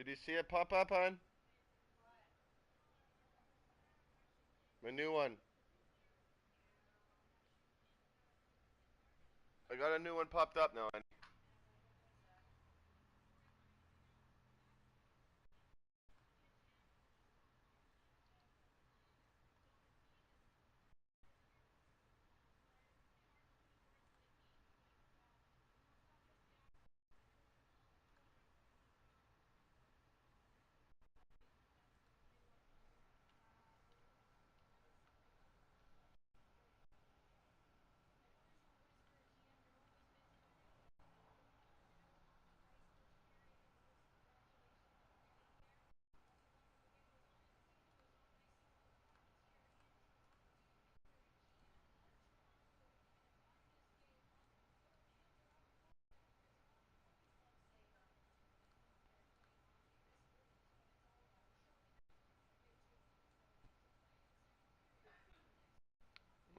Did you see it pop up, hon? My new one. I got a new one popped up now.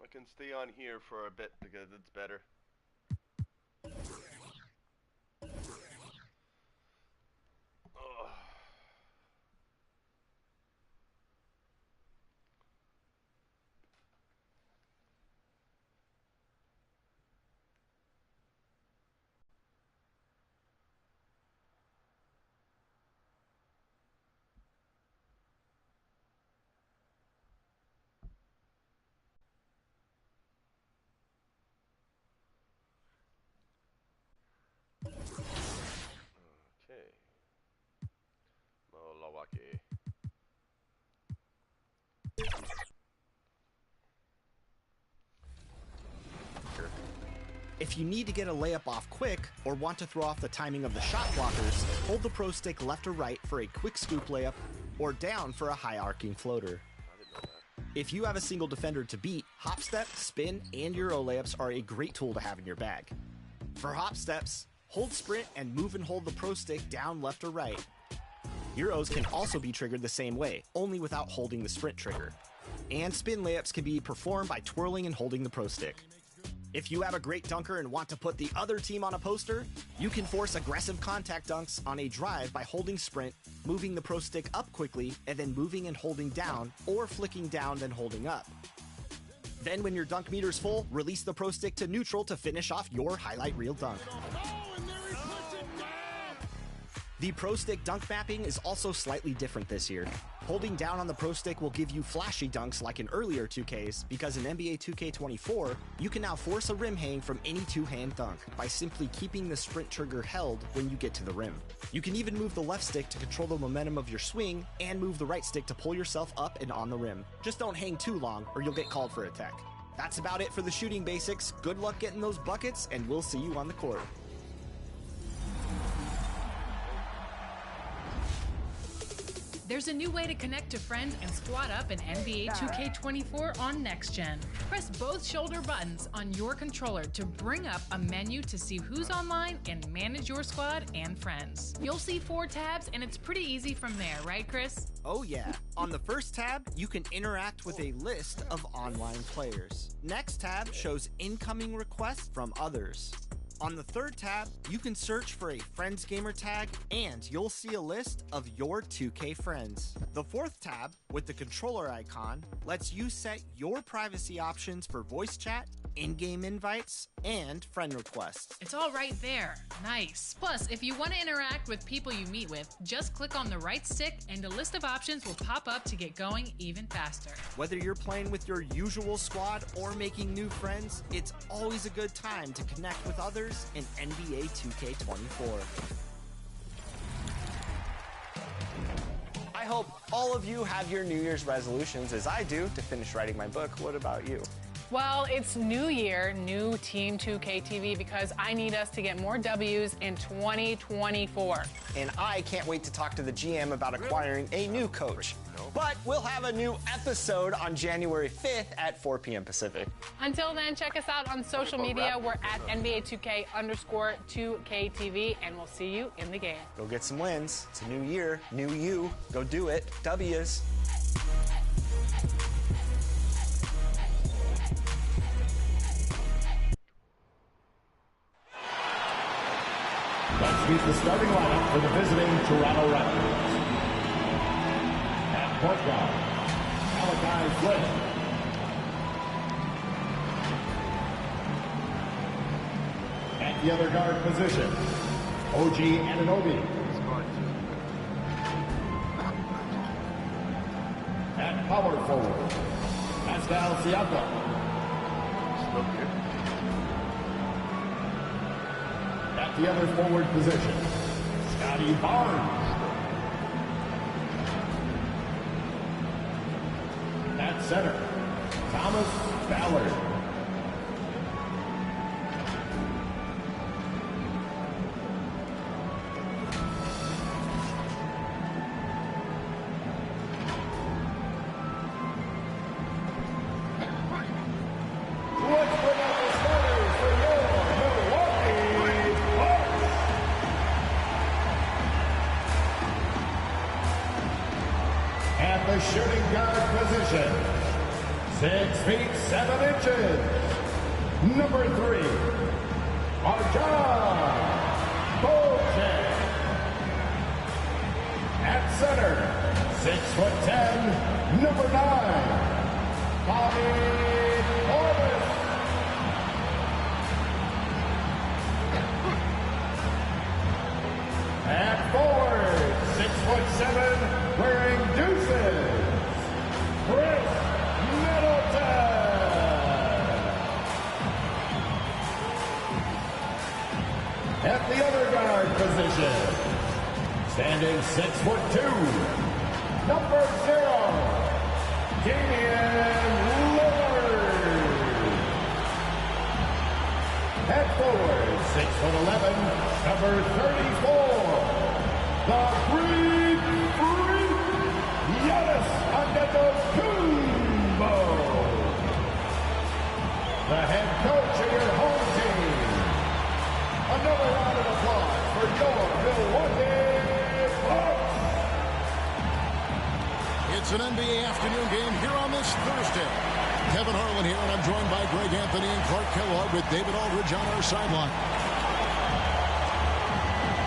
I can stay on here for a bit because it's better. Ugh. Okay. Malawake. If you need to get a layup off quick, or want to throw off the timing of the shot blockers, hold the Pro Stick left or right for a quick scoop layup, or down for a high arcing floater. If you have a single defender to beat, hop step, spin, and Euro layups are a great tool to have in your bag. For hop steps, hold sprint and move and hold the Pro Stick down left or right. Euros can also be triggered the same way, only without holding the sprint trigger. And spin layups can be performed by twirling and holding the Pro Stick. If you have a great dunker and want to put the other team on a poster, you can force aggressive contact dunks on a drive by holding sprint, moving the Pro Stick up quickly, and then moving and holding down, or flicking down then holding up. Then when your dunk meter's full, release the Pro Stick to neutral to finish off your highlight reel dunk. The Pro Stick dunk mapping is also slightly different this year. Holding down on the Pro Stick will give you flashy dunks like in earlier 2Ks, because in NBA 2K24, you can now force a rim hang from any two-hand dunk by simply keeping the sprint trigger held when you get to the rim. You can even move the left stick to control the momentum of your swing, and move the right stick to pull yourself up and on the rim. Just don't hang too long, or you'll get called for a tech. That's about it for the shooting basics. Good luck getting those buckets, and we'll see you on the court. There's a new way to connect to friends and squad up in NBA 2K24 on Next Gen. Press both shoulder buttons on your controller to bring up a menu to see who's online and manage your squad and friends. You'll see 4 tabs, and it's pretty easy from there, right, Chris? Oh yeah. On the first tab, you can interact with a list of online players. Next tab shows incoming requests from others. On the third tab, you can search for a friends gamer tag, and you'll see a list of your 2K friends. The fourth tab, with the controller icon, lets you set your privacy options for voice chat, in-game invites, and friend requests. It's all right there. Nice. Plus, if you want to interact with people you meet with, just click on the right stick and a list of options will pop up to get going even faster. Whether you're playing with your usual squad or making new friends, it's always a good time to connect with others in NBA 2K24. I hope all of you have your New Year's resolutions, as I do, to finish writing my book. What about you? Well, it's new year, new Team 2K TV, because I need us to get more W's in 2024. And I can't wait to talk to the GM about acquiring a new coach. But we'll have a new episode on January 5th at 4 p.m. Pacific. Until then, check us out on social media. We're at NBA 2K_2K TV, and we'll see you in the game. Go get some wins. It's a new year, new you. Go do it. W's. That's He's the starting lineup for the visiting Toronto Raptors. At point guard, Malachi Flynn. At the other guard position, OG Anunoby. At power forward, Pascal Siakam. Still here. At the other forward position, Scotty Barnes. At center, Thomas Ballard. At the shooting guard position, 6 feet 7 inches, number 3, Arjan Bojan. At center, 6'10", number 9, Bobby Portis. At forward, 6'7", wearing deuces, Chris Middleton. At the other guard position, standing 6'2", number 0, Damian Lillard. At forward, 6'11", number 34, the Greek Freak, Giannis Antetokounmpo. The head coach of your home team. Another round of applause for your Milwaukee Bucks. It's an NBA afternoon game here on this Thursday. Kevin Harlan here, and I'm joined by Greg Anthony and Clark Kellogg with David Aldridge on our sideline.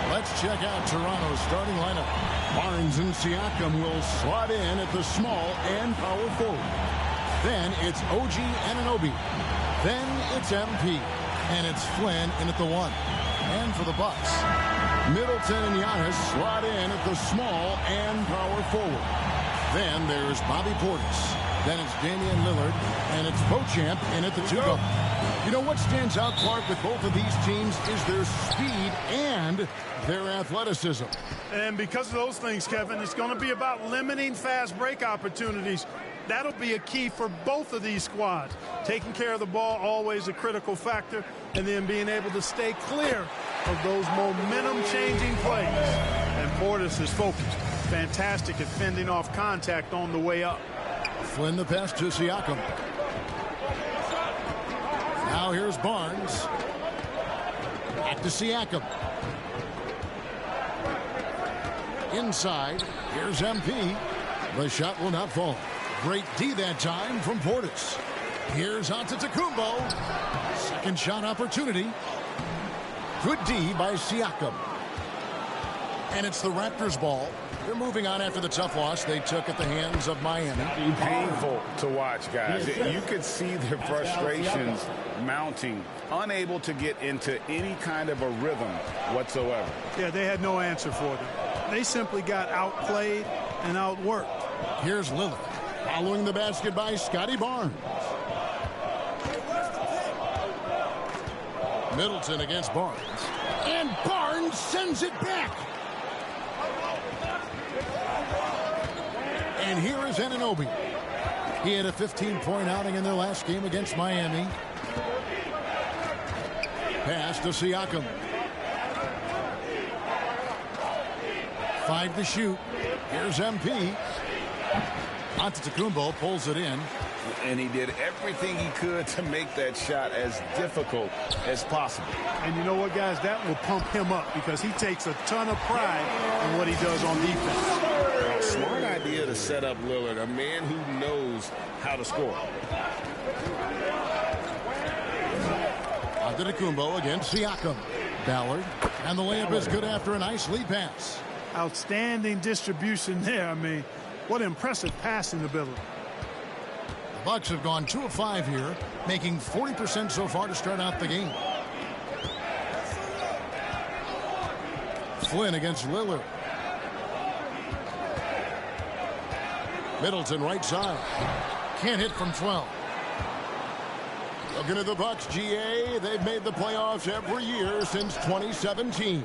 Let's check out Toronto's starting lineup. Barnes and Siakam will slot in at the small and power forward. Then it's OG Anunoby. Then it's MP. And it's Flynn in at the 1. And for the Bucks, Middleton and Giannis slot in at the small and power forward. Then there's Bobby Portis. Then it's Damian Lillard. And it's Beauchamp in at the 2 guard. You know what stands out, Clark, with both of these teams is their speed and their athleticism. And because of those things, Kevin, it's going to be about limiting fast break opportunities. That'll be a key for both of these squads. Taking care of the ball, always a critical factor, and then being able to stay clear of those momentum-changing plays. And Portis is focused. Fantastic at fending off contact on the way up. Flynn the pass to Siakam. Now here's Barnes. Back to Siakam. Inside, here's MP. The shot will not fall. Great D that time from Portis. Here's Antetokounmpo. Second shot opportunity. Good D by Siakam. And it's the Raptors' ball. They're moving on after the tough loss they took at the hands of Miami. Painful to watch, guys. You could see their frustrations mounting, unable to get into any kind of a rhythm whatsoever. Yeah, they had no answer for them. They simply got outplayed and outworked. Here's Lillard. Following the basket by Scotty Barnes. Middleton against Barnes. And Barnes sends it back. And here is Anunoby. He had a 15-point outing in their last game against Miami. Pass to Siakam. 5 to shoot. Here's MP. Antetokounmpo pulls it in. And he did everything he could to make that shot as difficult as possible. And you know what, guys? That will pump him up because he takes a ton of pride in what he does on defense. Smart idea to set up Lillard, a man who knows how to score. Antetokounmpo against Siakam. Ballard And the layup is good after a nice lead pass. Outstanding distribution there. I mean, what impressive passing ability. The Bucks have gone 2 of 5 here, making 40% so far to start out the game. Flynn against Lillard. Middleton right side. Can't hit from 12. Looking at the Bucks, GA, they've made the playoffs every year since 2017.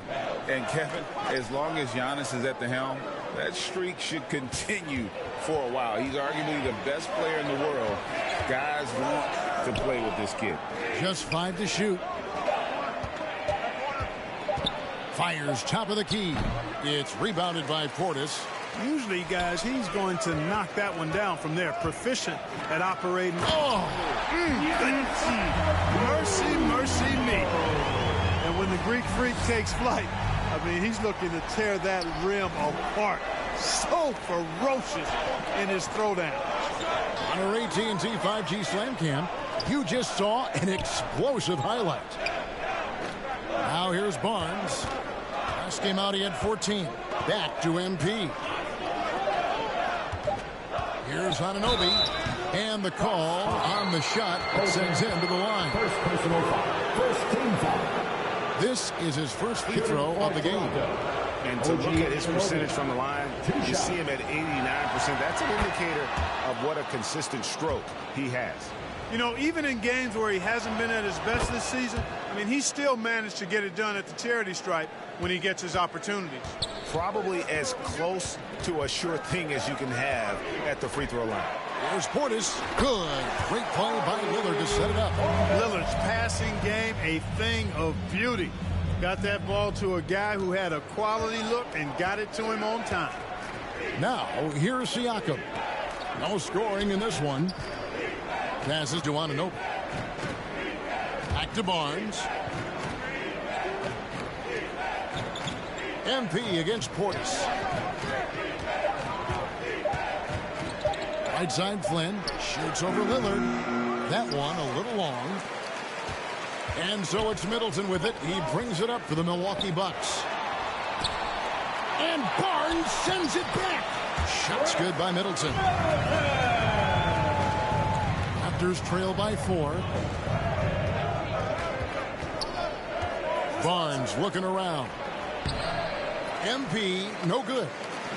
And Kevin, as long as Giannis is at the helm, that streak should continue for a while. He's arguably the best player in the world. Guys want to play with this kid. Just 5 to shoot. Fires top of the key. It's rebounded by Portis. Usually, guys, he's going to knock that one down from there. Proficient at operating. Oh! Mercy, mercy me. And when the Greek freak takes flight, I mean, he's looking to tear that rim apart. So ferocious in his throwdown. On our AT&T 5G Slam Cam, you just saw an explosive highlight. Now here's Barnes. Last game out, he had 14. Back to MP. Here's Anunoby. And the call on the shot that sends him to the line. First personal foul. First team foul. This is his first free throw of the game. And to look at his percentage from the line, you see him at 89%. That's an indicator of what a consistent stroke he has. You know, even in games where he hasn't been at his best this season, I mean, he still managed to get it done at the charity stripe when he gets his opportunities. Probably as close to a sure thing as you can have at the free throw line. There's Portis. Good. Great play by Lillard to set it up. Lillard's passing game, a thing of beauty. Got that ball to a guy who had a quality look and got it to him on time. Now, here's Siakam. No scoring in this one. Passes to Anunoby. Back to Barnes. MP against Portis. Right side Flynn. Shoots over Lillard. That one a little long. And so it's Middleton with it. He brings it up for the Milwaukee Bucks. And Barnes sends it back. Shots good by Middleton. Raptors trail by 4. Barnes looking around. MP, no good.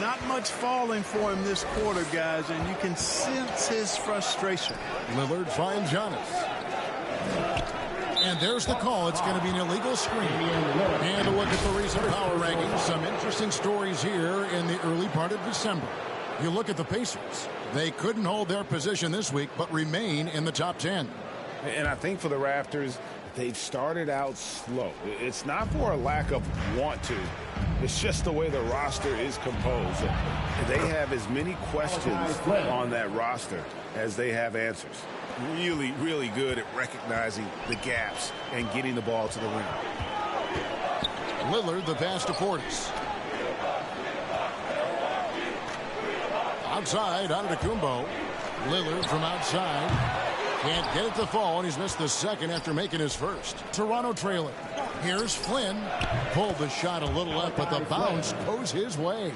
Not much falling for him this quarter, guys, and you can sense his frustration. Lillard finds Giannis. And there's the call. It's going to be an illegal screen. And a look at the recent power rankings. Some interesting stories here in the early part of December. You look at the Pacers. They couldn't hold their position this week, but remain in the top 10. And I think for the Raptors, they've started out slow. It's not for a lack of want to. It's just the way the roster is composed. They have as many questions on that roster as they have answers. Really, really good at recognizing the gaps and getting the ball to the rim. Lillard, the pass to Portis. Outside, Antetokounmpo. Lillard from outside. Can't get it to fall, and he's missed the second after making his first. Toronto trailing. Here's Flynn. Pulled the shot a little up, but the bounce goes his way.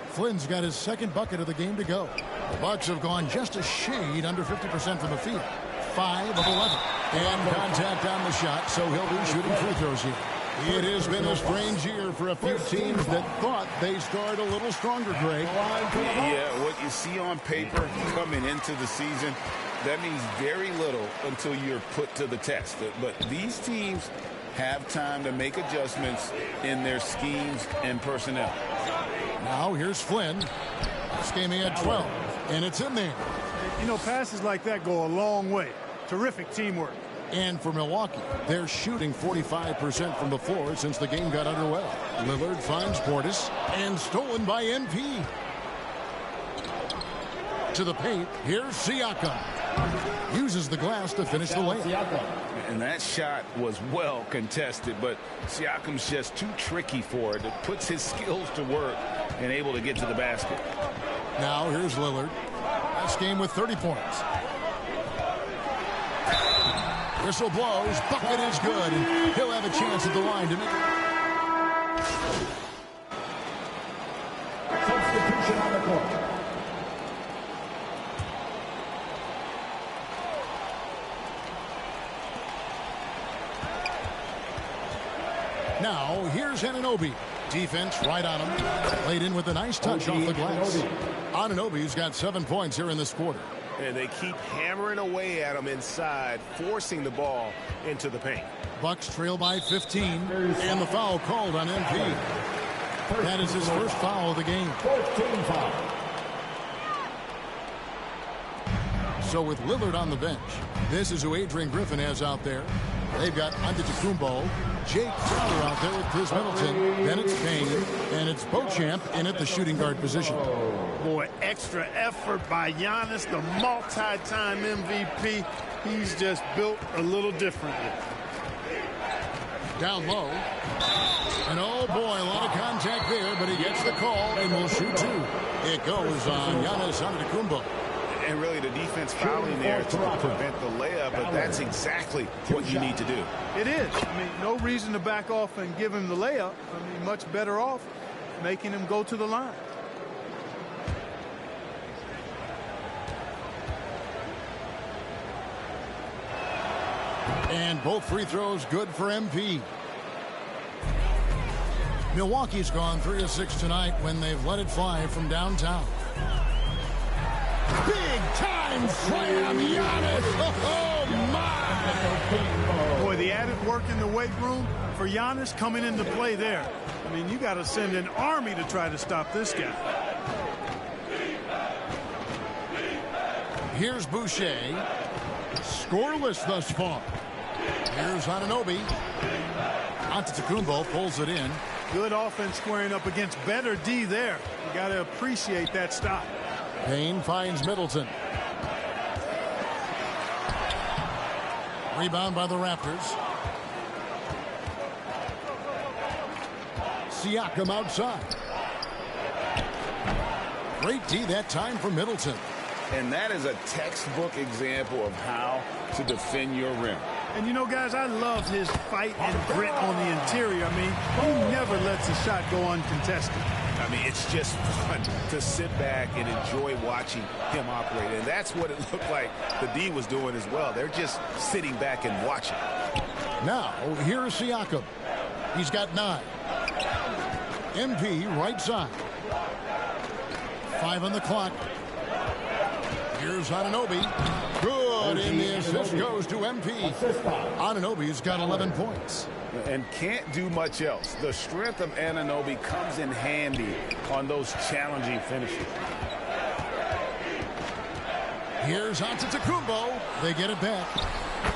Flynn's got his second bucket of the game to go. The Bucks have gone just a shade under 50% from the field. 5 of 11. And contact on the shot, so he'll be shooting free throws here. It has been a strange year for a few teams that thought they started a little stronger, Greg. Yeah, what you see on paper coming into the season, that means very little until you're put to the test. But these teams have time to make adjustments in their schemes and personnel. Now here's Flynn. This game he had 12, and it's in there. You know, passes like that go a long way. Terrific teamwork. And for Milwaukee, they're shooting 45% from the floor since the game got underway. Lillard finds Portis, and stolen by MP. To the paint, here's Siakam. Uses the glass to finish the layup. And that shot was well contested, but Siakam's just too tricky for it. It puts his skills to work and able to get to the basket. Now here's Lillard. Last game with 30 points. Whistle blows. Bucket is good. He'll have a chance at the line to make it. Substitution on the court. Now, here's Anunoby. Defense right on him. Laid in with a nice touch off the glass. Anunoby's got 7 points here in this quarter. And they keep hammering away at him inside, forcing the ball into the paint. Bucks trail by 15, and the foul called on MP. That is his first foul of the game. 14 foul. So with Lillard on the bench, this is who Adrian Griffin has out there. They've got Antetokounmpo, Jake Crowder out there with Chris Middleton. Then it's Payne, and it's Beauchamp in at the shooting guard position. Boy, extra effort by Giannis, the multi-time MVP. He's just built a little differently. Down low. And oh boy, a lot of contact there, but he gets the call and will shoot two. It goes on Giannis Antetokounmpo. And really the defense fouling there to prevent the layup, but that's exactly what you need to do. It is. I mean, no reason to back off and give him the layup. I mean, much better off making him go to the line. And both free throws good for MP. Milwaukee's gone 3 of 6 tonight when they've let it fly from downtown. Big time slam, Giannis. Oh, my. Boy, the added work in the weight room for Giannis coming into play there. I mean, you got to send an army to try to stop this guy. Here's Boucher. Scoreless thus far. Here's Anunoby. Antetokounmpo pulls it in. Good offense squaring up against better D there. You got to appreciate that stop. Payne finds Middleton. Rebound by the Raptors. Siakam outside. Great D that time for Middleton. And that is a textbook example of how to defend your rim. And, you know, guys, I love his fight and grit on the interior. I mean, he never lets a shot go uncontested. I mean, it's just fun to sit back and enjoy watching him operate. And that's what it looked like the D was doing as well. They're just sitting back and watching. Now, here's Siakam. He's got 9. MP right side. 5 on the clock. Here's Anunoby. Good, and the assist goes to MP. Anunoby's got 11 points. And can't do much else. The strength of Anunoby comes in handy on those challenging finishes. Here's Antetokounmpo. They get it back.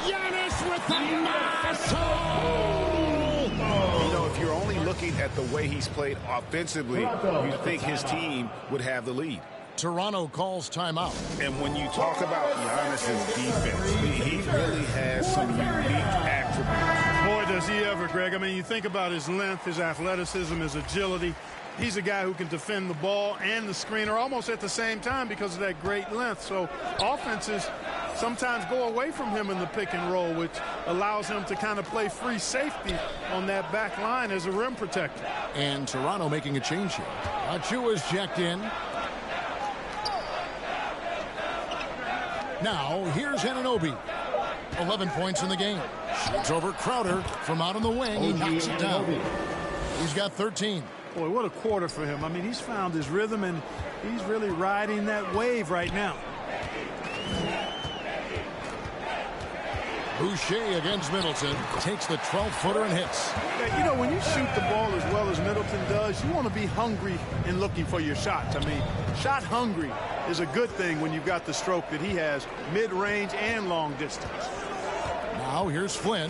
Giannis with the muscle! You know, if you're only looking at the way he's played offensively, you'd think his team would have the lead. Toronto calls timeout. And when you talk about Giannis's defense, he really has some unique attributes. Boy, does he ever, Greg. I mean, you think about his length, his athleticism, his agility. He's a guy who can defend the ball and the screener almost at the same time because of that great length. So offenses sometimes go away from him in the pick and roll, which allows him to kind of play free safety on that back line as a rim protector. And Toronto making a change here. Achua's checked in. Now, here's Anunoby. 11 points in the game. Shoots over Crowder from out on the wing. He knocks it down. He's got 13. Boy, what a quarter for him. I mean, he's found his rhythm, and he's really riding that wave right now. Boucher against Middleton. Takes the 12-footer and hits. Yeah, you know, when you shoot the ball as well as Middleton does, you want to be hungry in looking for your shots. I mean, shot hungry is a good thing when you've got the stroke that he has, mid-range and long distance. Now here's Flynn.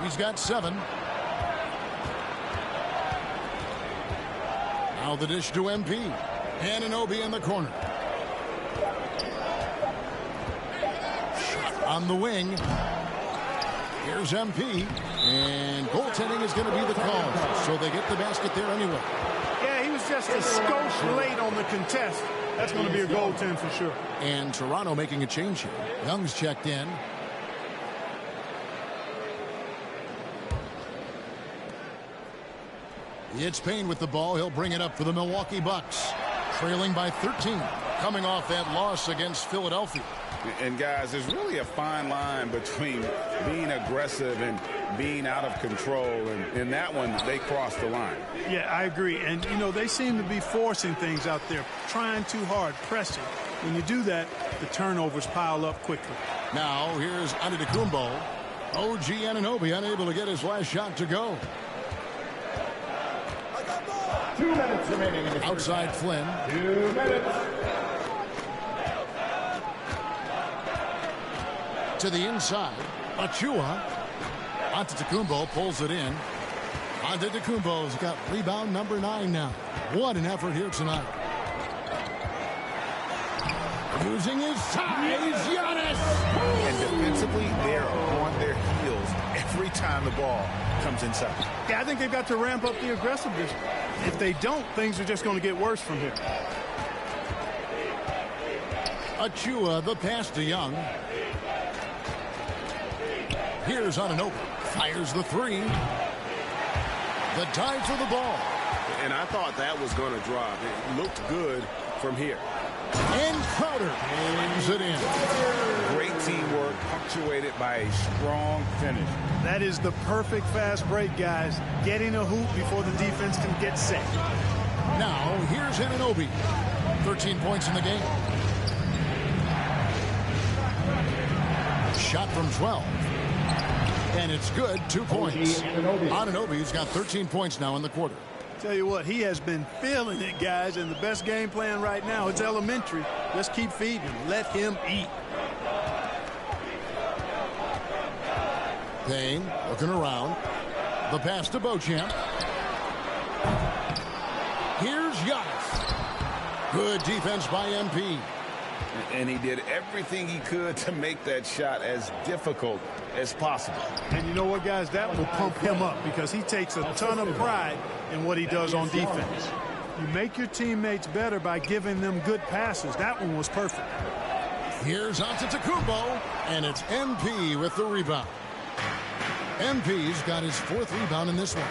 He's got 7. Now the dish to MP. Anunoby in the corner. On the wing. Here's MP. And goaltending is going to be the call. So they get the basket there anyway. Yeah, he was just a skosh late on the contest. That's going to be a goaltend for sure. And Toronto making a change here. Young's checked in. It's Payne with the ball. He'll bring it up for the Milwaukee Bucks. Trailing by 13. Coming off that loss against Philadelphia. And guys, there's really a fine line between being aggressive and being out of control. And in that one, they crossed the line. Yeah, I agree. And, you know, they seem to be forcing things out there, trying too hard, pressing. When you do that, the turnovers pile up quickly. Now, here's Antetokounmpo. OG Anunoby unable to get his last shot to go. 2 minutes remaining in the Outside Flynn. 2 minutes. To the inside. Achua. Antetokounmpo pulls it in. Antetokounmpo's got rebound number 9 now. What an effort here tonight. Using his size, Giannis! And defensively, they're on their heels every time the ball comes inside. Yeah, I think they've got to ramp up the aggressiveness. If they don't, things are just going to get worse from here. Achua, the pass to Young. Here's Anunoby. Fires the 3. The dive for the ball. And I thought that was going to drop. It looked good from here. And Crowder aims it in. Great teamwork, punctuated by a strong finish. That is the perfect fast break, guys. Getting a hoop before the defense can get set. Now, here's Anunoby. 13 points in the game. Shot from 12. And it's good, 2 points. Anunoby's got 13 points now in the quarter. Tell you what, he has been feeling it, guys, and the best game plan right now, it's elementary. Just keep feeding him. Let him eat. Payne looking around. The pass to Beauchamp. Here's Giannis. Good defense by MP. And he did everything he could to make that shot as difficult as possible. And you know what, guys? That will pump him up because he takes a ton of pride in what he does on defense. You make your teammates better by giving them good passes. That one was perfect. Here's Antetokounmpo, and it's MP with the rebound. MP's got his 4th rebound in this one.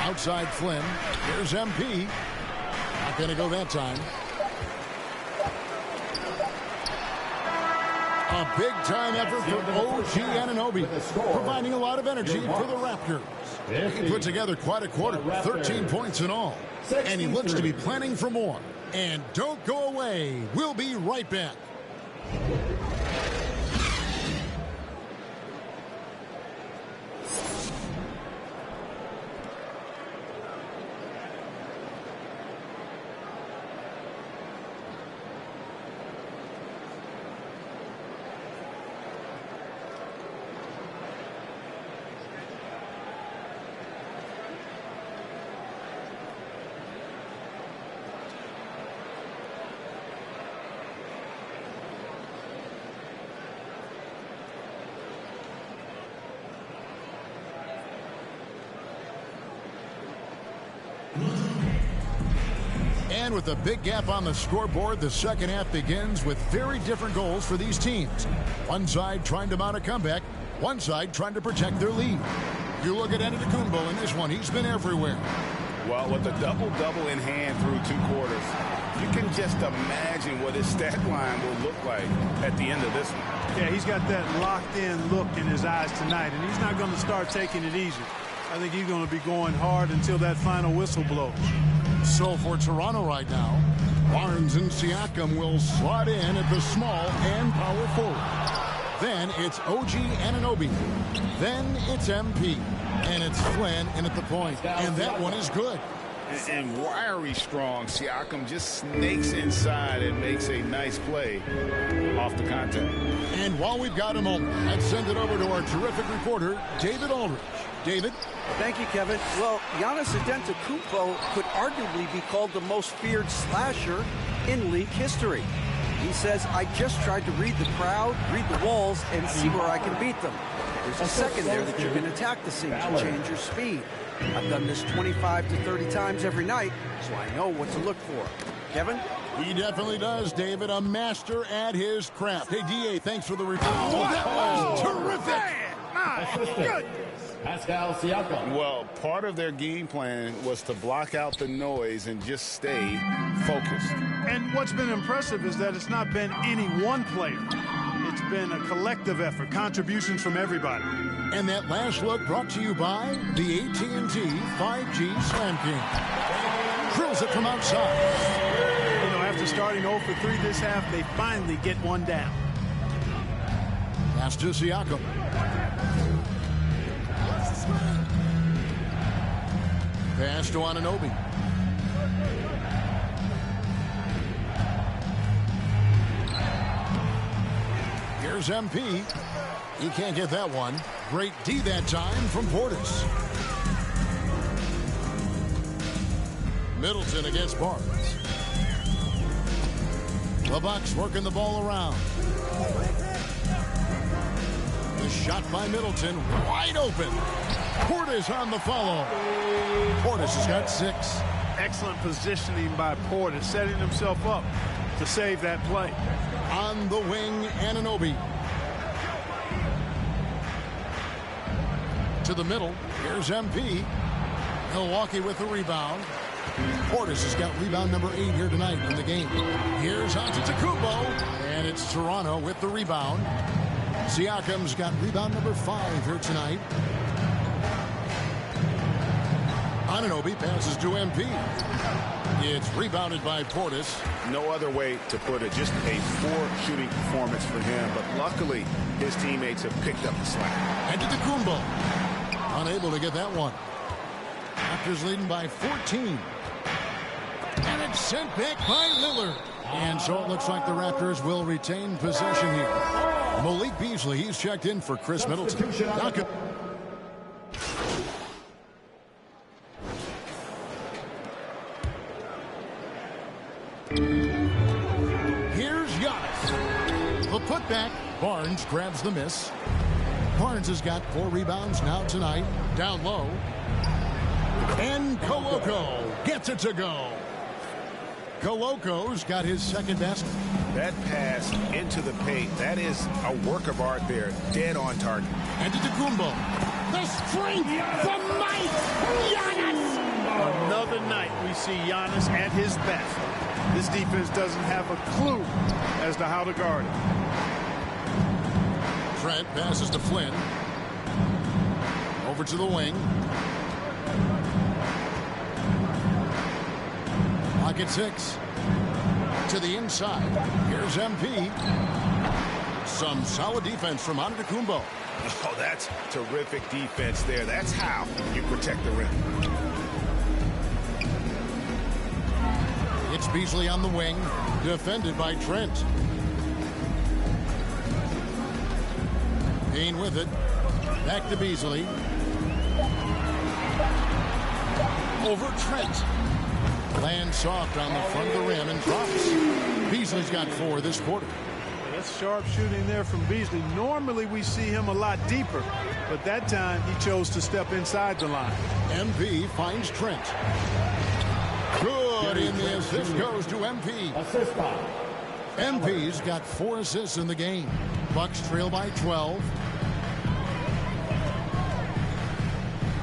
Outside Flynn. Here's MP. Not going to go that time. A big-time effort for OG Anunoby, providing a lot of energy for the Raptors. He put together quite a quarter, 13 points in all. And he looks to be planning for more. And don't go away. We'll be right back. And with a big gap on the scoreboard, the second half begins with very different goals for these teams. One side trying to mount a comeback, one side trying to protect their lead. You look at Antetokounmpo in this one, he's been everywhere. Well, with a double-double in hand through 2 quarters, you can just imagine what his stat line will look like at the end of this one. Yeah, he's got that locked-in look in his eyes tonight, and he's not going to start taking it easy. I think he's going to be going hard until that final whistle blows. So for Toronto right now, Barnes and Siakam will slot in at the small and power forward. Then it's OG Anunoby. Then it's MP. And it's Flynn in at the point. And that one is good. And wiry strong. Siakam just snakes inside and makes a nice play off the contact. And while we've got a moment, let's send it over to our terrific reporter, David Aldridge. David? Thank you, Kevin. Well, Giannis Antetokounmpo could arguably be called the most feared slasher in league history. He says, I just tried to read the crowd, read the walls, and see where I can beat them. There's a second there that you can attack the seam to change your speed. I've done this 25 to 30 times every night, so I know what to look for. Kevin? He definitely does, David. A master at his craft. Hey, DA, thanks for the report. Oh, that was terrific. My goodness. Pascal Siakam. Well, part of their game plan was to block out the noise and just stay focused. And what's been impressive is that it's not been any one player. It's been a collective effort, contributions from everybody. And that last look brought to you by the AT&T 5G Slam King. Drills it from outside. You know, after starting 0 for 3 this half, they finally get one down. Pass to Siakam. Pass to Anunoby. Here's MP. He can't get that one. Great D that time from Portis. Middleton against Barnes. The Bucks working the ball around. The shot by Middleton, wide open. Portis on the follow. Portis has got 6. Excellent positioning by Portis, setting himself up to save that play. On the wing, Anunoby. To the middle, here's MP. Milwaukee with the rebound. Portis has got rebound number 8 here tonight in the game. Here's Antetokounmpo, and it's Toronto with the rebound. Siakam's got rebound number 5 here tonight. Anunoby passes to MP. It's rebounded by Portis. No other way to put it, just a poor shooting performance for him, but luckily his teammates have picked up the slack. Antetokounmpo unable to get that one. Raptors leading by 14. And it's sent back by Lillard. And so it looks like the Raptors will retain possession here. Malik Beasley, he's checked in for Chris Middleton. Here's Giannis. The putback. Barnes grabs the miss. Barnes has got 4 rebounds now tonight. Down low. And Koloko gets it to go. Koloko's got his second basket. That pass into the paint, that is a work of art there. Dead on target. Antetokounmpo. The strength, the might, Giannis! Another night we see Giannis at his best. This defense doesn't have a clue as to how to guard him. Trent passes to Flynn. Over to the wing. Pocket 6. To the inside. Here's MP. Some solid defense from Antetokounmpo. Oh, that's terrific defense there. That's how you protect the rim. It's Beasley on the wing. Defended by Trent. Payne with it. Back to Beasley. Over Trent. Lands soft on the front of the rim and drops. Beasley's got 4 this quarter. That's sharp shooting there from Beasley. Normally we see him a lot deeper, but that time he chose to step inside the line. MP finds Trent. Good, and the assist goes to MP. Assist by. MP's got 4 assists in the game. Bucks trail by 12.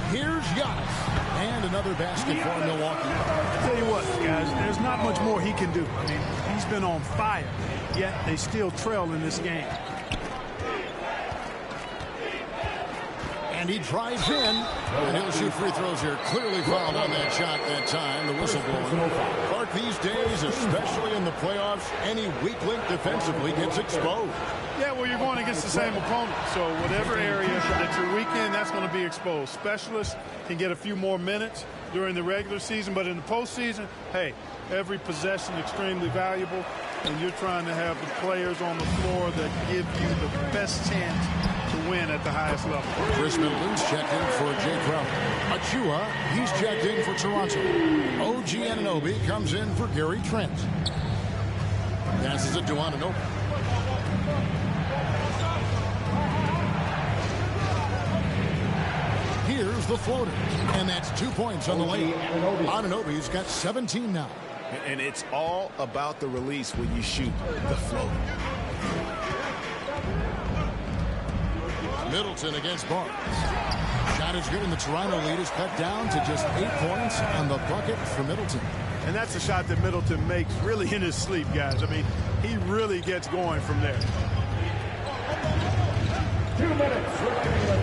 Here's Giannis. And another basket for Milwaukee. I'll tell you what, guys, there's not much more he can do. I mean, he's been on fire, yet they still trail in this game. And he drives in, and he'll shoot free throws here. Clearly fouled on that shot that time. The whistle blowing. Clark, these days, especially in the playoffs, any weak link defensively gets exposed. Yeah, well, you're going against the same opponent. So whatever area that you're weak in, that's going to be exposed. Specialists can get a few more minutes during the regular season, but in the postseason, hey, every possession extremely valuable, and you're trying to have the players on the floor that give you the best chance to win at the highest level. Chris Middleton's checked in for Jay Crowder. Achua, he's checked in for Toronto. OG Anunoby comes in for Gary Trent. Passes it to Anunoby. Here's the floater, and that's 2 points on the lane. Anunoby's got 17 now. And it's all about the release when you shoot the floater. Middleton against Barnes. Not as good, and the Toronto lead is cut down to just 8 points on the bucket for Middleton. And that's a shot that Middleton makes really in his sleep, guys. I mean, he really gets going from there. 2 minutes.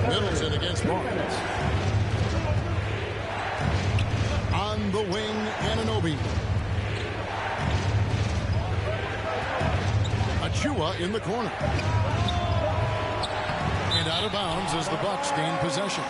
Middleton against Barnes. On the wing, Anunoby. Achua in the corner. And out of bounds as the Bucks gain possession.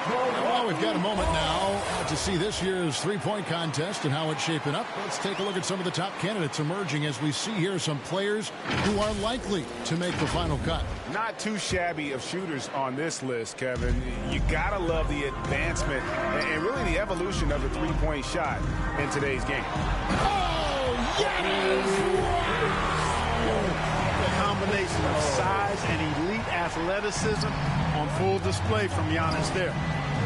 Well, we've got a moment now to see this year's three-point contest and how it's shaping up. Let's take a look at some of the top candidates emerging as we see here some players who are likely to make the final cut. Not too shabby of shooters on this list, Kevin. You gotta love the advancement and really the evolution of the three-point shot in today's game. Oh, yes! The combination of size and elite athleticism on full display from Giannis there.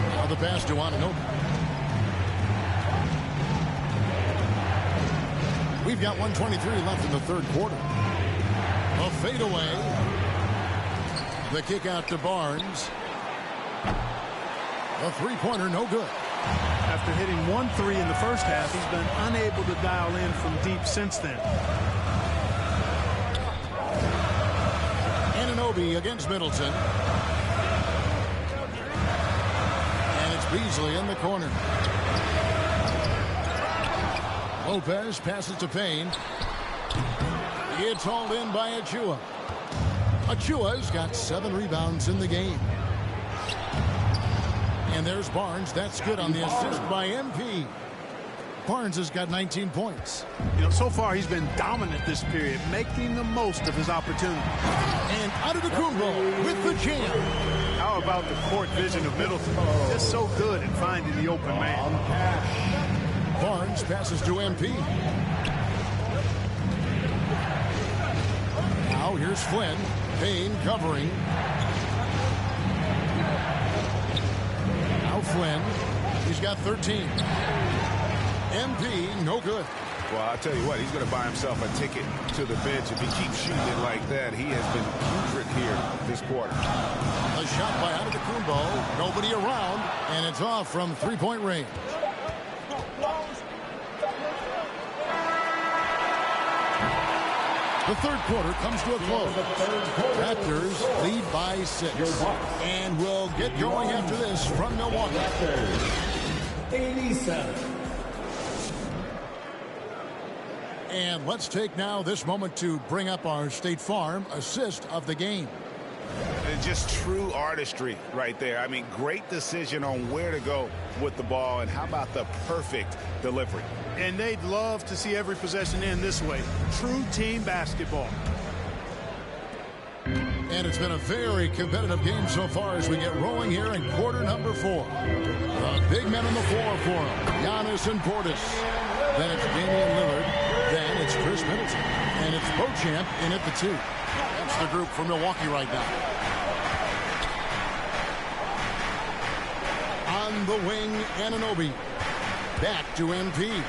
Now the pass to Anunoby. We've got 1:23 left in the third quarter. A fadeaway. The kick out to Barnes. A three-pointer, no good. After hitting 1-3 in the first half, he's been unable to dial in from deep since then. Anunoby against Middleton. And it's Beasley in the corner. Lopez passes to Payne. It's hauled in by Achua. Achua's got 7 rebounds in the game. And there's Barnes. That's good on the assist by MP. Barnes has got 19 points. You know, so far he's been dominant this period, making the most of his opportunity. And Antetokounmpo with the jam. How about the court vision of Middleton? Just so good at finding the open man. Barnes passes to MP. Now here's Flynn. Payne covering. Now Flynn. He's got 13. MP, no good. Well, I'll tell you what, he's going to buy himself a ticket to the bench. If he keeps shooting it like that, he has been putrid here this quarter. A shot by Antetokounmpo. Nobody around, and it's off from three-point range. The third quarter comes to a close. Raptors lead by 6. And we'll get going after this from Milwaukee. 87. And let's take now this moment to bring up our State Farm assist of the game. And just true artistry right there. I mean, great decision on where to go with the ball, and how about the perfect delivery. And they'd love to see every possession end this way. True team basketball. And it's been a very competitive game so far as we get rolling here in quarter number 4. The big men on the floor for them, Giannis and Portis. Then it's Damian Lillard. Then it's Chris Middleton. And it's Beauchamp in at the 2. That's the group for Milwaukee right now. On the wing, Anunoby. Back to MP.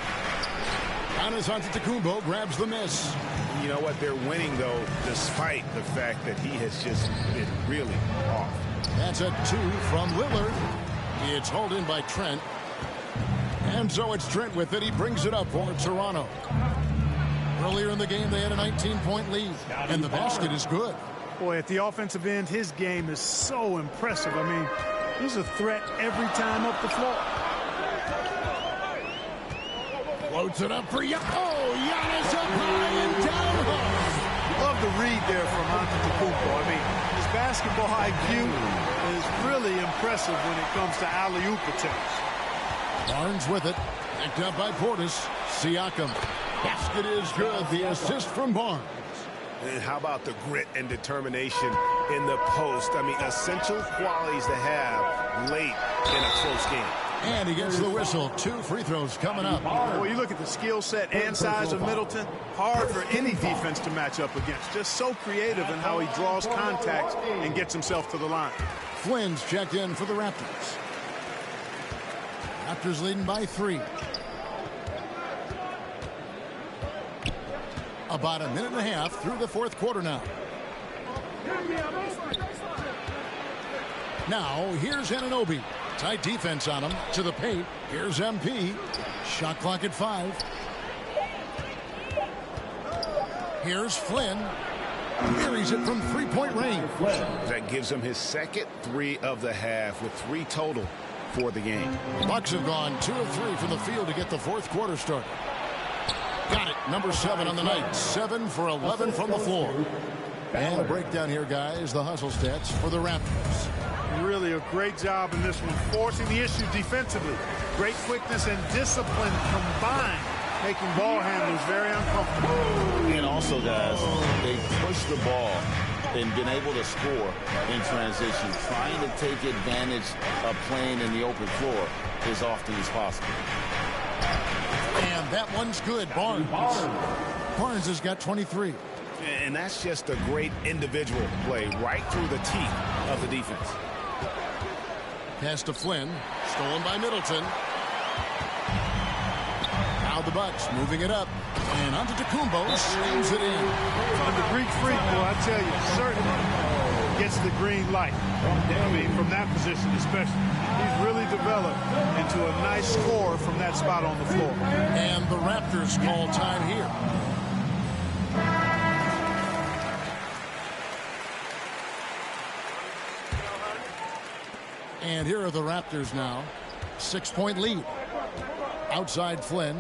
Giannis Antetokounmpo grabs the miss. You know what? They're winning, though, despite the fact that he has just been really off. That's a 2 from Lillard. It's hauled in by Trent. And so it's Trent with it. He brings it up for Toronto. Earlier in the game, they had a 19-point lead. And the basket is good. Boy, at the offensive end, his game is so impressive. I mean, he's a threat every time up the floor. Floats it up for Giannis. Oh, Giannis up high and down hard. Love the read there from Antetokounmpo. I mean, his basketball IQ is really impressive when it comes to alley-oop attempts. Barnes with it. Picked up by Portis. Siakam. Basket is good. The assist from Barnes. And how about the grit and determination in the post? I mean, essential qualities to have late in a close game. And he gets the whistle. 2 free throws coming up. Well, you look at the skill set and size of Middleton. Hard for any defense to match up against. Just so creative in how he draws contacts and gets himself to the line. Flynn's checked in for the Raptors. Raptors leading by 3. About a minute and a half through the fourth quarter now. Now, here's Anunoby. Tight defense on him. To the paint. Here's MP. Shot clock at 5. Here's Flynn. Buries it from three-point range. That gives him his second 3 of the half with 3 total for the game. Bucks have gone 2 of 3 from the field to get the fourth quarter started. Got it. Number 7 on the night. 7 for 11 from the floor. And a breakdown here, guys. The hustle stats for the Raptors. Really a great job in this one, forcing the issue defensively. Great quickness and discipline combined, making ball handlers very uncomfortable. And also, guys, they push the ball and been able to score in transition, trying to take advantage of playing in the open floor as often as possible. And that one's good. Barnes has got 23. And that's just a great individual play right through the teeth of the defense. Pass to Flynn. Stolen by Middleton. Now the Bucks moving it up. And onto Tacumbo. Slams it in. And the Greek freak, well, I tell you, certainly gets the green light. I mean, from that position especially. He's really developed into a nice scorer from that spot on the floor. And the Raptors call time here. And here are the Raptors now. 6-point lead. Outside Flynn.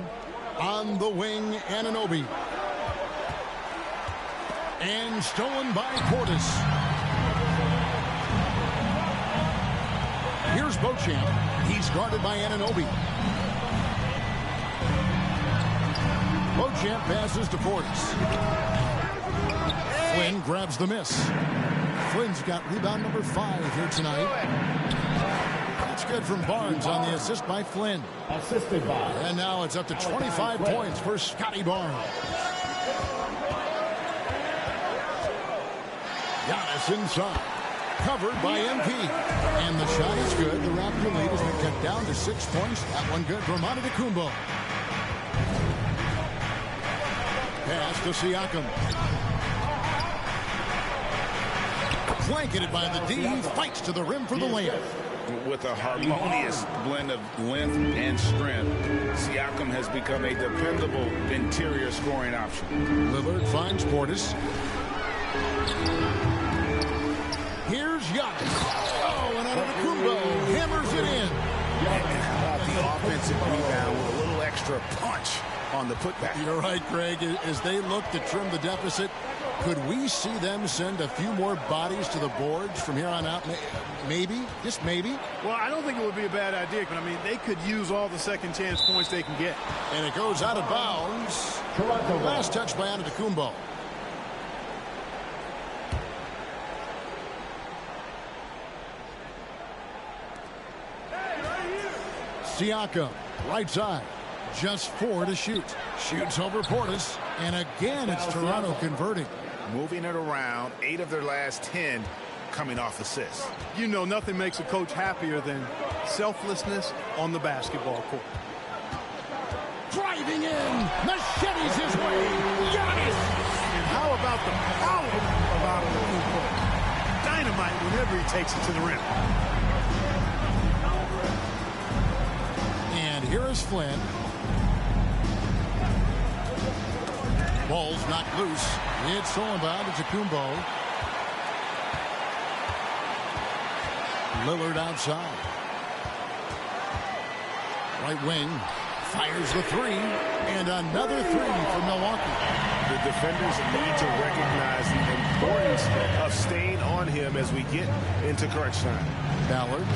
On the wing, Anunoby. And stolen by Portis. Here's Beauchamp. He's guarded by Anunoby. Beauchamp passes to Portis. Flynn grabs the miss. Flynn's got rebound number 5 here tonight. That's good from Barnes on the assist by Flynn. Assisted by. And now it's up to 25 points for Scotty Barnes. Giannis inside. Covered by MP. And the shot is good. The Raptor lead has been cut down to 6 points. That one good from Antetokounmpo. Pass to Siakam. Blanketed by the D. He fights to the rim for the layup. With a harmonious blend of length and strength, Siakam has become a dependable interior scoring option. Lillard finds Portis. Here's Giannis. Oh, and Antetokounmpo hammers it in. And how about the offensive rebound with a little extra punch on the putback? You're right, Greg. As they look to trim the deficit, could we see them send a few more bodies to the boards from here on out? Maybe, just maybe. Well, I don't think it would be a bad idea, but I mean, they could use all the second chance points they can get. And it goes out of bounds. Last touch by Antetokounmpo. Siakam, right side. Just 4 to shoot. Shoots over Portis. And again, it's Toronto converting. Moving it around, 8 of their last 10 coming off assists. You know, nothing makes a coach happier than selflessness on the basketball court. Driving in, machetes his way, Giannis! And how about the power of Antetokounmpo? Dynamite whenever he takes it to the rim. And here is Flynn. Ball's knocked loose. It's stolen by Antetokounmpo. Lillard outside. Right wing. Fires the 3. And another 3 for Milwaukee. The defenders need to recognize the importance of staying on him as we get into crunch time. Ballard.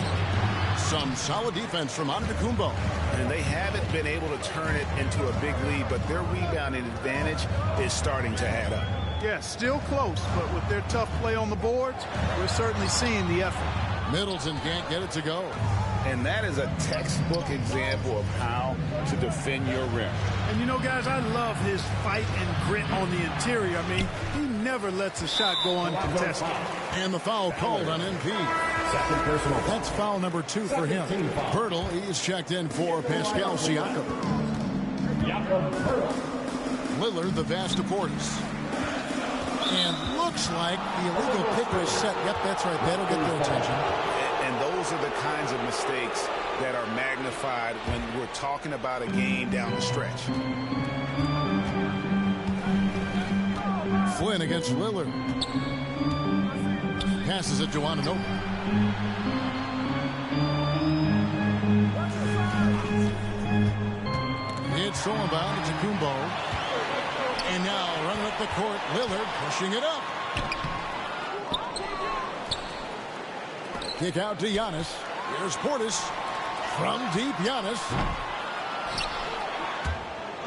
Some solid defense from Antetokounmpo. And they haven't been able to turn it into a big lead, but their rebounding advantage is starting to add up. Yeah, still close, but with their tough play on the boards, we're certainly seeing the effort. Middleton can't get it to go. And that is a textbook example of how to defend your rim. And you know, guys, I love his fight and grit on the interior. I mean, he never lets a shot go uncontested. And the foul called on MP. Second personal. That's foul number 2 for him. Birtle, he's checked in for Pascal Siakam. Lillard, the vast to Portis. And looks like the illegal pick was set. Yep, that's right. That'll get their attention. And those are the kinds of mistakes that are magnified when we're talking about a game down the stretch. Flynn against Lillard. Passes it to Anunoby. It's thrown about to Kumbo. And now running up the court, Lillard pushing it up. Kick out to Giannis. Here's Portis. From deep, Giannis.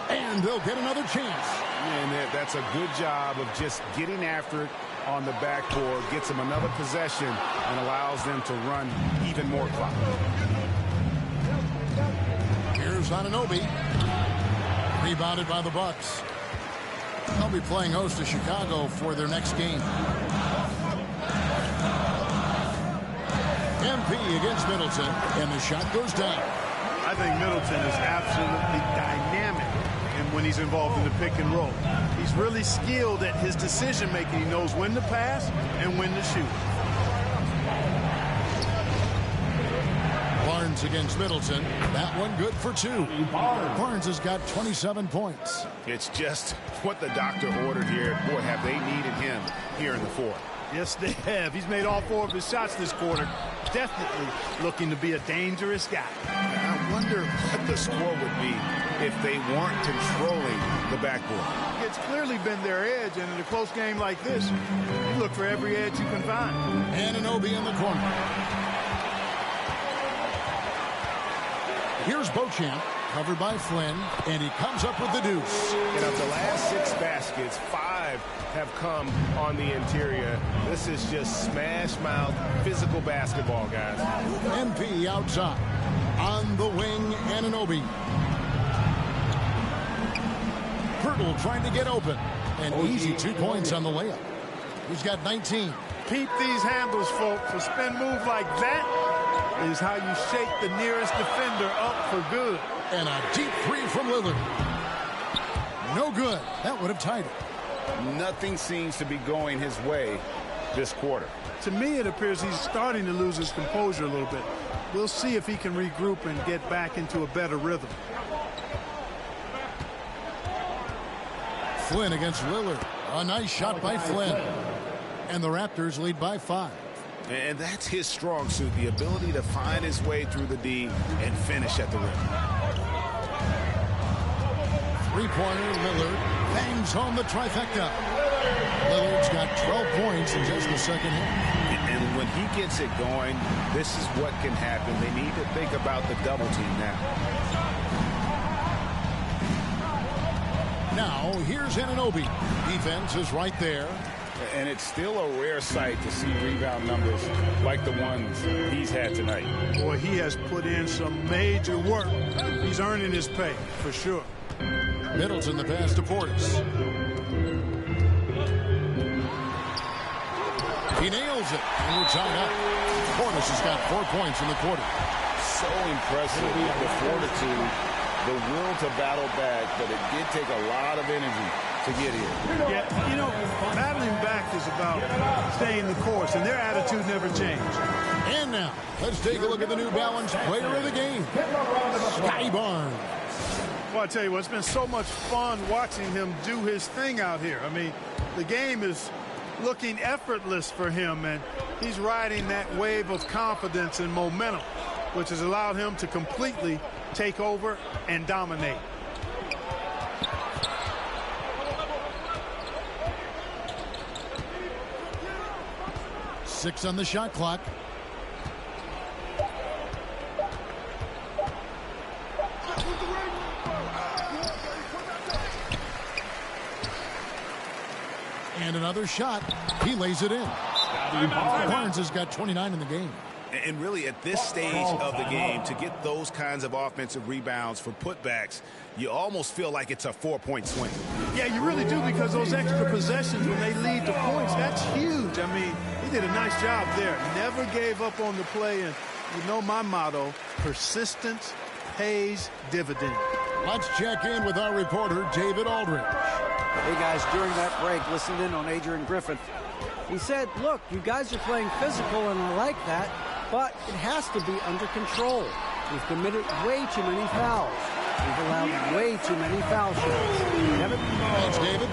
And they'll get another chance. And that's a good job of just getting after it on the backboard. Gets them another possession and allows them to run even more clock. Here's Anunoby. Rebounded by the Bucks. They'll be playing host to Chicago for their next game. MP against Middleton, and the shot goes down. I think Middleton is absolutely dynamic when he's involved in the pick and roll. He's really skilled at his decision making. He knows when to pass and when to shoot. Barnes against Middleton. That one good for 2. Barnes has got 27 points. It's just what the doctor ordered here. Boy, have they needed him here in the fourth. Yes, they have. He's made all 4 of his shots this quarter. Definitely looking to be a dangerous guy. I wonder what the score would be if they weren't controlling the backboard. It's clearly been their edge, and in a close game like this, you look for every edge you can find. Anunoby in the corner. Here's Beauchamp, covered by Flynn, and he comes up with the deuce. And of the last 6 baskets, 5 have come on the interior. This is just smash-mouth physical basketball, guys. MP outside. On the wing, Anunoby. Pirtle trying to get open. An easy 2 points on the layup. He's got 19. Peep these handles, folks. A spin move like that is how you shake the nearest defender up for good. And a deep 3 from Lillard. No good. That would have tied it. Nothing seems to be going his way this quarter. To me, it appears he's starting to lose his composure a little bit. We'll see if he can regroup and get back into a better rhythm. Flynn against Lillard. A nice shot by Flynn. And the Raptors lead by 5. And that's his strong suit, the ability to find his way through the D and finish at the rim. Three-pointer, Lillard bangs home the trifecta. Lillard's got 12 points in just the second half. And when he gets it going, this is what can happen. They need to think about the double team now. Now, here's Anunoby. Defense is right there. And it's still a rare sight to see rebound numbers like the ones he's had tonight. Boy, he has put in some major work. He's earning his pay, for sure. Middleton the pass to Portis. He nails it. And we're tied up. Portis has got 4 points in the quarter. So impressive, the fortitude, the will to battle back, but it did take a lot of energy to get here. Yeah, you know, battling back is about staying the course, and their attitude never changed. And now, let's take a look at the New Balance player of the game, Scotty Barnes. Well, I tell you what, it's been so much fun watching him do his thing out here. I mean, the game is looking effortless for him, and he's riding that wave of confidence and momentum, which has allowed him to completely take over and dominate. Six on the shot clock. And another shot. He lays it in. Barnes has got 29 in the game. And really, at this stage of the game, to get those kinds of offensive rebounds for putbacks, you almost feel like it's a 4-point swing. Yeah, you really do, because those extra possessions, when they lead to points, that's huge. I mean, he did a nice job there. Never gave up on the play. And you know my motto, persistence pays dividends. Let's check in with our reporter, David Aldridge. Hey, guys, during that break, listened in on Adrian Griffith. He said, look, you guys are playing physical, and I like that, but it has to be under control. We've committed way too many fouls. We've allowed way too many foul shots. David? Thanks, David.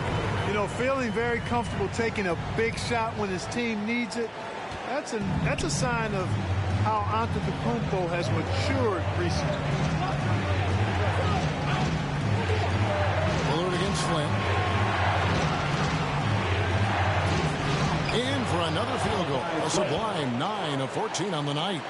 You know, feeling very comfortable taking a big shot when his team needs it, that's a sign of how Antetokounmpo has matured recently. Lillard against Flynn. In for another field goal. A sublime 9 of 14 on the night.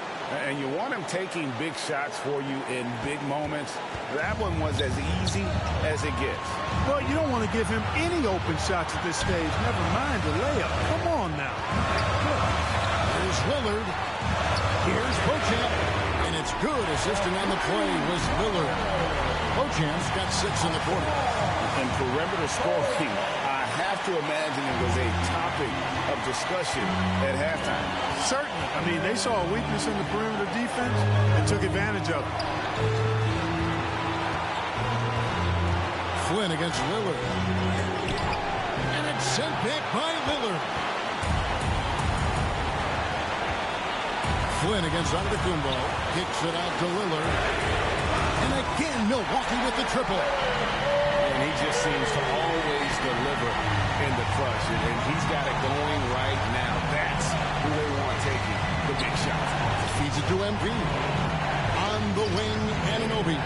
And you want him taking big shots for you in big moments. That one was as easy as it gets. Well, you don't want to give him any open shots at this stage. Never mind the layup. Come on now. Here's Lillard. Here's Beauchamp. And it's good. Assisting on the play was Lillard. Beauchamp's got 6 in the quarter. And perimeter scoring, I have to imagine it was a topic of discussion at halftime. Certainly. I mean, they saw a weakness in the perimeter defense and took advantage of it. Flynn against Lillard. And it's sent back by Lillard. Flynn against Antetokounmpo. Kicks it out to Lillard. And again, Milwaukee with the triple. And he just seems to always deliver in the clutch. And he's got it going right now. That's who they want taking the big shots. Feeds it to MP. On the wing, Anunoby.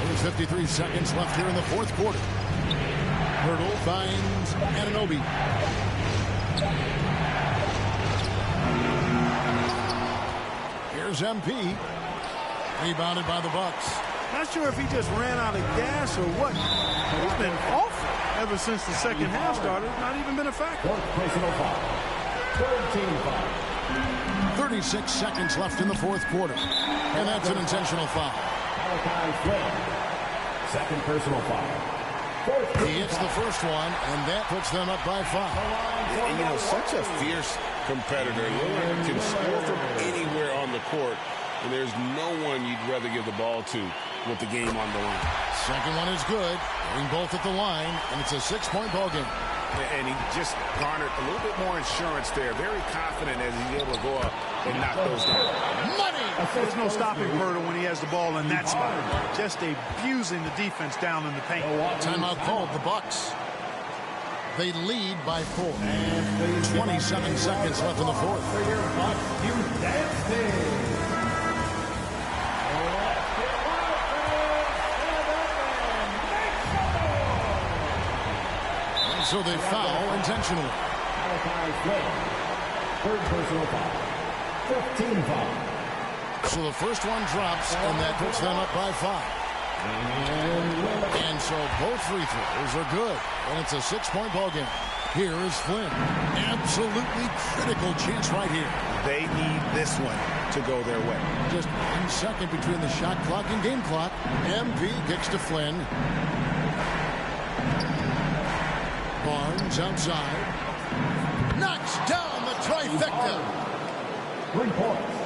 There's 53 seconds left here in the fourth quarter. Hurdle finds Anunoby. Here's MP. Rebounded by the Bucks. Not sure if he just ran out of gas or what. He's been awful ever since the second half started. Not even been a factor. Personal foul. 13 foul. 36 seconds left in the fourth quarter. And that's an intentional foul. Second personal foul. He hits the first one, and that puts them up by 5. And, you know, such a fierce competitor. Lillard can score from anywhere on the court, and there's no one you'd rather give the ball to with the game on the line. Second one is good. Getting both at the line, and it's a 6-point ball game. And he just garnered a little bit more insurance there. Very confident as he's able to go up and knock those down. Money! There's no stopping Birtle when he has the ball in that spot. Just abusing the defense down in the paint. Timeout called, the Bucks. They lead by 4. 27 seconds left in the fourth. And so they foul intentionally. Third personal foul. 15 foul. So the first one drops, and that puts them up by 5. And so both free throws are good, and it's a 6-point ball game. Here is Flynn. Absolutely critical chance right here. They need this one to go their way. Just 1 second between the shot clock and game clock. MP kicks to Flynn. Barnes outside. Knocks down the trifecta. 3 points.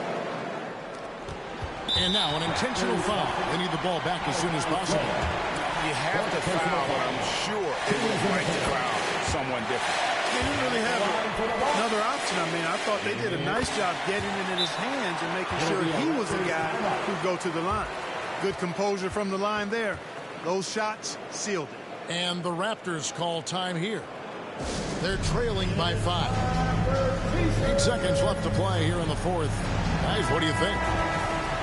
And now an intentional foul. They need the ball back as soon as possible. You have to foul, but I'm sure they would like to foul someone different. They didn't really have another option. I mean, I thought they did a nice job getting it in his hands and making sure he was the guy who'd go to the line. Good composure from the line there. Those shots sealed it. And the Raptors call time here. They're trailing by 5. 8 seconds left to play here in the fourth. Guys, what do you think?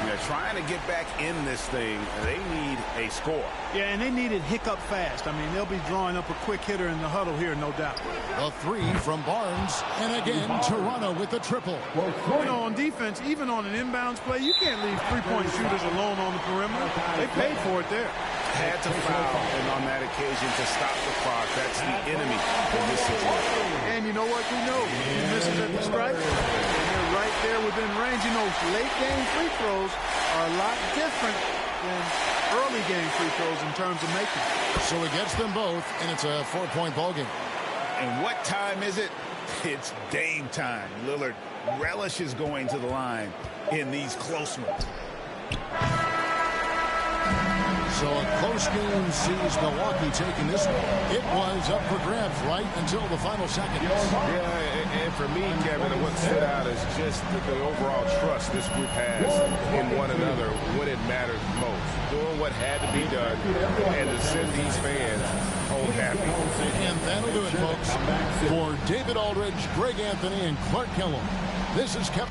They're trying to get back in this thing. They need a score. Yeah, and they need it hiccup fast. I mean, they'll be drawing up a quick hitter in the huddle here, no doubt. A 3 from Barnes. And again, Toronto with the triple. You know, on defense, even on an inbounds play, you can't leave three-point shooters alone on the perimeter. They paid for it there. Had to foul, and on that occasion to stop the clock. That's the enemy in this situation. And you know what? We know he misses at the stripe, and they're right there within range. You know, late game free throws are a lot different than early game free throws in terms of making. So he gets them both, and it's a 4-point ball game. And what time is it? It's Dame time. Lillard relishes going to the line in these close ones. So a close game sees Milwaukee taking this one. It was up for grabs right until the final seconds. Yeah, and for me, Kevin, what stood out is just the overall trust this group has in one another when it matters most. Doing what had to be done and to send these fans home happy. And that'll do it, folks. For David Aldridge, Greg Anthony, and Clark Kellum, this is Kevin.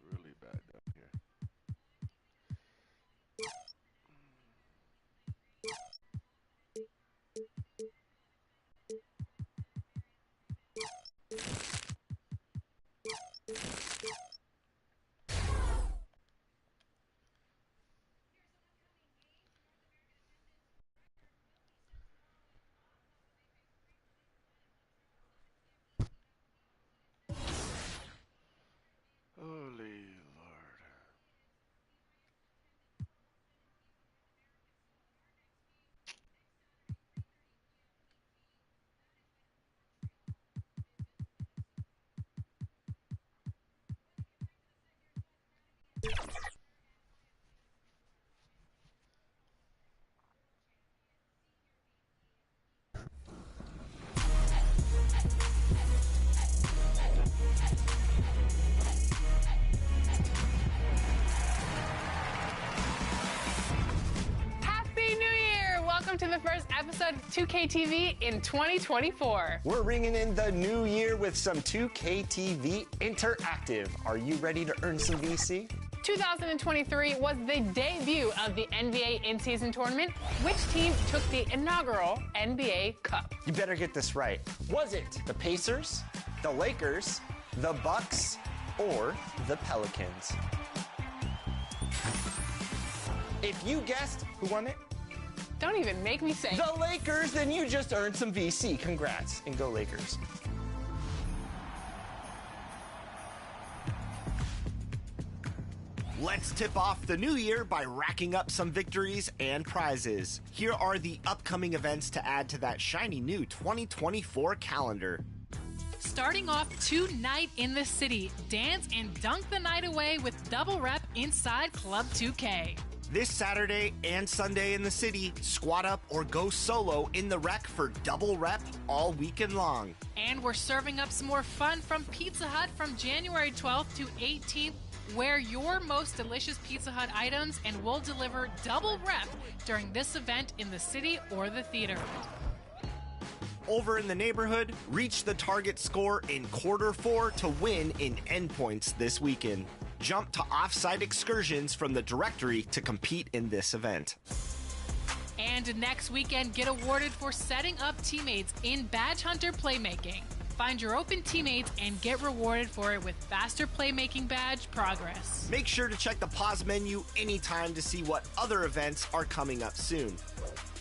Really bad down here. Holy Lord. Happy New Year! Welcome to the first episode of 2K TV in 2024. We're ringing in the new year with some 2K TV Interactive. Are you ready to earn some VC? 2023 was the debut of the NBA in-season tournament. Which team took the inaugural NBA Cup? You better get this right. Was it the Pacers, the Lakers, the Bucks, or the Pelicans? If you guessed, who won it? Don't even make me say. The Lakers, then you just earned some VC. Congrats, and go Lakers. Let's tip off the new year by racking up some victories and prizes. Here are the upcoming events to add to that shiny new 2024 calendar. Starting off tonight in the city, dance and dunk the night away with double rep inside Club 2K. This Saturday and Sunday in the city, squad up or go solo in the rec for double rep all weekend long. And we're serving up some more fun from Pizza Hut from January 12th to 18th. Wear your most delicious Pizza Hut items and we'll deliver double rep during this event in the city or the theater. Over in the neighborhood, reach the target score in Q4 to win in endpoints this weekend. Jump to off-site excursions from the directory to compete in this event. And next weekend, get awarded for setting up teammates in Badge Hunter Playmaking. Find your open teammates and get rewarded for it with faster playmaking badge progress. Make sure to check the pause menu anytime to see what other events are coming up soon.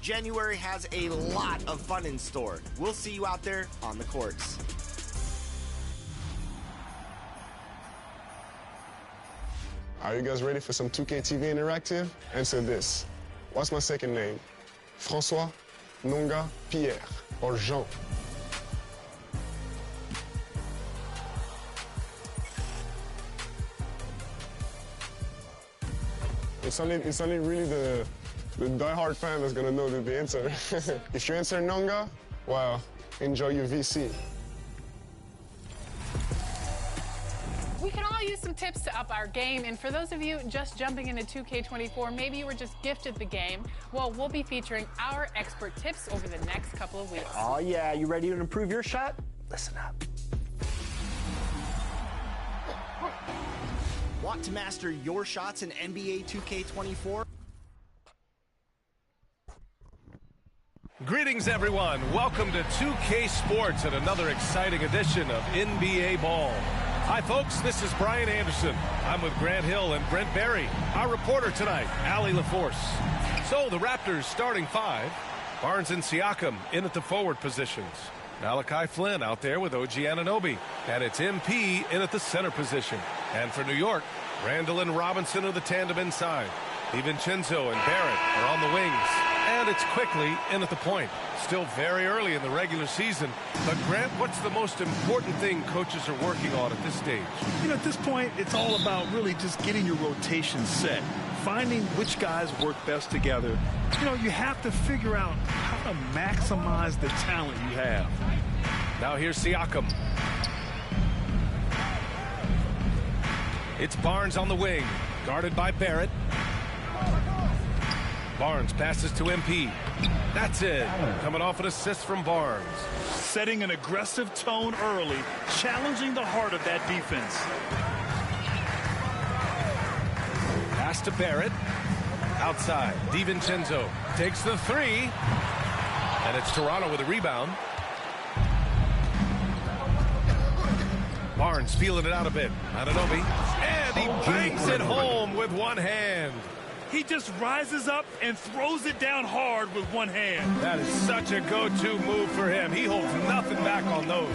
January has a lot of fun in store. We'll see you out there on the courts. Are you guys ready for some 2K TV Interactive? Answer this. What's my second name? François, Nonga, Pierre, or Jean? It's only really the die-hard fan that's gonna know the answer. If you answer Nonga, well, enjoy your VC. can all use some tips to up our game. And for those of you just jumping into 2K24, maybe you were just gifted the game. Well, we'll be featuring our expert tips over the next couple of weeks. Oh, yeah. You ready to improve your shot? Listen up. Want to master your shots in NBA 2K24? Greetings, everyone. Welcome to 2K Sports and another exciting edition of NBA Ball. Hi, folks. This is Brian Anderson. I'm with Grant Hill and Brent Barry. Our reporter tonight, Allie LaForce. So, the Raptors starting five. Barnes and Siakam in at the forward positions. Malachi Flynn out there with OG Anunoby. And it's MP in at the center position. And for New York, Randall and Robinson are the tandem inside. DiVincenzo and Barrett are on the wings. And it's quickly in at the point. Still very early in the regular season. But, Grant, what's the most important thing coaches are working on at this stage? You know, at this point, it's all about really just getting your rotation set. Finding which guys work best together. You know, you have to figure out how to maximize the talent you have. Now here's Siakam. It's Barnes on the wing, guarded by Barrett. Barnes passes to MP. That's it. Coming off an assist from Barnes. Setting an aggressive tone early, challenging the heart of that defense. Pass to Barrett. Outside, DiVincenzo takes the three. And it's Toronto with a rebound. Barnes feeling it out a bit. Anunoby. And he bangs it home with one hand. He just rises up and throws it down hard with one hand. That is such a go-to move for him. He holds nothing back on those.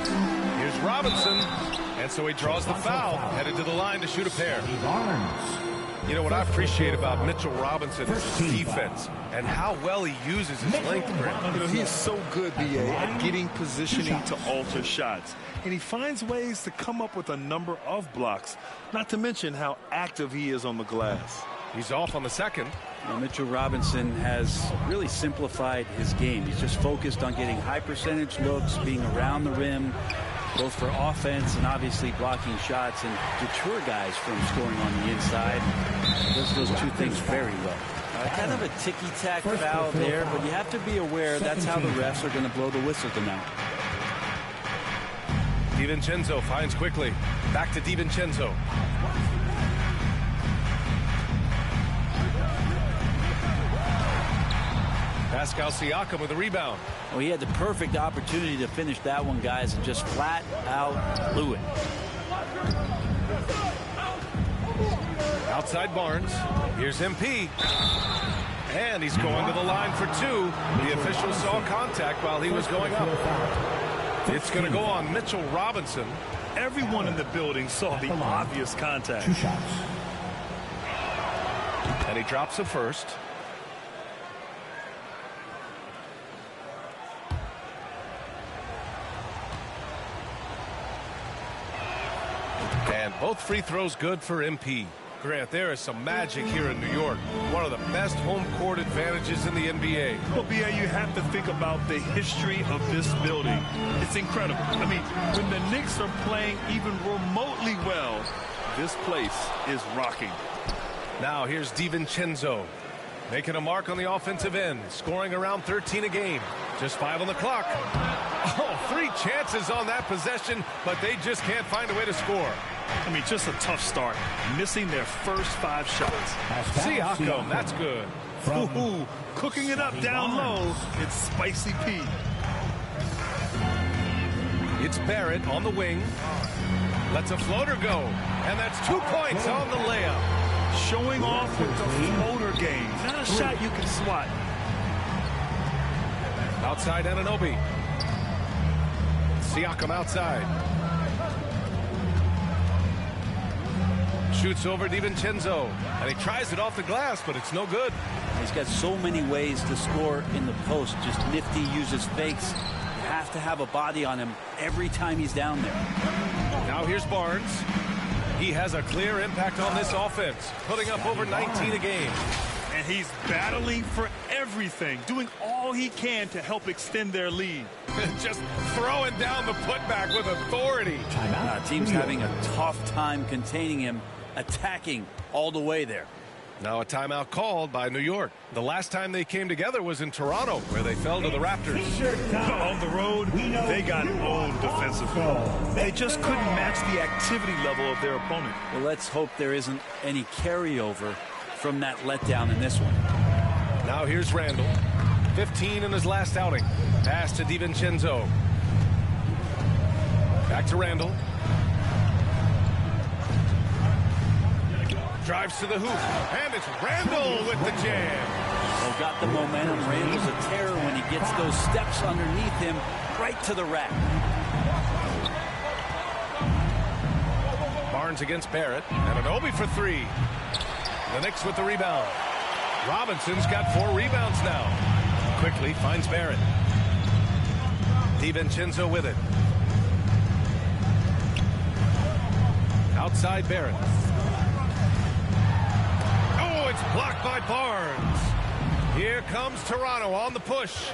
Here's Robinson. And so he draws the foul. Headed to the line to shoot a pair. You know what I appreciate about Mitchell Robinson is his defense and how well he uses his length. You know, he is so good, B.A., at getting positioning to alter shots. And he finds ways to come up with a number of blocks, not to mention how active he is on the glass. He's off on the second. Well, Mitchell Robinson has really simplified his game. He's just focused on getting high percentage looks, being around the rim, both for offense and obviously blocking shots, and deter guys from scoring on the inside. Does those two things very well. Kind of a ticky-tack foul there, but you have to be aware that's how the refs are going to blow the whistle tonight. DiVincenzo finds quickly. Back to DiVincenzo. Pascal Siakam with a rebound. Well, he had the perfect opportunity to finish that one, guys, and just flat out blew it. Outside Barnes. Here's MP. And he's going to the line for two. The official saw contact while he was going up. It's going to go on Mitchell Robinson. Everyone in the building saw the obvious contact. 2 shots. And he drops the first. And both free throws good for MP. Grant, there is some magic here in New York. One of the best home court advantages in the NBA. Well, B.A., you have to think about the history of this building. It's incredible. I mean, when the Knicks are playing even remotely well, this place is rocking. Now here's DiVincenzo. Making a mark on the offensive end. Scoring around 13 a game. Just 5 on the clock. Oh, 3 chances on that possession, but they just can't find a way to score. I mean, just a tough start. Missing their first 5 shots. Siakam, that's good. Ooh, cooking it up down low. It's Spicy P. It's Barrett on the wing. Lets a floater go. And that's 2 points on the layup. Showing off with the floater game. Not a shot you can swat. Outside Anunoby. Siakam outside. Shoots over DiVincenzo. And he tries it off the glass, but it's no good. He's got so many ways to score in the post. Just nifty, uses fakes. You have to have a body on him every time he's down there. Now here's Barnes. He has a clear impact on this offense, putting up over 19 a game. And he's battling for everything, doing all all he can to help extend their lead. Just throwing down the putback with authority. Team's having a tough time containing him, attacking all the way there. Now a timeout called by New York. The last time they came together was in Toronto, where they fell to the Raptors. On the road, they got owned defensively. They just couldn't match the activity level of their opponent. Well, let's hope there isn't any carryover from that letdown in this one. Now here's Randall. 15 in his last outing. Pass to DiVincenzo. Back to Randall. Drives to the hoop, and it's Randall with the jam. Well, got the momentum. Randall's a terror when he gets those steps underneath him, right to the rack. Barnes against Barrett, and Anunoby for three. The Knicks with the rebound. Robinson's got 4 rebounds now. Quickly finds Barrett. DiVincenzo with it. Outside Barrett. Oh, it's blocked by Barnes. Here comes Toronto on the push.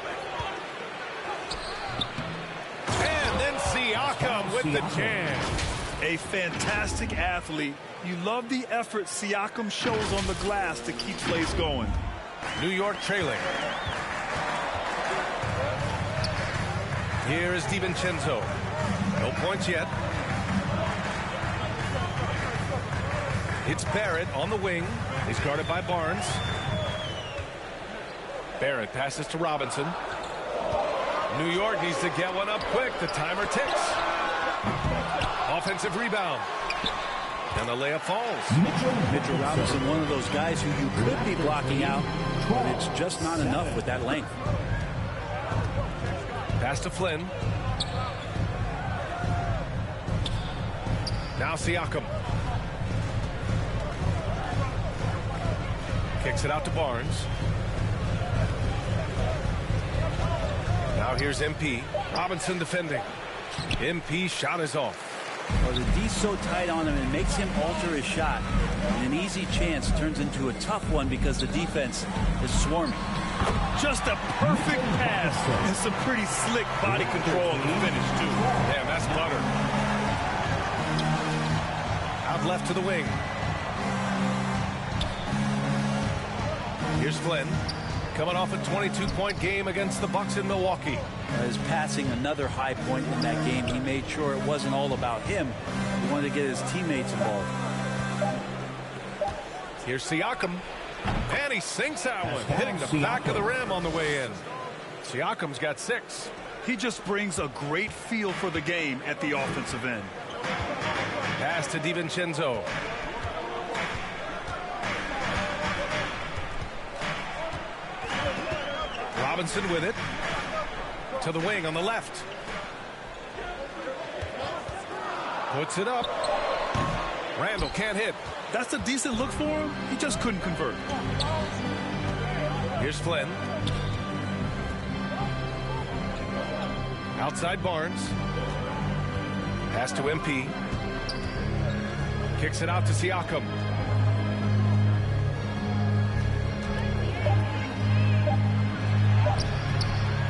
And then Siakam with the jam. A fantastic athlete. You love the effort Siakam shows on the glass to keep plays going. New York trailing. Here is DiVincenzo. No points yet. It's Barrett on the wing. He's guarded by Barnes. Barrett passes to Robinson. New York needs to get one up quick. The timer ticks. Offensive rebound. And the layup falls. Mitchell Robinson, one of those guys who you could be blocking out, but it's just not enough with that length. Pass to Flynn. Now Siakam. Kicks it out to Barnes. Now here's MP. Robinson defending. MP shot is off. Well, the D's so tight on him, it makes him alter his shot. And an easy chance turns into a tough one because the defense is swarming. Just a perfect pass and some pretty slick body control in the finish, too. Damn, that's butter. Out left to the wing. Here's Flynn. Coming off a 22-point game against the Bucks in Milwaukee. His passing another high point in that game. He made sure it wasn't all about him. He wanted to get his teammates involved. Here's Siakam. And he sinks that one, hitting the back of the rim on the way in. Siakam's got 6. He just brings a great feel for the game at the offensive end. Pass to DiVincenzo. Robinson with it. To the wing on the left. Puts it up. Randall can't hit. That's a decent look for him. He just couldn't convert. Here's Flynn. Outside Barnes. Pass to MP. Kicks it out to Siakam.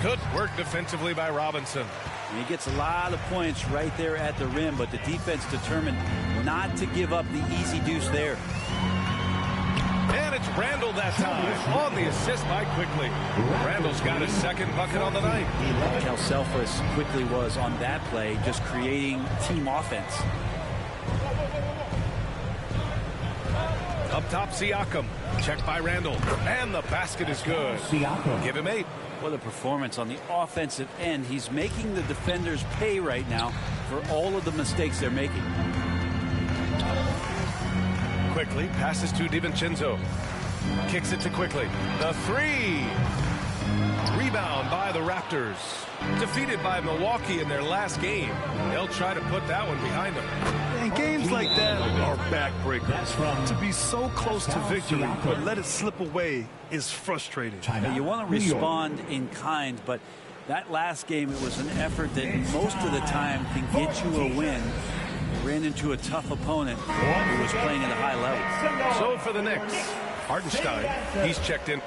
Good work defensively by Robinson. And he gets a lot of points right there at the rim, but the defense determined not to give up the easy deuce there. And it's Randall that time on the assist by Quickly. Randall's got his second bucket on the night. Look how selfless Quickly was on that play, just creating team offense. Up top, Siakam. Checked by Randall. And the basket is good. Give him 8. What a performance on the offensive end. He's making the defenders pay right now for all of the mistakes they're making. Quickly passes to DiVincenzo. Kicks it to Quickly. The 3. Rebound by the Raptors. Defeated by Milwaukee in their last game. They'll try to put that one behind them. And games like that are backbreakers. To be so close to victory but let it slip away is frustrating. Now, you want to respond in kind, but that last game, it was an effort that most of the time can get you a win. Ran into a tough opponent who was playing at a high level. So for the Knicks, Hartenstein, he's checked in.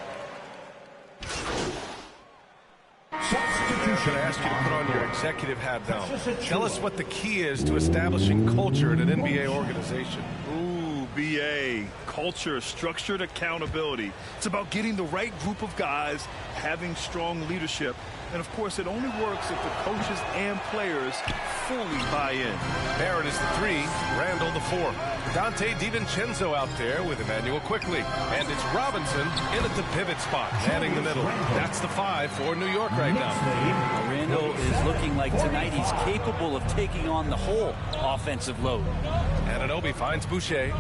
going to ask you to put on your executive hat now. Tell us what the key is to establishing culture in an NBA organization. Ooh, BA. Culture, structured accountability. It's about getting the right group of guys, having strong leadership. And, of course, it only works if the coaches and players fully buy in. Barrett is the 3, Randall the 4. Dante DiVincenzo out there with Emmanuel quickly. And it's Robinson in at the pivot spot, manning the middle. That's the 5 for New York right now. Randall is looking like tonight he's capable of taking on the whole offensive load. Anunoby finds Boucher.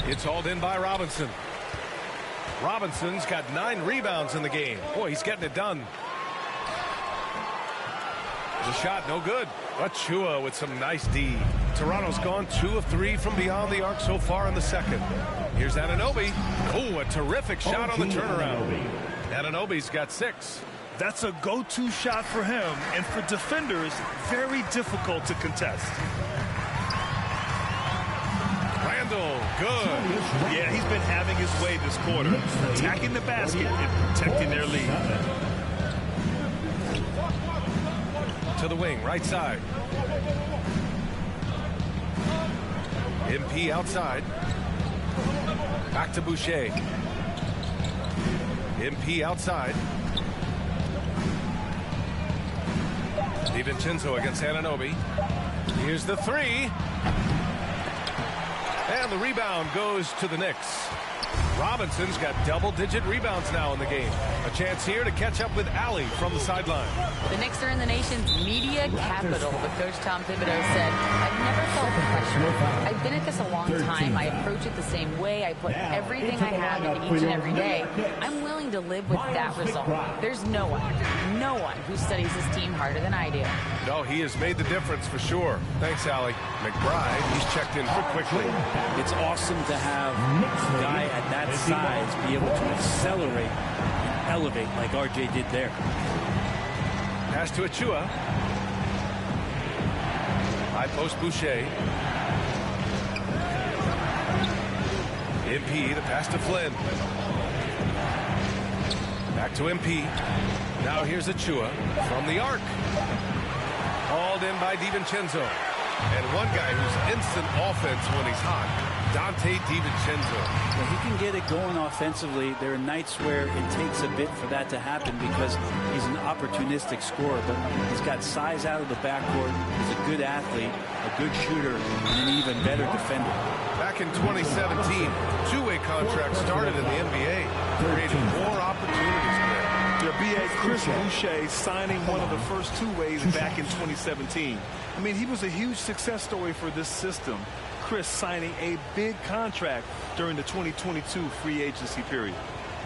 It's hauled in by Robinson. Robinson's got 9 rebounds in the game. Boy, he's getting it done. The shot, no good. Achua with some nice D. Toronto's gone 2 of 3 from beyond the arc so far in the second. Here's Anunoby. Oh, a terrific shot on the turnaround. Anunoby's got 6. That's a go-to shot for him, and for defenders, very difficult to contest. Randall, good. Yeah, he's been having his way this quarter, attacking the basket and protecting their lead. To the wing, right side. MP outside. Back to Boucher. MP outside. DiVincenzo against Anunoby. Here's the 3. And the rebound goes to the Knicks. Robinson's got double-digit rebounds now in the game. A chance here to catch up with Allie from the sideline. The Knicks are in the nation's media capital, but Coach Tom Thibodeau said, I've never felt the pressure. I've been at this a long time. I approach it the same way. I put everything I have into each and every day. I'm willing to live with that result. There's no one who studies this team harder than I do. No, he has made the difference for sure. Thanks, Allie. McBride, he's checked in for quickly. It's awesome to have a guy at that size be able to accelerate and elevate like RJ did there. Pass to Achua. High post Boucher. MP, the pass to Flynn. Back to MP. Now here's Achua from the arc. Hauled in by DiVincenzo. And one guy who's instant offense when he's hot, Dante DiVincenzo. Well, he can get it going offensively. There are nights where it takes a bit for that to happen because he's an opportunistic scorer, but he's got size out of the backcourt. He's a good athlete, a good shooter, and an even better defender. Back in 2017, two-way contract started in the NBA, creating more opportunities for them. BA Chris Boucher signing one of the first two-ways back in 2017. I mean, he was a huge success story for this system. Chris signing a big contract during the 2022 free agency period.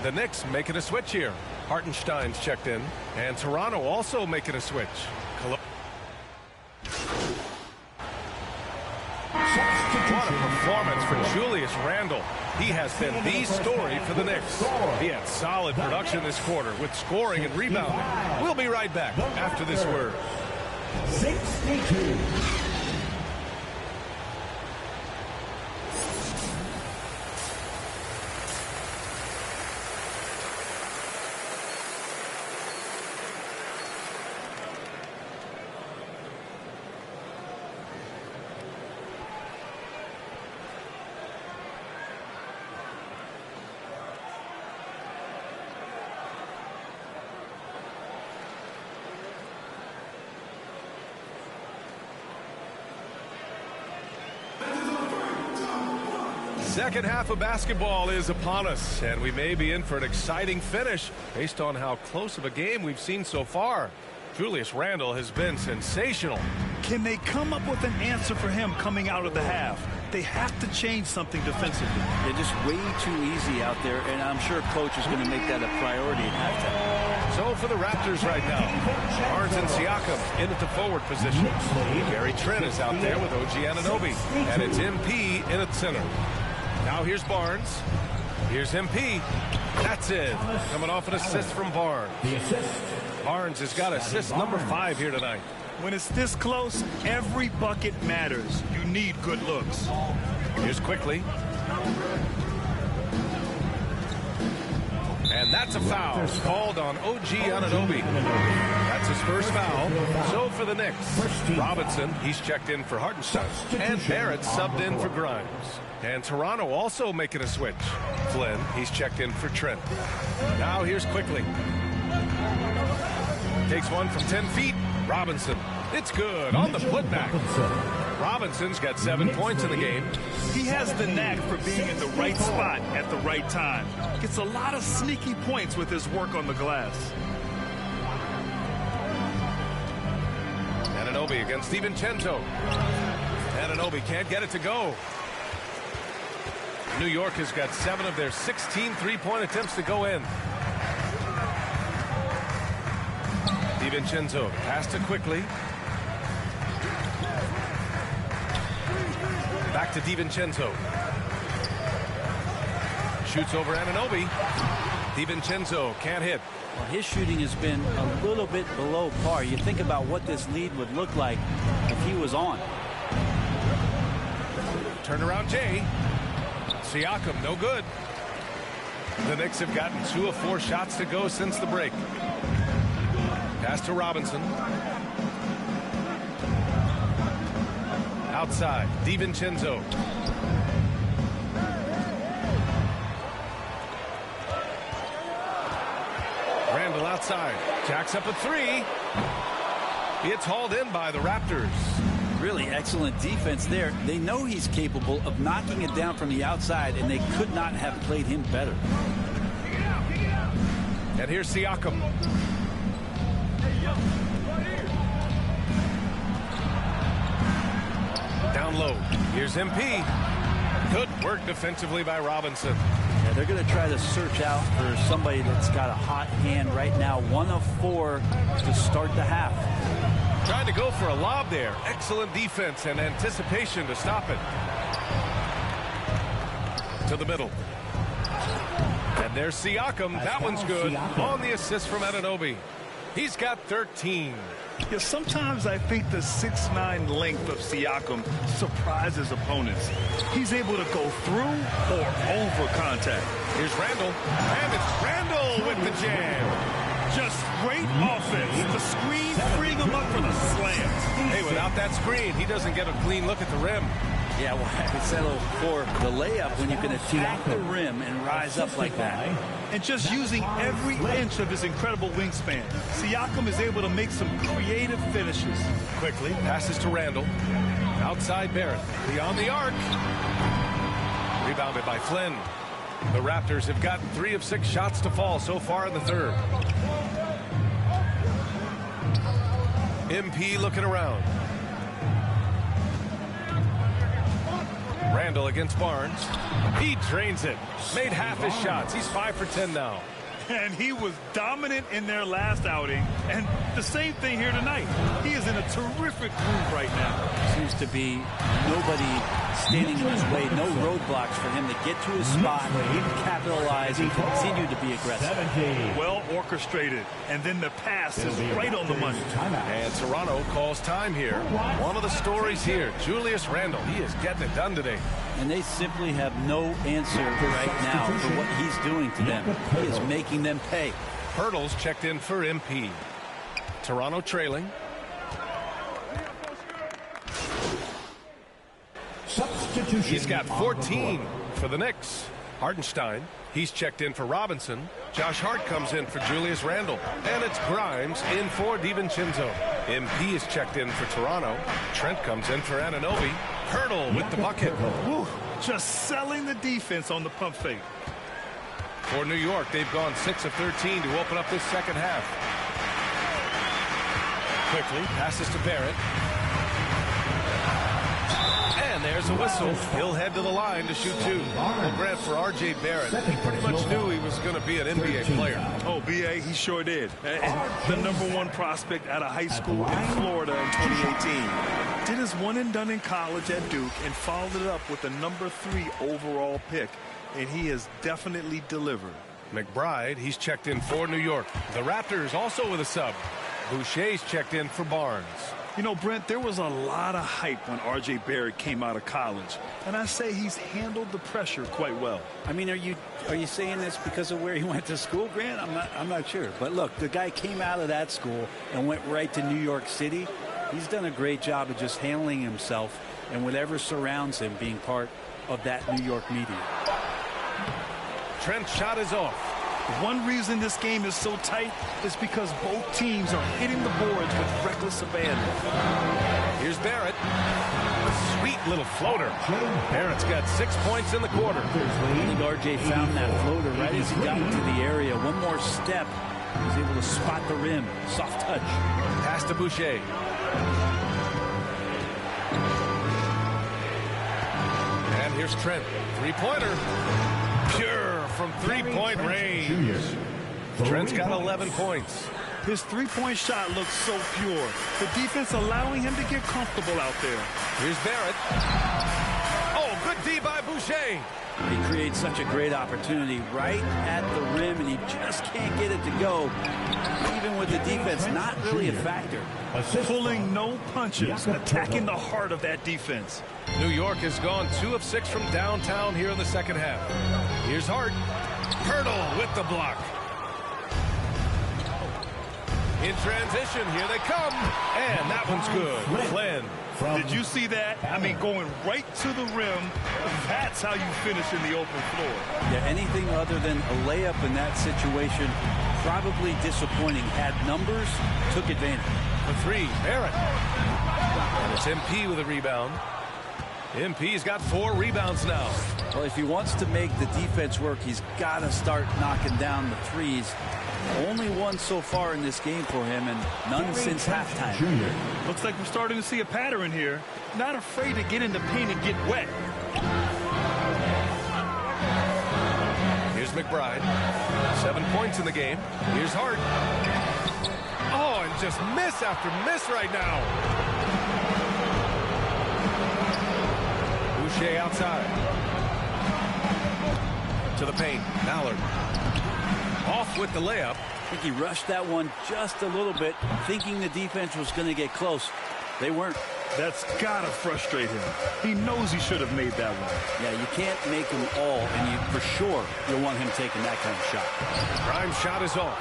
The Knicks making a switch here. Hartenstein's checked in, and Toronto also making a switch. What a performance for Julius Randle. He has been the story for the Knicks. He had solid production this quarter with scoring and rebounding. We'll be right back after this word. 62. Second half of basketball is upon us, and we may be in for an exciting finish based on how close of a game we've seen so far. Julius Randle has been sensational. Can they come up with an answer for him coming out of the half? They have to change something defensively. They're just way too easy out there, and I'm sure coach is going to make that a priority at halftime. So for the Raptors right now, Barnes and Siakam in at the forward position. Gary Trent is out there with OG Anunoby, and it's MP in at center. Now here's Barnes. Here's MP. That's it. Coming off an assist from Barnes. Barnes has got assist number 5 here tonight. When it's this close, every bucket matters. You need good looks. Here's quickly. And that's a foul called on OG Anunoby. That's his first foul. So for the Knicks, Robinson, he's checked in for Hartenstein. And Barrett subbed in for Grimes. And Toronto also making a switch. Flynn, he's checked in for Trent. Now here's Quickly. Takes one from 10 feet. Robinson. It's good on the putback. Robinson's got 7 points in the game. He has the knack for being in the right spot at the right time. Gets a lot of sneaky points with his work on the glass. Anunoby against DiVincenzo. Anunoby can't get it to go. New York has got 7 of their 16 three-point attempts to go in. DiVincenzo passed it quickly. Back to DiVincenzo. Shoots over Anunoby. DiVincenzo can't hit. Well, his shooting has been a little bit below par. You think about what this lead would look like if he was on. Turnaround Jay. Siakam, no good. The Knicks have gotten 2 of 4 shots to go since the break. Pass to Robinson. Outside, DiVincenzo. Randall outside. Jacks up a 3. It's hauled in by the Raptors. Really excellent defense there. They know he's capable of knocking it down from the outside, and they could not have played him better. And here's Siakam. Down low. Here's MP. Good work defensively by Robinson. Yeah, they're going to try to search out for somebody that's got a hot hand right now. 1 of 4 to start the half. Trying to go for a lob there. Excellent defense and anticipation to stop it. To the middle. And there's Siakam. That one's good. On the assist from Anunoby. He's got 13. Yeah, sometimes I think the 6'9" length of Siakam surprises opponents. He's able to go through or over contact. Here's Randall. And it's Randall with the jam. Just great offense. The screen freeing him up for the slam. Hey, without that screen, he doesn't get a clean look at the rim. Yeah, well, I can settle for the layup when you can attack the rim and rise up like that. And just using every inch of his incredible wingspan, Siakam is able to make some creative finishes. Quickly passes to Randall. Outside Barrett. Beyond the arc. Rebounded by Flynn. The Raptors have gotten 3 of 6 shots to fall so far in the third. MP looking around. Randall against Barnes. He drains it. Made half his shots. He's 5 for 10 now. And he was dominant in their last outing. And the same thing here tonight. He is in a terrific groove right now. Seems to be nobody standing in his way. No roadblocks for him to get to his spot, capitalize, and continue to be aggressive. Well orchestrated. And then the pass is right on the money. And Toronto calls time here. One of the stories here, Julius Randle. He is getting it done today. And they simply have no answer right now for what he's doing to them. He is making them pay. Hurdles checked in for MP. Toronto trailing. He's got 14 for the Knicks. Hartenstein, he's checked in for Robinson. Josh Hart comes in for Julius Randle. And it's Grimes in for DiVincenzo. MP is checked in for Toronto. Trent comes in for Anunoby. Hurdle with the bucket. Whew, just selling the defense on the pump fake. For New York, they've gone 6 of 13 to open up this second half. Quickly passes to Barrett. And there's a whistle. He'll head to the line to shoot 2. Well, Grant, for R.J. Barrett, he pretty much knew he was going to be an NBA player. Oh, B.A., he sure did. The #1 prospect out of high school in Florida in 2018. Did his one and done in college at Duke and followed it up with the #3 overall pick. And he has definitely delivered. McBride, he's checked in for New York. The Raptors also with a sub. Boucher's checked in for Barnes. You know, Brent, there was a lot of hype when R.J. Barrett came out of college, and I say he's handled the pressure quite well. I mean, are you saying this because of where he went to school, Grant? I'm not sure. But look, the guy came out of that school and went right to New York City. He's done a great job of just handling himself and whatever surrounds him being part of that New York media. Trent's shot is off. One reason this game is so tight is because both teams are hitting the boards with reckless abandon. Here's Barrett. A sweet little floater. Barrett's got 6 points in the quarter. I think R.J. found that floater right as he got into the area. One more step. He's able to spot the rim. Soft touch. Pass to Boucher. And here's Trent. Three-pointer. Pure from three-point range. Trent's got 11 points. His three-point shot looks so pure. The defense allowing him to get comfortable out there. Here's Barrett. Oh, good D by Boucher. He creates such a great opportunity right at the rim, and he just can't get it to go. Even with the defense not really a factor. Pulling no punches, attacking the heart of that defense. New York has gone 2 of 6 from downtown here in the second half. Here's Hart. Hurdle with the block. In transition, here they come. And that one's good. Flynn. Did you see that? I mean, going right to the rim. That's how you finish in the open floor. Yeah, anything other than a layup in that situation, probably disappointing. Had numbers, took advantage. The three, Barrett. And it's MP with a rebound. MP's got 4 rebounds now. Well, if he wants to make the defense work, he's got to start knocking down the threes. Only one so far in this game for him, and none since halftime. Looks like we're starting to see a pattern here. Not afraid to get in the paint and get wet. Here's McBride. 7 points in the game. Here's Hart. Oh, and just miss after miss right now. Boucher outside. To the paint. Ballard. Off with the layup. I think he rushed that one just a little bit, thinking the defense was going to get close. They weren't. That's got to frustrate him. He knows he should have made that one. Yeah, you can't make them all, and for sure you'll want him taking that kind of shot. Prime shot is off.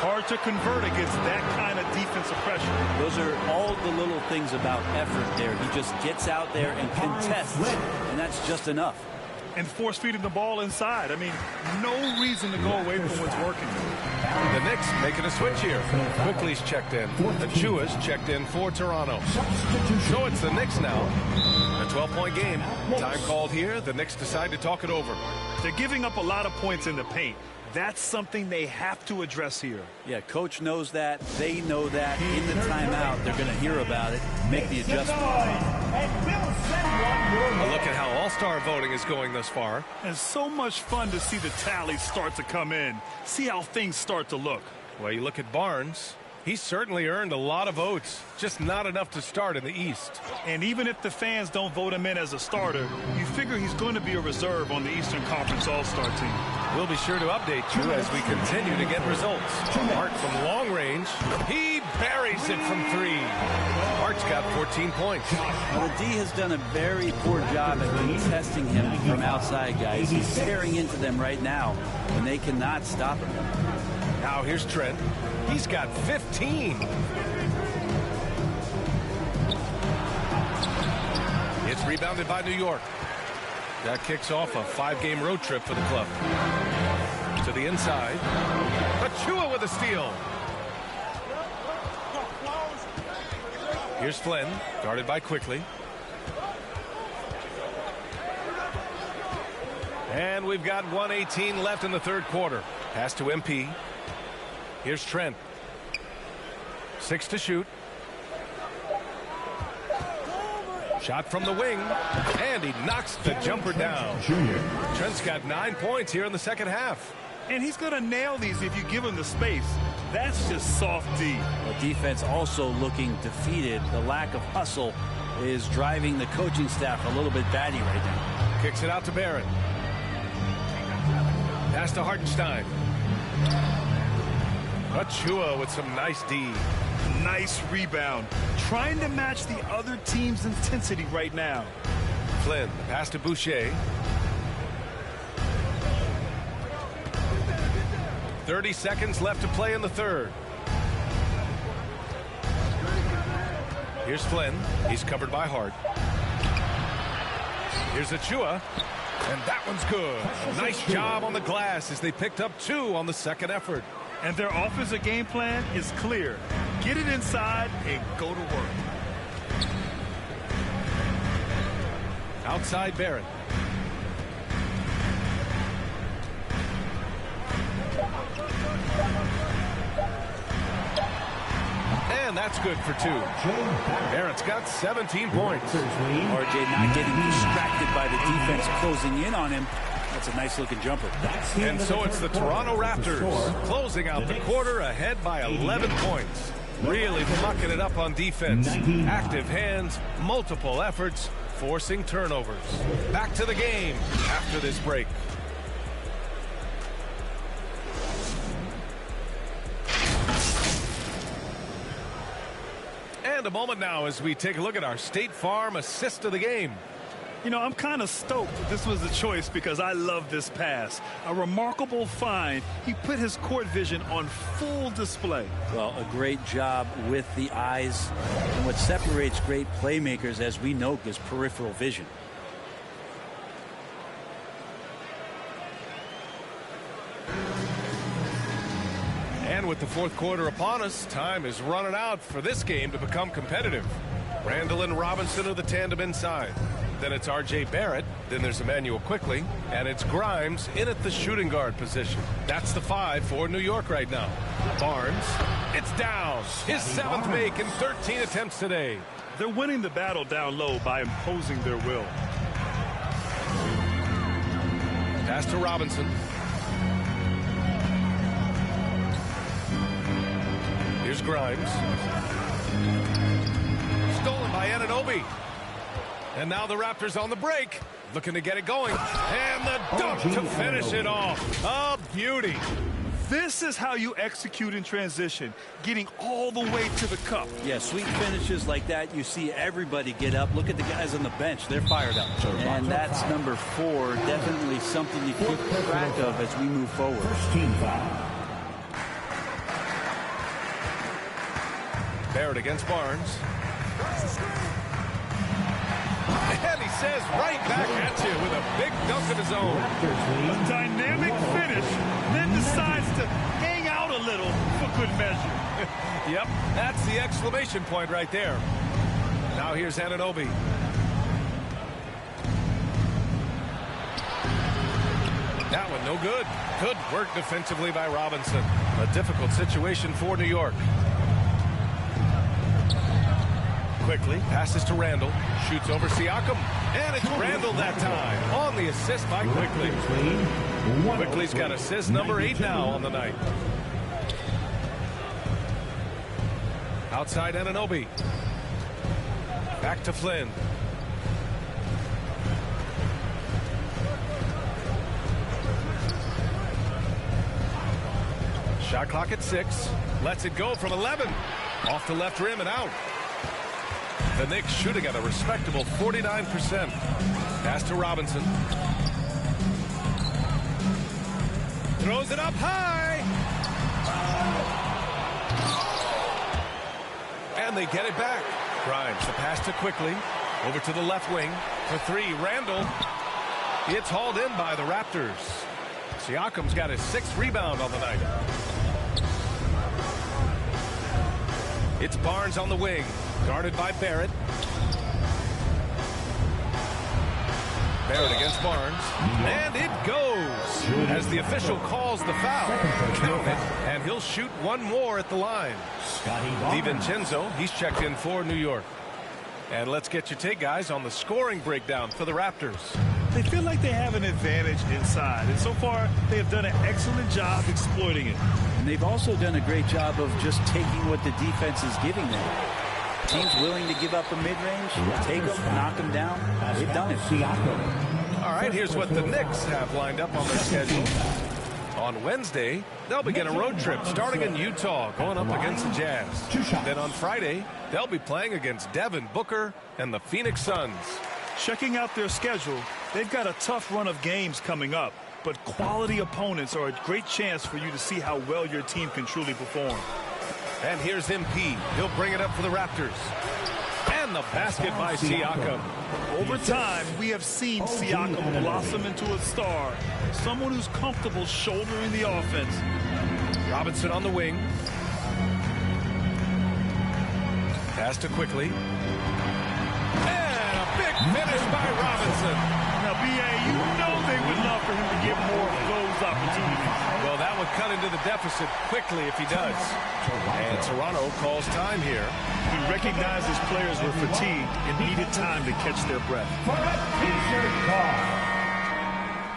Hard to convert against that kind of defensive pressure. Those are all the little things about effort there. He just gets out there and contests, and that's just enough. And force-feeding the ball inside. I mean, no reason to go away from what's working. The Knicks making a switch here. Quickly's checked in. Achua's checked in for Toronto. So it's the Knicks now. A 12-point game. Time called here. The Knicks decide to talk it over. They're giving up a lot of points in the paint. That's something they have to address here. Yeah, coach knows that. They know that. In the timeout, they're going to hear about it, make the adjustment. A look at how all-star voting is going thus far. And so much fun to see the tallies start to come in. See how things start to look. Well, you look at Barnes. He's certainly earned a lot of votes, just not enough to start in the East. And even if the fans don't vote him in as a starter, you figure he's going to be a reserve on the Eastern Conference All-Star team. We'll be sure to update you as we continue to get results. Hart from long range. He buries it from 3. Hart's got 14 points. Well, the D has done a very poor job at contesting him from outside, guys. He's tearing into them right now, and they cannot stop him. Now here's Trent. He's got 15. It's rebounded by New York. That kicks off a 5-game road trip for the club. To the inside. Achua with a steal. Here's Flynn, guarded by Quickly. And we've got 1:18 left in the third quarter. Pass to MP. Here's Trent. 6 to shoot. Shot from the wing. And he knocks the jumper down. Trent's got 9 points here in the second half. And he's going to nail these if you give him the space. That's just soft D. The defense also looking defeated. The lack of hustle is driving the coaching staff a little bit batty right now. Kicks it out to Barrett. Pass to Hartenstein. Achua with some nice D. Nice rebound. Trying to match the other team's intensity right now. Flynn, the pass to Boucher. 30 seconds left to play in the third. Here's Flynn. He's covered by Hart. Here's Achua. And that one's good. Nice job on the glass as they picked up 2 on the second effort. And their offensive game plan is clear. Get it inside and go to work. Outside Barrett. And that's good for 2. Barrett's got 17 points. RJ not getting distracted by the defense closing in on him. That's a nice looking jumper. And so it's the Toronto Raptors closing out the quarter ahead by 11 points. Really mucking it up on defense. Active hands, multiple efforts, forcing turnovers. Back to the game after this break. And a moment now as we take a look at our State Farm assist of the game. You know, I'm kind of stoked this was a choice because I love this pass. A remarkable find. He put his court vision on full display. Well, a great job with the eyes. And what separates great playmakers, as we know, is peripheral vision. And with the fourth quarter upon us, time is running out for this game to become competitive. Randall and Robinson are the tandem inside. Then it's R.J. Barrett. Then there's Emmanuel Quickly. And it's Grimes in at the shooting guard position. That's the 5 for New York right now. Barnes, it's down. His 7th make in 13 attempts today. They're winning the battle down low by imposing their will. Pass to Robinson. Here's Grimes. Stolen by Anunoby. And now the Raptors on the break, looking to get it going. And the dunk to finish it off. A beauty. This is how you execute in transition, getting all the way to the cup. Yeah, sweet finishes like that, you see everybody get up. Look at the guys on the bench. They're fired up. And that's number 4. Definitely something to keep track of as we move forward. Barrett against Barnes. And he says right back at you with a big dunk of his own. A dynamic finish, then decides to hang out a little for good measure. Yep, that's the exclamation point right there. Now here's Anunoby. That one no good. Good work defensively by Robinson. A difficult situation for New York. Quickly passes to Randall, shoots over Siakam, and it's Randall that time on the assist by Quickly. Quickly's got assist number 8 now on the night. Outside Anunoby. Back to Flynn. Shot clock at 6. Lets it go from 11. Off the left rim and out. The Knicks shooting at a respectable 49%. Pass to Robinson. Throws it up high. And they get it back. Grimes, the pass to Quickly. Over to the left wing. For 3, Randall. It's hauled in by the Raptors. Siakam's got his 6th rebound on the night. It's Barnes on the wing. Guarded by Barrett. Barrett against Barnes. And it goes as the official calls the foul. Count it. And he'll shoot one more at the line. DiVincenzo, he's checked in for New York. And let's get your take, guys, on the scoring breakdown for the Raptors. They feel like they have an advantage inside. And so far, they have done an excellent job exploiting it. And they've also done a great job of just taking what the defense is giving them. Teams willing to give up a mid-range, take them, knock them down. They've done it. All right, here's what the Knicks have lined up on their schedule. On Wednesday, they'll begin a road trip starting in Utah, going up against the Jazz. Then on Friday, they'll be playing against Devin Booker and the Phoenix Suns. Checking out their schedule, they've got a tough run of games coming up, but quality opponents are a great chance for you to see how well your team can truly perform. And here's MP. He'll bring it up for the Raptors. And the basket by Siakam. Over time, we have seen Siakam blossom into a star, someone who's comfortable shouldering the offense. Robinson on the wing. Pass to Quickly. And a big finish by Robinson. Now, B.A., you know they would love for him to get more of those opportunities. Well, that would cut into the deficit quickly if he does. And Toronto calls time here. He recognized his players were fatigued and needed time to catch their breath. For a t-shirt card.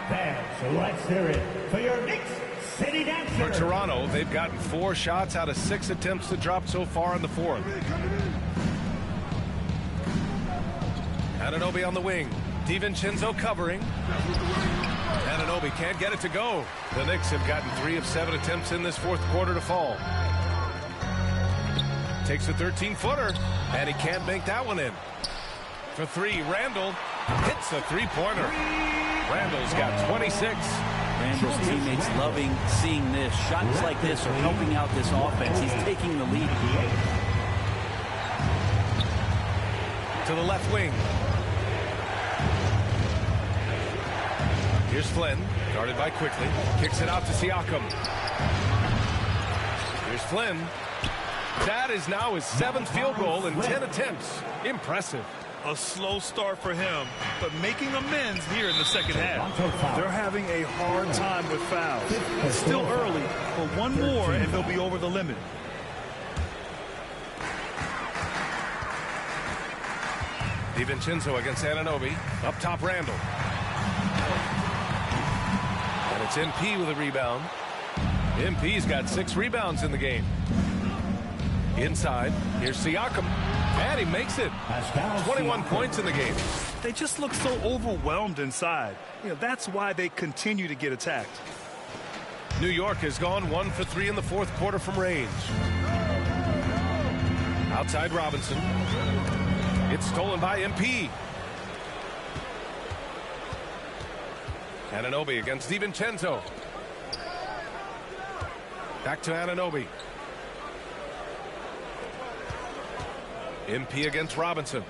Fans, let's hear it for your Knicks City Dancer. For Toronto, they've gotten 4 shots out of 6 attempts to drop so far in the fourth. Anunoby on the wing. DiVincenzo covering. Anunoby can't get it to go. The Knicks have gotten 3 of 7 attempts in this fourth quarter to fall. Takes a 13-footer, and he can't bank that one in. For 3, Randall hits a 3-pointer. Randall's got 26. Randall's teammates loving seeing this. Shots like this are helping out this offense. He's taking the lead. To the left wing. Here's Flynn, guarded by Quickly. Kicks it out to Siakam. Here's Flynn. That is now his 7th field goal in 10 attempts. Impressive. A slow start for him, but making amends here in the second half. They're having a hard time with fouls. It's still early, but one more and they'll be over the limit. DiVincenzo against Anunoby. Up top, Randall. And it's MP with a rebound. MP's got 6 rebounds in the game. Inside, here's Siakam, and he makes it. 21 points in the game. They just look so overwhelmed inside. You know, that's why they continue to get attacked. New York has gone 1 for 3 in the fourth quarter from range. Outside Robinson. It's stolen by MP. Anunoby against DiVincenzo. Back to Anunoby. MP against Robinson.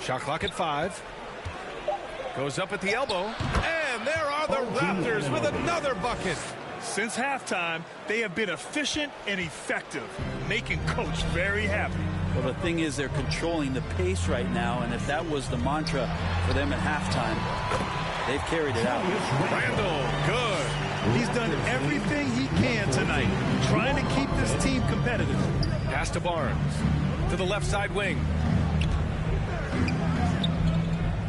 Shot clock at 5. Goes up at the elbow. And there are the Raptors with another bucket. Since halftime, they have been efficient and effective, making Coach very happy. Well, the thing is, they're controlling the pace right now, and if that was the mantra for them at halftime, they've carried it out. Randall, good. He's done everything he can tonight, trying to keep this team competitive. Pass to Barnes. To the left side wing.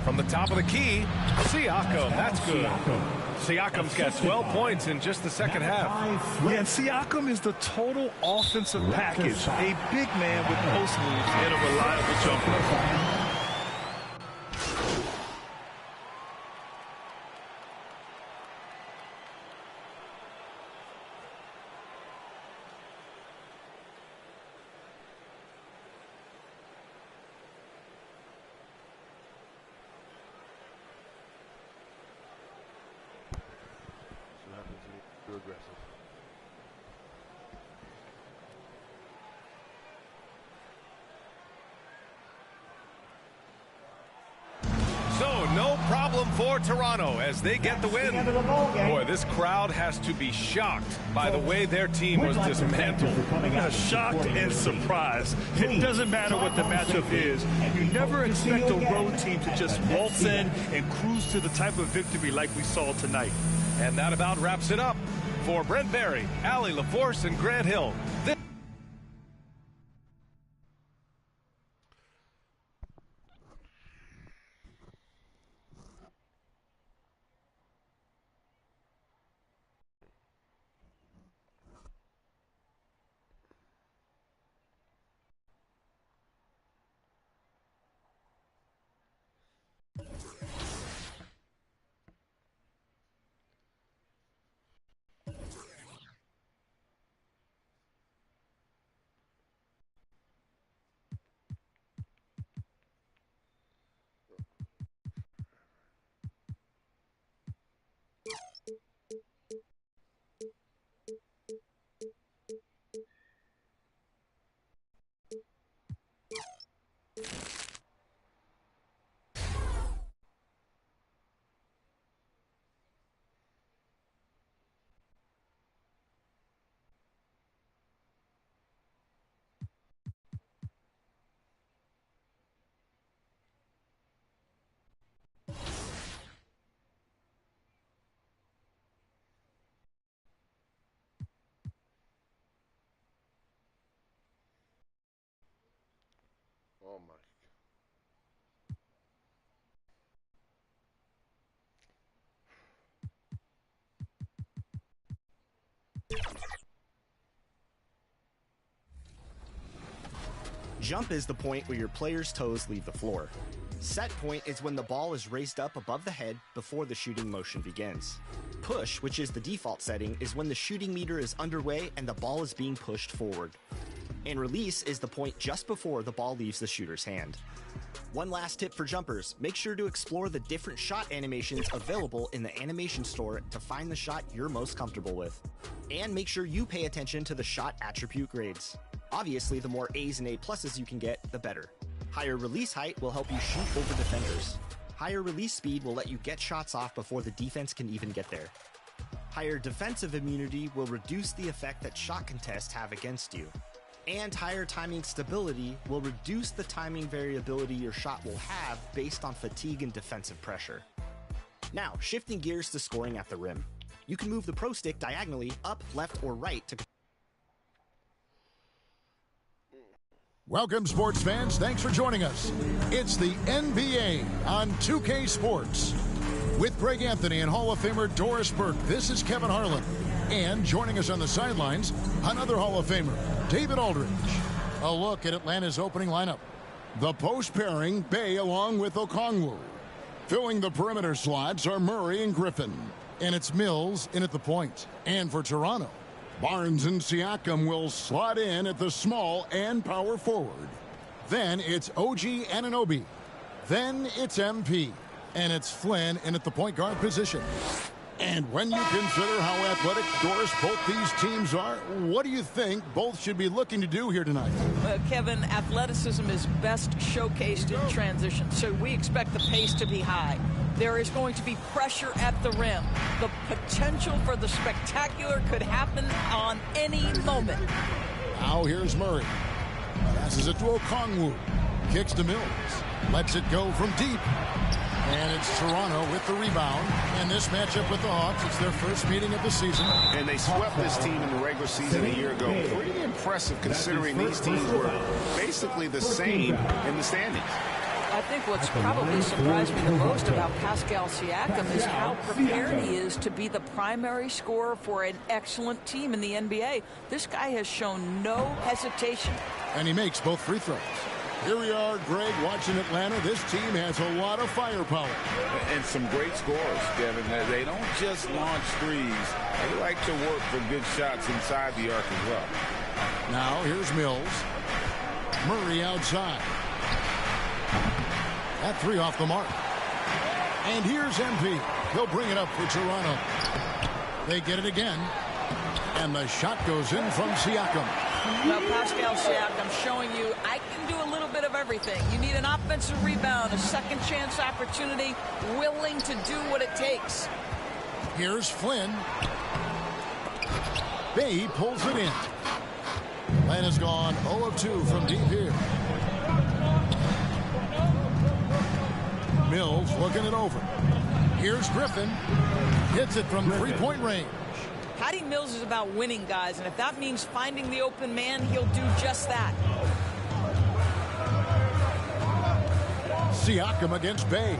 From the top of the key, Siakam. That's good. Siakam's got 12 points in just the second half. Yeah, and Siakam is the total offensive package. A big man with post moves and a reliable jumper. No problem for Toronto as they get the win. Boy, this crowd has to be shocked by the way their team was dismantled. Shocked and surprised. It doesn't matter what the matchup is. You never expect a road team to just waltz in and cruise to the type of victory like we saw tonight. And that about wraps it up. For Brent Barry, Allie LaForce, and Grant Hill. Jump is the point where your player's toes leave the floor. Set point is when the ball is raised up above the head before the shooting motion begins. Push, which is the default setting, is when the shooting meter is underway and the ball is being pushed forward. And release is the point just before the ball leaves the shooter's hand. One last tip for jumpers, make sure to explore the different shot animations available in the animation store to find the shot you're most comfortable with. And make sure you pay attention to the shot attribute grades. Obviously, the more A's and A pluses you can get, the better. Higher release height will help you shoot over defenders. Higher release speed will let you get shots off before the defense can even get there. Higher defensive immunity will reduce the effect that shot contests have against you. And higher timing stability will reduce the timing variability your shot will have based on fatigue and defensive pressure. Now, shifting gears to scoring at the rim. You can move the Pro Stick diagonally up, left, or right to... Welcome, sports fans. Thanks for joining us. It's the NBA on 2K Sports. With Greg Anthony and Hall of Famer Doris Burke, this is Kevin Harlan. And joining us on the sidelines, another Hall of Famer, David Aldridge. A look at Atlanta's opening lineup. The post pairing, Bay along with Okongwu. Filling the perimeter slots are Murray and Griffin. And it's Mills in at the point. And for Toronto, Barnes and Siakam will slot in at the small and power forward. Then it's OG Anunoby. Then it's MP. And it's Flynn in at the point guard position. And when you consider how athletic, Doris, both these teams are, what do you think both should be looking to do here tonight? Well, Kevin, athleticism is best showcased in transition, so we expect the pace to be high. There is going to be pressure at the rim. The potential for the spectacular could happen on any moment. Now here's Murray. Passes it to Okongwu. Kicks to Mills. Lets it go from deep. And it's Toronto with the rebound. And this matchup with the Hawks, it's their first meeting of the season. And they swept this team in the regular season a year ago. Pretty impressive considering these teams were basically the same in the standings. I think what's probably surprised me the most about Pascal Siakam is how prepared he is to be the primary scorer for an excellent team in the NBA. This guy has shown no hesitation. And he makes both free throws. Here we are, Greg, watching Atlanta. This team has a lot of firepower. And some great scores, Kevin. They don't just launch threes. They like to work for good shots inside the arc as well. Now, here's Mills. Murray outside. That three off the mark. And here's MP. He'll bring it up for Toronto. They get it again. And the shot goes in from Siakam. Well, Pascal Siakam showing you I can do a little bit of everything. You need an offensive rebound, a second chance opportunity, willing to do what it takes. Here's Flynn. Bay pulls it in. Atlanta's gone 0 of 2 from deep here. Mills looking it over. Here's Griffin. Hits it from three-point range. Patty Mills is about winning, guys, and if that means finding the open man, he'll do just that. Siakam against Bay.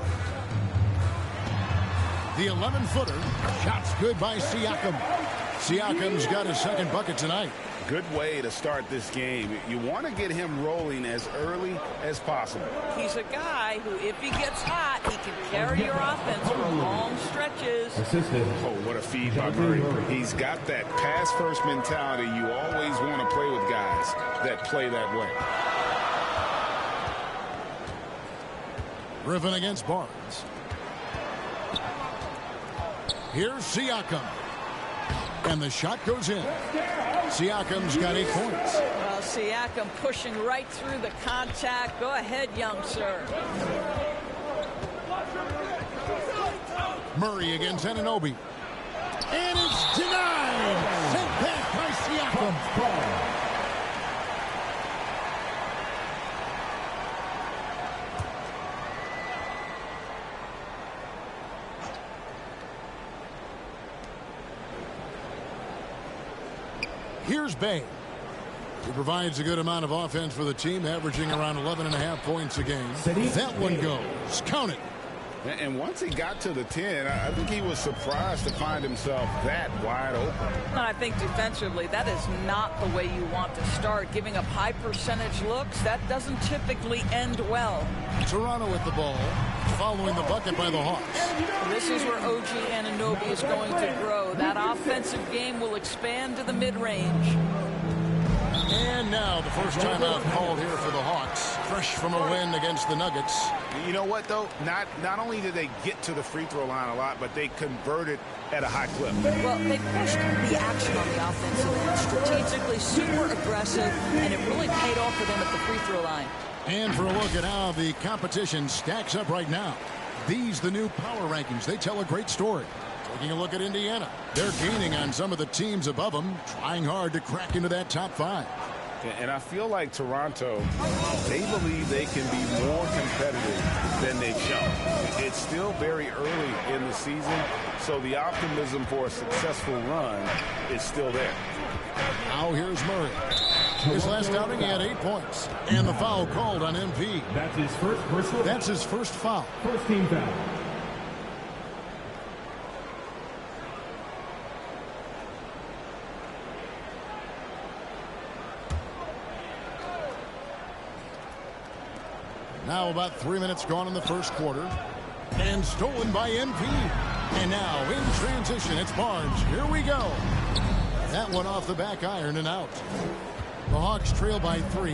The 11-footer. Shots good by Siakam. Siakam's got his second bucket tonight. Good way to start this game. You want to get him rolling as early as possible. He's a guy who, if he gets hot, he can carry your offense for long stretches. Oh, what a feed by Murray. He's got that pass-first mentality. You always want to play with guys that play that way. Griffin against Barnes. Here's Siakam. And the shot goes in. Siakam's got 8 points. Well, Siakam pushing right through the contact. Go ahead, young sir. Murray against Anunoby. And it's denied. Sent back by Siakam. Here's Bay. He provides a good amount of offense for the team, averaging around 11.5 points a game. That one goes. Count it. And once he got to the 10, I think he was surprised to find himself that wide open. And I think defensively, that is not the way you want to start. Giving up high percentage looks, that doesn't typically end well. Toronto with the ball, following the bucket by the Hawks. This is where OG Anunoby is going to grow. That offensive game will expand to the mid-range. And now the first timeout called here for the Hawks, fresh from a win against the Nuggets. You know what, though? Not only did they get to the free throw line a lot, but they converted at a high clip. Well, they pushed the action on the offensive end, strategically super aggressive, and it really paid off for them at the free throw line. And for a look at how the competition stacks up right now. These, the new power rankings, they tell a great story. Taking a look at Indiana. They're gaining on some of the teams above them, trying hard to crack into that top 5. And I feel like Toronto, they believe they can be more competitive than they've shown. It's still very early in the season, so the optimism for a successful run is still there. Now here's Murray. His last outing, he had 8 points. And the foul called on MP. That's his first personal. That's his first foul. First team foul. Now about 3 minutes gone in the first quarter. And stolen by MP. And now in transition, it's Barnes. Here we go. That one off the back iron and out. The Hawks trail by 3.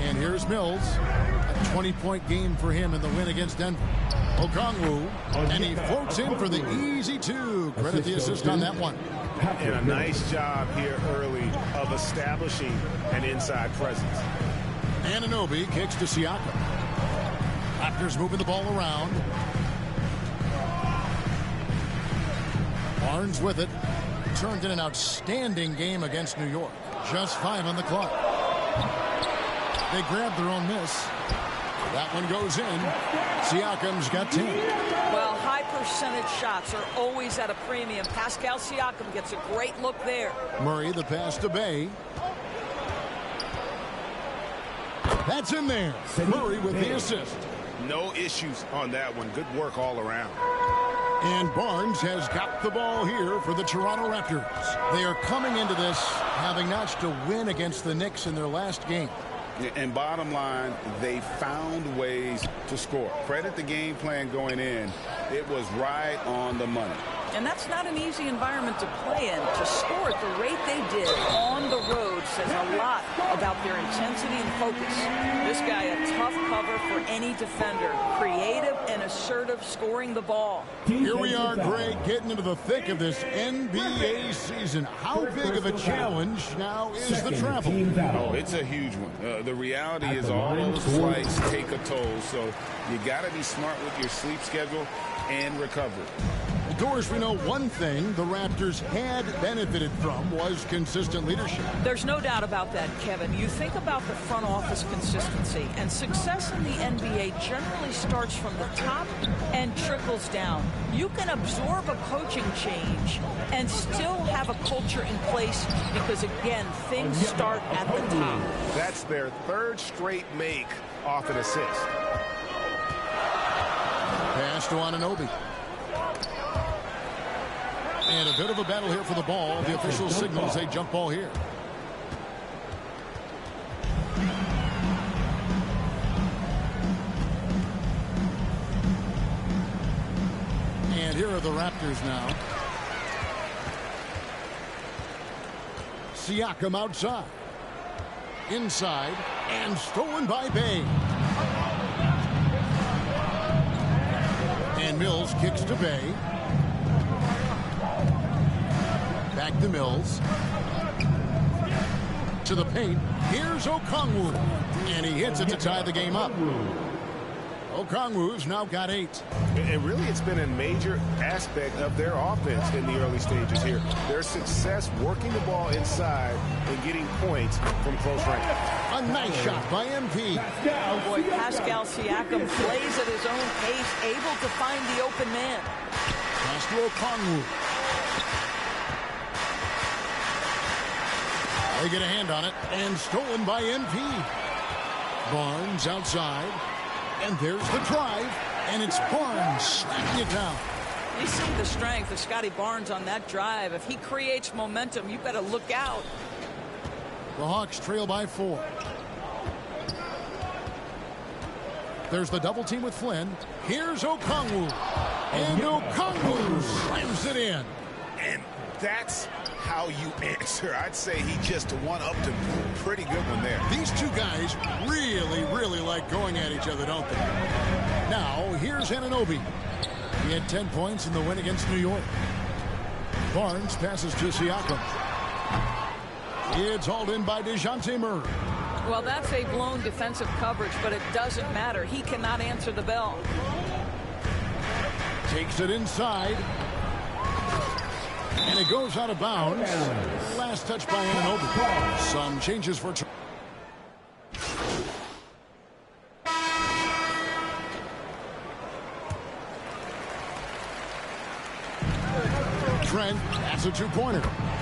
And here's Mills. A 20-point game for him in the win against Denver. Okongwu. And he floats in for the easy 2. Credit the assist on that one. And a nice job here early of establishing an inside presence. Anunoby kicks to Siakam. Raptors moving the ball around. Barnes with it. Turned in an outstanding game against New York. Just 5 on the clock. They grabbed their own miss. That one goes in. Siakam's got 10. Well, high percentage shots are always at a premium. Pascal Siakam gets a great look there. Murray the pass to Bay. That's in there. Murray with the assist. No issues on that one. Good work all around. And Barnes has got the ball here for the Toronto Raptors. They are coming into this having notched a win against the Knicks in their last game. And bottom line, they found ways to score. Credit the game plan going in. It was right on the money. And that's not an easy environment to play in. To score at the rate they did on the road says a lot about their intensity and focus. This guy, a tough cover for any defender. Creative and assertive scoring the ball. Here we are, Greg, getting into the thick of this NBA season. How big of a challenge now is the travel? Oh, it's a huge one. The reality is all those flights take a toll, so you got to be smart with your sleep schedule and recovery. Of course, we know one thing the Raptors had benefited from was consistent leadership. There's no doubt about that, Kevin. You think about the front office consistency, and success in the NBA generally starts from the top and trickles down. You can absorb a coaching change and still have a culture in place because, again, things start at the top. That's their 3rd straight make off an assist. Pass to Anunoby. And a bit of a battle here for the ball. The official signals a jump ball here. And here are the Raptors now. Siakam outside. Inside. And stolen by Bay. And Mills kicks to Bay. Back to Mills. To the paint. Here's Okongwu. And he hits it to tie the game up. Okongwu's now got 8. And really, it's been a major aspect of their offense in the early stages here. Their success working the ball inside and getting points from close range. A nice shot by MP. Oh boy, Pascal Siakam plays at his own pace, able to find the open man. Pass to Okongwu. They get a hand on it, and stolen by MP. Barnes outside. And there's the drive. And it's Barnes slapping it down. You see the strength of Scotty Barnes on that drive. If he creates momentum, you better look out. The Hawks trail by 4. There's the double team with Flynn. Here's Okongwu. And Okongwu slams it in. And that's how you answer. I'd say he just one-upped him. Pretty good one there. These two guys really, really like going at each other, don't they? Now, here's Anunoby. He had 10 points in the win against New York. Barnes passes to Siakam. It's hauled in by DeJounte Murray. Well, that's a blown defensive coverage, but it doesn't matter. He cannot answer the bell. Takes it inside. And it goes out of bounds. Last touch by Anunoby. Some changes for Trent. That's a two-pointer.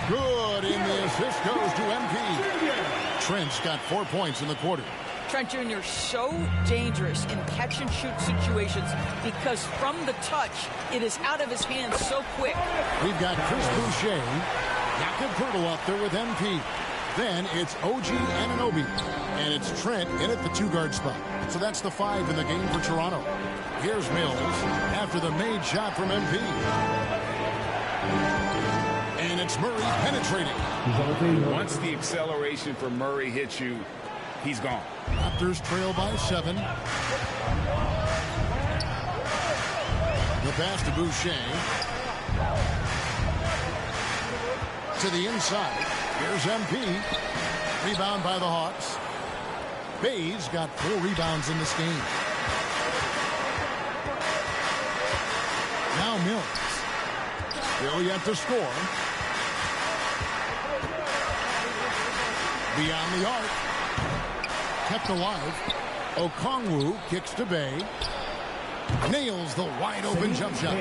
Good, and the assist goes to MP. Trent's got 4 points in the quarter. Trent Jr. so dangerous in catch-and-shoot situations because from the touch, it is out of his hands so quick. We've got Chris Boucher. Jakob Poeltl up there with MP. Then it's OG Anunoby. And it's Trent in at the 2-guard spot. So that's the 5 in the game for Toronto. Here's Mills after the made shot from MP. And it's Murray penetrating. Once the acceleration for Murray hits you, he's gone. Raptors trail by 7. The pass to Boucher. To the inside. Here's MP. Rebound by the Hawks. Bay's got 4 rebounds in this game. Now Mills. Still yet to score. Beyond the arc. Kept alive. Okongwu kicks to Bay. Nails the wide open jump shot.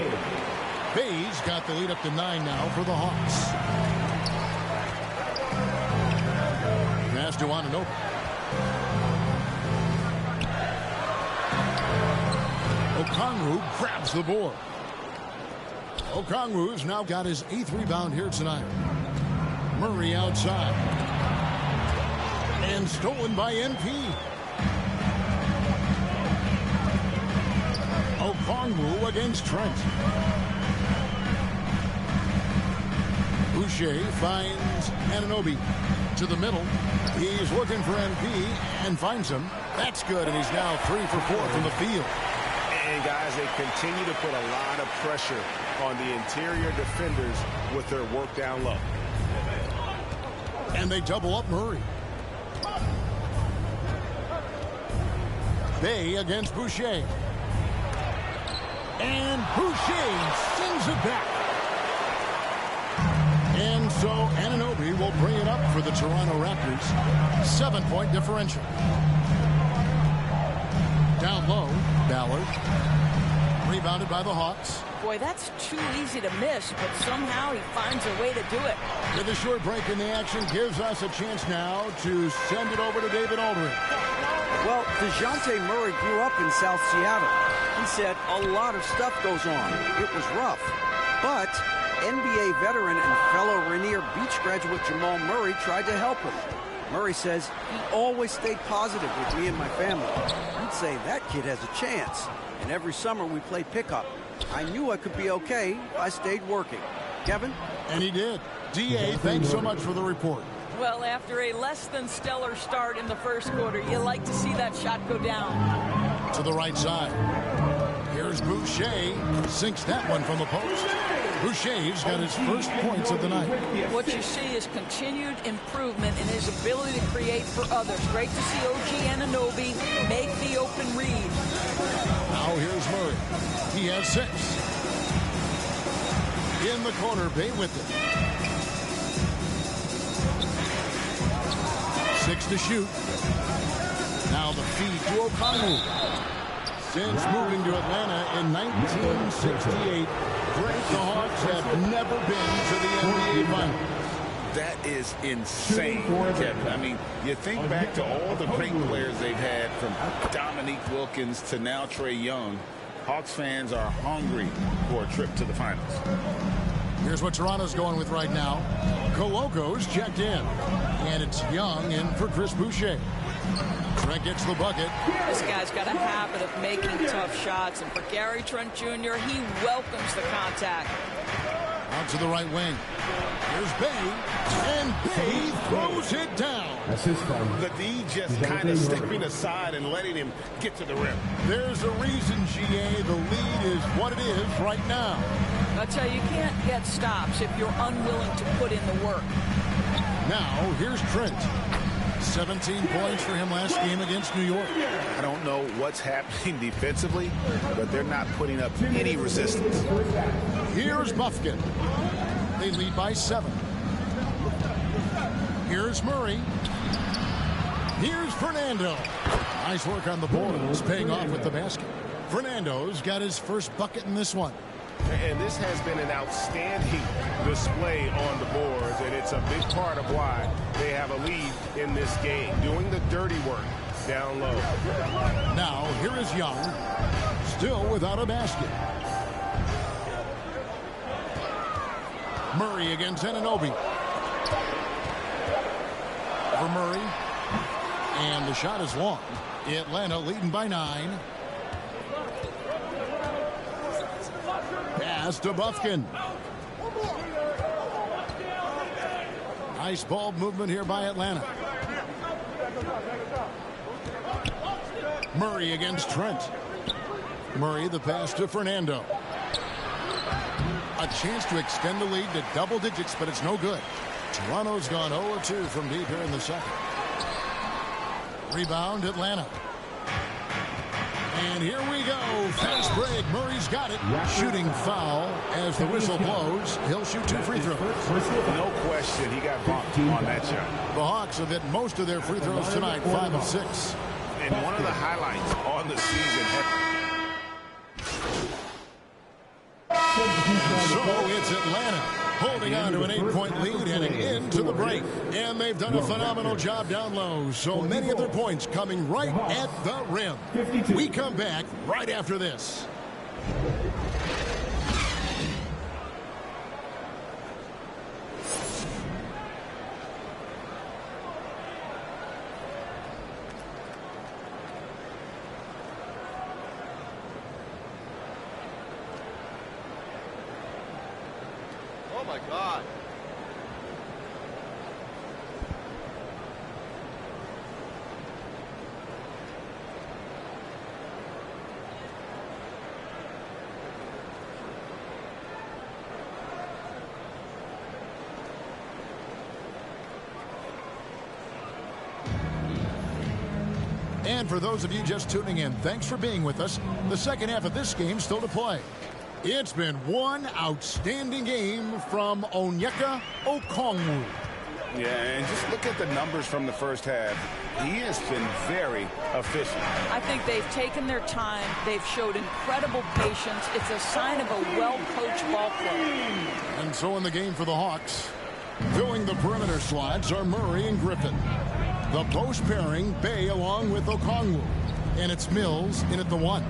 Bay's got the lead up to 9 now for the Hawks. Pass to Anunoby. Okongwu grabs the board. Okongwu's now got his 8th rebound here tonight. Murray outside. And stolen by NP. Okongwu against Trent. Boucher finds Anunoby to the middle. He's looking for NP and finds him. That's good, and he's now 3 for 4 from the field. And guys, they continue to put a lot of pressure on the interior defenders with their work down low. And they double up Murray. Bay against Boucher. And Boucher sends it back. And so Anunoby will bring it up for the Toronto Raptors. 7-point differential. Down low, Ballard. Rebounded by the Hawks. Boy, that's too easy to miss, but somehow he finds a way to do it. With a short break in the action gives us a chance now to send it over to David Aldridge. Well, DeJounte Murray grew up in South Seattle. He said a lot of stuff goes on. It was rough. But NBA veteran and fellow Rainier Beach graduate Jamal Murray tried to help him. Murray says he always stayed positive with me and my family. I'd say that kid has a chance. And every summer we play pickup. I knew I could be okay if I stayed working. Kevin? And he did. D.A., thanks so much for the report. Well, after a less than stellar start in the first quarter, you like to see that shot go down. To the right side. Here's Boucher. Sinks that one from the post. Boucher's got his first points of the night. What you see is continued improvement in his ability to create for others. Great to see OG Anunoby make the open read. Now here's Murray. He has 6. In the corner, Bay with it. 6 to shoot. Now the feed to Okongwu. Since moving to Atlanta in 1968, the Hawks have never been to the NBA Finals. That is insane, Kevin. I mean, you think back to all the great players they've had, from Dominique Wilkins to now Trae Young. Hawks fans are hungry for a trip to the finals. Here's what Toronto's going with right now. Coloco's checked in. And it's Young in for Chris Boucher. Trent gets the bucket. This guy's got a habit of making tough shots. And for Gary Trent Jr., he welcomes the contact. Out to the right wing. Here's Bay. And Bay throws it down. The D just kind of stepping aside and letting him get to the rim. There's a reason, GA. The lead is what it is right now. I tell you, you can't get stops if you're unwilling to put in the work. Now, here's Trent. 17 points for him last game against New York. I don't know what's happening defensively, but they're not putting up any resistance. Here's Bufkin. They lead by 7. Here's Murray. Here's Fernando. Nice work on the boards, paying off with the basket. Fernando's got his first bucket in this one. And this has been an outstanding display on the boards, and it's a big part of why they have a lead in this game, doing the dirty work down low. Now, here is Young, still without a basket. Murray against Anunoby. For Murray. And the shot is long. Atlanta leading by 9. Pass to Bufkin. Nice ball movement here by Atlanta. Murray against Trent. Murray, the pass to Fernando. A chance to extend the lead to double digits, but it's no good. Toronto's gone 0-2 from deep here in the second. Rebound, Atlanta. And here we go. Fast break. Murray's got it. Shooting foul as the whistle blows. He'll shoot 2 free throws. No question, he got bumped on that shot. The Hawks have hit most of their free throws tonight, 5 of 6. And one of the highlights on the season. So it's Atlanta holding on to an 8-point lead heading into the break. And they've done a phenomenal job down low. So many of their points coming right at the rim. We come back right after this. Oh my God. And for those of you just tuning in, thanks for being with us. The second half of this game still to play. It's been one outstanding game from Onyeka Okongwu. Yeah, and just look at the numbers from the first half. He has been very efficient. I think they've taken their time. They've showed incredible patience. It's a sign of a well-coached ball club. And so in the game for the Hawks, filling the perimeter slots are Murray and Griffin. The post pairing, Bay along with Okongwu. And it's Mills in at the 1.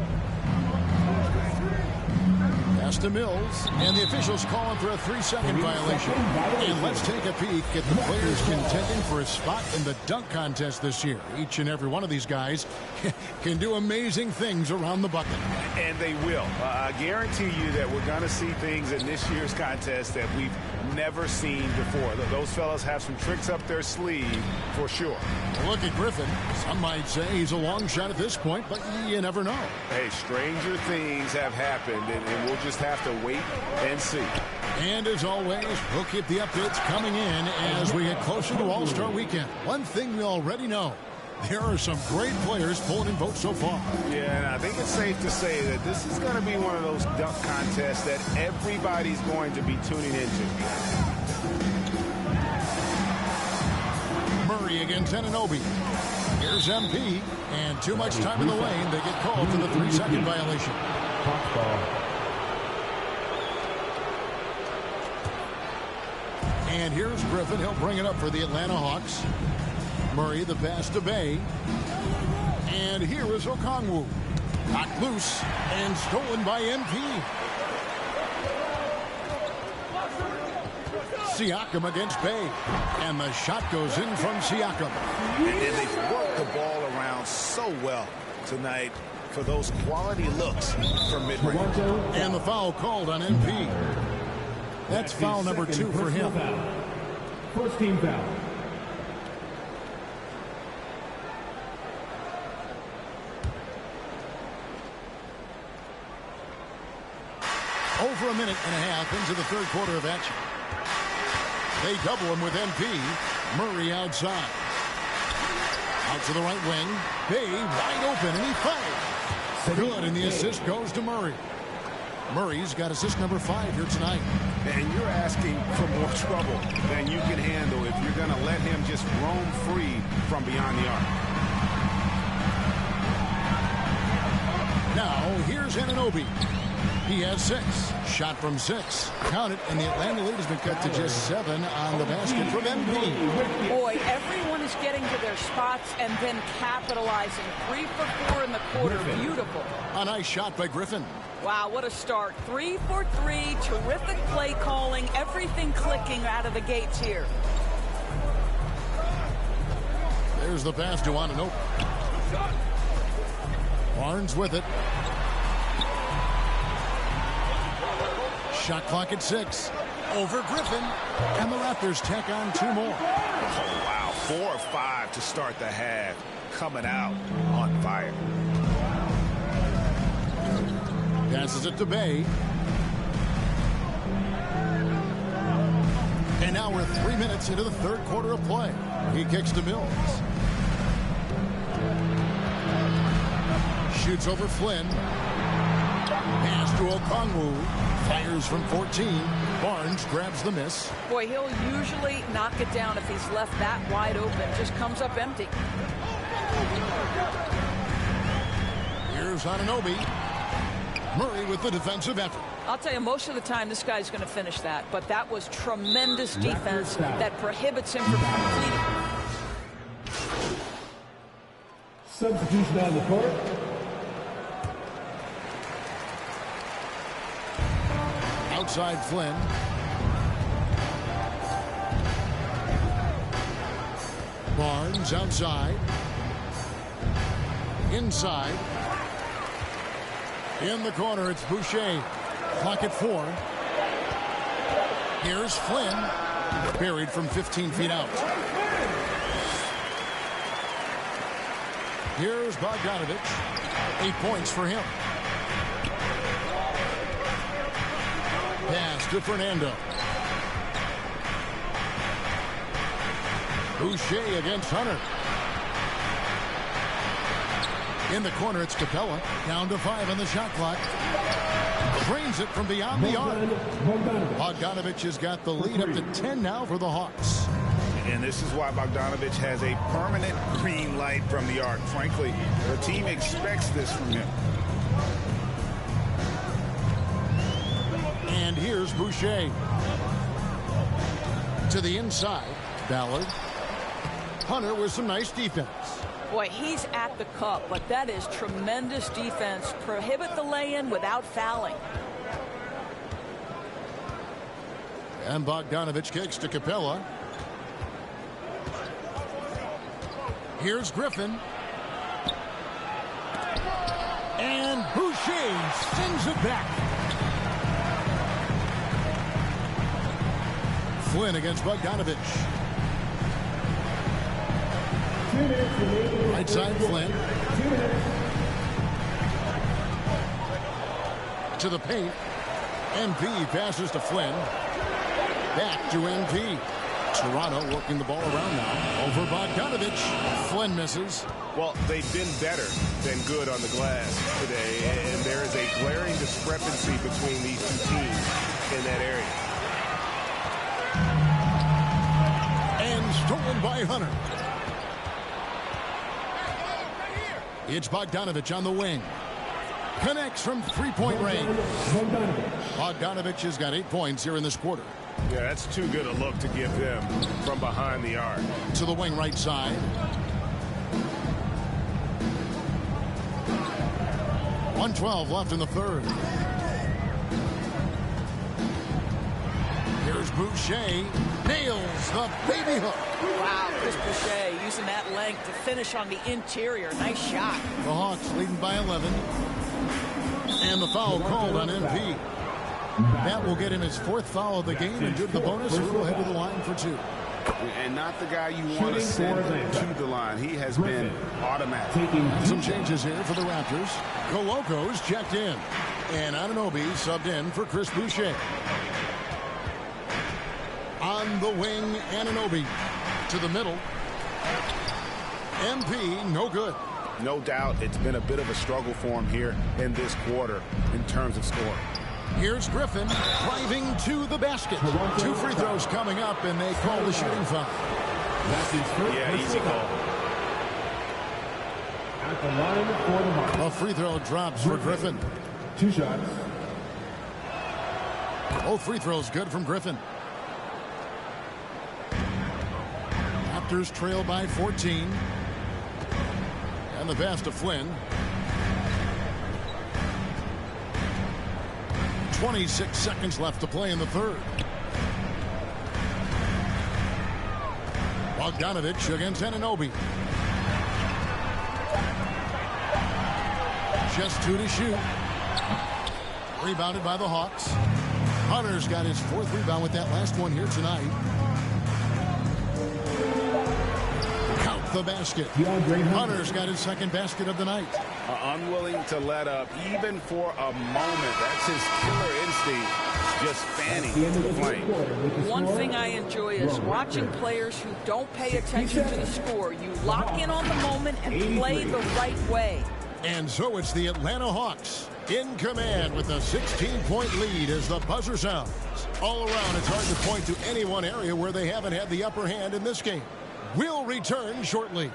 Pass to Mills, and the officials calling for a 3-second violation. And let's take a peek at the players contending for a spot in the dunk contest this year. Each and every one of these guys can do amazing things around the bucket. And they will. I guarantee you that we're going to see things in this year's contest that we've never seen before. Those fellas have some tricks up their sleeve for sure. Look at Griffin. Some might say he's a long shot at this point, but you never know. Hey, stranger things have happened, and we'll just have to wait and see. And as always, we'll keep the updates coming in as we get closer to All-Star Weekend. One thing we already know, there are some great players pulling in votes so far. Yeah, and I think it's safe to say that this is going to be one of those dunk contests that everybody's going to be tuning into. Murray against Anunoby. Here's MP, and too much time in the lane. They get called for the 3-second violation. And here's Griffin. He'll bring it up for the Atlanta Hawks. Murray, the pass to Bay. And here is Okongwu. Knocked loose and stolen by MP. Siakam against Bay. And the shot goes in from Siakam. And they've worked the ball around so well tonight for those quality looks from mid-range. And the foul called on MP. That's foul number 2 for him. First team foul. Over a minute and a half into the third quarter of action. They double him with MP. Murray outside. Out to the right wing. Bay wide open, and he fires. Good, and the assist goes to Murray. Murray's got assist number 5 here tonight. And you're asking for more trouble than you can handle if you're going to let him just roam free from beyond the arc. Now, here's Anunoby. He has 6. Shot from 6. Count it, and the Atlanta lead has been cut to just 7 on the basket from MP. Boy, everyone is getting to their spots and then capitalizing. 3 for 4 in the quarter. Beautiful. A nice shot by Griffin. Wow, what a start. 3 for 3. Terrific play calling. Everything clicking out of the gates here. There's the pass to Anunoby. Barnes with it. Shot clock at 6. Over Griffin. And the Raptors tack on 2 more. Oh, wow. 4 or 5 to start the half. Coming out on fire. Passes it to Bay. And now we're 3 minutes into the third quarter of play. He kicks to Mills. Shoots over Flynn. Pass to Okongwu. Fires from 14. Barnes grabs the miss. Boy, he'll usually knock it down if he's left that wide open. Just comes up empty. Here's Anunoby. Murray with the defensive effort. I'll tell you, most of the time this guy's going to finish that. But that was tremendous defense that prohibits him from completing. Substitution on the court. Outside Flynn. Barnes outside. Inside. In the corner, it's Boucher. Clock at 4. Here's Flynn. Buried from 15 feet out. Here's Bogdanovich. 8 points for him. Pass to Fernando. Boucher against Hunter. In the corner, it's Capella. Down to 5 on the shot clock. Drains it from beyond the arc. Bogdanovich has got the lead up to 10 now for the Hawks. And this is why Bogdanovich has a permanent green light from the arc. Frankly, the team expects this from him. And here's Boucher. To the inside. Ballard. Hunter with some nice defense. Boy, he's at the cup, but that is tremendous defense. Prohibit the lay-in without fouling. And Bogdanovich kicks to Capella. Here's Griffin. And Boucher sends it back. Flynn against Bogdanovich. Right side Flynn. To the paint. MP passes to Flynn. Back to MP. Toronto working the ball around now. Over Bogdanovich. Flynn misses. Well, they've been better than good on the glass today, and there is a glaring discrepancy between these two teams in that area. And stolen by Hunter. It's Bogdanovich on the wing. Connects from three-point range. Bogdanovich has got 8 points here in this quarter. Yeah, that's too good a look to give them from behind the arc. To the wing right side. 1:12 left in the third. Here's Boucher. Nails the baby hook. Wow, Chris Boucher using that length to finish on the interior. Nice shot. The Hawks leading by 11. And the foul called on MP. That will get him his 4th foul of the game, and due to the bonus, he'll head to the line for 2. And not the guy you want to send to the line. He has been automatic. Some changes here for the Raptors. Coloco's checked in. And Anunoby subbed in for Chris Boucher. On the wing, Anunoby to the middle. MP, no good. No doubt it's been a bit of a struggle for him here in this quarter in terms of scoring. Here's Griffin driving to the basket. 2 free throws coming up, and they call the shooting foul. Yeah, easy call. At the line for the mark. A free throw drops for Griffin. 2 shots. Both free throws good from Griffin. Raptors trail by 14. And the pass to Flynn. 26 seconds left to play in the third. Bogdanovich against Anunoby. Just 2 to shoot. Rebounded by the Hawks. Hunter's got his 4th rebound with that last one here tonight. Count the basket. Hunter's got his 2nd basket of the night. Unwilling to let up even for a moment. That's his killer instinct, just fanning the flame. One thing I enjoy is watching players who don't pay attention to the score. You lock in on the moment and play the right way. And so it's the Atlanta Hawks in command with a 16-point lead as the buzzer sounds. All around, it's hard to point to any one area where they haven't had the upper hand in this game. We'll return shortly.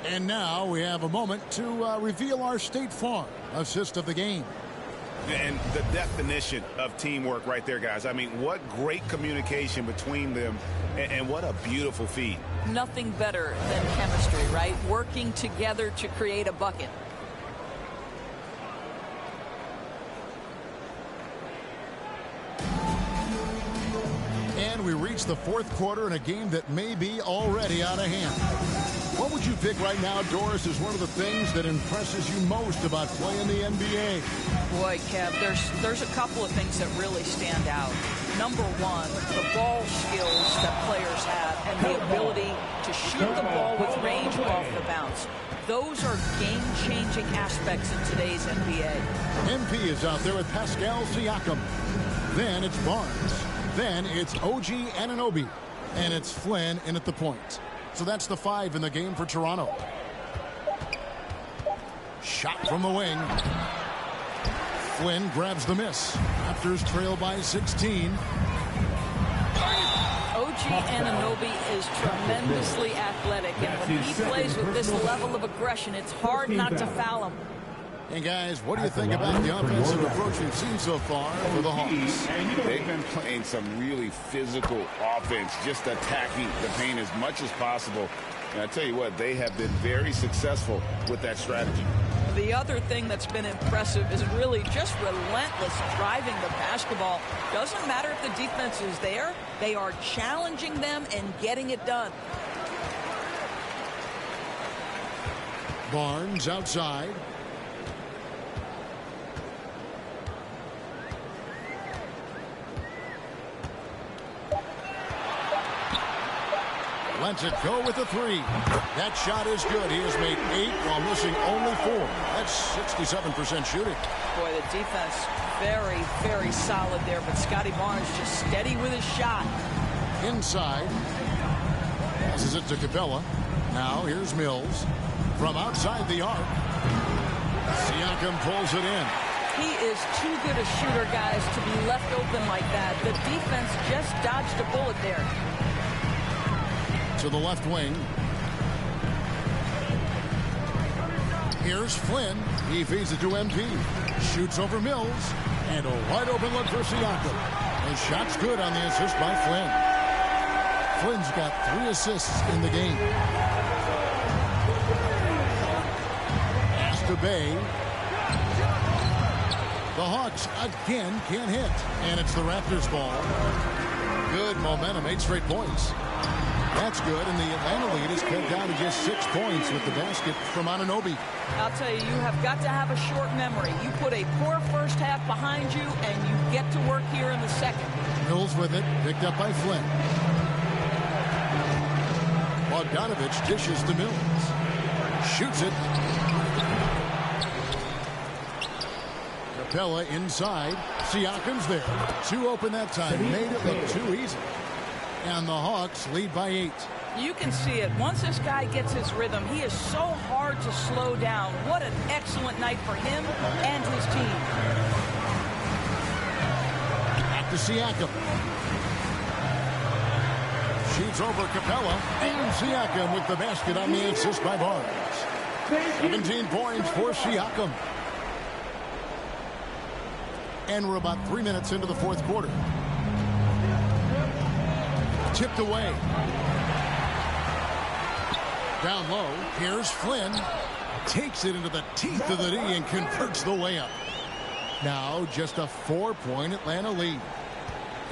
And now we have a moment to reveal our State Farm assist of the game. And the definition of teamwork right there, guys. I mean, what great communication between them, and what a beautiful feat. Nothing better than chemistry, right? Working together to create a bucket. And we reach the 4th quarter in a game that may be already out of hand. What would you pick right now, Doris, is one of the things that impresses you most about playing the NBA? Boy, Kev, there's a couple of things that really stand out. Number one, the ball skills that players have and the ability to shoot the ball with range off the bounce. Those are game-changing aspects in today's NBA. MP is out there with Pascal Siakam. Then it's Barnes. Then it's OG Anunoby. And it's Flynn in at the point. So that's the 5 in the game for Toronto. Shot from the wing. Flynn grabs the miss. Raptors trail by 16. OG Anunoby is tremendously athletic, and when he plays with this level of aggression, it's hard not to foul him. And guys, what do you think about the offensive approach we've seen so far for the Hawks? They've been playing some really physical offense, just attacking the paint as much as possible. And I tell you what, they have been very successful with that strategy. The other thing that's been impressive is really just relentless driving the basketball. Doesn't matter if the defense is there, they are challenging them and getting it done. Barnes outside. Lets it go with the 3. That shot is good. He has made 8 while missing only 4. That's 67% shooting. Boy, the defense very, very solid there, but Scotty Barnes just steady with his shot. Inside. Passes it to Capella. Now here's Mills. From outside the arc. Siakam pulls it in. He is too good a shooter, guys, to be left open like that. The defense just dodged a bullet there. To the left wing. Here's Flynn. He feeds it to MP. Shoots over Mills. And a wide open look for Siakam. His shot's good on the assist by Flynn. Flynn's got 3 assists in the game. Pass to Bay. The Hawks again can't hit. And it's the Raptors ball. Good momentum, 8 straight points. That's good, and the Atlanta lead is cut down to just 6 points with the basket from Anunoby. I'll tell you, you have got to have a short memory. You put a poor first half behind you, and you get to work here in the second. Mills with it, picked up by Flynn. Bogdanovich dishes to Mills. Shoots it. Capella inside. Siakam's there. 2 open that time. Made it look too easy. And the Hawks lead by 8. You can see it. Once this guy gets his rhythm, he is so hard to slow down. What an excellent night for him and his team. Back to Siakam. Shoots over Capella. And Siakam with the basket on the assist by Barnes. 17 points for Siakam. And we're about 3 minutes into the fourth quarter. Tipped away. Down low. Here's Flynn. Takes it into the teeth of the D and converts the layup. Now just a 4-point Atlanta lead.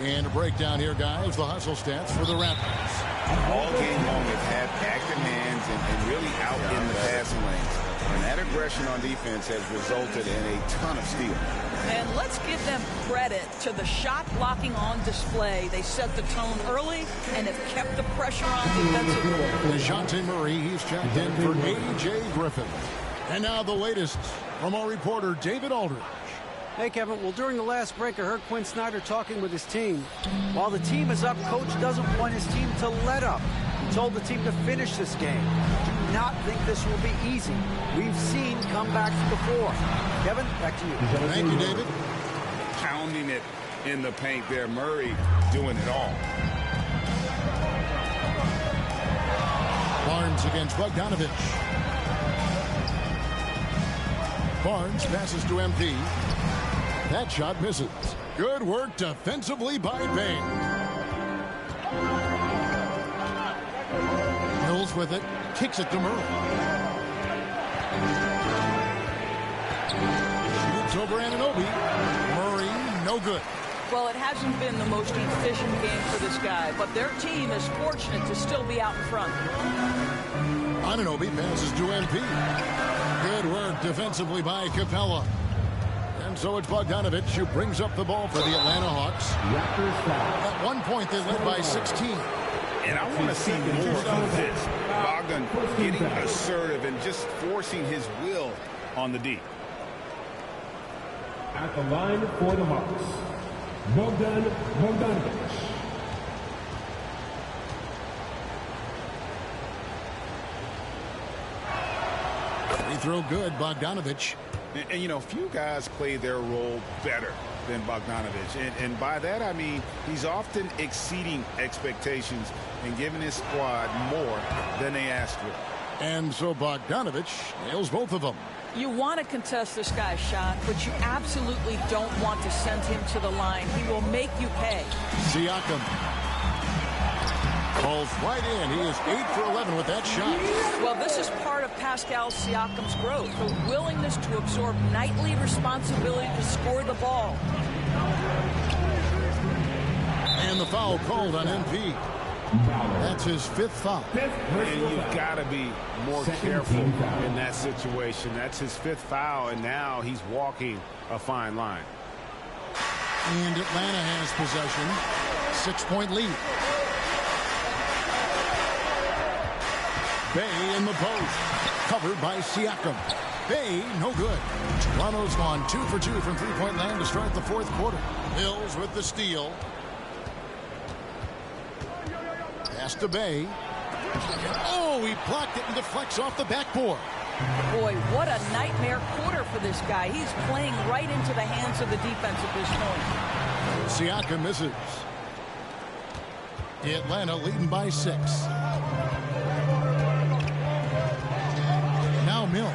And a breakdown here, guys. The hustle stats for the Raptors. All game long, they've had active hands and really out in the passing lanes. And that aggression on defense has resulted in a ton of steals. And let's give them credit to the shot blocking on display. They set the tone early and have kept the pressure on defensively. DeJounte Murray, he's checked in for A.J. Griffin. And now the latest from our reporter, David Aldridge. Hey, Kevin. Well, during the last break, I heard Quinn Snyder talking with his team. While the team is up, Coach doesn't want his team to let up. He told the team to finish this game. Do not think this will be easy. We've seen comebacks before. Kevin, back to you. Thank you, David. Pounding it in the paint there. Murray doing it all. Barnes against Bogdanovich. Barnes passes to MP. That shot misses. Good work defensively by Bay. Mills with it. Kicks it to Murray. Shoots over Anunoby. Murray, no good. Well, it hasn't been the most efficient game for this guy, but their team is fortunate to still be out in front. Anunoby passes to MP. Good work defensively by Capella. And so it's Bogdanovich who brings up the ball for the Atlanta Hawks. At one point, they led by 16. And I want to see more of this. Bogdan getting assertive and just forcing his will on the D. At the line for the Hawks, Bogdanovich. Free throw good, Bogdanovich. And you know, few guys play their role better than Bogdanovich. And by that, I mean he's often exceeding expectations and giving his squad more than they asked for. And so Bogdanovich nails both of them. You want to contest this guy's shot, but you absolutely don't want to send him to the line. He will make you pay. Siakam falls right in. He is 8 for 11 with that shot. Well, this is part of Pascal Siakam's growth, the willingness to absorb nightly responsibility to score the ball. And the foul called on MP. That's his 5th foul. And you've got to be more careful in that situation. That's his 5th foul, and now he's walking a fine line. And Atlanta has possession. 6-point lead. Bay in the post. Covered by Siakam. Bay, no good. Toronto's gone 2 for 2 from three-point land to start the fourth quarter. Mills with the steal. Pass to Bay. Oh, he blocked it and deflects off the backboard. Boy, what a nightmare quarter for this guy. He's playing right into the hands of the defense at this point. Siakam misses. Atlanta leading by 6. Now Mills.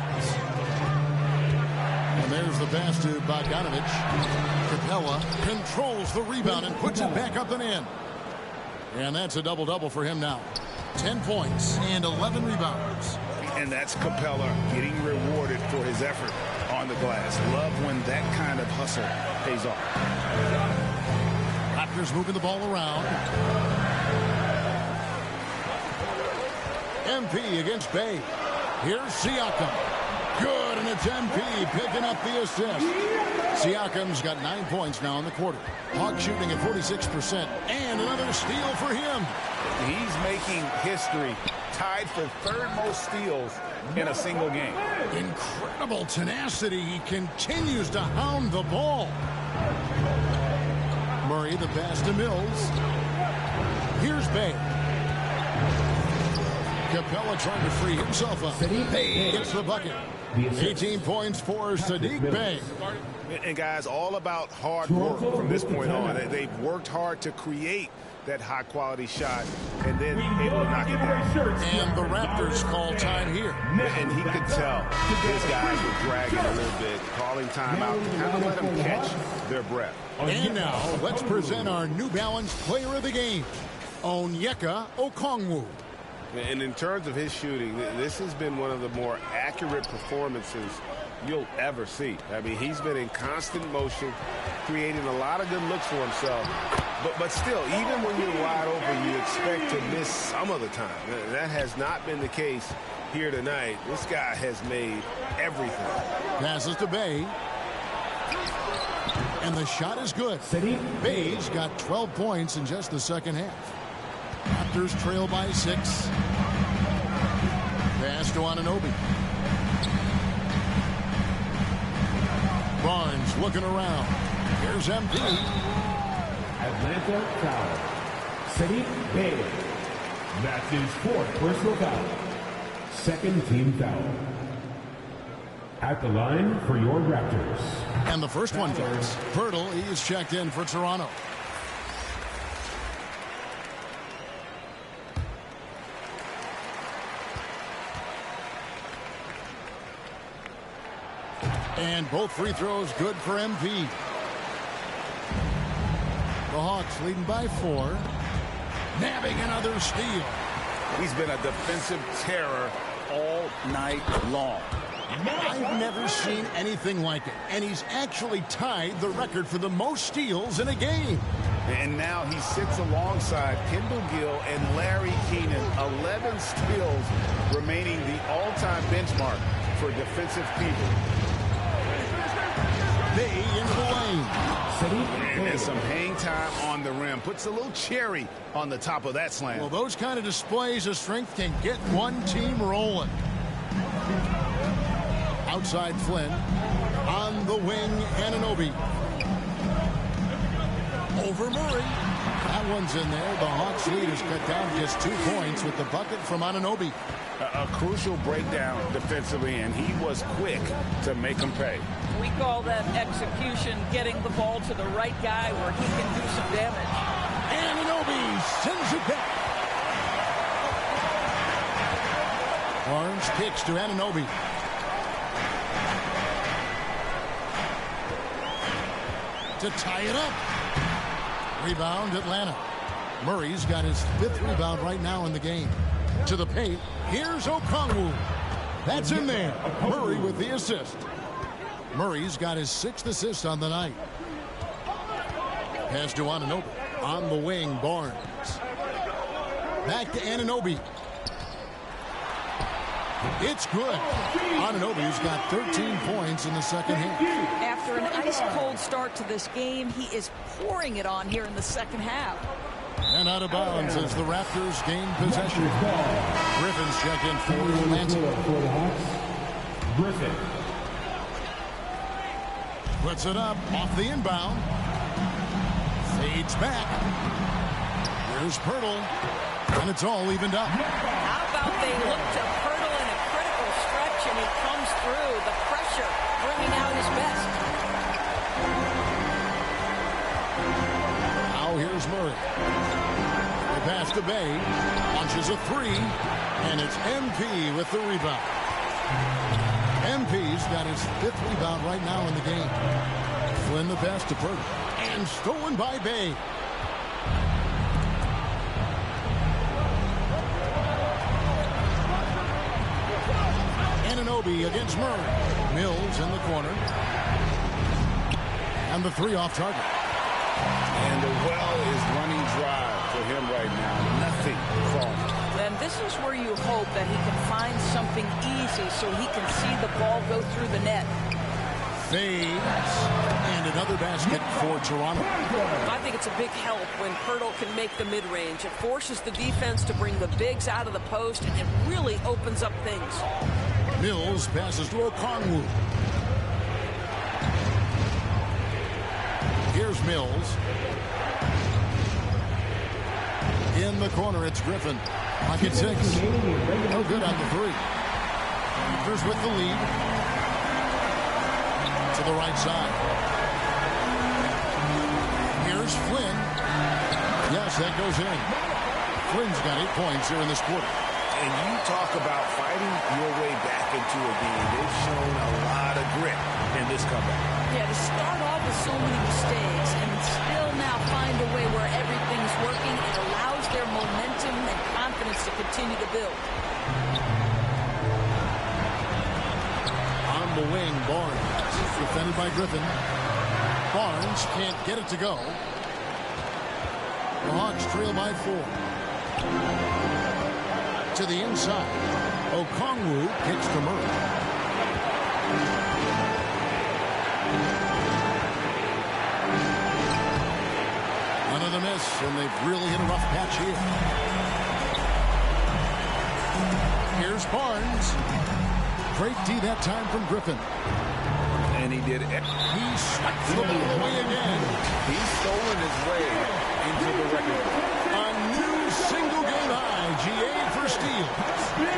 Here's the pass to Bogdanovich. Capella controls the rebound and puts it back up and in. And that's a double-double for him now. 10 points and 11 rebounds. And that's Capella getting rewarded for his effort on the glass. Love when that kind of hustle pays off. Raptors moving the ball around. MP against Bay. Here's Siakam. Good, and it's MP picking up the assist. Siakam's got 9 points now in the quarter. Hawks shooting at 46%, and another steal for him. He's making history, tied for third most steals in a single game. Incredible tenacity. He continues to hound the ball. Murray, the pass to Mills. Here's Bay. Capella trying to free himself up. Bay gets the bucket. 18 points for Saddiq Bey. And guys, all about hard work from this point on. They've worked hard to create that high-quality shot and then able to knock it down. And the Raptors call time here. And he could tell his guys were dragging a little bit, calling timeout to kind of let them catch their breath. And now, let's present our New Balance Player of the Game, Onyeka Okongwu. And in terms of his shooting, this has been one of the more accurate performances you'll ever see. I mean, he's been in constant motion, creating a lot of good looks for himself. But still, even when you're wide open, you expect to miss some of the time. That has not been the case here tonight. This guy has made everything. Passes to Bay. And the shot is good. Bay's got 12 points in just the second half. Raptors trail by 6. Pass to Anunoby. Barnes looking around. Here's MP. Atlanta foul. Saddiq Bey. That's his 4th personal foul. 2nd team foul. At the line for your Raptors. And the first one goes. Pirtle, he is checked in for Toronto. And both free throws good for MP. The Hawks leading by 4. Nabbing another steal. He's been a defensive terror all night long. I've never seen anything like it. And he's actually tied the record for the most steals in a game. And now he sits alongside Kendall Gill and Larry Keenan. 11 steals remaining the all-time benchmark for defensive people. Bay into the lane. And there's some hang time on the rim. Puts a little cherry on the top of that slam. Well, those kind of displays of strength can get one team rolling. Outside Flynn. On the wing, Anunoby. Over Murray. That one's in there. The Hawks lead is cut down to just 2 points with the bucket from Anunoby. A crucial breakdown defensively, and he was quick to make him pay. We call that execution, getting the ball to the right guy where he can do some damage. Anunoby sends it back. Barnes kicks to Anunoby. To tie it up. Rebound, Atlanta. Murray's got his 5th rebound right now in the game. To the paint. Here's Okongwu. That's in there. Murray with the assist. Murray's got his 6th assist on the night. Pass to Anunoby. On the wing, Barnes. Back to Anunoby. It's good. Anunoby's got 13 points in the second half. After an ice-cold start to this game, he is pouring it on here in the second half. And out of bounds as the Raptors gain possession. Griffin's checked in for Atlanta. Griffin. Puts it up off the inbound. Fades back. Here's Pirtle. And it's all evened up. How about they look to Pirtle in a critical stretch and he comes through. The pressure bringing out his best. Now here's Murray. The pass to Bay. Launches a 3. And it's MP with the rebound. MP's got his 5th rebound right now in the game. Flynn the pass to Purdy. And stolen by Bay. Anunoby against Murray. Mills in the corner. And the 3 off target. And the well is running dry for him right now. Nothing falling. And this is where you hope that he can find something easy so he can see the ball go through the net. Fades. And another basket for Toronto. I think it's a big help when Pirtle can make the mid-range. It forces the defense to bring the bigs out of the post, and it really opens up things. Mills passes to Okongwu. Here's Mills. In the corner, it's Griffin. Pocket 6. No good on the 3. Raptors with the lead. To the right side. Here's Flynn. Yes, that goes in. Flynn's got 8 points here in this quarter. And you talk about fighting your way back into a game. They've shown a lot of grit in this comeback. Yeah, to start off with so many mistakes and still now find a way where everything's working, it allows their momentum and confidence to continue to build. On the wing, Barnes. Defended by Griffin. Barnes can't get it to go. The Hawks trail by 4. To the inside. Okongwu kicks to Murray. Another miss, and they've really hit a rough patch here. Here's Barnes. Great D that time from Griffin. And he did it. He swipes the ball away again. He's stolen his way into the record. A new single-game high, GA for steals.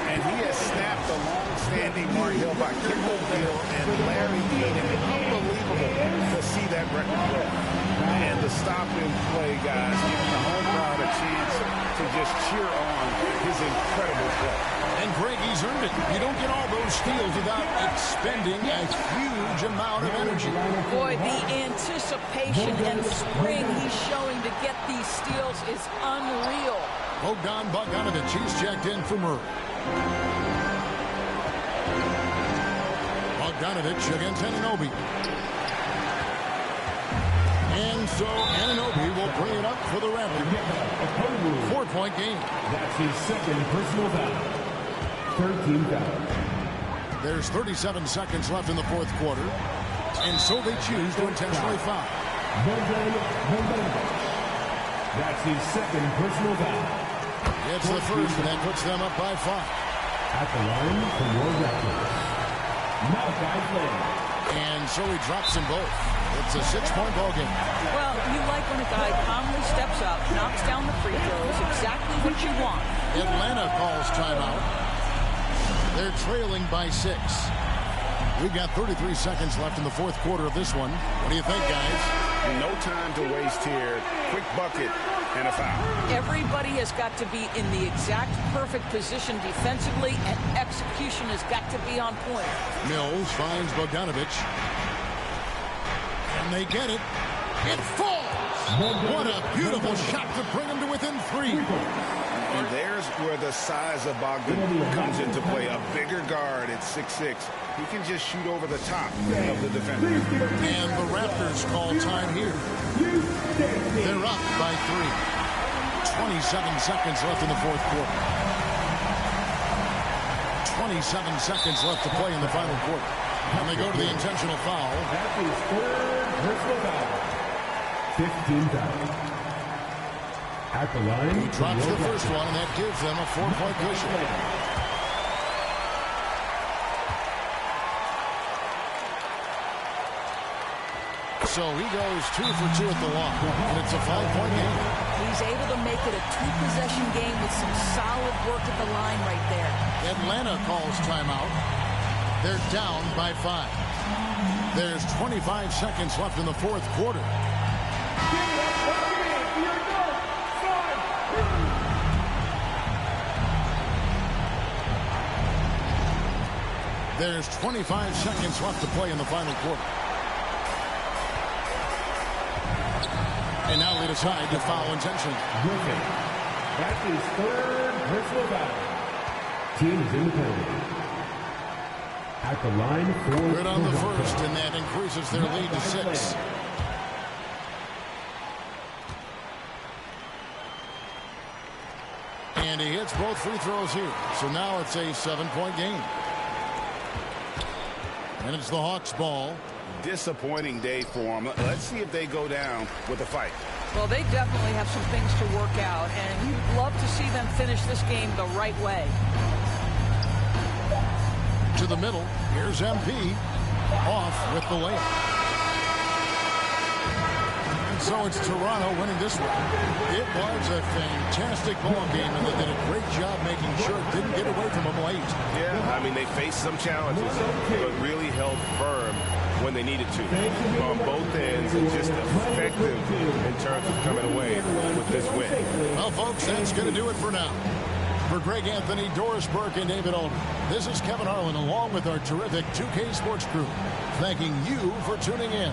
And he has snapped the long-standing mark held by Kimball Gill and Larry Keenan. Unbelievable to see that record break. And the stop and play, guys, giving the home crowd a chance to just cheer on his incredible play. And Greg, he's earned it. You don't get all those steals without expending a huge amount of energy. Boy, the anticipation and spring he's showing to get these steals is unreal. Bogdan Bogdanovic, he's checked in for Murray. Bogdanovic against Anunoby. And so Anunoby will bring it up for the Raptors. 4-point game. That's his 2nd personal foul. 13 fouls. There's 37 seconds left in the 4th quarter. And so they choose to intentionally foul. That's his 2nd personal foul. It's the first, and that puts them up by 5. At the line for your Raptors, Malachi Flynn. And so he drops them both. It's a 6-point ball game. Well, you like when a guy calmly steps up, knocks down the free throws, exactly what you want. Atlanta calls timeout. They're trailing by 6. We've got 33 seconds left in the 4th quarter of this one. What do you think, guys? No time to waste here. Quick bucket and a foul. Everybody has got to be in the exact perfect position defensively, and execution has got to be on point. Mills finds Bogdanovic. And they get it. It falls! What a beautiful shot to bring them to within 3. And there's where the size of Bogdan comes into play. A bigger guard at 6'6". He can just shoot over the top of the defender. And the Raptors call time here. They're up by 3. 27 seconds left in the 4th quarter. 27 seconds left to play in the final quarter. And they go to the intentional foul. That's his 3rd personal foul. 15 fouls. At the line, he drops the first one, and that gives them a 4-point cushion. So he goes 2 for 2 at the line, and it's a 5-point game. He's able to make it a 2-possession game with some solid work at the line right there. Atlanta calls timeout. They're down by 5. There's 25 seconds left in the 4th quarter. There's 25 seconds left to play in the final quarter. And now lead aside to foul intention. Griffin. That's his third personal foul. Team is in the penalty. At the line for good on the first, and that increases their lead to 6. And he hits both free throws here. So now it's a 7-point game. And it's the Hawks' ball. Disappointing day for them. Let's see if they go down with a fight. Well, they definitely have some things to work out, and you'd love to see them finish this game the right way. To the middle. Here's MP. Off with the layup. And so it's Toronto winning this one. It was a fantastic ball game, and they did a great job making sure it didn't get away from them late. Yeah, I mean, they faced some challenges, but really held firm when they needed to on both ends, and just effective in terms of coming away with this win. Well, folks, that's going to do it for now. For Greg Anthony, Doris Burke, and David Aldridge, this is Kevin Harlan along with our terrific 2K Sports crew, thanking you for tuning in.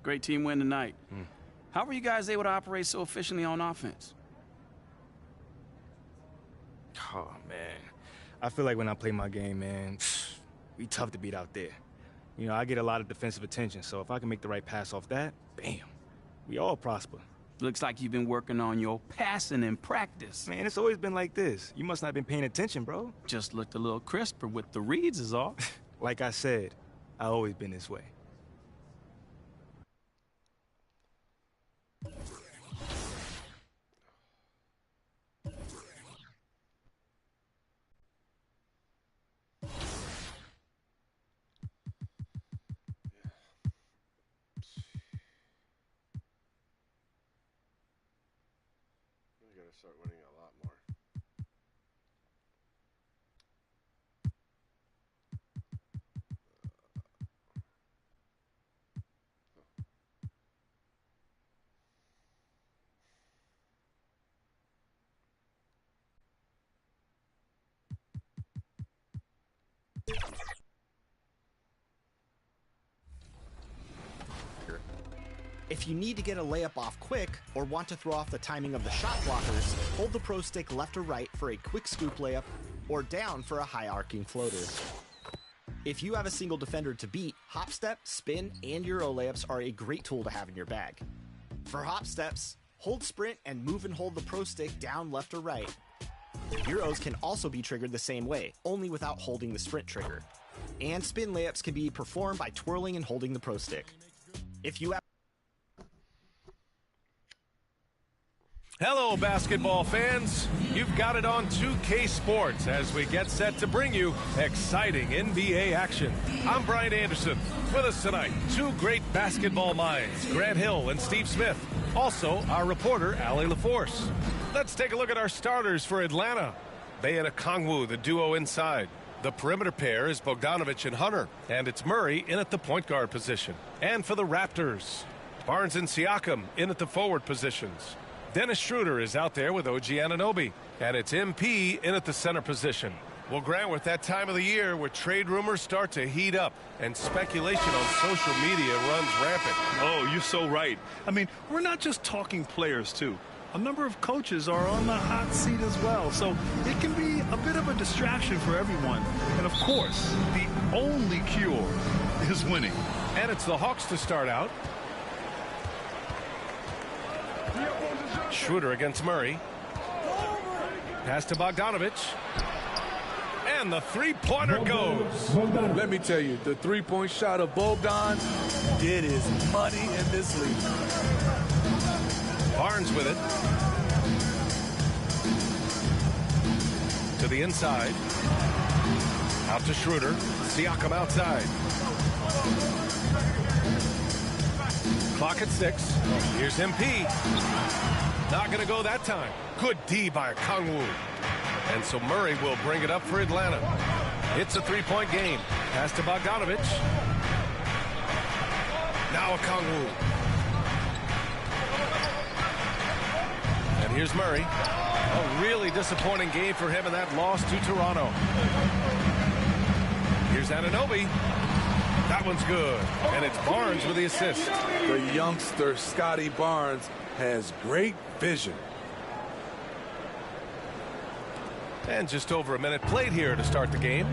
Great team win tonight. How were you guys able to operate so efficiently on offense? Oh, man. I feel like when I play my game, man, we tough to beat out there. You know, I get a lot of defensive attention, so if I can make the right pass off that, bam, we all prosper. Looks like you've been working on your passing in practice. Man, it's always been like this. You must not have been paying attention, bro. Just looked a little crisper with the reads is all. Like I said, I've always been this way. Start winning a lot more. If you need to get a layup off quick or want to throw off the timing of the shot blockers, hold the Pro Stick left or right for a quick scoop layup or down for a high arcing floater. If you have a single defender to beat, hop step, spin, and Euro layups are a great tool to have in your bag. For hop steps, hold sprint and move and hold the Pro Stick down left or right. Euros can also be triggered the same way, only without holding the sprint trigger. And spin layups can be performed by twirling and holding the Pro Stick. If you have Hello, basketball fans. You've got it on 2K Sports as we get set to bring you exciting NBA action. I'm Brian Anderson. With us tonight, two great basketball minds, Grant Hill and Steve Smith. Also, our reporter, Ali LaForce. Let's take a look at our starters for Atlanta. Bey and Okongwu, the duo inside. The perimeter pair is Bogdanovic and Hunter, and it's Murray in at the point guard position. And for the Raptors, Barnes and Siakam in at the forward positions. Dennis Schroeder is out there with OG Anunoby, and it's MP in at the center position. Well, Grant, we're at that time of the year where trade rumors start to heat up and speculation on social media runs rampant. Oh, you're so right. I mean, we're not just talking players, too. A number of coaches are on the hot seat as well, so it can be a bit of a distraction for everyone. And, of course, the only cure is winning. And it's the Hawks to start out. Schroeder against Murray. Pass to Bogdanovic. And the three-pointer goes. Let me tell you, the three-point shot of Bogdan, it is money in this league. Barnes with it. To the inside. Out to Schroeder. Siakam outside. Clock at 6. Here's MP. Not going to go that time. Good D by Okongwu. And so Murray will bring it up for Atlanta. It's a three-point game. Pass to Bogdanovic. Now Okongwu. And here's Murray. A really disappointing game for him in that loss to Toronto. Here's Anunoby. That one's good. And it's Barnes with the assist. The youngster, Scotty Barnes, has great vision. And just over a minute played here to start the game.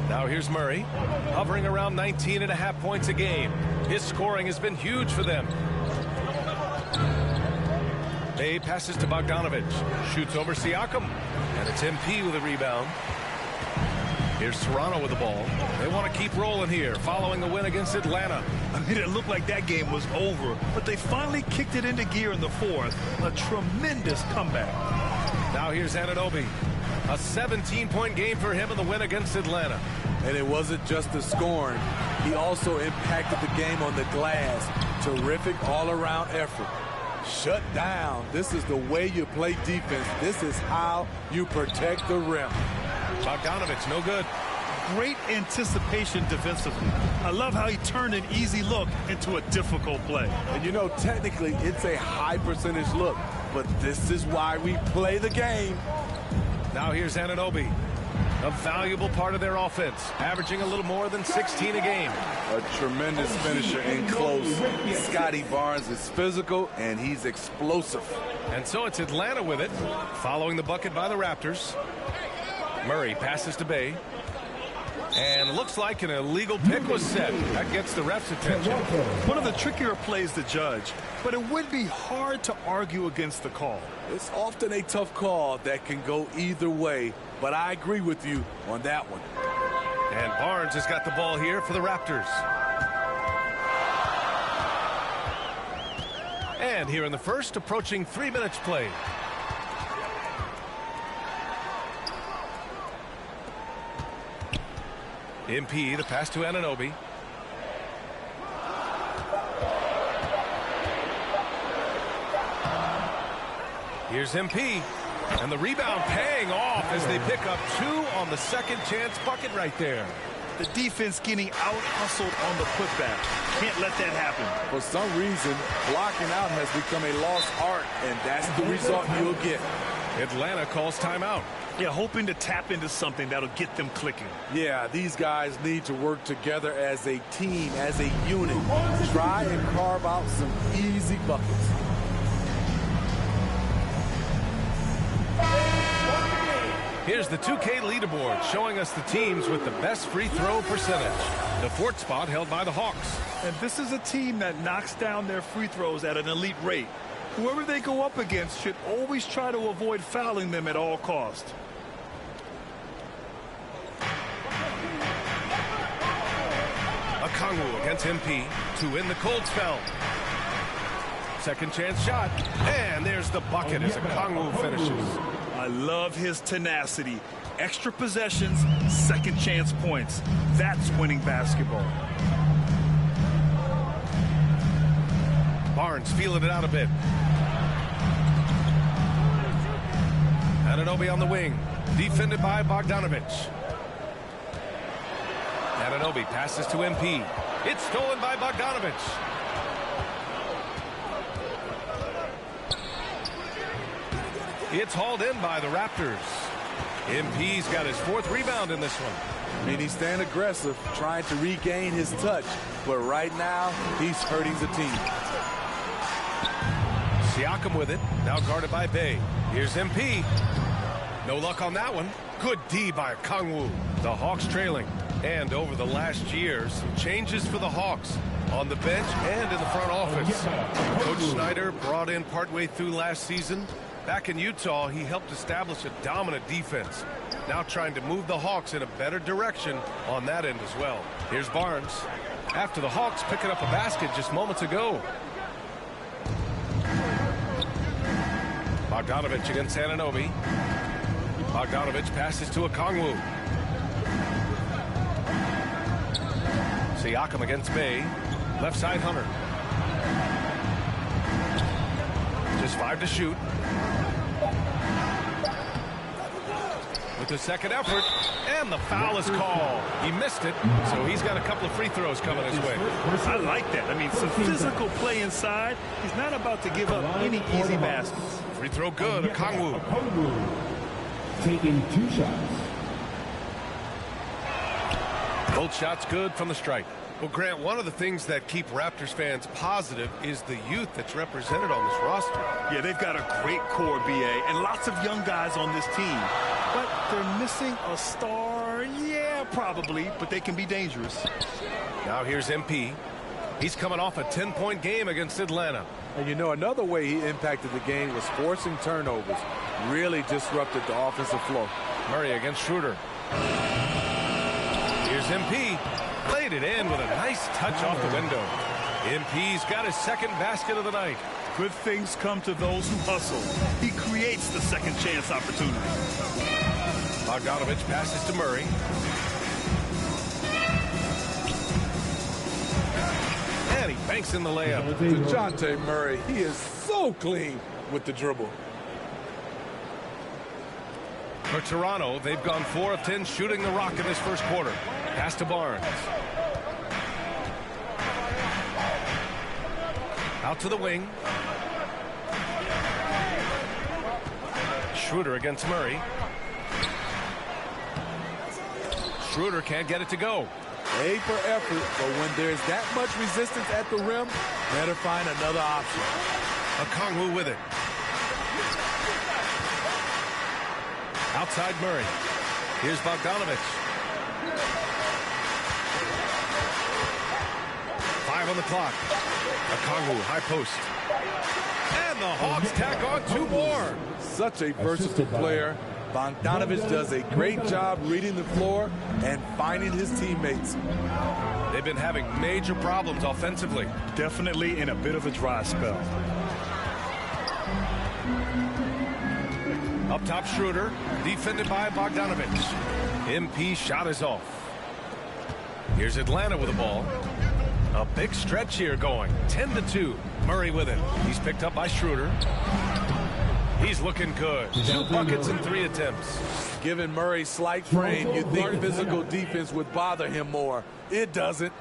Now here's Murray, hovering around 19.5 points a game. His scoring has been huge for them. Bey passes to Bogdanovic. Shoots over Siakam. And it's MP with a rebound. Here's Toronto with the ball. They want to keep rolling here, following the win against Atlanta. I mean, it looked like that game was over, but they finally kicked it into gear in the fourth. A tremendous comeback. Now here's Anunoby. A 17-point game for him in the win against Atlanta. And it wasn't just the scoring. He also impacted the game on the glass. Terrific all-around effort. Shut down. This is the way you play defense. This is how you protect the rim. Bogdanovic, no good. Great anticipation defensively. I love how he turned an easy look into a difficult play. And you know, technically, it's a high percentage look, but this is why we play the game. Now here's Anunoby. A valuable part of their offense, averaging a little more than 16 a game. A tremendous finisher in close. Scotty Barnes is physical, and he's explosive. And so it's Atlanta with it, following the bucket by the Raptors. Murray passes to Bey. And looks like an illegal pick was set. That gets the ref's attention. One of the trickier plays to judge, but it would be hard to argue against the call. It's often a tough call that can go either way, but I agree with you on that one. And Barnes has got the ball here for the Raptors. And here in the first, approaching 3 minutes played. MP, the pass to Anunoby. Here's MP. And the rebound paying off as they pick up 2 on the second chance bucket right there. The defense getting out-hustled on the putback. Can't let that happen. For some reason, blocking out has become a lost art, and that's the result you'll get. Atlanta calls timeout. Yeah, hoping to tap into something that'll get them clicking. Yeah, these guys need to work together as a team, as a unit. Try and carve out some easy buckets. Here's the 2K leaderboard showing us the teams with the best free throw percentage. The 4th spot held by the Hawks. And this is a team that knocks down their free throws at an elite rate. Whoever they go up against should always try to avoid fouling them at all costs. Okongwu against MP to win the cold spell. Second chance shot. And there's the bucket as Kongwu finishes. I love his tenacity. Extra possessions, second chance points. That's winning basketball. Barnes feeling it out a bit. Anunoby on the wing. Defended by Bogdanovich. Anunoby passes to MP. It's stolen by Bogdanovich. It's hauled in by the Raptors. MP's got his 4th rebound in this one. I mean, he's staying aggressive, trying to regain his touch. But right now, he's hurting the team. Siakam with it. Now guarded by Bay. Here's MP. No luck on that one. Good D by Kongwu. The Hawks trailing. And over the last year, some changes for the Hawks on the bench and in the front office. Coach Snyder brought in partway through last season. Back in Utah, he helped establish a dominant defense. Now trying to move the Hawks in a better direction on that end as well. Here's Barnes. After the Hawks picking up a basket just moments ago. Bogdanovich against Anunoby. Bogdanovich passes to Kongwu. Siakam against Bay. Left side Hunter. Just 5 to shoot. With the second effort, and the foul is called. He missed it, so he's got a couple of free throws coming his way. I like that. I mean, some physical play inside. He's not about to give up any easy baskets. Free throw good, Kongwu. Taking 2 shots. Both shots good from the stripe. Well, Grant, one of the things that keep Raptors fans positive is the youth that's represented on this roster. Yeah, they've got a great core, BA, and lots of young guys on this team. But they're missing a star. Yeah, probably, but they can be dangerous. Now here's MP. He's coming off a 10-point game against Atlanta. And you know, another way he impacted the game was forcing turnovers. Really disrupted the offensive flow. Murray against Schroeder. Here's MP. Played it in with a nice touch off the window. MP's got his 2nd basket of the night. Good things come to those who hustle. He creates the second chance opportunity. Bogdanovich passes to Murray. And he banks in the layup. DeJounte Murray, he is so clean with the dribble. For Toronto, they've gone 4 of 10 shooting the rock in this first quarter. Pass to Barnes. Out to the wing. Schroeder against Murray. Schroeder can't get it to go. A for effort, but when there's that much resistance at the rim, better find another option. Kongwu with it. Outside Murray. Here's Bogdanovich. 5 on the clock. Kongwu, high post. And the Hawks tack on 2 more. Such a versatile player. Bogdanovich does a great job reading the floor and finding his teammates. They've been having major problems offensively. Definitely in a bit of a dry spell. Up top, Schroeder, defended by Bogdanovich. MP shot is off. Here's Atlanta with the ball. A big stretch here going. 10-2. Murray with it. He's picked up by Schroeder. He's looking good. 2 buckets in 3 attempts. Given Murray's slight frame, you'd think physical defense would bother him more. It doesn't.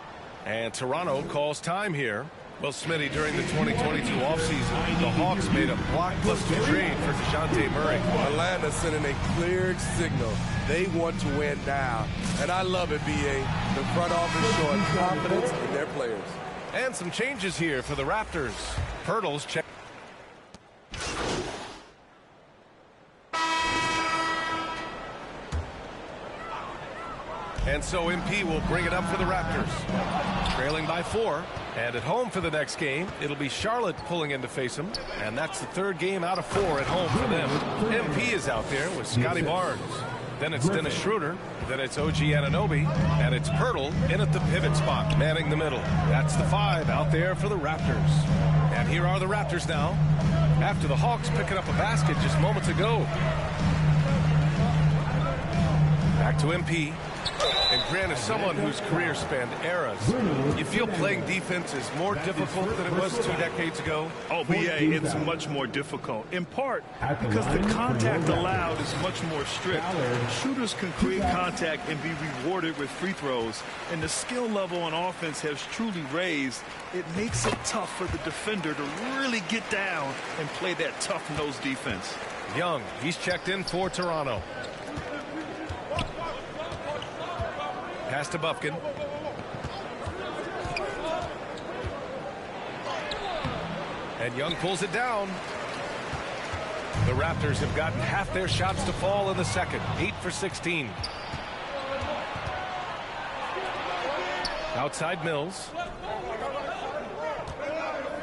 And Toronto calls time here. Well, Smitty, during the 2022 offseason, the Hawks made a blockbuster trade for DeJounte Murray. Atlanta sending a clear signal. They want to win now. And I love it, B.A. The front office showing confidence in their players. And some changes here for the Raptors. Pirtle's check. And so MP will bring it up for the Raptors. Trailing by 4. And at home for the next game, it'll be Charlotte pulling in to face them. And that's the 3rd game out of 4 at home for them. MP is out there with Scotty Barnes. Then it's Dennis Schroeder. Then it's OG Anunoby. And it's Pirtle in at the pivot spot, manning the middle. That's the 5 out there for the Raptors. And here are the Raptors now, after the Hawks picking up a basket just moments ago. Back to MP. And Grant, as someone whose career spanned eras, you feel playing defense is more difficult than it was 2 decades ago? Oh, BA, it's much more difficult, in part because the contact allowed is much more strict. Shooters can create contact and be rewarded with free throws, and the skill level on offense has truly raised. It makes it tough for the defender to really get down and play that tough-nosed defense. Young, he's checked in for Toronto. Pass to Bufkin. And Young pulls it down. The Raptors have gotten half their shots to fall in the second. 8 for 16. Outside Mills.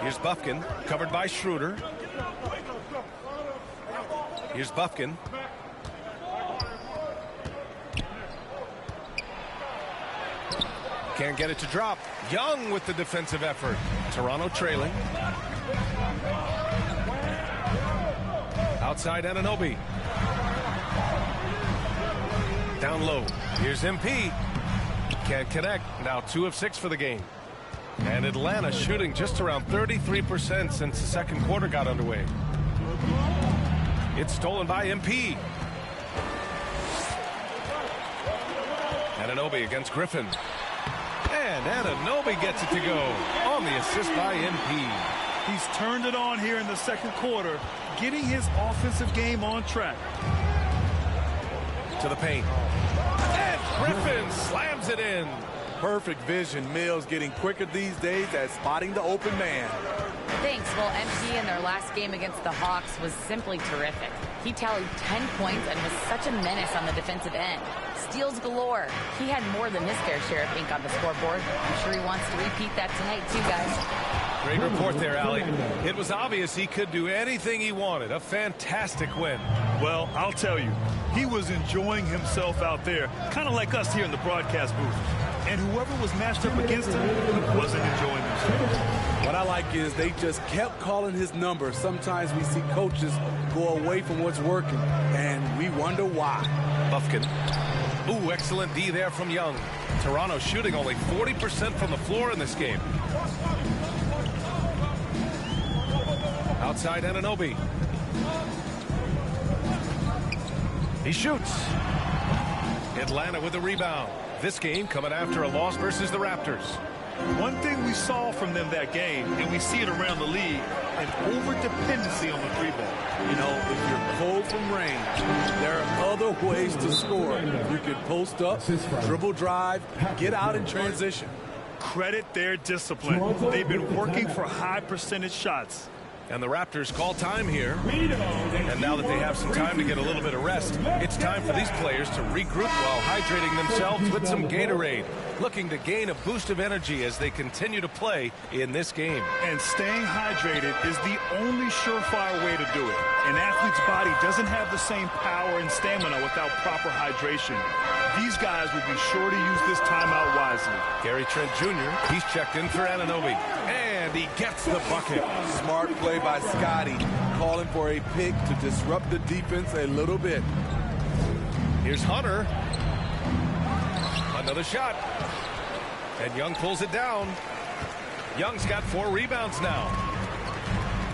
Here's Bufkin, covered by Schroeder. Here's Bufkin. Can't get it to drop. Young with the defensive effort. Toronto trailing. Outside Anunoby. Down low. Here's MP. Can't connect. Now 2 of 6 for the game. And Atlanta shooting just around 33% since the second quarter got underway. It's stolen by MP. Anunoby against Griffin. And Anunoby gets it to go on the assist by MP. He's turned it on here in the second quarter, getting his offensive game on track. To the paint. And Griffin slams it in. Perfect vision. Mills getting quicker these days at spotting the open man. Thanks. Well, MP in their last game against the Hawks was simply terrific. He tallied 10 points and was such a menace on the defensive end. Steals galore. He had more than his fair share of ink on the scoreboard. I'm sure he wants to repeat that tonight, too, guys. Great report there, Allie. It was obvious he could do anything he wanted. A fantastic win. Well, I'll tell you, he was enjoying himself out there, kind of like us here in the broadcast booth. And whoever was matched up against him, he wasn't enjoying himself. What I like is they just kept calling his number. Sometimes we see coaches go away from what's working, and we wonder why. Bufkin. Ooh, excellent D there from Young. Toronto shooting only 40% from the floor in this game. Outside Anunoby. He shoots. Atlanta with the rebound. This game coming after a loss versus the Raptors. One thing we saw from them that game, and we see it around the league, an over-dependency on the 3-ball. You know, if you're cold from range, there are other ways to score. You can post up, dribble drive, get out in transition. Credit their discipline. They've been working for high percentage shots. And the Raptors call time here. And now that they have some time to get a little bit of rest, it's time for these players to regroup while hydrating themselves with some Gatorade, looking to gain a boost of energy as they continue to play in this game. And staying hydrated is the only surefire way to do it. An athlete's body doesn't have the same power and stamina without proper hydration. These guys will be sure to use this timeout wisely. Gary Trent Jr., he's checked in for Anunoby. And he gets the bucket. Smart play by Scotty, calling for a pick to disrupt the defense a little bit. Here's Hunter. Another shot. And Young pulls it down. Young's got 4 rebounds now.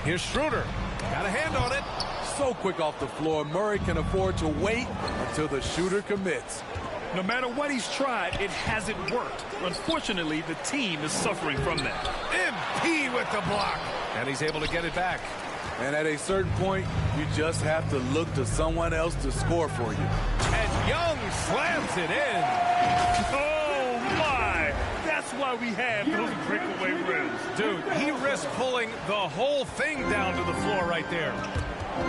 Here's Schroeder. Got a hand on it. So quick off the floor, Murray can afford to wait until the shooter commits. No matter what he's tried, it hasn't worked. Unfortunately, the team is suffering from that. MP with the block. And he's able to get it back. And at a certain point, you just have to look to someone else to score for you. And Young slams it in. Oh, my. That's why we have those breakaway rims. Dude, he risked pulling the whole thing down to the floor right there.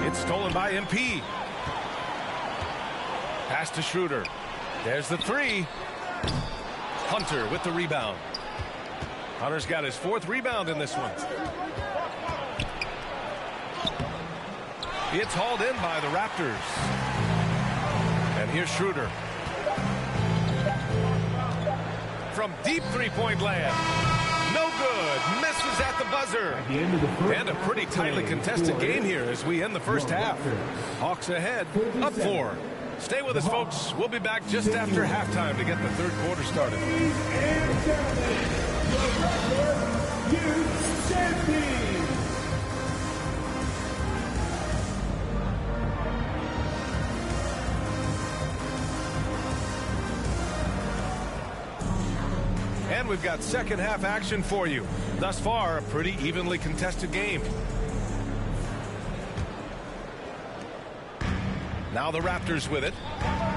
It's stolen by MP. Pass to Schroeder. There's the 3. Hunter with the rebound. Hunter's got his 4th rebound in this one. It's hauled in by the Raptors. And Here's Schroeder. From deep three-point land. No good. Misses at the buzzer. And a pretty tightly contested game here as we end the first half. Hawks ahead, up 4. Stay with us, folks. We'll be back just after halftime to get the third quarter started. And we've got second half action for you. Thus far, a pretty evenly contested game. Now the Raptors with it.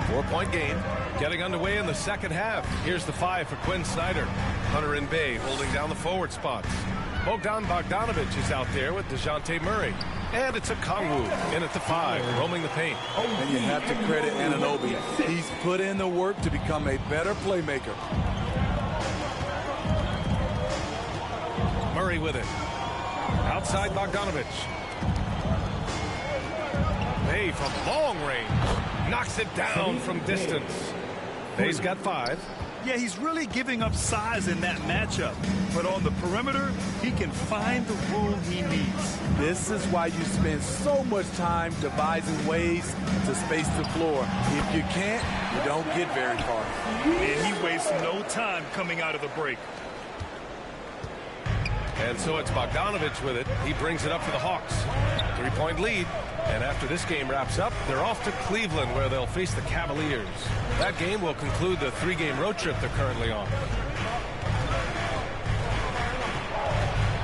4-point game. Getting underway in the second half. Here's the 5 for Quinn Snyder. Hunter and Bay holding down the forward spots. Bogdan Bogdanovic is out there with DeJounte Murray. And it's a Kongwu in at the 5, roaming the paint. And you have to credit Anunoby. He's put in the work to become a better playmaker. Murray with it. Outside Bogdanovic. Bay from long range. Knocks it down from distance. Bay's got 5. Yeah, he's really giving up size in that matchup. But on the perimeter, he can find the room he needs. This is why you spend so much time devising ways to space the floor. If you can't, you don't get very far. And he wastes no time coming out of the break. And so it's Bogdanovic with it. He brings it up for the Hawks. 3-point lead. And after this game wraps up, they're off to Cleveland where they'll face the Cavaliers. That game will conclude the 3-game road trip they're currently on.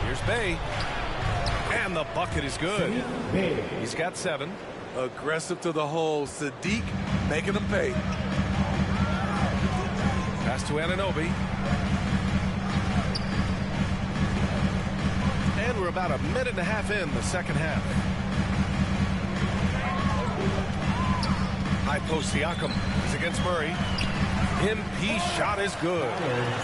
Here's Bay. And the bucket is good. He's got 7. Aggressive to the hole. Sadiq making them pay. Pass to Anunoby. And we're about a minute and a half in the second half. High post Siakam is against Murray. MP shot is good.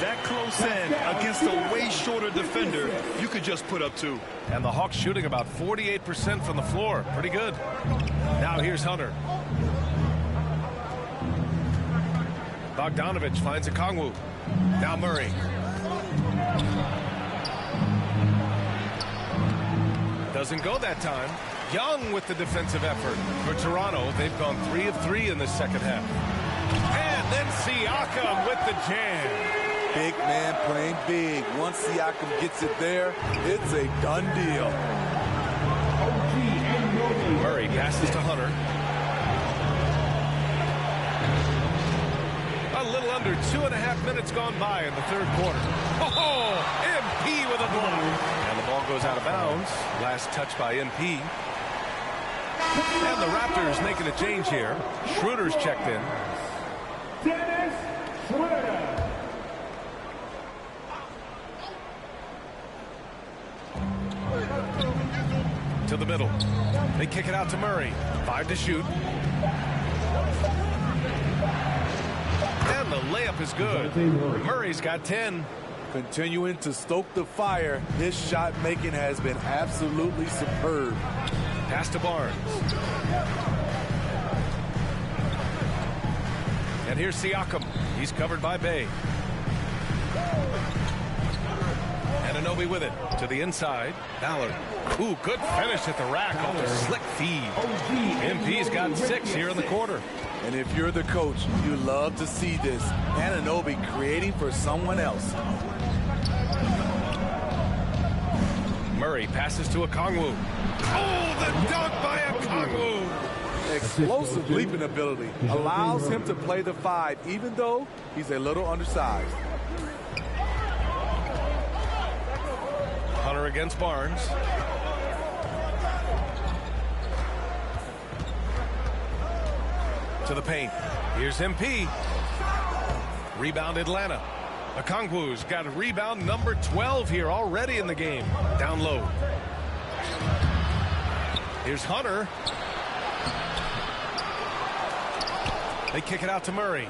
That close in against a way shorter defender, you could just put up 2. And the Hawks shooting about 48% from the floor. Pretty good. Now here's Hunter. Bogdanovic finds a Kongwu. Now Murray. Doesn't go that time. Young with the defensive effort. For Toronto, they've gone 3 of 3 in the second half. And then Siakam with the jam. Big man playing big. Once Siakam gets it there, it's a done deal. Murray passes to Hunter. A little under 2.5 minutes gone by in the third quarter. Oh, MP with a block. And the ball goes out of bounds. Last touch by MP. And the Raptors making a change here. Schroeder's checked in. Dennis Schroeder. To the middle. They kick it out to Murray. 5 to shoot. And the layup is good. Murray's got 10. Continuing to stoke the fire. His shot making has been absolutely superb. Pass to Barnes. And here's Siakam. He's covered by Bay. Anunoby with it to the inside. Ballard. Ooh, good finish at the rack off a slick feed. MP's got 6 here in the quarter. And if you're the coach, you love to see this. Anunoby creating for someone else. Murray passes to a Kongwu. Oh, the dunk by a Kongwu. Explosive leaping ability allows him to play the 5, even though he's a little undersized. Hunter against Barnes. To the paint. Here's MP. Rebound Atlanta. Okongwu's got a rebound number 12 here already in the game. Down low. Here's Hunter. They kick it out to Murray.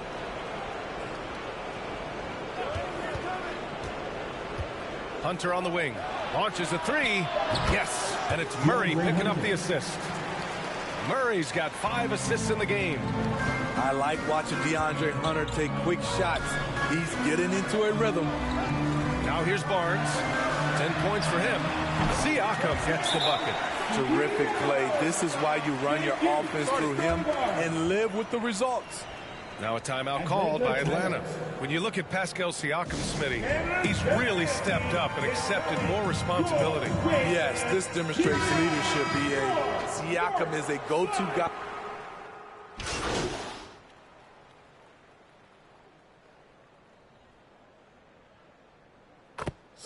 Hunter on the wing. Launches a 3. Yes. And it's Murray picking up the assist. Murray's got 5 assists in the game. I like watching DeAndre Hunter take quick shots. He's getting into a rhythm. Now here's Barnes. 10 points for him. Siakam gets the bucket. Terrific play. This is why you run your offense through him and live with the results. Now a timeout called by Atlanta. When you look at Pascal Siakam, Smitty, he's really stepped up and accepted more responsibility. Yes, this demonstrates leadership, B.A. Siakam is a go-to guy.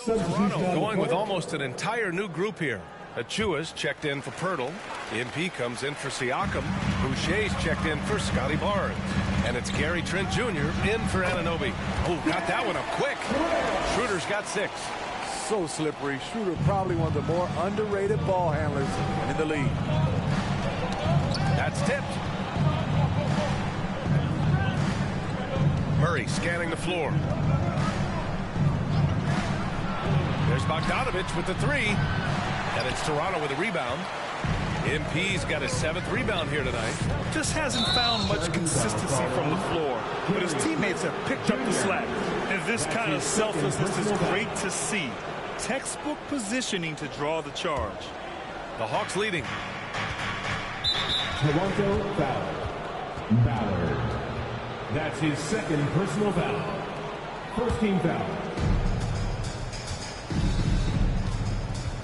Toronto going with almost an entire new group here. Achua's checked in for Pirtle. MP comes in for Siakam. Boucher's checked in for Scotty Barnes. And it's Gary Trent Jr. in for Anunoby. Oh, got that one up quick. Schroeder's got 6. So slippery. Schroeder probably one of the more underrated ball handlers in the league. That's tipped. Murray scanning the floor. There's Bogdanovich with the 3. And it's Toronto with a rebound. MP's got his 7th rebound here tonight. Just hasn't found much consistency from the floor, but his teammates have picked up the slack. And this kind of selflessness is great to see. Textbook positioning to draw the charge. The Hawks leading. Toronto foul. Ballard. That's his 2nd personal foul. First team foul.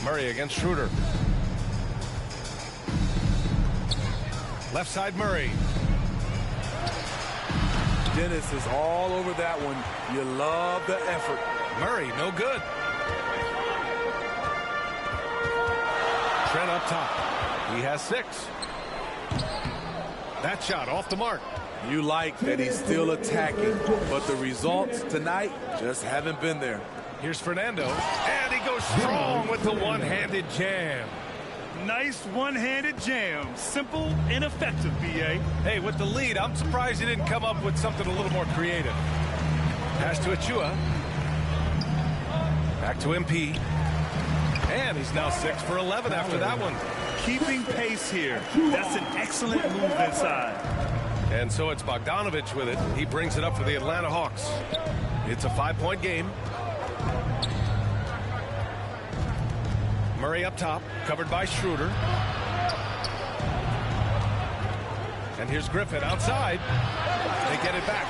Murray against Schroeder. Left side Murray. Dennis is all over that one. You love the effort. Murray, no good. Trent up top. He has 6. That shot off the mark. You like that he's still attacking, but the results tonight just haven't been there. Here's Fernando, and he goes strong with the one-handed jam. Nice one-handed jam. Simple and effective, B.A. Hey, with the lead, I'm surprised he didn't come up with something a little more creative. Pass to Achua. Back to MP. And he's now 6 for 11 after that one. Keeping pace here. That's an excellent move inside. And so it's Bogdanovich with it. He brings it up for the Atlanta Hawks. It's a 5-point game. Murray up top, covered by Schroeder. And here's Griffin outside. They get it back.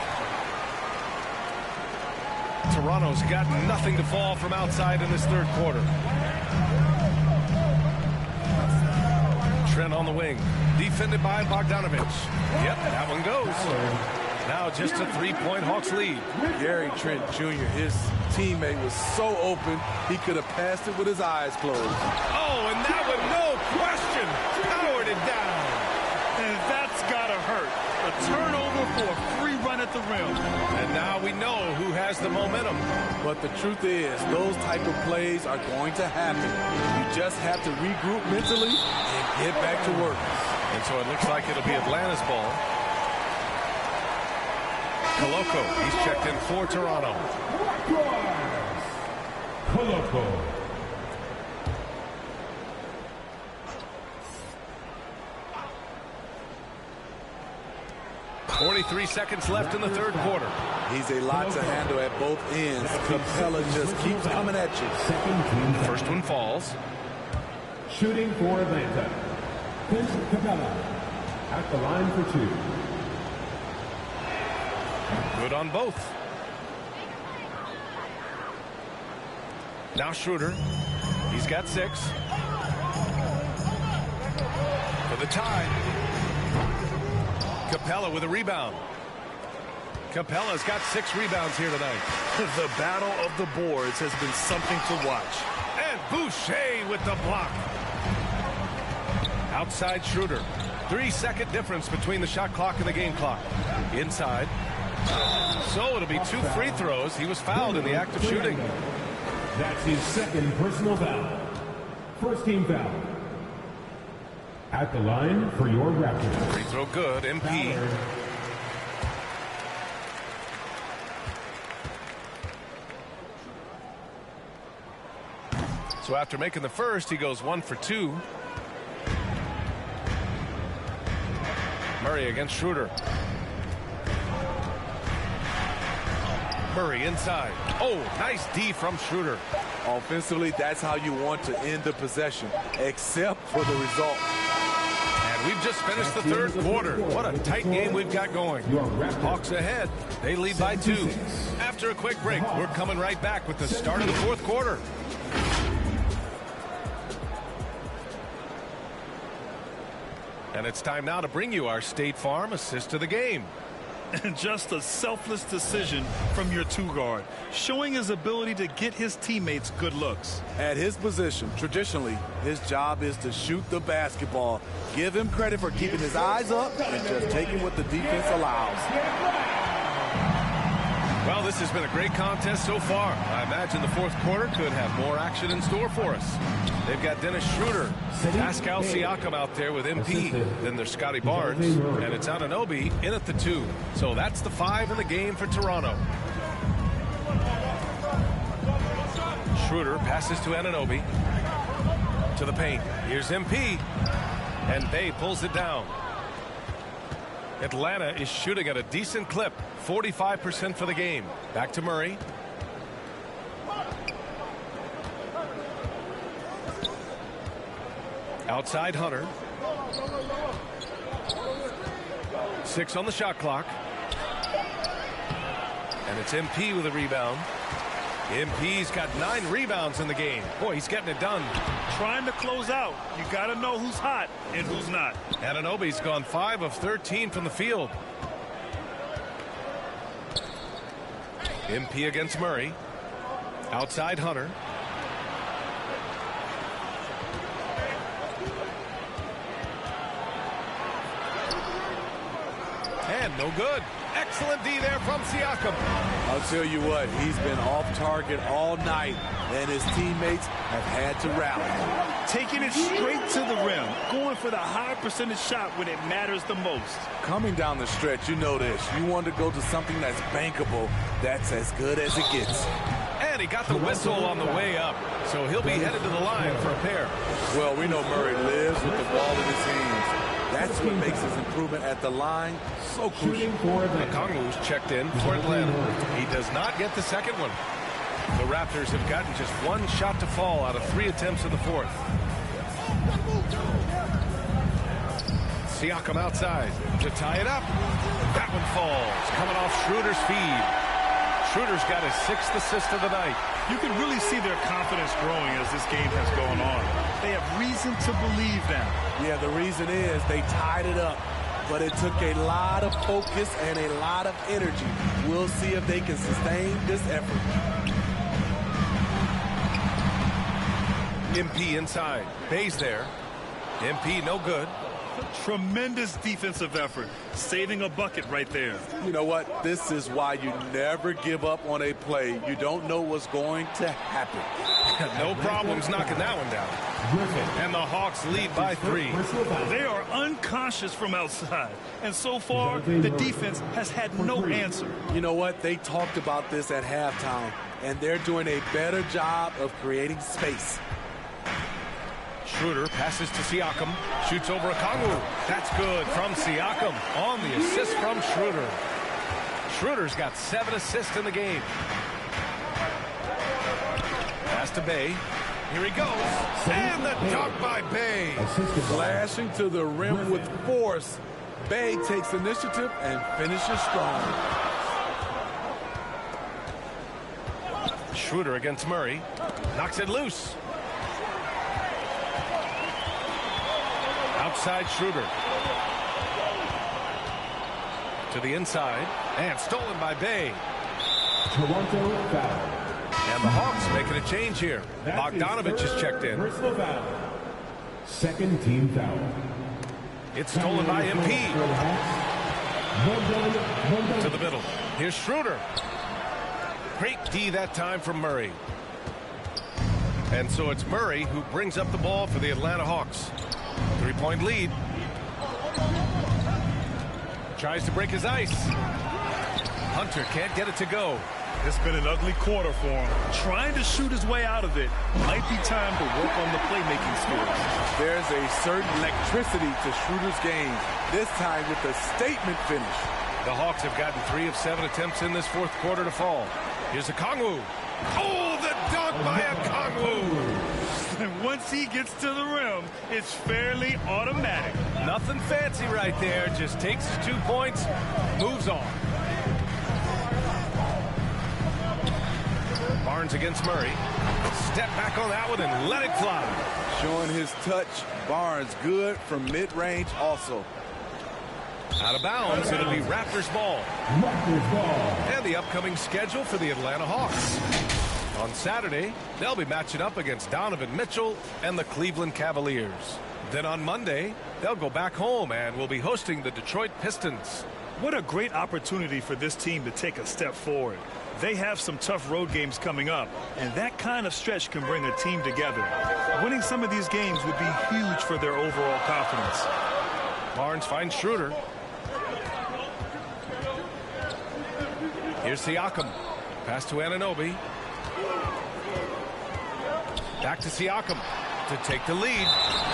Toronto's got nothing to fall from outside in this 3rd quarter. Trent on the wing, defended by Bogdanovich. Yep, that one goes. Now just a 3-point Hawks lead. Gary Trent Jr., his teammate was so open, he could have passed it with his eyes closed. Oh, and that one, no question, powered it down. And that's got to hurt. A turnover for a free run at the rim. And now we know who has the momentum. But the truth is, those type of plays are going to happen. You just have to regroup mentally and get back to work. And so it looks like it'll be Atlanta's ball. Koloko, he's checked in for Toronto. Koloko. 43 seconds left in the 3rd quarter. He's a lot to handle at both ends. Capella just keeps coming at you. First one falls. Shooting for Atlanta. Vince Capella at the line for 2. Good on both. Now Schroeder. He's got 6. For the tie. Capella with a rebound. Capella's got 6 rebounds here tonight. The battle of the boards has been something to watch. And Boucher with the block. Outside Schroeder. 3-second difference between the shot clock and the game clock. Inside. So it'll be 2 free throws. He was fouled in the act of shooting. That's his 2nd personal foul. First team foul. At the line for your Raptors. Free throw good, MP. So after making the first, he goes 1 for 2. Murray against Schroeder. Murray inside. Oh, nice D from Schroeder. Offensively, that's how you want to end the possession, except for the result. And we've just finished the third quarter. What a tight game we've got going. Hawks ahead. They lead by 2. After a quick break, we're coming right back with the start of the fourth quarter. And it's time now to bring you our State Farm assist of the game. And just a selfless decision from your 2-guard, showing his ability to get his teammates good looks. At his position, traditionally, his job is to shoot the basketball. Give him credit for keeping his eyes up and just taking what the defense allows. Well, this has been a great contest so far. I imagine the fourth quarter could have more action in store for us. They've got Dennis Schroeder, Pascal Siakam out there with MP. Then there's Scotty Barnes, and it's Anunoby in at the 2. So that's the 5 in the game for Toronto. Schroeder passes to Anunoby. To the paint. Here's MP. And Bay pulls it down. Atlanta is shooting at a decent clip. 45% for the game. Back to Murray. Outside Hunter. 6 on the shot clock. And it's MP with a rebound. MP's got 9 rebounds in the game. Boy, he's getting it done. Trying to close out. You got to know who's hot and who's not. Anunoby's gone 5 of 13 from the field. MP against Murray. Outside Hunter. And no good. Excellent D there from Siakam. I'll tell you what, he's been off target all night, and his teammates have had to rally. Taking it straight to the rim, going for the high percentage shot when it matters the most. Coming down the stretch, you know this. You want to go to something that's bankable. That's as good as it gets. And he got the whistle on the way up, so he'll be headed to the line for a pair. Well, we know Murray lives with the ball in his hands. That's what makes his improvement at the line so crucial. Okongwu's checked in for Atlanta. He does not get the second one. The Raptors have gotten just 1 shot to fall out of 3 attempts in the fourth. Siakam outside to tie it up. That one falls, coming off Schroeder's feed. Schroeder's got his 6th assist of the night. You can really see their confidence growing as this game has gone on. They have reason to believe now. Yeah, the reason is they tied it up, but it took a lot of focus and a lot of energy. We'll see if they can sustain this effort. MP inside. Bay's there. MP no good. Tremendous defensive effort, saving a bucket right there. You know what? This is why you never give up on a play. You don't know what's going to happen. No problems knocking that one down. And the Hawks lead by 3. They are unconscious from outside, and so far the defense has had no answer. You know what? They talked about this at halftime, and they're doing a better job of creating space. Schroeder passes to Siakam, shoots over Okongwu. That's good from Siakam on the assist from Schroeder. Schroeder's got 7 assists in the game. Pass to Bay. Here he goes. And the dunk by Bay. Flashing to the rim with force. Bay takes initiative and finishes strong. Schroeder against Murray. Knocks it loose. Outside Schroeder. To the inside. And stolen by Bay. Toronto foul. And the Hawks making a change here. Bogdanovich is checked in. Second team foul. It's stolen by MP. To the middle. Here's Schroeder. Great D that time from Murray. And so it's Murray who brings up the ball for the Atlanta Hawks. 3-point lead. Tries to break his ice. Hunter can't get it to go. It's been an ugly quarter for him. Trying to shoot his way out of it. Might be time to work on the playmaking skills. There's a certain electricity to Schroeder's game, this time with a statement finish. The Hawks have gotten 3 of 7 attempts in this fourth quarter to fall. Here's a Kongwu. Oh, the dunk by a Kongwu. And once he gets to the rim, it's fairly automatic. Nothing fancy right there. Just takes his 2 points, moves on. Barnes against Murray. Step back on that one and let it fly. Showing his touch. Barnes good from mid-range also. Out of bounds, it'll be Raptors ball. And the upcoming schedule for the Atlanta Hawks. On Saturday, they'll be matching up against Donovan Mitchell and the Cleveland Cavaliers. Then on Monday, they'll go back home and will be hosting the Detroit Pistons. What a great opportunity for this team to take a step forward. They have some tough road games coming up, and that kind of stretch can bring a team together. Winning some of these games would be huge for their overall confidence. Barnes finds Schroeder. Here's Siakam. Pass to Anunoby. Back to Siakam to take the lead.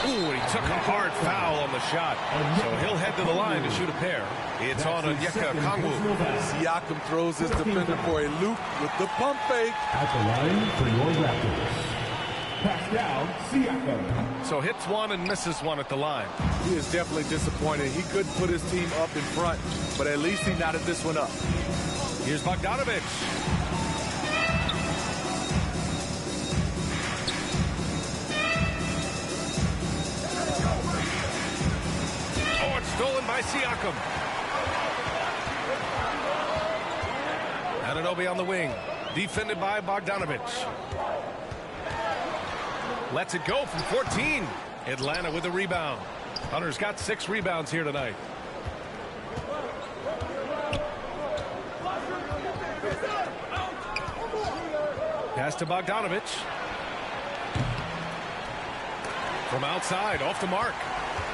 Ooh, and he took a hard foul on the shot. So he'll head to the line to shoot a pair. It's on Onyeka Kongwu. Siakam throws his defender for a loop with the pump fake. At the line for your Raptors. Pass down, Siakam. So hits one and misses one at the line. He is definitely disappointed. He couldn't put his team up in front, but at least he knotted this one up. Here's Bogdanovic. Oh, it's stolen by Siakam. Anunoby on the wing. Defended by Bogdanovic. Lets it go from 14. Atlanta with a rebound. Hunter's got 6 rebounds here tonight. Pass to Bogdanovic. From outside, off the mark.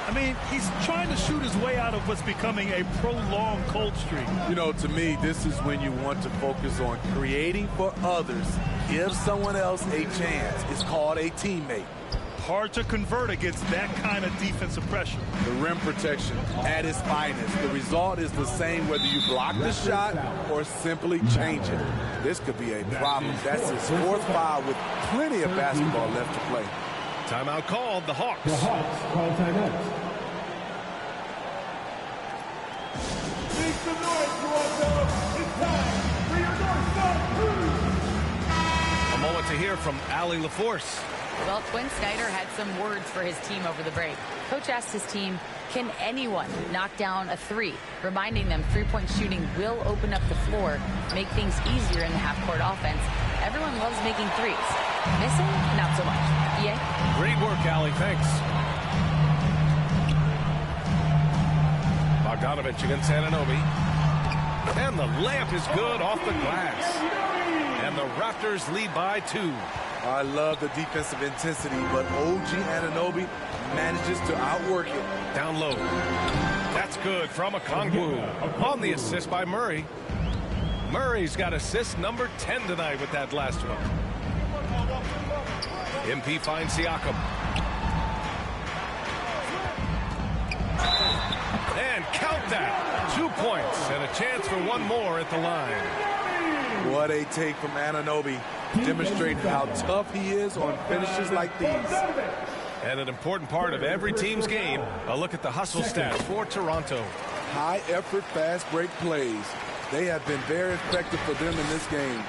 I mean, he's trying to shoot his way out of what's becoming a prolonged cold streak. You know, to me, this is when you want to focus on creating for others. Give someone else a chance. It's called a teammate. Hard to convert against that kind of defensive pressure. The rim protection at its finest. The result is the same whether you block the shot or simply change it. This could be a problem. That's his 4th foul with plenty of basketball left to play. Timeout called, the Hawks. The Hawks call timeout. Make some noise, Toronto. It's time for your North-South Cruise. A moment to hear from Allie LaForce. Well, Quinn Snyder had some words for his team over the break. Coach asked his team, can anyone knock down a 3? Reminding them 3-point shooting will open up the floor, make things easier in the half-court offense. Everyone loves making 3s. Missing? Not so much. Yeah? Great work, Allie. Thanks. Bogdanovic against Anunoby. And the layup is good off the glass. And the Raptors lead by 2. I love the defensive intensity, but OG Anunoby manages to outwork it. Down low. That's good from a Kongwu. On the assist by Murray. Murray's got assist number 10 tonight with that last one. MP finds Siakam. And count that. 2 points and a chance for one more at the line. What a take from Anunoby. Demonstrating how tough he is on finishes like these. And an important part of every team's game, a look at the hustle stats for Toronto. High effort, fast break plays. They have been very effective for them in this game,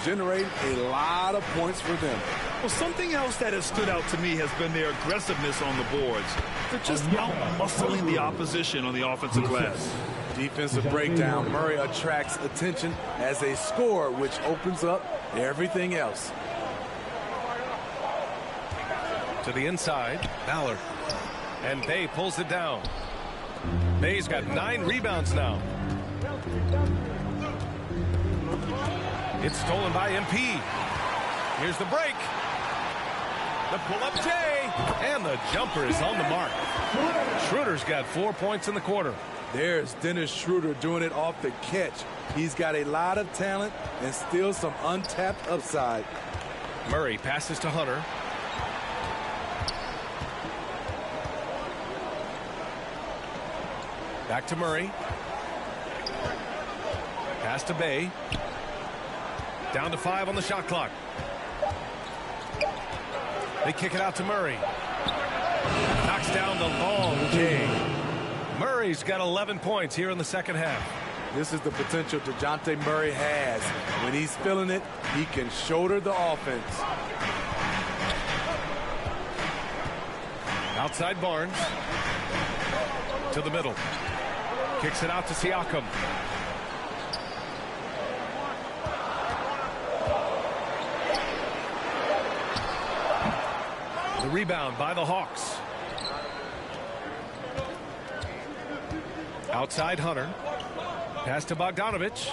generating a lot of points for them. Well, something else that has stood out to me has been their aggressiveness on the boards. They're just out-muscling the opposition on the offensive glass. Defensive breakdown. Murray attracts attention as a scorer, which opens up everything else. To the inside, Ballard. And Bay pulls it down. Bay's got 9 rebounds now. It's stolen by MP. Here's the break. The pull-up J. And the jumper is on the mark. Schroeder's got 4 points in the quarter. There's Dennis Schroeder doing it off the catch. He's got a lot of talent and still some untapped upside. Murray passes to Hunter. Back to Murray. Pass to Bay. Down to 5 on the shot clock. They kick it out to Murray. Knocks down the long J. Murray's got 11 points here in the second half. This is the potential DeJounte Murray has. When he's feeling it, he can shoulder the offense. Outside Barnes. To the middle. Kicks it out to Siakam. The rebound by the Hawks. Outside Hunter. Pass to Bogdanovich.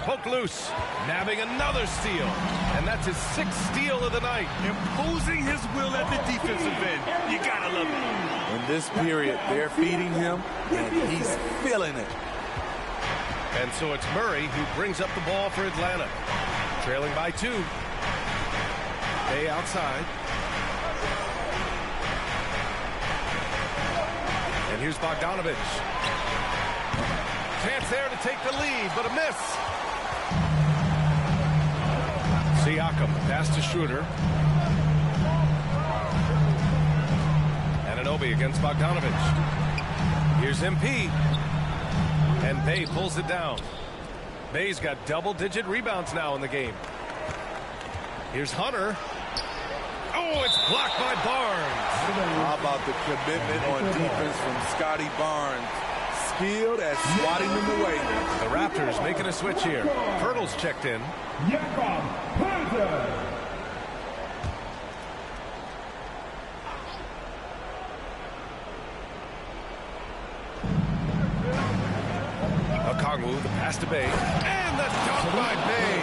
Poke loose. Nabbing another steal. And that's his 6th steal of the night. Imposing his will at the defensive end. You gotta love it. In this period, they're feeding him, and he's feeling it. And so it's Murray who brings up the ball for Atlanta. Trailing by 2. Bay outside. And here's Bogdanovich. Chance there to take the lead, but a miss. Siakam, pass to Schroeder. Anunoby against Bogdanovich. Here's MP. And Bay pulls it down. Bay's got double-digit rebounds now in the game. Here's Hunter. Oh, it's blocked by Barnes. How about the commitment on defense from Scotty Barnes? Skilled at swatting them away. The Raptors making a switch here. Pirtle's checked in. Okongwu, the pass to Bay. And the dunk by Bay.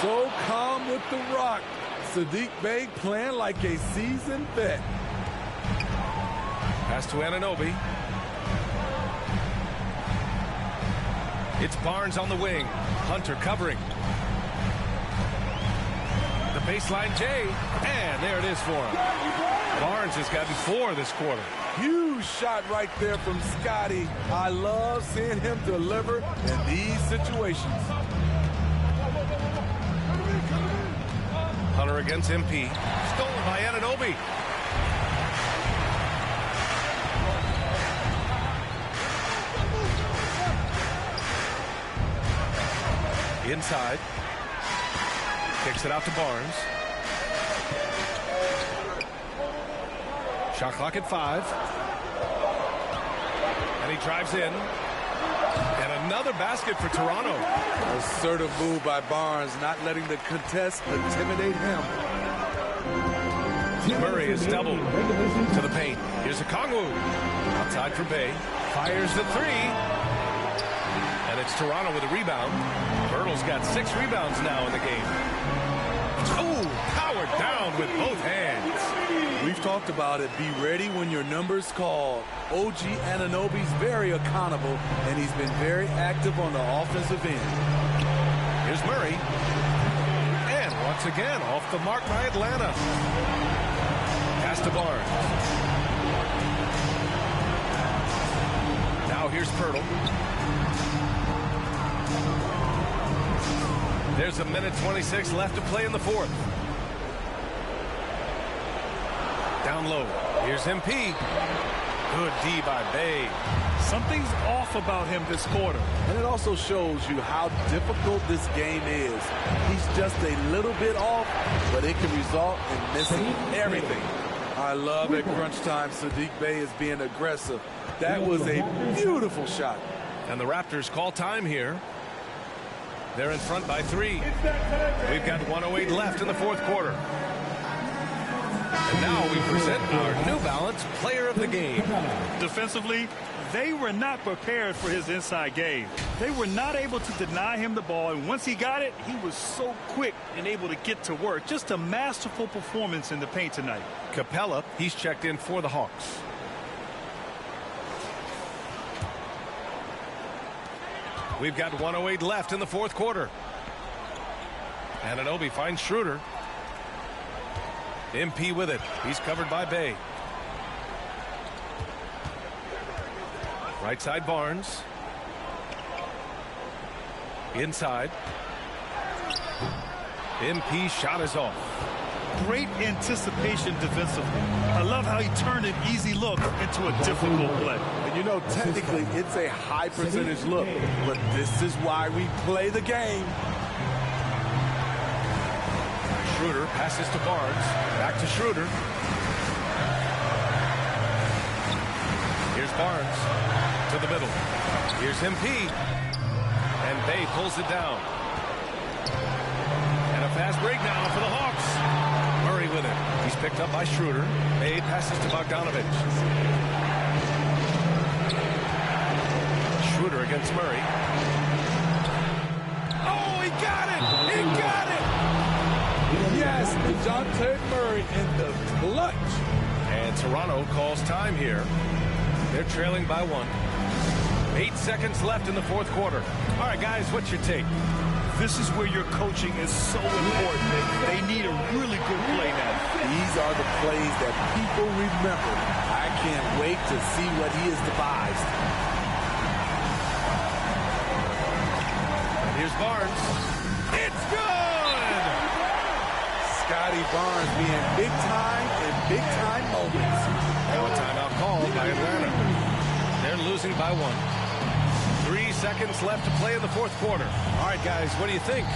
So calm with the rock. Sadiq Bey playing like a seasoned vet. Pass to Anunoby. It's Barnes on the wing. Hunter covering. The baseline J. And there it is for him. Barnes has gotten 4 this quarter. Huge shot right there from Scotty. I love seeing him deliver in these situations. Hunter against MP. Stolen by Anunoby. Inside. Kicks it out to Barnes. Shot clock at 5. And he drives in. And another basket for Toronto. Assertive move by Barnes, not letting the contest intimidate him. Murray is doubled to the paint. Here's Okongwu. Outside for Bay. Fires the 3. And it's Toronto with a rebound. Birtle's got 6 rebounds now in the game. Oh, powered down with both hands. We've talked about it. Be ready when your number's called. OG Anunoby's very accountable, and he's been very active on the offensive end. Here's Murray. And once again, off the mark by Atlanta. Pass to Barnes. Now here's Pirtle. There's a minute 26 left to play in the 4th. Down low. Here's MP. Good D by Bay. Something's off about him this quarter. And it also shows you how difficult this game is. He's just a little bit off, but it can result in missing everything. I love at crunch time Sadiq Bey is being aggressive. That was a beautiful shot. And the Raptors call time here. They're in front by 3. We've got 1:08 left in the 4th quarter. And now we present our New Balance Player of the Game. Defensively, they were not prepared for his inside game. They were not able to deny him the ball, and once he got it, he was so quick and able to get to work. Just a masterful performance in the paint tonight. Capella, he's checked in for the Hawks. We've got 1:08 left in the 4th quarter. Anunoby finds Schroeder. MP with it. He's covered by Bay. Right side Barnes. Inside. MP shot is off. Great anticipation defensively. I love how he turned an easy look into a difficult play. And you know, technically, it's a high percentage look, but this is why we play the game. Schroeder passes to Barnes. Back to Schroeder. Here's Barnes to the middle. Here's MP. And Bay pulls it down. And a fast break now for the Hawks. Murray with it. He's picked up by Schroeder. Bay passes to Bogdanovich. Schroeder against Murray. Oh, he got it! He got it! Yes, DeJounte Murray in the clutch. And Toronto calls time here. They're trailing by 1. 8 seconds left in the fourth quarter. All right, guys, what's your take? This is where your coaching is so important. They need a really good play now. These are the plays that people remember. I can't wait to see what he has devised. And here's Barnes. It's good! Scotty Barnes being big time in big time moments. Now a timeout called by Atlanta. They're losing by 1. 3 seconds left to play in the fourth quarter. All right, guys, what do you think?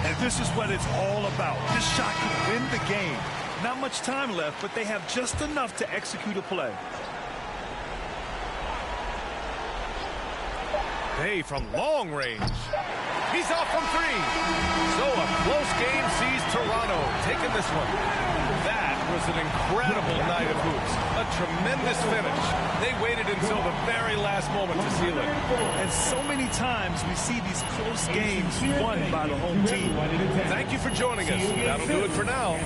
And this is what it's all about. This shot could win the game. Not much time left, but they have just enough to execute a play. Bay from long range. He's off from 3. So a close game sees Toronto taking this one. That was an incredible night of hoops. A tremendous finish. They waited until the very last moment to seal it. And so many times we see these close games won by the home team. Thank you for joining us. That'll do it for now.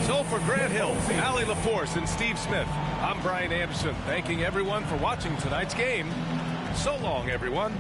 So for Grant Hill, Allie LaForce, and Steve Smith, I'm Brian Anderson, thanking everyone for watching tonight's game. So long, everyone.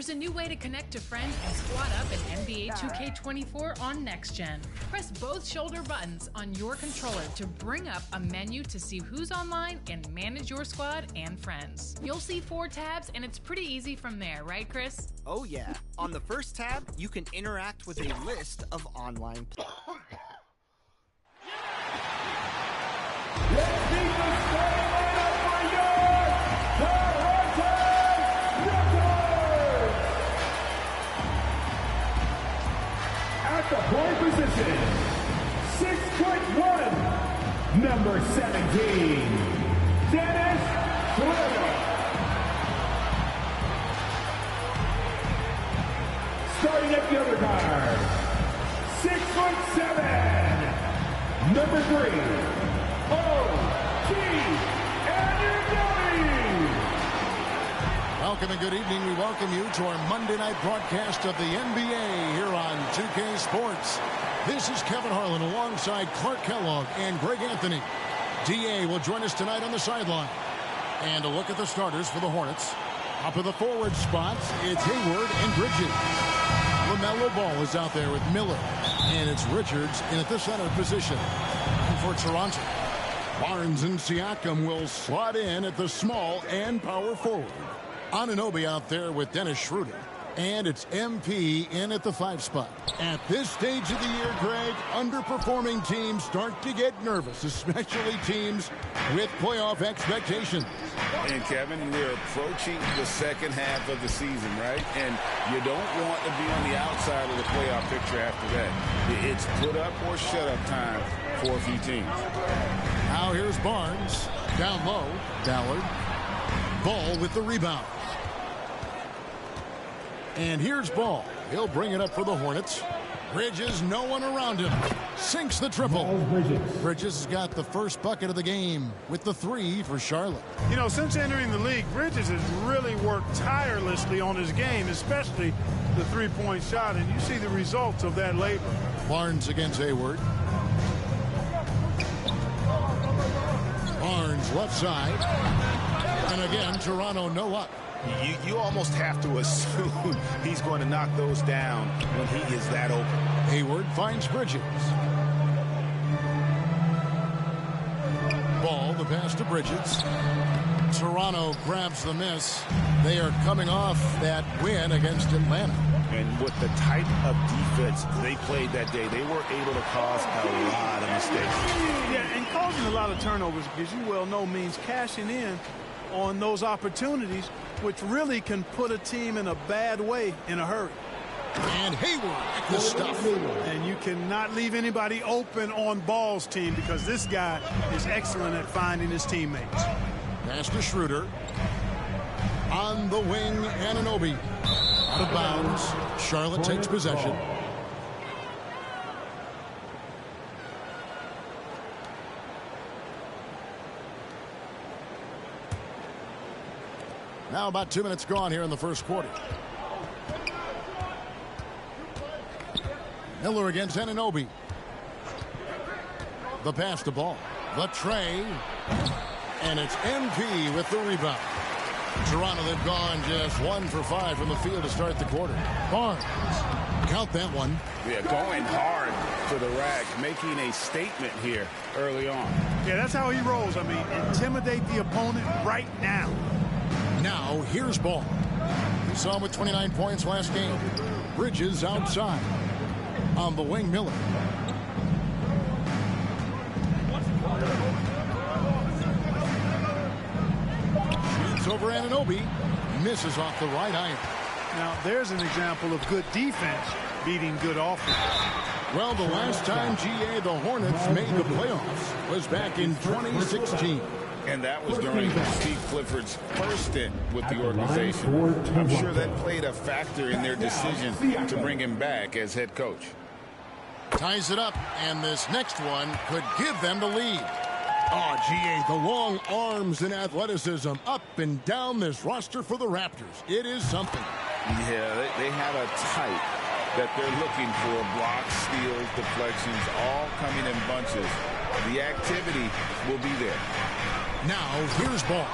There's a new way to connect to friends and squad up in NBA 2K24 on Next Gen. Press both shoulder buttons on your controller to bring up a menu to see who's online and manage your squad and friends. You'll see 4 tabs, and it's pretty easy from there, right, Chris? Oh yeah. On the first tab, you can interact with a list of online players. Let's meet the starting lineup for your Toronto Raptors. At the point position, 6'1", number 17, Dennis Schroeder. Starting at the other guard, 6'7", number 3. Welcome and good evening. We welcome you to our Monday night broadcast of the NBA here on 2K Sports. This is Kevin Harlan alongside Clark Kellogg and Greg Anthony. DA will join us tonight on the sideline. And a look at the starters for the Hornets. Up in the forward spots, it's Hayward and Bridges. LaMelo Ball is out there with Miller. And it's Richards in at the center position. And for Toronto, Barnes and Siakam will slot in at the small and power forward. Anunoby out there with Dennis Schroeder. And it's MP in at the 5 spot. At this stage of the year, Greg, underperforming teams start to get nervous, especially teams with playoff expectations. And Kevin, we're approaching the second half of the season, right? And you don't want to be on the outside of the playoff picture after that. It's put up or shut up time for a few teams. Now here's Barnes. Down low. Ballard. Ball with the rebound. And here's Ball. He'll bring it up for the Hornets. Bridges, no one around him. Sinks the triple. Bridges has got the first bucket of the game with the 3 for Charlotte. You know, since entering the league, Bridges has really worked tirelessly on his game, especially the three-point shot, and you see the results of that labor. Barnes against Hayward. Barnes left side. And again, Toronto no luck. You almost have to assume he's going to knock those down when he is that open. Hayward finds Bridges. Ball, the pass to Bridges. Toronto grabs the miss. They are coming off that win against Atlanta. And with the type of defense they played that day, they were able to cause a lot of mistakes. Yeah, and causing a lot of turnovers, because you well know means cashing in on those opportunities, which really can put a team in a bad way in a hurry. And Hayward, the stuff. And you cannot leave anybody open on Ball's team, because this guy is excellent at finding his teammates. Pass to Schroeder. On the wing, Anunoby. Out of bounds. Charlotte takes possession. Now about 2 minutes gone here in the first quarter. Miller against Anunoby. The pass to Ball. The tray. And it's MP with the rebound. Toronto, they've gone just 1 for 5 from the field to start the quarter. Barnes. Count that one. Yeah, going hard to the rack, making a statement here early on. Yeah, that's how he rolls. I mean, intimidate the opponent right now. Now, here's Ball. We saw him with 29 points last game. Bridges outside. On the wing, Miller. Shoots over Anunoby. Misses off the right iron. Now, there's an example of good defense beating good offense. Well, the last time, GA, the Hornets made the playoffs was back in 2016. And that was during Steve Clifford's first stint with the organization. I'm sure that played a factor in their decision to bring him back as head coach. Ties it up, and this next one could give them the lead. Oh, GA, the long arms and athleticism up and down this roster for the Raptors. It is something. Yeah, they have a type that they're looking for. Blocks, steals, deflections, all coming in bunches the activity will be there. Now, here's Ball.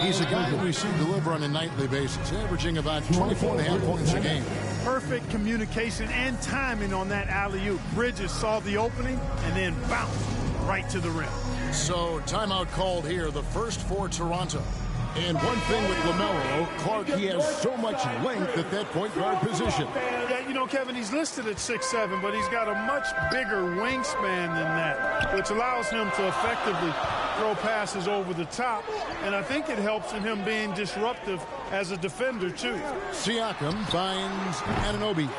He's a guy that we see deliver on a nightly basis, averaging about 24.5 points a game. Perfect communication and timing on that alley-oop. Bridges saw the opening and then bounced right to the rim. So, timeout called here, the first for Toronto. And one thing with LaMelo, Clark, he has so much length at that point guard position. Yeah, you know, Kevin, he's listed at 6'7", but he's got a much bigger wingspan than that, which allows him to effectively throw passes over the top. And I think it helps in him being disruptive as a defender, too. Siakam finds Anunoby.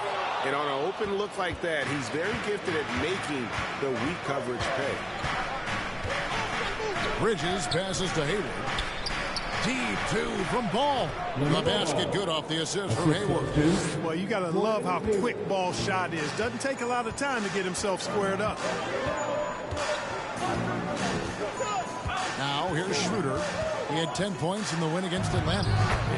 And on an open look like that, he's very gifted at making the weak coverage pay. Bridges passes to Hayward. Deep two from Ball. The basket good off the assist from Hayward. Well, you got to love how quick Ball shot is. Doesn't take a lot of time to get himself squared up. Now here's Schroeder. He had 10 points in the win against Atlanta.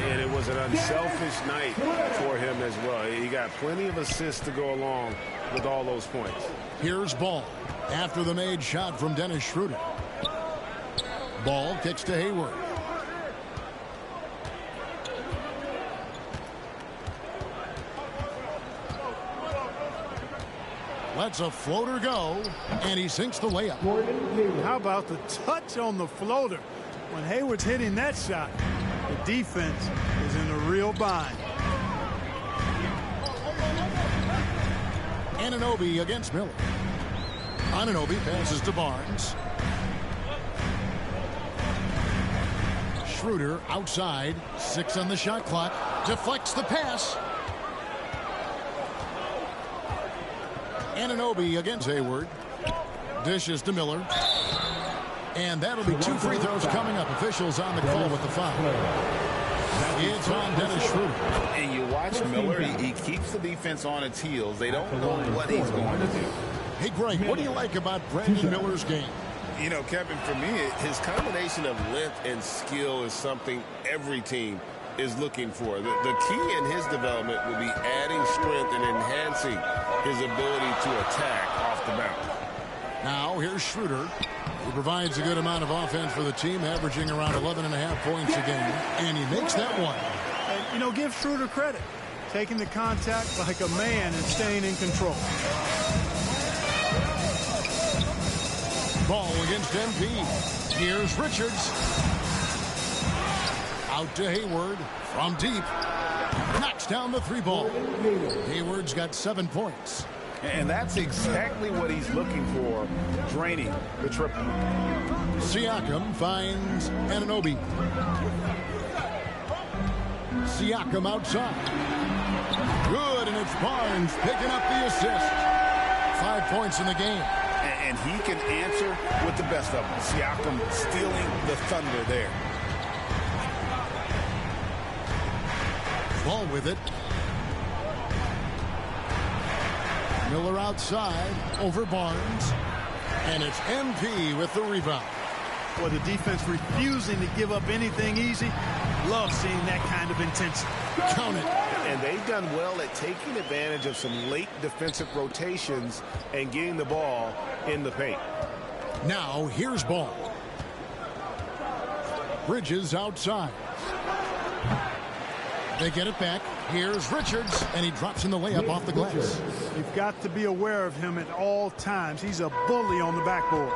And it was an unselfish night for him as well. He got plenty of assists to go along with all those points. Here's Ball after the made shot from Dennis Schroeder. Ball kicks to Hayward. Lets a floater go, and he sinks the layup. How about the touch on the floater? When Hayward's hitting that shot, the defense is in a real bind. Anunoby against Miller. Anunoby passes to Barnes. Schroeder outside, 6 on the shot clock, deflects the pass. Anunoby against Hayward. Dishes to Miller. And that'll be 2 free throws coming up. Officials on the call with the foul. It's on Dennis Schroeder. And you watch Miller, he keeps the defense on its heels. They don't know what he's going to do. Hey, Greg, what do you like about Brandon Miller's game? You know, Kevin, for me, his combination of length and skill is something every team is looking for. The key in his development will be adding strength and enhancing his ability to attack off the bounce. Now, here's Schroeder. He provides a good amount of offense for the team, averaging around 11.5 points a game. And he makes that one. And, you know, give Schroeder credit. Taking the contact like a man and staying in control. Ball against MP. Here's Richards. Out to Hayward from deep. Knocks down the 3-ball. Hayward's got 7 points. And that's exactly what he's looking for, draining the triple. Siakam finds Anunoby. Siakam outside. Good, and it's Barnes picking up the assist. 5 points in the game. And he can answer with the best of them. Siakam stealing the thunder there. Ball with it. Miller outside over Barnes. And it's MP with the rebound. Well, the defense refusing to give up anything easy. Love seeing that kind of intensity. Count it. And they've done well at taking advantage of some late defensive rotations and getting the ball in the paint. Now, here's Ball. Bridges outside. They get it back. Here's Richards, and he drops in the layup off the glass. You've got to be aware of him at all times. He's a bully on the backboards.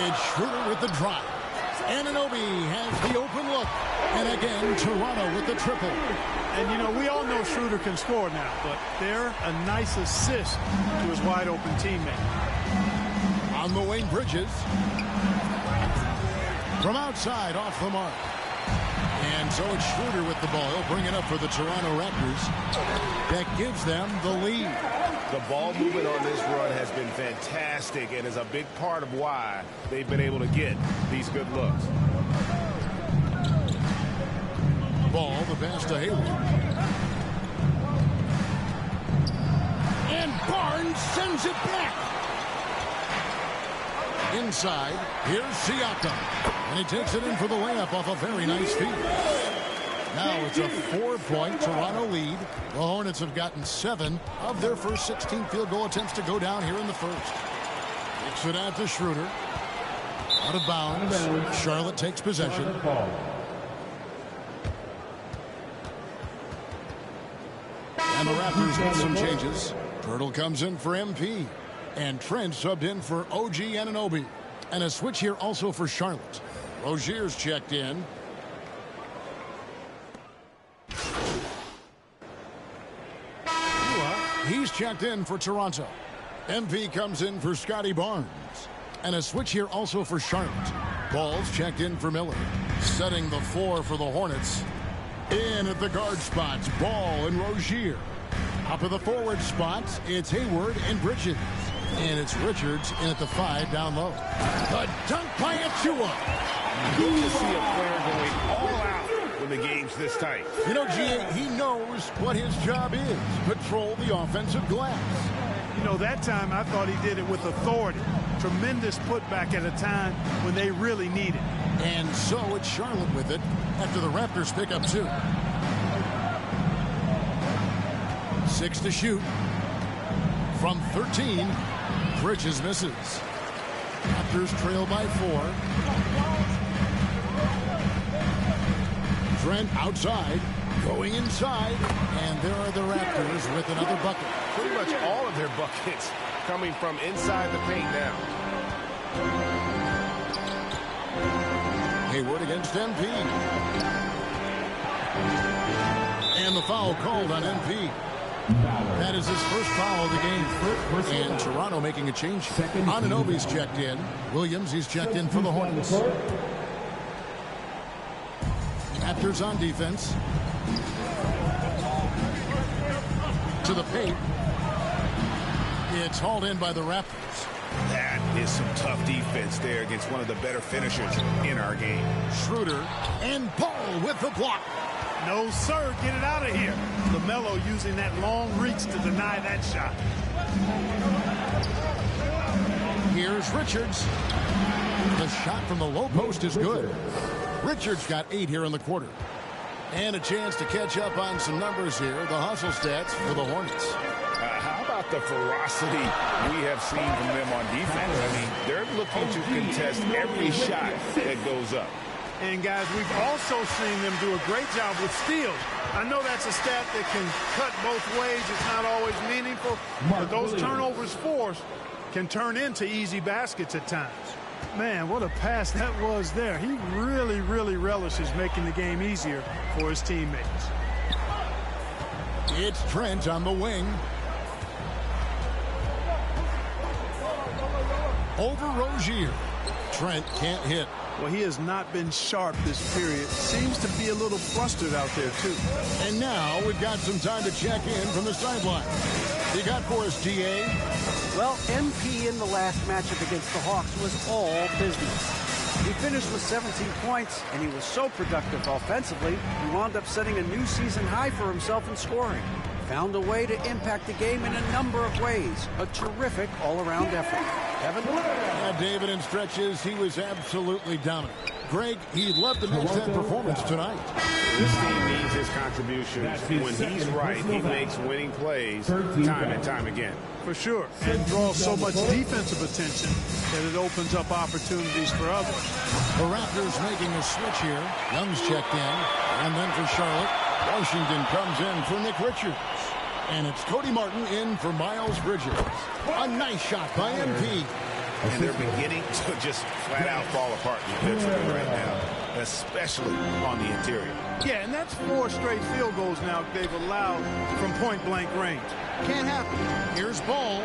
It's Schroeder with the drive. Anunoby has the open look. And again, Toronto with the triple. And, you know, we all know Schroeder can score now, but they're a nice assist to his wide-open teammate. On the wing, Bridges. From outside, off the mark. And so it's Schroeder with the ball. He'll bring it up for the Toronto Raptors. That gives them the lead. The ball movement on this run has been fantastic and is a big part of why they've been able to get these good looks. Ball, the pass to Hayward. And Barnes sends it back. Inside, here's Siakam. And he takes it in for the layup off a very nice feed. Now it's a 4-point Toronto lead. The Hornets have gotten 7 of their first 16 field goal attempts to go down here in the first. Kicks it out to Schroeder. Out of bounds. Charlotte takes possession. And the Raptors get some changes. Pirtle comes in for MP. And Trent subbed in for OG Anunoby. And a switch here also for Charlotte. Rozier's checked in. He's checked in for Toronto. MP comes in for Scotty Barnes. And a switch here also for Charlotte. Ball's checked in for Miller. Setting the floor for the Hornets. In at the guard spots, Ball and Rozier. Up at the forward spots, it's Hayward and Bridges. And it's Richards in at the 5 down low. The dunk by Achua. Good to see a player going all out when the game's this tight. You know, G.A., he knows what his job is. Patrol the offensive glass. You know, that time I thought he did it with authority. Tremendous putback at a time when they really need it. And so it's Charlotte with it after the Raptors pick up 2. 6 to shoot. From 13, Bridges misses. Raptors trail by 4. Trent outside, going inside, and there are the Raptors with another bucket. Pretty much all of their buckets coming from inside the paint now. Hayward against MP. And the foul called on MP. That is his first foul of the game. And Toronto making a change. Anunoby's checked in. Williams, he's checked in for the Hornets. Raptors on defense. To the paint. It's hauled in by the Raptors. That is some tough defense there against one of the better finishers in our game. Schroeder and Paul with the block. No, sir. Get it out of here. LaMelo using that long reach to deny that shot. Here's Richards. The shot from the low post is good. Richards got 8 here in the quarter. And a chance to catch up on some numbers here. The hustle stats for the Hornets. How about the ferocity we have seen from them on defense? I mean, they're looking to contest every shot that goes up. And, guys, we've also seen them do a great job with steals. I know that's a stat that can cut both ways. It's not always meaningful. But those turnovers forced can turn into easy baskets at times. Man, what a pass that was there. He really, really relishes making the game easier for his teammates. It's Trent on the wing. Over Rozier. Trent can't hit. Well, he has not been sharp this period. Seems to be a little flustered out there, too. And now we've got some time to check in from the sideline. You got for us, T.A.? Well, MP in the last matchup against the Hawks was all business. He finished with 17 points, and he was so productive offensively, he wound up setting a new season high for himself in scoring. Found a way to impact the game in a number of ways. A terrific all-around effort. Kevin? Yeah, David, in stretches, he was absolutely dominant. Greg, he loved the next set performance tonight. This team needs his contributions. When he's right, he makes winning plays time and time again. For sure. And draws so much defensive attention that it opens up opportunities for others. The Raptors making a switch here. Young's checked in. And then for Charlotte, Washington comes in for Nick Richards. And it's Cody Martin in for Miles Bridges. A nice shot by MP. And they're beginning to just flat out fall apart defensively right now, especially on the interior. Yeah, and that's 4 straight field goals now they've allowed from point-blank range. Can't happen. Here's Ball.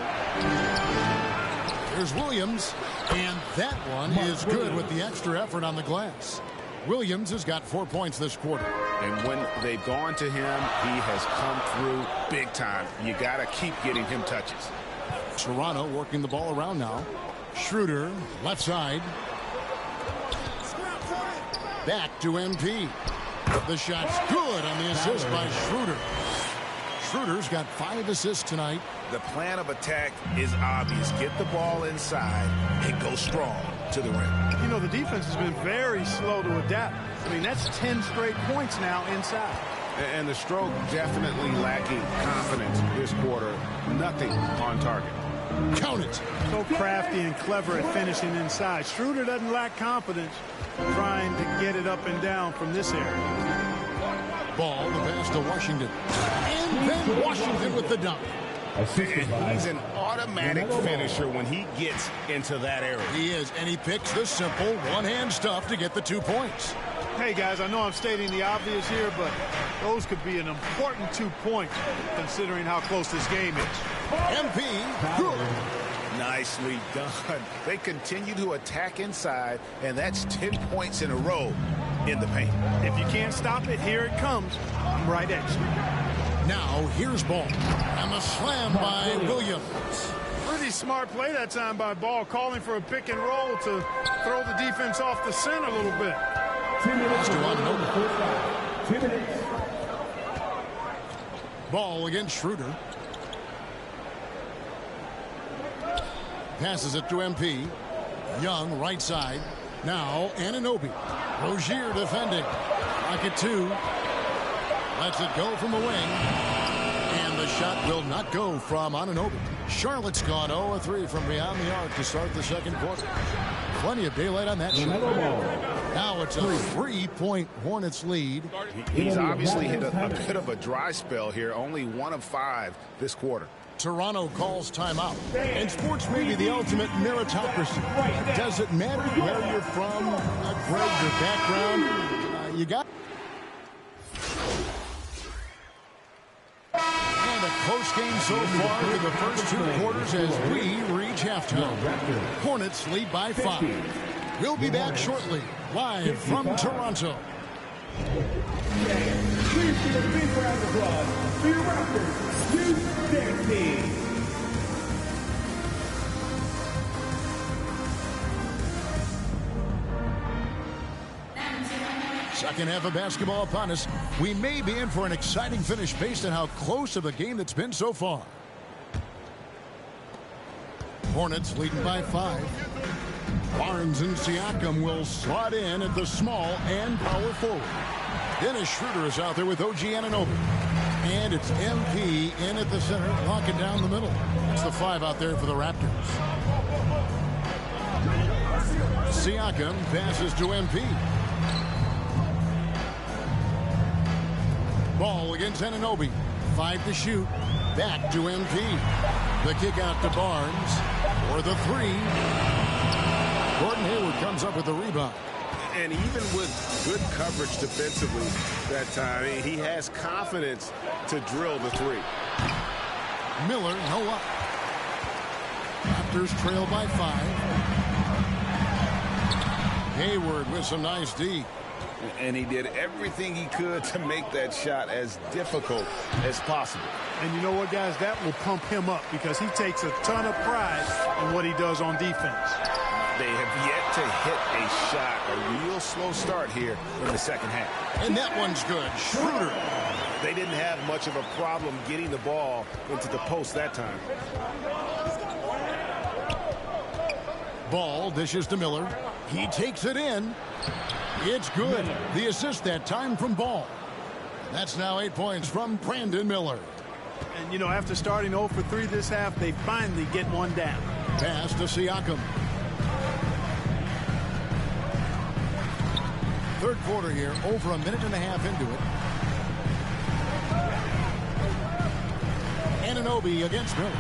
Here's Williams. And that one is good with the extra effort on the glass. Williams has got 4 points this quarter. And when they've gone to him, he has come through big time. You got to keep getting him touches. Toronto working the ball around now. Schroeder, left side. Back to MP. The shot's good on the assist by Schroeder. Schroeder's got 5 assists tonight. The plan of attack is obvious. Get the ball inside and go strong. to the rim. You know, the defense has been very slow to adapt. I mean, that's 10 straight points now inside. And the stroke definitely lacking confidence this quarter. Nothing on target. Count it. So crafty and clever at finishing inside. Schroeder doesn't lack confidence trying to get it up and down from this area. Ball, the pass to Washington. And then Washington with the dunk. And he's an automatic finisher when he gets into that area. He is, and he picks the simple one-hand stuff to get the 2 points. Hey, guys, I know I'm stating the obvious here, but those could be an important 2 points considering how close this game is. MP, good. Nicely done. They continue to attack inside, and that's 10 points in a row in the paint. If you can't stop it, here it comes. I'm right at you. Now, here's Ball. And the slam by Williams. Pretty smart play that time by Ball, calling for a pick and roll to throw the defense off the scent a little bit. 2 minutes to run the first half. 2 minutes. Ball against Schroeder. Passes it to MP. Young, right side. Now, Anunoby. Rozier defending. Rocket 2. Lets it go from the wing. And the shot will not go from Anunoby. Charlotte's gone 0-3 from beyond the arc to start the second quarter. Plenty of daylight on that shot. Now it's a 3-point Hornets lead. He's obviously hit a bit of a dry spell here. Only 1 of 5 this quarter. Toronto calls timeout. And sports may be the ultimate meritocracy. Does it matter where you're from, Greg, your background? You got... And a close game so far through the first 2 quarters as we reach halftime. Hornets lead by 5. We'll be back shortly, live from Toronto. Please give a big round of applause for your Raptors Youth Dance Team. Second half of basketball upon us. We may be in for an exciting finish based on how close of a game that's been so far. Hornets leading by 5. Barnes and Siakam will slot in at the small and power forward. Dennis Schroeder is out there with OG Anunoby. And it's MP in at the center, locking down the middle. It's the 5 out there for the Raptors. Siakam passes to MP. Ball against Anunoby. 5 to shoot. Back to MP. The kick out to Barnes for the 3. Gordon Hayward comes up with the rebound. And even with good coverage defensively that time, he has confidence to drill the 3. Miller, no up. Raptors trail by 5. Hayward with some nice D. And he did everything he could to make that shot as difficult as possible. And you know what, guys? That will pump him up because he takes a ton of pride in what he does on defense. They have yet to hit a shot, a real slow start here in the second half. And that one's good. Schroeder. They didn't have much of a problem getting the ball into the post that time. Ball dishes to Miller. He takes it in. It's good. The assist that time from Ball. That's now 8 points from Brandon Miller. And, you know, after starting 0 for 3 this half, they finally get one down. Pass to Siakam. Third quarter here, over a minute and a half into it. Anunoby against Miller.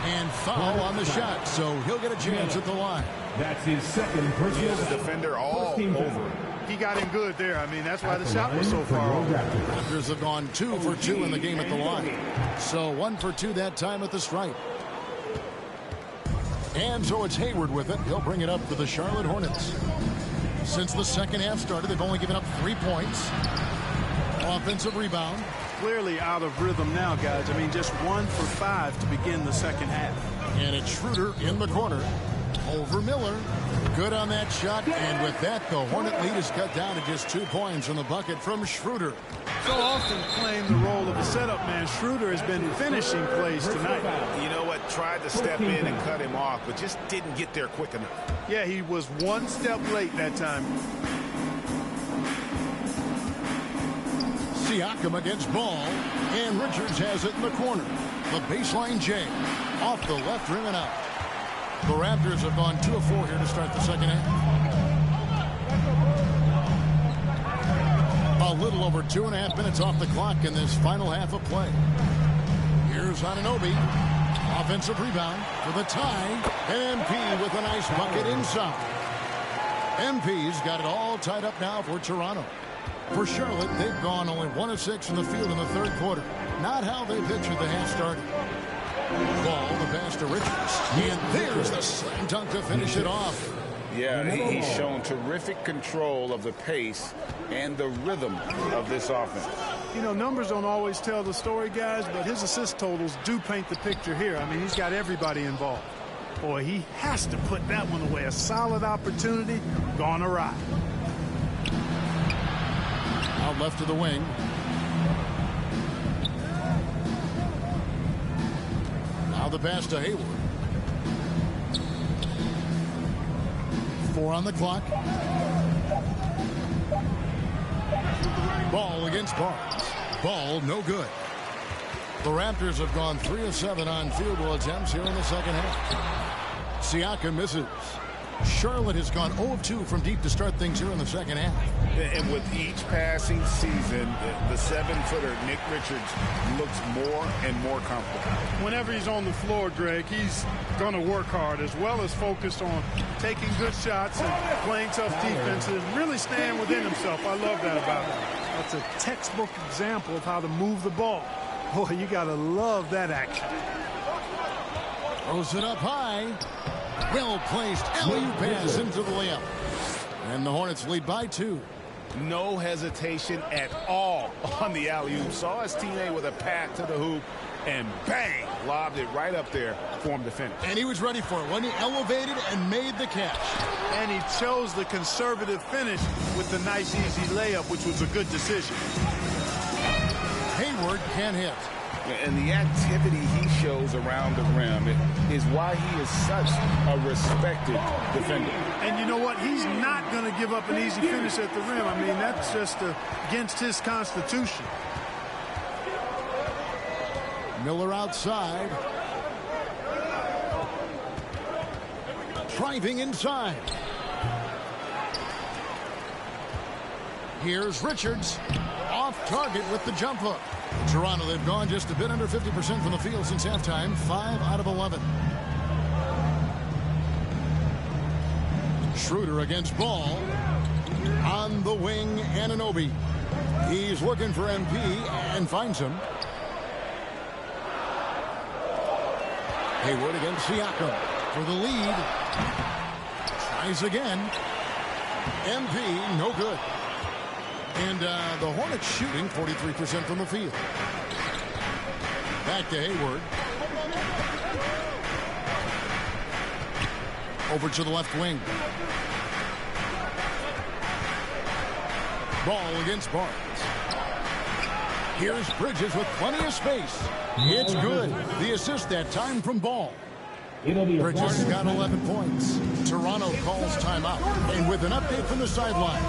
And foul on the shot, so he'll get a chance at the line. That's his second personal defender all over. He got him good there. I mean, that's why the shot was so far off. Raptors have gone 2 for 2 in the game at the line. So 1 for 2 that time at the stripe. And so it's Hayward with it. He'll bring it up for the Charlotte Hornets. Since the second half started, they've only given up 3 points. Offensive rebound. Clearly out of rhythm now, guys. I mean, just 1 for 5 to begin the second half. And it's Schroeder in the corner. Over Miller. Good on that shot. And with that, the Hornet lead is cut down to just 2 points in the bucket from Schroeder. So often playing the role of a setup, man. Schroeder has been finishing plays tonight. You know what? Tried to step in and cut him off, but just didn't get there quick enough. Yeah, he was one step late that time. Siakam against Ball, and Richards has it in the corner. The baseline J, off the left rim and out. The Raptors have gone 2 of 4 here to start the second half. A little over 2.5 minutes off the clock in this final half of play. Here's Anunoby. Offensive rebound for the tie. And MP with a nice bucket inside. MP's got it all tied up now for Toronto. For Charlotte, they've gone only 1 of 6 in the field in the third quarter. Not how they pictured the half started. Ball, the pass to Richards. And there's the slam dunk to finish it off. Yeah, he's shown terrific control of the pace and the rhythm of this offense. You know, numbers don't always tell the story, guys, but his assist totals do paint the picture here. I mean, he's got everybody involved. Boy, he has to put that one away. A solid opportunity gone awry. Out left to the wing. Now the pass to Hayward. 4 on the clock. Ball against Barnes. Ball no good. The Raptors have gone 3 of 7 on field goal attempts here in the second half. Siakam misses. Charlotte has gone 0 of 2 from deep to start things here in the second half. And with each passing season, the 7-footer Nick Richards looks more and more comfortable. Whenever he's on the floor, Greg, he's going to work hard as well as focused on taking good shots and playing tough defense and really staying within himself. I love that about him. That's a textbook example of how to move the ball. Boy, you got to love that action. Throws it up high. Well placed. Alley-oop pass into the layup. And the Hornets lead by 2. No hesitation at all on the alley-oop. Saw his teammate with a path to the hoop, and bang, lobbed it right up there for him to finish. And he was ready for it when he elevated and made the catch. And he chose the conservative finish with the nice, easy layup, which was a good decision. Hayward can't hit. And the activity he shows around the rim is why he is such a respected defender. And you know what? He's not going to give up an easy finish at the rim. I mean, that's just against his constitution. Miller outside. Driving inside. Here's Richards. Off target with the jump hook. Toronto, they've gone just a bit under 50% from the field since halftime. 5 out of 11. Schroeder against Ball. On the wing, Anunoby. He's looking for MP and finds him. Hayward against Siakam for the lead. Tries again. MP, no good. And the Hornets shooting 43% from the field. Back to Hayward. Over to the left wing. Ball against Barnes. Here's Bridges with plenty of space. It's good. The assist that time from Ball. Bridges got 11 points. Toronto calls timeout. And with an update from the sideline,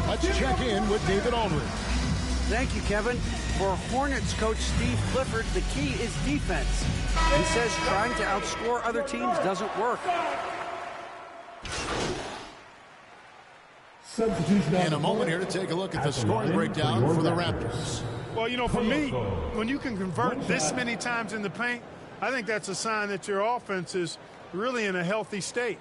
let's check in with David Aldridge. Thank you, Kevin. For Hornets coach Steve Clifford, the key is defense. He says trying to outscore other teams doesn't work. In a moment here to take a look at the scoring breakdown for the Raptors. Well, you know, for me, when you can convert this many times in the paint, I think that's a sign that your offense is really in a healthy state.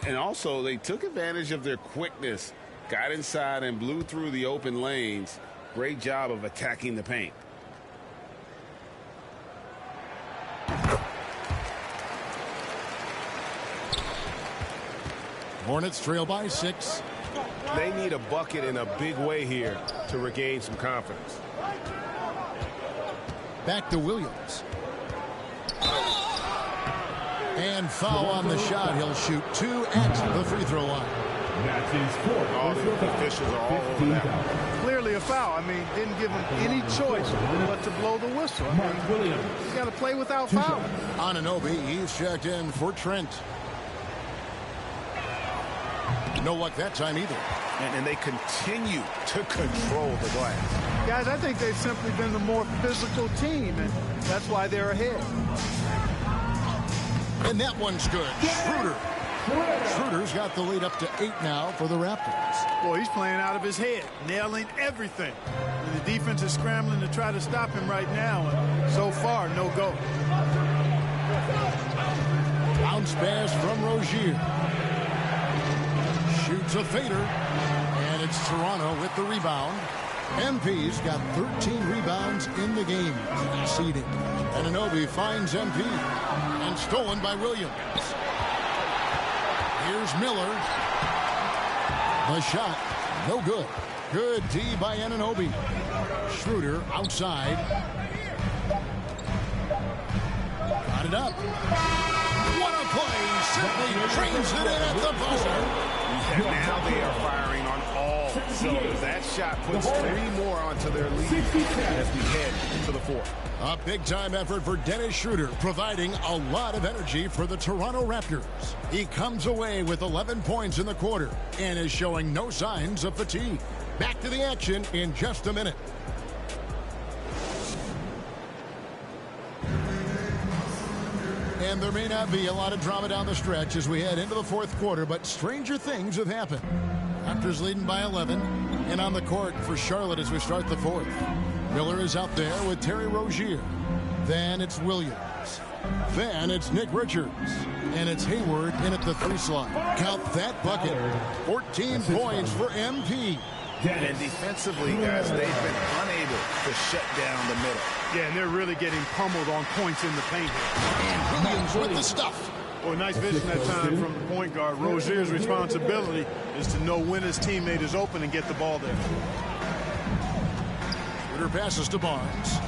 And also, they took advantage of their quickness, got inside and blew through the open lanes. Great job of attacking the paint. Hornets trail by 6. They need a bucket in a big way here to regain some confidence. Back to Williams. And foul on the shot. He'll shoot 2 at the free throw line. All the officials are all over that. Clearly a foul. I mean, didn't give him any choice but to blow the whistle. He's got to play without foul. Anunoby, he's checked in for Trent. No luck that time either. And they continue to control the glass. Guys, I think they've simply been the more physical team, and that's why they're ahead. And that one's good. Schroeder. Schroeder's got the lead up to 8 now for the Raptors. Boy, he's playing out of his head, nailing everything. And the defense is scrambling to try to stop him right now, and so far, no go. Bounce pass from Rozier. Shoots a fader, and it's Toronto with the rebound. MP's got 13 rebounds in the game, conceding. Anunoby finds MP, and stolen by Williams. Here's Miller. The shot, no good. Good D by Anunoby. Schroeder outside. Got it up. What a play! Simply trains it in at the buzzer. And now they are firing on all cylinders. That shot puts 3 more onto their lead as we head to the 4th. A big-time effort for Dennis Schroeder, providing a lot of energy for the Toronto Raptors. He comes away with 11 points in the quarter and is showing no signs of fatigue. Back to the action in just a minute. And there may not be a lot of drama down the stretch as we head into the 4th quarter, but stranger things have happened. Raptors leading by 11, and on the court for Charlotte as we start the 4th. Miller is out there with Terry Rozier. Then it's Williams. Then it's Nick Richards. And it's Hayward in at the 3 slot. Count that bucket. 14 points for MP. And defensively, guys, they've been unable to shut down the middle. Yeah, and they're really getting pummeled on points in the paint here. And Williams with the stuff. Well, nice vision that time from the point guard. Rozier's responsibility is to know when his teammate is open and get the ball there. Schroeder passes to Barnes.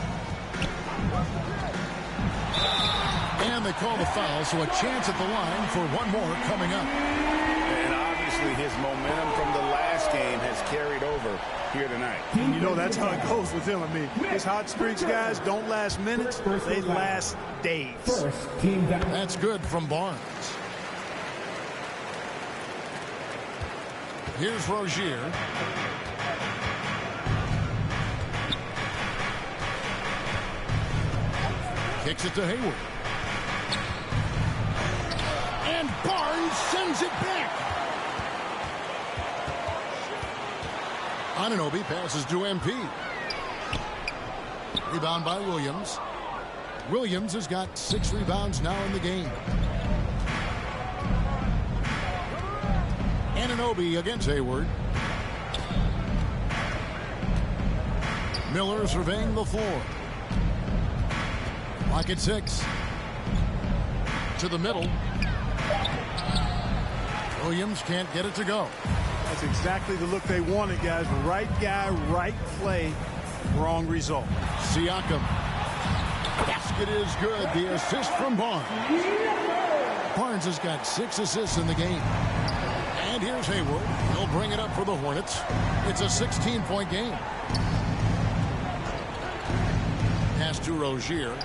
And they call the foul, so a chance at the line for one more coming up. And obviously his momentum from the last game has carried over here tonight. And you know that's how it goes with him. I mean, his hot streaks, guys, don't last minutes. They last days. That's good from Barnes. Here's Rozier. Kicks it to Hayward. And Barnes sends it back. Anunoby passes to MP. Rebound by Williams. Williams has got 6 rebounds now in the game. Anunoby against Hayward. Miller surveying the floor. Lock at 6. To the middle. Williams can't get it to go. That's exactly the look they wanted, guys. Right guy, right play, wrong result. Siakam. Basket is good. The assist from Barnes. Barnes has got 6 assists in the game. And here's Hayward. He'll bring it up for the Hornets. It's a 16-point game. Pass to Rozier.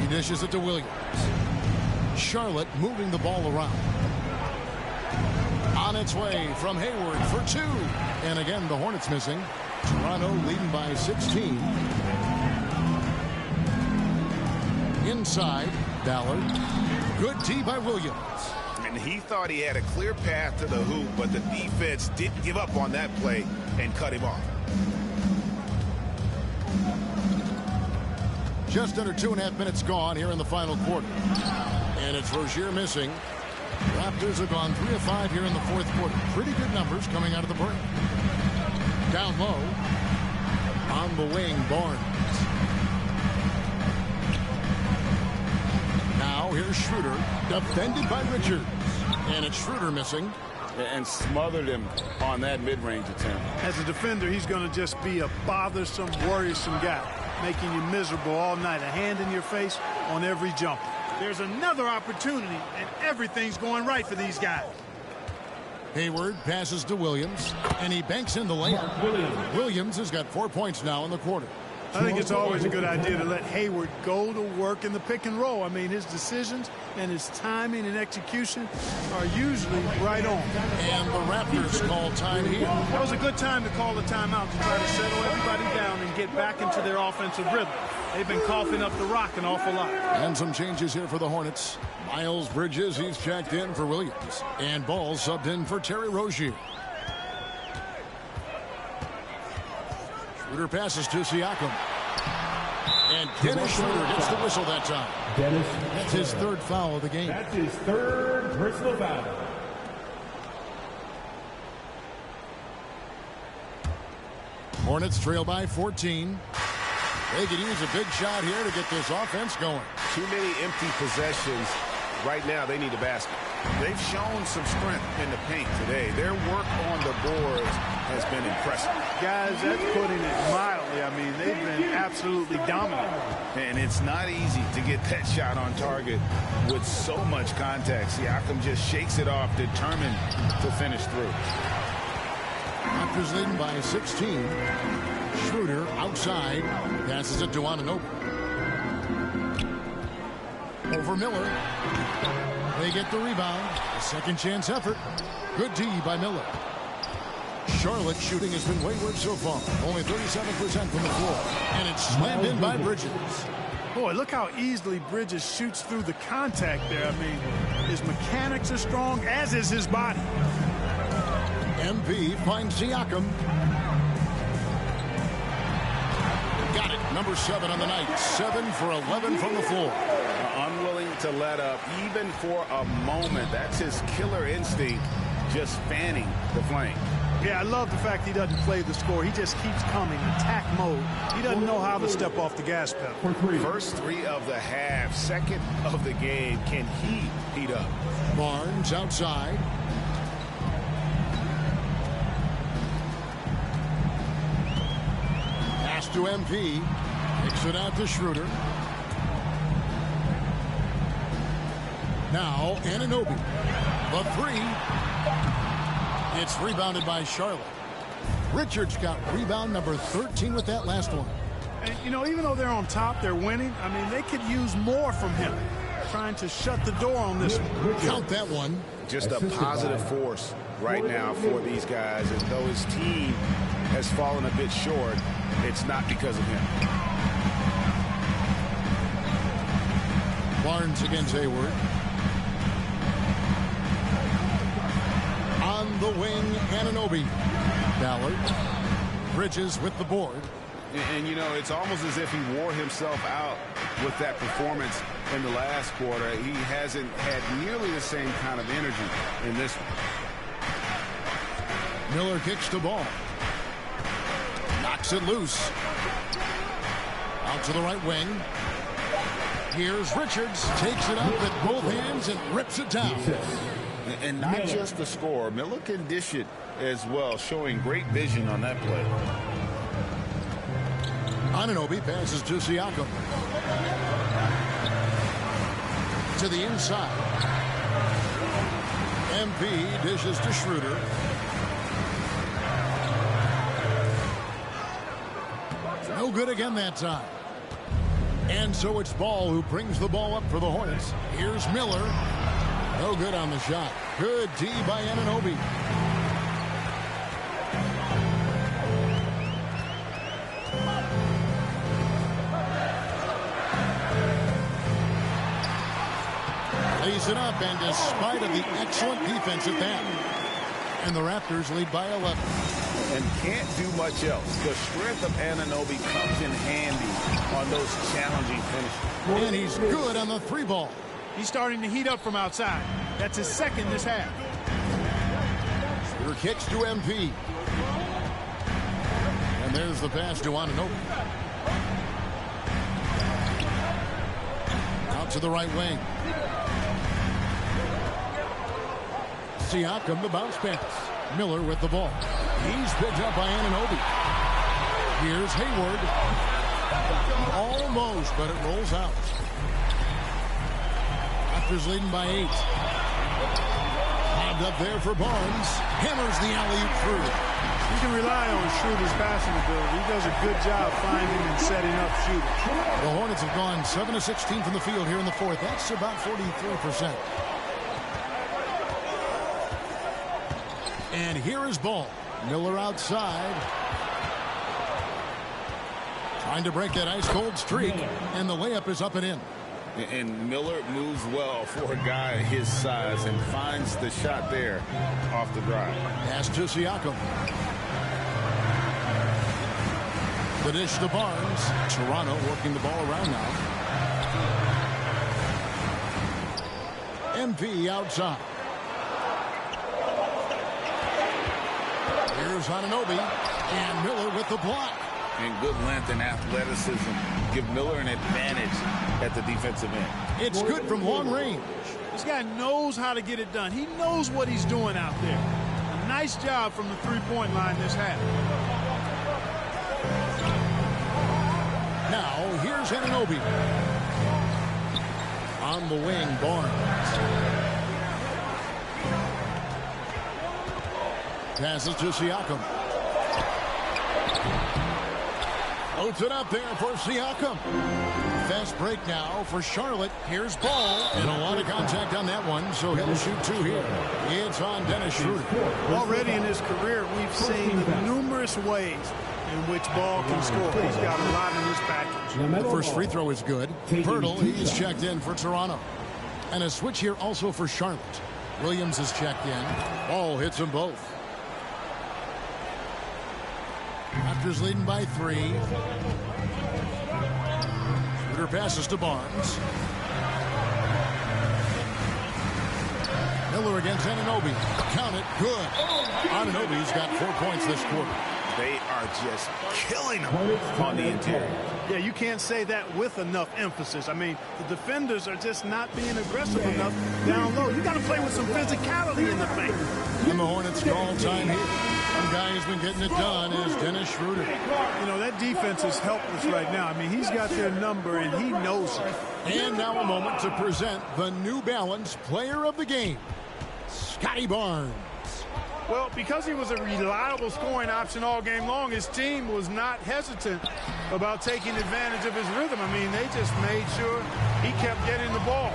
He dishes it to Williams. Charlotte moving the ball around. On its way from Hayward for 2. And again, the Hornets missing. Toronto leading by 16. Inside, Ballard. Good D by Williams. And he thought he had a clear path to the hoop, but the defense didn't give up on that play and cut him off. Just under 2.5 minutes gone here in the final quarter. And it's Rozier missing. Raptors have gone 3 of 5 here in the 4th quarter. Pretty good numbers coming out of the break. Down low. On the wing, Barnes. Now here's Schroeder. Defended by Richards. And it's Schroeder missing. And smothered him on that mid-range attempt. As a defender, he's going to just be a bothersome, worrisome guy, making you miserable all night. A hand in your face on every jump. There's another opportunity, and everything's going right for these guys. Hayward passes to Williams, and he banks in the layup. Williams has got 4 points now in the quarter. I think it's always a good idea to let Hayward go to work in the pick and roll. I mean, his decisions and his timing and execution are usually right on. And the Raptors call time here. That was a good time to call the timeout to try to settle everybody down and get back into their offensive rhythm. They've been coughing up the rock an awful lot. And some changes here for the Hornets. Miles Bridges, he's checked in for Williams. And Ball subbed in for Terry Rozier. Schroeder passes to Siakam. And Dennis Schroeder gets the whistle that time. That's his third foul of the game. That's his third personal foul. Hornets trail by 14. They could use a big shot here to get this offense going. Too many empty possessions. Right now, they need a basket. They've shown some strength in the paint today. Their work on the boards has been impressive. Guys, that's putting it mildly. I mean, they've been absolutely dominant. And it's not easy to get that shot on target with so much contact. Siakam just shakes it off, determined to finish through. Raptors leading by 16. Schroeder outside. Passes it to Anunoby. Over Miller. They get the rebound. A second chance effort. Good D by Miller. Charlotte shooting has been wayward so far. Only 37% from the floor. And it's slammed in by Bridges. Boy, look how easily Bridges shoots through the contact there. I mean, his mechanics are strong, as is his body. MP finds Siakam. Got it. Number 7 on the night. 7 for 11 from the floor. Unwilling to let up, even for a moment. That's his killer instinct, just fanning the flame. Yeah, I love the fact he doesn't play the score. He just keeps coming, attack mode. He doesn't know how to step off the gas pedal. First 3 of the half, second of the game. Can he heat up? Barnes outside. Pass to MP. Kicks it out to Schroeder. Now, Anunoby. The 3. It's rebounded by Charlotte. Richards got rebound number 13 with that last one. And, you know, even though they're on top, they're winning. I mean, they could use more from him. Trying to shut the door on this one. Count that one. Just a positive force right now for these guys. And though his team has fallen a bit short, it's not because of him. Barnes against Hayward. On the wing, Anunoby. Ballard. Bridges with the board. And, you know, it's almost as if he wore himself out with that performance in the last quarter. He hasn't had nearly the same kind of energy in this one. Miller kicks the ball. Knocks it loose. Out to the right wing. Here's Richards. Takes it up with both hands and rips it down. And not just the score. Miller can dish it as well, showing great vision on that play. Anunoby passes to Siakam. To the inside. MP dishes to Schroeder. No good again that time. And so it's Ball who brings the ball up for the Hornets. Here's Miller. No good on the shot. Good D by Anunoby. Lays it up, and despite of the excellent defense at that, and the Raptors lead by 11. And can't do much else. The strength of Anunoby comes in handy on those challenging finishes. And he's good on the 3-ball. He's starting to heat up from outside. That's his second this half. Schroeder kicks to MP. And there's the pass to Anunoby. Out to the right wing. Siakam, the bounce pass. Miller with the ball. He's picked up by Anunoby. Here's Hayward. Almost, but it rolls out. Raptors leading by 8. up there for Barnes. Hammers the alley-oop through. You can rely on Schroeder's passing ability. He does a good job finding and setting up shooters. The Hornets have gone 7 of 16 from the field here in the fourth. That's about 43%. And here is ball. Miller outside. Trying to break that ice-cold streak. And the layup is up and in. And Miller moves well for a guy his size and finds the shot there off the drive. Pass to Siakam. The dish to Barnes. Toronto working the ball around now. MP outside. Here's Anunoby. And Miller with the block. And good length and athleticism give Miller an advantage at the defensive end. It's good from long range. This guy knows how to get it done. He knows what he's doing out there. A nice job from the three-point line this half. Now, here's Anunoby. On the wing, Barnes. Passes to Siakam. Loads it up there for Siakam. Fast break now for Charlotte. Here's Ball. And a lot of contact on that one, so he'll shoot two here. It's on Dennis Schroeder. Already in his career, we've seen numerous ways in which Ball can score. He's got a lot in his package. The first free throw is good. Pirtle, he's checked in for Toronto. And a switch here also for Charlotte. Williams is checked in. Ball hits them both. Raptors leading by 3. Schroeder passes to Barnes. Miller against Anunoby. Count it. Good. Anunoby's got 4 points this quarter. They are just killing them on the interior. Yeah, you can't say that with enough emphasis. I mean, the defenders are just not being aggressive enough down low. You got to play with some physicality in the paint. And the Hornets call time here. One guy who's been getting it done is Dennis Schroeder. You know, that defense is helpless right now. I mean, he's got their number, and he knows it. And now a moment to present the New Balance Player of the Game, Scotty Barnes. Well, because he was a reliable scoring option all game long, his team was not hesitant about taking advantage of his rhythm. I mean, they just made sure he kept getting the ball.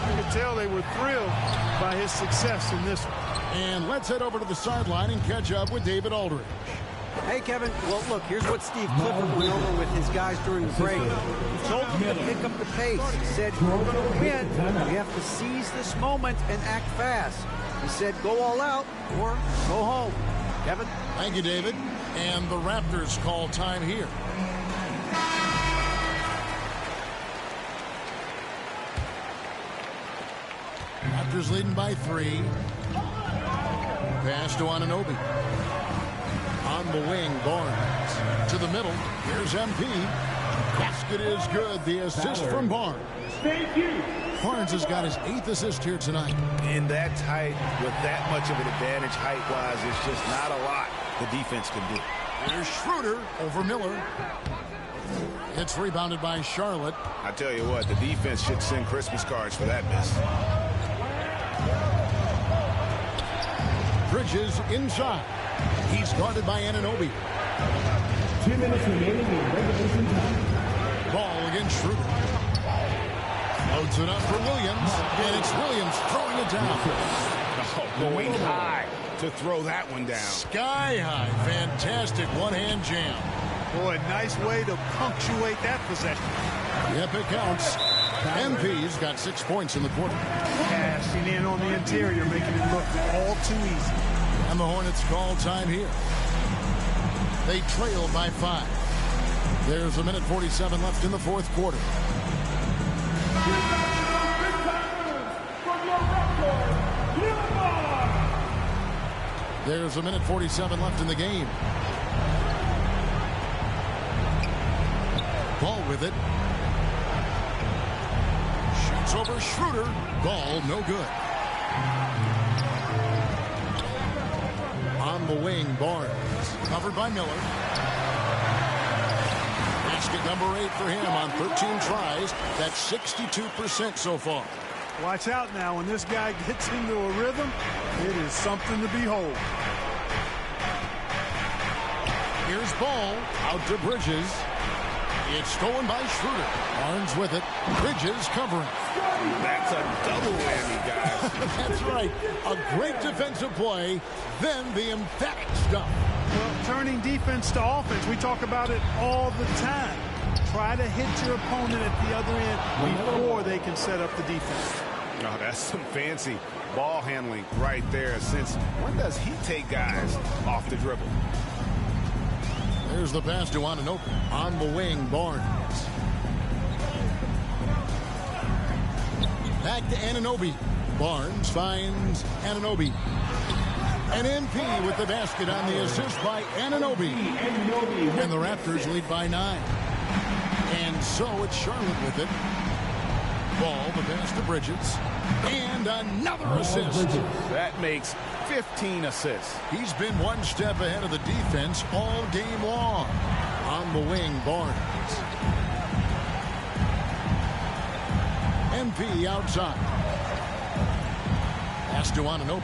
You could tell they were thrilled by his success in this one. And let's head over to the sideline and catch up with David Aldridge. Hey, Kevin. Well, look, here's what Steve Clifford went over with his guys during the break. He told them to pick up the pace. He said, if we're going to win, we have to seize this moment and act fast. He said, go all out or go home. Kevin? Thank you, David. And the Raptors call time here. Raptors leading by 3. Pass to Anunoby. On the wing, Barnes. To the middle. Here's MP. Basket is good. The assist from Barnes. Thank you. Barnes has got his 8th assist here tonight. In that tight, with that much of an advantage height-wise, it's just not a lot the defense can do. Here's Schroeder over Miller. It's rebounded by Charlotte. I tell you what, the defense should send Christmas cards for that miss. Bridges inside. He's guarded by Anunoby. 2 minutes remaining in regulation time. Ball against Schroeder. Loads it up for Williams. And it's Williams throwing it down. Oh, going high to throw that one down. Sky high. Fantastic one-hand jam. Boy, nice way to punctuate that possession. Yep, it counts. MP's got 6 points in the quarter. Passing in on the interior, making it look all too easy. And the Hornets call time here. They trail by 5. There's a minute 47 left in the fourth quarter. There's a minute 47 left in the game. Ball with it. Shoots over Schroeder. Ball no good. On the wing, Barnes. Covered by Miller. Basket number 8 for him on 13 tries. That's 62% so far. Watch out now. When this guy gets into a rhythm, It is something to behold. Here's ball out to Bridges. It's stolen by Schroeder. Barnes with it. Bridges covering. That's a double whammy, guys. That's right. A great defensive play, then the emphatic stuff. Well, turning defense to offense, we talk about it all the time. Try to hit your opponent at the other end before they can set up the defense. Oh, that's some fancy ball handling right there. Since when does he take guys off the dribble? There's the pass to Anunoby. On the wing, Barnes. Back to Anunoby. Barnes finds Anunoby. And MP with the basket on the assist by Anunoby. And the Raptors lead by 9. And so it's Charlotte with it. Ball, the pass to Bridges. And another assist. That makes 15 assists. He's been one step ahead of the defense all game long. On the wing, Barnes. MP outside. Pass to Anunoby.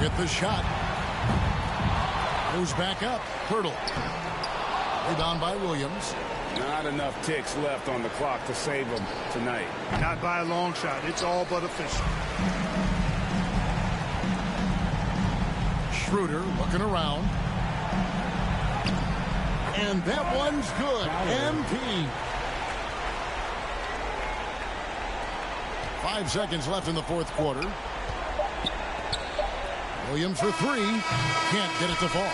Get the shot. Goes back up. Hurdle. Rebound by Williams. Not enough ticks left on the clock to save them tonight. Not by a long shot. It's all but official. Schroeder looking around. And that one's good. MP. 5 seconds left in the fourth quarter. Williams for 3. Can't get it to fall.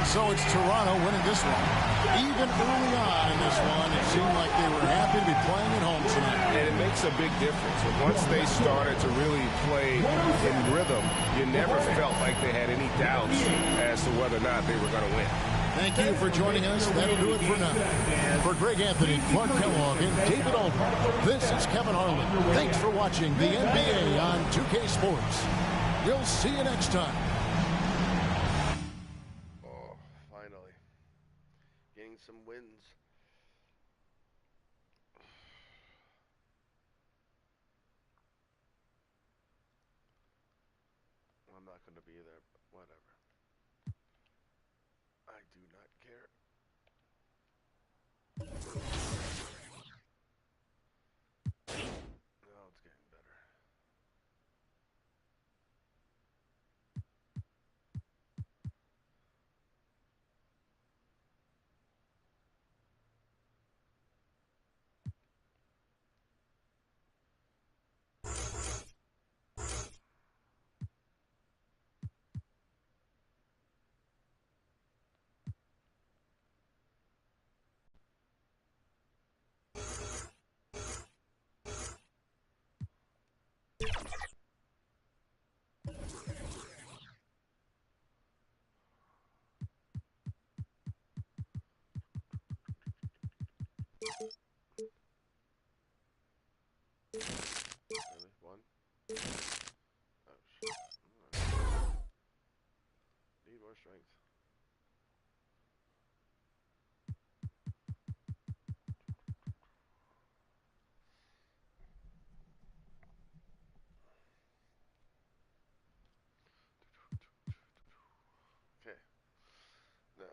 So it's Toronto winning this one. Even early on in this one, it seemed like they were happy to be playing at home tonight. And it makes a big difference. Once they started to really play in rhythm, you never felt like they had any doubts as to whether or not they were going to win. Thank you for joining us. That'll do it for now. For Greg Anthony, Clark Kellogg, and David Alton, this is Kevin Harlan. Thanks for watching the NBA on 2K Sports. We'll see you next time. Oh, finally. Getting some wins. I'm not going to be there, but whatever. I do not care. Now it's getting better. Really? One? Oh, shit. Right. Need more strength. Okay. Now.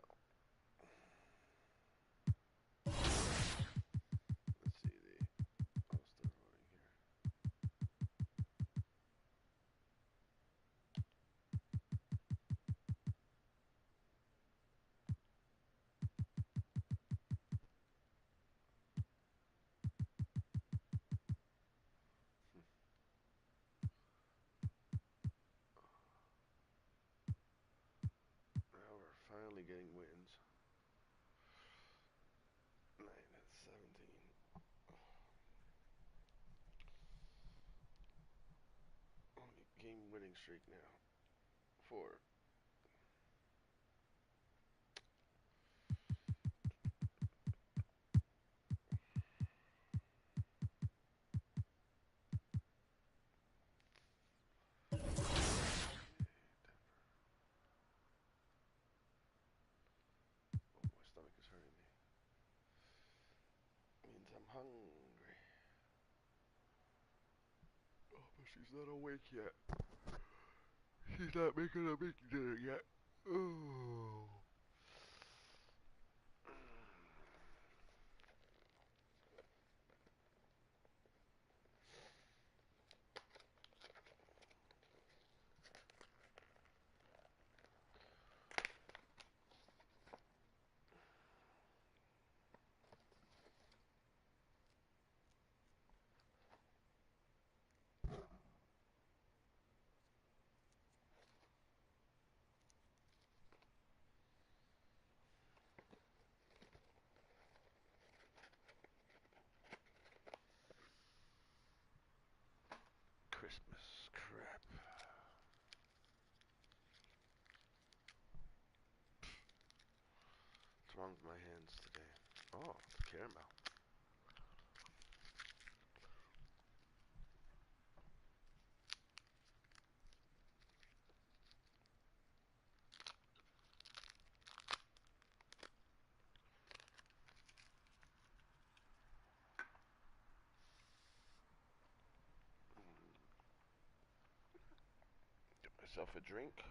Let's see the... I'll start voting here. Now we're finally getting wins. 9 and 17. Only game winning streak now. 4. Oh, my stomach is hurting me. Means I'm hungry. Oh. She's not awake yet. She's not making a big dinner yet. Oh. Christmas crap. What's wrong with my hands today? Oh, it's caramel. Get myself a drink.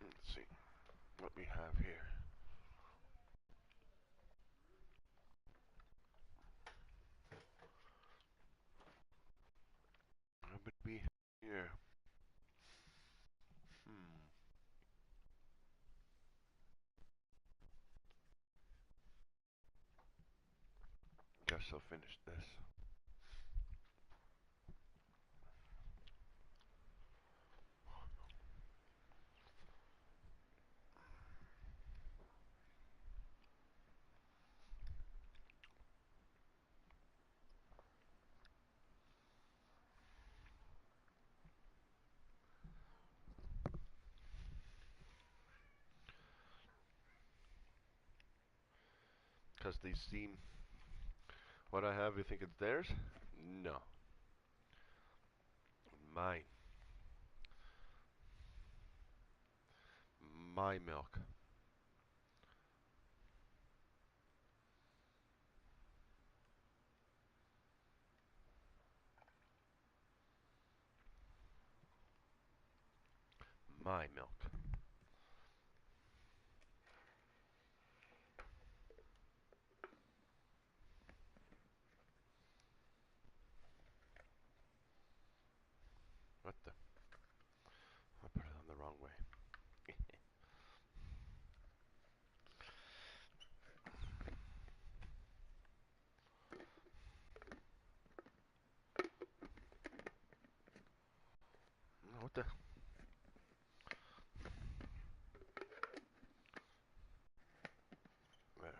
Let's see what we have here. What would be here? Guess I'll finish this. Because they seem... What I have, you think it's theirs? No. Mine. My milk. My milk. What the? I put it on the wrong way. What the? There.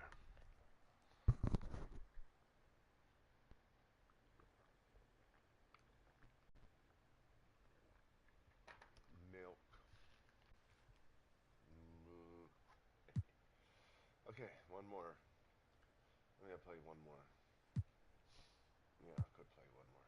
Milk. Okay, one more. I'm gonna play one more. Yeah, I could play one more.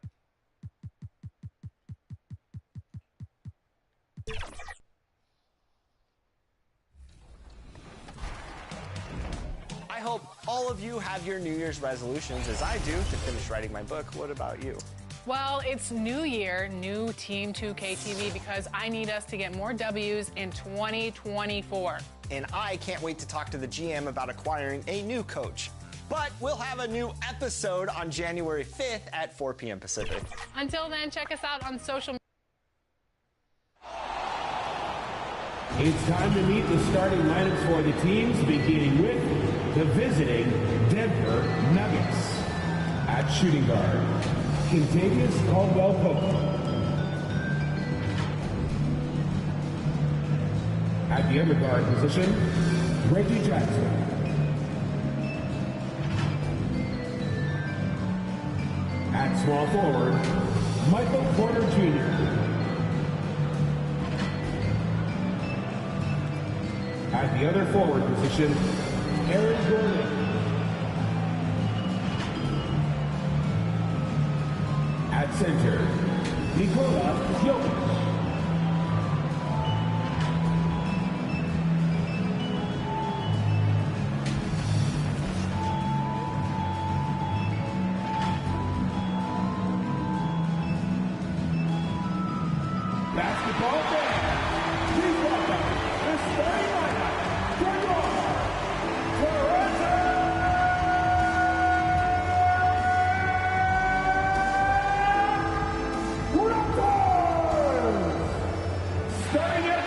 I hope all of you have your New Year's resolutions as I do to finish writing my book. What about you? Well, it's new year, new Team 2K TV, because I need us to get more W's in 2024. And I can't wait to talk to the GM about acquiring a new coach. But we'll have a new episode on January 5th at 4 p.m. Pacific. Until then, check us out on social media. It's time to meet the starting lineups for the teams, beginning with the visiting Denver Nuggets. At shooting guard, Contavious Caldwell-Pope. At the other guard position, Reggie Jackson. At small forward, Michael Porter Jr. At the other forward position, Aaron Gordon. At center, Nikola Jokic.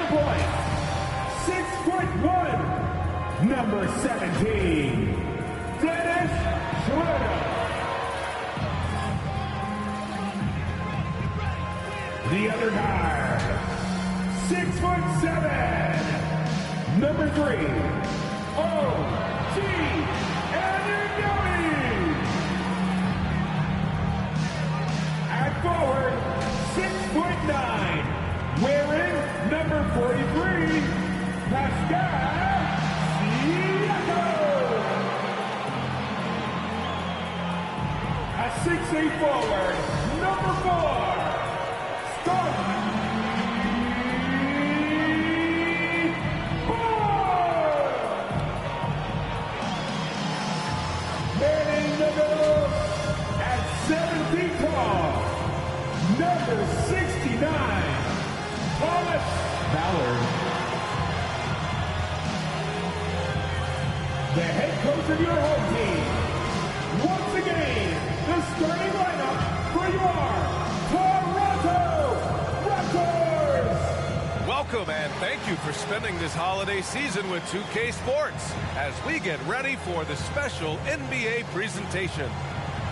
points, 6'1", number 17, Dennis Schroeder. The other guard, 6'7", number 3, O.G. Anunoby. At forward, 6'9", wearing number 43, Pascal Siakam. At 6'8" forward, number 4, manning the middle at 7 feet tall, number 69, Thomas Ballard. The head coach of your home team. Once again, the starting lineup for your Toronto Raptors. Welcome and thank you for spending this holiday season with 2K Sports as we get ready for the special NBA presentation.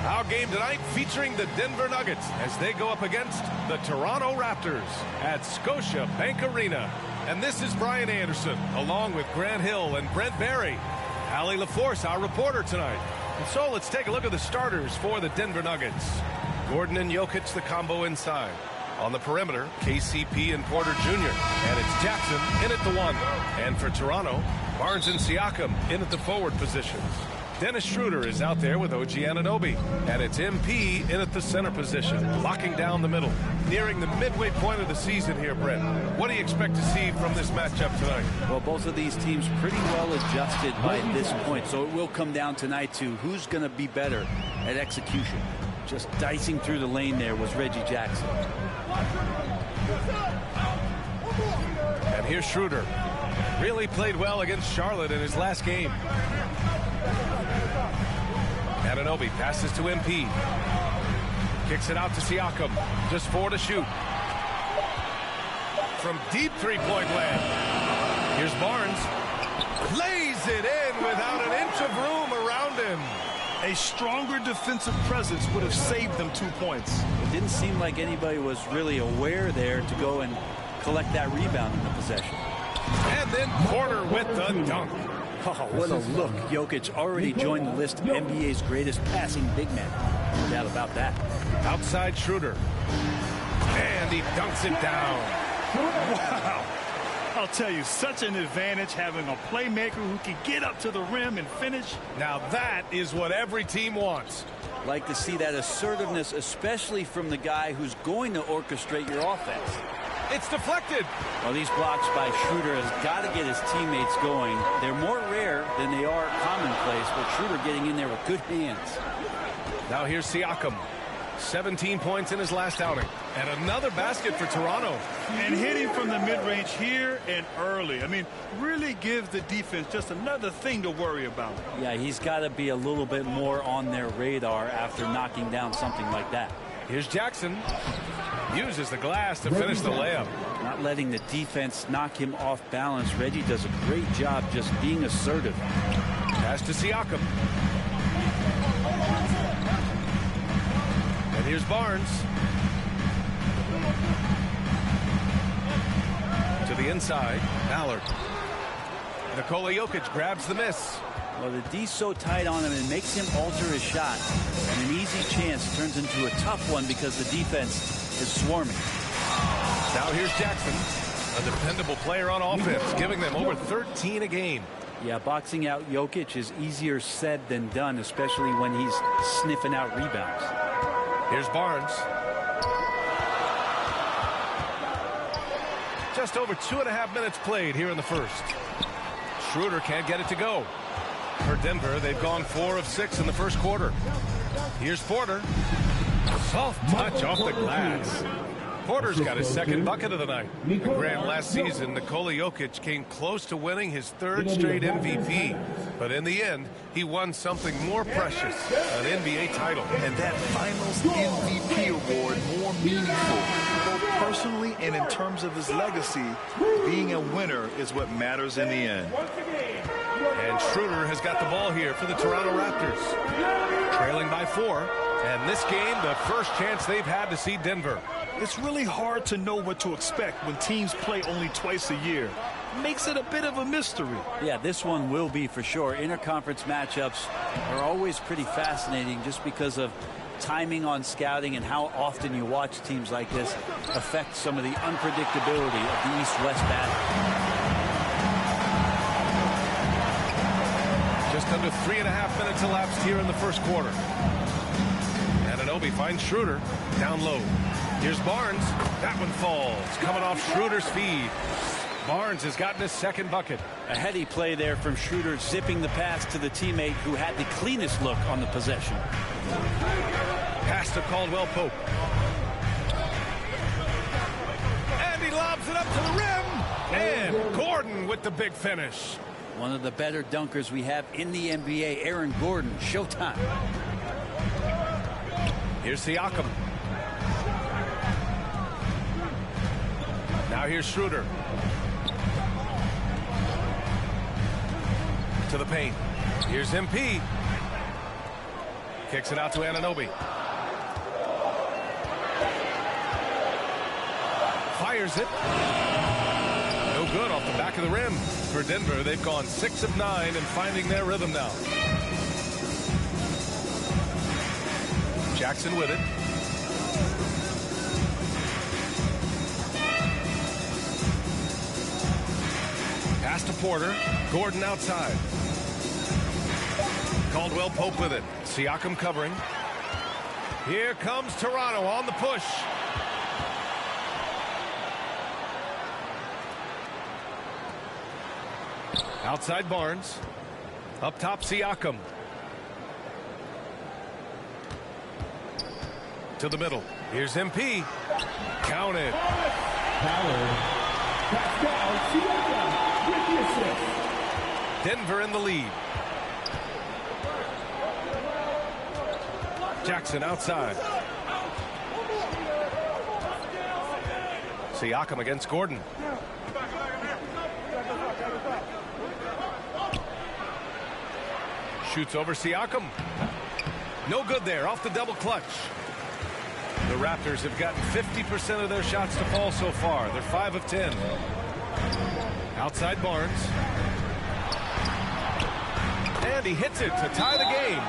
Our game tonight featuring the Denver Nuggets as they go up against the Toronto Raptors at Scotiabank Arena. And this is Brian Anderson along with Grant Hill and Brent Barry. Allie LaForce, our reporter tonight. And so let's take a look at the starters for the Denver Nuggets. Gordon and Jokic, the combo inside. On the perimeter, KCP and Porter Jr. And it's Jackson in at the 1. And for Toronto, Barnes and Siakam in at the forward positions. Dennis Schroeder is out there with OG Anunoby. And it's MP in at the center position, locking down the middle. Nearing the midway point of the season here, Brent. What do you expect to see from this matchup tonight? Well, both of these teams pretty well adjusted by this point, so it will come down tonight to who's going to be better at execution. Just dicing through the lane there was Reggie Jackson. And here's Schroeder. Really played well against Charlotte in his last game. Anunoby passes to MP. Kicks it out to Siakam. Just 4 to shoot. From deep three-point land. Here's Barnes. Lays it in without an inch of room around him. A stronger defensive presence would have saved them 2 points. It didn't seem like anybody was really aware there to go and collect that rebound in the possession. And then Porter with the dunk. Oh, what a look. Jokic already joined the list of NBA's greatest passing big men. No doubt about that. Outside Schroeder. And he dunks it down. Wow. I'll tell you, such an advantage having a playmaker who can get up to the rim and finish. Now that is what every team wants. Like to see that assertiveness, especially from the guy who's going to orchestrate your offense. It's deflected. Well, these blocks by Schroeder has got to get his teammates going. They're more rare than they are commonplace, but Schroeder getting in there with good hands. Now here's Siakam. 17 points in his last outing. And another basket for Toronto. And hitting from the mid-range here and early. I mean, really gives the defense just another thing to worry about. Yeah, he's got to be a little bit more on their radar after knocking down something like that. Here's Jackson. Uses the glass to finish the layup. Not letting the defense knock him off balance. Reggie does a great job just being assertive. Pass to Siakam. And here's Barnes. To the inside, Ballard. Nikola Jokic grabs the miss. Well, the D's so tight on him, it makes him alter his shot. And an easy chance turns into a tough one because the defense is swarming. Now here's Jackson, a dependable player on offense, giving them over 13 a game. Yeah, boxing out Jokic is easier said than done, especially when he's sniffing out rebounds. Here's Barnes. Just over 2.5 minutes played here in the first. Schroeder can't get it to go. For Denver, they've gone 4 of 6 in the first quarter. Here's Porter. Soft touch off the glass. Porter's got his second bucket of the night. Grant, last season, Nikola Jokic came close to winning his 3rd straight MVP. But in the end, he won something more precious, an NBA title. And that Finals MVP award more meaningful. both personally and in terms of his legacy, being a winner is what matters in the end. And Schroeder has got the ball here for the Toronto Raptors. Trailing by 4. And this game, the first chance they've had to see Denver. It's really hard to know what to expect when teams play only twice a year. Makes it a bit of a mystery. Yeah, this one will be for sure. Interconference matchups are always pretty fascinating just because of timing on scouting and how often you watch teams like this affect some of the unpredictability of the East-West battle. Just under 3.5 minutes elapsed here in the first quarter. Anunoby finds Schroeder down low. Here's Barnes. That one falls. Coming off Schroeder's feed. Barnes has gotten his second bucket. A heady play there from Schroeder, zipping the pass to the teammate who had the cleanest look on the possession. Pass to Caldwell Pope. And he lobs it up to the rim. And Gordon with the big finish. One of the better dunkers we have in the NBA, Aaron Gordon. Showtime. Here's Siakam. Now here's Schroeder. To the paint. Here's MP. Kicks it out to Anunoby. Fires it. No good off the back of the rim. For Denver, they've gone 6 of 9 and finding their rhythm now. Jackson with it. Pass to Porter. Gordon outside. Caldwell Pope with it. Siakam covering. Here comes Toronto on the push. Outside Barnes. Up top Siakam. To the middle. Here's MP. Count it. Denver in the lead. Jackson outside. Siakam against Gordon. Shoots over Siakam. No good there. Off the double clutch. The Raptors have gotten 50% of their shots to fall so far. They're 5 of 10. Outside Barnes. And he hits it to tie the game.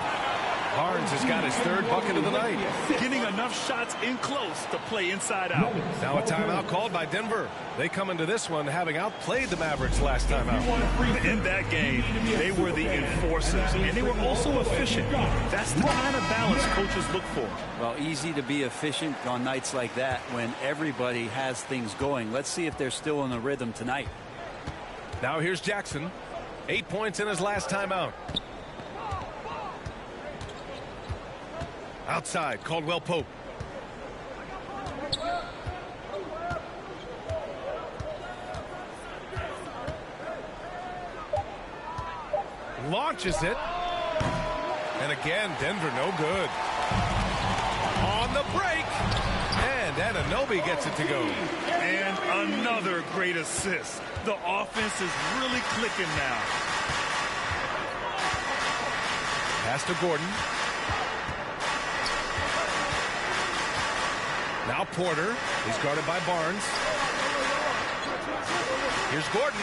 Barnes has got his 3rd bucket of the night. Getting enough shots in close to play inside out. Now a timeout called by Denver. They come into this one having outplayed the Mavericks last time out. In that game, they were the enforcers, and they were also efficient. That's the kind of balance coaches look for. Well, easy to be efficient on nights like that when everybody has things going. Let's see if they're still in the rhythm tonight. Now here's Jackson. 8 points in his last timeout. Outside, Caldwell Pope. Launches it. And again, Denver no good. On the break. And Anunoby gets it to go. And another great assist. The offense is really clicking now. Pass to Gordon. Now Porter. He's guarded by Barnes. Here's Gordon.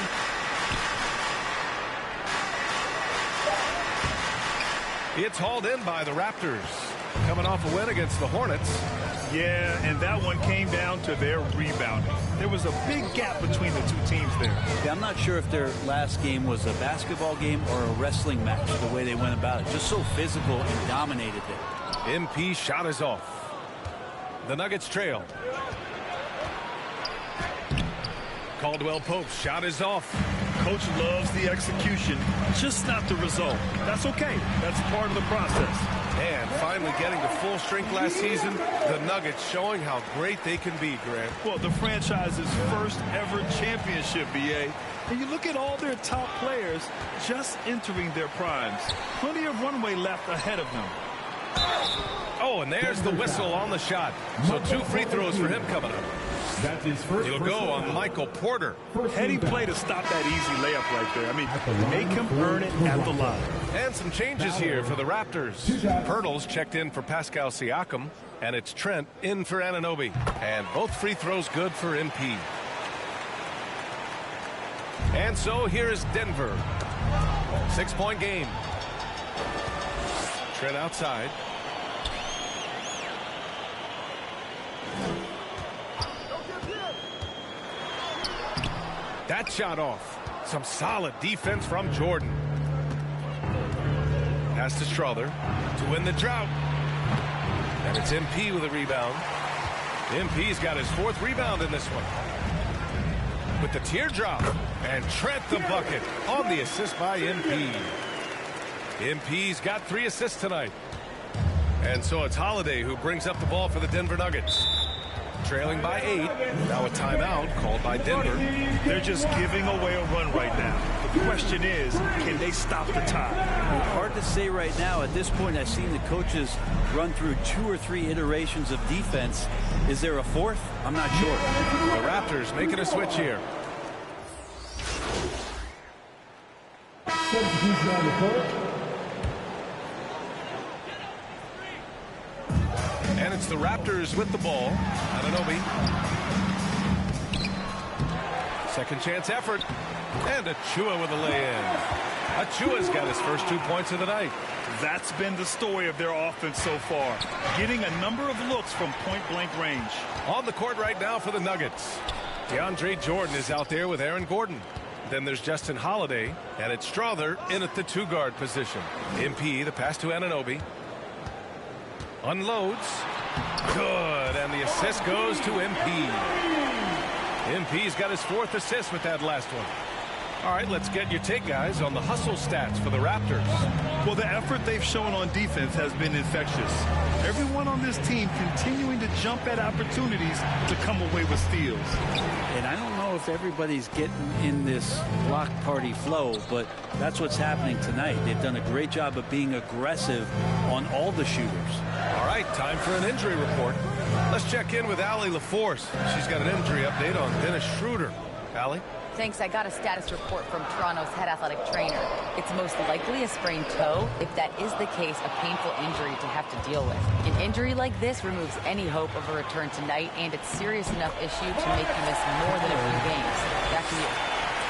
It's hauled in by the Raptors. Coming off a win against the Hornets. Yeah, and that one came down to their rebounding. There was a big gap between the two teams there. Yeah, I'm not sure if their last game was a basketball game or a wrestling match, the way they went about it. Just so physical and dominated there. MP shot is off. The Nuggets trail. Caldwell Pope's shot is off. Coach loves the execution, just not the result. That's okay. That's part of the process. And finally getting to full strength last season, the Nuggets showing how great they can be, Grant. Well, the franchise's first ever championship, BA. And you look at all their top players just entering their primes. Plenty of runway left ahead of them. Oh, and there's the whistle on the shot. So 2 free throws for him coming up. That's his first. It'll go on Michael Porter. Heady play to stop that easy layup right there. I mean, make him earn it at the line. And some changes here for the Raptors. Pirtle's checked in for Pascal Siakam, and it's Trent in for Anunoby. And both free throws good for MP. And so here is Denver. 6-point game. Trent outside. That shot off. Some solid defense from Jordan. Pass to Strother to win the drought. And it's MP with a rebound. MP's got his 4th rebound in this one. With the teardrop. And Trent the bucket on the assist by MP. MP's got 3 assists tonight. And so it's Holiday who brings up the ball for the Denver Nuggets. Trailing by 8. Now a timeout called by Denver. They're just giving away a run right now. The question is, can they stop the tide? Well, hard to say right now. At this point, I've seen the coaches run through 2 or 3 iterations of defense. Is there a 4th? I'm not sure. The Raptors making a switch here. And it's the Raptors with the ball. Anunoby. Second chance effort. And Achua with a lay-in. Achua's got his first 2 points of the night. That's been the story of their offense so far. Getting a number of looks from point-blank range. On the court right now for the Nuggets. DeAndre Jordan is out there with Aaron Gordon. Then there's Justin Holiday, and it's Strother in at the 2-guard position. MP, the pass to Anunoby. Unloads. Good, and the assist goes to MP. MP's got his 4th assist with that last one. All right, let's get your take, guys, on the hustle stats for the Raptors. Well, the effort they've shown on defense has been infectious. Everyone on this team continuing to jump at opportunities to come away with steals. And I don't know if everybody's getting in this block party flow, but that's what's happening tonight. They've done a great job of being aggressive on all the shooters. All right, time for an injury report. Let's check in with Allie LaForce. She's got an injury update on Dennis Schroeder. Allie? Thanks. I got a status report from Toronto's head athletic trainer. It's most likely a sprained toe. If that is the case, a painful injury to have to deal with. An injury like this removes any hope of a return tonight, and it's serious enough issue to make you miss more than a few games. Back to you.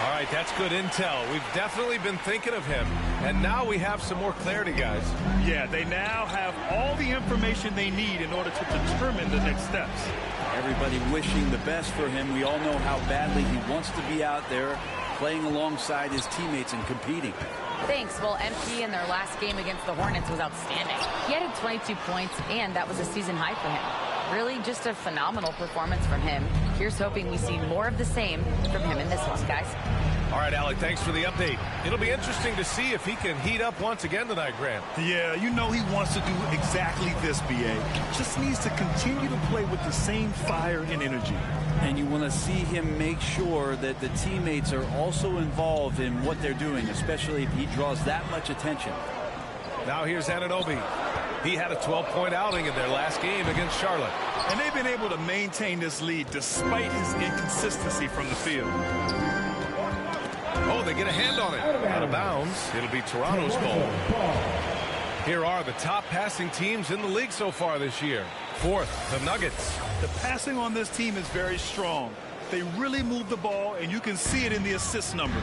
All right, that's good intel. We've definitely been thinking of him, and now we have some more clarity, guys. Yeah, they now have all the information they need in order to determine the next steps. Everybody wishing the best for him. We all know how badly he wants to be out there playing alongside his teammates and competing. Thanks. Well, MP in their last game against the Hornets was outstanding. He had 22 points, and that was a season high for him. Really just a phenomenal performance from him. Here's hoping we see more of the same from him in this one, guys. All right, Alec, thanks for the update. It'll be interesting to see if he can heat up once again tonight, Grant. Yeah, you know he wants to do exactly this, BA. Just needs to continue to play with the same fire and energy. And you want to see him make sure that the teammates are also involved in what they're doing, especially if he draws that much attention. Now here's Anunoby. He had a 12-point outing in their last game against Charlotte. And they've been able to maintain this lead despite his inconsistency from the field. Oh, they get a hand on it. Out of bounds. It'll be Toronto's ball. Here are the top passing teams in the league so far this year. Fourth, the Nuggets. The passing on this team is very strong. They really move the ball, and you can see it in the assist numbers.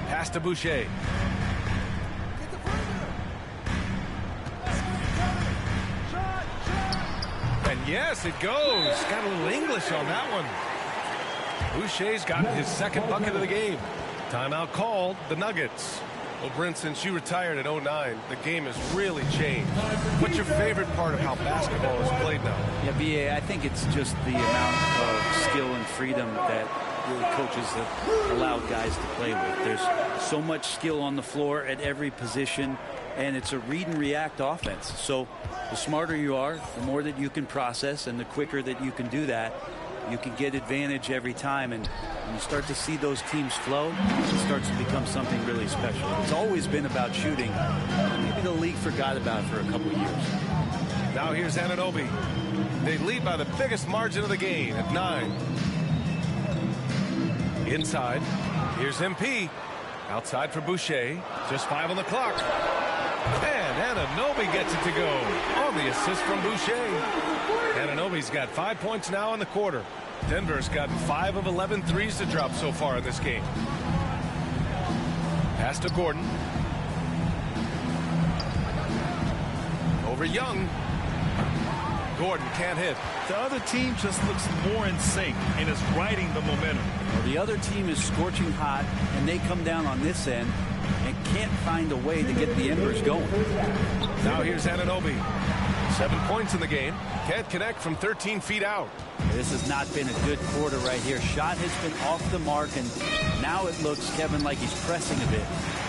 Pass to Boucher. And yes, it goes. Got a little English on that one. Boucher's got his second bucket of the game. Timeout called, the Nuggets. Well, Brent, since you retired at 09, the game has really changed. What's your favorite part of how basketball is played now? Yeah, BA, I think it's just the amount of skill and freedom that the coaches have allowed guys to play with. There's so much skill on the floor at every position, and it's a read and react offense. So the smarter you are, the more that you can process, and the quicker that you can do that, you can get advantage every time. And when you start to see those teams flow, it starts to become something really special. It's always been about shooting. Maybe the league forgot about it for a couple of years. Now here's Anunoby. They lead by the biggest margin of the game at 9. Inside, here's MP. Outside for Boucher. Just 5 on the clock. And Anunoby gets it to go on the assist from Boucher. Anunoby's got 5 points now in the quarter. Denver's gotten 5 of 11 threes to drop so far in this game. Pass to Gordon. Over Young. Gordon can't hit. The other team just looks more in sync and is riding the momentum. Well, the other team is scorching hot, and they come down on this end and can't find a way to get the embers going. Now here's Anunoby. 7 points in the game. Can't connect from 13 feet out. This has not been a good quarter right here. Shot has been off the mark, and now it looks, Kevin, like he's pressing a bit.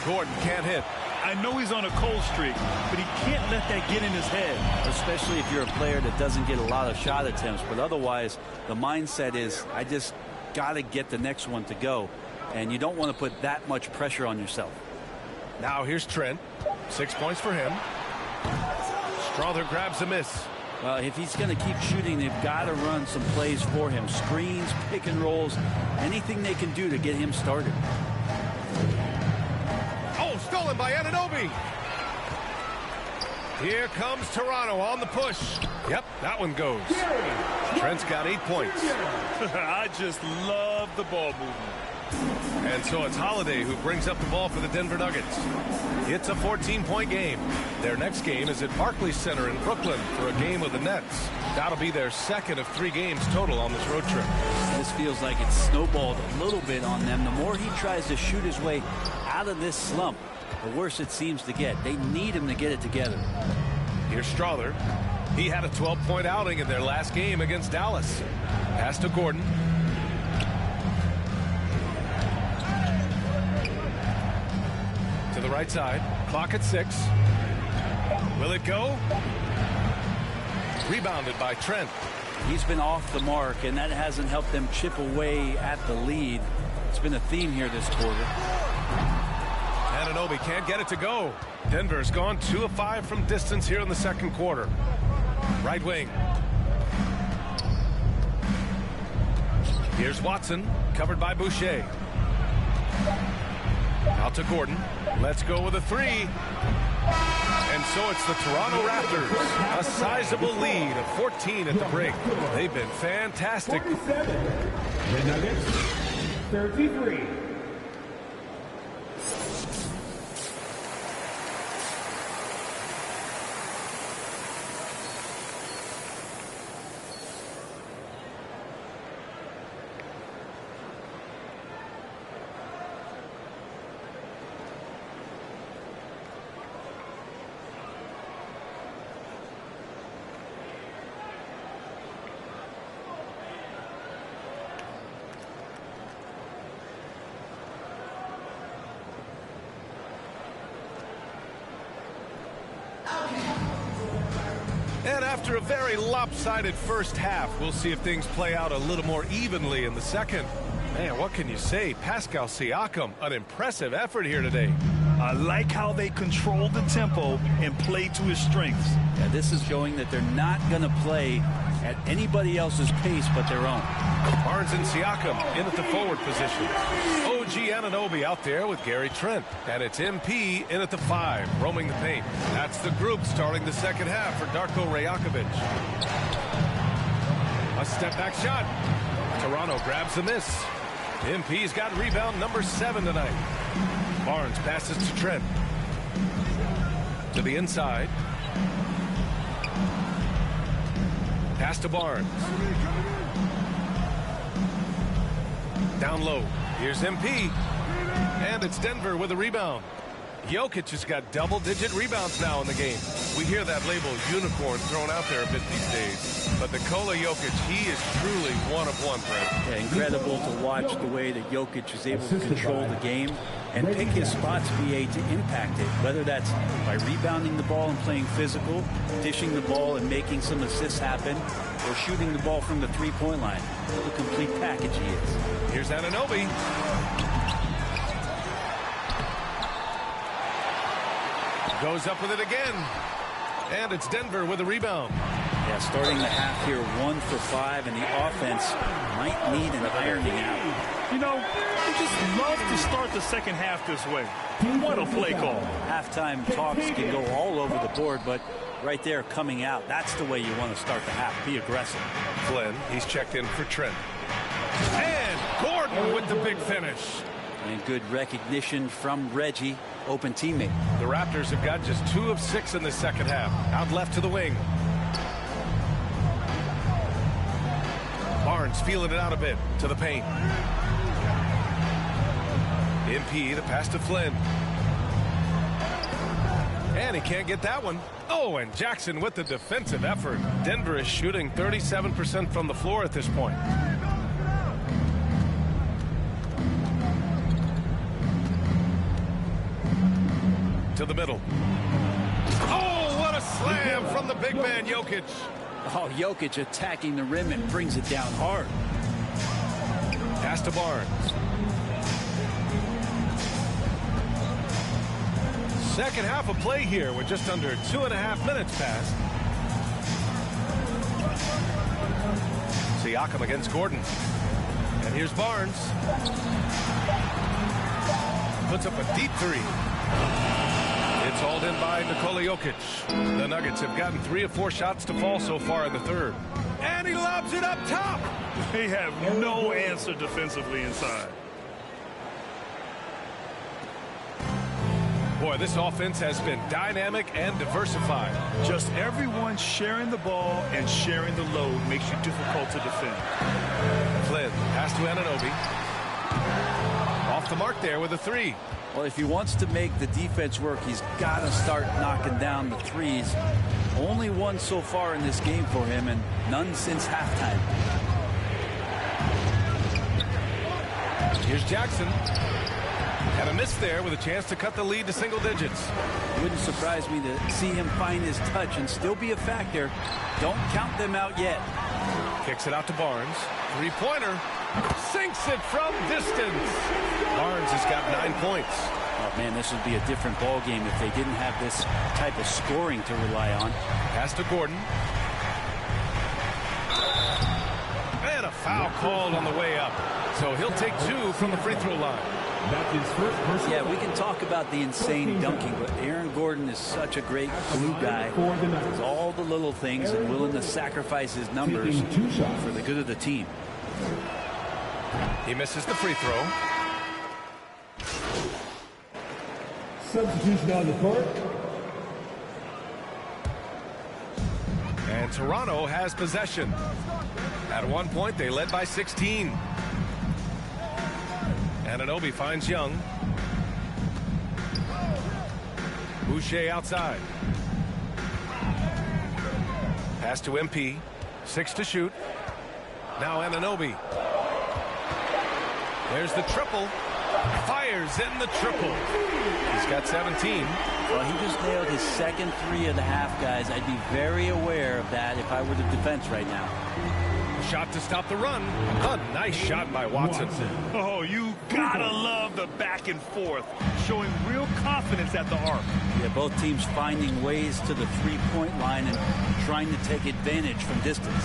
Gordon can't hit. I know he's on a cold streak, but he can't let that get in his head. Especially if you're a player that doesn't get a lot of shot attempts. But otherwise, the mindset is, I just got to get the next one to go. And you don't want to put that much pressure on yourself. Now here's Trent. 6 points for him. Strother grabs a miss. Well, if he's going to keep shooting, they've got to run some plays for him. Screens, pick and rolls, anything they can do to get him started. Oh, stolen by Anunoby. Here comes Toronto on the push. Yep, that one goes. Trent's got 8 points. I just love the ball movement. And so it's Holiday who brings up the ball for the Denver Nuggets. It's a 14-point game. Their next game is at Barclays Center in Brooklyn for a game with the Nets. That'll be their second of 3 games total on this road trip. This feels like it's snowballed a little bit on them. The more he tries to shoot his way out of this slump, the worse it seems to get. They need him to get it together. Here's Strother. He had a 12-point outing in their last game against Dallas. Pass to Gordon. To the right side. Clock at 6. Will it go? Rebounded by Trent. He's been off the mark, and that hasn't helped them chip away at the lead. It's been a theme here this quarter. Anunoby can't get it to go. Denver's gone 2 of 5 from distance here in the second quarter. Right wing. Here's Watson, covered by Boucher. Out to Gordon. Let's go with a 3. And so it's the Toronto Raptors. A sizable lead of 14 at the break. They've been fantastic. 47. The Nuggets, 33. And after a very lopsided first half, we'll see if things play out a little more evenly in the second. Man, what can you say? Pascal Siakam, an impressive effort here today. I like how they control the tempo and play to his strengths. Yeah, this is showing that they're not going to play at anybody else's pace but their own. Barnes and Siakam in at the forward position. OG Anunoby out there with Gary Trent. And it's MP in at the 5, roaming the paint. That's the group starting the second half for Darko Rajakovic. A step-back shot. Toronto grabs the miss. MP's got rebound number 7 tonight. Barnes passes to Trent. To the inside. Pass to Barnes. Down low. Here's MP. And it's Denver with a rebound. Jokic has got double-digit rebounds now in the game. We hear that label unicorn thrown out there a bit these days. But Nikola Jokic, he is truly one of one, Brent. Yeah, incredible to watch the way that Jokic is able to control the game and pick his spots, BA, to impact it. Whether that's by rebounding the ball and playing physical, dishing the ball and making some assists happen, or shooting the ball from the three-point line. What a complete package he is. Here's Anunoby. Goes up with it again. And it's Denver with a rebound. Yeah, starting the half here 1 for 5, and the offense might need an ironing out. You know, I just love to start the second half this way. What a play call. Halftime talks can go all over the board, but right there coming out, that's the way you want to start the half. Be aggressive. Flynn, he's checked in for Trent. And Gordon with the big finish. And good recognition from Reggie, open teammate. The Raptors have got just 2 of 6 in the second half. Out left to the wing. Barnes feeling it out a bit to the paint. MP, the pass to Flynn. And he can't get that one. Oh, and Jackson with the defensive effort. Denver is shooting 37% from the floor at this point. To the middle. Oh, what a slam from the big man, Jokic. Oh, Jokic attacking the rim and brings it down hard. Pass to Barnes. Second half of play here with just under 2.5 minutes passed. Siakam against Gordon. And here's Barnes. Puts up a deep 3. It's hauled in by Nikola Jokic. The Nuggets have gotten 3 of 4 shots to fall so far in the third. And he lobs it up top. They have no answer defensively inside. Boy, this offense has been dynamic and diversified. Just everyone sharing the ball and sharing the load makes you difficult to defend. Flynn, pass to Anunoby. Off the mark there with a 3. Well, if he wants to make the defense work, he's got to start knocking down the threes. Only one so far in this game for him, and none since halftime. Here's Jackson. And a miss there with a chance to cut the lead to single digits. Wouldn't surprise me to see him find his touch and still be a factor. Don't count them out yet. Kicks it out to Barnes. 3-pointer. Sinks it from distance. Barnes has got 9 points. Oh, man, this would be a different ball game if they didn't have this type of scoring to rely on. Pass to Gordon. And a foul called on the way up. So he'll take 2 from the free throw line. Yeah, we can talk about the insane dunking, but Aaron Gordon is such a great glue guy. Does all the little things and willing to sacrifice his numbers for the good of the team. He misses the free throw. Substitution on the court. And Toronto has possession. At one point, they led by 16. Anunoby finds Young. Boucher outside. Pass to MP. 6 to shoot. Now Anunoby. There's the triple. Fires in the triple. He's got 17. Well, he just nailed his second 3 of the half, guys. I'd be very aware of that if I were the defense right now. Shot to stop the run. A nice shot by Watson. Oh, you gotta love the back and forth, showing real confidence at the arc. Yeah, both teams finding ways to the 3-point line and trying to take advantage from distance.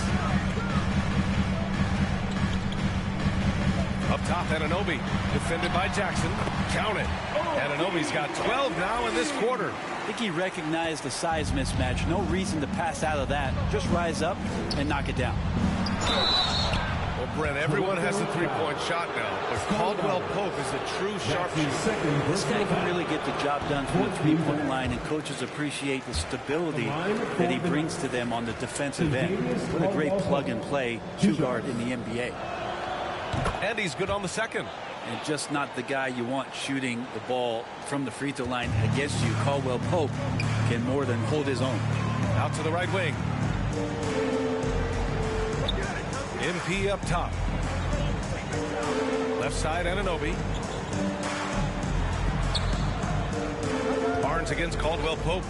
Up top, Anunoby. Defended by Jackson. Count it. Anunoby's got 12 now in this quarter. I think he recognized the size mismatch. No reason to pass out of that. Just rise up and knock it down. Well, Brent, everyone has a 3-point shot now, but Caldwell Pope is a true sharpshooter. This guy can really get the job done from the 3-point line, and coaches appreciate the stability that he brings to them on the defensive end. What a great plug-and-play two-guard in the NBA. And he's good on the second. And just not the guy you want shooting the ball from the free throw line against you. Caldwell Pope can more than hold his own. Out to the right wing. MP up top. Left side, Anunoby. Barnes against Caldwell Pope.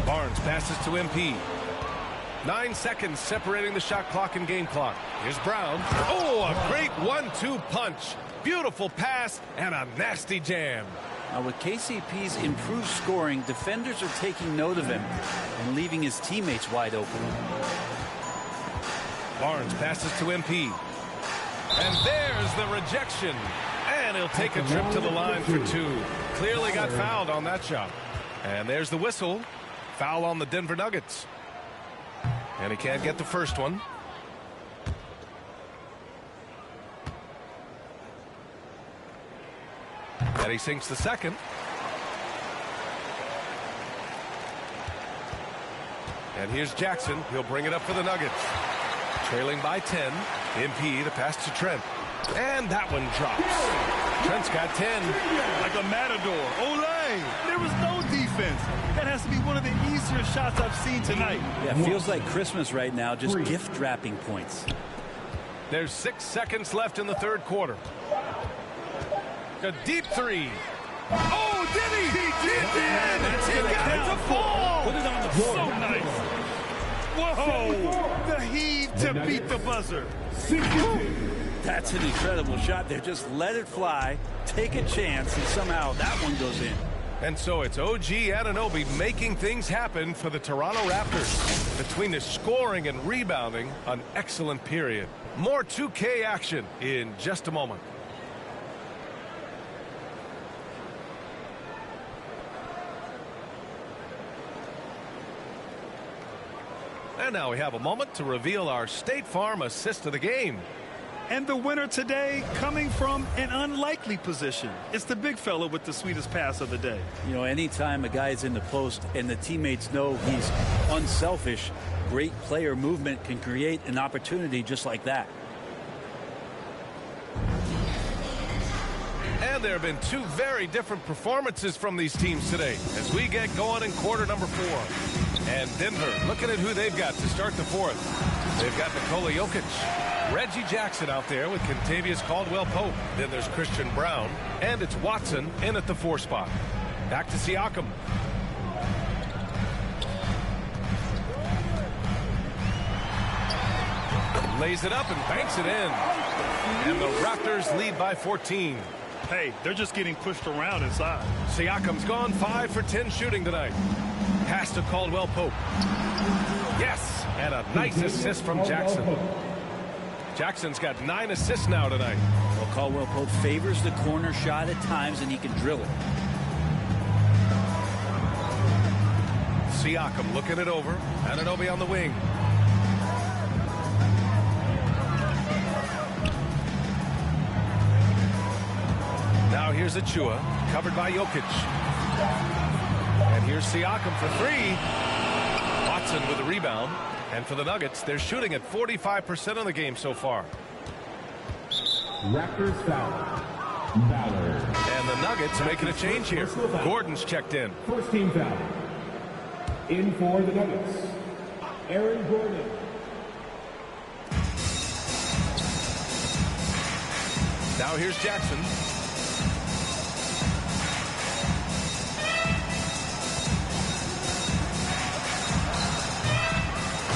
Barnes passes to MP. 9 seconds separating the shot clock and game clock. Here's Brown. Oh, a great 1-2 punch. Beautiful pass and a nasty jam. Now, with KCP's improved scoring, defenders are taking note of him and leaving his teammates wide open. Barnes passes to MP. And there's the rejection. And he'll take a trip to the line for 2. Clearly got fouled on that shot. And there's the whistle. Foul on the Denver Nuggets. And he can't get the first one. And he sinks the second. And here's Jackson. He'll bring it up for the Nuggets. Trailing by 10. MP, the pass to Trent. And that one drops. Trent's got 10. Like a matador. Olay! There was no defense. That has to be one of the easier shots I've seen tonight. Yeah, it feels like Christmas right now, just gift wrapping points. There's 6 seconds left in the third quarter. A deep 3. Oh, did he? He did! He got it to fall! Put it on the floor. So nice. Whoa! The heave to beat the buzzer. That's an incredible shot there. Just let it fly, take a chance, and somehow that one goes in. And so it's OG Anunoby making things happen for the Toronto Raptors. Between the scoring and rebounding, an excellent period. More 2K action in just a moment. And now we have a moment to reveal our State Farm assist of the game. And the winner today coming from an unlikely position. It's the big fella with the sweetest pass of the day. You know, anytime a guy's in the post and the teammates know he's unselfish, great player movement can create an opportunity just like that. And there have been 2 very different performances from these teams today as we get going in quarter number 4. And Denver looking at who they've got to start the 4th. They've got Nikola Jokic, Reggie Jackson out there with Kentavious Caldwell-Pope. Then there's Christian Brown, and it's Watson in at the 4 spot. Back to Siakam. Lays it up and banks it in. And the Raptors lead by 14. Hey, they're just getting pushed around inside. Siakam's gone 5 for 10 shooting tonight. Pass to Caldwell-Pope. Yes, and a nice assist from Jackson. Jackson's got 9 assists now tonight. Well, Caldwell-Pope favors the corner shot at times, and he can drill it. Siakam looking it over. Anunoby on the wing. Now here's Achua, covered by Jokic. And here's Siakam for 3. Watson with a rebound. And for the Nuggets, they're shooting at 45% of the game so far. Raptors foul. Ballard. And the Nuggets making a change here. Gordon's checked in. First team foul. In for the Nuggets, Aaron Gordon. Now here's Jackson.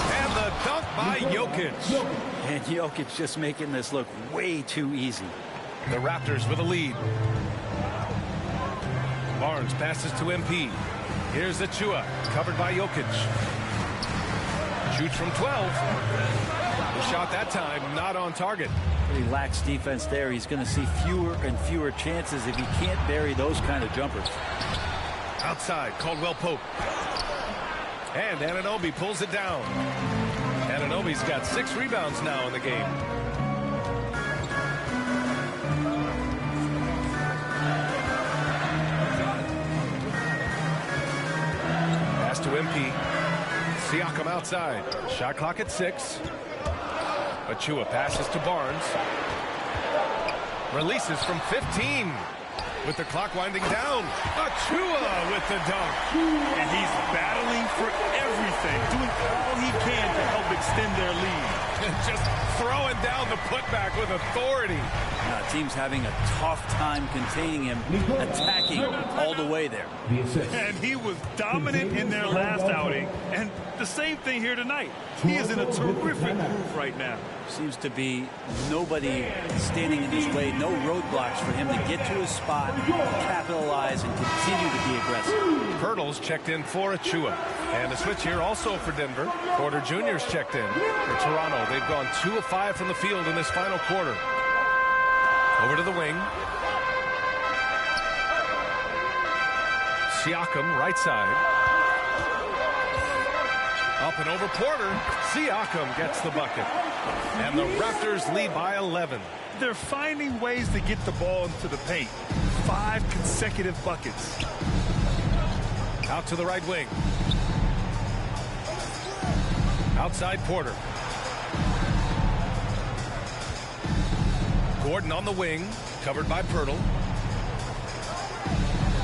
And the dunk by Jokic. And Jokic just making this look way too easy. The Raptors with a lead. Barnes passes to MP. Here's Achua, covered by Jokic. Shoots from 12. The shot that time not on target. He lacks defense there. He's going to see fewer and fewer chances if he can't bury those kind of jumpers. Outside, Caldwell-Pope. And Anunoby pulls it down. Anunoby's got 6 rebounds now in the game. Pass to MP. Siakam outside. Shot clock at 6. Achua passes to Barnes. Releases from 15. With the clock winding down. Achua with the dunk. And he's battling for everything, doing all he can to help extend their lead. Just throwing down the putback with authority. Team's having a tough time containing him, attacking all the way there. And he was dominant in their last outing. And the same thing here tonight. He is in a terrific groove right now. Seems to be nobody standing in his way, no roadblocks for him to get to his spot, capitalize, and continue to be aggressive. Pirtle's checked in for Achua. And a switch here also for Denver. Porter Jr.'s checked in for Toronto. They've gone 2 of 5 from the field in this final quarter. Over to the wing. Siakam, right side. Up and over Porter. Siakam gets the bucket. And the Raptors lead by 11. They're finding ways to get the ball into the paint. 5 consecutive buckets. Out to the right wing. Outside Porter. Gordon on the wing. Covered by Pirtle.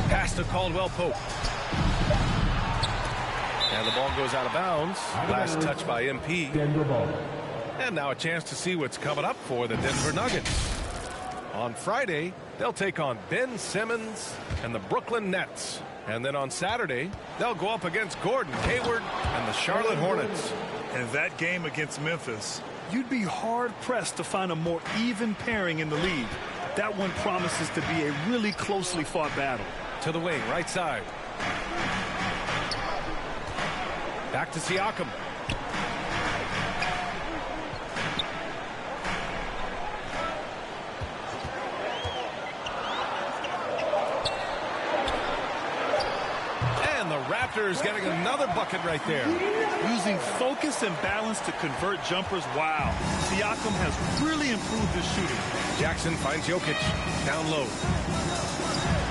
Pass to Caldwell-Pope. And the ball goes out of bounds. Last touch by MP. Denver ball. And now a chance to see what's coming up for the Denver Nuggets. On Friday, they'll take on Ben Simmons and the Brooklyn Nets. And then on Saturday, they'll go up against Gordon Hayward and the Charlotte Hornets. And that game against Memphis, you'd be hard-pressed to find a more even pairing in the league. That one promises to be a really closely fought battle. To the wing, right side. Back to Siakam. And the Raptors getting another bucket right there. Using focus and balance to convert jumpers. Wow. Siakam has really improved his shooting. Jackson finds Jokic down low.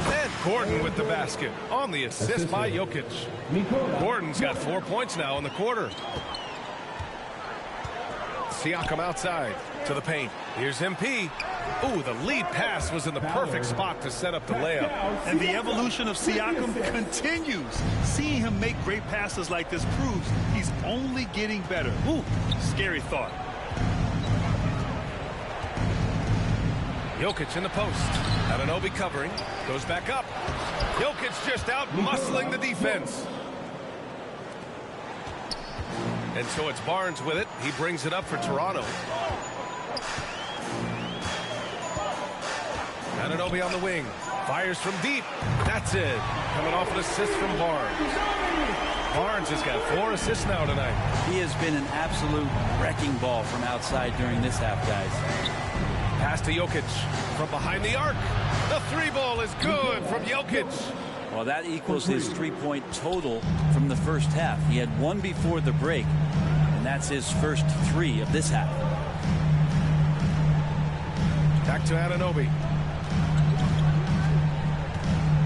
And Gordon with the basket on the assist by Jokic. Gordon's got 4 points now in the quarter. Siakam outside to the paint. Here's MP. Ooh, the lead pass was in the perfect spot to set up the layup. And the evolution of Siakam continues. Seeing him make great passes like this proves he's only getting better. Ooh, scary thought. Jokic in the post. Anunoby covering. Goes back up. Jokic just out muscling the defense. And so it's Barnes with it. He brings it up for Toronto. Anunoby on the wing. Fires from deep. That's it. Coming off an assist from Barnes. Barnes has got 4 assists now tonight. He has been an absolute wrecking ball from outside during this half, guys. Pass to Jokic from behind the arc. The 3-ball is good from Jokic. Well, that equals his 3-point total from the first half. He had 1 before the break, and that's his first 3 of this half. Back to Anunoby.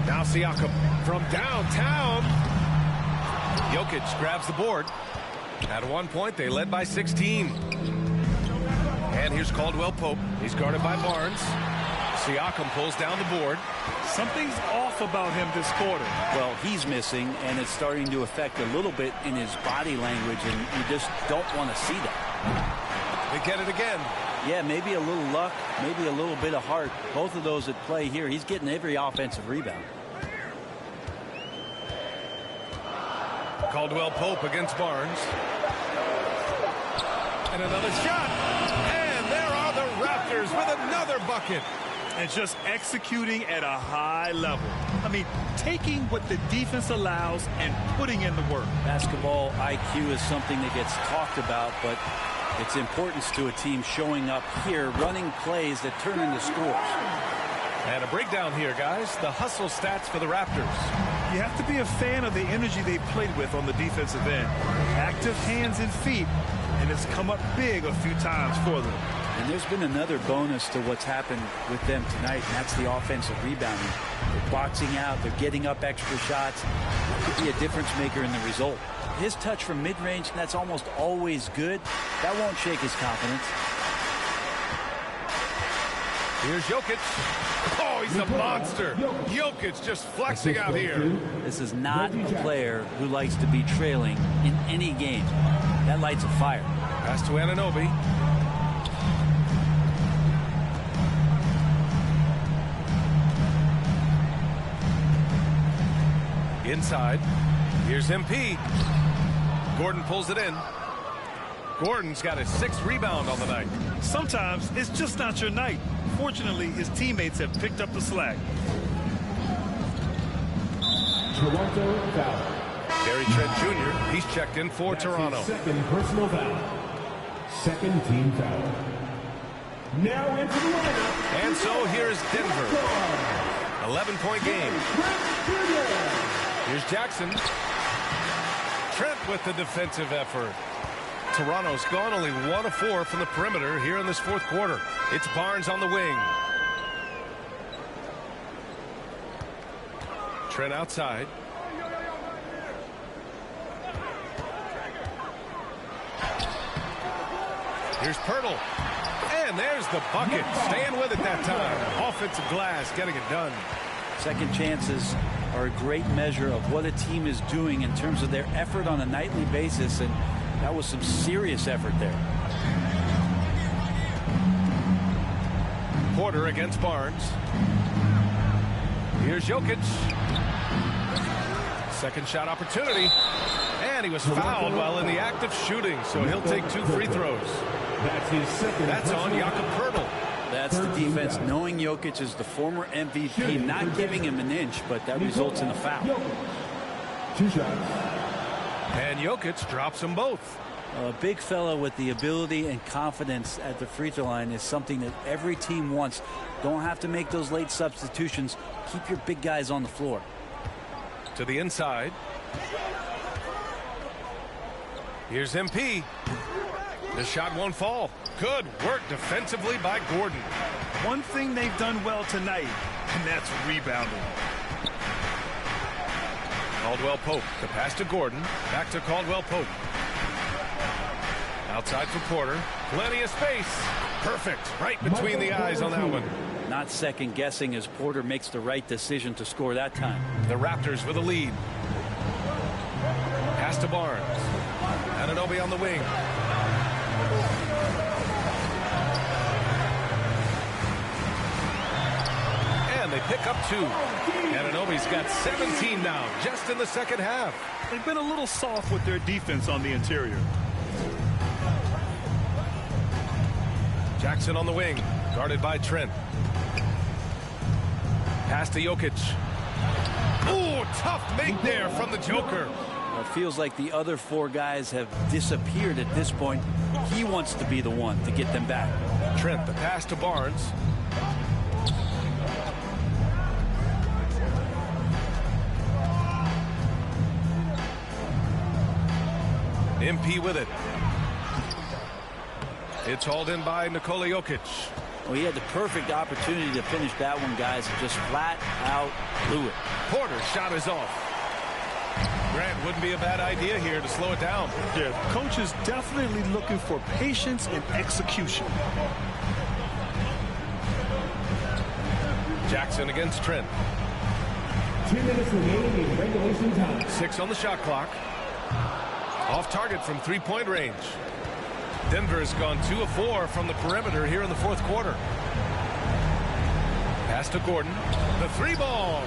Now Siakam from downtown. Jokic grabs the board. At one point, they led by 16. And here's Caldwell-Pope. He's guarded by Barnes. Siakam pulls down the board. Something's off about him this quarter. Well, he's missing, and it's starting to affect a little bit in his body language, and you just don't want to see that. They get it again. Yeah, maybe a little luck, maybe a little bit of heart. Both of those at play here. He's getting every offensive rebound. Caldwell-Pope against Barnes. And another shot. And there are the Raptors with another bucket. And just executing at a high level. I mean, taking what the defense allows and putting in the work. Basketball IQ is something that gets talked about, but its importance to a team showing up here, running plays that turn into scores. And a breakdown here, guys. The hustle stats for the Raptors. You have to be a fan of the energy they played with on the defensive end. Active hands and feet, and it's come up big a few times for them. And there's been another bonus to what's happened with them tonight, and that's the offensive rebounding. They're boxing out, they're getting up extra shots. That could be a difference maker in the result. His touch from mid-range, that's almost always good. That won't shake his confidence. Here's Jokic. Oh, he's a monster. Jokic just flexing out here. This is not a player who likes to be trailing in any game. That lights a fire. Pass to Anunoby. Inside. Here's MP. Gordon pulls it in. Gordon's got his 6th rebound on the night. Sometimes it's just not your night. Fortunately, his teammates have picked up the slack. Toronto foul. Gary Trent Jr., he's checked in for That's Toronto. his second personal foul. Second team foul. Now into the lineup. And so here's Denver. 11-point game. Here's Jackson. Trent with the defensive effort. Toronto's gone only 1 of 4 from the perimeter here in this 4th quarter. It's Barnes on the wing. Trent outside. Here's Pirtle. And there's the bucket. Staying with it that time. Offensive glass getting it done. Second chances are a great measure of what a team is doing in terms of their effort on a nightly basis, and that was some serious effort there. Porter against Barnes. Here's Jokic. Second shot opportunity. And he was fouled while in the act of shooting, so he'll take 2 free throws. That's his second. That's on Jakob Poeltl. That's the defense, knowing Jokic is the former MVP, not giving him an inch, but that results in a foul. 2 shots. And Jokic drops them both. A big fella with the ability and confidence at the free throw line is something that every team wants. Don't have to make those late substitutions. Keep your big guys on the floor. To the inside. Here's MP. The shot won't fall. Good work defensively by Gordon. One thing they've done well tonight, and that's rebounding. Caldwell Pope. The pass to Gordon. Back to Caldwell Pope. Outside for Porter. Plenty of space. Perfect. Right between the eyes on that one. Not second guessing as Porter makes the right decision to score that time. The Raptors with a lead. Pass to Barnes. Anunoby on the wing. And they pick up 2. Anunoby's got 17 now, just in the second half. They've been a little soft with their defense on the interior. Jackson on the wing, guarded by Trent. Pass to Jokic. Ooh, tough make there from the Joker. It feels like the other 4 guys have disappeared at this point. He wants to be the one to get them back. Trent, the pass to Barnes. MP with it. It's hauled in by Nikola Jokic. Well, he had the perfect opportunity to finish that one, guys, and just flat out blew it. Porter's shot is off. Grant, wouldn't be a bad idea here to slow it down. Yeah, coach is definitely looking for patience and execution. Jackson against Trent. 2 minutes remaining in regulation time. 6 on the shot clock. Off target from 3-point range. Denver's gone 2 of 4 from the perimeter here in the 4th quarter. Pass to Gordon. The 3-ball.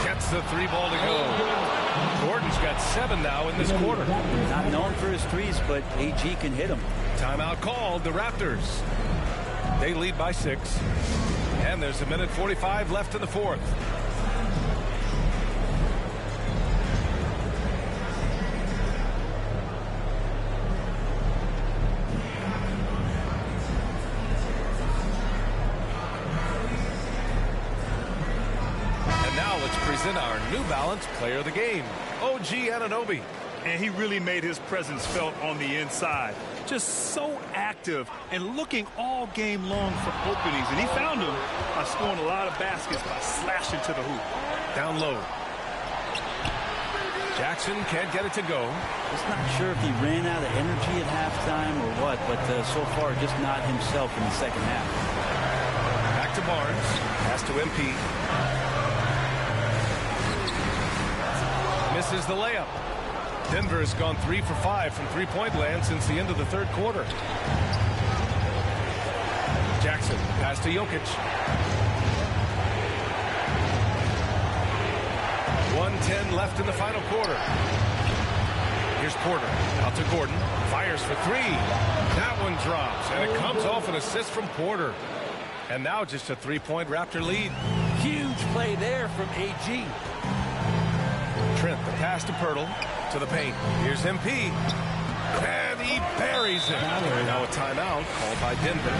Gets the 3-ball to go. Gordon's got 7 now in this quarter. Not known for his threes, but AG can hit them. Timeout called. The Raptors. They lead by 6. And there's 1:45 left in the 4th. Present our New Balance player of the game, OG Anunoby. And he really made his presence felt on the inside. Just so active and looking all game long for openings. And he found them by scoring a lot of baskets by slashing to the hoop. Down low. Jackson can't get it to go. Just not sure if he ran out of energy at halftime or what, but so far just not himself in the second half. Back to Barnes. Pass to MP. Misses the layup. Denver has gone 3 for 5 from 3-point land since the end of the 3rd quarter. Jackson, pass to Jokic. 1:10 left in the final quarter. Here's Porter. Out to Gordon. Fires for three. That one drops, and it comes off an assist from Porter. And now just a three-point Raptor lead. Huge play there from AG. Trent, the pass to Pirtle. To the paint. Here's MP. And he buries it. Now a timeout called by Denver.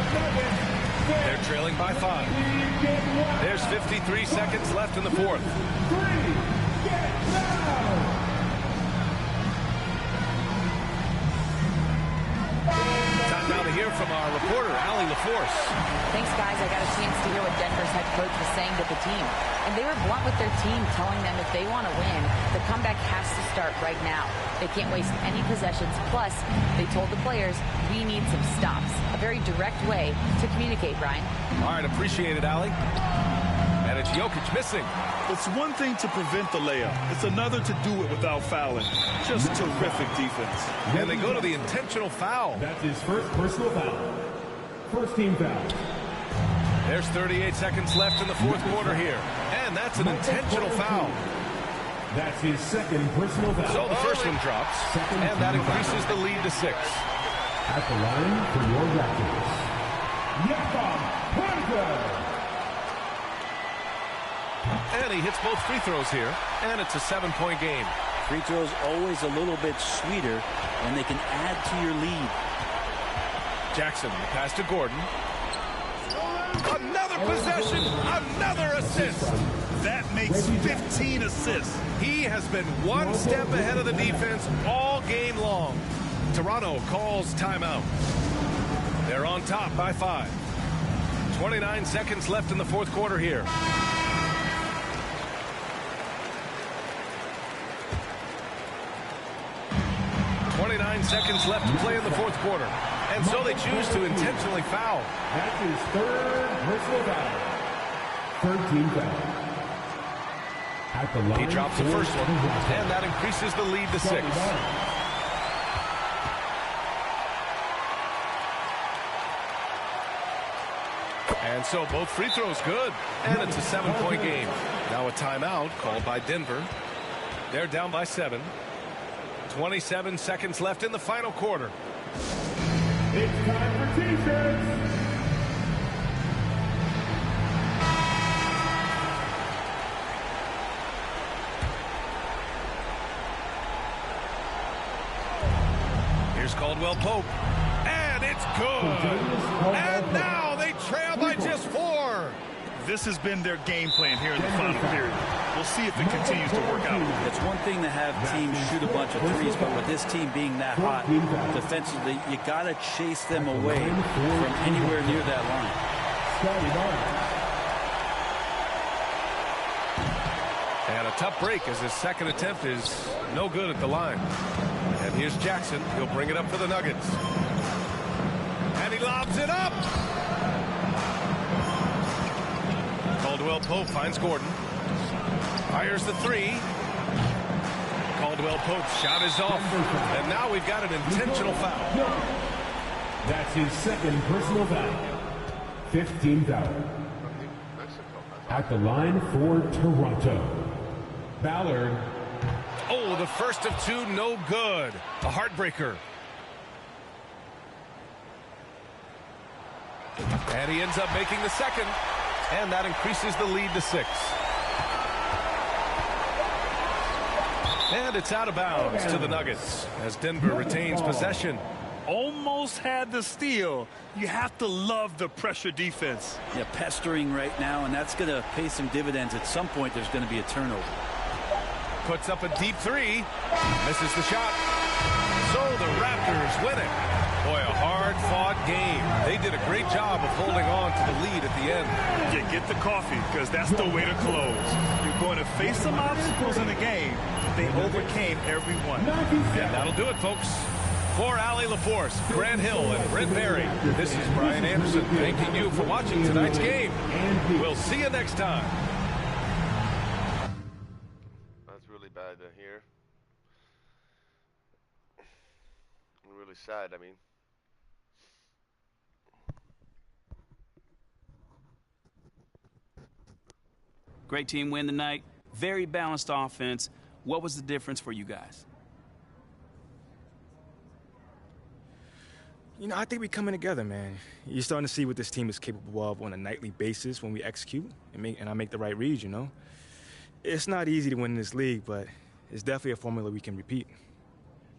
They're trailing by 5. There's 53 seconds left in the fourth. Time now to hear from our reporter, Allie LaForce. Thanks, guys. I got a chance to hear what Denver's head coach was saying to the team. And they were blunt with their team, telling them if they want to win, the comeback has to start right now. They can't waste any possessions. Plus, they told the players, we need some stops. A very direct way to communicate, Brian. All right, appreciate it, Allie. And it's Jokic missing. It's one thing to prevent the layup. It's another to do it without fouling. Just terrific defense. And they go to the intentional foul. That's his first personal foul. First team foul. There's 38 seconds left in the fourth quarter here. And that's an intentional foul. That's his second personal foul. So the first one drops, and that increases the lead to 6. At the line for your Raptors, Jakob Poeltl. And he hits both free throws here, and it's a 7-point game. Free throws always a little bit sweeter, and they can add to your lead. Jackson, the pass to Gordon. Another possession, another assist. That makes 15 assists. He has been one step ahead of the defense all game long. Toronto calls timeout. They're on top by 5. 29 seconds left in the fourth quarter here. Seconds left to play in the fourth quarter. And so they choose to intentionally foul. That's his third personal foul. Third team foul. At the line, he drops the first one, and that increases the lead to 6. And so both free throws good, and it's a 7-point game. Now a timeout called by Denver. They're down by 7. 27 seconds left in the final quarter. It's time for T-shirts. Here's Caldwell Pope. And it's good. And now they trail by just 4. This has been their game plan here in the final period. We'll see if it continues to work out. It's one thing to have teams shoot a bunch of threes, but with this team being that hot defensively, you got to chase them away from anywhere near that line. And a tough break as his second attempt is no good at the line. And here's Jackson. He'll bring it up for the Nuggets. And he lobs it up. Caldwell Pope finds Gordon. Fires the 3. Caldwell Pope's shot is off. And now we've got an intentional foul. That's his second personal foul. 15 foul. At the line for Toronto, Ballard. Oh, the first of 2, no good. A heartbreaker. And he ends up making the second. And that increases the lead to 6. And it's out of bounds to the Nuggets as Denver retains possession. Almost had the steal. You have to love the pressure defense. Yeah, pestering right now, and that's going to pay some dividends. At some point, there's going to be a turnover. Puts up a deep 3. Misses the shot. So the Raptors win it. Boy, a hard-fought game. They did a great job of holding on to the lead at the end. Yeah, get the coffee, because that's the way to close. You're going to face some obstacles in the game. They overcame every one. And that'll do it, folks. For Allie LaForce, Grant Hill, and Brent Berry, this is Brian Anderson thanking you for watching tonight's game. We'll see you next time. That's really bad to hear. Really sad, I mean. Great team win tonight. Very balanced offense. What was the difference for you guys? You know, I think we're coming together, man. You're starting to see what this team is capable of on a nightly basis when we execute and I make the right reads, you know? It's not easy to win this league, but it's definitely a formula we can repeat.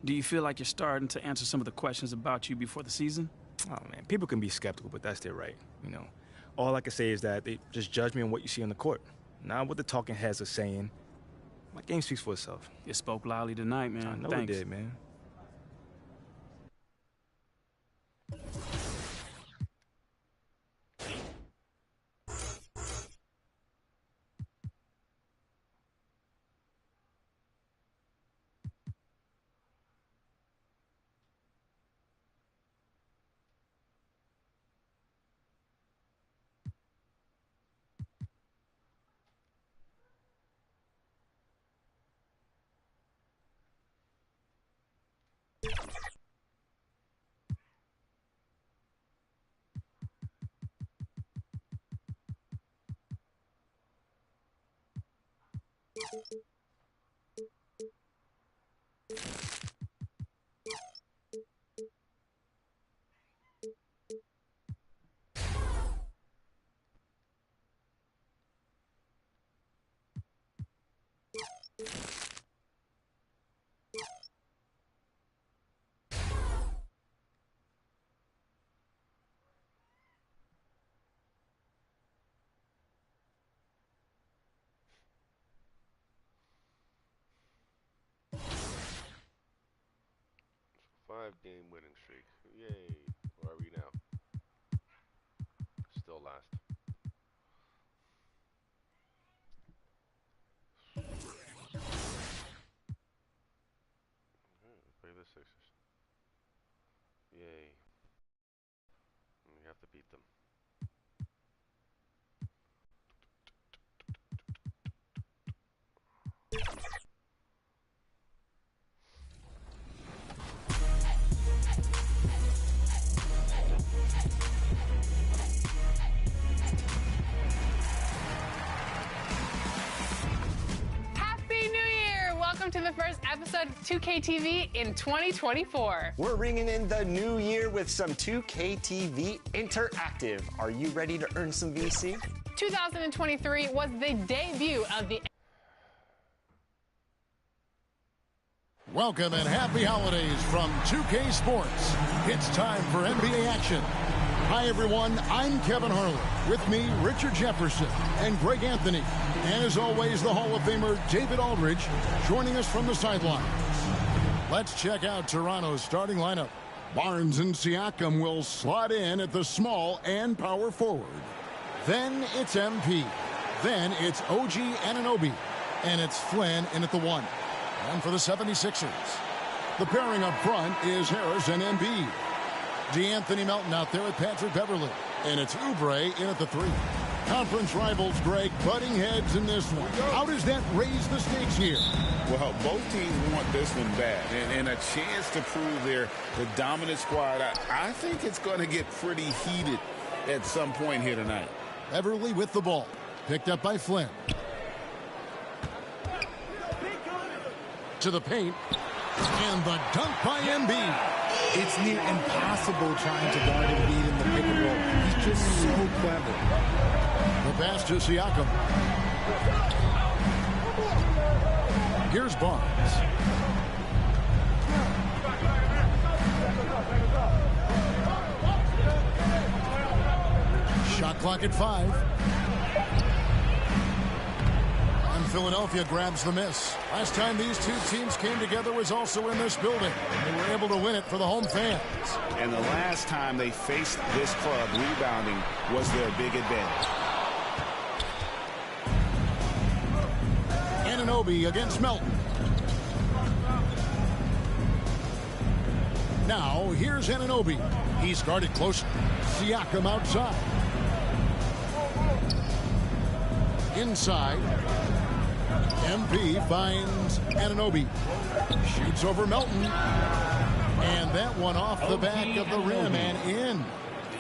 Do you feel like you're starting to answer some of the questions about you before the season? Oh, man, people can be skeptical, but that's their right, you know? All I can say is that they just judge me on what you see on the court, not what the talking heads are saying. My game speaks for itself. You spoke loudly tonight, man. I know Thanks. it did, man. Five-game winning streak. Yay. Where are we now? Still last. Play the Sixers. Yay. We have to beat them. To the first episode of 2K TV in 2024. We're ringing in the new year with some 2K TV Interactive. Are you ready to earn some VC? 2023 was the debut of the... Welcome and happy holidays from 2K Sports. It's time for NBA action. Hi, everyone. I'm Kevin Harlan. With me, Richard Jefferson and Greg Anthony. And as always, the Hall of Famer David Aldridge joining us from the sidelines. Let's check out Toronto's starting lineup. Barnes and Siakam will slot in at the small and power forward. Then it's MP. Then it's OG Anunoby. And it's Flynn in at the 1. And for the 76ers, the pairing up front is Harris and Embiid. DeAnthony Melton out there with Patrick Beverly. And it's Oubre in at the 3. Conference rivals, Greg, butting heads in this one. How does that raise the stakes here? Well, both teams want this one bad. And a chance to prove they're the dominant squad. I think it's going to get pretty heated at some point here tonight. Beverly with the ball. Picked up by Flynn. To the paint. And the dunk by Embiid. It's near impossible trying to guard Embiid in the pick and roll. He's just so clever. The pass to Siakam. Here's Barnes. Shot clock at 5. Philadelphia grabs the miss. Last time these two teams came together was also in this building. They were able to win it for the home fans. And the last time they faced this club, rebounding was their big advantage. Anunoby against Melton. Now, here's Anunoby. He's guarded closer. Siakam outside. Inside. MP finds Anunoby. Shoots over Melton. And that one off the back of the rim and in.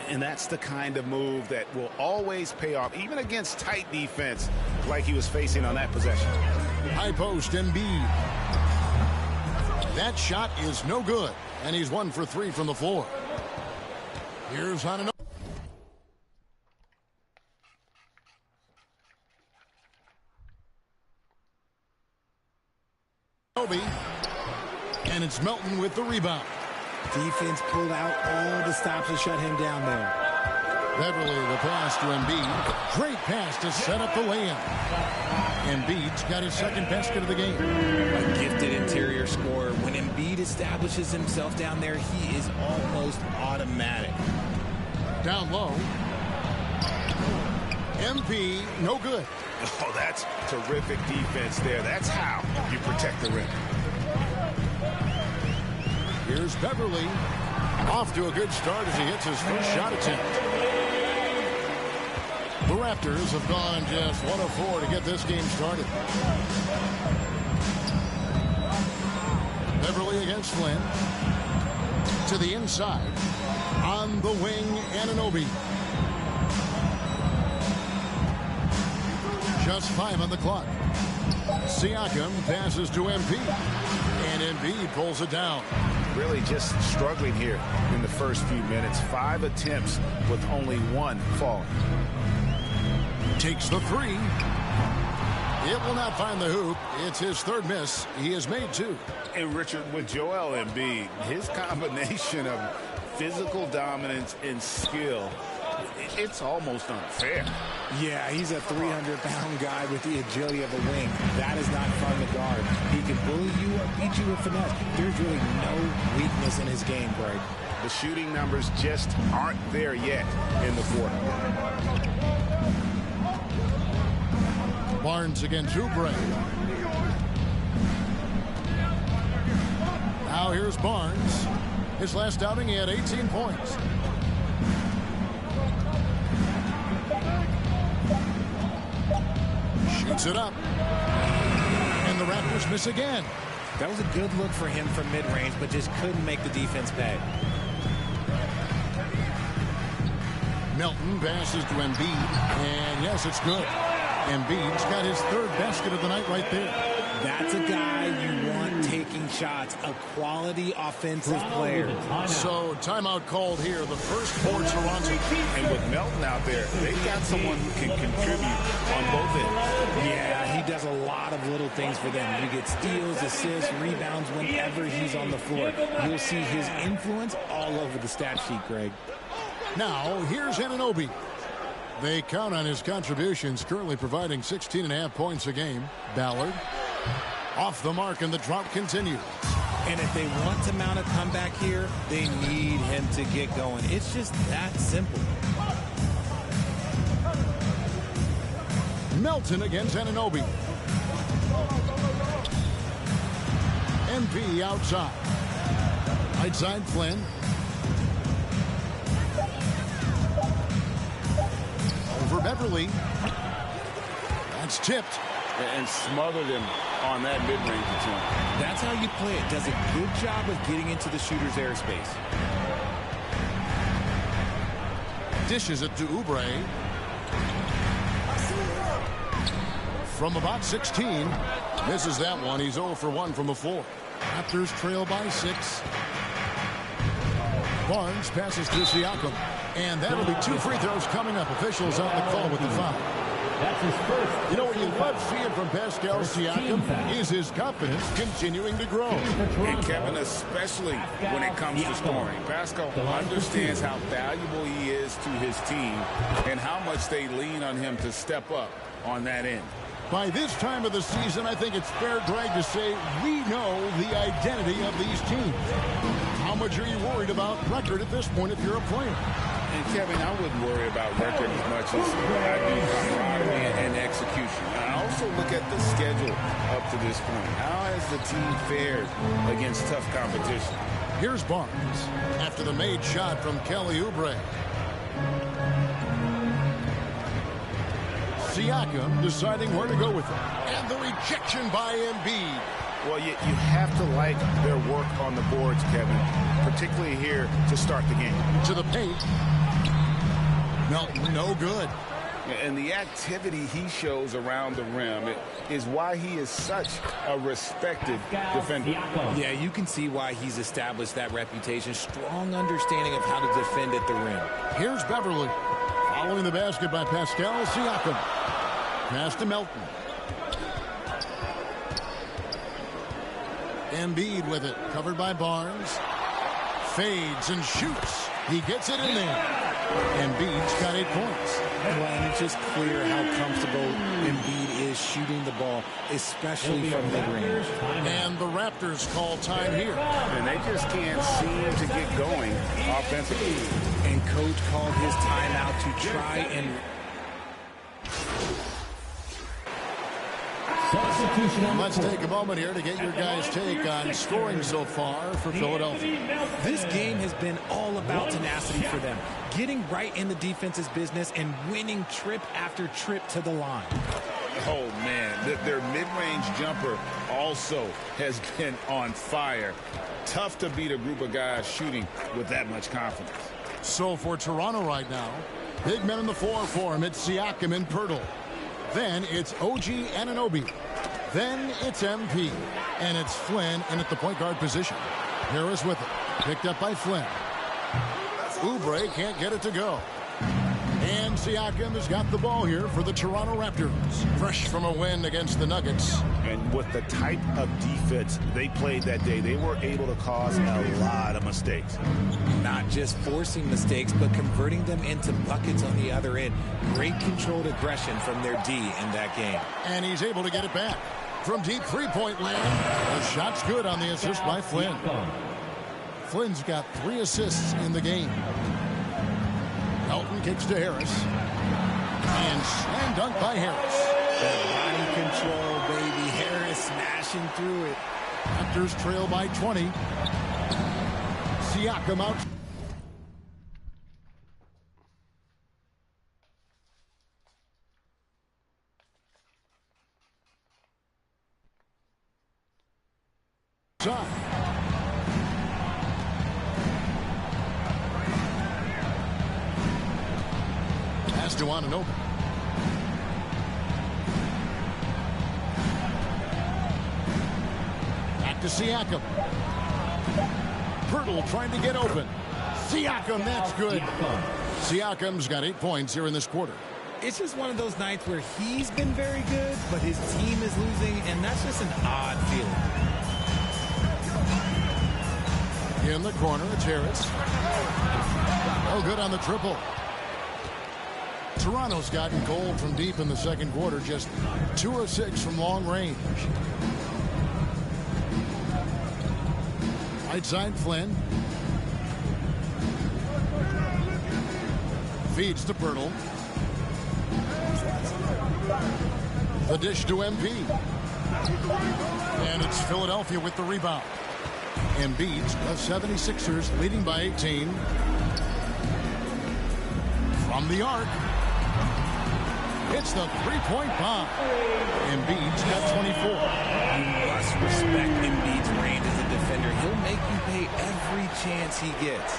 And that's the kind of move that will always pay off, even against tight defense like he was facing on that possession. High post, Embiid. That shot is no good, and he's 1 for 3 from the floor. Here's Anunoby. And it's Melton with the rebound. Defense pulled out all the stops to shut him down there. Beverly, the pass to Embiid. Great pass to set up the lay-in. Embiid's got his second basket of the game. A gifted interior scorer. When Embiid establishes himself down there, he is almost automatic. Down low. MP, no good. Oh, that's terrific defense there. That's how you protect the rim. Here's Beverly. Off to a good start as he hits his first shot attempt. The Raptors have gone just 1 of 4 to get this game started. Beverly against Flynn. To the inside. On the wing, Anunoby. Just 5 on the clock. Siakam passes to MP. And Embiid pulls it down. Really just struggling here in the first few minutes. 5 attempts with only 1 falling. Takes the 3. It will not find the hoop. It's his third miss. He has made 2. And Richard, with Joel Embiid, his combination of physical dominance and skill, it's almost unfair. Yeah, he's a 300-pound guy with the agility of a wing. That is not fun to guard. He can bully you or beat you with finesse. There's really no weakness in his game, Greg. The shooting numbers just aren't there yet in the quarter. Barnes against Oubre. Now here's Barnes. His last outing, he had 18 points. Shoots it up. And the Raptors miss again. That was a good look for him from mid-range, but just couldn't make the defense pay. Melton passes to Embiid. And yes, it's good. Embiid's got his third basket of the night right there. That's a guy you want taking shots, a quality offensive player. So timeout called here, the first for Toronto. And with Melton out there, they've got someone who can contribute on both ends. Yeah, he does a lot of little things for them. You get steals, assists, rebounds whenever he's on the floor. You'll see his influence all over the stat sheet, Greg. Now, here's Anunoby. They count on his contributions, currently providing 16.5 points a game. Ballard off the mark, and the drought continues. And if they want to mount a comeback here, they need him to get going. It's just that simple. Melton against Anunoby. MP outside. Right side, Flynn. Over Beverly. That's tipped. And smothered him on that mid-range attempt. That's how you play it. Does a good job of getting into the shooter's airspace. Dishes it to Oubre. From about 16. Misses that one. He's 0 for 1 from the floor. Raptors trail by 6. Barnes passes to Siakam. And that'll be 2 free throws coming up. Officials on the call with the foul. That's his first. You know what you love seeing from Pascal Siakam is his confidence continuing to grow. And Kevin, especially when it comes to scoring. Pascal understands how valuable he is to his team and how much they lean on him to step up on that end. By this time of the season, I think it's fair, Greg, to say we know the identity of these teams. How much are you worried about record at this point if you're a player? And Kevin, I wouldn't worry about record as much as I do camaraderie and execution. I also look at the schedule up to this point. How has the team fared against tough competition? Here's Barnes after the made shot from Kelly Oubre. Siakam deciding where to go with it. And the rejection by Embiid. Well, you have to like their work on the boards, Kevin, particularly here to start the game. To the paint. Melton, no good. And the activity he shows around the rim is why he is such a respected defender. Yeah, you can see why he's established that reputation. Strong understanding of how to defend at the rim. Here's Beverly. Following the basket by Pascal Siakam. Pass to Melton. Embiid with it. Covered by Barnes. Fades and shoots. He gets it in there. Embiid's got 8 points. Well, and it's just clear how comfortable Embiid is shooting the ball, especially from mid-range. And the Raptors call time here. And they just can't seem to get going offensively. And coach called his timeout to try and... Let's take a moment here to get your guys' take on scoring so far for Philadelphia. This game has been all about tenacity for them, getting right in the defense's business and winning trip after trip to the line. Oh, man, their mid-range jumper also has been on fire. Tough to beat a group of guys shooting with that much confidence. So for Toronto right now, big men in the 4 for him. It's Siakam and Pirtle. Then it's OG Anunoby. Then it's MP. And it's Flynn in at the point guard position. Harris with it. Picked up by Flynn. Oubre can't get it to go. And Siakam has got the ball here for the Toronto Raptors. Fresh from a win against the Nuggets. And with the type of defense they played that day, they were able to cause a lot of mistakes. Not just forcing mistakes, but converting them into buckets on the other end. Great controlled aggression from their D in that game. And he's able to get it back. From deep three-point land, the shot's good on the assist by Flynn. Flynn's got 3 assists in the game. Melton kicks to Harris. And slam dunk by Harris. That body control, baby. Harris smashing through it. Raptors trail by 20. Siakam out. Pass to Anunoby. Back to Siakam. Pirtle trying to get open. Siakam, that's good. Siakam's got 8 points here in this quarter. It's just one of those nights where he's been very good, but his team is losing, and that's just an odd feeling. In the corner, it's Harris. Oh, good on the triple. Toronto's gotten cold from deep in the second quarter, just 2 of 6 from long range. Right side, Flynn. Feeds to Pirtle. The dish to MP. And it's Philadelphia with the rebound. Embiid's the 76ers leading by 18. From the arc. It's the three-point bomb. Embiid's got 24. You must respect Embiid's range as a defender. He'll make you pay every chance he gets.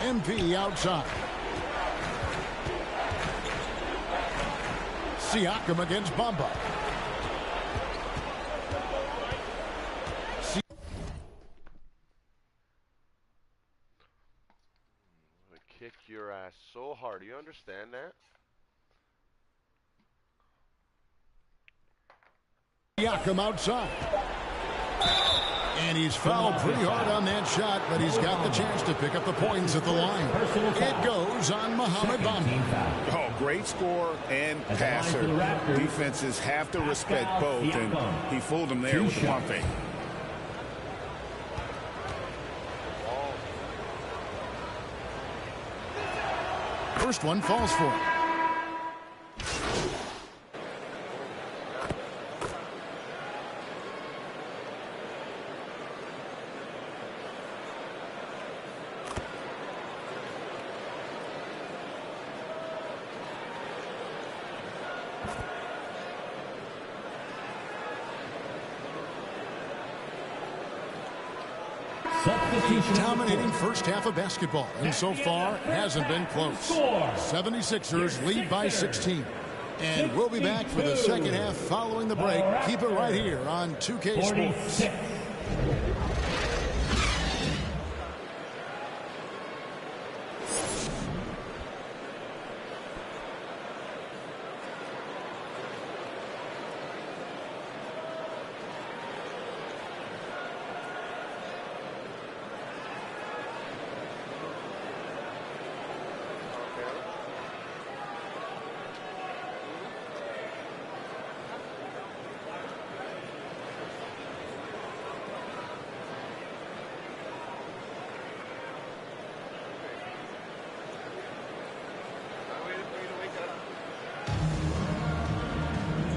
MP outside. Siakam against Bamba. Kick your ass so hard. Do you understand that? Siakam outside. And he's fouled pretty hard on that shot, but he's got the chance to pick up the points at the line. It goes on Mohamed Bamba. Oh, great scorer and passer. Defenses have to respect both, and he fooled them there with the pump fake. First one falls for him. Dominating first half of basketball, and so far it hasn't been close. 76ers lead by 16. And we'll be back for the second half following the break. Keep it right here on 2K Sports.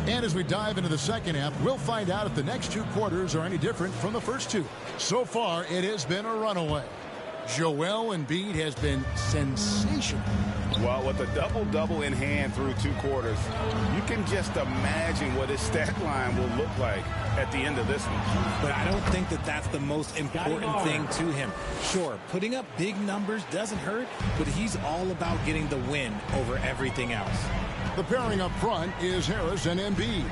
And as we dive into the second half, we'll find out if the next two quarters are any different from the first two. So far, it has been a runaway. Joel Embiid has been sensational. Well, with a double-double in hand through two quarters, you can just imagine what his stat line will look like at the end of this one. But I don't think that that's the most important thing to him. Sure, putting up big numbers doesn't hurt, but he's all about getting the win over everything else. The pairing up front is Harris and Embiid.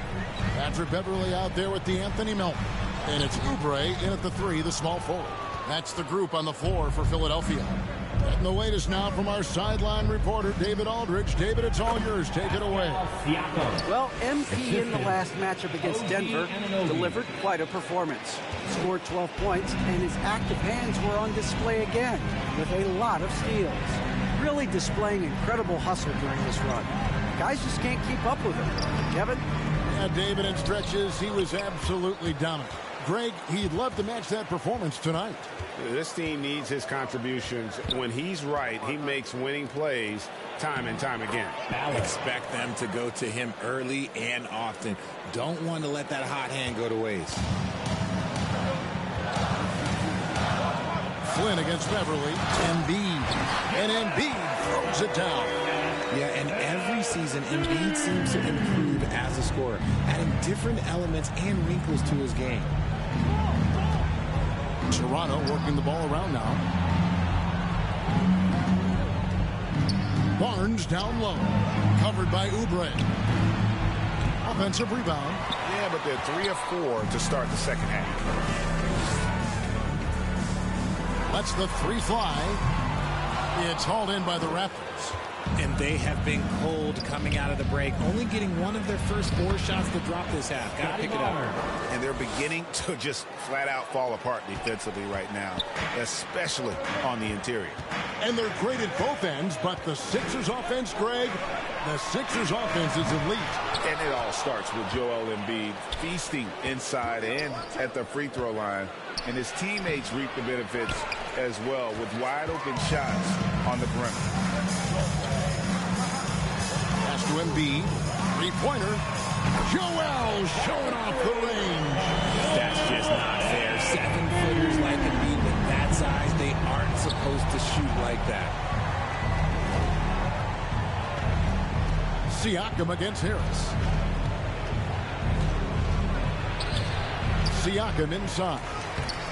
Patrick Beverly out there with the Anthony Melton. And it's Oubre in at the 3, the small forward. That's the group on the floor for Philadelphia. Getting the latest now from our sideline reporter, David Aldridge. David, it's all yours. Take it away. Well, MP in the last matchup against Denver delivered quite a performance. Scored 12 points, and his active hands were on display again with a lot of steals. Really displaying incredible hustle during this run. Guys just can't keep up with him. Kevin? Yeah, David, in stretches, he was absolutely dominant. Greg, he'd love to match that performance tonight. This team needs his contributions. When he's right, he makes winning plays time and time again. Expect them to go to him early and often. Don't want to let that hot hand go to waste. Flynn against Beverly. Embiid. And Embiid throws it down. Yeah, and every season, Embiid seems to improve as a scorer, adding different elements and wrinkles to his game. Toronto working the ball around now. Barnes down low. Covered by Oubre. Offensive rebound. Yeah, but they're 3 of 4 to start the second half. Lets the 3 fly. It's hauled in by the Raptors. And they have been cold coming out of the break, only getting one of their first 4 shots to drop this half. Got to pick it up. And they're beginning to just flat out fall apart defensively right now, especially on the interior. And they're great at both ends, but the Sixers offense, Greg, the Sixers offense is elite. And it all starts with Joel Embiid feasting inside and at the free throw line. And his teammates reap the benefits as well with wide open shots on the perimeter. Pass to Embiid. 3-pointer. Joel showing off the range. That's just not fair. 7-footers like Embiid with that size, they aren't supposed to shoot like that. Siakam against Harris. Siakam inside.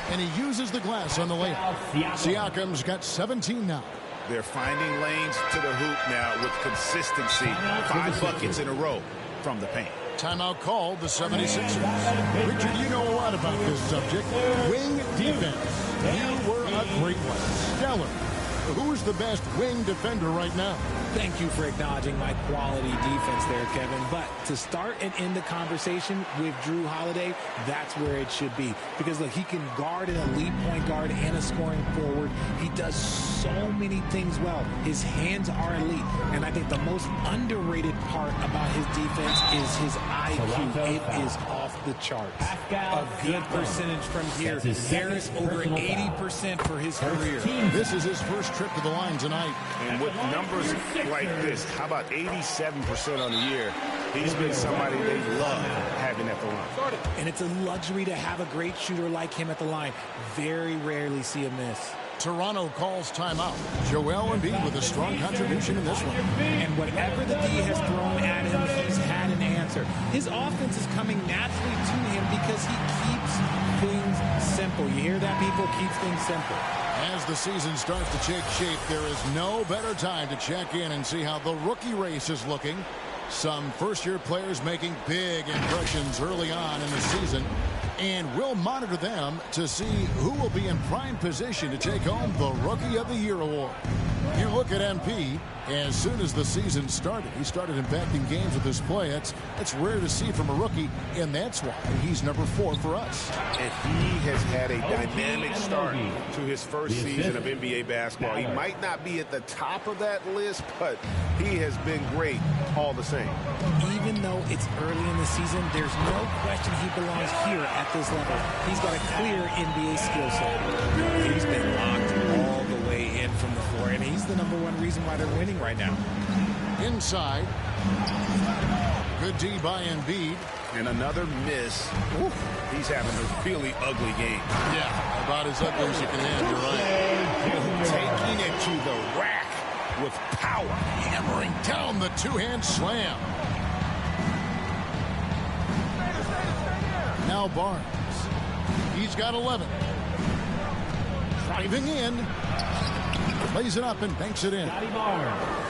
And he uses the glass on the layup. Siakam's got 17 now. They're finding lanes to the hoop now with consistency. 5 buckets in a row from the paint. Timeout called the 76ers. Richard, you know a lot about this subject. Wing defense. You were a great one. Stellar. Who's the best wing defender right now? Thank you for acknowledging my quality defense there, Kevin. But to start and end the conversation with Drew Holiday, that's where it should be. Because, look, he can guard an elite point guard and a scoring forward. He does so many things well. His hands are elite. And I think the most underrated part about his defense is his IQ. It is off the charts. A good percentage from here. Harris over 80% for his career. This is his first trip to the line tonight. And with numbers like this, how about 87% on the year? He's been somebody they love having at the line. And it's a luxury to have a great shooter like him at the line. Very rarely see a miss. Toronto calls timeout. Joel Embiid with a strong contribution in this one. And whatever the D has thrown at him, he's had an answer. answer. His offense is coming naturally to him because he keeps things simple. You hear that, people? Keeps things simple. As the season starts to take shape, there is no better time to check in and see how the rookie race is looking. Some first-year players making big impressions early on in the season, and we'll monitor them to see who will be in prime position to take home the Rookie of the Year award. You look at MP, as soon as the season started, he started impacting games with his play. It's rare to see from a rookie, and that's why he's number 4 for us. And he has had a dynamic start to his first season of NBA basketball. He might not be at the top of that list, but he has been great all the same. Even though it's early in the season, there's no question he belongs here at this level. He's got a clear NBA skill set. He's been locked all the way in from the floor, and he's the #1 reason why they're winning right now. Inside. Good D by Embiid. And another miss. Ooh, he's having a really ugly game. Yeah, about as ugly as you can have, you're right. Taking it to the rack with power. Hammering down the two-hand slam. Now Barnes. He's got 11. Driving in. Plays it up and banks it in.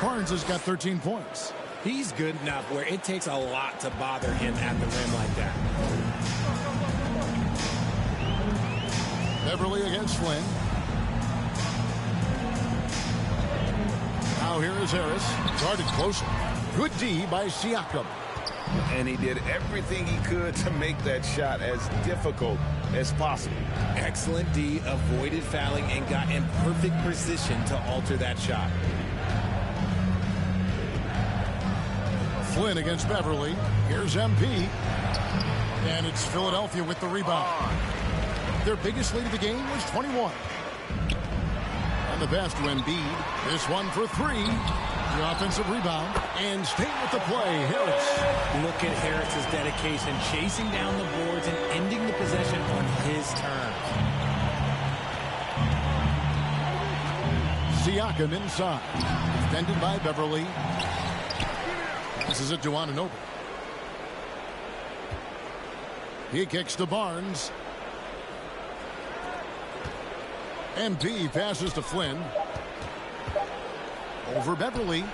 Barnes has got 13 points. He's good enough where it takes a lot to bother him at the rim like that. Beverly against Flynn. Now here is Harris. Guarded closer. Good D by Siakam. And he did everything he could to make that shot as difficult as possible. Excellent D, avoided fouling and got in perfect position to alter that shot. Flynn against Beverly. Here's MP. And it's Philadelphia with the rebound. Their biggest lead of the game was 21. And the pass to Embiid. This one for 3. The offensive rebound. And staying with the play, Harris. Look at Harris's dedication, chasing down the boards and ending the possession on his terms. Siakam inside. Defended by Beverly. This is it to Anunoby. He kicks to Barnes. MP passes to Flynn. Over Beverly.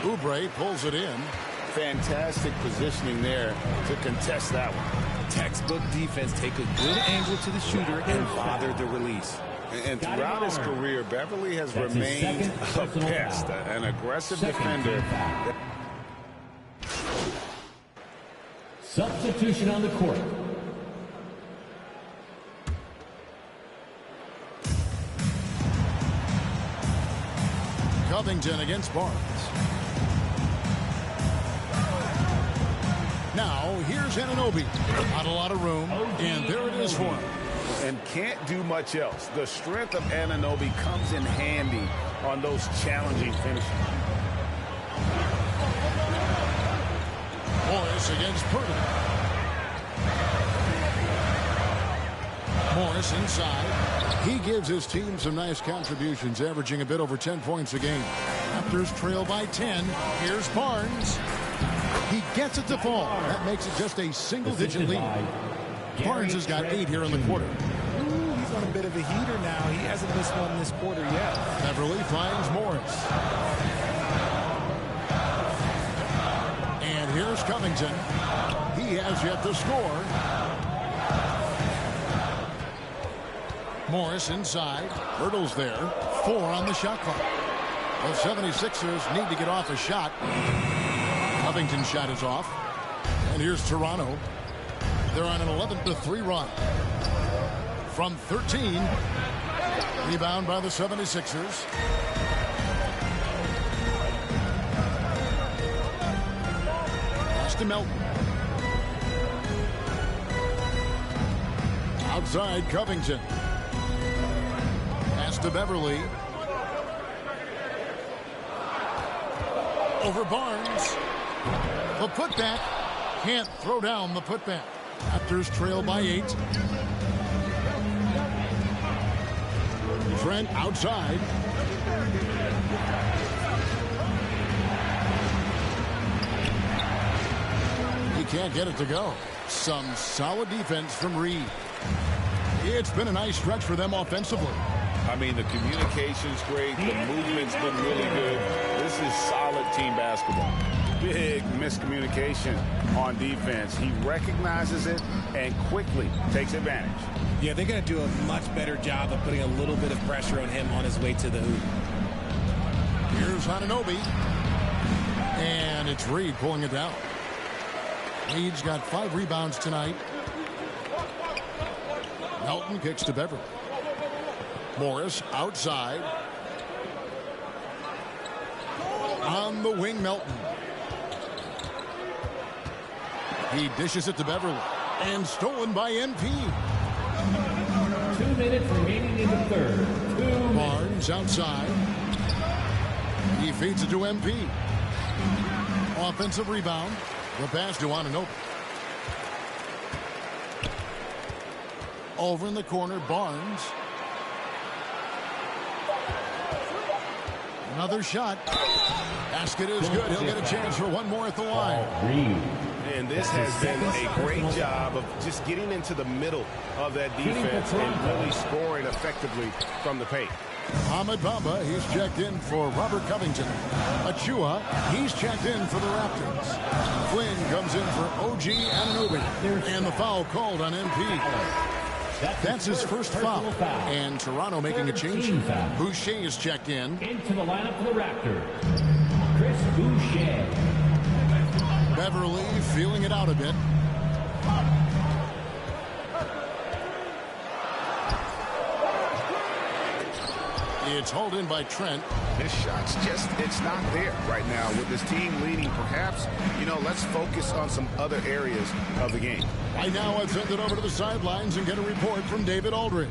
Oubre pulls it in. Fantastic positioning there to contest that one. Textbook defense, take a good angle to the shooter and bother the release. And throughout his career, Beverly has remained a pest, an aggressive defender. Substitution on the court. Covington against Barnes. Now, here's Anunoby. Not a lot of room, and there it is for him. And can't do much else. The strength of Anunoby comes in handy on those challenging finishes. Morris against Purdy. Morris inside. He gives his team some nice contributions, averaging a bit over 10 points a game. Raptors trail by 10. Here's Barnes. He gets it to fall. That makes it just a single-digit lead. Barnes has got 8 here in the quarter. Ooh, he's on a bit of a heater now. He hasn't missed one this quarter yet. Beverly finds Morris. And here's Covington. He has yet to score. Morris inside. Hurdles there. 4 on the shot clock. The 76ers need to get off a shot. Covington's shot is off. And here's Toronto. They're on an 11-3 run. From 13. Rebound by the 76ers. Pass to Melton. Outside Covington. Pass to Beverly. Over Barnes. The putback. Can't throw down the putback. Raptors trail by 8. Trent outside. can't get it to go. Some solid defense from Reed. It's been a nice stretch for them offensively. I mean, the communication's great. The movement's been really good. This is solid team basketball. Big miscommunication on defense. He recognizes it and quickly takes advantage. Yeah, they're going to do a much better job of putting a little bit of pressure on him on his way to the hoop. Here's Hananobi. And it's Reed pulling it down. Reed's got 5 rebounds tonight. Melton kicks to Beverly. Morris outside. On the wing, Melton. He dishes it to Beverly. And stolen by MP. 2 minutes remaining in the third. Barnes outside. He feeds it to MP. Offensive rebound. The pass to Anunoby. Over in the corner, Barnes. Another shot. Basket is good. He'll get a chance for one more at the line. And this has been a great job of just getting into the middle of that defense and really scoring effectively from the paint. Ahmed Bamba, he's checked in for Robert Covington. Achua, he's checked in for the Raptors. Flynn comes in for OG Anunoby. And the foul called on MP. That's his first foul. And Toronto making a change. Boucher is checked in. Into the lineup for the Raptors, Chris Boucher. Beverly feeling it out a bit. It's hauled in by Trent. This shot's just, it's not there right now. With this team leading, perhaps, let's focus on some other areas of the game. Right now, I've sent it over to the sidelines and get a report from David Aldridge.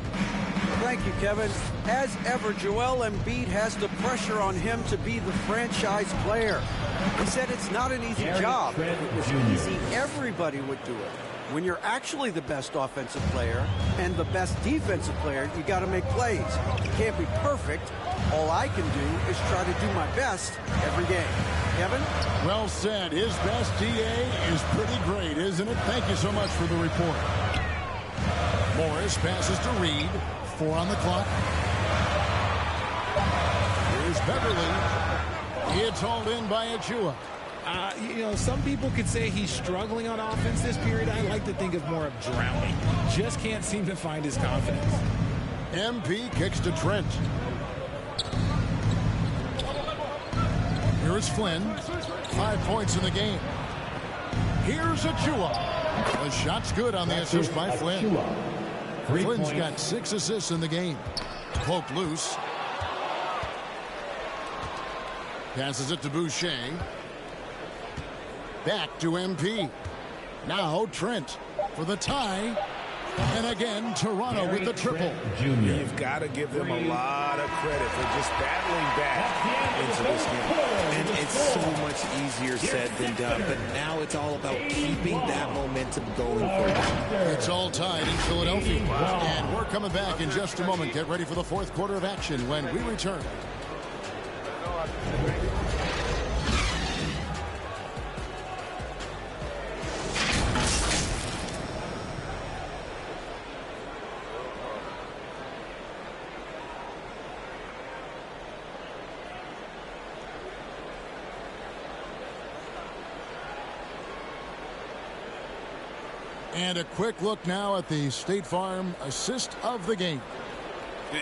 Thank you, Kevin. As ever, Joel Embiid has the pressure on him to be the franchise player. He said it's not an easy job. If it was easy, everybody would do it. When you're actually the best offensive player and the best defensive player, you got to make plays. You can't be perfect. All I can do is try to do my best every game. Kevin? Well said. His best DA is pretty great, isn't it? Thank you so much for the report. Morris passes to Reed. 4 on the clock. Here's Beverly. It's hauled in by Achua. Some people could say he's struggling on offense this period. I like to think of more of drowning. Just can't seem to find his confidence. MP kicks to Trent. Here's Flynn. 5 points in the game. Here's Achua. The shot's good on the assist by Flynn. Flynn's got 6 assists in the game. Cloak loose. Passes it to Boucher. Back to MP. Now Trent for the tie. And again, Toronto with the triple. You've got to give them a lot of credit for just battling back into this game. And it's so much easier said than done, but now it's all about keeping that momentum going for them. It's all tied in Philadelphia. And we're coming back in just a moment. Get ready for the fourth quarter of action when we return. And a quick look now at the State Farm assist of the game.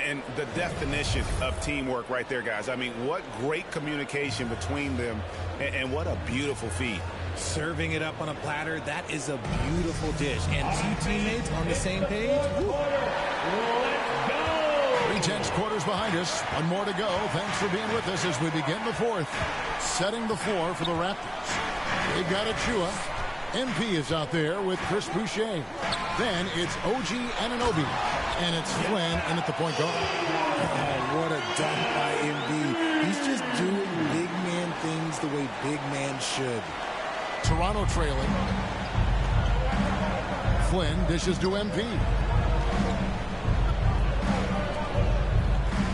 And the definition of teamwork right there, guys. I mean, what great communication between them, and what a beautiful feed. Serving it up on a platter, that is a beautiful dish. And 2 teammates on the same page. 3/10 quarters behind us. 1 more to go. Thanks for being with us as we begin the fourth. Setting the floor for the Raptors. They've got Achua. MP is out there with Chris Boucher. Then it's OG Anunoby. And it's Flynn in at the point guard. Oh, what a dunk by MB. He's just doing big man things the way big man should. Toronto trailing. Flynn dishes to MP.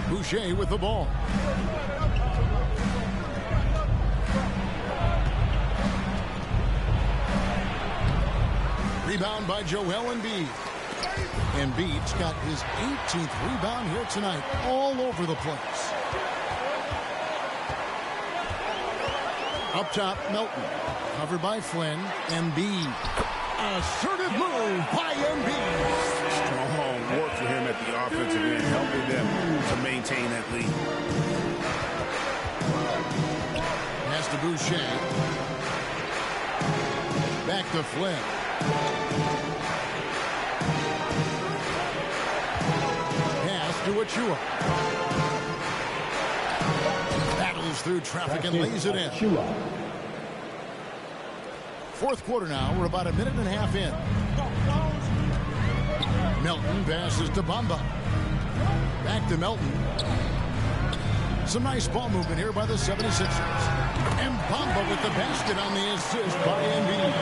Boucher with the ball. Rebound by Joel Embiid. Embiid's got his 18th rebound here tonight, all over the place. Up top, Melton. Covered by Flynn. Embiid. Assertive move by Embiid. Strong work for him at the offensive end, helping them to maintain that lead. Pass to Boucher. Back to Flynn. Pass to Achua. Battles through traffic and lays it in. Fourth quarter now. We're about a minute and a half in. Melton passes to Bamba. Back to Melton. Some nice ball movement here by the 76ers. And Bamba with the basket on the assist by Embiid.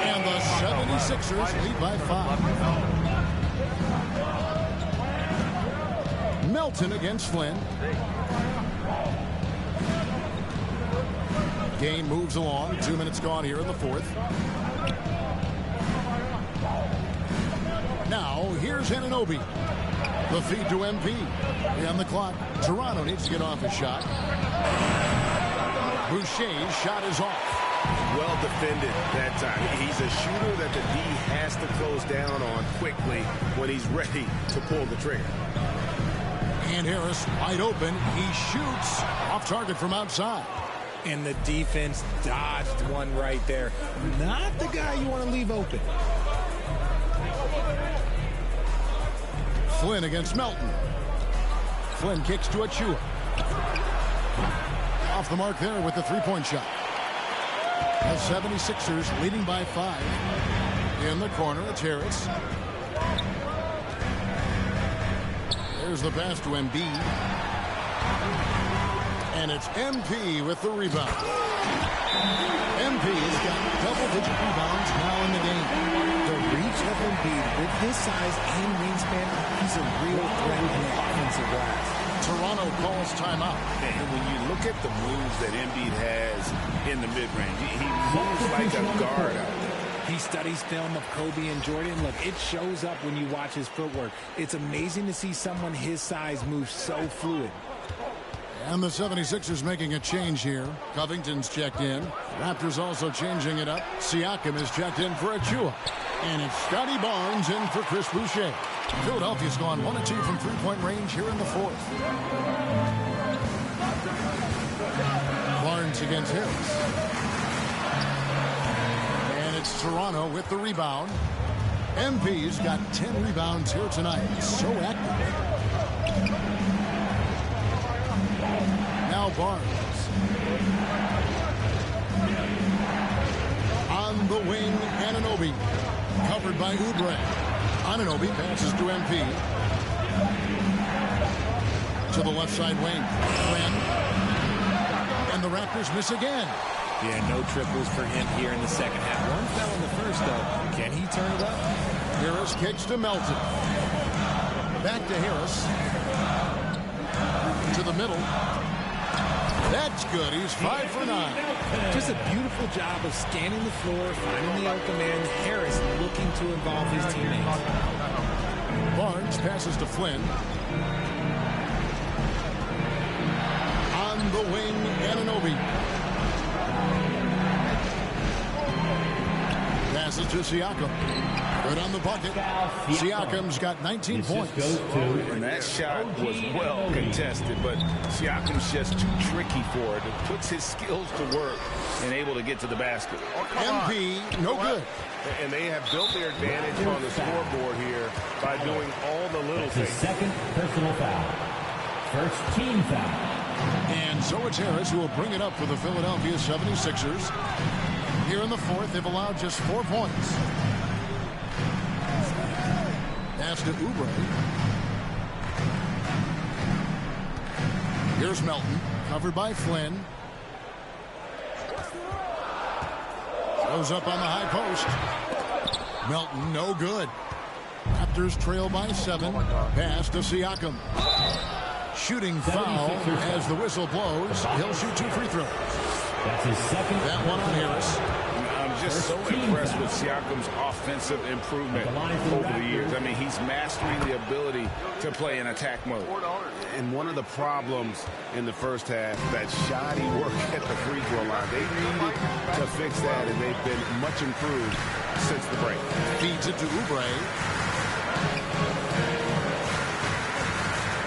And the 76ers lead by 5. Melton against Flynn. Game moves along. 2 minutes gone here in the fourth. Now, here's Anunoby. The feed to MP. On the clock. Toronto needs to get off his shot. Boucher's shot is off. Well defended that time. He's a shooter that the D has to close down on quickly when he's ready to pull the trigger. And Harris wide open. He shoots off target from outside. And the defense dodged one right there. Not the guy you want to leave open. Flynn against Melton. Flynn kicks to Achua. Off the mark there with the three-point shot. The 76ers leading by 5. In the corner, it's Harris. There's the pass to Embiid. And it's MP with the rebound. MP has got double-digit rebounds now in the game. The reach of Embiid with his size and wingspan, he's a real threat in the offensive glass. Toronto calls timeout. And when you look at the moves that Embiid has in the mid-range, he moves like a guard out there. He studies film of Kobe and Jordan. Look, it shows up when you watch his footwork. It's amazing to see someone his size move so fluid. And the 76ers making a change here. Covington's checked in. Raptors also changing it up. Siakam is checked in for Achua. And it's Scotty Barnes in for Chris Boucher. Philadelphia's gone 1 of 2 from three-point range here in the fourth. Barnes against Harris. And it's Toronto with the rebound. MP's got 10 rebounds here tonight. So active. Now Barnes. On the wing, Anunoby. Covered by Oubre. Anunoby passes to MP. To the left side wing. Flynn. And the Raptors miss again. Yeah, no triples for him here in the second half. One fell in the first, though. Can he turn it up? Harris kicks to Melton. Back to Harris. To the middle. That's good. He's 5 for 9. Just a beautiful job of scanning the floor, finding the open man. Harris looking to involve his teammates. Barnes passes to Flynn. On the wing, Anunoby. Passes to Siakam. Good on the bucket. Siakam's got 19 points. And that shot was well contested, but Siakam's just too tricky for it. It puts his skills to work and able to get to the basket. MP, no good. And they have built their advantage on the scoreboard here by doing all the little things. Second personal foul. First team foul. And so it's Harris who will bring it up for the Philadelphia 76ers. Here in the fourth, they've allowed just 4 points. Pass to Oubre. Here's Melton, covered by Flynn. Goes up on the high post. Melton, no good. Raptors trail by 7. Pass to Siakam. Shooting foul as the whistle blows. He'll shoot 2 free throws. That's his second. That one on Harris. I'm just so impressed with Siakam's offensive improvement over the years. I mean, he's mastering the ability to play in attack mode. And one of the problems in the first half, that shoddy work at the free throw line. They needed to fix that, and they've been much improved since the break. Feeds it to Oubre.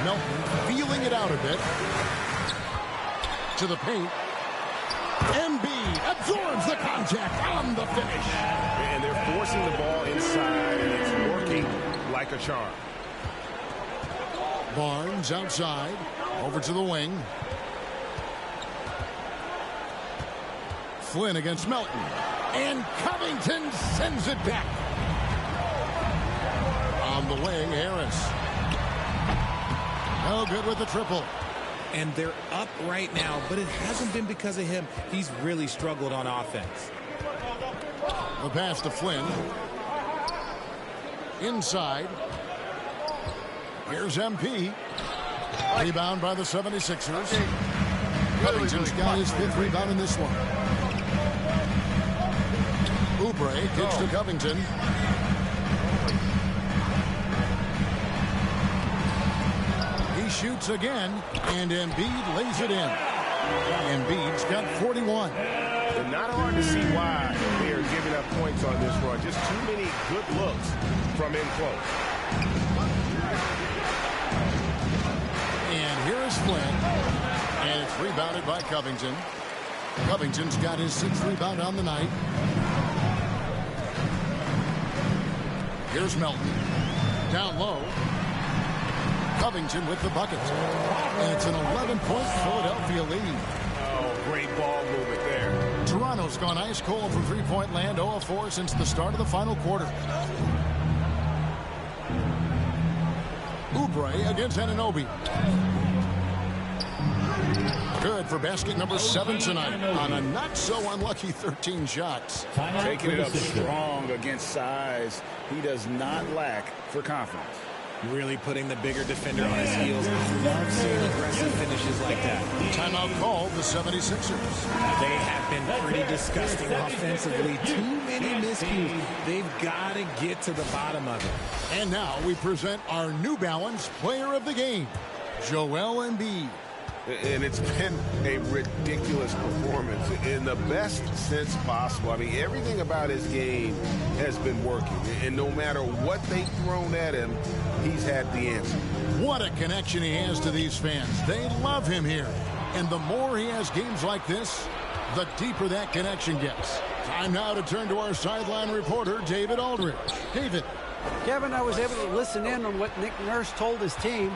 Melton feeling it out a bit. To the paint. Embiid absorbs the contact on the finish. And they're forcing the ball inside, and it's working like a charm. Barnes outside. Over to the wing. Flynn against Melton. And Covington sends it back. On the wing, Harris. No good with the triple. And they're up right now, but it hasn't been because of him. He's really struggled on offense. The pass to Flynn. Inside. Here's MP. Rebound by the 76ers. Covington's got his 5th rebound in this one. Oubre kicks to Covington. He shoots again, and Embiid lays it in. Embiid's got 41. And not hard to see why they are giving up points on this run. Just too many good looks from in close. And here is Flynn. And it's rebounded by Covington. Covington's got his 6th rebound on the night. Here's Melton. Down low. Covington with the bucket. And it's an 11-point Philadelphia lead. Oh, great ball movement there. Toronto's gone ice cold from three-point land, 0 of 4 since the start of the final quarter. Oubre against Anunoby. Good for basket number 7 tonight on a not-so-unlucky 13 shots. Taking it up strong against size. He does not lack for confidence. Really putting the bigger defender on his heels. Love seeing aggressive finishes like that. Timeout called the 76ers. They have been pretty disgusting offensively. Too many miscues. They've got to get to the bottom of it. And now we present our New Balance Player of the Game, Joel Embiid. And it's been a ridiculous performance in the best sense possible. I mean, everything about his game has been working. And no matter what they've thrown at him, he's had the answer. What a connection he has to these fans. They love him here. And the more he has games like this, the deeper that connection gets. Time now to turn to our sideline reporter, David Aldridge. David. Kevin, I was able to listen in on what Nick Nurse told his team.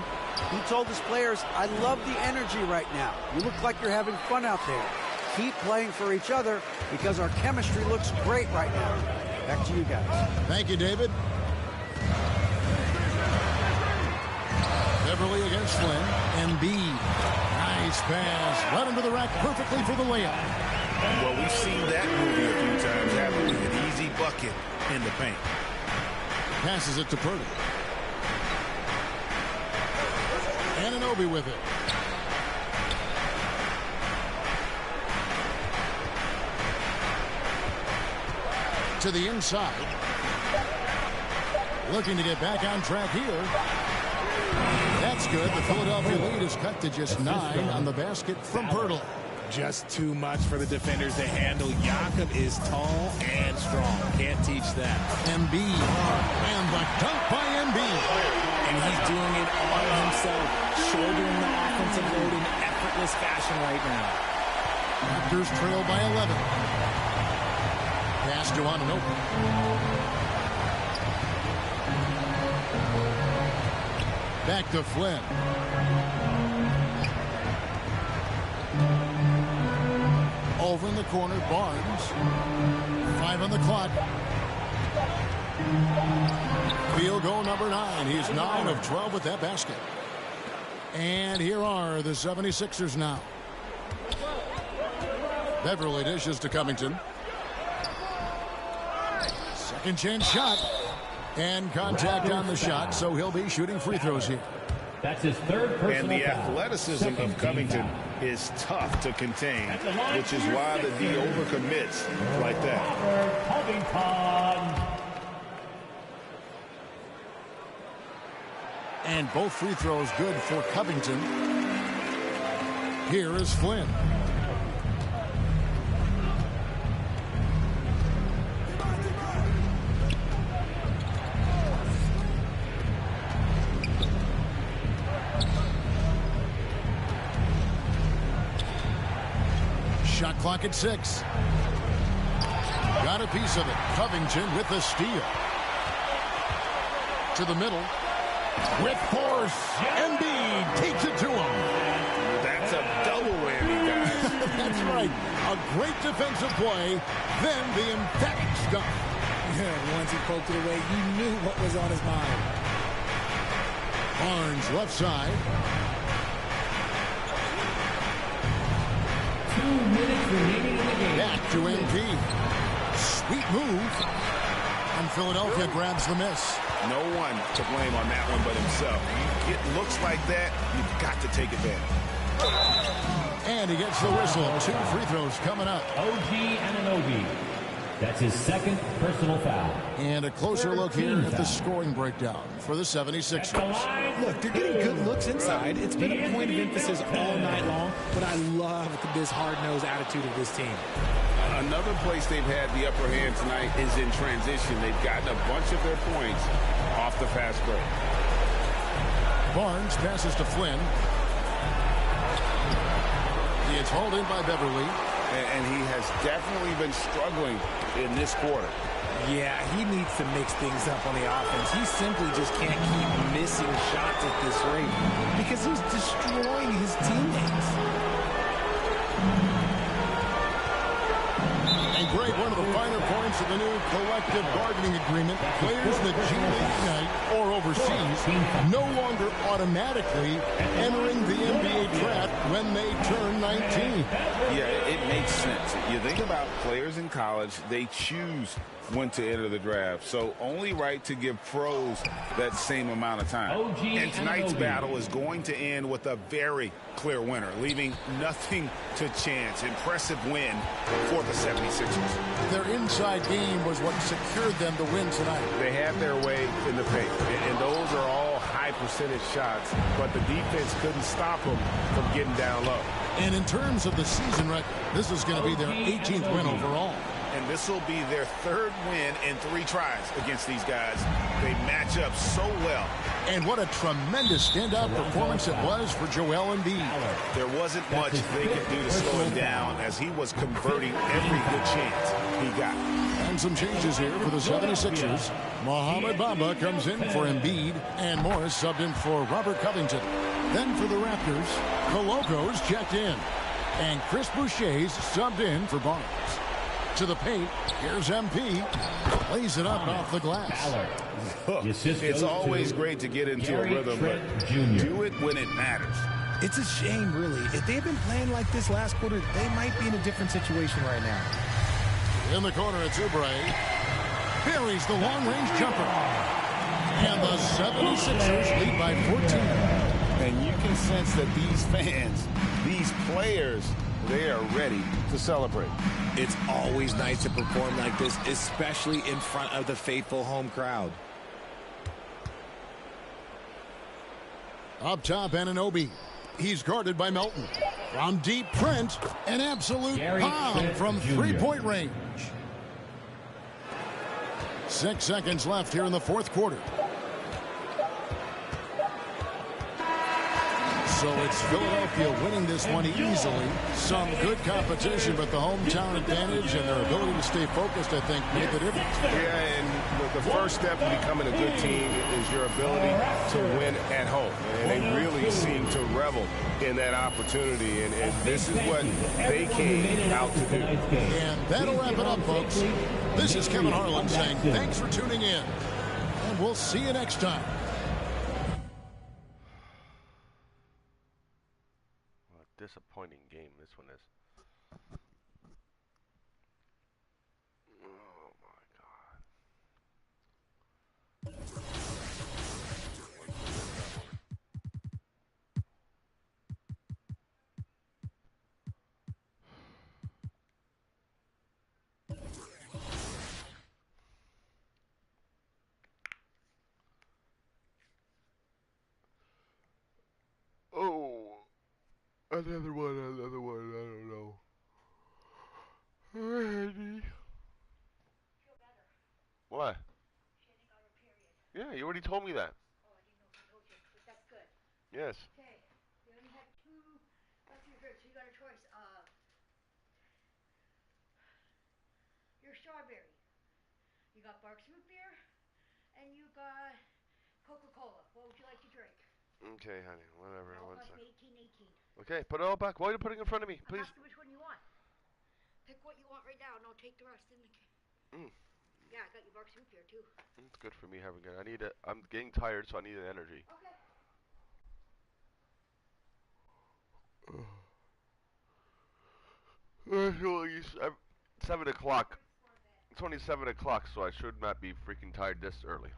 He told his players, I love the energy right now. You look like you're having fun out there. Keep playing for each other because our chemistry looks great right now. Back to you guys. Thank you, David. Beverly against Flynn. Embiid. Nice pass. Right into the rack perfectly for the layup. Well, we've seen that movie a few times, haven't we? An easy bucket in the paint. Passes it to Purdy. Anunoby with it. To the inside. Looking to get back on track here. That's good. The Philadelphia lead is cut to just 9 on the basket from Pirtle. Just too much for the defenders to handle. Jakob is tall and strong. Can't teach that. Embiid. And the dunk by Embiid. And he's doing it all himself. Shouldering the offensive load in effortless fashion right now. Raptors trail by 11. Pass to Anunoby. Back to Flynn. Over in the corner, Barnes. 5 on the clock. Field goal number 9. He's 9 of 12 with that basket. And here are the 76ers now. Beverly dishes to Covington. Second chance shot. And contact on the shot, so he'll be shooting free throws here. That's his third personal And the foul. athleticism of Covington is tough to contain, which is why the D overcommits like that. And both free throws good for Covington. Here is Flynn. Shot clock at 6. Got a piece of it. Covington with the steal. To the middle. With force. Embiid takes it to him. That's a double whammy, guys. That's right. A great defensive play. Then the emphatic stuff. Once he poked it away, you knew what was on his mind. Barnes left side. 2 minutes remaining in the game. Back to MP. Sweet move. And Philadelphia grabs the miss. No one to blame on that one but himself. You get looks like that, you've got to take advantage. And he gets the whistle. 2 free throws coming up. OG Anunoby. That's his second personal foul. And a closer look here at the scoring breakdown for the 76ers. Look, they're getting good looks inside. It's been a point of emphasis all night long, but I love this hard-nosed attitude of this team. Another place they've had the upper hand tonight is in transition. They've gotten a bunch of their points off the fast break. Barnes passes to Flynn. He is hauled in by Beverly. And he has definitely been struggling in this quarter. Yeah, he needs to mix things up on the offense. He simply just can't keep missing shots at this rate because he's destroying his teammates. And Greg, one of the finer points of the new collective bargaining agreement, players that G League Ignite or overseas no longer automatically entering the NBA draft when they turn 19. Yeah, it makes sense. You think about players in college, they choose when to enter the draft. So only right to give pros that same amount of time. And tonight's battle is going to end with a very clear winner, leaving nothing to chance. Impressive win for the 76ers. Their inside game was what secured them to win tonight. They had their way in the paint, and those are all high percentage shots, but the defense couldn't stop them from getting down low. And in terms of the season record, this is going to be their 18th win overall. And this will be their 3rd win in 3 tries against these guys. They match up so well. And what a tremendous standout performance it was for Joel Embiid. There wasn't much they could do to slow him down as he was converting every good chance he got. And some changes here for the 76ers. Mohamed Bamba comes in for Embiid, and Morris subbed in for Robert Covington. Then for the Raptors, the Locos checked in, and Chris Boucher's subbed in for Barnes. To the paint, here's MP, plays it up off the glass. It's always great to get into a rhythm, but do it when it matters. It's a shame, really. If they had been playing like this last quarter, they might be in a different situation right now. In the corner, it's Oubre. Buries the long-range jumper. And the 76ers lead by 14. And you can sense that these fans, these players, they are ready to celebrate. It's always nice to perform like this, especially in front of the faithful home crowd. Up top, Anunoby. He's guarded by Melton. From deep, Trent, an absolute bomb from three-point range. 6 seconds left here in the 4th quarter. So it's Philadelphia winning this one easily. Some good competition, but the hometown advantage and their ability to stay focused, I think, made the difference. Yeah, and the first step to becoming a good team is your ability to win at home. And they really seem to revel in that opportunity, and this is what they came out to do. And that'll wrap it up, folks. This is Kevin Harlan saying thanks for tuning in, and we'll see you next time. Disappointing game this one is. Oh my God. Another one, I don't know. Alrighty. What? Yeah, you already told me that. Oh, I didn't know if I told you, but that's good. Yes. Okay, you only had 2 left in your drink, so you got a choice of your strawberry. You got Barks root beer, and you got Coca-Cola. What would you like to drink? Okay, honey, whatever. It all One cost sec. me $18.18. Okay, put it all back. Why are you putting it in front of me? I'm Please. asking which one you want. Pick what you want right now, and I'll take the rest in the... Yeah, I got you Barks root beer, too. It's good for me having it. I need it. I'm getting tired, so I need an energy. Okay. 7 o'clock. It's only 7 o'clock, so I should not be freaking tired this early.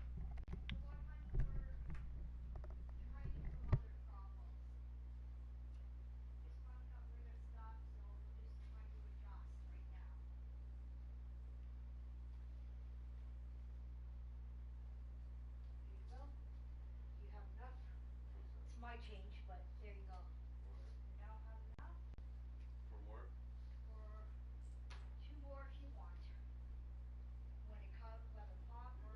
You have enough. It's my change, but there you go. You now have enough For more? for 2 more if you want. When it comes, whether pop or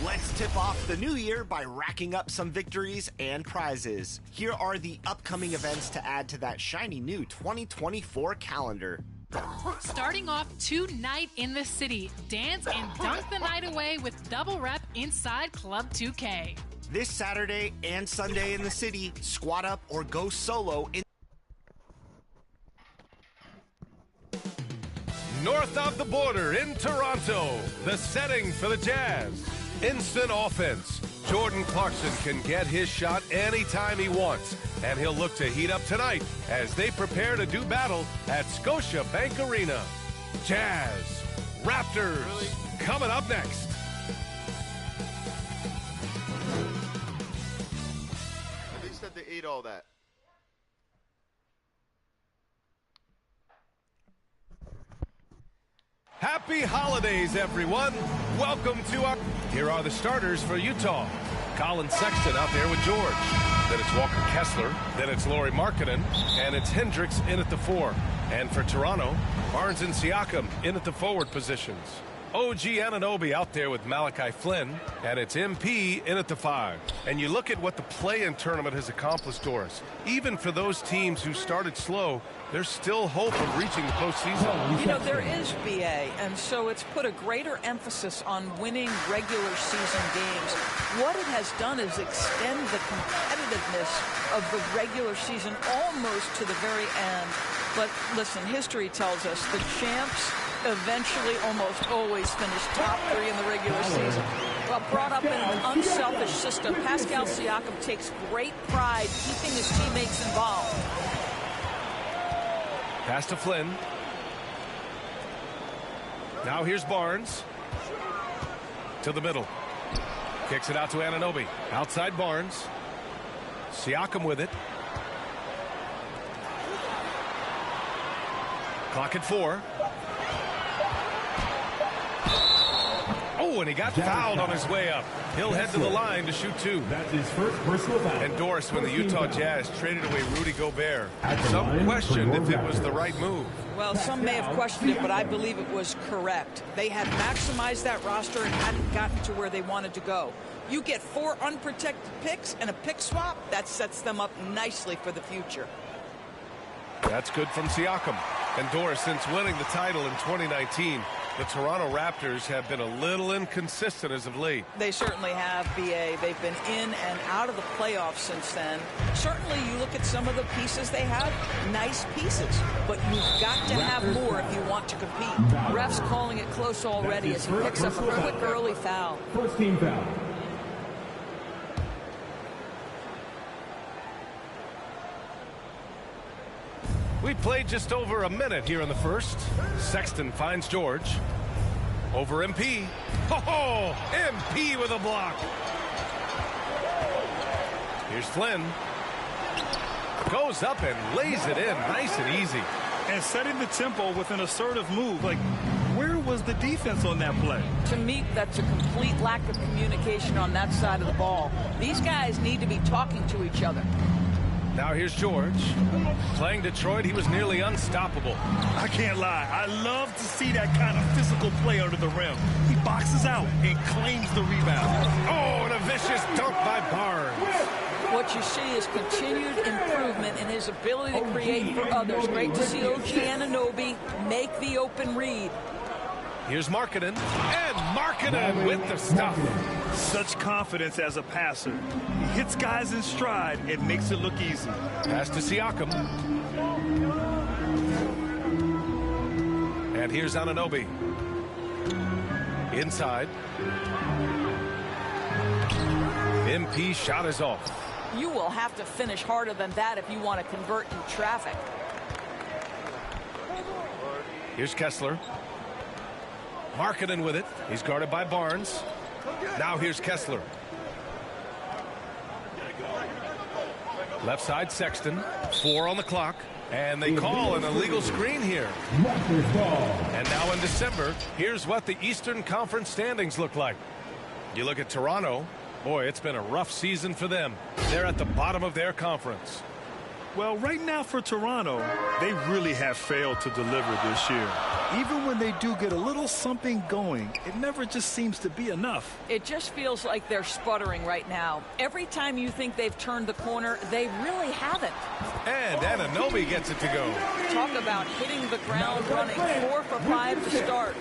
Let's tip off the new year by racking up some victories and prizes. Here are the upcoming events to add to that shiny new 2024 calendar. Starting off tonight in the city, dance and dunk the night away with double rep inside Club 2K. This Saturday and Sunday in the city, squad up or go solo in North of the border in Toronto, the setting for the Jazz. Instant offense. Jordan Clarkson can get his shot anytime he wants, and he'll look to heat up tonight as they prepare to do battle at Scotiabank Arena. Jazz, Raptors, coming up next. They said they ate all that. Happy holidays, everyone. Welcome to our... Here are the starters for Utah. Colin Sexton out there with George. Then it's Walker Kessler. Then it's Lauri Markkanen. And it's Hendricks in at the 4. And for Toronto, Barnes and Siakam in at the forward positions. OG Anunoby out there with Malachi Flynn. And it's MP in at the 5. And you look at what the play-in tournament has accomplished, Doris. Even for those teams who started slow, there's still hope of reaching the postseason. You know, there is, BA, and so it's put a greater emphasis on winning regular season games. What it has done is extend the competitiveness of the regular season almost to the very end. But listen, history tells us the champs eventually almost always finish top 3 in the regular season. Well, brought up in an unselfish system, Pascal Siakam takes great pride keeping his teammates involved. Pass to Flynn. Now here's Barnes. To the middle. Kicks it out to Anunoby. Outside Barnes. Siakam with it. Clock at 4. Oh, and he got fouled on his way up. He'll head to the line to shoot 2. That's his first personal foul. And Doris, when the Utah Jazz traded away Rudy Gobert, some questioned if it was the right move. Well, some may have questioned it, but I believe it was correct. They had maximized that roster and hadn't gotten to where they wanted to go. You get 4 unprotected picks and a pick swap, that sets them up nicely for the future. That's good from Siakam. And Doris, since winning the title in 2019, the Toronto Raptors have been a little inconsistent as of late. They certainly have, BA. They've been in and out of the playoffs since then. Certainly, you look at some of the pieces they have, nice pieces. But you've got to have more if you want to compete. Ref's calling it close already as he picks up a quick early foul. First team foul. We played just over a minute here in the first. Sexton finds George. Over MP. Oh, MP with a block. Here's Flynn. Goes up and lays it in nice and easy. And setting the tempo with an assertive move. Like, where was the defense on that play? To me, that's a complete lack of communication on that side of the ball. These guys need to be talking to each other. Now here's George. Playing Detroit, he was nearly unstoppable. I can't lie. I love to see that kind of physical play under the rim. He boxes out and claims the rebound. Oh, and a vicious dunk by Barnes. What you see is continued improvement in his ability to create for others. Great to see OG Anunoby make the open read. Here's Markkanen, and Markkanen with the stuff. Such confidence as a passer. He hits guys in stride and makes it look easy. Pass to Siakam. And here's Anunoby. Inside. MP shot is off. You will have to finish harder than that if you want to convert in traffic. Here's Kessler. Markkanen with it. He's guarded by Barnes. Now here's Kessler. Left side Sexton. 4 on the clock. And they call an illegal screen here. And now in December, here's what the Eastern Conference standings look like. You look at Toronto. Boy, it's been a rough season for them. They're at the bottom of their conference. Well, right now for Toronto, they really have failed to deliver this year. Even when they do get a little something going, it never just seems to be enough. It just feels like they're sputtering right now. Every time you think they've turned the corner, they really haven't. And Anunoby gets it to go. Talk about hitting the ground running. 4 for 5 to start.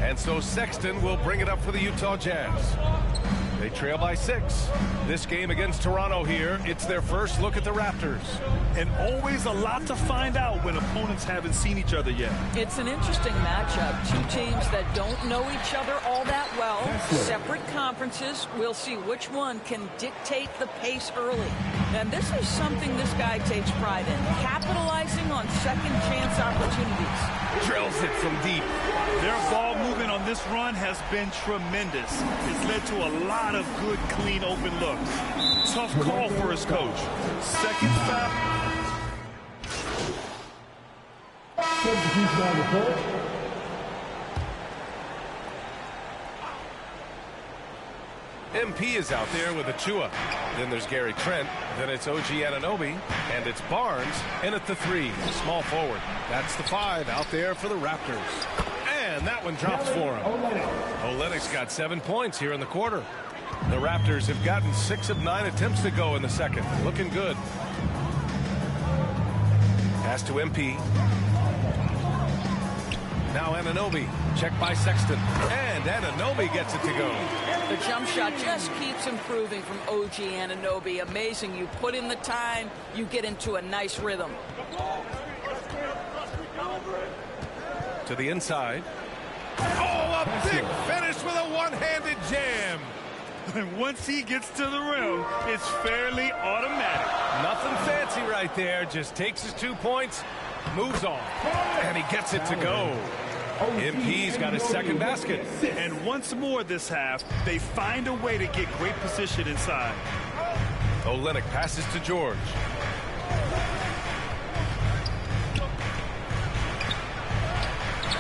And so Sexton will bring it up for the Utah Jazz. They trail by 6. This game against Toronto here, it's their first look at the Raptors. And always a lot to find out when opponents haven't seen each other yet. It's an interesting matchup. Two teams that don't know each other all that well. Separate conferences. We'll see which one can dictate the pace early. And this is something this guy takes pride in. Capitalizing on second chance opportunities. Drills it from deep. Their ball movement on this run has been tremendous. It's led to a lot of good, clean, open looks. Tough call for his coach. Second foul. MP is out there with Achua. Then there's Gary Trent. Then it's OG Anunoby. And it's Barnes in at the 3. Small forward. That's the 5 out there for the Raptors. And that one drops for him. Olynyk's got 7 points here in the quarter. The Raptors have gotten 6 of 9 attempts to go in the second. Looking good. Pass to MP. Now Anunoby. Checked by Sexton. And Anunoby gets it to go. The jump shot just keeps improving from OG Anunoby. Amazing. You put in the time, you get into a nice rhythm. To the inside. Oh, a big finish with a one-handed jam. And once he gets to the rim, it's fairly automatic. Nothing fancy right there. Just takes his 2 points, moves on, and he gets it to go. MP's got his second basket. And once more this half, they find a way to get great position inside. Olynyk passes to George.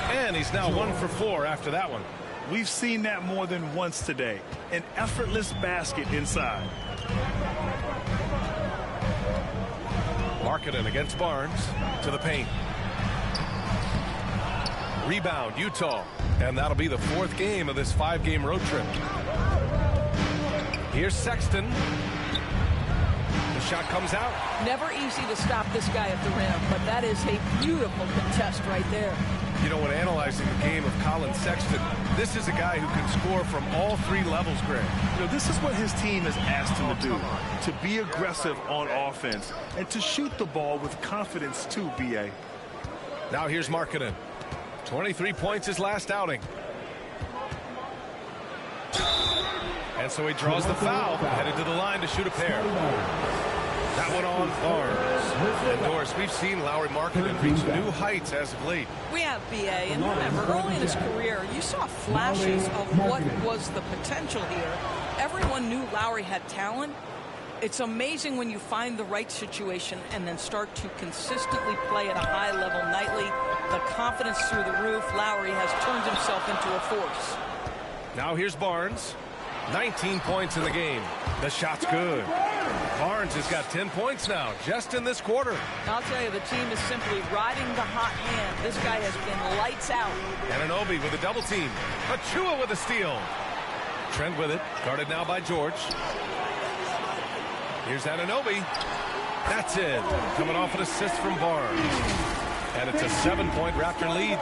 And he's now 1 for 4 after that one. We've seen that more than once today. An effortless basket inside. Markkanen against Barnes to the paint. Rebound, Utah. And that'll be the 4th game of this 5-game road trip. Here's Sexton. The shot comes out. Never easy to stop this guy at the rim, but that is a beautiful contest right there. You know, when analyzing the game of Colin Sexton, this is a guy who can score from all 3 levels, Greg. You know, this is what his team has asked him to do, to be aggressive on offense and to shoot the ball with confidence too, B.A. Now here's Markkanen. 23 points his last outing. And so he draws the foul, headed to the line to shoot a pair. That one on Barnes. And Doris, we've seen Lauri Markkanen reach new heights as of late. We have BA, and remember, early in his career, you saw flashes of what was the potential here. Everyone knew Lauri had talent. It's amazing when you find the right situation and then start to consistently play at a high level nightly. The confidence through the roof. Lauri has turned himself into a force. Now here's Barnes. 19 points in the game. The shot's good. Barnes has got 10 points now, just in this quarter. I'll tell you, the team is simply riding the hot hand. This guy has been lights out. Anunoby with a double team. Achua with a steal. Trent with it, guarded now by George. Here's Anunoby. That's it. Coming off an assist from Barnes. And it's a 7-point Raptor lead.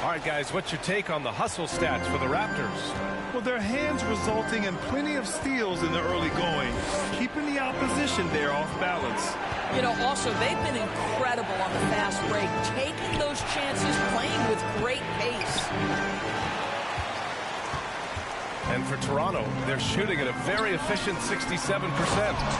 All right, guys, what's your take on the hustle stats for the Raptors? Well, their hands resulting in plenty of steals in the early going, keeping the opposition there off balance. You know, also, they've been incredible on the fast break, taking those chances, playing with great pace. And for Toronto, they're shooting at a very efficient 67%.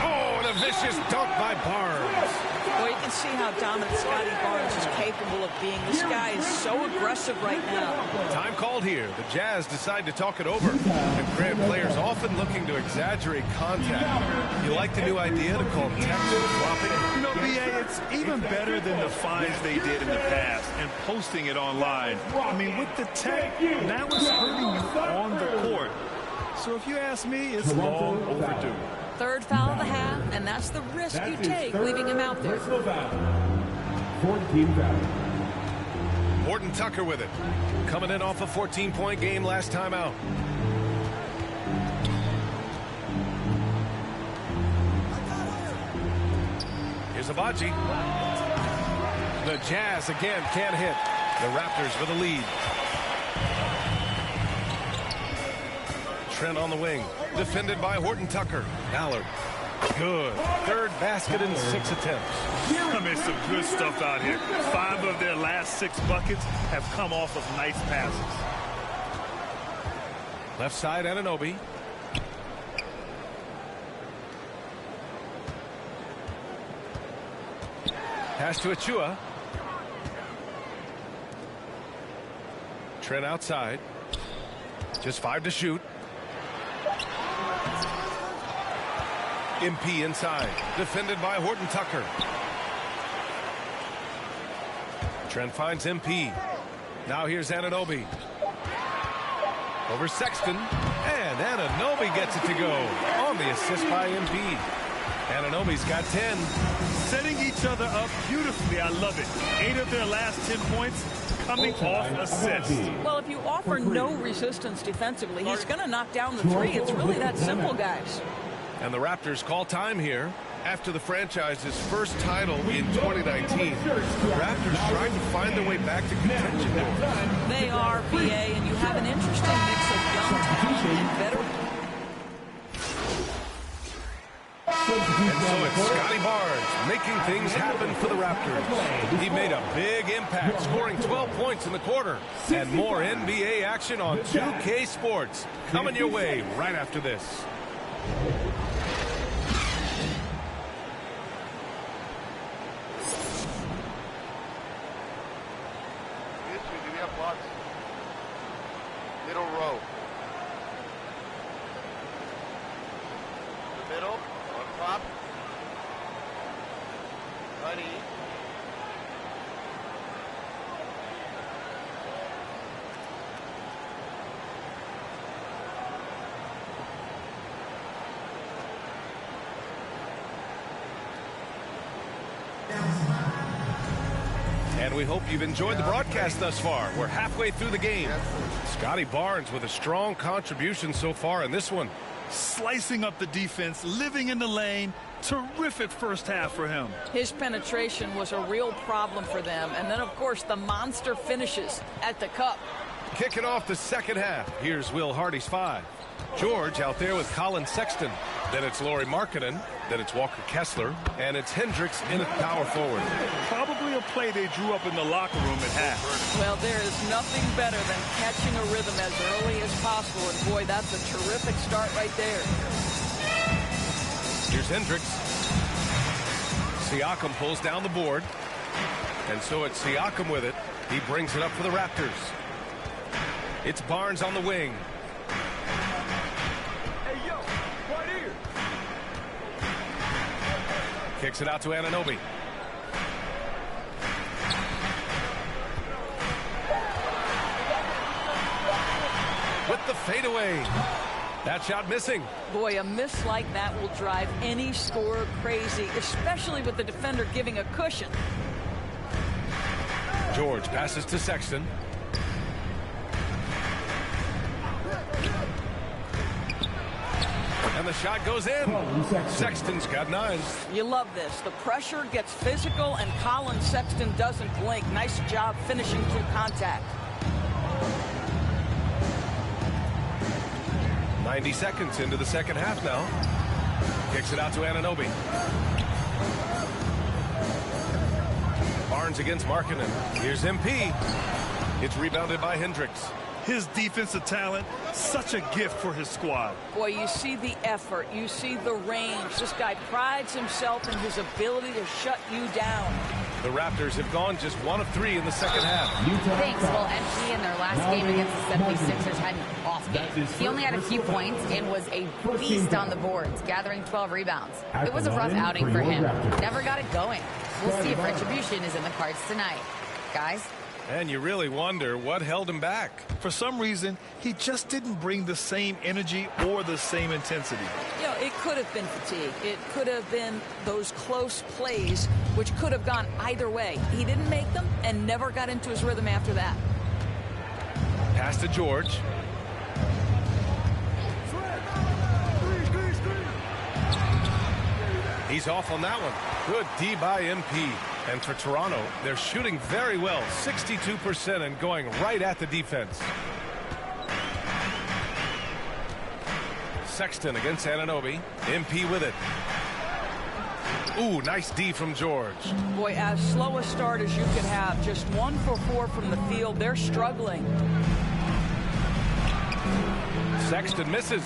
Oh, and a vicious dunk by Barnes. Well, you can see how dominant Scotty Barnes is capable of being. This guy is so aggressive right now. Time called here. The Jazz decide to talk it over. And Grant, players often looking to exaggerate contact. You like the new idea to call Texas flopping? You know, B.A., it's even better than the fines they did in the past and posting it online. I mean, with the tech, now it's hurting you on the court. So if you ask me, it's long overdue. third foul of the half, and that's the risk you take leaving him out there. 14 foul. Horton Tucker with it. Coming in off a 14-point game last time out. Here's Abaji. The Jazz again can't hit. The Raptors with a lead. Trent on the wing. Defended by Horton Tucker. Ballard. Good. Third basket in 6 attempts. I mean, some good stuff out here. 5 of their last 6 buckets have come off of nice passes. Left side, Anunoby. Pass to Achua. Trent outside. Just 5 to shoot. MP inside. Defended by Horton Tucker. Trent finds MP. Now here's Anunoby. Over Sexton. And Anunoby gets it to go. On the assist by MP. Anunoby's got 10. Setting each other up beautifully. I love it. 8 of their last 10 points coming off assists. Well, if you offer no resistance defensively, he's going to knock down the 3. It's really that simple, guys. And the Raptors call time here. After the franchise's first title in 2019, the Raptors trying to find their way back to contention. They are, PA, and you have an interesting mix of young talent and veteran. And so it's Scotty Barnes making things happen for the Raptors. He made a big impact, scoring 12 points in the quarter. And more NBA action on 2K Sports coming your way right after this. Middle row. The middle, on top. Ready. And we hope you've enjoyed the broadcast thus far. We're halfway through the game. Scotty Barnes with a strong contribution so far in this one. Slicing up the defense, living in the lane. Terrific first half for him. His penetration was a real problem for them. And then, of course, the monster finishes at the cup. Kicking off the second half. Here's Will Hardy's 5. George out there with Colin Sexton. Then it's Lauri Markkanen. Then it's Walker Kessler. And it's Hendricks in at power forward. Probably a play they drew up in the locker room at half. Well, there is nothing better than catching a rhythm as early as possible. And, boy, that's a terrific start right there. Here's Hendricks. Siakam pulls down the board. And so it's Siakam with it. He brings it up for the Raptors. It's Barnes on the wing. Hey, yo, right here. Kicks it out to Anunoby. With the fadeaway. That shot missing. Boy, a miss like that will drive any scorer crazy, especially with the defender giving a cushion. George passes to Sexton. And the shot goes in. Sexton's got 9. You love this. The pressure gets physical, and Colin Sexton doesn't blink. Nice job finishing through contact. 90 seconds into the second half now. Kicks it out to Anunoby. Barnes against Markkanen. Here's MP. It's rebounded by Hendricks. His defensive talent, such a gift for his squad. Boy, you see the effort. You see the range. This guy prides himself in his ability to shut you down. The Raptors have gone just 1 of 3 in the second half. Thanks. Well, MP in their last game against the 76ers had an off game. He only had a few points and was a beast on the boards, gathering 12 rebounds. It was a rough outing for him. Never got it going. We'll see if retribution is in the cards tonight. Guys? And you really wonder what held him back. For some reason, he just didn't bring the same energy or the same intensity. You know, it could have been fatigue. It could have been those close plays, which could have gone either way. He didn't make them and never got into his rhythm after that. Pass to George. He's off on that one. Good D by MP. And for Toronto, they're shooting very well, 62%, and going right at the defense. Sexton against Anunoby. MP with it. Ooh, nice D from George. Boy, as slow a start as you could have. Just 1 for 4 from the field. They're struggling. Sexton misses.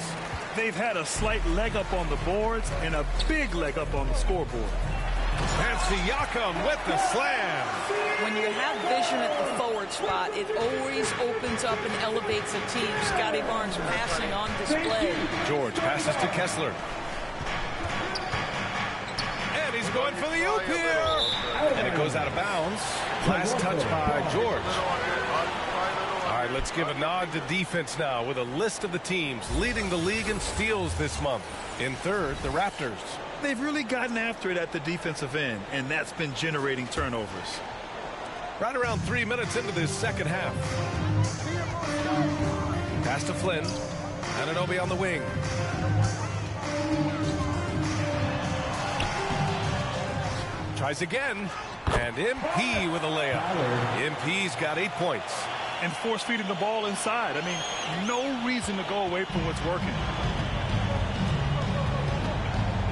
They've had a slight leg up on the boards and a big leg up on the scoreboard. And Siakam with the slam. When you have vision at the forward spot, it always opens up and elevates a team. Scotty Barnes passing on display. George passes to Kessler. And he's going for the oop here. And it goes out of bounds. Last touch by George. All right, let's give a nod to defense now with a list of the teams leading the league in steals this month. In third, the Raptors. They've really gotten after it at the defensive end, and that's been generating turnovers. Right around 3 minutes into this second half. Pass to Flynn. Anunoby on the wing. Tries again. And MP with a layup. MP's got 8 points. And force feeding the ball inside. I mean, no reason to go away from what's working.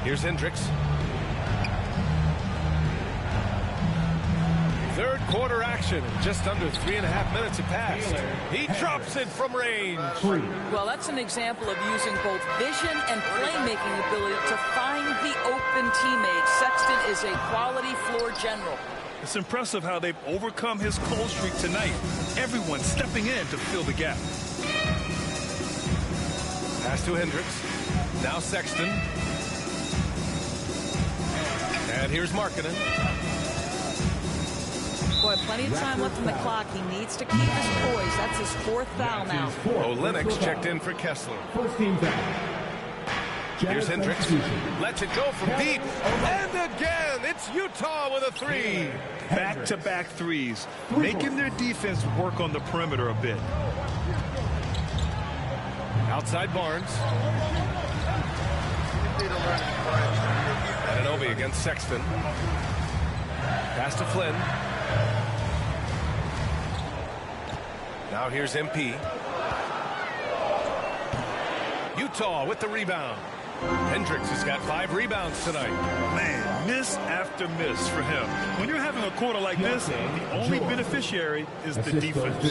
Here's Hendricks. Third quarter action. Just under 3.5 minutes have passed. He drops it from range. Well, that's an example of using both vision and playmaking ability to find the open teammate. Sexton is a quality floor general. It's impressive how they've overcome his cold streak tonight. Everyone stepping in to fill the gap. Pass to Hendricks. Now Sexton. And here's Markkanen. Boy, plenty of time left on the clock. He needs to keep his poise. That's his 4th foul now. Olenek checked in for Kessler. First team foul. Here's Hendricks. Lets it go from deep. And again, it's Utah with a 3. Back-to-back threes, making their defense work on the perimeter a bit. Outside Barnes. Anunoby against Sexton. Pass to Flynn. Now here's MP. Utah with the rebound. Hendricks has got 5 rebounds tonight. Man, miss after miss for him. When you're having a quarter like this, the only beneficiary is the defense.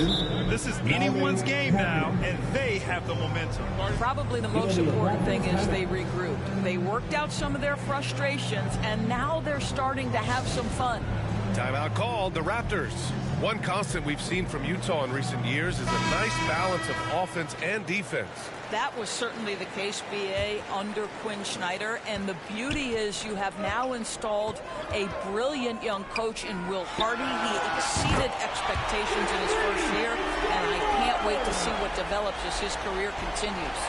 This is anyone's game now, and they have the momentum. Probably the most important thing is they regrouped. They worked out some of their frustrations, and now they're starting to have some fun. Timeout called. The Raptors. One constant we've seen from Utah in recent years is a nice balance of offense and defense. That was certainly the case, B.A., under Quinn Snyder. And the beauty is you have now installed a brilliant young coach in Will Hardy. He exceeded expectations in his first year, and I can't wait to see what develops as his career continues.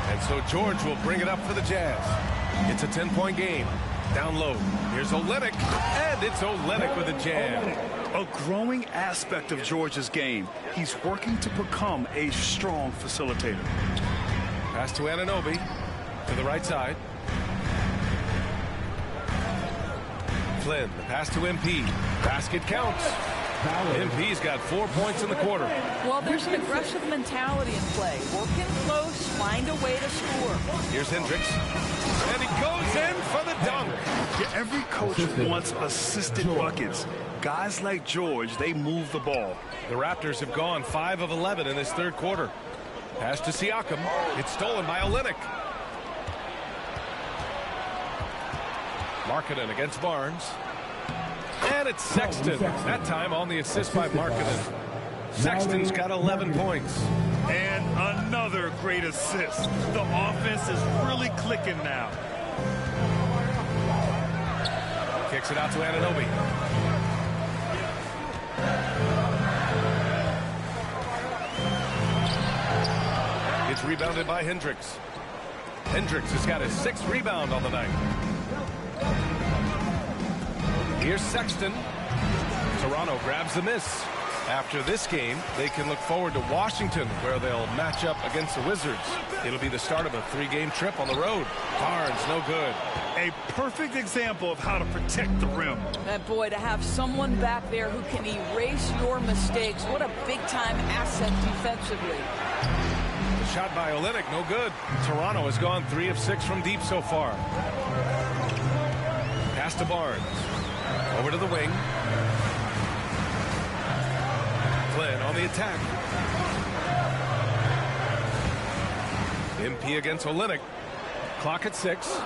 And so George will bring it up for the Jazz. It's a 10-point game. Down low. Here's Olenek, and it's Olenek with a jam. A growing aspect of George's game. He's working to become a strong facilitator. Pass to Anunoby to the right side. Flynn, the pass to MP. Basket counts. MP's got 4 points in the quarter. Well, there's an aggressive mentality in play. Working close, find a way to score. Here's Hendricks. And he goes in for the dunk. Yeah, every coach wants assisted buckets. Guys like George, they move the ball. The Raptors have gone 5 of 11 in this third quarter. Pass to Siakam. It's stolen by Olenek. Markkanen against Barnes. And it's Sexton. That time on the assist by Markkanen. Sexton's got 11 points. And another great assist. The offense is really clicking now. Kicks it out to Anunoby. It's rebounded by Hendricks. Hendricks has got his 6th rebound on the night. Here's Sexton. Toronto grabs the miss. After this game, they can look forward to Washington, where they'll match up against the Wizards. It'll be the start of a 3-game trip on the road. Barnes, no good. A perfect example of how to protect the rim. And boy, to have someone back there who can erase your mistakes, what a big-time asset defensively. The shot by Olynyk, no good. Toronto has gone 3 of 6 from deep so far. Pass to Barnes. Over to the wing. Flynn on the attack. MP against Olynyk. Clock at 6.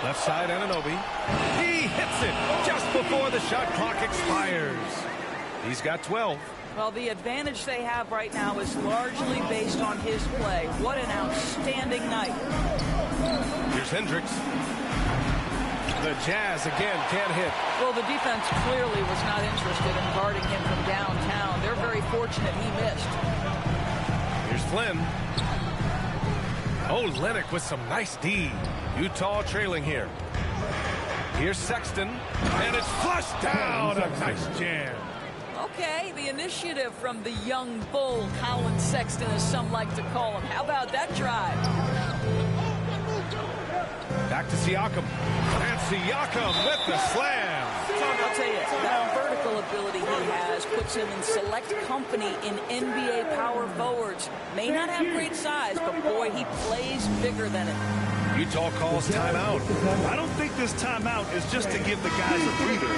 Left side, Anunoby. He hits it just before the shot clock expires. He's got 12. Well, the advantage they have right now is largely based on his play. What an outstanding night. Here's Hendricks. The Jazz again can't hit. Well, the defense clearly was not interested in guarding him from downtown. They're very fortunate he missed. Here's Flynn. Olynyk with some nice D. Utah trailing here. Here's Sexton. And it's flushed down. A nice jam. Okay, the initiative from the young bull, Colin Sexton, as some like to call him. How about that drive? Back to Siakam. And Siakam with the slam. I'll tell you, that vertical ability he has puts him in select company in NBA power forwards. May not have great size, but boy, he plays bigger than it. Utah calls timeout. I don't think this timeout is just to give the guys a breather.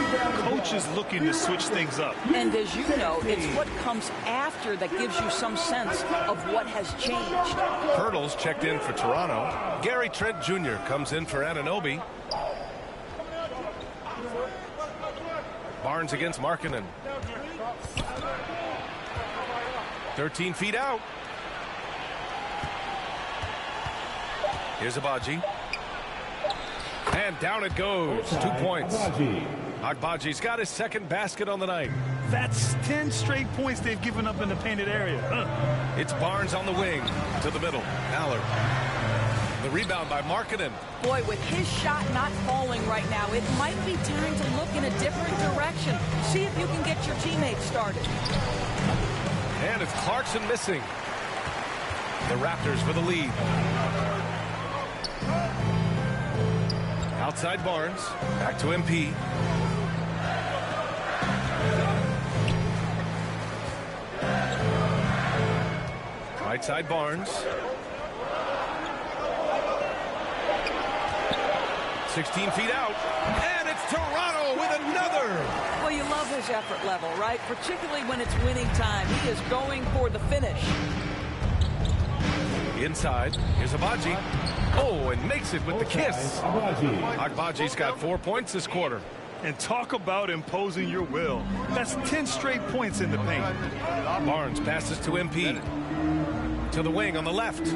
Coach is looking to switch things up. And as you know, it's what comes after that gives you some sense of what has changed. Hurdles checked in for Toronto. Gary Trent Jr. comes in for Anunoby. Barnes against Markkanen. 13 feet out. Here's Agbaji. And down it goes. 2 points. Agbaji's got his 2nd basket on the night. That's 10 straight points they've given up in the painted area. It's Barnes on the wing. To the middle. Allard. The rebound by Markkanen. Boy, with his shot not falling right now, it might be time to look in a different direction. See if you can get your teammates started. And it's Clarkson missing. The Raptors with a lead. Outside Barnes. Back to MP. Right side Barnes. 16 feet out. And it's Toronto with another. Well, you love his effort level, right? Particularly when it's winning time. He is going for the finish. Inside. Here's Agbaji. Oh, and makes it with the kiss. Agbaji's got 4 points this quarter. And talk about imposing your will. That's 10 straight points in the paint. Barnes passes to MP. To the wing on the left.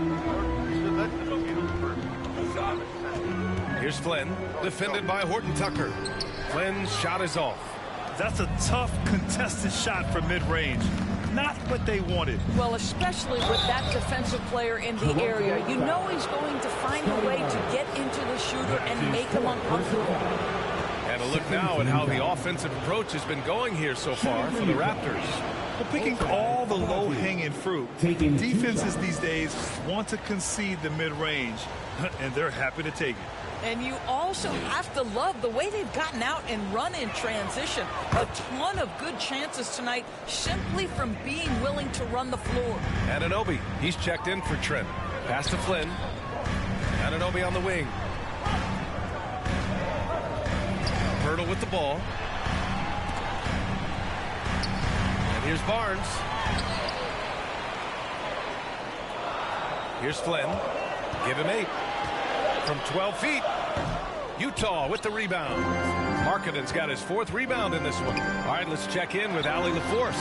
Here's Flynn, defended by Horton Tucker. Flynn's shot is off. That's a tough, contested shot from mid-range. Not what they wanted. Well, especially with that defensive player in the area. You know he's going to find a way to get into the shooter and make him uncomfortable. And a look now at how the offensive approach has been going here so far for the Raptors. Well, picking all the low-hanging fruit. Defenses these days want to concede the mid-range, and they're happy to take it. And you also have to love the way they've gotten out and run in transition. A ton of good chances tonight simply from being willing to run the floor. Anunoby, he's checked in for Trent. Pass to Flynn. Anunoby on the wing. Hurdle with the ball. And here's Barnes. Here's Flynn. Give him 8. From 12 feet. Utah with the rebound. Markkanen's got his 4th rebound in this one. All right, let's check in with Allie LaForce.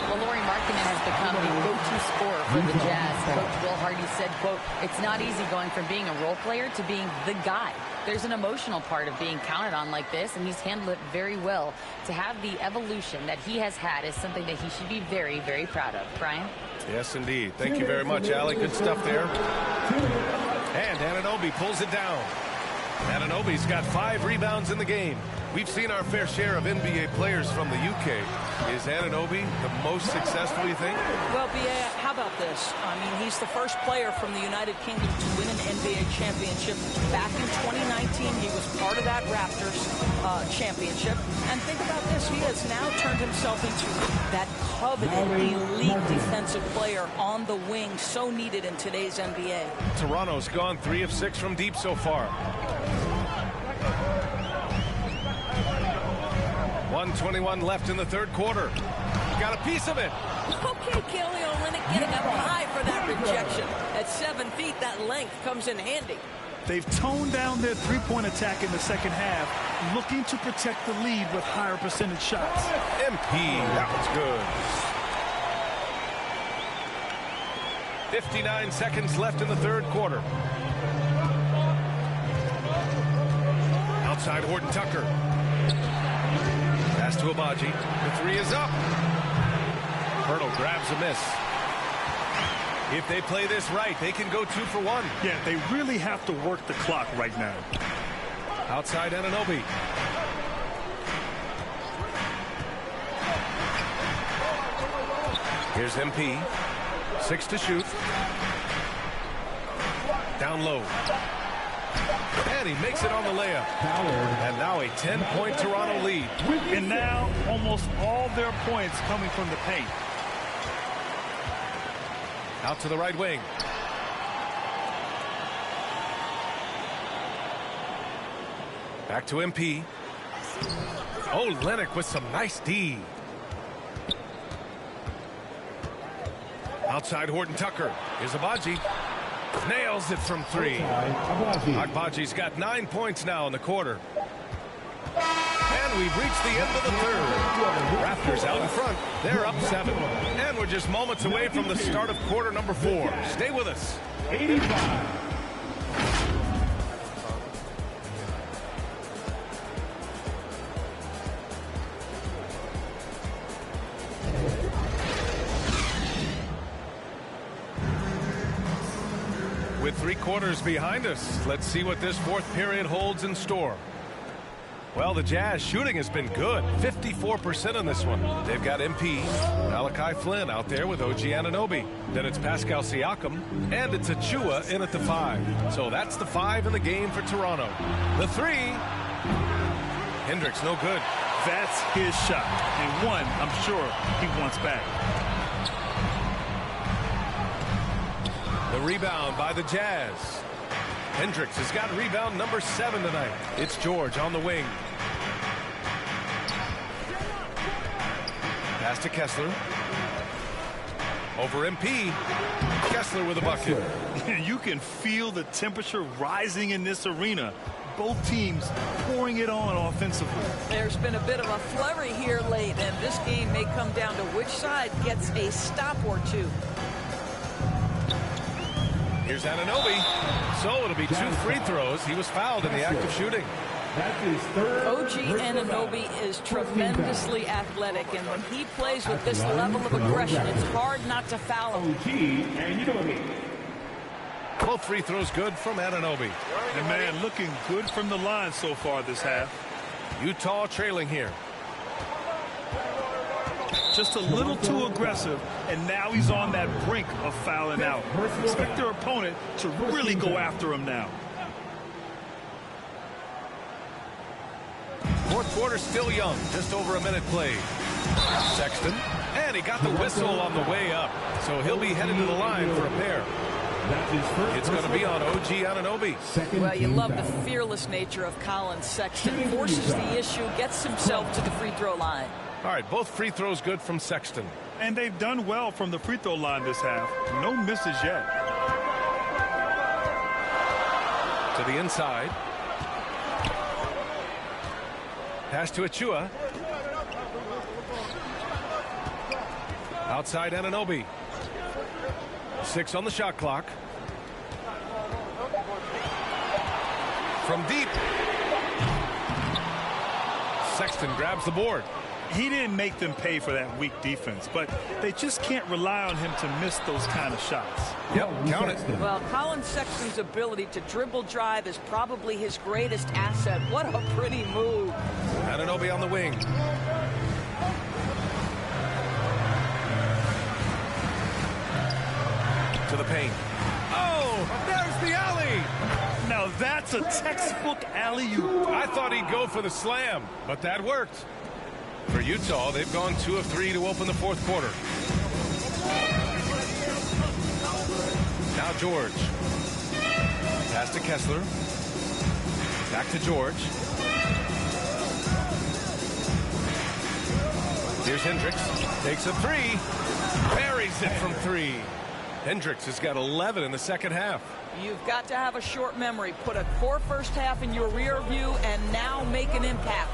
Well, Lauri Markkanen has become the go-to scorer for the Jazz. Coach Will Hardy said, quote, "It's not easy going from being a role player to being the guy. There's an emotional part of being counted on like this, and he's handled it very well. To have the evolution that he has had is something that he should be very, very proud of." Brian? Yes, indeed. Thank you very much, Allie. Good stuff there. And Anunoby pulls it down. Anunoby's got 5 rebounds in the game. We've seen our fair share of NBA players from the UK. Is Anunoby the most successful, you think? Well, B.A., how about this? I mean, he's the first player from the United Kingdom to win an NBA championship. Back in 2019, he was part of that Raptors championship. And think about this. He has now turned himself into that coveted, elite defensive player on the wing, so needed in today's NBA. Toronto's gone 3 of 6 from deep so far. 1:21 left in the third quarter. Got a piece of it. Okay, Kelly Olynyk getting up high for that rejection. At 7 feet, that length comes in handy. They've toned down their three-point attack in the second half, looking to protect the lead with higher percentage shots. MP, that was good. 59 seconds left in the third quarter. Outside Horton Tucker. Pass to Abaji. The 3 is up. Hurdle grabs a miss. If they play this right, they can go 2 for 1. Yeah, they really have to work the clock right now. Outside Anunoby. Here's MP. 6 to shoot. Down low. And he makes it on the layup. And now a 10-point Toronto lead. And now almost all their points coming from the paint. Out to the right wing. Back to MP. Oh, Olynyk with some nice D. Outside Horton Tucker. Here's Abaji. Nails it from 3. Agbaji's got 9 points now in the quarter. And we've reached the end of the third. Raptors out in front. They're up 7. And we're just moments away from the start of quarter number 4. Stay with us. 85. With 3 quarters behind us, let's see what this fourth period holds in store. Well, the Jazz shooting has been good. 54% in this one. They've got MP, Malachi Flynn out there with OG Anunoby. Then it's Pascal Siakam, and it's Achua in at the 5. So that's the 5 in the game for Toronto. The 3. Hendricks, no good. That's his shot. And one, I'm sure he wants back. The rebound by the Jazz. Hendricks has got rebound number 7 tonight. It's George on the wing. Pass to Kessler. Over MP. Kessler with a bucket. You can feel the temperature rising in this arena. Both teams pouring it on offensively. There's been a bit of a flurry here late, and this game may come down to which side gets a stop or 2. Here's Anunoby. So it'll be 2 free throws. He was fouled in the act of shooting. OG Anunoby is tremendously athletic, and when he plays with this level of aggression, it's hard not to foul him. Both free throws good from Anunoby. And man, looking good from the line so far this half. Utah trailing here. Just a little too aggressive, and now he's on that brink of fouling out. Expect their opponent to really go after him now. Fourth quarter still young, just over a minute played. Sexton, and he got the whistle on the way up, so he'll be headed to the line for a pair. It's going to be on OG Anunoby. Well, you love the fearless nature of Colin Sexton. Forces the issue, gets himself to the free throw line. All right, both free throws good from Sexton. And they've done well from the free throw line this half. No misses yet. To the inside. Pass to Achua. Outside Anunoby. 6 on the shot clock. From deep. Sexton grabs the board. He didn't make them pay for that weak defense, but they just can't rely on him to miss those kind of shots. Yep, count it. Well, Colin Sexton's ability to dribble drive is probably his greatest asset. What a pretty move. Anunoby on the wing. To the paint. Oh, there's the alley. Now that's a textbook alley-oop. I thought he'd go for the slam, but that worked. For Utah, they've gone 2 of 3 to open the fourth quarter. Now George. Pass to Kessler. Back to George. Here's Hendricks. Takes a 3. Buries it from 3. Hendricks has got 11 in the second half. You've got to have a short memory. Put a poor first half in your rear view and now make an impact.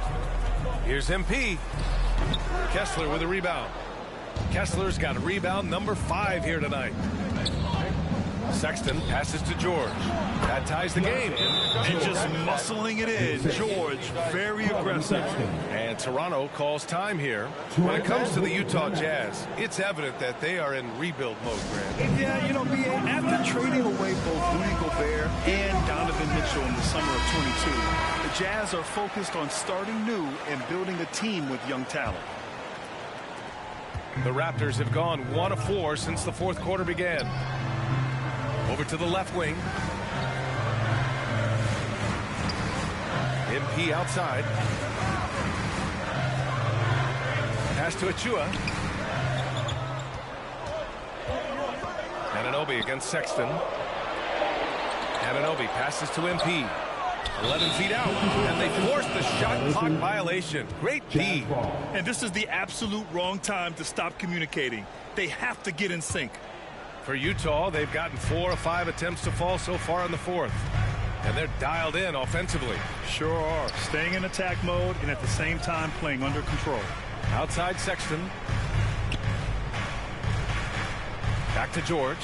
Here's MP. Kessler with a rebound. Kessler's got a rebound number 5 here tonight. Sexton passes to George. That ties the game. And just muscling it in. George, very aggressive. And Toronto calls time here. When it comes to the Utah Jazz, it's evident that they are in rebuild mode, Grant. Yeah, you know, B.A., after trading away both Rudy Gobert and Donovan Mitchell in the summer of 22, the Jazz are focused on starting new and building a team with young talent. The Raptors have gone 1 of 4 since the fourth quarter began. Over to the left wing. MP outside. Pass to Achua. Anunoby against Sexton. Anunoby passes to MP. 11 feet out, and they force the shot clock violation. Great D. And this is the absolute wrong time to stop communicating. They have to get in sync. For Utah, they've gotten 4 of 5 attempts to fall so far in the fourth. And they're dialed in offensively. Sure are. Staying in attack mode and at the same time playing under control. Outside Sexton. Back to George.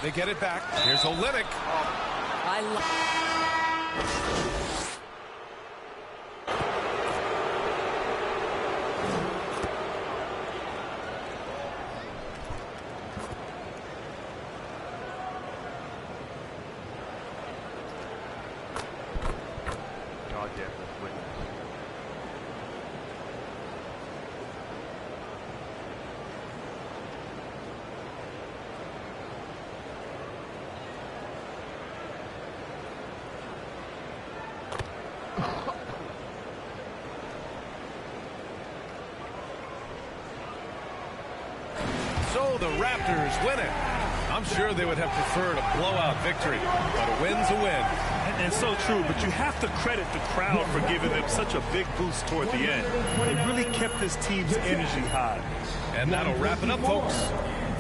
They get it back. Here's Olynyk. So the Raptors win it. I'm sure they would have preferred a blowout victory, but a win's a win. And so true, but you have to credit the crowd for giving them such a big boost toward the end. They really kept this team's energy high. And that'll wrap it up, folks.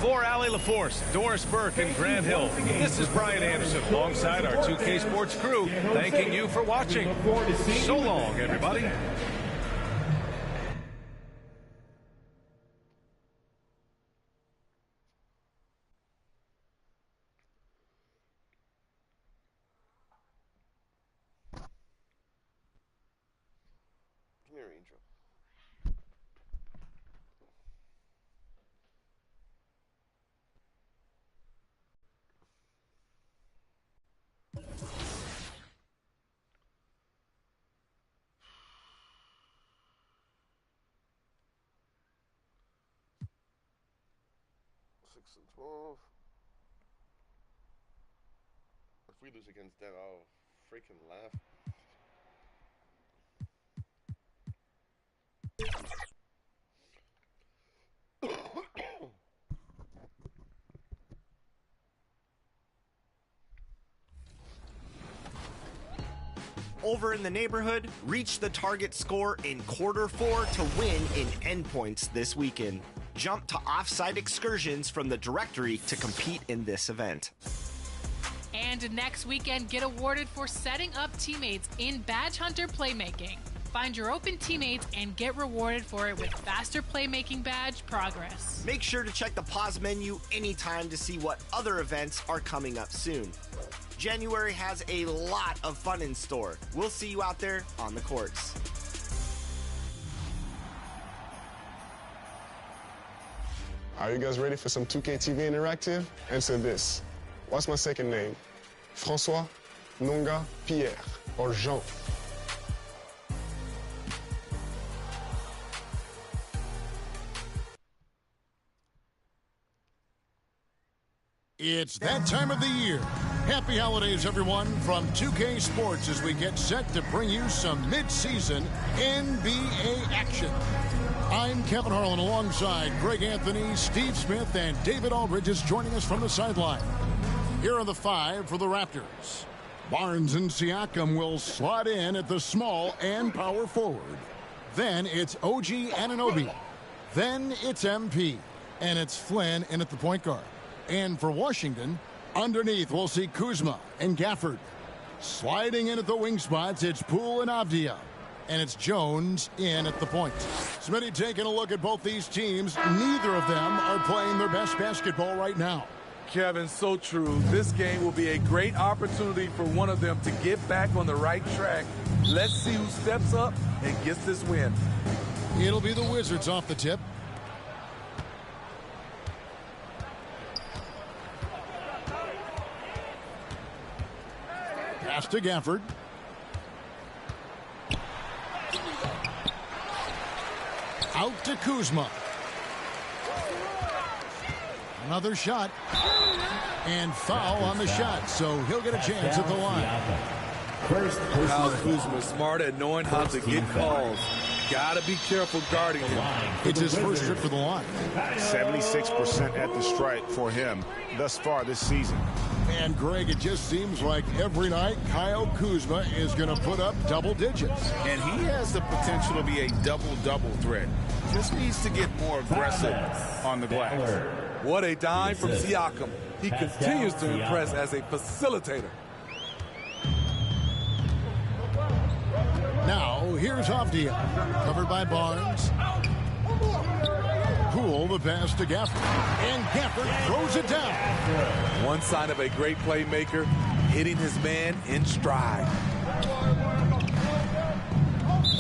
For Allie LaForce, Doris Burke, and Grant Hill, this is Brian Anderson alongside our 2K Sports crew, thanking you for watching. So long, everybody. Come here, Angel. Six and 12. If we lose against them, I'll freaking laugh. Over in the neighborhood, reach the target score in quarter 4 to win in endpoints this weekend. Jump to offsite excursions from the directory to compete in this event. And And next weekend, get awarded for setting up teammates in Badge Hunter playmaking. Find your open teammates and get rewarded for it with faster playmaking badge progress. Make sure to check the pause menu anytime to see what other events are coming up soon. January has a lot of fun in store. We'll see you out there on the courts. Are you guys ready for some 2K TV Interactive? Answer this. What's my second name? François, Nonga, Pierre, or Jean? It's that time of the year. Happy holidays, everyone, from 2K Sports as we get set to bring you some mid-season NBA action. I'm Kevin Harlan alongside Greg Anthony, Steve Smith, and David Aldridge is joining us from the sideline. Here are the five for the Raptors. Barnes and Siakam will slot in at the small and power forward. Then it's OG Anunoby. Then it's MP. And it's Flynn in at the point guard. And for Washington, underneath we'll see Kuzma and Gafford. Sliding in at the wing spots, it's Poole and Avdia. And it's Jones in at the point. Smitty taking a look at both these teams. Neither of them are playing their best basketball right now. Kevin, so true. This game will be a great opportunity for one of them to get back on the right track. Let's see who steps up and gets this win. It'll be the Wizards off the tip. Pass to Gafford. Out to Kuzma. Another shot. And foul on the shot, so he'll get a chance at the line. Kyle Kuzma smart at knowing how to get calls. Gotta be careful guarding him. It's his first trip to the line. 76% at the stripe for him thus far this season. And Greg, it just seems like every night Kyle Kuzma is going to put up double digits. And he has the potential to be a double-double threat. Just needs to get more aggressive on the glass. What a dime from Siakam. He continues to impress as a facilitator. Now, here's Avdia. Covered by Barnes. Poole the pass to Gafford. And Gafford throws it down. One sign of a great playmaker, hitting his man in stride.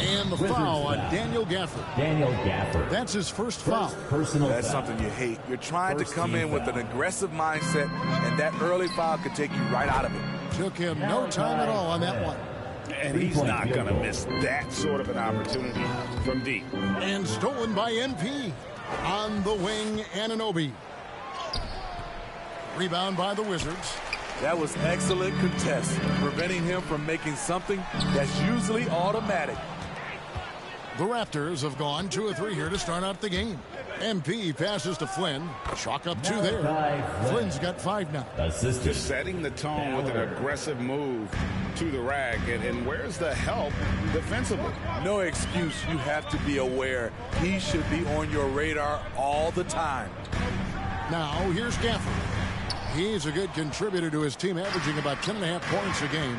And the foul on Daniel Gafford. That's his first foul. That's something you hate. You're trying to come in with an aggressive mindset, and that early foul could take you right out of it. Took him no time at all on that one. And he's not going to miss that sort of an opportunity from deep. And stolen by MP. On the wing, Anunoby. Rebound by the Wizards. That was excellent contest, preventing him from making something that's usually automatic. The Raptors have gone 2 of 3 here to start out the game. MP passes to Flynn. Chalk up 2 there. Flynn's got 5 now. Just setting the tone with an aggressive move to the rack. And where's the help defensively? No excuse. You have to be aware. He should be on your radar all the time. Now, here's Gafford. He's a good contributor to his team, averaging about 10.5 points a game.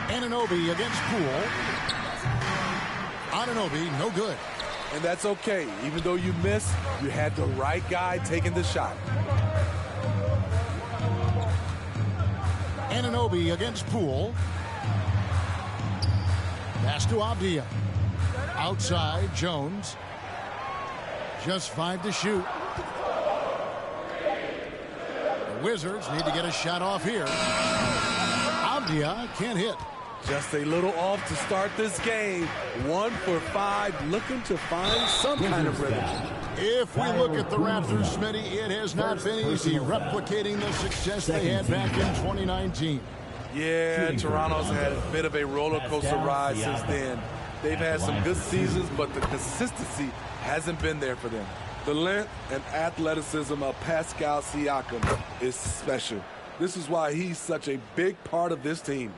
Anunoby against Poole. Anunoby, no good. And that's okay. Even though you missed, you had the right guy taking the shot. Anunoby against Poole. Pass to Avdia. Outside, Jones. Just 5 to shoot. The Wizards need to get a shot off here. Avdia can't hit. Just a little off to start this game. 1 for 5, looking to find some kind of rhythm. If we look at the Raptors, Smitty, it has not been easy replicating the success they had back in 2019. Yeah, Toronto's had a bit of a roller coaster ride since then. They've had some good seasons, but the consistency hasn't been there for them. The length and athleticism of Pascal Siakam is special. This is why he's such a big part of this team.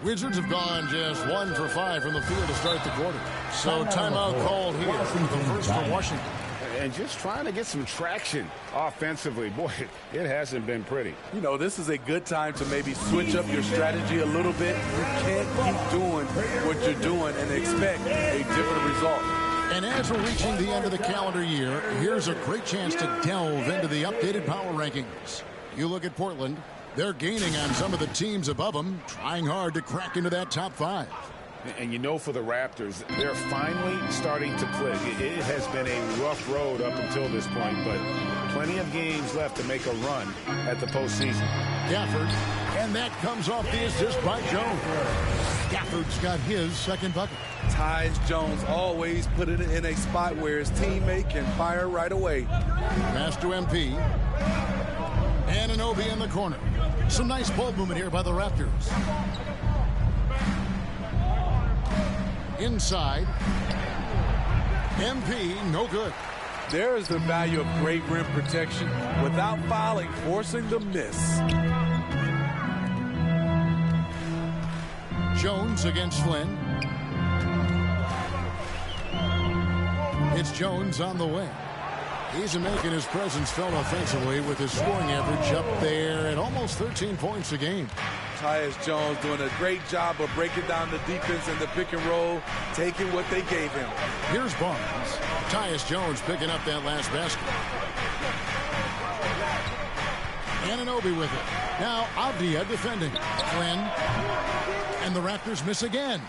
Wizards have gone just 1 for 5 from the field to start the quarter. So timeout called here. The first for Washington. and just trying to get some traction offensively. Boy, it hasn't been pretty. You know, this is a good time to maybe switch up your strategy a little bit. You can't keep doing what you're doing and expect a different result. And as we're reaching the end of the calendar year, here's a great chance to delve into the updated power rankings. You look at Portland, they're gaining on some of the teams above them, trying hard to crack into that top 5. And you know, for the Raptors, they're finally starting to click. It has been a rough road up until this point, but plenty of games left to make a run at the postseason. Gafford, and that comes off the assist by Jones. Gafford's got his second bucket. Tyus Jones always put it in a spot where his teammate can fire right away. Pass to MP. Anunoby in the corner. Some nice ball movement here by the Raptors. Inside. MP, no good. There is the value of great rim protection without fouling, forcing the miss. Jones against Flynn. It's Jones on the wing. He's making his presence felt offensively with his scoring average up there at almost 13 points a game. Tyus Jones doing a great job of breaking down the defense in the pick and roll, taking what they gave him. Here's Barnes. Tyus Jones picking up that last basket. Anunoby with it. Now Avdia defending. Flynn. And the Raptors miss again.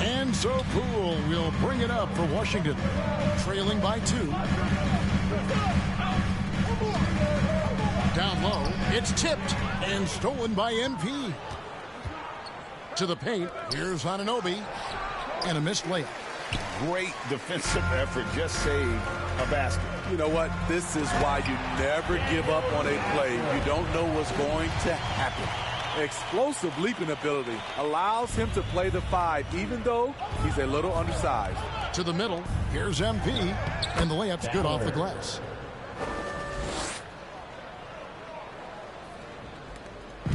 And so Poole will bring it up for Washington. Trailing by 2. Down low. It's tipped and stolen by MP. To the paint. Here's Anunoby. And a missed layup. Great defensive effort. Just saved a basket. You know what? This is why you never give up on a play. You don't know what's going to happen. Explosive leaping ability allows him to play the 5, even though he's a little undersized. To the middle. Here's MP. And the layup's good off the glass.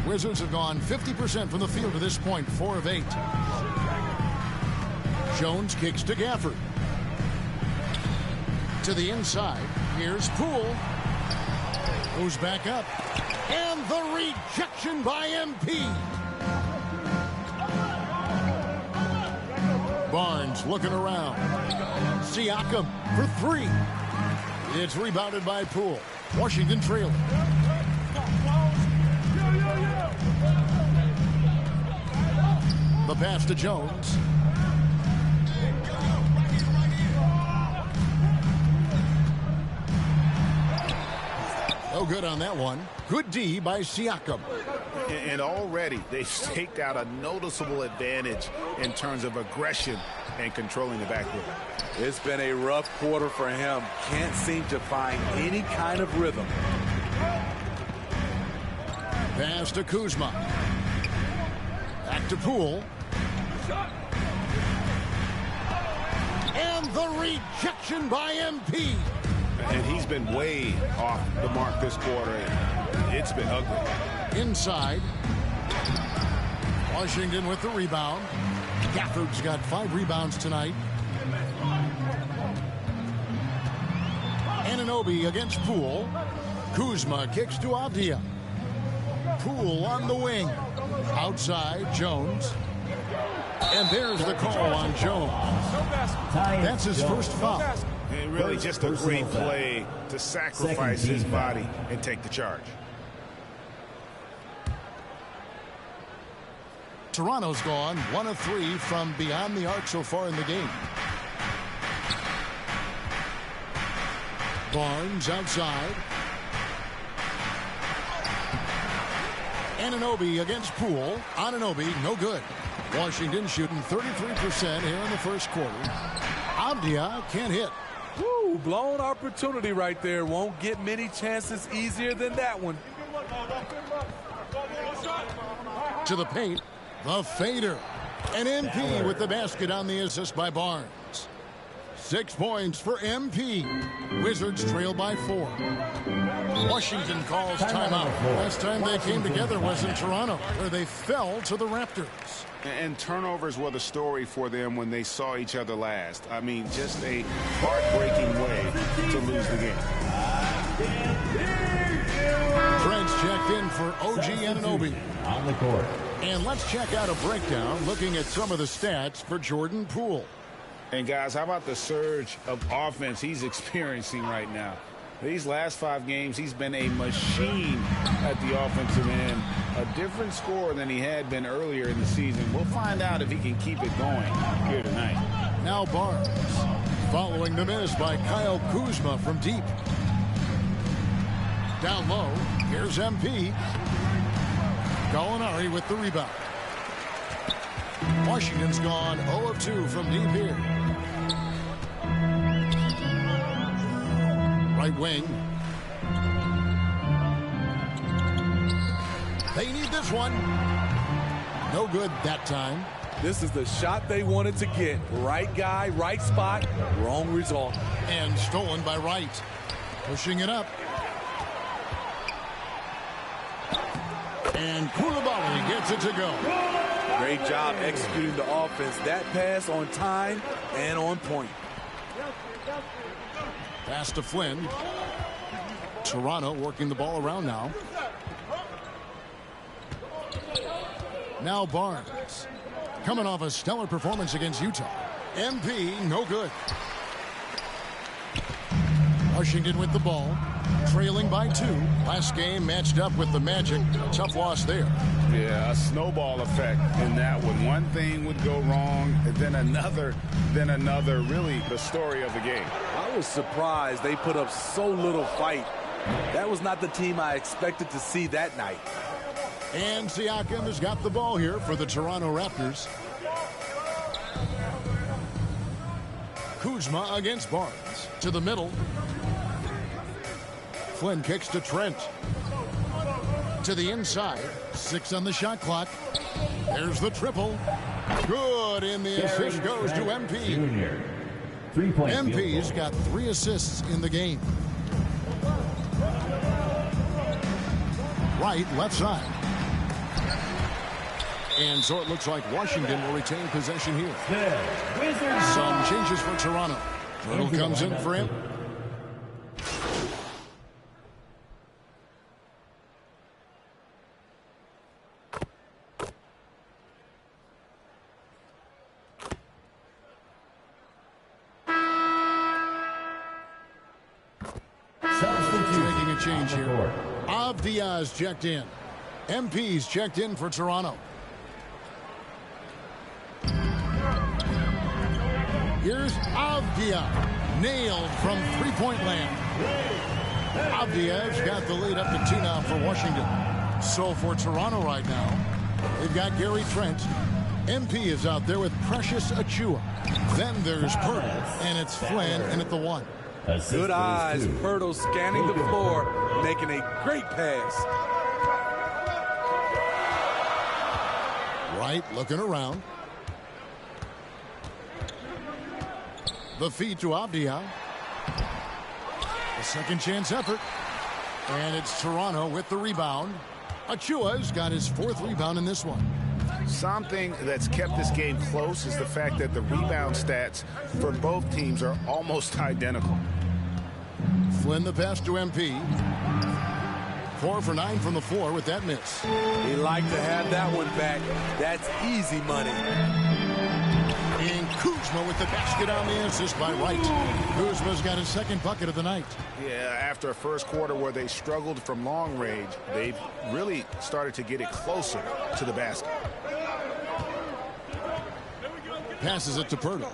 Wizards have gone 50% from the field to this point, 4 of 8. Jones kicks to Gafford. To the inside. Here's Poole. Goes back up. And the rejection by MP. Barnes looking around. Siakam for 3. It's rebounded by Poole. Washington trailing. The pass to Jones. No good on that one. Good D by Siakam. And already they've staked out a noticeable advantage in terms of aggression and controlling the backcourt. It's been a rough quarter for him. Can't seem to find any kind of rhythm. Pass to Kuzma. Back to Poole. And the rejection by MP. And he's been way off the mark this quarter. It's been ugly. Inside. Washington with the rebound. Gafford's got 5 rebounds tonight. Anunoby against Poole. Kuzma kicks to Avdia. Poole on the wing. Outside, Jones. And there's the call on Jones. That's his first foul. And really just a great play to sacrifice his body and take the charge. Toronto's gone 1 of 3 from beyond the arc so far in the game. Barnes outside. Anunoby against Poole. Anunoby, no good. Washington shooting 33% here in the first quarter. Avdia can't hit. Woo, blown opportunity right there. Won't get many chances easier than that one. To the paint, the fader. And MP with the basket on the assist by Barnes. 6 points for MP. Wizards trail by 4. Washington calls timeout. Last time they came together was in Toronto, where they fell to the Raptors. And turnovers were the story for them when they saw each other last. I mean, just a heartbreaking way to lose the game. Trent's checked in for OG Anunoby. On the court. And let's check out a breakdown looking at some of the stats for Jordan Poole. And guys, how about the surge of offense he's experiencing right now? These last 5 games, he's been a machine at the offensive end. A different scorer than he had been earlier in the season. We'll find out if he can keep it going here tonight. Now Barnes, following the miss by Kyle Kuzma from deep. Down low, here's MP. Gallinari with the rebound. Washington's gone 0 of 2 from deep here. Right wing. They need this one. No good that time. This is the shot they wanted to get. Right guy, right spot, wrong result. And stolen by Wright. Pushing it up. And Koulibaly gets it to go. Great job executing the offense. That pass on time and on point. Pass to Flynn. Toronto working the ball around now. Now Barnes. Coming off a stellar performance against Utah. MP, no good. Washington with the ball. Trailing by 2. Last game matched up with the Magic. Tough loss there. Yeah, a snowball effect in that one. One thing would go wrong, then another, really the story of the game. I was surprised they put up so little fight. That was not the team I expected to see that night. And Siakam has got the ball here for the Toronto Raptors. Kuzma against Barnes. To the middle. Flynn kicks to Trent. To the inside. 6 on the shot clock. There's the triple. Good, and the assist goes to MP. MP's got 3 assists in the game. Right, left side. And so it looks like Washington will retain possession here. Some changes for Toronto. Turtle comes in for him. Making a change here. Diaz checked in. MP's checked in for Toronto. Here's Avdia. Nailed from three-point land. Avdia's got the lead up to 2 now for Washington. So for Toronto right now, they've got Gary Trent. MP is out there with Precious Achua. Then there's Pirtle, and it's Flynn in at the 1. Good eyes. Pirtle scanning the floor, making a great pass. Wright looking around. The feed to Avdia. A second chance effort. And it's Toronto with the rebound. Achua's got his 4th rebound in this one. Something that's kept this game close is the fact that the rebound stats for both teams are almost identical. Flynn the pass to MP. 4 for 9 from the floor with that miss. He'd like to have that one back. That's easy money. And Kuzma with the basket on the assist by Wright. Kuzma's got his 2nd bucket of the night. Yeah, after a first quarter where they struggled from long range, they've really started to get it closer to the basket. Passes it to Pirtle.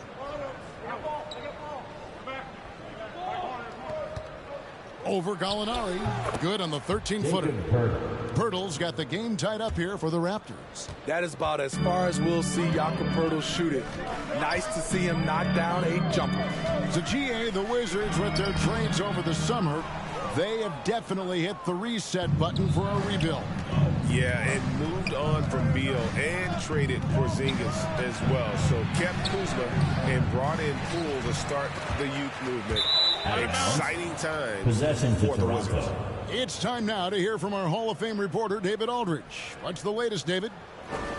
Over Gallinari. Good on the 13-footer. Pirtle's got the game tied up here for the Raptors. That is about as far as we'll see Jakob Pirtle shoot it. Nice to see him knock down a jumper. So GA, the Wizards, with their trades over the summer, they have definitely hit the reset button for a rebuild. Yeah, it moved on from Beal and traded Porzingis as well. So kept Kuzma and brought in Poole to start the youth movement. Exciting time for the Wizards. It's time now to hear from our Hall of Fame reporter, David Aldridge. What's the latest, David?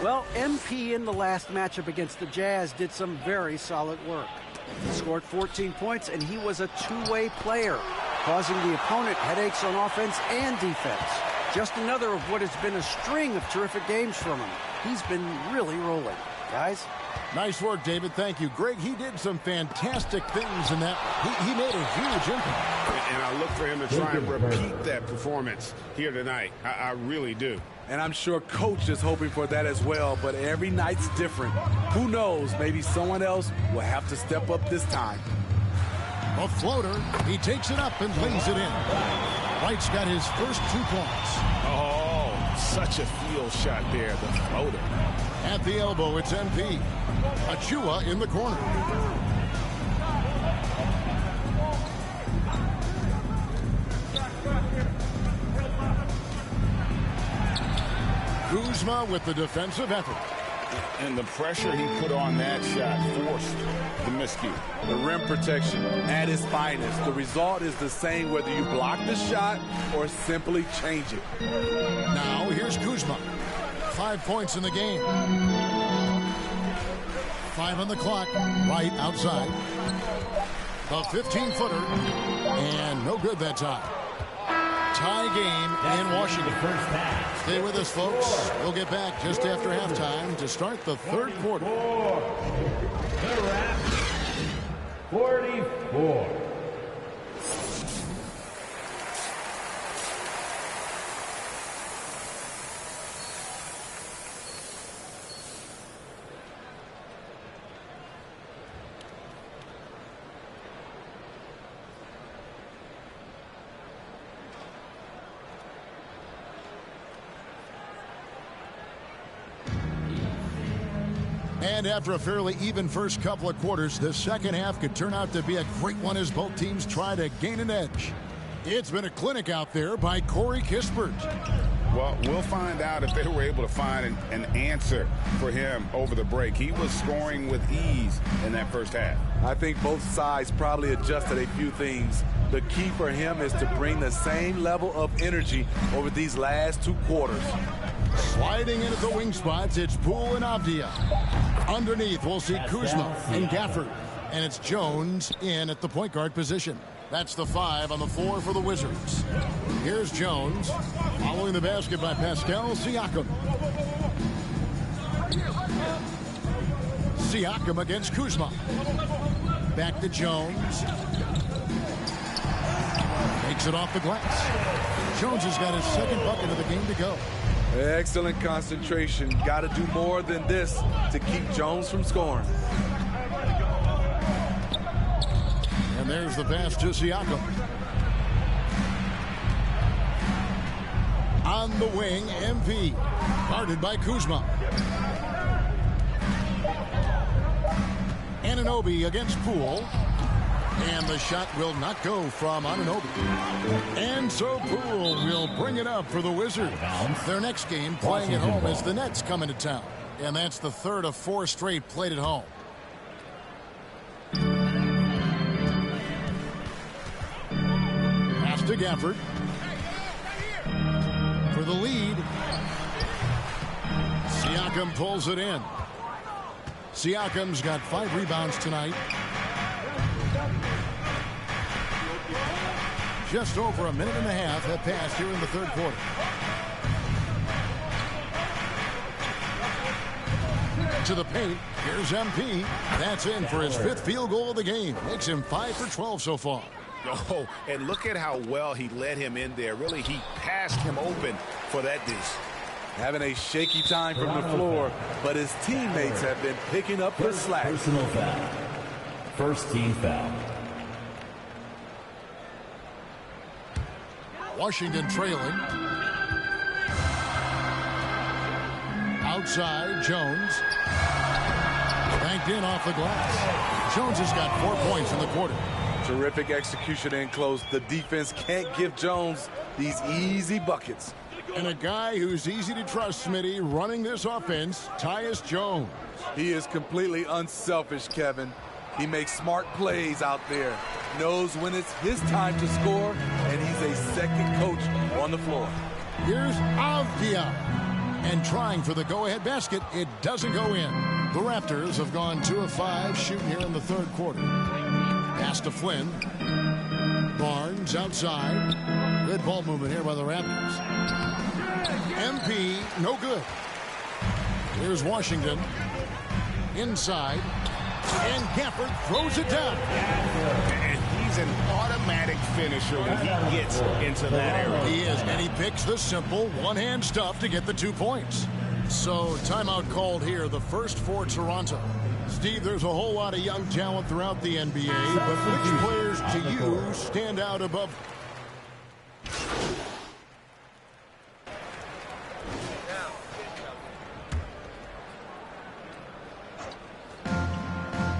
Well, MP in the last matchup against the Jazz did some very solid work. He scored 14 points, and he was a two-way player, causing the opponent headaches on offense and defense. Just another of what has been a string of terrific games from him. He's been really rolling. Guys? Nice work, David. Thank you. Greg, he did some fantastic things in that. He made a huge impact. And I look for him to try and repeat that performance here tonight. I really do. And I'm sure Coach is hoping for that as well, but every night's different. Who knows, maybe someone else will have to step up this time. A floater. He takes it up and lays it in. White's got his first 2 points. Oh, such a field shot there, the floater. At the elbow, it's MP. Achua in the corner. Kuzma with the defensive effort. And the pressure he put on that shot forced the miscue. The rim protection at its finest. The result is the same whether you block the shot or simply change it. Now here's Kuzma. 5 points in the game. 5 on the clock, right outside. A 15-footer, and no good that time. Tie game in Washington. Stay with us, folks. We'll get back just after halftime to start the third quarter. The Raps, 44. And after a fairly even first couple of quarters, the second half could turn out to be a great one as both teams try to gain an edge. It's been a clinic out there by Corey Kispert. Well, we'll find out if they were able to find an answer for him over the break. He was scoring with ease in that first half. I think both sides probably adjusted a few things. The key for him is to bring the same level of energy over these last 2 quarters. Sliding in at the wing spots, it's Poole and Avdia. Underneath, we'll see Kuzma and Gafford. And it's Jones in at the point guard position. That's the 5 on the floor for the Wizards. Here's Jones, following the basket by Pascal Siakam. Siakam against Kuzma. Back to Jones. Takes it off the glass. Jones has got his second bucket of the game to go. Excellent concentration. Got to do more than this to keep Jones from scoring. And there's the pass to Siakam. On the wing, MP. Guarded by Kuzma. Anunoby against Poole. And the shot will not go from Anunoby. And so Poole will bring it up for the Wizards. Their next game playing at home as the Nets come into town. And that's the third of 4 straight played at home. Pass to Gafford. For the lead. Siakam pulls it in. Siakam's got 5 rebounds tonight. Just over a minute and a half have passed here in the third quarter. To the paint, here's MP. That's in for his 5th field goal of the game. Makes him 5 for 12 so far. Oh, and look at how well he led him in there. Really, he passed him open for that deuce. Having a shaky time from the floor, but his teammates have been picking up the slack. Personal foul. First team foul. Washington trailing. Outside, Jones. Banked in off the glass. Jones has got 4 points in the quarter. Terrific execution in close. The defense can't give Jones these easy buckets. And a guy who's easy to trust, Smitty, running this offense, Tyus Jones. He is completely unselfish, Kevin. He makes smart plays out there, knows when it's his time to score, and he's a second coach on the floor. Here's Avdia. And trying for the go-ahead basket, it doesn't go in. The Raptors have gone 2 of 5 shooting here in the third quarter. Pass to Flynn. Barnes outside. Good ball movement here by the Raptors. MP, no good. Here's Washington. Inside. And Gafford throws it down. And he's an automatic finisher when he gets into that area. He is, and he picks the simple one-hand stuff to get the 2 points. So timeout called here, the first for Toronto. Steve, there's a whole lot of young talent throughout the NBA, but which players to you stand out above?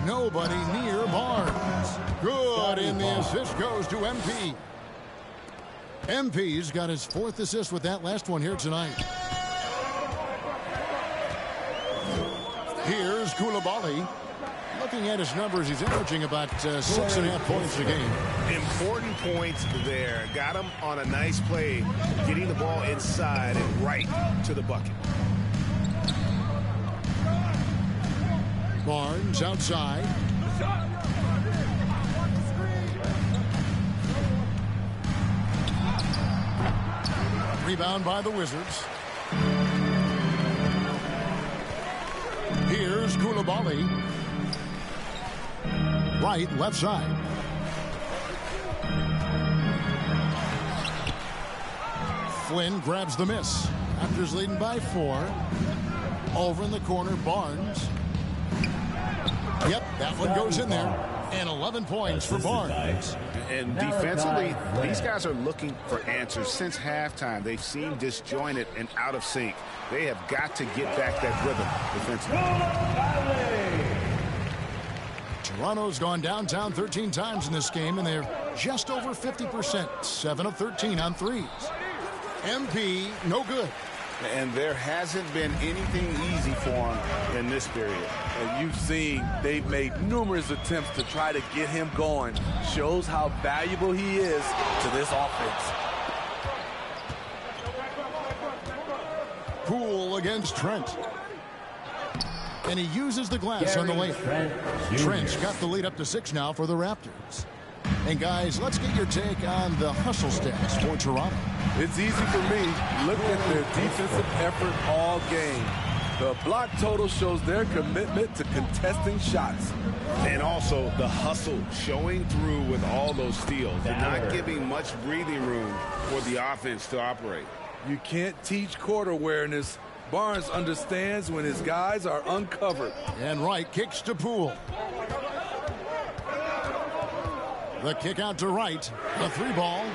Nobody near Barnes. Good, and the assist goes to MP. MP's got his 4th assist with that last one here tonight. Here's Koulibaly. Looking at his numbers, he's averaging about 6.5 points a game. Important points there. Got him on a nice play, getting the ball inside and right to the bucket. Barnes outside. Rebound by the Wizards. Here's Koulibaly. Right, left side. Flynn grabs the miss. Raptors leading by 4. Over in the corner, Barnes. Yep, that one goes in there. And 11 points for Barnes. And defensively, these guys are looking for answers since halftime. They seem disjointed and out of sync. They have got to get back that rhythm defensively. Toronto's gone downtown 13 times in this game, and they're just over 50%. 7 of 13 on threes. MP, no good. And there hasn't been anything easy for him in this period. And you've seen they've made numerous attempts to try to get him going. Shows how valuable he is to this offense. Poole against Trent. And he uses the glass on the layup. Trent's got the lead up to 6 now for the Raptors. And guys, let's get your take on the hustle stats for Toronto. It's easy for me. Look at their defensive effort all game. The block total shows their commitment to contesting shots. And also the hustle showing through with all those steals and not giving much breathing room for the offense to operate. You can't teach court awareness. Barnes understands when his guys are uncovered. And Wright kicks to Poole. The kick out to Wright. The 3-ball.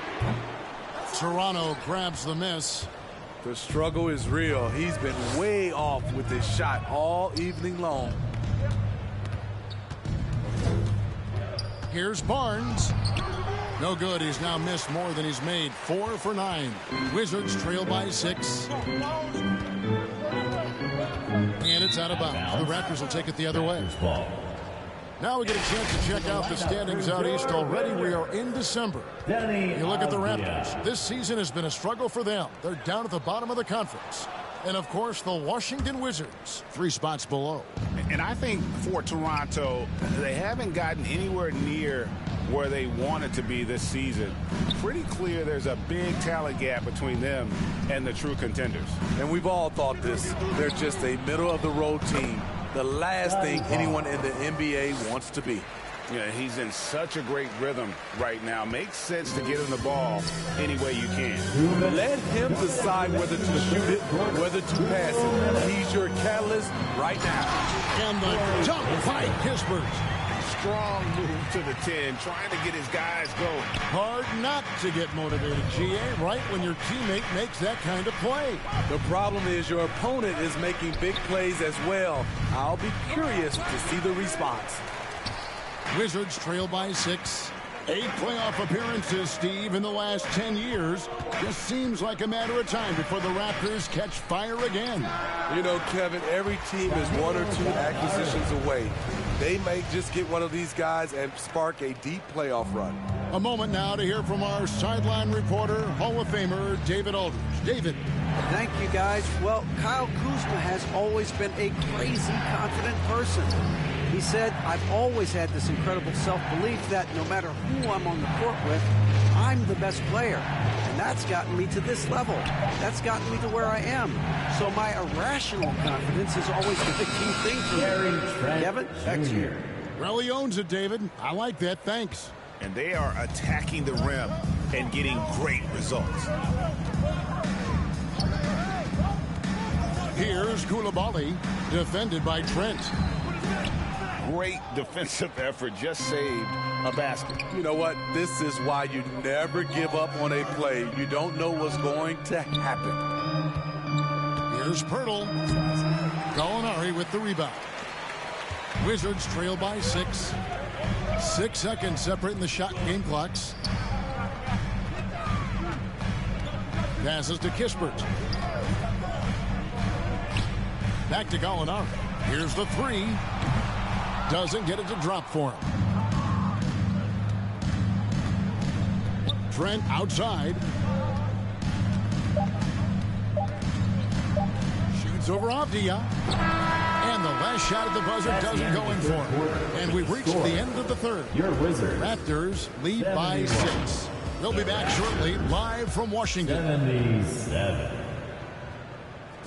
Toronto grabs the miss. The struggle is real. He's been way off with his shot all evening long. Here's Barnes. No good. He's now missed more than he's made. 4 for 9. Wizards trail by 6. And it's out of bounds. The Raptors will take it the other way. Now we get a chance to check out the standings out east. Already we are in December. You look at the Raptors. This season has been a struggle for them. They're down at the bottom of the conference. And, of course, the Washington Wizards, 3 spots below. And I think for Toronto, they haven't gotten anywhere near where they wanted to be this season. Pretty clear there's a big talent gap between them and the true contenders. And we've all thought this. They're just a middle-of-the-road team. The last thing anyone in the NBA wants to be. Yeah, he's in such a great rhythm right now. Makes sense to get him the ball any way you can. Let him decide whether to shoot it, whether to pass it. He's your catalyst right now. And the dunk by Kispert. Strong move to the 10, trying to get his guys going. Hard not to get motivated, GA, right when your teammate makes that kind of play. The problem is your opponent is making big plays as well. I'll be curious to see the response. Wizards trail by 6. 8 playoff appearances, Steve, in the last 10 years. Just seems like a matter of time before the Raptors catch fire again. You know, Kevin, every team is 1 or 2 acquisitions away. They may just get one of these guys and spark a deep playoff run. A moment now to hear from our sideline reporter, Hall of Famer David Aldridge. David. Thank you, guys. Well, Kyle Kuzma has always been a crazy confident person. He said, I've always had this incredible self-belief that no matter who I'm on the court with, I'm the best player. And that's gotten me to this level. That's gotten me to where I am. So my irrational confidence has always been the key thing for me. Kevin, back to you. Well, he owns it, David. I like that. Thanks. And they are attacking the rim and getting great results. Here's Koulibaly, defended by Trent. Great defensive effort, just saved a basket. You know what? This is why you never give up on a play. You don't know what's going to happen. Here's Pirtle. Gallinari with the rebound. Wizards trail by 6. 6 seconds separating the shot game clocks. Passes to Kispert. Back to Gallinari. Here's the 3. Doesn't get it to drop for him. Trent outside. Shoots over Avdia. And the last shot at the buzzer doesn't go in for him. And we've reached the end of the third. Your Wizards. Raptors lead by 6. They'll be back shortly, live from Washington. 77.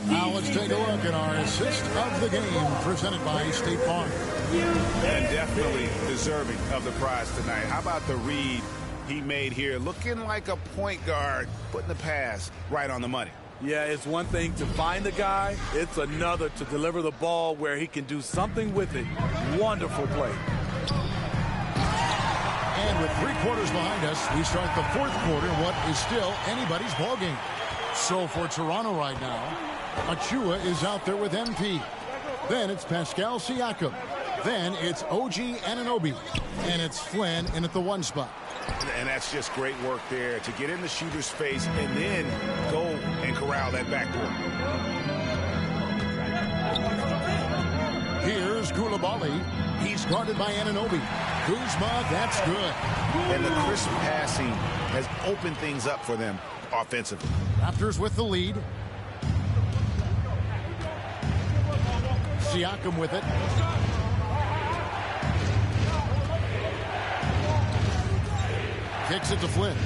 Now let's take a look at our assist of the game, presented by State Farm. And definitely deserving of the prize tonight. How about the read he made here? Looking like a point guard, putting the pass right on the money. Yeah, it's one thing to find the guy. It's another to deliver the ball where he can do something with it. Wonderful play. And with 3 quarters behind us, we start the 4th quarter in what is still anybody's ballgame. So for Toronto right now, Achua is out there with MP. Then it's Pascal Siakam. Then it's OG Anunoby. And it's Flynn in at the 1 spot. And that's just great work there to get in the shooter's face and then go and corral that backdoor. Here's Koulibaly. He's guarded by Anunoby. Kuzma, that's good. And the crisp passing has opened things up for them offensively. Raptors with the lead. Siakam with it. Kicks it to Flynn.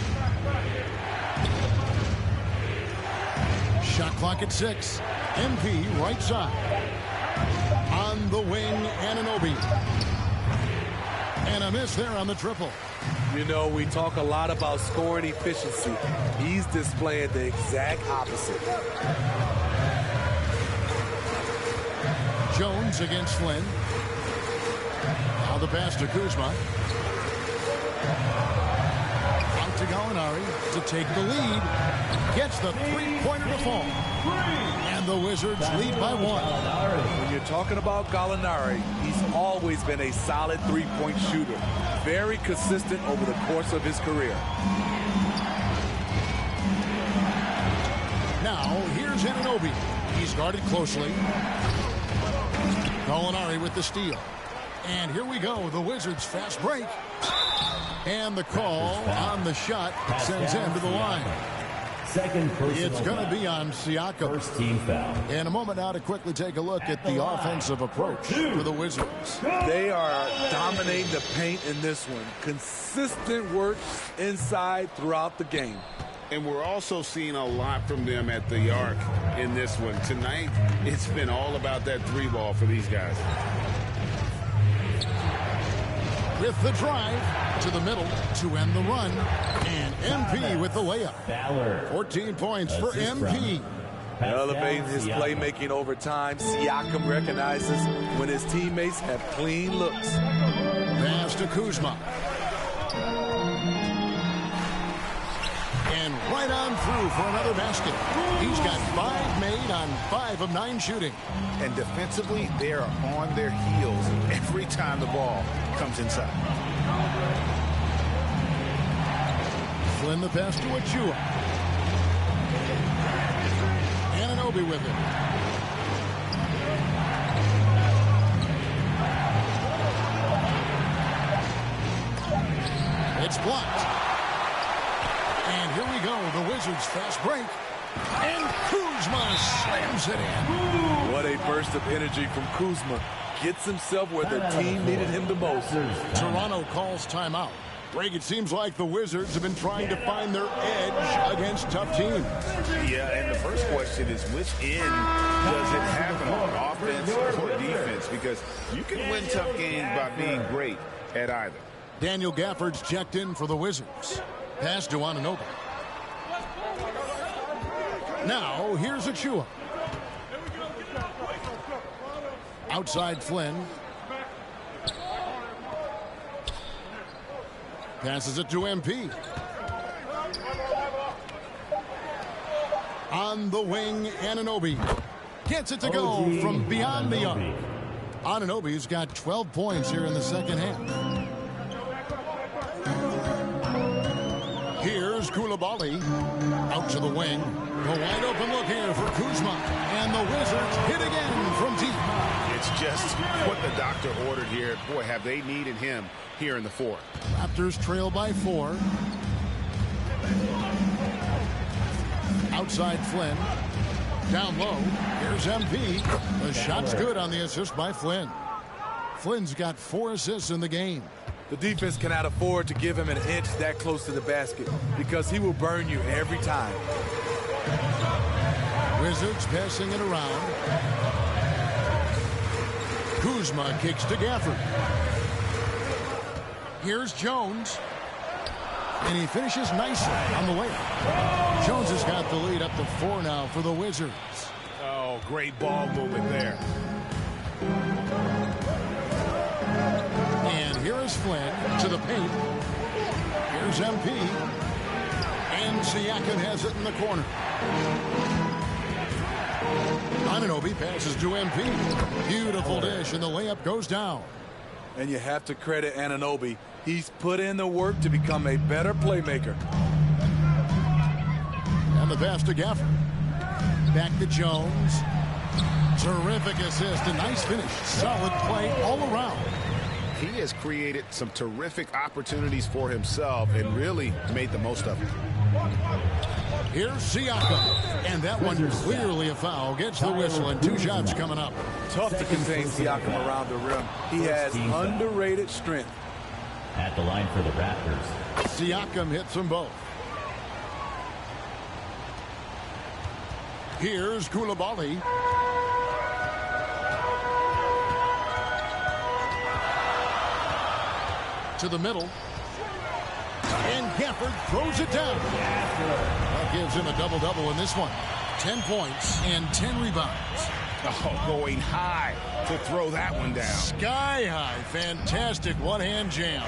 Shot clock at 6. MP right side. On the wing, Anunoby. And a miss there on the triple. You know, we talk a lot about scoring efficiency. He's displaying the exact opposite. Jones against Flynn. Now the pass to Kuzma. Out to Gallinari to take the lead. Gets the 3-pointer to fall. And the Wizards lead by 1. When you're talking about Gallinari, he's always been a solid 3-point shooter. Very consistent over the course of his career. Now, here's Anunoby. He's guarded closely. Gallinari with the steal. And here we go, the Wizards' fast break. And the call on the shot sends him to the line. Second personal It's going to be on Siakam. First team foul. In a moment now to quickly take a look at the offensive approach for the Wizards. They are dominating the paint in this one. Consistent work inside throughout the game. And we're also seeing a lot from them at the arc in this one. Tonight, it's been all about that 3-ball for these guys. With the drive to the middle to end the run. And MP with the layup. 14 points for MP. Elevating his playmaking over time. Siakam recognizes when his teammates have clean looks. Pass to Kuzma. And right on through for another basket. He's got 5 made on 5 of 9 shooting. And defensively, they are on their heels every time the ball comes inside. Flynn the pass to Achua. Anunoby with it. It's blocked. And here we go. The Wizards fast break. And Kuzma slams it in. What a burst of energy from Kuzma. Gets himself where the team needed him the most. Toronto calls timeout. Greg, it seems like the Wizards have been trying to find their edge against tough teams. Yeah, and the first question is which end does it happen on, offense or defense? Because you can win tough games by being great at either. Daniel Gafford's checked in for the Wizards. Pass to Anunoby. Now, here's Achua. Outside Flynn. Passes it to MP. On the wing, Anunoby. Gets it to go from beyond the arc. Anunoby's got 12 points here in the second half. Here's Koulibaly. Out to the wing. A wide open look here for Kuzma. And the Wizards hit again from deep. It's just what the doctor ordered here. Boy, have they needed him here in the fourth. Raptors trail by 4. Outside Flynn. Down low. Here's MP. The shot's good on the assist by Flynn. Flynn's got 4 assists in the game. The defense cannot afford to give him an inch that close to the basket because he will burn you every time. Wizards passing it around. Kuzma kicks to Gafford. Here's Jones. And he finishes nicely on the layup. Jones has got the lead up to 4 now for the Wizards. Oh, great ball movement there. And here is Flynn to the paint. Here's MP. And Siakam has it in the corner. Anunoby passes to MP. Beautiful dish, and the layup goes down. And you have to credit Anunoby. He's put in the work to become a better playmaker. And the pass to Gafford. Back to Jones. Terrific assist, a nice finish. Solid play all around. He has created some terrific opportunities for himself and really made the most of it. Here's Siakam. And that one clearly a foul. Gets the whistle, and 2 shots coming up. Tough to contain Siakam around the rim. He has underrated strength. At the line for the Raptors. Siakam hits them both. Here's Koulibaly. To the middle. And Gafford throws it down. That gives him a double-double in this one. 10 points and 10 rebounds. Oh, going high to throw that one down. Sky high. Fantastic one-hand jam.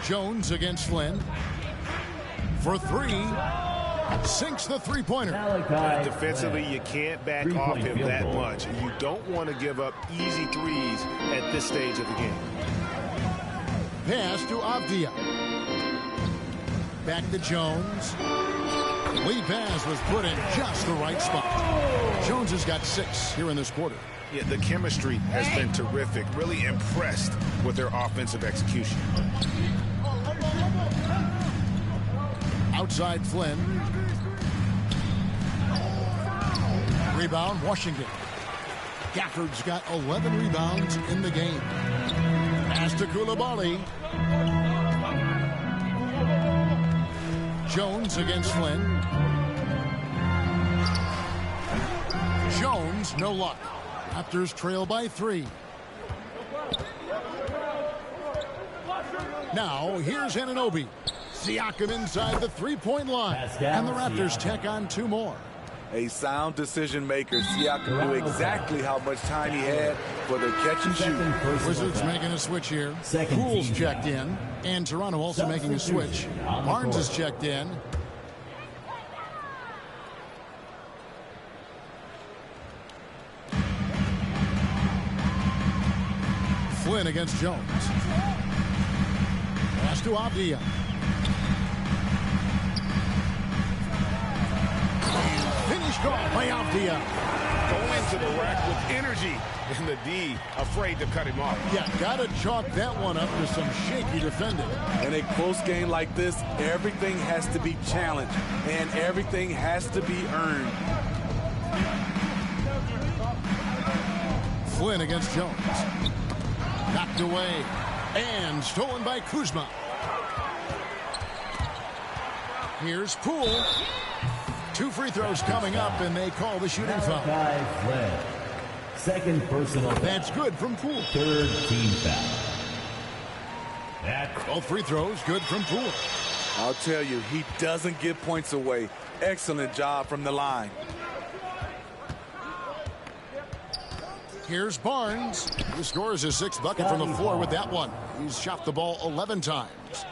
Jones against Flynn. For 3. Sinks the three-pointer. Defensively, you can't back off him that much. You don't want to give up easy threes at this stage of the game. Pass to Avdia. Back to Jones. Lead pass was put in just the right spot. Jones has got 6 here in this quarter. Yeah, the chemistry has been terrific. Really impressed with their offensive execution. Outside Flynn. Rebound, Washington. Gafford's got 11 rebounds in the game. Pass to Koulibaly. Jones against Flynn. Jones, no luck. Raptors trail by 3. Now, here's Anunoby. Siakam inside the three-point line. And the Raptors tack on 2 more. A sound decision maker. Siakam knew exactly how much time he had for the catch and shoot. Wizards making a switch here. Poole's checked in. And Toronto also making a switch. Barnes is checked in. Flynn against Jones. Pass to Avdia. Finished off by Avdia. Go into the rack with energy. And the D afraid to cut him off. Yeah, gotta chalk that one up to some shaky defending. In a close game like this, everything has to be challenged, and everything has to be earned. Flynn against Jones. Knocked away and stolen by Kuzma. Here's Poole. 2 free throws coming up, and they call the shooting foul. Flynn. Second personal. That's good from Poole. Third team foul. Both free throws good from Poole. I'll tell you, he doesn't give points away. Excellent job from the line. Here's Barnes. He scores his 6th bucket from the floor with that one. He's shot the ball 11 times.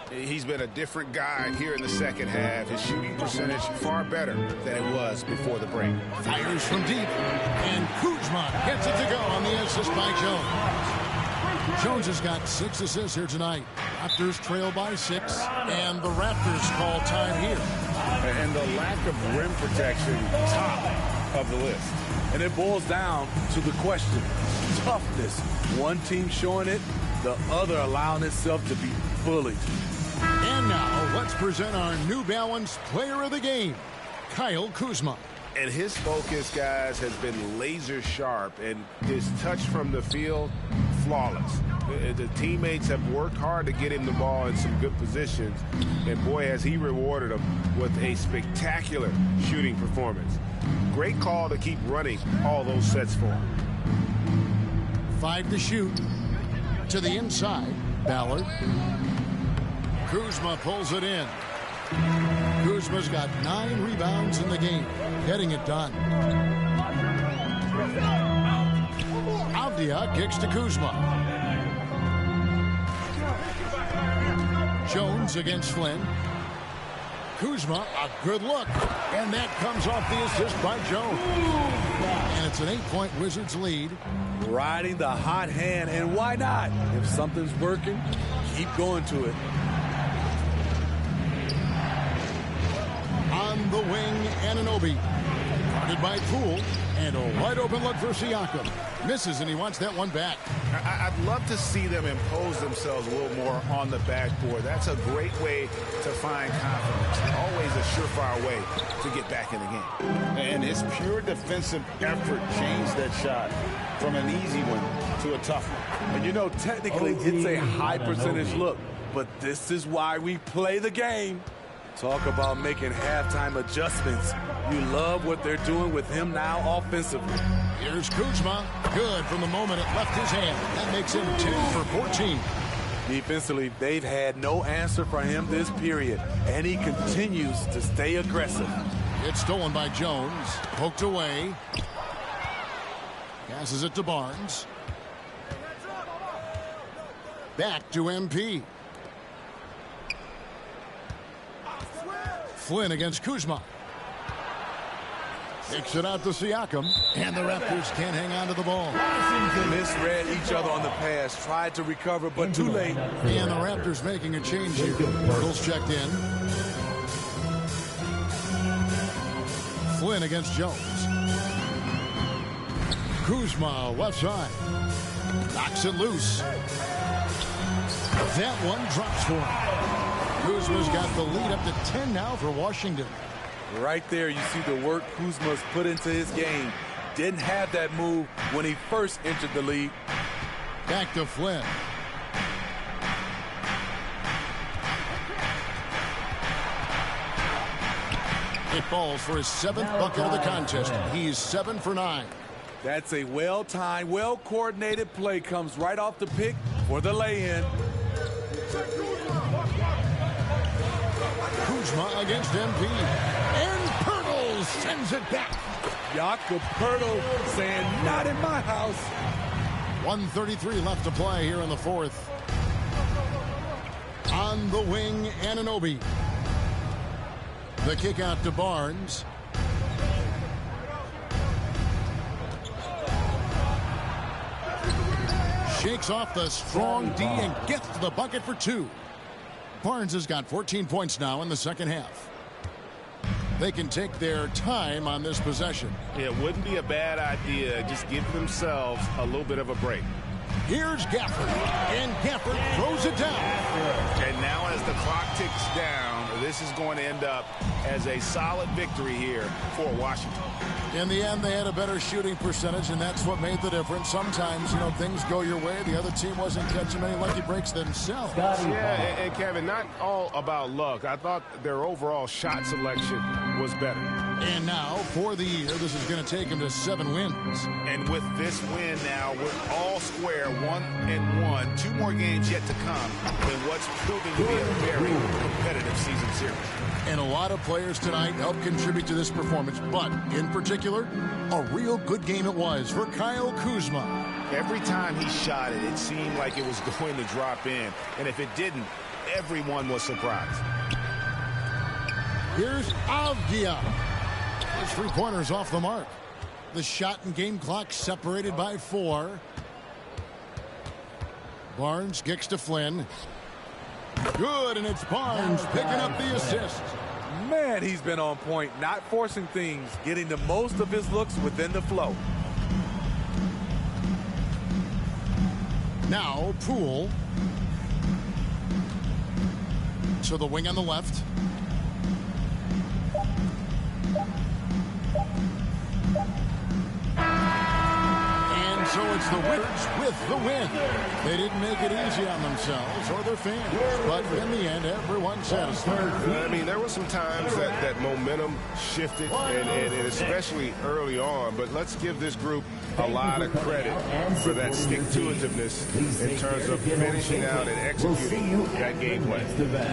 He's been a different guy here in the second half. His shooting percentage far better than it was before the break. Fires from deep, and Kuzma gets it to go on the assist by Jones. Jones has got 6 assists here tonight. Raptors trail by 6, and the Raptors call time here. And the lack of rim protection, top of the list. And it boils down to the question, toughness. One team showing it, the other allowing itself to be bullied. And now, let's present our New Balance Player of the Game, Kyle Kuzma. And his focus, guys, has been laser sharp, and his touch from the field, flawless. The teammates have worked hard to get him the ball in some good positions, and boy, has he rewarded them with a spectacular shooting performance. Great call to keep running all those sets for him. 5 to shoot. To the inside, Ballard. Kuzma pulls it in. Kuzma's got 9 rebounds in the game, getting it done. Avdia kicks to Kuzma. Jones against Flynn. Kuzma, a good look, and that comes off the assist by Jones. And it's an 8-point Wizards lead. Riding the hot hand, and why not? If something's working, keep going to it. On the wing, Anunoby. Guarded by Poole, and a wide open look for Siakam. Misses, and he wants that one back. I'd love to see them impose themselves a little more on the backboard. That's a great way to find confidence. Always a surefire way to get back in the game. And his pure defensive effort changed that shot from an easy one to a tough one. And you know, technically, it's a high percentage look, but this is why we play the game. Talk about making halftime adjustments. You love what they're doing with him now offensively. Here's Kuzma. Good from the moment it left his hand. That makes him 10 for 14. Defensively, they've had no answer for him this period, and he continues to stay aggressive. It's stolen by Jones. Poked away. Passes it to Barnes. Back to MP. Flynn against Kuzma. Kicks it out to Siakam, and the Raptors can't hang on to the ball. Misread each other on the pass, tried to recover, but too late. And the Raptors making a change here. Pirtle's checked in. Flynn against Jones. Kuzma, left side. Knocks it loose. That one drops for him. Kuzma's got the lead up to 10 now for Washington. Right there, you see the work Kuzma's put into his game. Didn't have that move when he first entered the league. Back to Flynn. It falls for his 7th bucket of the contest. He's 7 for 9. That's a well-timed, well-coordinated play. Comes right off the pick for the lay-in. Kuzma against MP. And Pirtle sends it back. Jakob Pirtle saying, not in my house. 1:33 left to play here in the 4th. On the wing, Anunoby. The kick out to Barnes. Shakes off the strong D and gets to the bucket for 2. Barnes has got 14 points now in the second half. They can take their time on this possession. It wouldn't be a bad idea. Just give themselves a little bit of a break. Here's Gafford, and Gafford throws it down. And now as the clock ticks down, this is going to end up as a solid victory here for Washington. In the end, they had a better shooting percentage, and that's what made the difference. Sometimes, things go your way. The other team wasn't catching many lucky breaks themselves. Yeah, and Kevin, not all about luck. I thought their overall shot selection was better. And now, for the year, this is going to take them to 7 wins. And with this win now, we're all square, 1-1. 2 more games yet to come in what's proving to be a very competitive season series. And a lot of players tonight helped contribute to this performance, but in particular, a real good game it was for Kyle Kuzma. Every time he shot it, it seemed like it was going to drop in. And if it didn't, everyone was surprised. Here's Avdia. His 3-pointers off the mark. The shot and game clock separated by 4. Barnes kicks to Flynn. Good, and it's Barnes picking up the assist. Man, he's been on point, not forcing things, getting the most of his looks within the flow. Now, Poole. To the wing on the left. And so it's the Wizards with the win. They didn't make it easy on themselves or their fans, but in the end, everyone's satisfied. I mean, there were some times that momentum shifted, and especially early on, but let's give this group a lot of credit for that stick-to-itiveness in terms of finishing out and executing that game plan.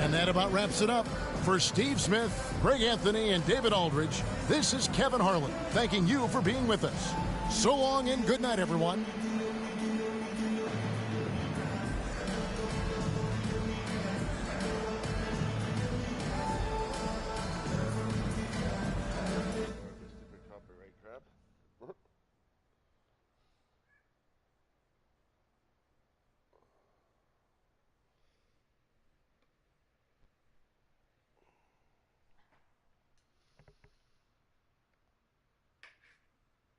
And that about wraps it up. For Steve Smith, Greg Anthony, and David Aldridge, this is Kevin Harlan thanking you for being with us. So long and good night, everyone. Copyright crap.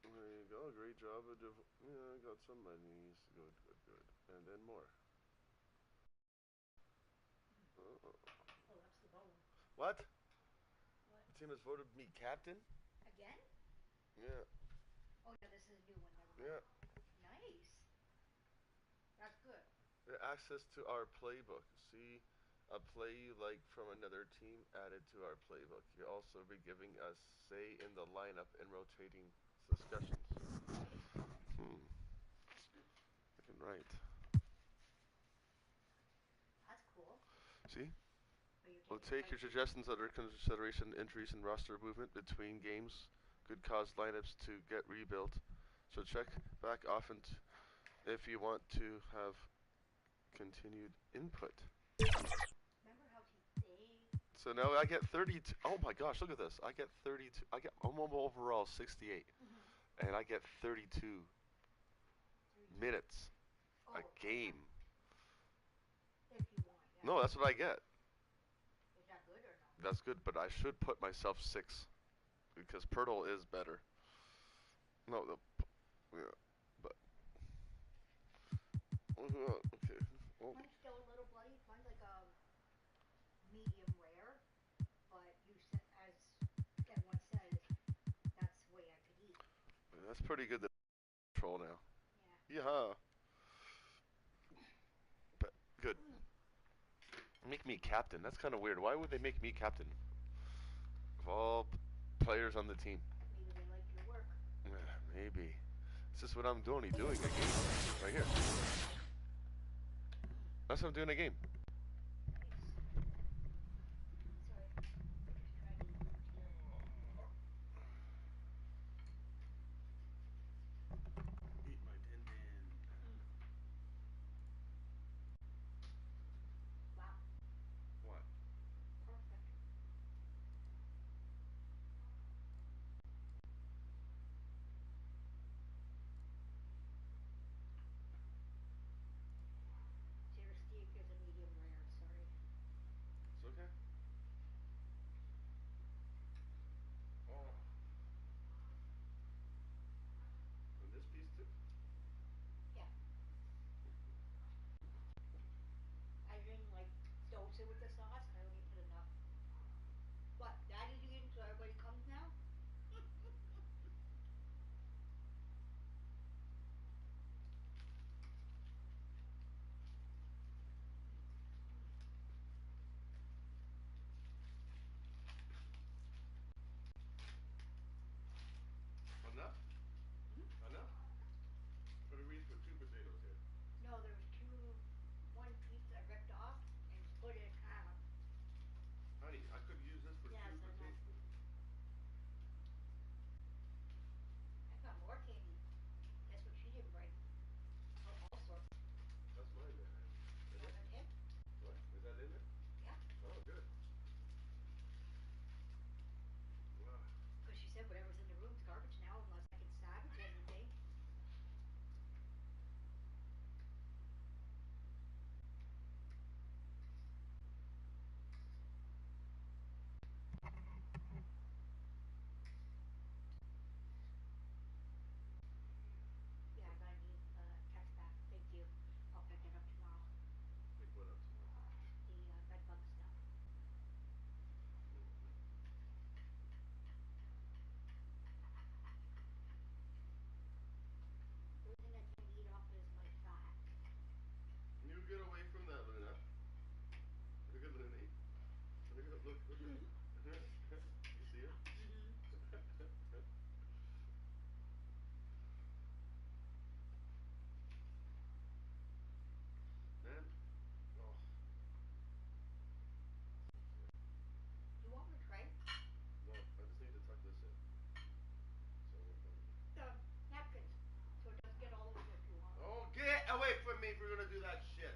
There you go. Great job. Yeah, I got some monies. Good, good, good. And then more. Uh-oh. Oh, that's the bone. What? The team has voted me captain? Again? Yeah. Oh, yeah, this is a new one. Never mind. Yeah. Nice. That's good. Access to our playbook. See a play you like from another team added to our playbook. You'll also be giving us say in the lineup and rotating discussions. I can write. That's cool. See? We'll take your suggestions under consideration. Entries and roster movement between games could cause lineups to get rebuilt. So check back often if you want to have continued input. Remember how So now I get 32. Oh my gosh, look at this. I get 32. I'm overall 68. And I get 32 minutes a game. If you want, yeah. No, that's what I get. Is that good or no? That's good, but I should put myself 6 because Pirtle is better. No, yeah, but okay. Oh. Mine's still a little bloody. Mine's like a medium rare, but as everyone says, that's the way I could eat. That's pretty good. Control now. Yeah. But good. Make me captain. That's kind of weird. Why would they make me captain? Of all players on the team. Maybe they like your work. Maybe. This is what I'm doing. Doing a game right here. That's what I'm doing a game. Steak is a medium You see it? Man, oh. Do you want my tray? No, I just need to tuck this in. So The napkins, so it doesn't get all over if you want. oh, get away from me if we're gonna do that shit.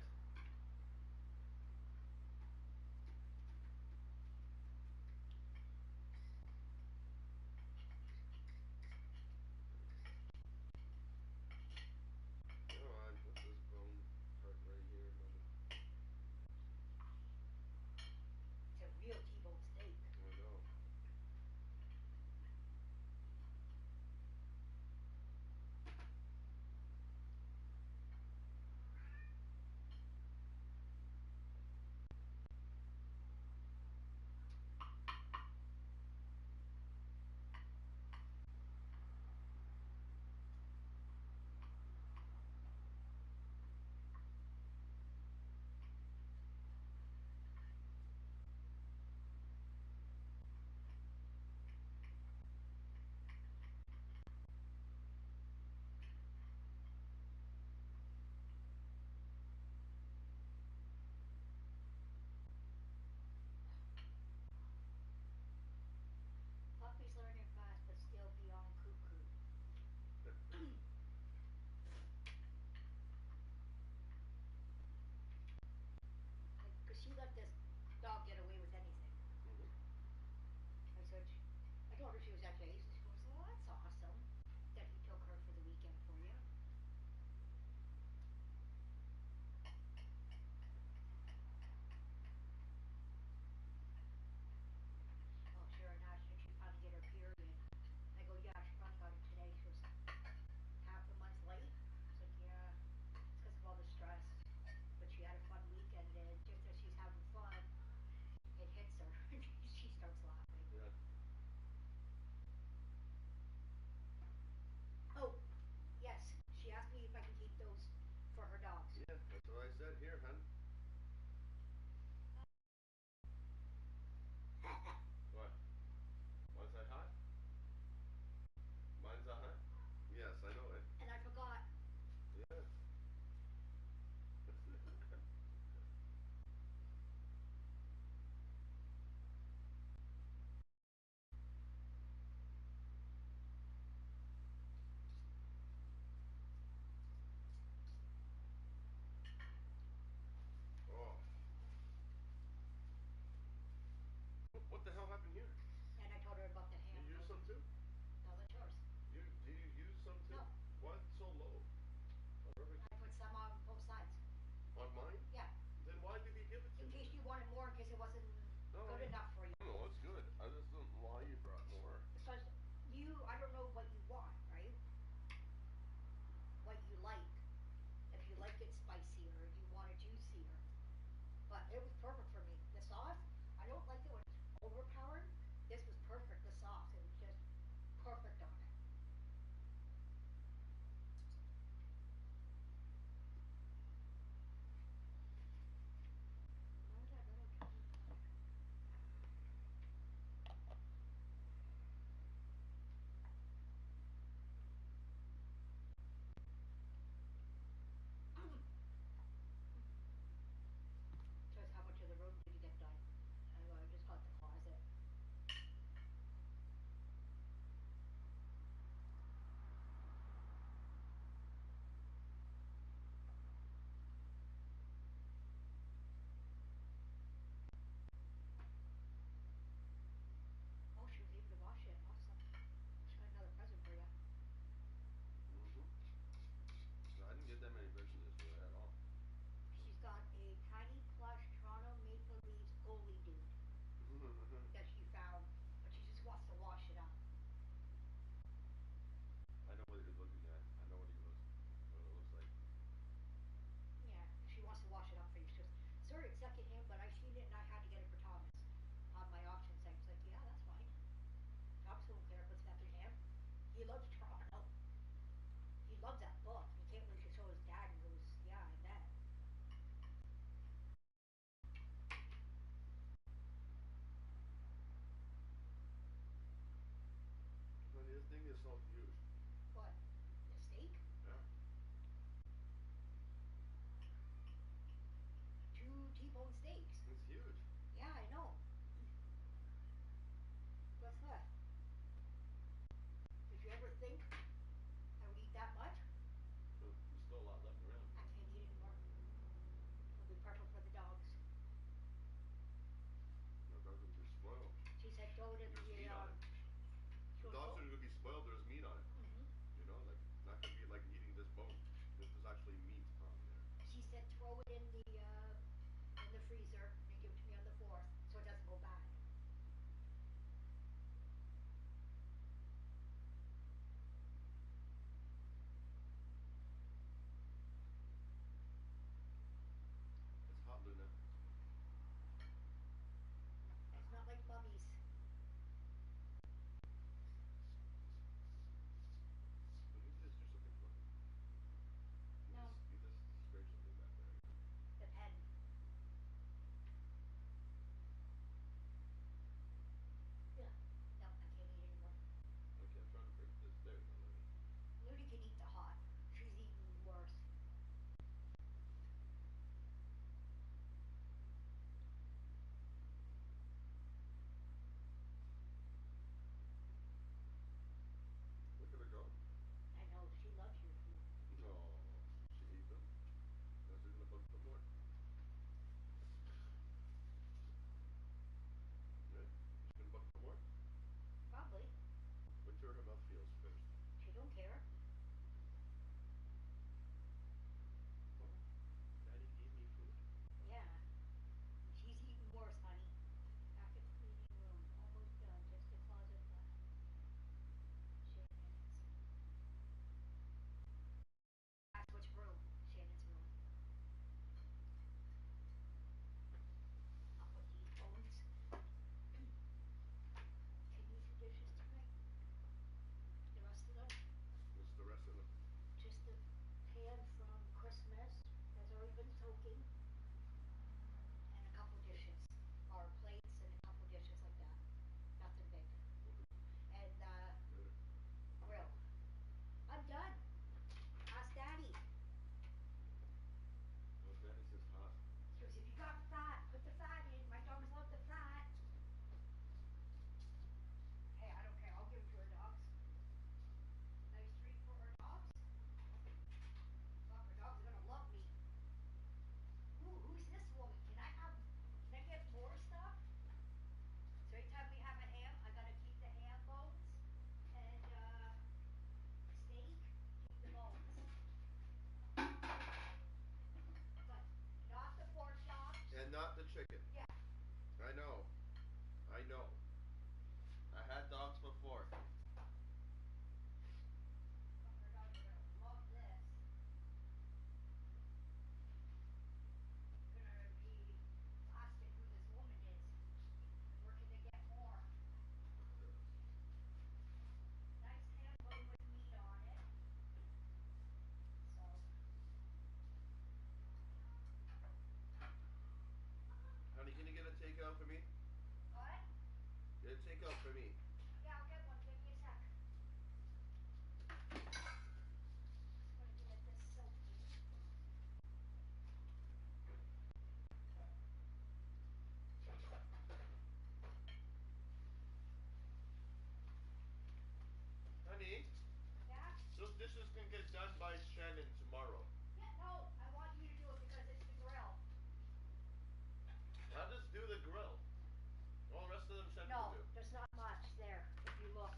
No, there's not much there if you look.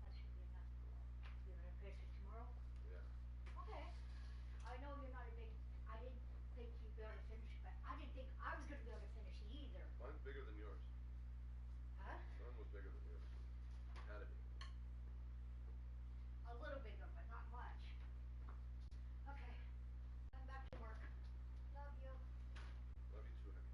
That should be enough. You're gonna finish it tomorrow? Yeah. Okay. I know you're not a big. I didn't think you'd be able to finish, but I didn't think I was gonna be able to finish it either. Mine's bigger than yours. Huh? Mine was bigger than yours. Had to be. A little bigger, but not much. Okay. I'm back to work. Love you. Love you too, honey.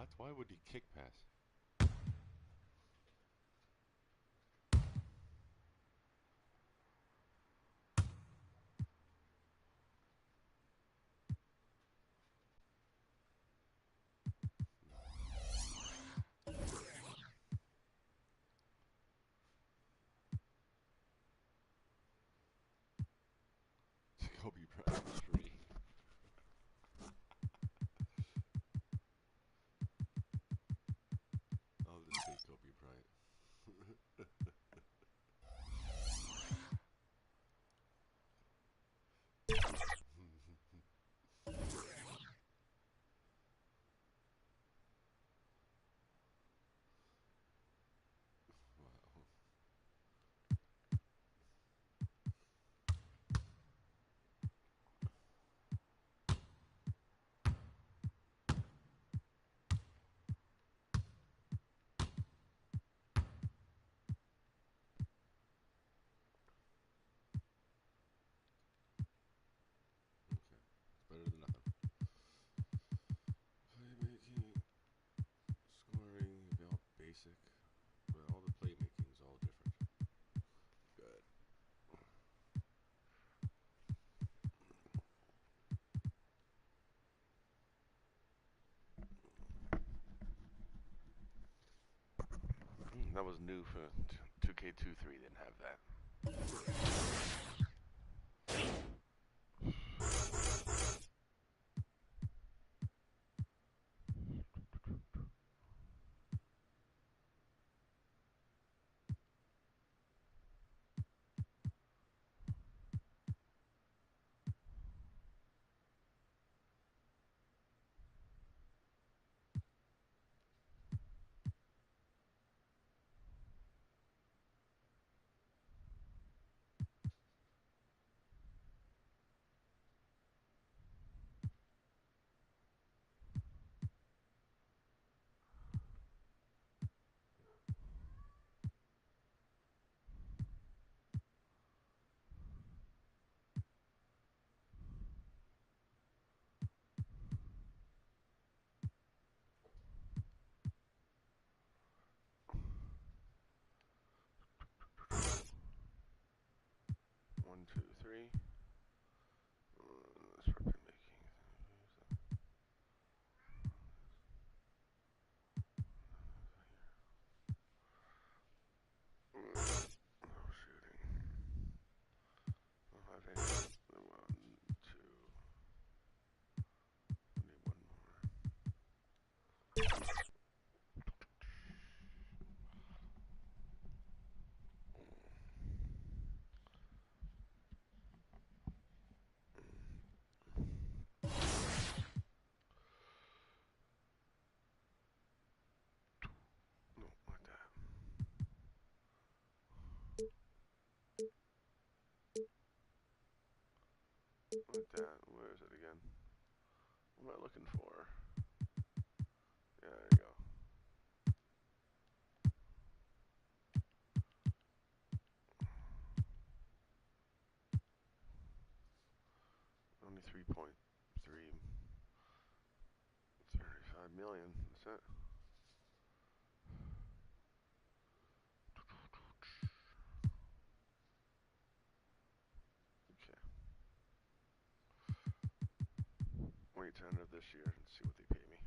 shots. Why would he kick pass? Kobe Bryant tree. I'll just say Kobe Bryant. Better than nothing. Playmaking, scoring, all basic, but all the playmaking is all different. Good. That was new for 2K23. Didn't have that. 1, 2, 3. Let's work on making. No shooting. I think 1, 2. I need one more. No, like that. Like that. Where is it again? What am I looking for? Yeah, there you go. Only 3.3 35 million. That's it. Okay. Wait to end of this year and see what they pay me.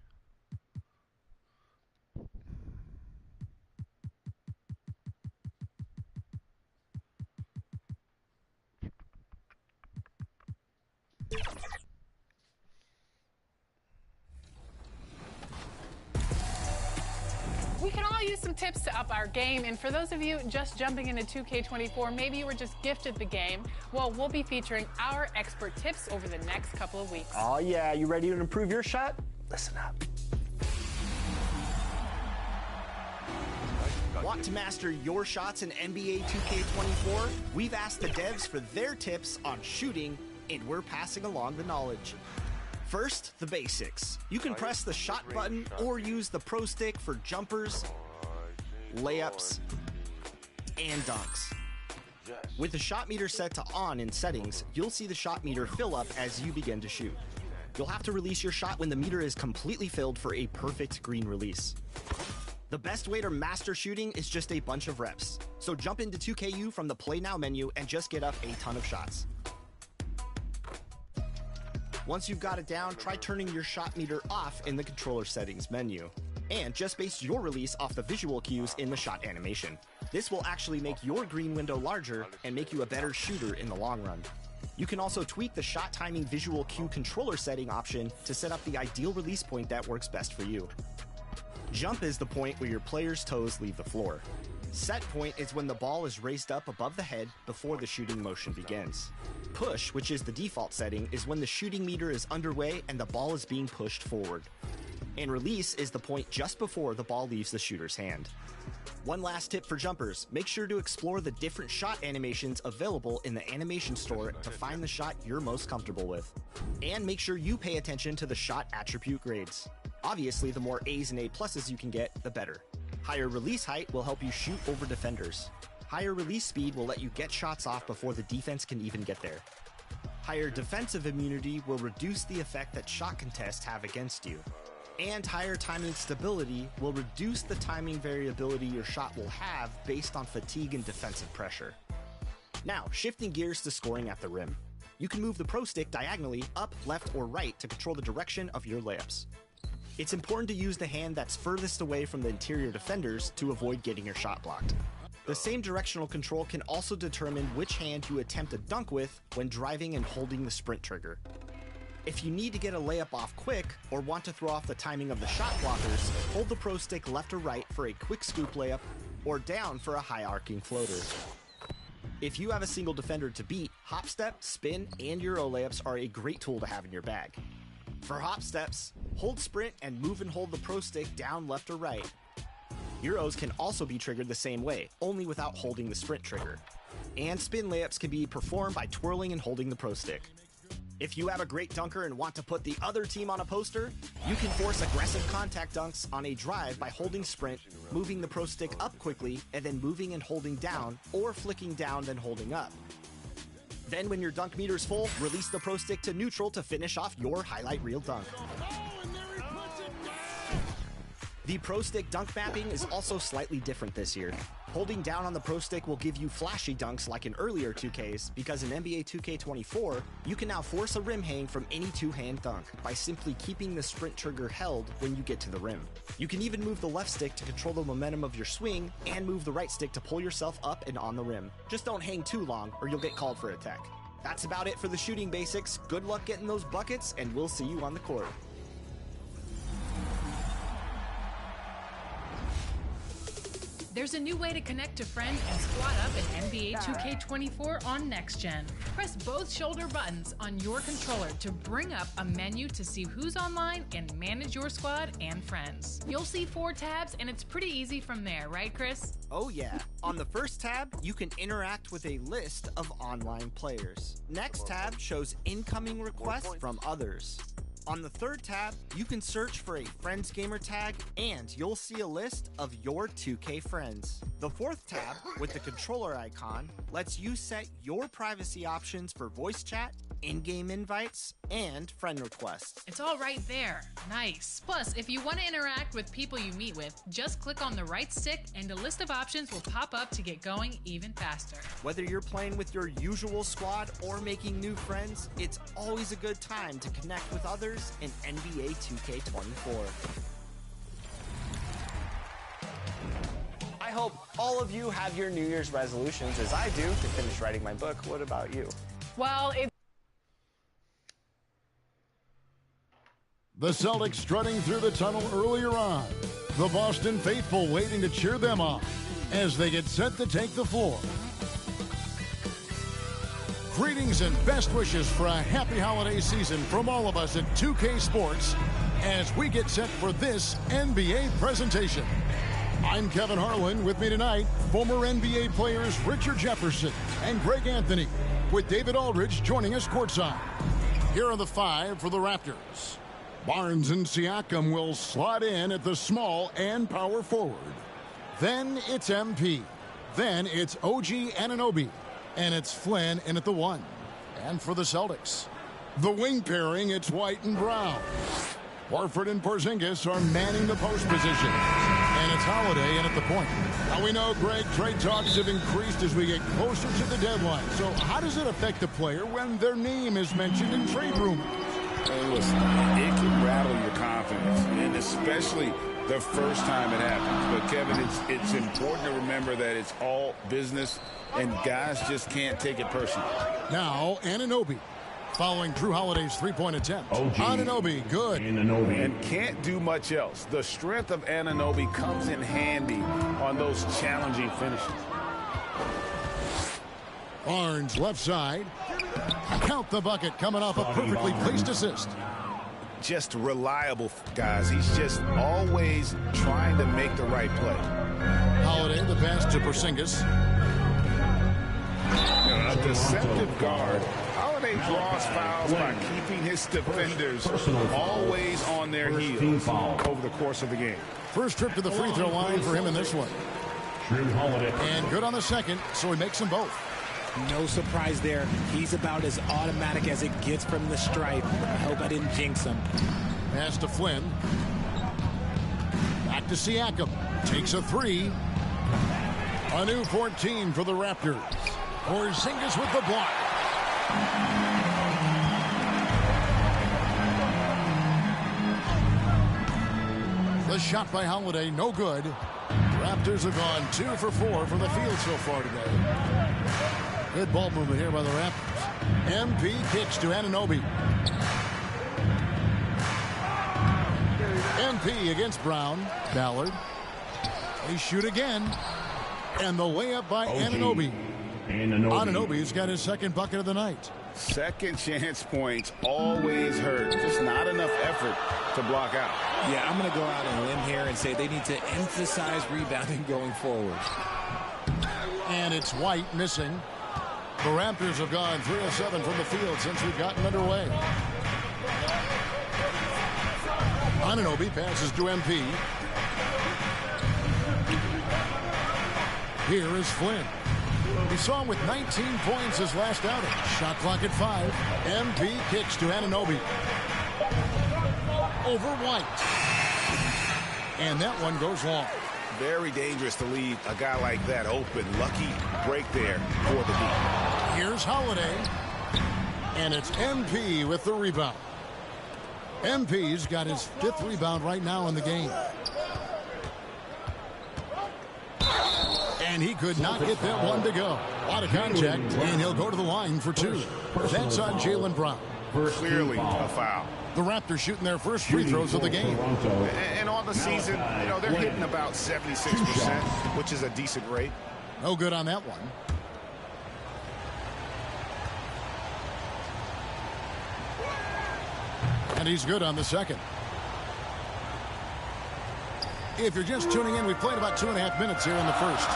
We can all use some tips to up our game, and for those of you just jumping into 2K24, maybe you were just gifted the game, well, we'll be featuring our expert tips over the next couple of weeks. Oh yeah, you ready to improve your shot? Listen up. Want to master your shots in NBA 2K24? We've asked the devs for their tips on shooting, and we're passing along the knowledge. First, the basics. You can press the shot button or use the Pro Stick for jumpers, layups, and dunks. With the shot meter set to on in settings, you'll see the shot meter fill up as you begin to shoot. You'll have to release your shot when the meter is completely filled for a perfect green release. The best way to master shooting is just a bunch of reps. So jump into 2KU from the Play Now menu and just get up a ton of shots. Once you've got it down, try turning your shot meter off in the controller settings menu. And just base your release off the visual cues in the shot animation. This will actually make your green window larger and make you a better shooter in the long run. You can also tweak the shot timing visual cue controller setting option to set up the ideal release point that works best for you. Jump is the point where your player's toes leave the floor. Set point is when the ball is raised up above the head before the shooting motion begins. Push, which is the default setting, is when the shooting meter is underway and the ball is being pushed forward. And release is the point just before the ball leaves the shooter's hand. One last tip for jumpers, make sure to explore the different shot animations available in the animation store to find the shot you're most comfortable with. And make sure you pay attention to the shot attribute grades. Obviously, the more A's and A pluses you can get, the better. Higher release height will help you shoot over defenders. Higher release speed will let you get shots off before the defense can even get there. Higher defensive immunity will reduce the effect that shot contests have against you. And higher timing stability will reduce the timing variability your shot will have based on fatigue and defensive pressure. Now, shifting gears to scoring at the rim. You can move the Pro Stick diagonally up, left, or right to control the direction of your layups. It's important to use the hand that's furthest away from the interior defenders to avoid getting your shot blocked. The same directional control can also determine which hand you attempt a dunk with when driving and holding the sprint trigger. If you need to get a layup off quick or want to throw off the timing of the shot blockers, hold the Pro Stick left or right for a quick scoop layup or down for a high arcing floater. If you have a single defender to beat, hop step, spin, and Euro layups are a great tool to have in your bag. For hop steps, hold sprint and move and hold the Pro Stick down left or right. Euros can also be triggered the same way, only without holding the sprint trigger. And spin layups can be performed by twirling and holding the Pro Stick. If you have a great dunker and want to put the other team on a poster, you can force aggressive contact dunks on a drive by holding sprint, moving the Pro Stick up quickly, and then moving and holding down, or flicking down then holding up. Then when your dunk meter's full, release the Pro Stick to neutral to finish off your highlight reel dunk. The Pro Stick dunk mapping is also slightly different this year. Holding down on the Pro Stick will give you flashy dunks like in earlier 2Ks, because in NBA 2K24, you can now force a rim hang from any two-hand dunk by simply keeping the sprint trigger held when you get to the rim. You can even move the left stick to control the momentum of your swing, and move the right stick to pull yourself up and on the rim. Just don't hang too long, or you'll get called for a tech. That's about it for the shooting basics. Good luck getting those buckets, and we'll see you on the court. There's a new way to connect to friends and squad up in NBA 2K24 on Next Gen. Press both shoulder buttons on your controller to bring up a menu to see who's online and manage your squad and friends. You'll see 4 tabs, and it's pretty easy from there, right, Chris? Oh yeah. On the first tab, you can interact with a list of online players. Next tab shows incoming requests from others. On the third tab, you can search for a Friends Gamer tag, and you'll see a list of your 2K friends. The fourth tab, with the controller icon, lets you set your privacy options for voice chat, in-game invites, and friend requests. It's all right there. Nice. Plus, if you want to interact with people you meet with, just click on the right stick and a list of options will pop up to get going even faster. Whether you're playing with your usual squad or making new friends, it's always a good time to connect with others in NBA 2K24. I hope all of you have your New Year's resolutions as I do to finish writing my book. What about you? Well, The Celtics strutting through the tunnel earlier on. The Boston faithful waiting to cheer them on as they get set to take the floor. Greetings and best wishes for a happy holiday season from all of us at 2K Sports as we get set for this NBA presentation. I'm Kevin Harlan. With me tonight, former NBA players Richard Jefferson and Greg Anthony, with David Aldridge joining us courtside. Here are the 5 for the Raptors. Barnes and Siakam will slot in at the small and power forward. Then it's MP. Then it's OG Anunoby. And it's Flynn in at the 1. And for the Celtics, The wing pairing, it's White and Brown. Horford and Porzingis are manning the post position. And it's Holiday in at the point. Now we know, Greg, trade talks have increased as we get closer to the deadline. So how does it affect the player when their name is mentioned in trade rumors? Hey, listen, it can rattle your confidence, and especially the first time it happens. But, Kevin, it's important to remember that it's all business, and guys just can't take it personally. Now, Anunoby. Following Drew Holiday's three-point attempt. Anunoby, good. And can't do much else. The strength of Anunoby comes in handy on those challenging finishes. Barnes, left side. Count the bucket, coming off a perfectly placed assist. Just reliable, guys. He's just always trying to make the right play. Holiday, the pass to Porzingis. A deceptive guard. Holiday draws fouls by keeping his defenders always on their heels over the course of the game. First trip to the free throw line for him in this one. And good on the second, so he makes them both. No surprise there. He's about as automatic as it gets from the stripe. I hope I didn't jinx him. Pass to Flynn. Back to Siakam. Takes a three. A new 14 for the Raptors. Porzingis with the block. The shot by Holiday, no good. Raptors have gone 2 for 4 from the field so far today. Good ball movement here by the Raptors. MP kicks to Anunoby. MP against Brown. Ballard. They shoot again. And the layup by Anunoby. Anunoby's got his second bucket of the night. Second chance points always hurt. Just not enough effort to block out. Yeah, I'm going to go out on a limb here and say they need to emphasize rebounding going forward. And it's White missing. The Raptors have gone 3 of 7 from the field since we've gotten underway. Anunoby passes to MP. Here is Flynn. We saw him with 19 points his last outing. Shot clock at 5. MP kicks to Anunoby. Over White. And that one goes long. Very dangerous to leave a guy like that open. Lucky break there for the D. Here's Holiday. And it's MP with the rebound. MP's got his 5th rebound right now in the game. And he could not get that one to go. A lot of contact, and he'll go to the line for 2. That's on Jaylen Brown. Clearly a foul. The Raptors shooting their first free throws of the game. And on the season, you know, they're hitting about 76%, which is a decent rate. No good on that one. And he's good on the second. If you're just tuning in, we've played about 2.5 minutes here in the first.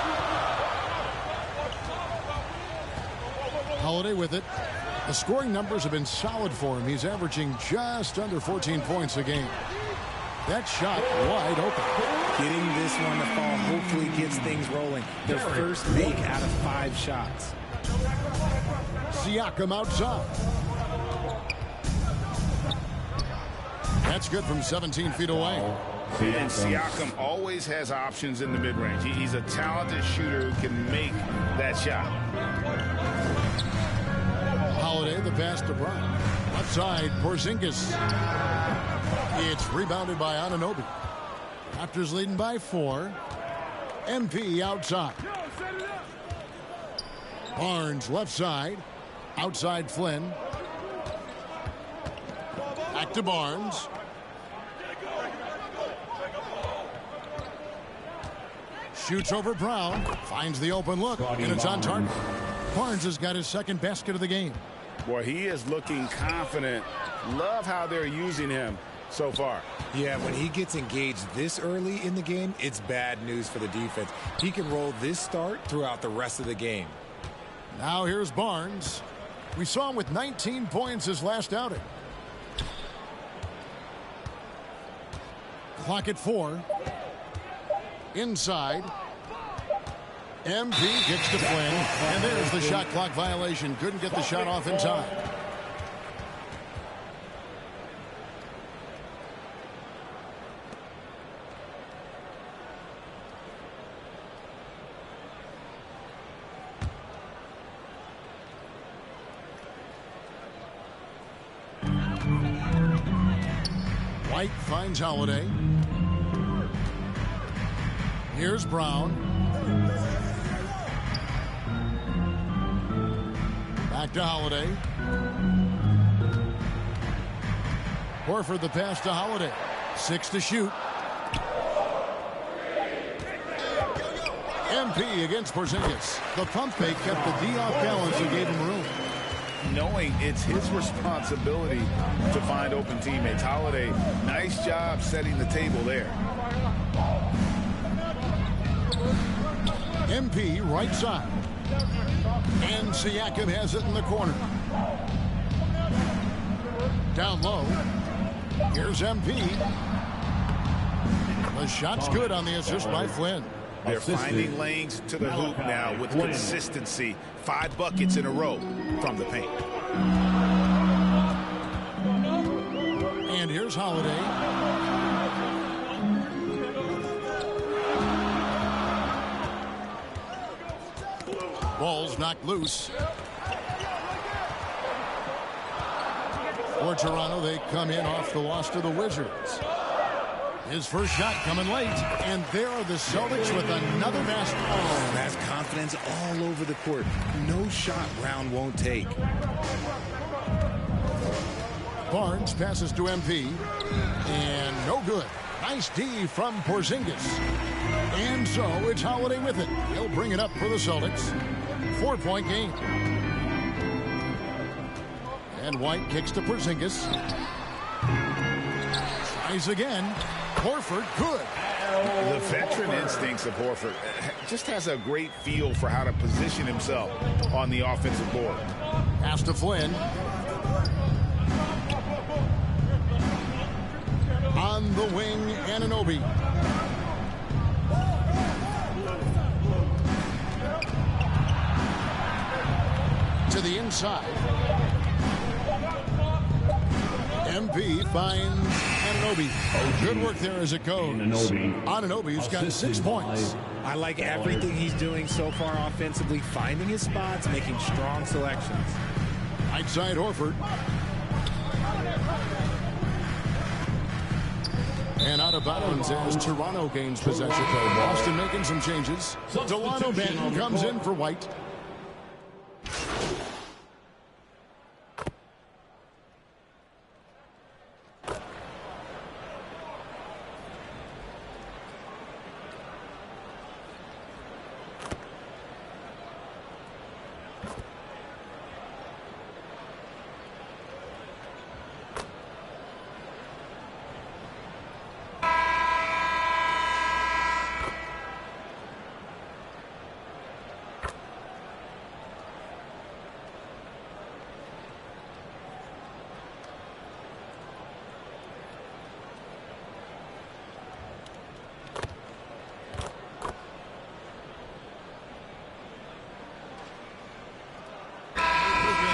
Holiday with it. The scoring numbers have been solid for him. He's averaging just under 14 points a game. That shot wide open. Getting this one to fall hopefully gets things rolling. Their first make out of 5 shots. Siakam outside. That's good from 17 feet away. And Siakam always has options in the mid-range. He's a talented shooter who can make that shot. Holiday, the pass to Brown. Left side, Porzingis. It's rebounded by Anunoby. Raptors leading by 4. MP outside. Barnes, left side. Outside Flynn. Back to Barnes. Shoots over Brown. Finds the open look. And it's on target. Barnes has got his second basket of the game. Boy, he is looking confident. Love how they're using him so far. Yeah, when he gets engaged this early in the game, it's bad news for the defense. He can roll this start throughout the rest of the game. Now here's Barnes. We saw him with 19 points his last outing. Clock at 4. Inside. MP gets to Flynn. And there's the shot clock violation. Couldn't get the shot off in time. White finds Holiday. Here's Brown. Back to Holiday. Horford the pass to Holiday. 6 to shoot. MP against Porzingis. The pump fake kept the D off balance and gave him room. Knowing it's his responsibility to find open teammates. Holiday, nice job setting the table there. MP right side. And Siakam has it in the corner. Down low. Here's MP. The shot's good on the assist by Flynn. They're finding lanes to the hoop now with consistency. 5 buckets in a row from the paint. And here's Holiday. Ball's knocked loose. For Toronto, they come in off the loss to the Wizards. His first shot coming late, and there are the Celtics with another basket. Oh, that's confidence all over the court. No shot Brown won't take. Barnes passes to MP, and no good. Nice D from Porzingis. And so it's Holiday with it. He'll bring it up for the Celtics. 4-point game. And White kicks to Porzingis. Tries again. Horford, good. The veteran instincts of Horford just has a great feel for how to position himself on the offensive board. Pass to Flynn. On the wing, Anunoby. To the inside. MP finds Anunoby. Good work there as it goes. Anunoby's got 6 points. I like everything he's doing so far offensively, finding his spots, making strong selections. Right side Horford. And out of bounds as Toronto gains possession. Boston making some changes. Delano Banton comes in for White.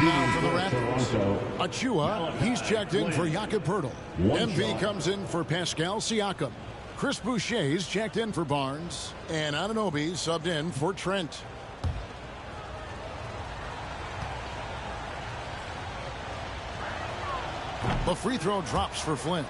Now for the Raptors. Achua, he's checked in for Jakob Poeltl. MP comes in for Pascal Siakam. Chris Boucher's checked in for Barnes. And Anunoby subbed in for Trent. The free throw drops for Flynn.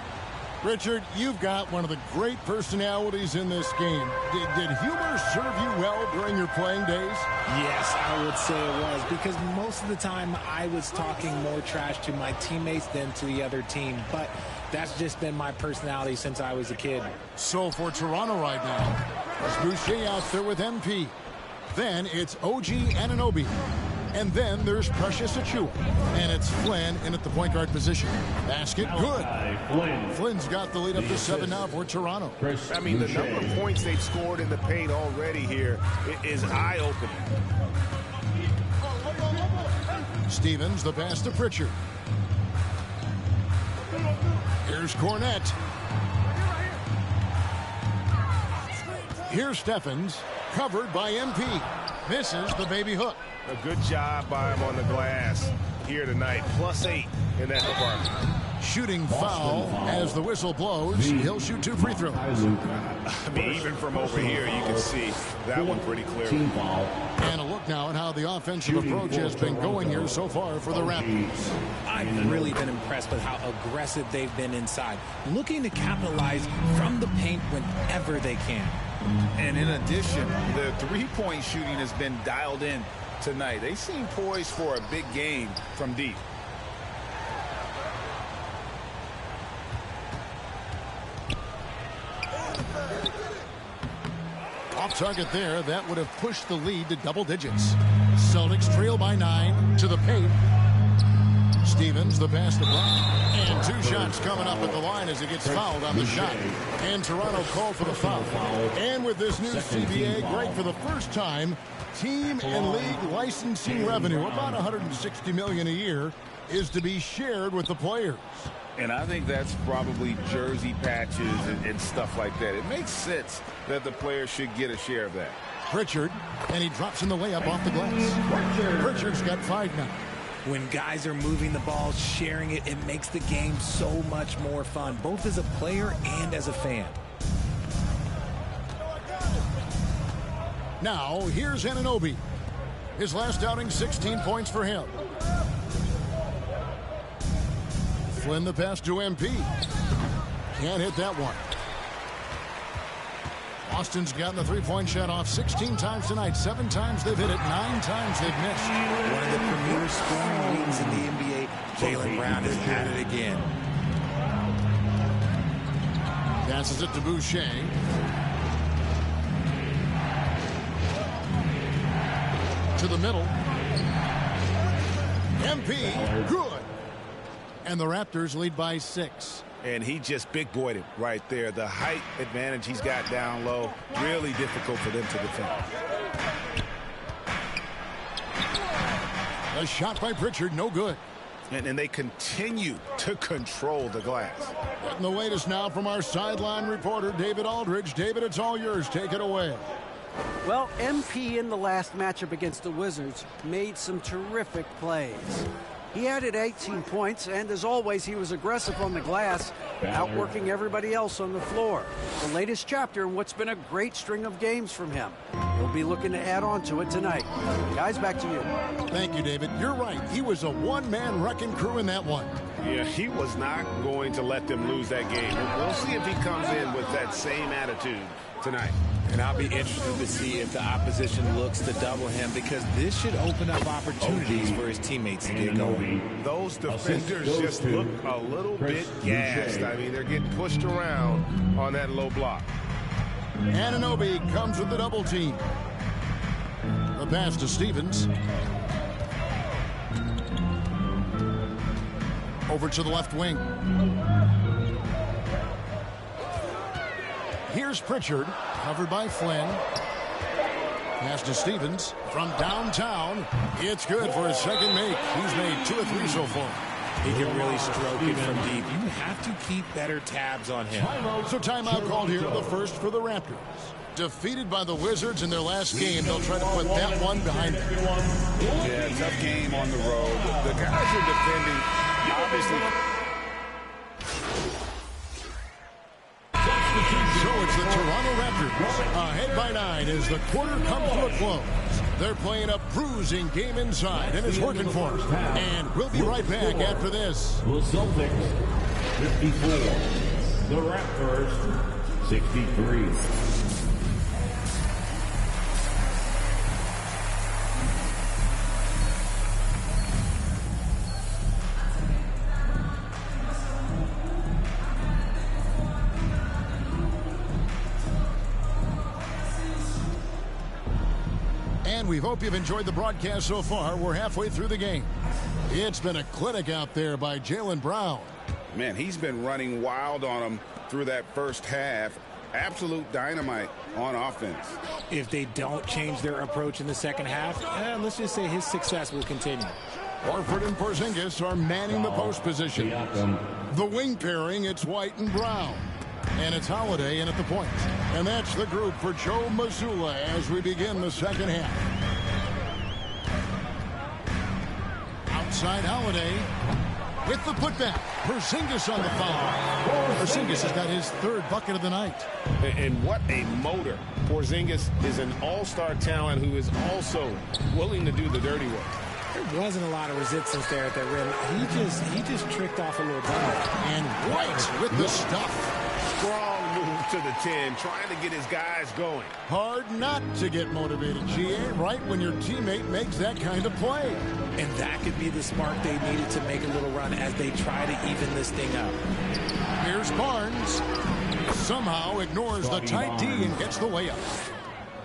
Richard, you've got one of the great personalities in this game. Did humor serve you well during your playing days? Yes, I would say it was, because most of the time I was talking more trash to my teammates than to the other team. But that's just been my personality since I was a kid. So for Toronto right now, there's Boucher out there with MP. Then it's OG Anunoby. And then there's Precious Achua. And it's Flynn in at the point guard position. Basket good. Flynn's got the lead up to 7 now for Toronto. I mean, the number of points they've scored in the paint already here is eye-opening. Stevens, the pass to Pritchard. Here's Cornette. Here's Steffens, covered by MP. Misses the baby hook. A good job by him on the glass here tonight. +8 in that department. Shooting foul as the whistle blows. He'll shoot 2 free throws. I mean, even from over here, you can see that one pretty clearly. And a look now at how how the offensive approach has been going here so far for the Raptors. I've really been impressed with how aggressive they've been inside, looking to capitalize from the paint whenever they can. And in addition, the three-point shooting has been dialed in tonight. They seem poised for a big game from deep. Off target there, that would have pushed the lead to double digits. Celtics trail by 9 to the paint. Stevens, the pass to Brown. And 2 shots coming up at the line as he gets fouled on the shot. And Toronto called for the foul. And with this new CBA, Greg, for the first time, team and league licensing revenue, about $160 million a year, is to be shared with the players. And I think that's probably jersey patches and stuff like that. It makes sense that the players should get a share of that. Pritchard, and he drops in the layup off the glass. Pritchard's got 5 now. When guys are moving the ball, sharing it, it makes the game so much more fun, both as a player and as a fan. Now, here's Anunoby. His last outing, 16 points for him. Flynn the pass to MP. Can't hit that one. Austin's gotten the three-point shot off 16 times tonight. 7 times they've hit it. 9 times they've missed. One of the premier scoring wings in the NBA. Jaylen Brown has had it again. Passes it to Boucher. To the middle. MP, good. And the Raptors lead by 6. And he just big-boyed it right there. The height advantage he's got down low, really difficult for them to defend. A shot by Pritchard, no good. And they continue to control the glass. Getting the latest now from our sideline reporter, David Aldridge. David, it's all yours. Take it away. Well, MP in the last matchup against the Wizards made some terrific plays. He added 18 points, and as always, he was aggressive on the glass, outworking everybody else on the floor. The latest chapter in what's been a great string of games from him. He'll be looking to add on to it tonight. Guys, back to you. Thank you, David. You're right. He was a one-man wrecking crew in that one. Yeah, he was not going to let them lose that game. We'll see if he comes in with that same attitude tonight. And I'll be interested to see if the opposition looks to double him, because this should open up opportunities for his teammates to get going. Those defenders just look a little bit gassed. I mean, they're getting pushed around on that low block. Anunoby comes with the double team. The pass to Stevens. Over to the left wing. Here's Pritchard, covered by Flynn. Pass to Stevens from downtown. It's good for his second make. He's made 2 of 3 so far. He can really stroke it from deep. You have to keep better tabs on him. So timeout called here, the first for the Raptors. Defeated by the Wizards in their last game, they'll try to put that one behind them. Yeah, tough game on the road. The guys are defending, obviously. So it's the Toronto Raptors ahead by 9 as the quarter comes to a close. They're playing a bruising game inside, and it's working for them. And we'll be right back after this. The Celtics, 54. The Raptors, 63. We hope you've enjoyed the broadcast so far. We're halfway through the game. It's been a clinic out there by Jaylen Brown. Man, he's been running wild on them through that first half. Absolute dynamite on offense. If they don't change their approach in the second half, let's just say his success will continue. Horford and Porzingis are manning the post position. The wing pairing, it's White and Brown. And it's Holiday in at the point. And that's the group for Joe Mazzulla as we begin the second half. Outside Holiday. with the putback. Porzingis on the foul. Porzingis has got his third bucket of the night. And what a motor. Porzingis is an all-star talent who is also willing to do the dirty work. There wasn't a lot of resistance there at the rim. He just tricked off a little bit. And White with the stuff. Strong move to the 10, trying to get his guys going. Hard not to get motivated, GA, right when your teammate makes that kind of play. And that could be the spark they needed to make a little run as they try to even this thing up. Here's Barnes. Somehow ignores the tight D and gets the layup.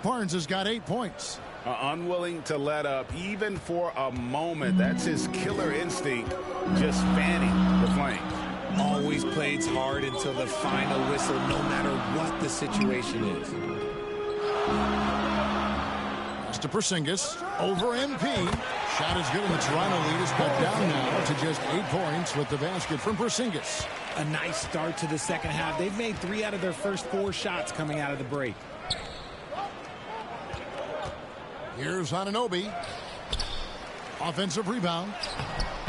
Barnes has got 8 points. Unwilling to let up even for a moment. That's his killer instinct, just fanning the flames. Always plays hard until the final whistle, no matter what the situation is. Pass to Porzingis over MP. Shot is good, and the Toronto lead is cut down now to just 8 points with the basket from Porzingis. A nice start to the second half. They've made 3 out of their first 4 shots coming out of the break. Here's Anunoby. Offensive rebound.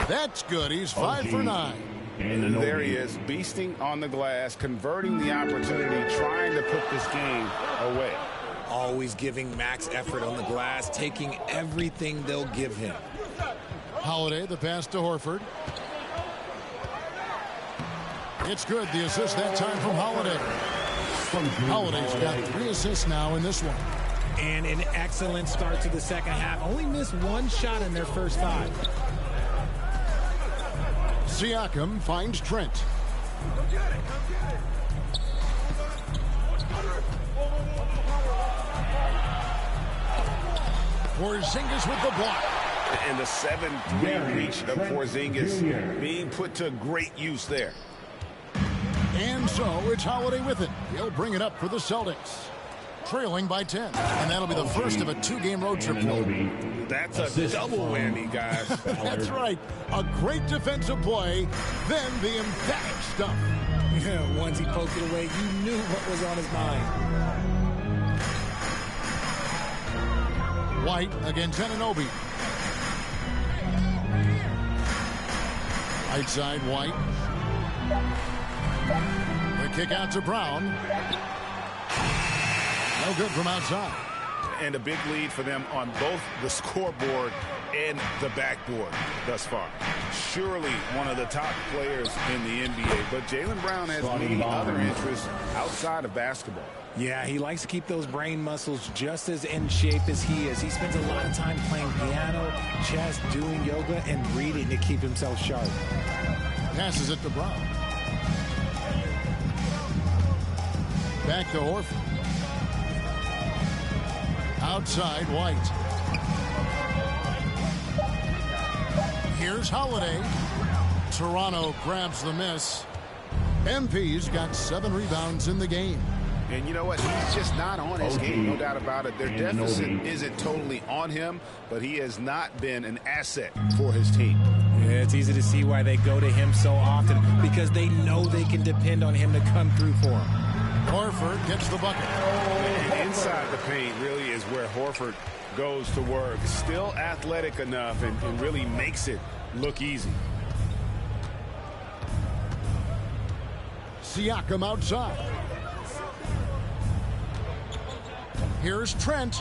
That's good. He's 5 for 9. And there he is, beasting on the glass, converting the opportunity, trying to put this game away. Always giving max effort on the glass, taking everything they'll give him. Holiday, the pass to Horford. It's good. The assist that time from Holiday. Holiday's got 3 assists now in this one. And an excellent start to the second half. Only missed 1 shot in their first 5. Siakam finds Trent. Porzingis with the block. And the 7-3 reach of Porzingis being put to great use there. And so it's Holiday with it. He'll bring it up for the Celtics. Trailing by 10. And that'll be the first of a 2-game road trip. That's a double whammy, guys. That's right. A great defensive play, then the emphatic stuff. Yeah, once he poked it away, you knew what was on his mind. White against Anunoby. Right side, White. The kick out to Brown. No good from outside. And a big lead for them on both the scoreboard and the backboard thus far. Surely one of the top players in the NBA, but Jaylen Brown has many other interests outside of basketball. Yeah, he likes to keep those brain muscles just as in shape as he is. He spends a lot of time playing piano, chess, doing yoga, and reading to keep himself sharp. Passes it to Brown. Back to Horford. Outside, White. Here's Holiday. Toronto grabs the miss. MP's got 7 rebounds in the game. And you know what? He's just not on his game, no doubt about it. Their deficit isn't totally on him, but he has not been an asset for his team. Yeah, it's easy to see why they go to him so often, because they know they can depend on him to come through for them. Horford gets the bucket. And inside the paint really is where Horford goes to work. Still athletic enough and really makes it look easy. Siakam outside. Here's Trent.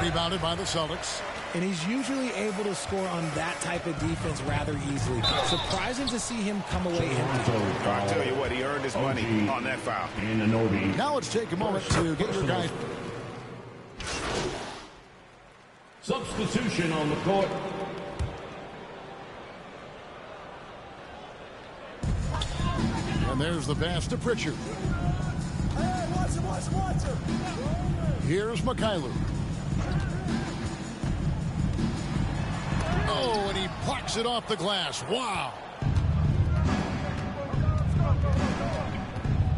Rebounded by the Celtics. And he's usually able to score on that type of defense rather easily. Surprising to see him come away empty. I tell you what, he earned his money on that foul. Now let's take a moment to get your guys. Substitution on the court. And there's the pass to Pritchard. Here's Mikhailuk. Oh, and he blocks it off the glass. Wow.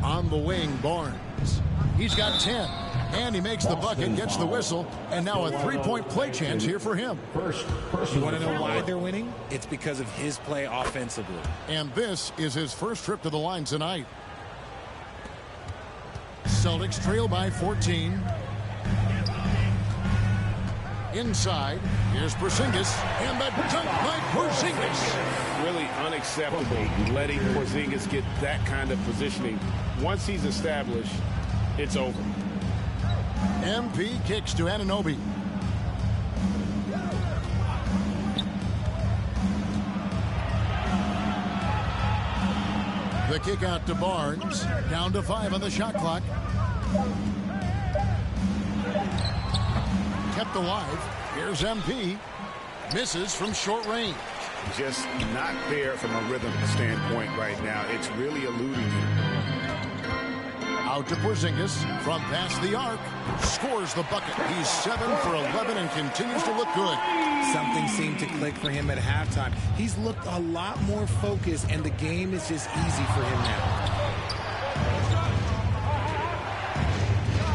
On the wing, Barnes. He's got 10. And he makes the bucket, gets the whistle, and now a 3-point play chance here for him. You want to know why they're winning? It's because of his play offensively. And this is his first trip to the line tonight. Celtics trail by 14. Inside, here's Porzingis, and the dunk by Porzingis. Really unacceptable letting Porzingis get that kind of positioning. Once he's established, it's over. MP kicks to Anunoby. The kick out to Barnes. Down to 5 on the shot clock. Kept alive. Here's MP. Misses from short range. Just not there from a rhythm standpoint right now. It's really eluding him. Out to Porzingis from past the arc. Scores the bucket. He's 7 for 11 and continues to look good. Something seemed to click for him at halftime. He's looked a lot more focused, and the game is just easy for him now.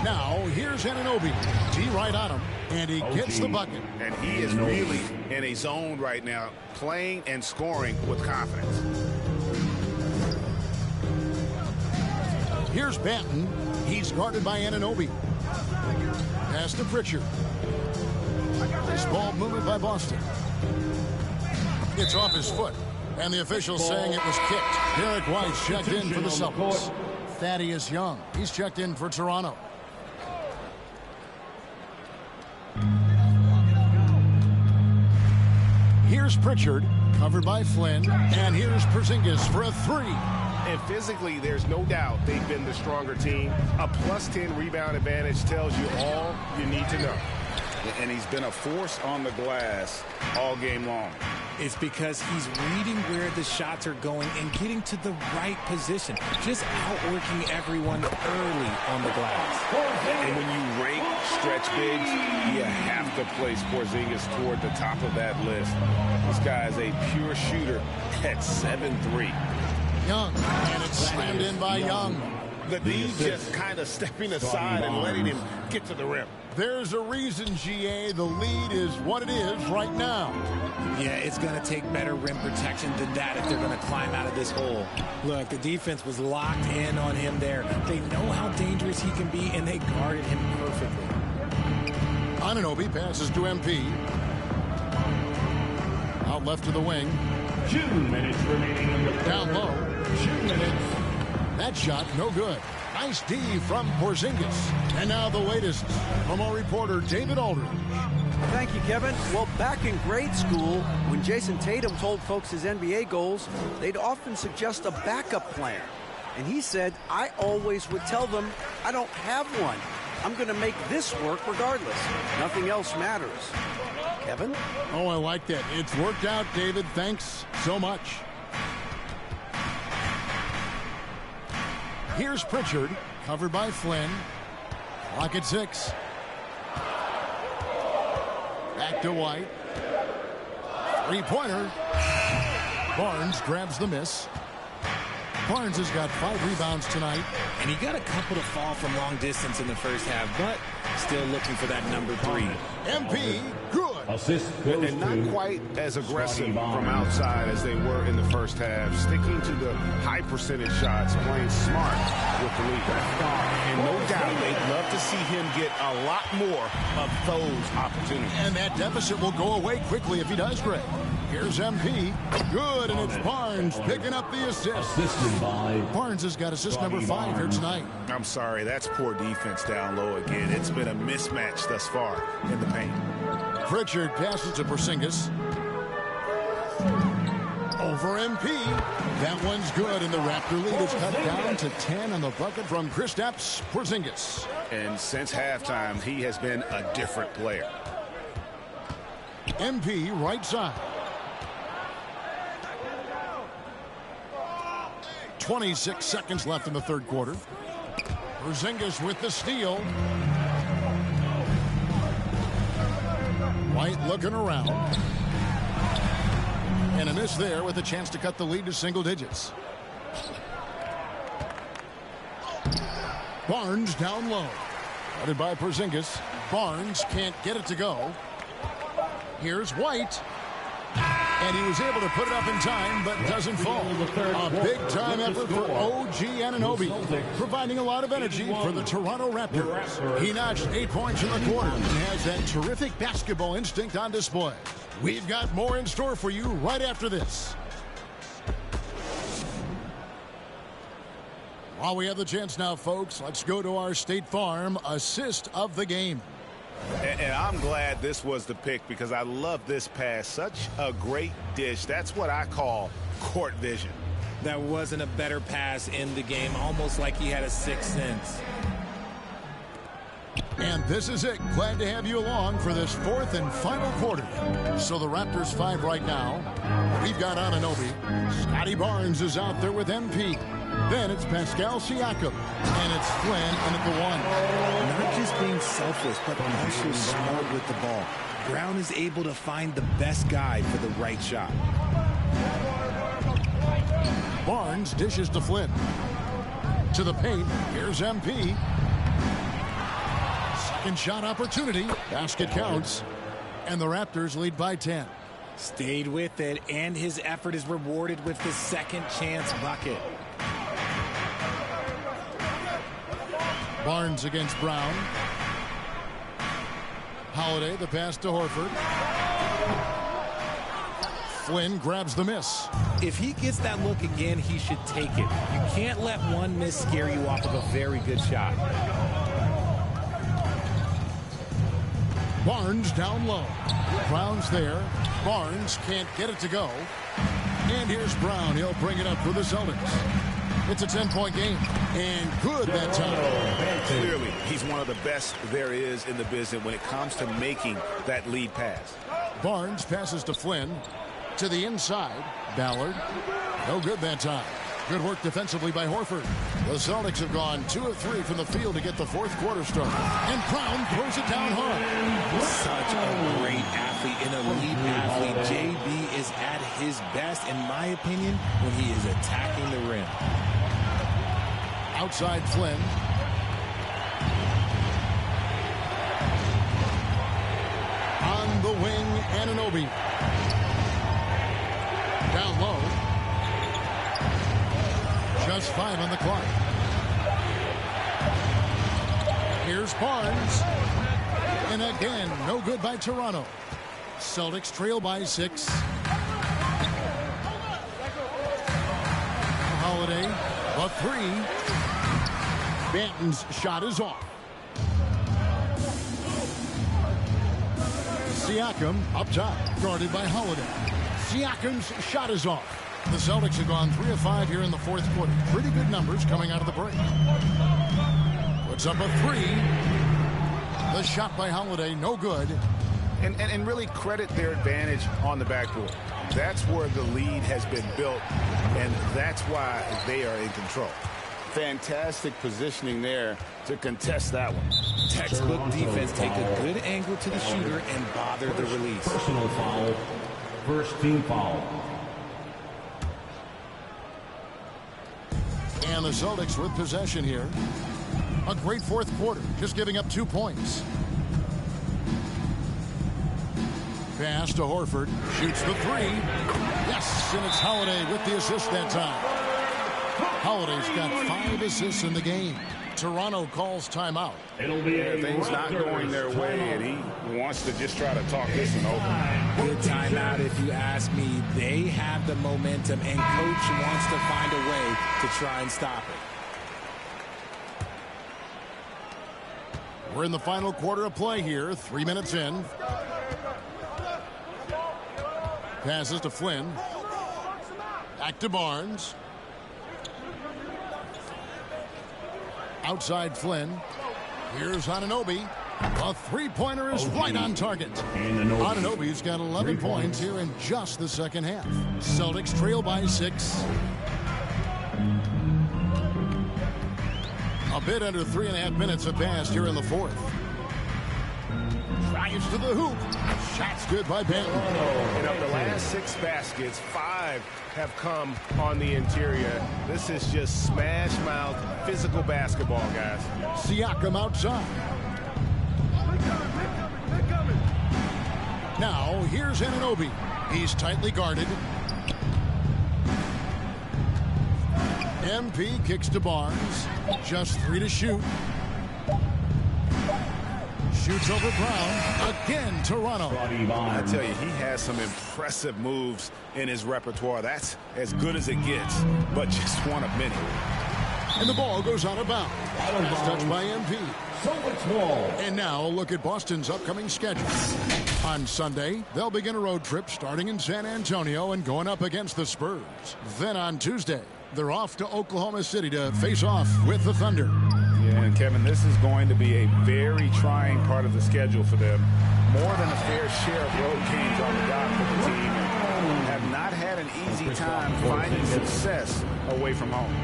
Now, here's Anunoby. T right on him, and he gets the bucket. And he is really in a zone right now, playing and scoring with confidence. Here's Banton. He's guarded by Anunoby. Pass to Pritchard. This ball movement by Boston. It's off his foot, and the officials saying it was kicked. Derek White's checked in for the Celtics. Thaddeus Young, he's checked in for Toronto. Here's Pritchard, covered by Flynn, and here's Porzingis for a 3. And physically, there's no doubt they've been the stronger team. A +10 rebound advantage tells you all you need to know. And he's been a force on the glass all game long. It's because he's reading where the shots are going and getting to the right position. Just outworking everyone early on the glass. And when you rank stretch bigs, you have to place Porzingis toward the top of that list. This guy is a pure shooter at 7'3". Young, and it's slammed in by Young. The D just kind of stepping aside and letting him get to the rim. There's a reason, GA, the lead is what it is right now. Yeah, it's going to take better rim protection than that if they're going to climb out of this hole. Look, the defense was locked in on him there. They know how dangerous he can be, and they guarded him perfectly. Anunoby passes to MP. Out left to the wing. 2 minutes remaining in the down low. 2 minutes. That shot, no good. Nice D from Porzingis. And now the latest from our reporter, David Aldridge. Thank you, Kevin. Well, back in grade school, when Jason Tatum told folks his NBA goals, they'd often suggest a backup plan. And he said, I always would tell them, I don't have one. I'm going to make this work regardless. Nothing else matters. Kevin? Oh, I like that. It's worked out, David. Thanks so much. Here's Pritchard, covered by Flynn. Clock at 6. Back to White. Three-pointer. Barnes grabs the miss. Barnes has got 5 rebounds tonight. And he got a couple to fall from long distance in the first half, but still looking for that number 3. MP, good. Assist goes and not quite as aggressive from outside as they were in the first half. Sticking to the high percentage shots, playing smart with the lead. And no doubt they'd love to see him get a lot more of those opportunities. And that deficit will go away quickly if he does, Greg. Here's MP. Good, and it's Barnes picking up the assist. Assisted by Barnes has got assist number 5 here tonight. I'm sorry, that's poor defense down low again. It's been a mismatch thus far in the paint. Pritchard passes to Porzingis. Over MP. That one's good, and the Raptor lead is cut down to 10 on the bucket from Kristaps Porzingis. And since halftime, he has been a different player. MP right side. 26 seconds left in the third quarter. Porzingis with the steal. White looking around. And a miss there with a chance to cut the lead to single digits. Barnes down low. Guarded by Porzingis. Barnes can't get it to go. Here's White. And he was able to put it up in time, but doesn't fall. A big-time effort for OG Anunoby, providing a lot of energy for the Toronto Raptors. He notched 8 points in the quarter and has that terrific basketball instinct on display. We've got more in store for you right after this. While we have the chance now, folks, let's go to our State Farm assist of the game. And I'm glad this was the pick because I love this pass. Such a great dish. That's what I call court vision. That wasn't a better pass in the game, almost like he had a sixth sense. And this is it. Glad to have you along for this fourth and final quarter. So the Raptors 5 right now. We've got Anunoby. Scotty Barnes is out there with MP. Then it's Pascal Siakam. And it's Flynn in at the 1. Not just being selfless, but also smart with the ball. Brown is able to find the best guy for the right shot. Barnes dishes to Flynn. To the paint. Here's MP. Second shot opportunity. Basket counts. And the Raptors lead by 10. Stayed with it, and his effort is rewarded with the second chance bucket. Barnes against Brown. Holiday, the pass to Horford. Flynn grabs the miss. If he gets that look again, he should take it. You can't let one miss scare you off of a very good shot. Barnes down low. Brown's there. Barnes can't get it to go. And here's Brown. He'll bring it up for the Celtics. It's a 10-point game. And good that time. Clearly, he's one of the best there is in the business when it comes to making that lead pass. Barnes passes to Flynn. To the inside. Ballard. No good that time. Good work defensively by Horford. The Celtics have gone 2 of 3 from the field to get the fourth quarter started. And Brown throws it down hard. Such a great athlete, an elite athlete. JB is at his best, in my opinion, when he is attacking the rim. Outside Flynn. On the wing, Anunoby. Down low. Just 5 on the clock. Here's Barnes. And again, no good by Toronto. Celtics trail by 6. Holiday, a 3. Banton's shot is off. Siakam up top, guarded by Holiday. Siakam's shot is off. The Celtics have gone 3 of 5 here in the fourth quarter. Pretty good numbers coming out of the break. Puts up a 3. The shot by Holiday, no good. And really credit their advantage on the backboard. That's where the lead has been built, and that's why they are in control. Fantastic positioning there to contest that one. Textbook defense. Take a good angle to the shooter and bother the release. Personal foul. First team foul. And the Celtics with possession here. A great fourth quarter, just giving up 2 points. Pass to Horford. Shoots the 3. Yes, and it's Holiday with the assist that time. Holiday's got 5 assists in the game. Toronto calls timeout. Things not going their way, and he wants to just try to talk this one over. Good timeout if you ask me. They have the momentum, and coach wants to find a way to try and stop it. We're in the final quarter of play here. 3 minutes in. Passes to Flynn. Back to Barnes. Outside Flynn. Here's Anunoby. A three-pointer is right on target. Anunoby's got 11 points here in just the second half. Celtics trail by 6. A bit under 3.5 minutes have passed here in the fourth. Drives to the hoop. Shot's good by Banton. And of the last 6 baskets, 5 have come on the interior. This is just smash mouth physical basketball, guys. Siakam outside. Now, here's Anunoby. He's tightly guarded. MP kicks to Barnes. Just 3 to shoot. Shoots over Brown. Again, Toronto. I tell you, he has some impressive moves in his repertoire. That's as good as it gets, but just one of many. And the ball goes out of bounds. Touched by MP. And now, look at Boston's upcoming schedule. On Sunday, they'll begin a road trip starting in San Antonio and going up against the Spurs. Then on Tuesday, they're off to Oklahoma City to face off with the Thunder. Yeah, and Kevin, this is going to be a very trying part of the schedule for them. More than a fair share of road games on the dock for the team, and have not had an easy time finding success away from home.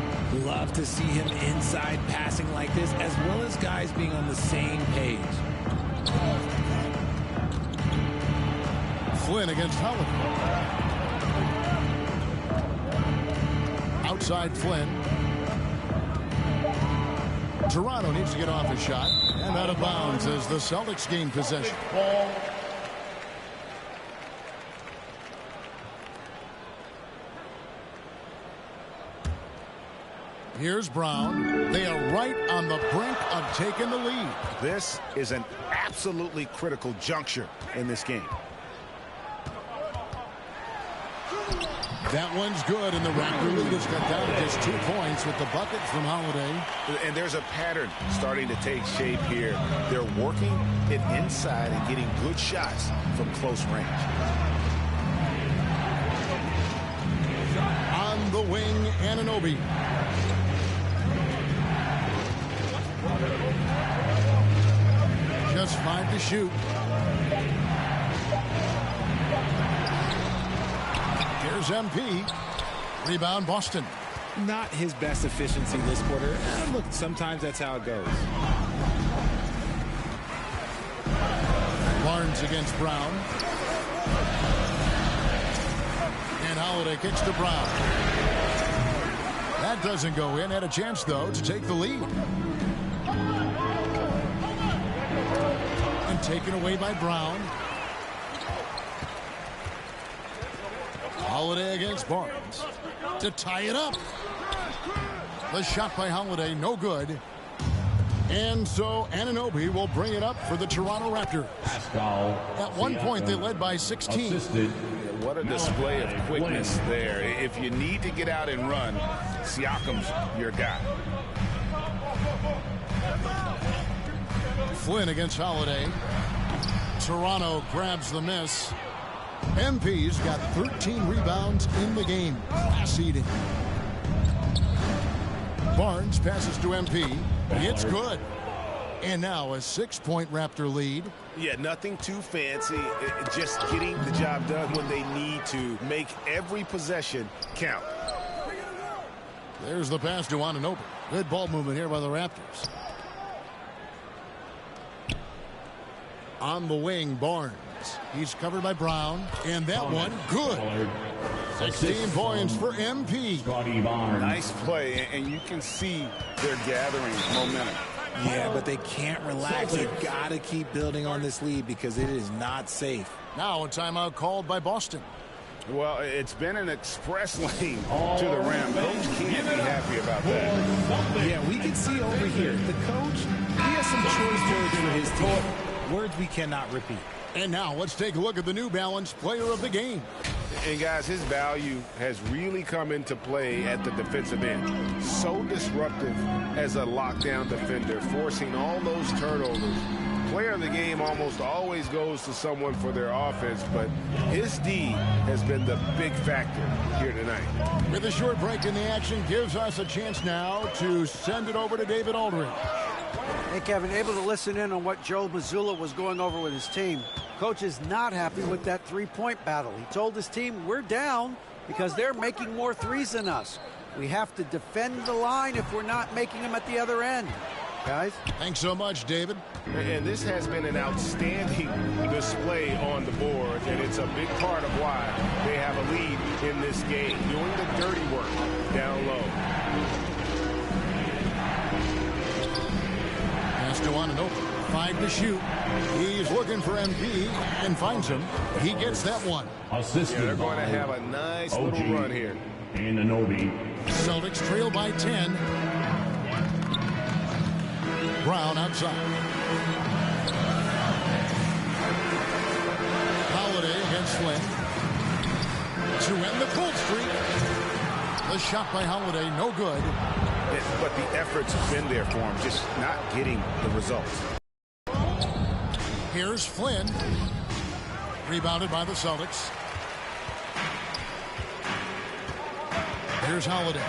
Love to see him inside passing like this, as well as guys being on the same page. Flynn against Holiday. Outside Flynn. Toronto needs to get off his shot. And out of bounds as the Celtics gain possession. Here's Brown. They are right on the brink of taking the lead. This is an absolutely critical juncture in this game. That one's good, and the Raptor lead is cut down to just 2 points with the bucket from Holiday. And there's a pattern starting to take shape here. They're working it inside and getting good shots from close range. On the wing, Anunoby. Just 5 to shoot. Here's MP. Rebound, Boston. Not his best efficiency this quarter. Look, sometimes that's how it goes. Barnes against Brown. And Holiday kicks to Brown. That doesn't go in. Had a chance, though, to take the lead. And taken away by Brown. Holiday against Barnes to tie it up. The shot by Holiday, no good. And so Anunoby will bring it up for the Toronto Raptors. At one point, they led by 16. What a display of quickness there. If you need to get out and run, Siakam's your guy. Flynn against Holiday. Toronto grabs the miss. MP's got 13 rebounds in the game. Class eating. Barnes passes to MP. It's good. And now a 6-point Raptor lead. Yeah, nothing too fancy. Just getting the job done when they need to. Make every possession count. There's the pass to Anunoby. Good ball movement here by the Raptors. On the wing, Barnes. He's covered by Brown. And that one, good. 16 points for MP. Nice play, and you can see they're gathering momentum. Yeah, but they can't relax. They've got to keep building on this lead because it is not safe. Now a timeout called by Boston. Well, it's been an express lane to the rim. Coach can't be happy about that. Yeah, we can see over here. The coach, he has some choice words for his team. Words we cannot repeat. And now let's take a look at the New Balance player of the game. And guys, his value has really come into play at the defensive end. So disruptive as a lockdown defender, forcing all those turnovers. Player of the game almost always goes to someone for their offense, but his D has been the big factor here tonight. With a short break in the action, gives us a chance now to send it over to David Aldridge. Hey, Kevin, able to listen in on what Joe Mazzulla was going over with his team. Coach is not happy with that three-point battle. He told his team, we're down because they're making more threes than us. We have to defend the line if we're not making them at the other end. Guys? Thanks so much, David. And this has been an outstanding display on the board, and it's a big part of why they have a lead in this game, doing the dirty work down low. Pass to Anunoby. 5 to shoot. He's looking for MP and finds him. He gets that one. Yeah, they're going to have a nice little run here. Anunoby. Celtics trail by 10. Brown outside. Holiday against Flynn. To end the cold streak. The shot by Holiday, no good. But the effort's been there for him, just not getting the results. Here's Flynn. Rebounded by the Celtics. Here's Holiday.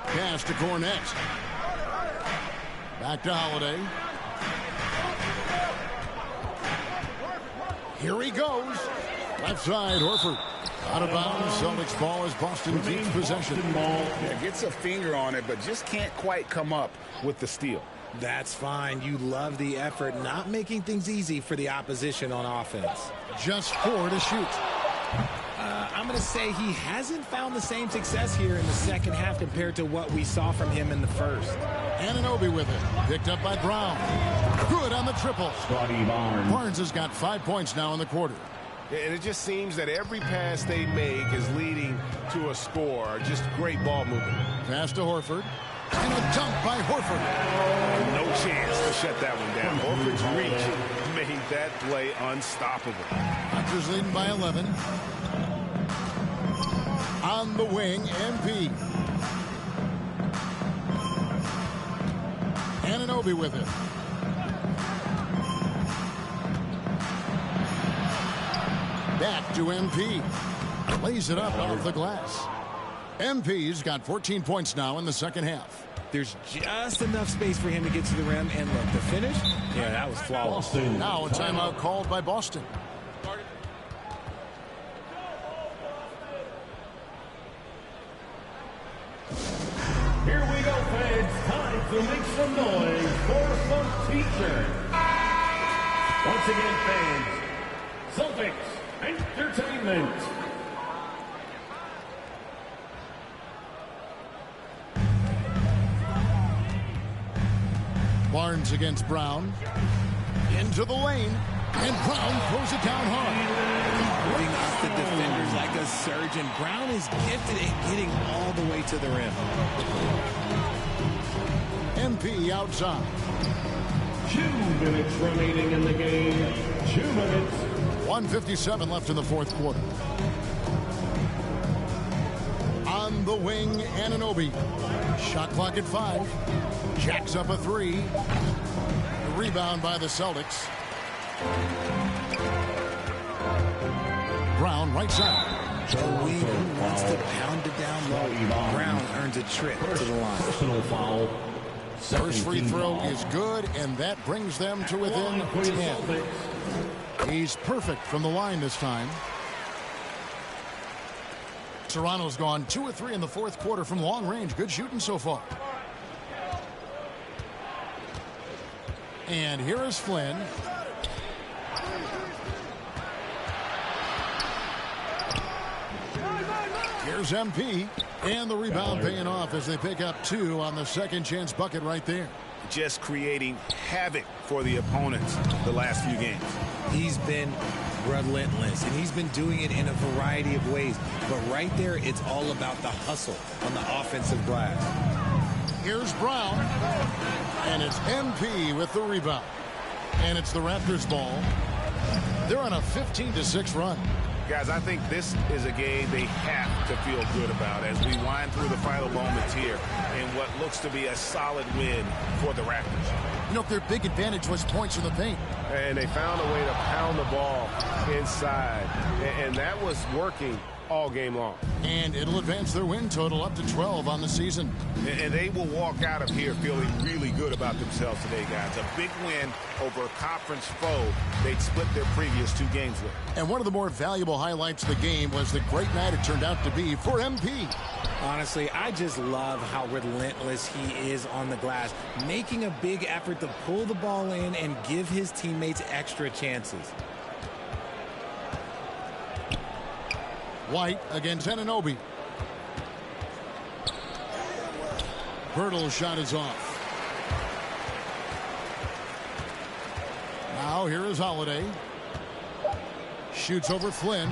Pass to Cornette. Back to Holiday. Here he goes. Left side, Horford. Out of bounds. Celtics ball as Boston keeps possession. Yeah, gets a finger on it, but just can't quite come up with the steal. That's fine. You love the effort, not making things easy for the opposition on offense. Just 4 to shoot. I'm going to say he hasn't found the same success here in the second half compared to what we saw from him in the first. Anunoby with it. Picked up by Brown. Good on the triple. Scotty Barnes. Barnes has got 5 points now in the quarter. And it just seems that every pass they make is leading to a score. Just great ball movement. Pass to Horford. And a dunk by Horford. No chance to shut that one down. Horford's reach made that play unstoppable. Raptors leading by 11. On the wing, MP. Anunoby with it. Back to MP. Lays it up off the glass. MP's got 14 points now in the second half. There's just enough space for him to get to the rim. And look, the finish, yeah, that was flawless. Boston. Now a timeout called by Boston. Here we go, fans. Time to make some noise for some teachers. Once again, fans, Celtics Entertainment. Barnes against Brown. Into the lane. And Brown throws it down hard. Moving off the defenders like a surgeon. Brown is gifted at getting all the way to the rim. MP outside. 2 minutes remaining in the game. 2 minutes. 1:57 left in the fourth quarter. On the wing, Anunoby. Shot clock at 5. Jacks up a 3. Rebound by the Celtics. Brown right side. The wing wants to pound it down low. Brown earns a trip to the line. Personal foul. First free throw is good, and that brings them to within 10. He's perfect from the line this time. Toronto's gone 2 of 3 in the fourth quarter from long range. Good shooting so far. And here is Flynn. Here's MP. And the rebound paying off as they pick up 2 on the second chance bucket right there. Just creating havoc for the opponents the last few games. He's been relentless, and he's been doing it in a variety of ways. But right there, it's all about the hustle on the offensive glass. Here's Brown. And it's MP with the rebound. And it's the Raptors' ball. They're on a 15-6 run. Guys, I think this is a game they have to feel good about as we wind through the final moments here in what looks to be a solid win for the Raptors. You know, their big advantage was points in the paint. And they found a way to pound the ball inside. And that was working all game long. And it'll advance their win total up to 12 on the season. And they will walk out of here feeling really good about themselves today, guys. A big win over a conference foe they'd split their previous 2 games with. And one of the more valuable highlights of the game was the great night it turned out to be for MP. Honestly, I just love how relentless he is on the glass, making a big effort to pull the ball in and give his teammates extra chances. White against Anunoby. Hurdle's shot is off. Now here is Holiday. Shoots over Flynn.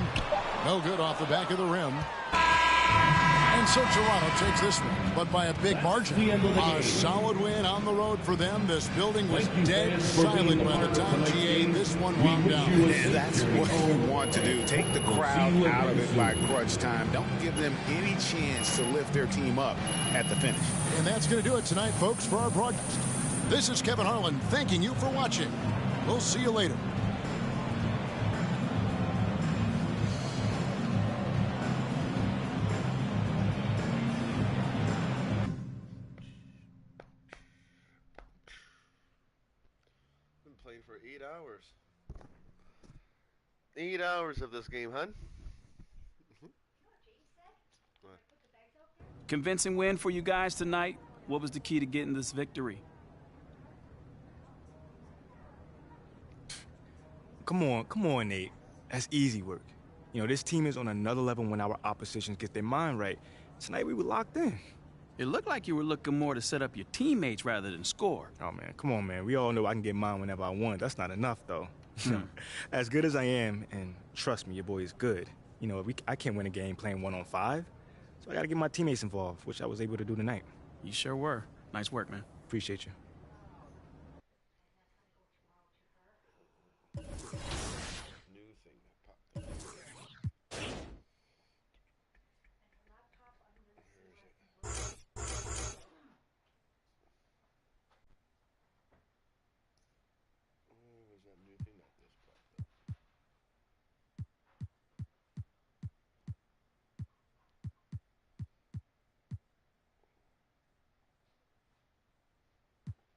No good off the back of the rim. And so Toronto takes this one, but by a big margin. A solid win on the road for them. This building was dead silent by the time GA this one wound down. And that's what you want to do. Take the crowd out of it by crunch time. Don't give them any chance to lift their team up at the finish. And that's going to do it tonight, folks, for our broadcast. This is Kevin Harlan thanking you for watching. We'll see you later. Been playing for 8 hours. 8 hours of this game, hun. Convincing win for you guys tonight. What was the key to getting this victory? Come on, Nate. That's easy work. You know, this team is on another level when our opposition gets their mind right. Tonight we were locked in. It looked like you were looking more to set up your teammates rather than score. Oh, man, come on, man. We all know I can get mine whenever I want. That's not enough, though. As good as I am, and trust me, your boy is good. You know, I can't win a game playing 1-on-5, so I got to get my teammates involved, which I was able to do tonight. You sure were. Nice work, man. Appreciate you. New thing that popped up. Where was that new thing that just popped up?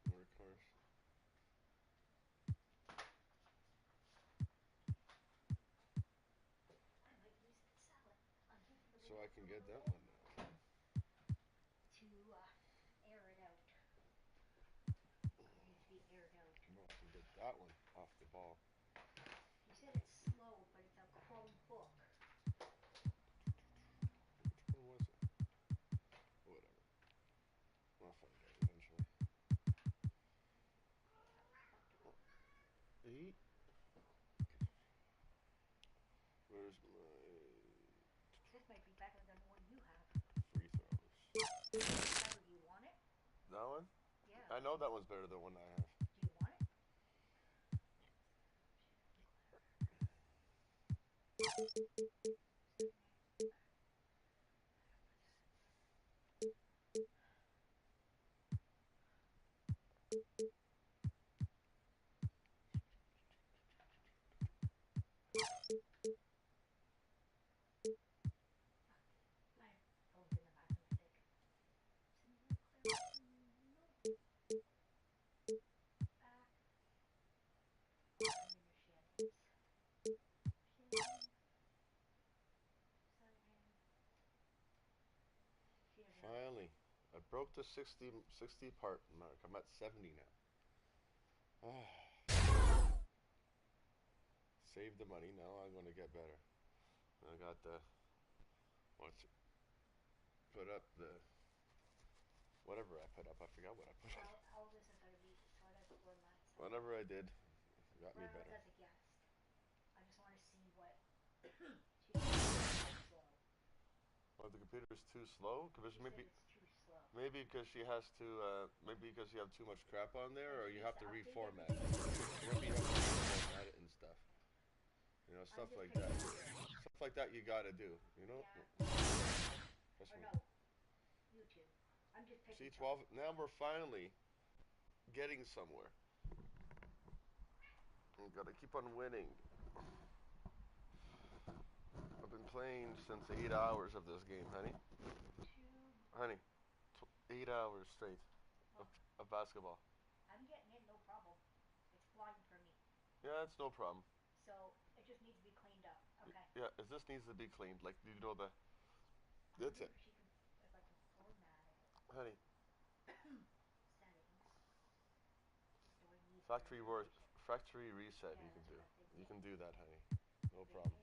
Workhorse. So I can get that one now. To air it out. It needs to be aired out. No, I can get that one off the ball. You said it's slow, but it's a Chromebook. Which one was it? Whatever. I'll find out eventually. 8. Where's my This might be better than the one you have. free throws? Better, do you want it? That one? Yeah. I know that one's better than the one I have. Do you want it? Finally, I broke the 60 part mark. I'm at 70 now. Save the money. Now I'm going to get better. I got the put up the whatever I put up. I forgot what I put up. All this is going to be sort of format. Whatever I did got me better. That's a guess. I just want to see what. Slow. Oh, the computer's too slow? Because maybe It's too slow. maybe because she has to maybe because you have too much crap on there, or you have to reformat it. Maybe you have to reformat it and stuff. You know, stuff like that. Stuff like that you gotta do. You know. Trust me. No. YouTube. I'm just picking. See, 12. Now we're finally getting somewhere. We gotta keep on winning. I've been playing since 8 hours of this game, honey. Honey, 8 hours straight of basketball. I'm getting it, no problem. It's flying for me. Yeah, it's no problem. So it just needs to be cleaned up. Okay. Yeah, this needs to be cleaned. Like, you know, that's it. If I can format it. Honey, Settings. factory reset you can do. You can do that, honey. No problem.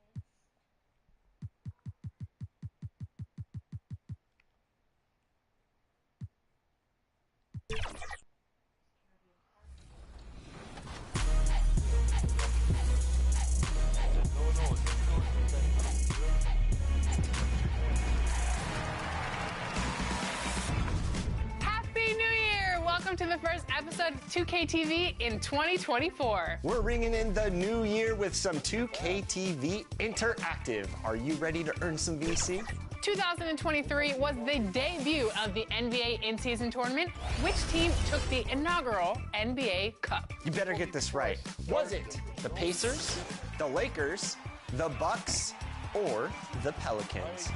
episode of 2K TV in 2024. We're ringing in the new year with some 2K TV Interactive. Are you ready to earn some VC? 2023 was the debut of the NBA in-season tournament. Which team took the inaugural NBA Cup? You better get this right. Was it the Pacers, the Lakers, the Bucks, or the Pelicans?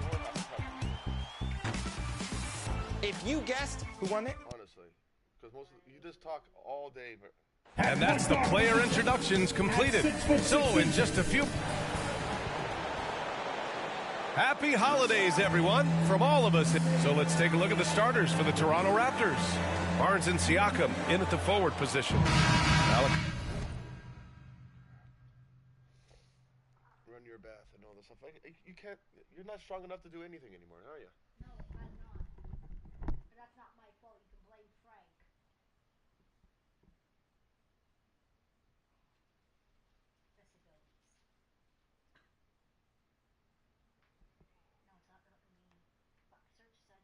If you guessed, who won it? Honestly, because you just talk all day. And that's the player introductions completed. So in just a few... Happy holidays, everyone, from all of us. So let's take a look at the starters for the Toronto Raptors. Barnes and Siakam in at the forward position. Run your bath and all this stuff. You can't. You're not strong enough to do anything anymore, are you? No, I'm not. But that's not my fault. You can blame Frank. Disabilities. No, it's not letting me search settings. Back to reset.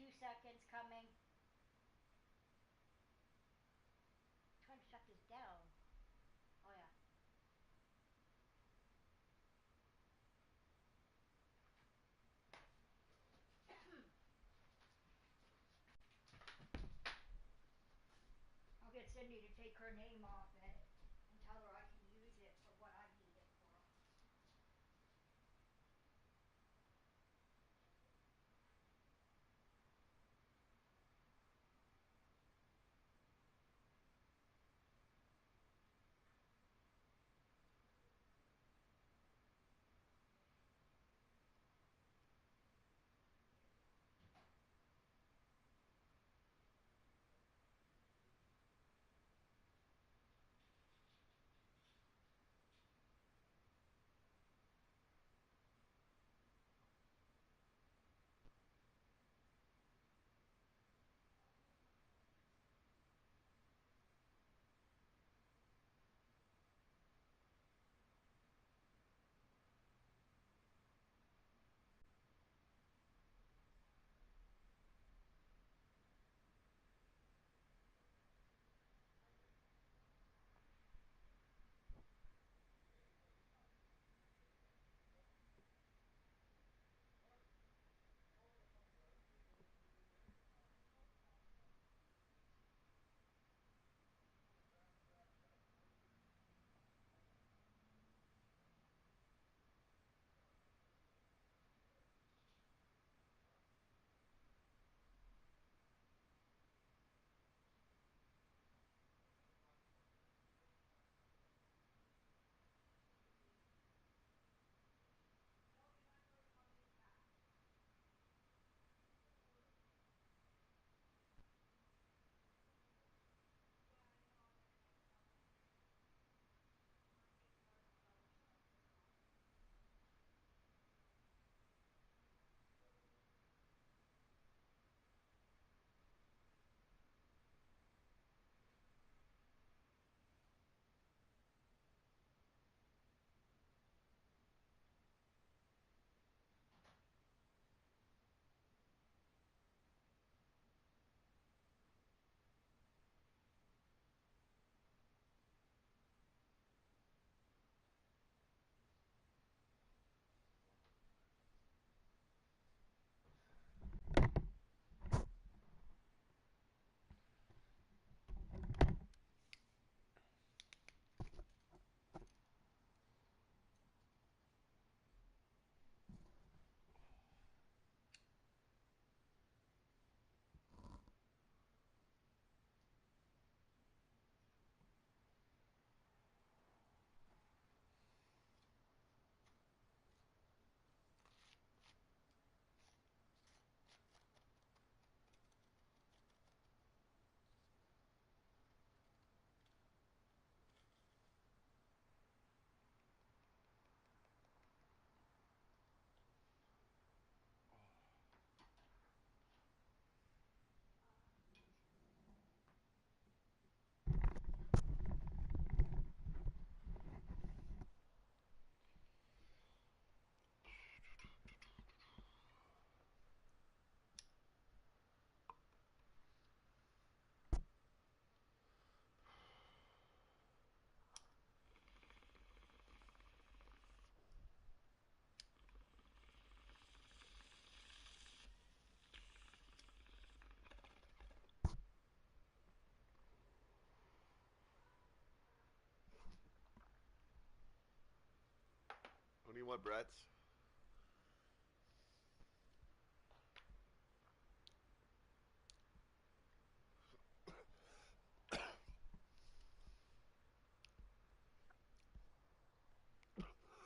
2 seconds coming. Trying to shut this down. Oh yeah. I'll get Cindy to take her name off it and tell her I can use it for what I need it for. What do you want, Bratz?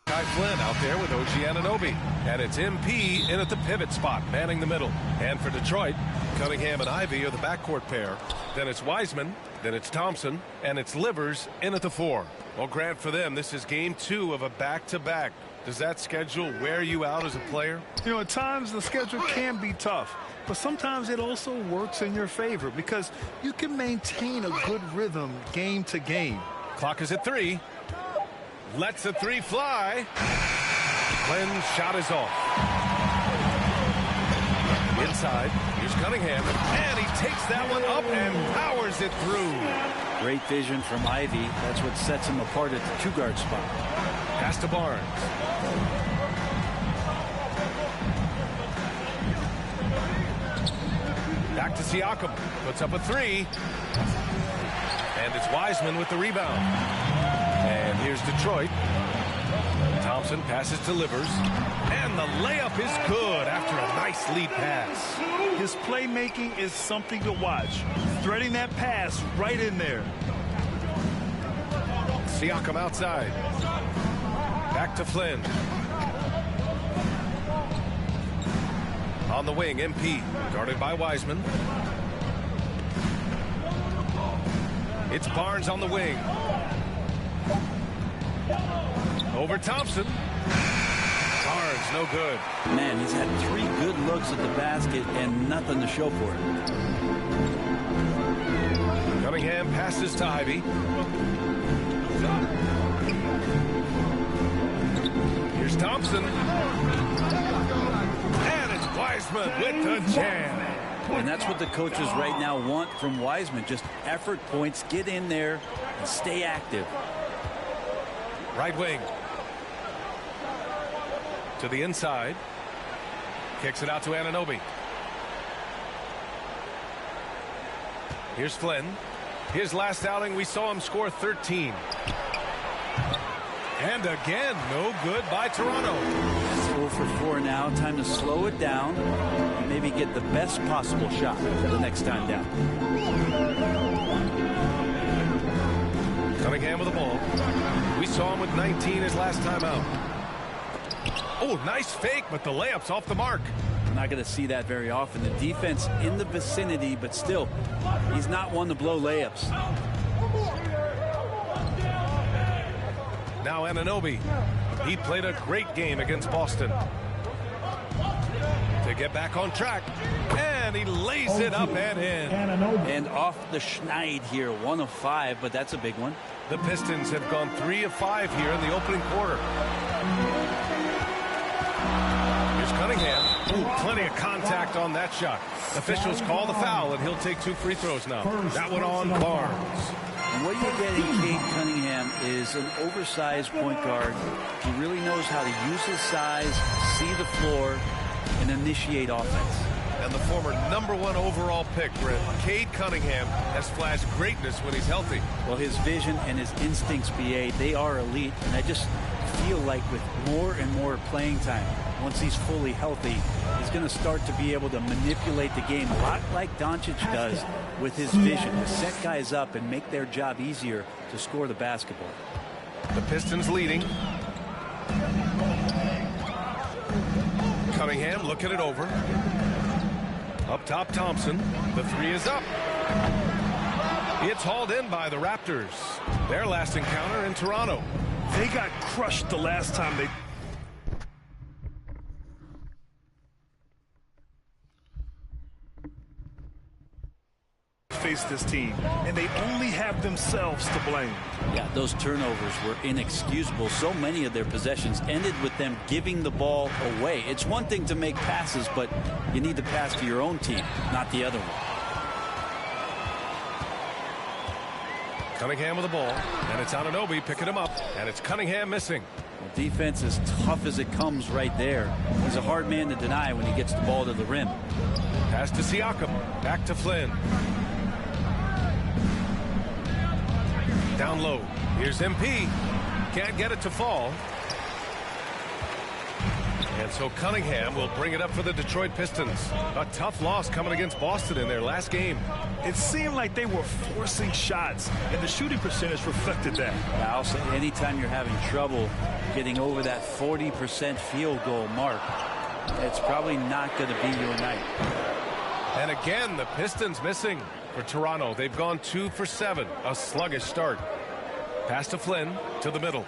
Guy Flynn out there with OG Anunoby. And it's MP in at the pivot spot, manning the middle. And for Detroit, Cunningham and Ivy are the backcourt pair. Then it's Wiseman, then it's Thompson, and it's Livers in at the 4. Well, Grant, for them, this is game 2 of a back-to-back. Does that schedule wear you out as a player? You know, at times the schedule can be tough, but sometimes it also works in your favor because you can maintain a good rhythm game to game. Clock is at 3. Lets the 3 fly. Flynn's shot is off. Inside, here's Cunningham, and he takes that one up and powers it through. Great vision from Ivy. That's what sets him apart at the 2-guard spot. Pass to Barnes. Back to Siakam. Puts up a 3. And it's Wiseman with the rebound. And here's Detroit. Thompson passes to Livers. And the layup is good after a nice lead pass. His playmaking is something to watch. Threading that pass right in there. Siakam outside. Back to Flynn. On the wing, MP. Guarded by Wiseman. It's Barnes on the wing. Over Thompson. Barnes, no good. Man, he's had 3 good looks at the basket and nothing to show for it. Cunningham passes to Ivy. Here's Thompson. And it's Wiseman with the jam. And that's what the coaches right now want from Wiseman. Just effort points, get in there, and stay active. Right wing. To the inside. Kicks it out to Anunoby. Here's Flynn. His last outing, we saw him score 13. And again, no good by Toronto. It's 0 for 4 now. Time to slow it down. And maybe get the best possible shot for the next time down. Cunningham with the ball. We saw him with 19 his last time out. Oh, nice fake, but the layup's off the mark. Not going to see that very often. The defense in the vicinity, but still, he's not one to blow layups. Now Anunoby. He played a great game against Boston. To get back on track. And he lays it up and in. And off the schneid here, 1 of 5, but that's a big one. The Pistons have gone 3 of 5 here in the opening quarter. Here's Cunningham. Ooh, plenty of contact on that shot. Officials call the foul, and he'll take 2 free throws now. That one on Barnes. And what you get in Cade Cunningham is an oversized point guard. He really knows how to use his size, see the floor, and initiate offense. And the former #1 overall pick, Brent, Cade Cunningham, has flashed greatness when he's healthy. Well, his vision and his instincts, BA, they are elite. And I just feel like with more and more playing time, once he's fully healthy, he's going to start to be able to manipulate the game a lot like Doncic does with his vision, to set guys up and make their job easier to score the basketball. The Pistons leading. Cunningham looking it over. Up top, Thompson. The 3 is up. It's hauled in by the Raptors. Their last encounter in Toronto. They got crushed the last time they faced this team, and they only have themselves to blame. Yeah, those turnovers were inexcusable. So many of their possessions ended with them giving the ball away. It's one thing to make passes, but you need to pass to your own team, not the other one. Cunningham with the ball, and it's Anunoby picking him up, and it's Cunningham missing. Well, defense is tough as it comes right there. He's a hard man to deny when he gets the ball to the rim. Pass to Siakam, back to Flynn. Down low. Here's MP. Can't get it to fall. And so Cunningham will bring it up for the Detroit Pistons. A tough loss coming against Boston in their last game. It seemed like they were forcing shots, and the shooting percentage reflected that. I'll say anytime you're having trouble getting over that 40% field goal mark, it's probably not going to be your night. And again, the Pistons missing for Toronto. They've gone 2 for 7. A sluggish start. Pass to Flynn to the middle.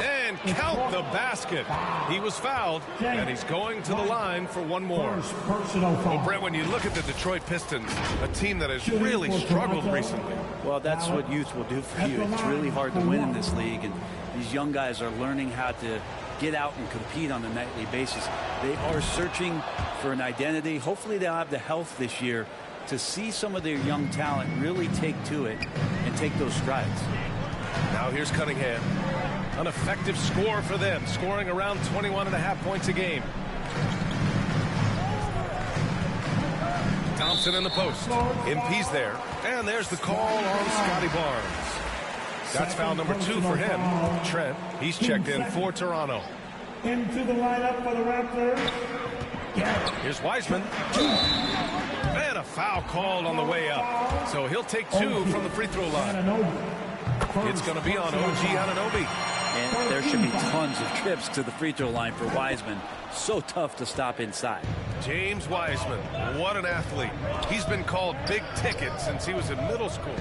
And count the basket. He was fouled, and he's going to the line for one more. Well, Brent, when you look at the Detroit Pistons, a team that has really struggled recently. Well, that's what youth will do for you. It's really hard to win in this league, and these young guys are learning how to get out and compete on a nightly basis. They are searching for an identity. Hopefully they'll have the health this year to see some of their young talent really take to it and take those strides. Now here's Cunningham. An effective score for them, scoring around 21.5 points a game. Thompson in the post. MP's there. And there's the call on Scotty Barnes. That's foul number 2 for him. Trent, he's checked in for Toronto. Into the lineup for the Raptors. Here's Wiseman. And a foul called on the way up. So he'll take 2 from the free throw line. It's going to be on OG Anunoby. And there should be tons of trips to the free throw line for Wiseman. So tough to stop inside. James Wiseman, what an athlete. He's been called big ticket since he was in middle school.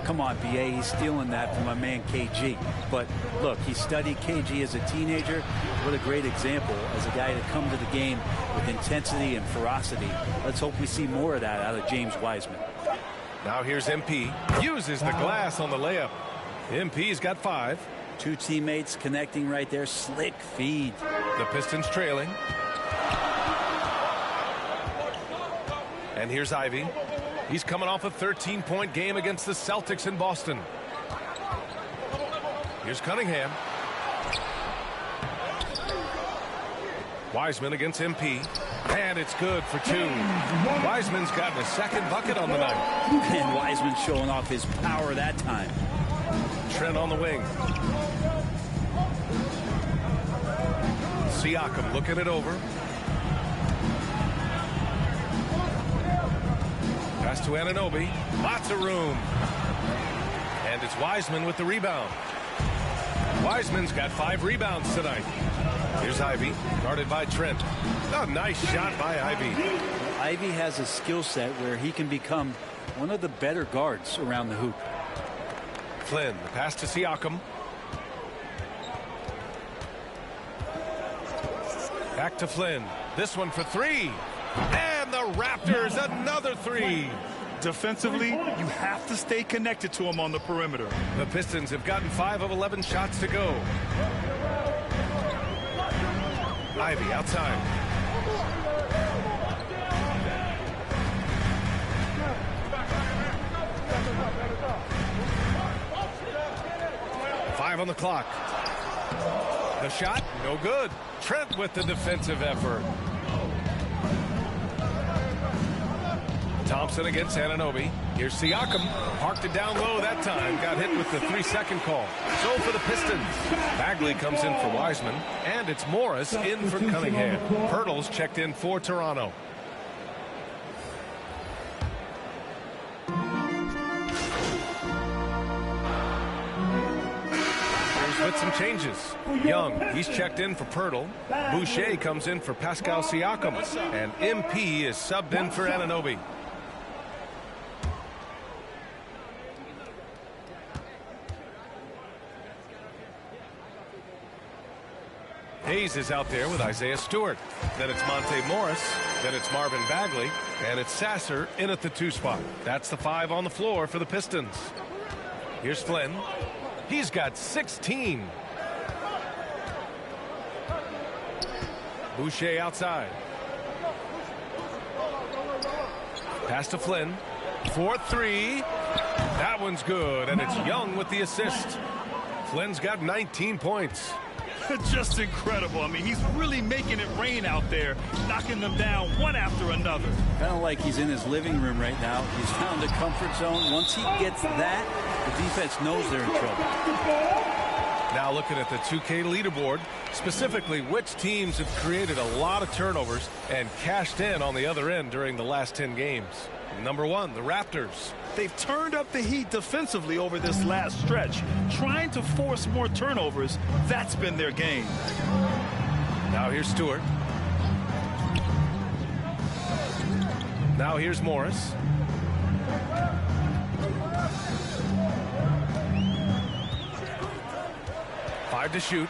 Come on, BA, he's stealing that from my man KG. But look, he studied KG as a teenager. What a great example as a guy to come to the game with intensity and ferocity. Let's hope we see more of that out of James Wiseman. Now here's MP. Uses the glass on the layup. MP's got 5. 2 teammates connecting right there. Slick feed. The Pistons trailing. And here's Ivy. He's coming off a 13-point game against the Celtics in Boston. Here's Cunningham. Wiseman against MP. And it's good for 2. Wiseman's gotten a second bucket on the night. And Wiseman showing off his power that time. Trent on the wing. Siakam looking it over. Pass to Anunoby. Lots of room. And it's Wiseman with the rebound. Wiseman's got 5 rebounds tonight. Here's Ivy, guarded by Trent. A nice shot by Ivy. Ivy has a skill set where he can become one of the better guards around the hoop. Flynn, the pass to Siakam. Back to Flynn. This one for 3. And the Raptors, another 3. Defensively, you have to stay connected to him on the perimeter. The Pistons have gotten 5 of 11 shots to go. Ivy outside. Five on the clock. The shot, no good. Trent with the defensive effort. Thompson against Anunoby. Here's Siakam. Parked it down low that time. Got hit with the 3-second call. So for the Pistons. Bagley comes in for Wiseman. And it's Morris in for Cunningham. Pirtle's checked in for Toronto. With some changes. Young, he's checked in for Pirtle. Boucher comes in for Pascal Siakam. And MP is subbed in for Anunoby. Hayes is out there with Isaiah Stewart. Then it's Monte Morris. Then it's Marvin Bagley. And it's Sasser in at the 2 spot. That's the 5 on the floor for the Pistons. Here's Flynn. He's got 16. Boucher outside. Pass to Flynn. 4-3. That one's good, and it's Young with the assist. Flynn's got 19 points. Just incredible. I mean, he's really making it rain out there, knocking them down one after another. Kind of like he's in his living room right now. He's found a comfort zone. Once he gets that, the defense knows they're in trouble. Now looking at the 2K leaderboard, specifically which teams have created a lot of turnovers and cashed in on the other end during the last 10 games. Number 1, the Raptors. They've turned up the heat defensively over this last stretch, trying to force more turnovers. That's been their game. Now here's Stewart. Now here's Morris. Five to shoot.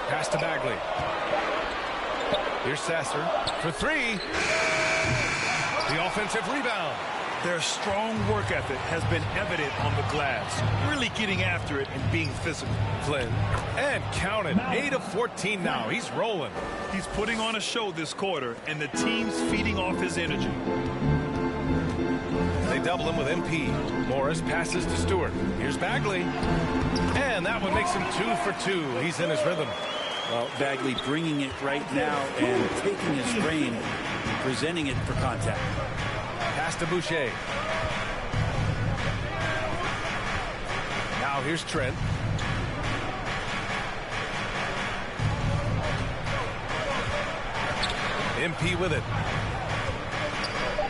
Pass to Bagley. Here's Sasser for 3. The offensive rebound. Their strong work ethic has been evident on the glass, really getting after it and being physical. Flynn, and counted, 8 of 14 now. He's rolling. He's putting on a show this quarter, and the team's feeding off his energy. They double him with MP. Morris passes to Stewart. Here's Bagley. And that one makes him 2 for 2. He's in his rhythm. Well, Bagley bringing it right now and taking his frame, presenting it for contact. Pass to Boucher. Now here's Trent. MP with it.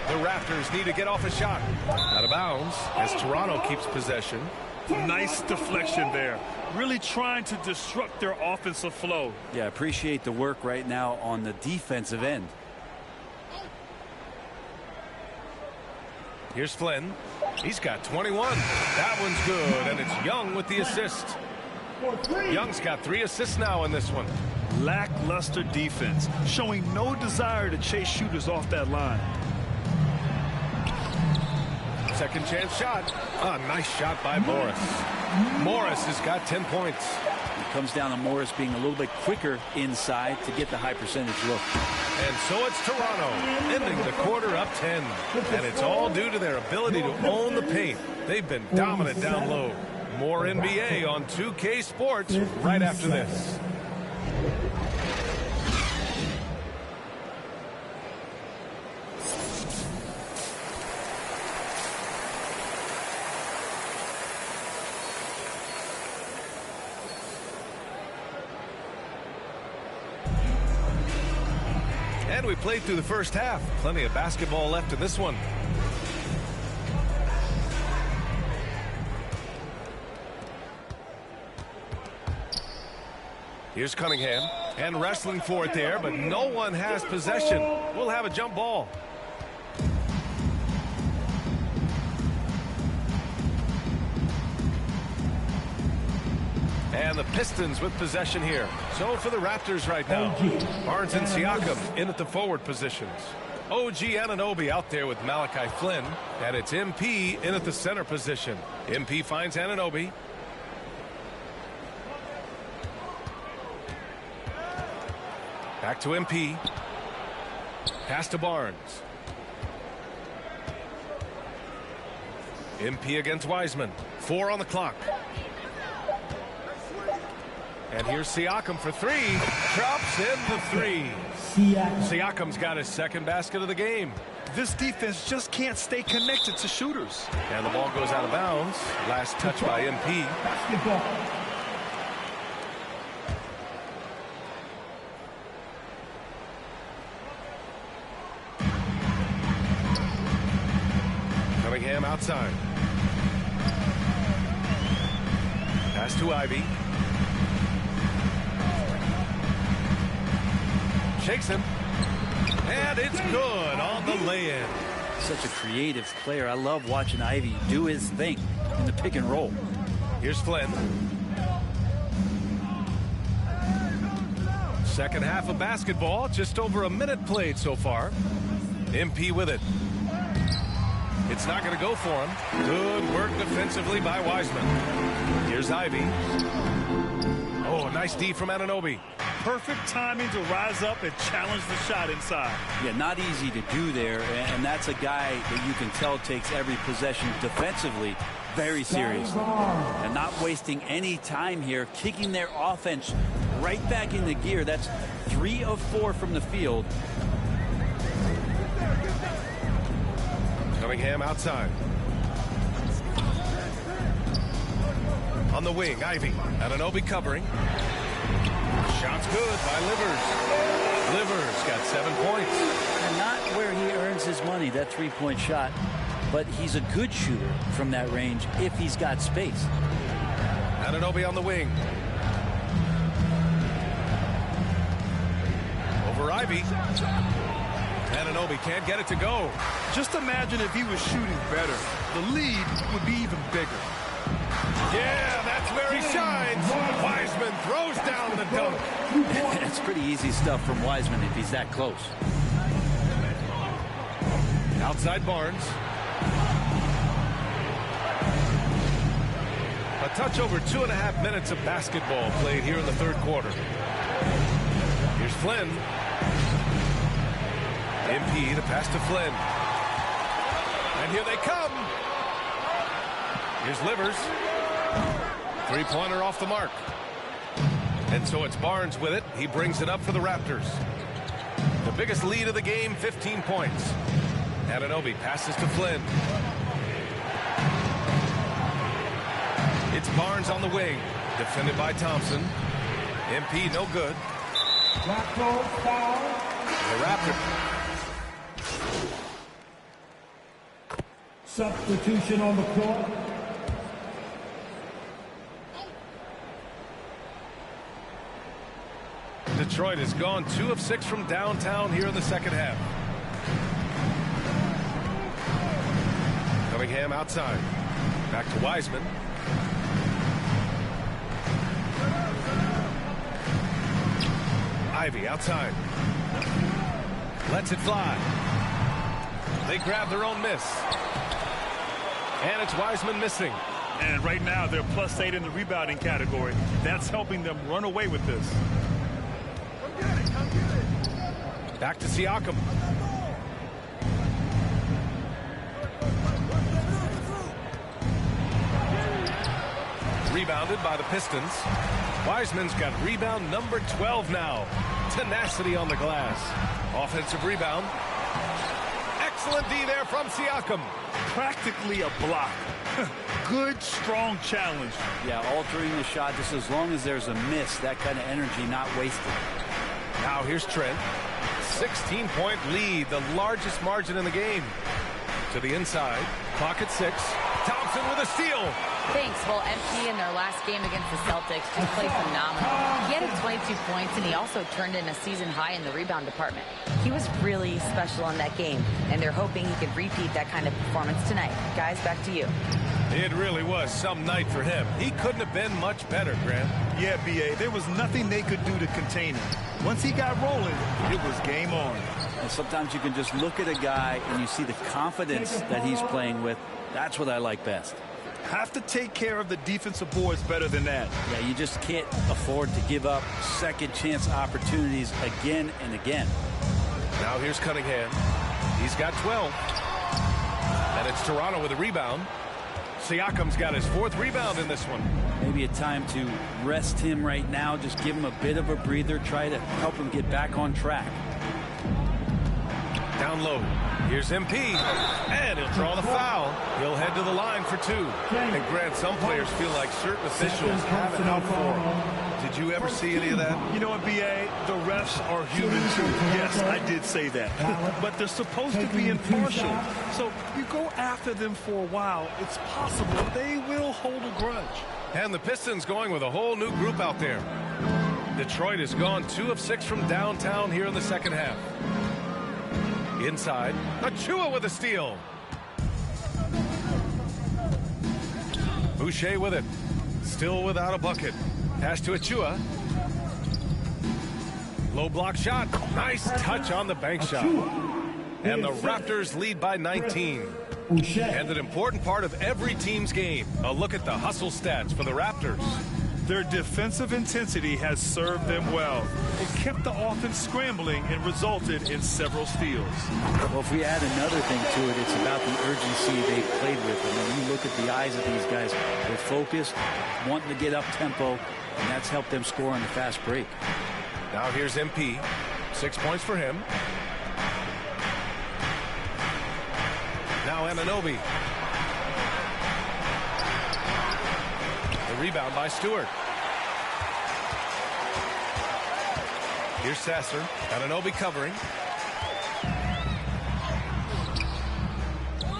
The Raptors need to get off a shot. Out of bounds as Toronto keeps possession. Nice deflection there. Really trying to disrupt their offensive flow. Yeah, appreciate the work right now on the defensive end. Here's Flynn. He's got 21. That one's good, and it's Young with the assist. Young's got 3 assists now in this one. Lackluster defense, showing no desire to chase shooters off that line. Second chance shot. A nice shot by Morris. Morris has got 10 points. It comes down to Morris being a little bit quicker inside to get the high percentage look. And so it's Toronto ending the quarter up 10. And it's all due to their ability to own the paint. They've been dominant down low. More NBA on 2K Sports right after this. And we played through the first half. Plenty of basketball left in this one. Here's Cunningham. And wrestling for it there, but no one has possession. We'll have a jump ball. And the Pistons with possession here. So for the Raptors right now, Barnes and Siakam in at the forward positions. OG Anunoby out there with Malachi Flynn. And it's MP in at the center position. MP finds Anunoby. Back to MP. Pass to Barnes. MP against Wiseman. 4 on the clock. And here's Siakam for 3. Drops in the 3. Siakam's got his second basket of the game. This defense just can't stay connected to shooters. And the ball goes out of bounds. Last touch by MP. Cunningham outside. Pass to Ivy. Shakes him. And it's good on the lay-in. Such a creative player. I love watching Ivy do his thing in the pick and roll. Here's Flynn. Second half of basketball. Just over a minute played so far. MP with it. It's not going to go for him. Good work defensively by Wiseman. Here's Ivy. Oh, nice D from Anunoby. Perfect timing to rise up and challenge the shot inside. Yeah, not easy to do there, and that's a guy that you can tell takes every possession defensively very seriously. And not wasting any time here, kicking their offense right back into gear. That's 3 of 4 from the field. Cunningham outside. On the wing, Ivy. Anunoby covering. Shot's good by Livers. Livers got 7 points. And not where he earns his money, that three-point shot. But he's a good shooter from that range if he's got space. Anunoby on the wing. Over Ivy. Anunoby can't get it to go. Just imagine if he was shooting better. The lead would be even bigger. Yeah, that's where he shines. Wiseman throws down the dunk. That's pretty easy stuff from Wiseman if he's that close. Outside Barnes. A touch over 2.5 minutes of basketball played here in the third quarter. Here's Flynn. MP, the pass to Flynn. And here they come. Here's Livers. Three-pointer off the mark. And so it's Barnes with it. He brings it up for the Raptors. The biggest lead of the game, 15 points. Anunoby passes to Flynn. It's Barnes on the wing. Defended by Thompson. MP no good. The Raptors. Substitution on the court. Detroit has gone 2 of 6 from downtown here in the second half. Cunningham outside. Back to Wiseman. Ivy outside. Lets it fly. They grab their own miss. And it's Wiseman missing. And right now they're +8 in the rebounding category. That's helping them run away with this. Back to Siakam. Rebounded by the Pistons. Wiseman's got rebound number 12 now. Tenacity on the glass. Offensive rebound. Excellent D there from Siakam. Practically a block. Good, strong challenge. Yeah, altering the shot just as long as there's a miss. That kind of energy not wasted. Now here's Trent. 16-point lead, the largest margin in the game. To the inside. Clock at 6. Thompson with a steal. Thanks. Well, MP in their last game against the Celtics just played phenomenal. He had 22 points, and he also turned in a season high in the rebound department. He was really special in that game, and they're hoping he could repeat that kind of performance tonight. Guys, back to you. It really was some night for him. He couldn't have been much better, Grant. Yeah, B.A., there was nothing they could do to contain him. Once he got rolling, it was game on. And sometimes you can just look at a guy and you see the confidence that he's playing with. That's what I like best. Have to take care of the defensive boards better than that. Yeah, you just can't afford to give up second chance opportunities again and again. Now here's Cunningham. He's got 12. And it's Toronto with a rebound. Siakam's got his 4th rebound in this one. Maybe a time to rest him right now. Just give him a bit of a breather. Try to help him get back on track. Down low. Here's MP. And he'll draw the foul. He'll head to the line for 2. And Grant, some players feel like certain officials have it out for them. Did you ever see any of that? You know what, B.A.? The refs are human too. Yes, I did say that. But they're supposed to be impartial. So you go after them for a while, it's possible they will hold a grudge. And the Pistons going with a whole new group out there. Detroit has gone 2 of 6 from downtown here in the second half. Inside, Achua with a steal. Boucher with it. Still without a bucket. Pass to Achua. Low block shot. Nice touch on the bank shot. And the Raptors lead by 19. And an important part of every team's game. A look at the hustle stats for the Raptors. Their defensive intensity has served them well. It kept the offense scrambling and resulted in several steals. Well, if we add another thing to it, it's about the urgency they played with. And when you look at the eyes of these guys, they're focused, wanting to get up tempo, and that's helped them score on the fast break. Now here's MP. 6 points for him. Now Anunoby. The rebound by Stewart. Here's Sasser. Anunoby covering.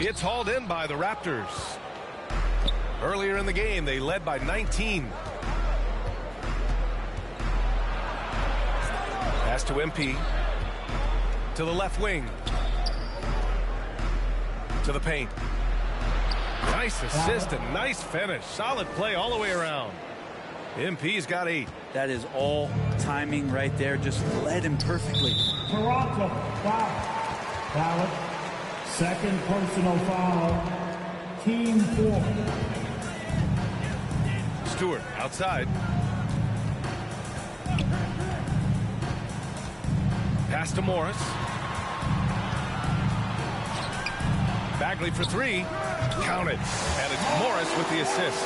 It's hauled in by the Raptors. Earlier in the game, they led by 19. Pass to MP. To the left wing. To the paint. Nice assist and nice finish. Solid play all the way around. MP's got 8. That is all timing right there. Just led him perfectly. Toronto, foul. Valid. Second personal foul. Team 4. Stewart outside. Pass to Morris. Bagley for three. Count it. And it's Morris with the assist.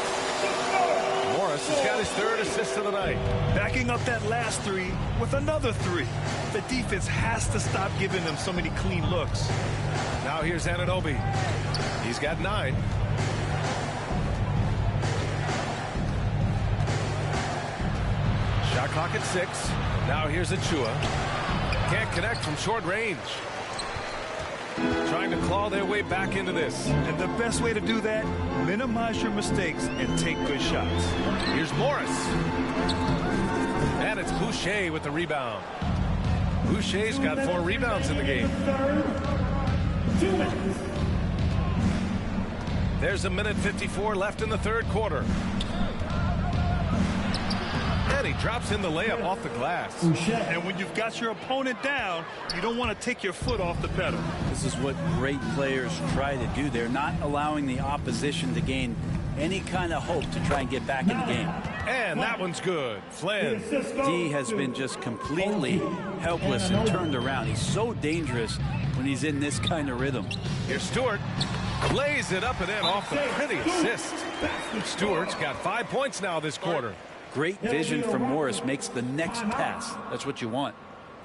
Morris has got his third assist of the night. Backing up that last three with another three. The defense has to stop giving them so many clean looks. Now here's Anunoby. He's got 9. Shot clock at 6. Now here's Achua. Can't connect from short range. Trying to claw their way back into this. And the best way to do that, minimize your mistakes and take good shots. Here's Morris. And it's Boucher with the rebound. Boucher's got 4 rebounds in the game. 2 minutes. There's a minute 54 left in the third quarter. And he drops in the layup off the glass. And when you've got your opponent down, you don't want to take your foot off the pedal. This is what great players try to do. They're not allowing the opposition to gain any kind of hope to try and get back in the game. And that one's good. Flynn. D has been just completely helpless and turned around. He's so dangerous when he's in this kind of rhythm. Here's Stewart. Lays it up and in off the pretty assist. Stewart's got 5 points now this quarter. Great vision from Morris, makes the next pass. That's what you want.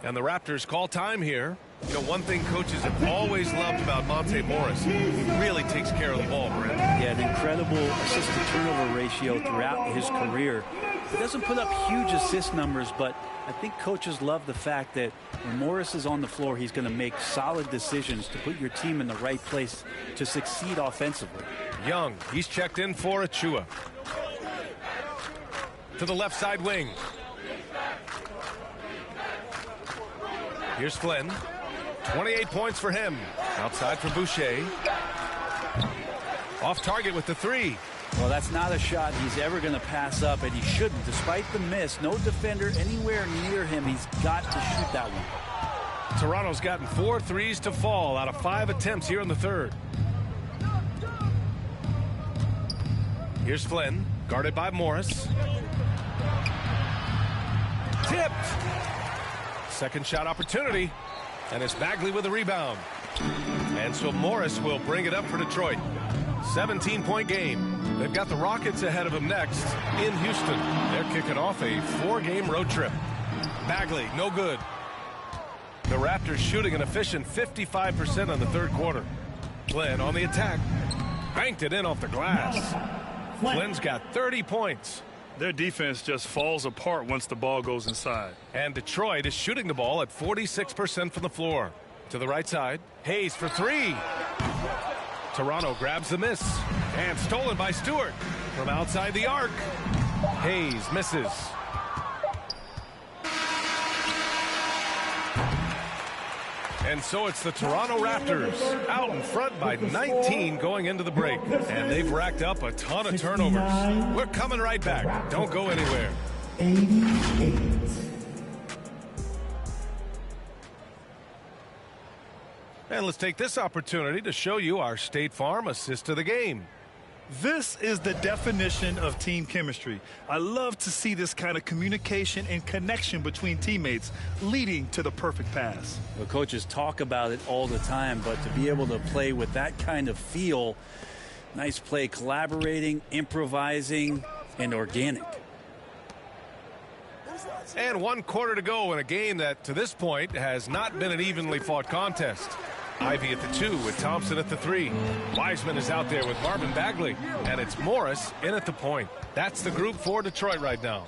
And the Raptors call time here. You know, one thing coaches have always loved about Monte Morris, he really takes care of the ball, Brent. Yeah, an incredible assist-to-turnover ratio throughout his career. He doesn't put up huge assist numbers, but I think coaches love the fact that when Morris is on the floor, he's going to make solid decisions to put your team in the right place to succeed offensively. Young, he's checked in for Achua. To the left side wing. Here's Flynn. 28 points for him. Outside for Boucher. Off target with the 3. Well, that's not a shot he's ever going to pass up, and he shouldn't. Despite the miss, no defender anywhere near him. He's got to shoot that one. Toronto's gotten 4 threes to fall out of 5 attempts here in the third. Here's Flynn, guarded by Morris. Tipped. Second shot opportunity. And it's Bagley with the rebound. And so Morris will bring it up for Detroit. 17-point game. They've got the Rockets ahead of them next in Houston. They're kicking off a 4-game road trip. Bagley, no good. The Raptors shooting an efficient 55% in the third quarter. Flynn on the attack. Banked it in off the glass. Flynn's got 30 points. Their defense just falls apart once the ball goes inside. And Detroit is shooting the ball at 46% from the floor. To the right side, Hayes for 3. Toronto grabs the miss. And stolen by Stewart from outside the arc. Hayes misses. And so it's the Toronto Raptors out in front by 19 going into the break. And they've racked up a ton of turnovers. We're coming right back. Don't go anywhere. 88. And let's take this opportunity to show you our State Farm assist of the game. This is the definition of team chemistry. I love to see this kind of communication and connection between teammates leading to the perfect pass. Well, coaches talk about it all the time, but to be able to play with that kind of feel, nice play, collaborating, improvising, and organic. And 1 quarter to go in a game that, to this point, has not been an evenly fought contest. Ivy at the 2 with Thompson at the 3. Wiseman is out there with Marvin Bagley. And it's Morris in at the point. That's the group for Detroit right now.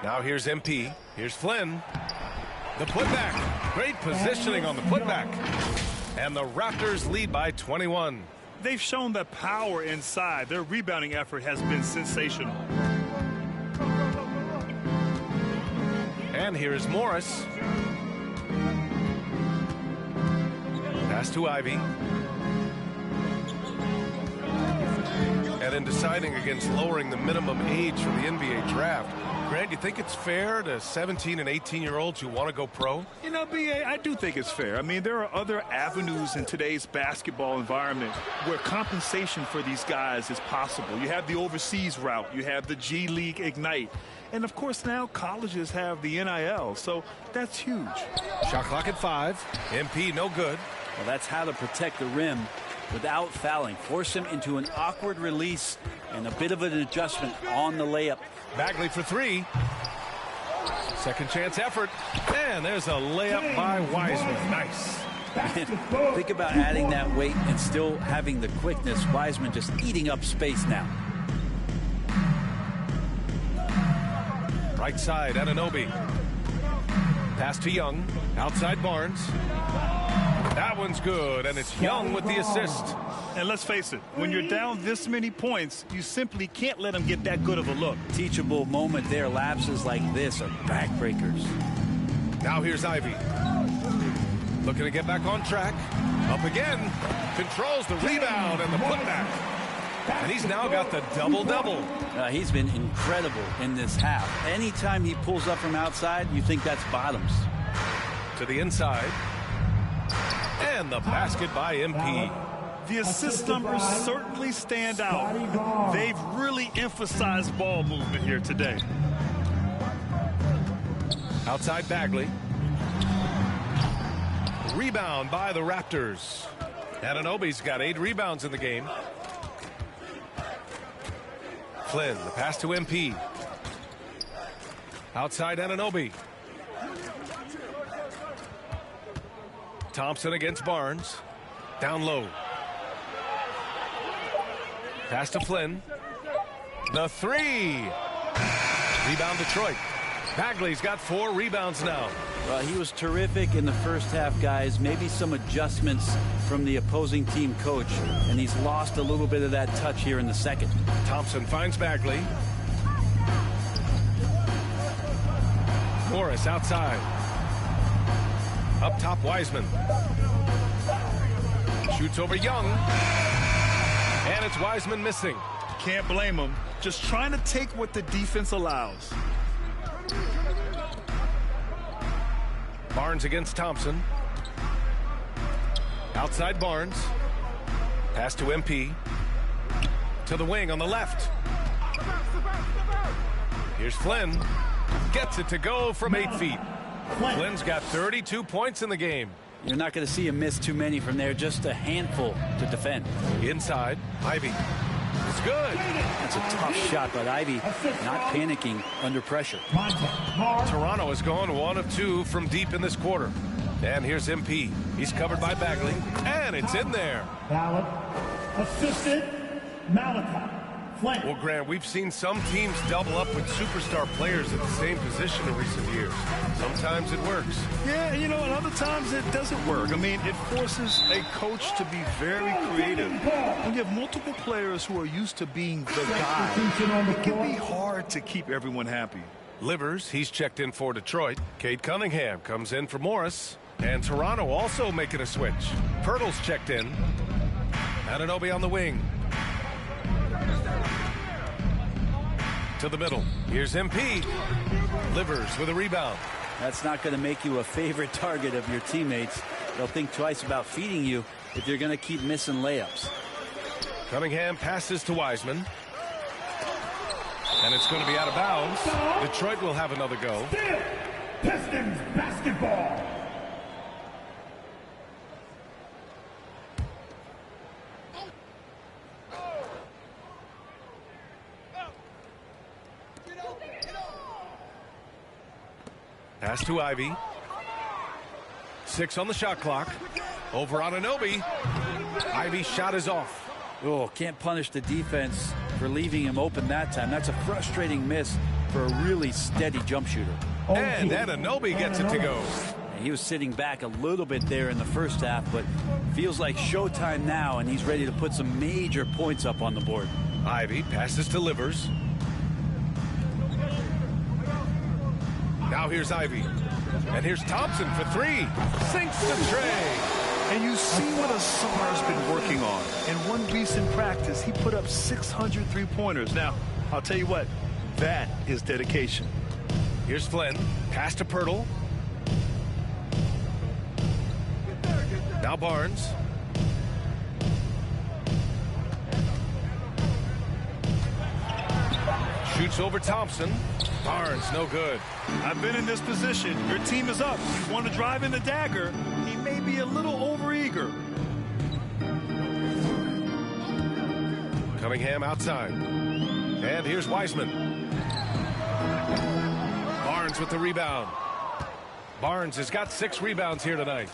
Now here's MP. Here's Flynn. The putback. Great positioning on the putback. And the Raptors lead by 21. They've shown that power inside. Their rebounding effort has been sensational. And here is Morris. Pass to Ivy. And in deciding against lowering the minimum age for the NBA draft, Grant, you think it's fair to 17 and 18-year-olds who want to go pro? You know, B.A., I do think it's fair. I mean, there are other avenues in today's basketball environment where compensation for these guys is possible. You have the overseas route. You have the G League Ignite. And, of course, now colleges have the NIL, so that's huge. Shot clock at 5. MP no good. Well, that's how to protect the rim without fouling. Force him into an awkward release and a bit of an adjustment on the layup. Bagley for 3. Second chance effort. And there's a layup by Wiseman. Nice. Think about adding that weight and still having the quickness. Wiseman just eating up space now. Right side, Anunoby. Pass to Young. Outside Barnes. That one's good, and it's Young with the assist. And let's face it, when you're down this many points, you simply can't let them get that good of a look. Teachable moment there. Lapses like this are backbreakers. Now here's Ivy. Looking to get back on track. Up again. Controls the rebound and the putback. And he's now got the double-double. He's been incredible in this half. Anytime he pulls up from outside, you think that's bottoms. To the inside. And the basket by MP. The assist numbers certainly stand out. They've really emphasized ball movement here today. Outside Bagley. Rebound by the Raptors. Anunoby's got 8 rebounds in the game. Flynn, the pass to MP. Outside Anunoby. Thompson against Barnes. Down low. Pass to Flynn. The 3. Rebound Detroit. Bagley's got 4 rebounds now. Well, he was terrific in the first half, guys. Maybe some adjustments from the opposing team coach, and he's lost a little bit of that touch here in the second. Thompson finds Bagley. Morris outside. Up top, Wiseman. Shoots over Young. And it's Wiseman missing. Can't blame him. Just trying to take what the defense allows. Barnes against Thompson. Outside Barnes. Pass to MP. To the wing on the left. Here's Flynn. Gets it to go from 8 feet. Flynn's got 32 points in the game. You're not going to see him miss too many from there. Just a handful to defend. Inside, Ivy. It's good. That's a tough shot, but Ivy not panicking under pressure. Toronto has gone 1 of 2 from deep in this quarter. And here's MP. He's covered by Bagley. And it's in there. Ballot. Assistant, Malachi. Flynn. Well, Grant, we've seen some teams double up with superstar players at the same position in recent years. Sometimes it works. Yeah, you know, and other times it doesn't work. I mean, it forces a coach to be very creative. When you have multiple players who are used to being the guy, it can be hard to keep everyone happy. Livers, he's checked in for Detroit. Cade Cunningham comes in for Morris. And Toronto also making a switch. Pirtle's checked in. Anunoby on the wing. To the middle. Here's MP. Livers with a rebound. That's not going to make you a favorite target of your teammates. They'll think twice about feeding you if you're going to keep missing layups. Cunningham passes to Wiseman. And it's going to be out of bounds. Detroit will have another go. Pistons basketball. Pass to Ivy. 6 on the shot clock. Over Anunoby. Ivy's shot is off. Oh, can't punish the defense for leaving him open that time. That's a frustrating miss for a really steady jump shooter. And Anunoby gets it to go. He was sitting back a little bit there in the first half, but feels like showtime now, and he's ready to put some major points up on the board. Ivy passes to Livers. Now here's Ivy. And here's Thompson for 3. Sinks the tray. And you see what Asar's been working on. In one recent practice, he put up 600 three-pointers. Now, I'll tell you what, that is dedication. Here's Flynn. Pass to Pirtle. Now Barnes. Shoots over Thompson. Barnes, no good. I've been in this position. Your team is up. You want to drive in the dagger. He may be a little overeager. Cunningham outside. And here's Wiseman. Barnes with the rebound. Barnes has got 6 rebounds here tonight.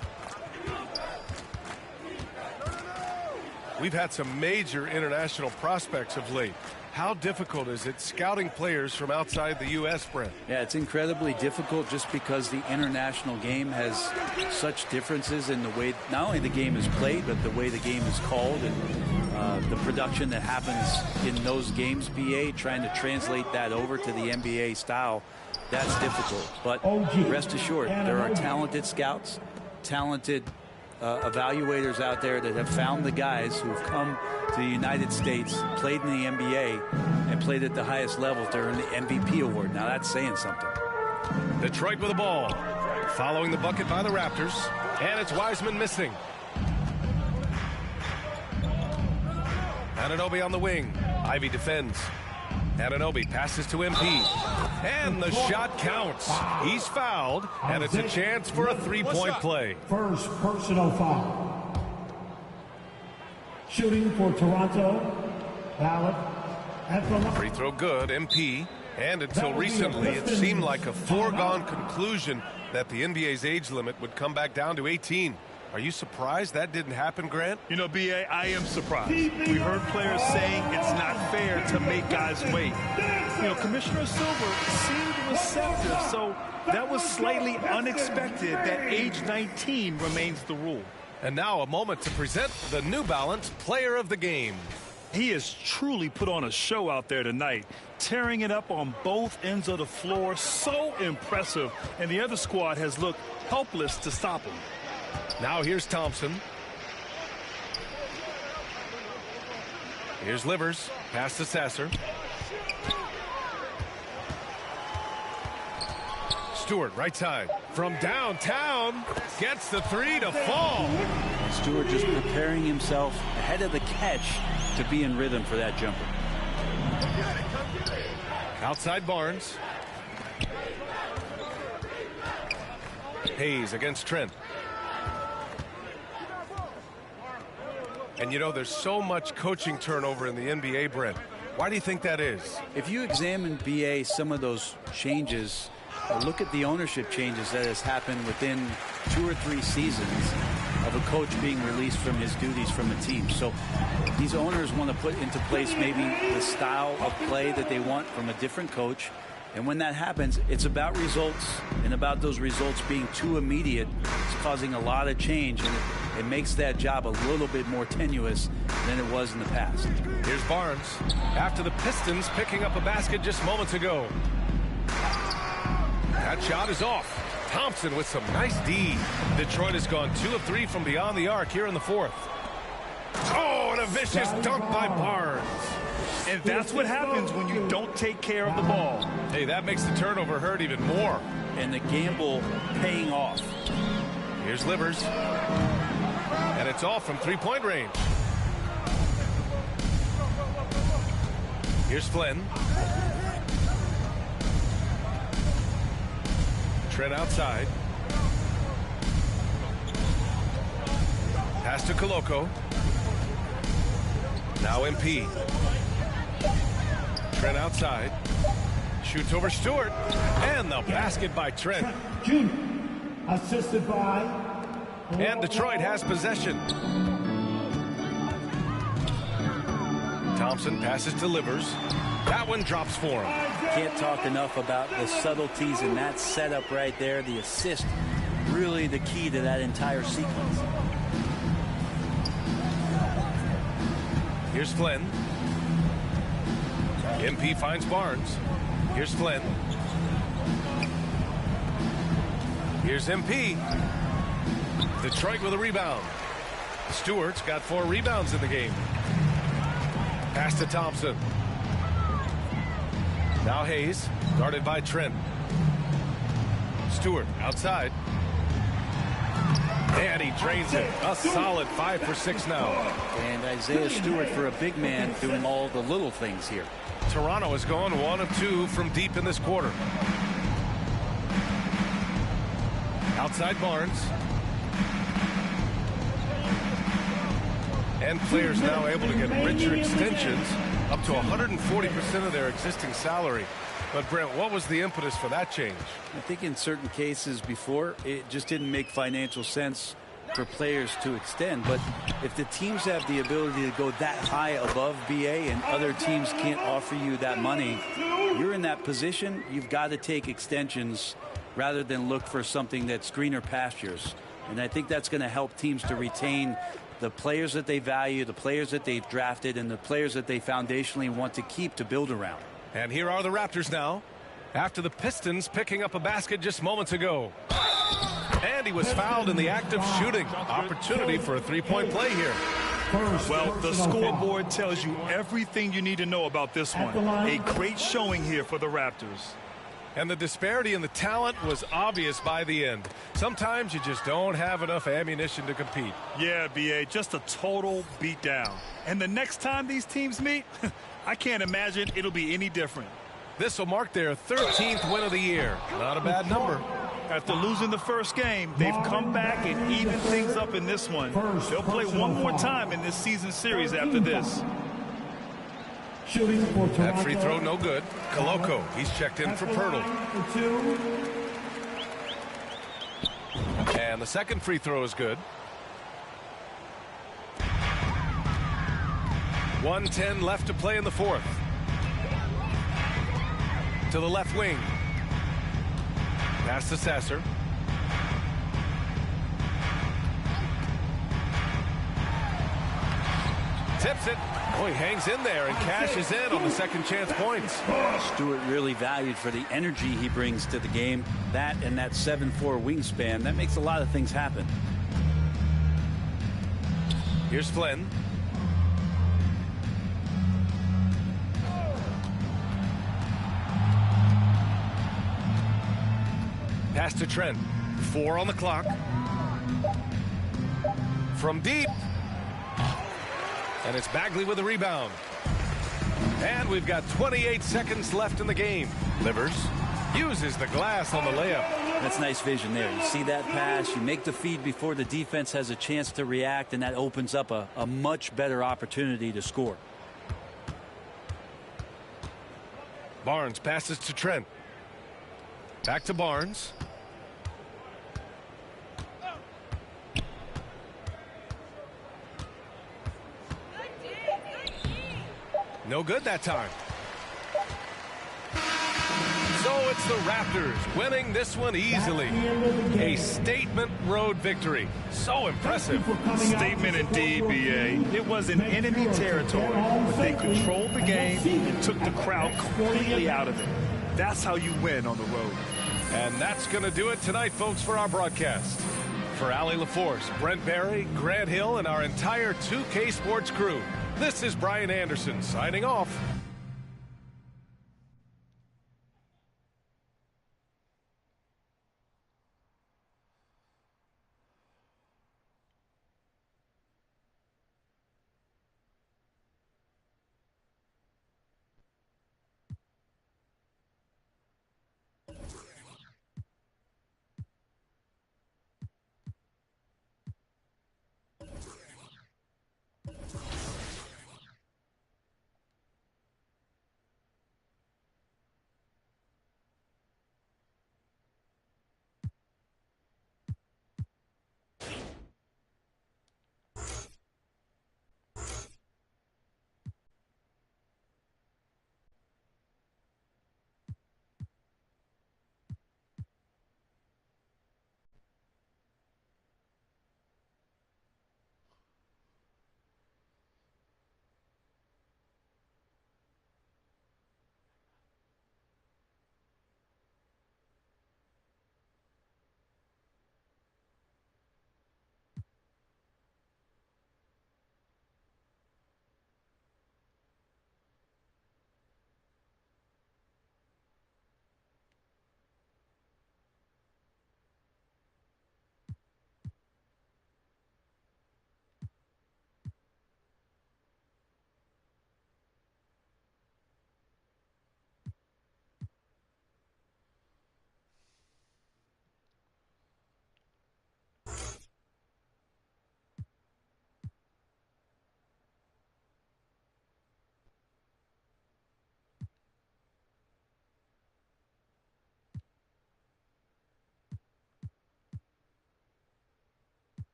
We've had some major international prospects of late. How difficult is it scouting players from outside the U.S., Brent? Yeah, it's incredibly difficult just because the international game has such differences in the way not only the game is played, but the way the game is called and the production that happens in those games, BA, trying to translate that over to the NBA style, that's difficult. But rest assured, there are talented scouts, talented evaluators out there that have found the guys who have come to the United States, played in the NBA, and played at the highest level to earn the MVP award. Now that's saying something. Detroit with the ball, following the bucket by the Raptors, and it's Wiseman missing. Anunoby on the wing. Ivy defends. Anunoby passes to MP. And the shot counts. He's fouled, and it's a chance for a 3-point play. First personal foul. Shooting for Toronto. Ballot. Free throw good, MP. And until recently, it seemed like a foregone conclusion that the NBA's age limit would come back down to 18. Are you surprised that didn't happen, Grant? You know, BA, I am surprised. We heard players saying it's not fair to make guys wait. You know, Commissioner Silver seemed receptive, so that was slightly unexpected that age 19 remains the rule. And now a moment to present the New Balance Player of the Game. He has truly put on a show out there tonight, tearing it up on both ends of the floor. So impressive, and the other squad has looked helpless to stop him. Now here's Thompson. Here's Livers. Pass to Sasser. Stewart, right side. From downtown. Gets the 3 to fall. Stewart just preparing himself ahead of the catch to be in rhythm for that jumper. Outside Barnes. Hayes against Trent. And you know, there's so much coaching turnover in the NBA, Brent. Why do you think that is? If you examine, BA, some of those changes, look at the ownership changes that has happened within 2 or 3 seasons of a coach being released from his duties from a team. So these owners want to put into place maybe the style of play that they want from a different coach. And when that happens, it's about results, and about those results being too immediate. It's causing a lot of change, and it makes that job a little bit more tenuous than it was in the past. Here's Barnes after the Pistons picking up a basket just moments ago. That shot is off. Thompson with some nice D. Detroit has gone 2 of 3 from beyond the arc here in the 4th. Oh, and a vicious dunk by Barnes. And that's what happens when you don't take care of the ball. Hey, that makes the turnover hurt even more. And the gamble paying off. Here's Livers. And it's off from 3-point range. Here's Flynn. Trent outside. Pass to Koloko. Now MP. Trent outside. Shoots over Stewart. And the basket by Trent. Junior, assisted by... And Detroit has possession. Thompson passes to Livers. That one drops for him. Can't talk enough about the subtleties in that setup right there. The assist, really the key to that entire sequence. Here's Flynn. MP finds Barnes. Here's Flynn. Here's MP. Detroit with a rebound. Stewart's got 4 rebounds in the game. Pass to Thompson. Now Hayes, guarded by Trent. Stewart outside. And he drains it. A solid 5 for 6 now. And Isaiah Stewart, for a big man, doing all the little things here. Toronto has gone 1 of 2 from deep in this quarter. Outside Barnes. And players now able to get richer extensions, up to 140% of their existing salary. But Brent, what was the impetus for that change? I think in certain cases before, it just didn't make financial sense for players to extend. But if the teams have the ability to go that high above BA and other teams can't offer you that money, you're in that position. You've got to take extensions rather than look for something that's greener pastures. And I think that's going to help teams to retain the players that they value, the players that they've drafted, and the players that they foundationally want to keep to build around. And here are the Raptors now, after the Pistons picking up a basket just moments ago. And he was fouled in the act of shooting. Opportunity for a 3-point play here. Well, the scoreboard tells you everything you need to know about this one. A great showing here for the Raptors. And the disparity in the talent was obvious by the end. Sometimes you just don't have enough ammunition to compete. Yeah, BA, just a total beatdown. And the next time these teams meet, I can't imagine it'll be any different. This will mark their 13th win of the year. Not a bad number. After losing the first game, they've come back and evened things up in this one. They'll play one more time in this season series after this. That free throw no good. Koloko, he's checked in for Pirtle. And the second free throw is good. 1:10 left to play in the fourth. To the left wing. Pass to Sasser. Tips it. Oh, he hangs in there and cashes in on the second chance points. Stewart really valued for the energy he brings to the game. That and that 7'4" wingspan, that makes a lot of things happen. Here's Flynn. Pass to Trent. 4 on the clock. From deep. And it's Bagley with the rebound. And we've got 28 seconds left in the game. Livers uses the glass on the layup. That's nice vision there. You see that pass, you make the feed before the defense has a chance to react, and that opens up a much better opportunity to score. Barnes passes to Trent. Back to Barnes. No good that time. So it's the Raptors winning this one easily. A statement road victory. So impressive. Statement indeed, BA. It was in enemy territory, but they controlled the game and took the crowd completely out of it. That's how you win on the road. And that's going to do it tonight, folks, for our broadcast. For Allie LaForce, Brent Barry, Grant Hill, and our entire 2K Sports crew, this is Brian Anderson signing off.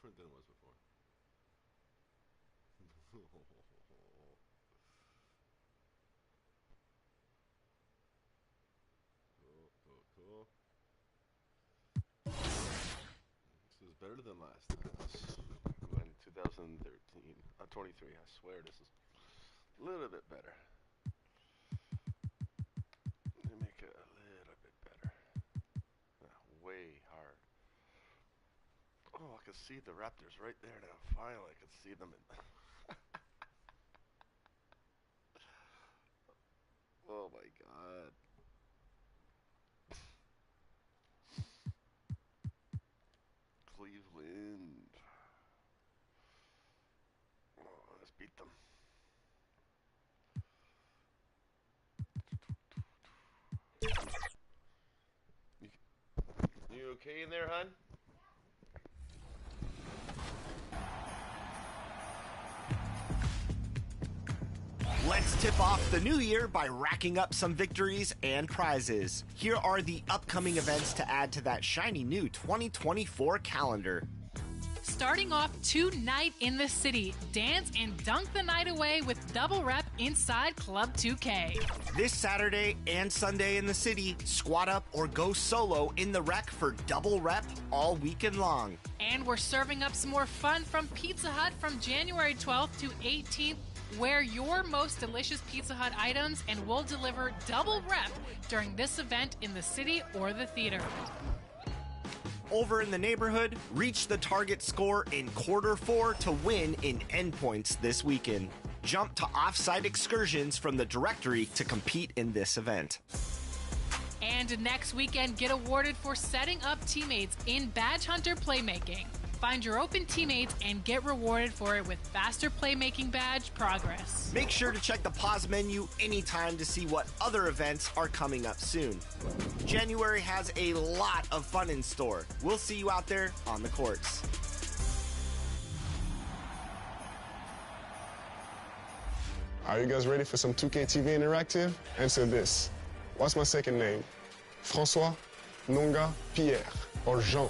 different than it was before. Cool. This is better than last time. When 2013, 23. I swear this is a little bit better. Let me make it a little bit better. Way hard. Oh, I can see the Raptors right there now. Finally, I can see them in. Oh my God. Cleveland. Oh, let's beat them. You okay in there, hon? Let's tip off the new year by racking up some victories and prizes. Here are the upcoming events to add to that shiny new 2024 calendar. Starting off tonight in the city, dance and dunk the night away with Double Rep inside Club 2K. This Saturday and Sunday in the city, squat up or go solo in the rec for Double Rep all weekend long. And we're serving up some more fun from Pizza Hut from January 12th to 18th. Wear your most delicious Pizza Hut items and we'll deliver Double Rep during this event in the city or the theater. Over in the neighborhood, reach the target score in quarter 4 to win in endpoints this weekend. Jump to off-site excursions from the directory to compete in this event. And next weekend, get awarded for setting up teammates in Badge Hunter Playmaking. Find your open teammates and get rewarded for it with faster playmaking badge progress. Make sure to check the pause menu anytime to see what other events are coming up soon. January has a lot of fun in store. We'll see you out there on the courts. Are you guys ready for some 2K TV Interactive? Answer this. What's my second name? François, Nonga, Pierre, or Jean?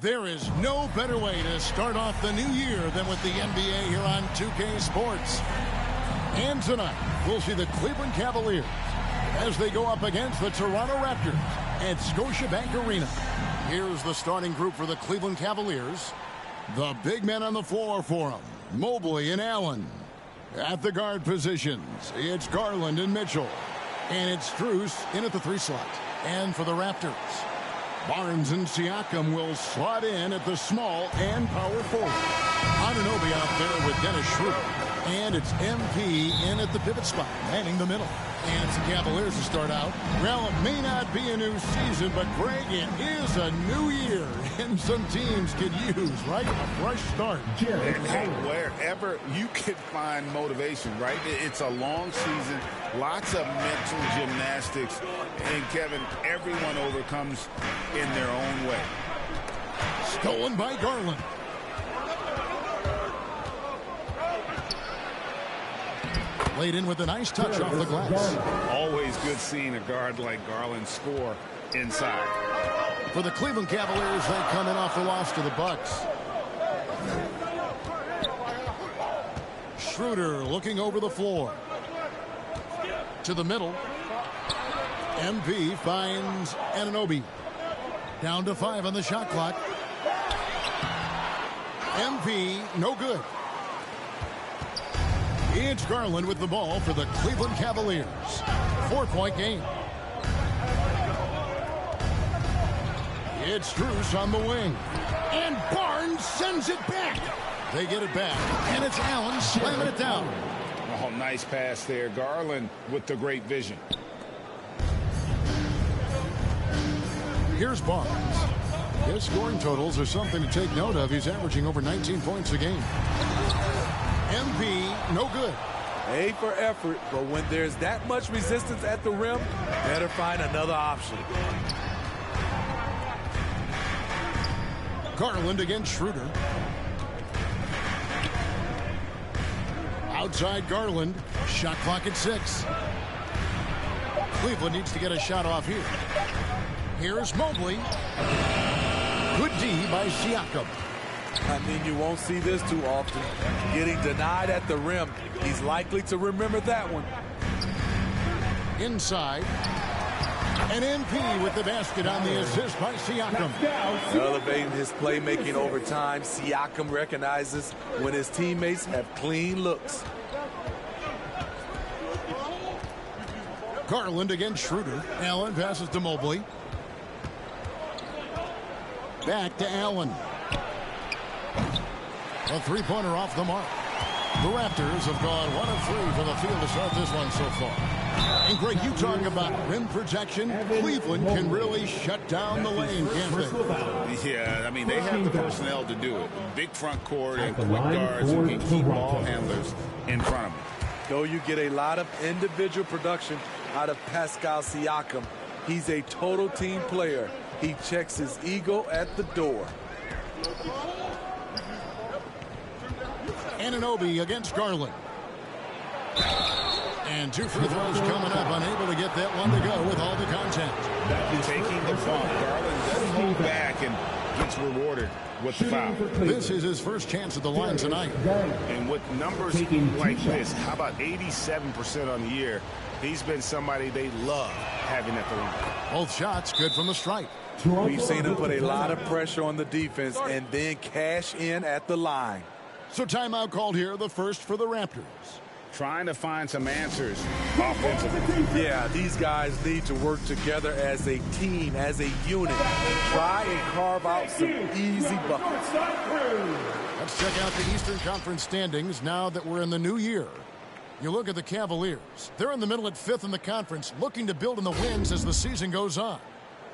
There is no better way to start off the new year than with the NBA here on 2K Sports. And tonight, we'll see the Cleveland Cavaliers as they go up against the Toronto Raptors at Scotiabank Arena. Here's the starting group for the Cleveland Cavaliers. The big men on the floor for them, Mobley and Allen. At the guard positions, it's Garland and Mitchell. And it's Strus in at the 3 slot. And for the Raptors, Barnes and Siakam will slot in at the small and power forward. Anunoby out there with Dennis Schroeder. And it's MP in at the pivot spot, manning the middle. And it's the Cavaliers to start out. Well, it may not be a new season, but Greg, it is a new year. And some teams could use, right, a fresh start. And hey, wherever you can find motivation, right? It's a long season, lots of mental gymnastics. And, Kevin, everyone overcomes in their own way. Stolen by Garland. Laid in with a nice touch off the glass. Always good seeing a guard like Garland score inside. For the Cleveland Cavaliers, they come in off the loss to the Bucks. Schroeder looking over the floor. To the middle. MP finds Anunoby. Down to 5 on the shot clock. MP, no good. It's Garland with the ball for the Cleveland Cavaliers. 4-point game. It's Strus on the wing. And Barnes sends it back. They get it back. And it's Allen slamming it down. Oh, nice pass there. Garland with the great vision. Here's Barnes. His scoring totals are something to take note of. He's averaging over 19 points a game. MP, no good. A for effort, but when there's that much resistance at the rim, better find another option. Garland against Schroeder. Outside Garland. Shot clock at 6. Cleveland needs to get a shot off here. Here's Mobley. Good D by Siakam. I mean, you won't see this too often. Getting denied at the rim. He's likely to remember that one. Inside. An MP with the basket on the assist by Siakam. Elevating his playmaking over time, Siakam recognizes when his teammates have clean looks. Garland against Schroeder. Allen passes to Mobley. Back to Allen. A three-pointer off the mark. The Raptors have gone 1 of 3 from the field to start this one so far. And Greg, you talk about rim protection. Cleveland can really shut down the lane, can't they? Yeah, I mean, they have the personnel to do it. Big front court and quick guards who can keep ball handlers in front of them. Though you get a lot of individual production out of Pascal Siakam, he's a total team player. He checks his ego at the door. Anunoby against Garland. And 2 free throws coming up. Unable to get that one to go with all the contact. Taking the bump. Garland doesn't hold back and gets rewarded with the foul. This is his first chance at the line tonight. And with numbers like this, how about 87% on the year? He's been somebody they love having at the line. Both shots good from the stripe. We've seen him put a lot of pressure on the defense and then cash in at the line. So timeout called here, the first for the Raptors. Trying to find some answers offensively. Yeah, these guys need to work together as a team, as a unit. Try and carve out some easy buckets. Let's check out the Eastern Conference standings now that we're in the new year. You look at the Cavaliers. They're in the middle at 5th in the conference, looking to build in the wins as the season goes on.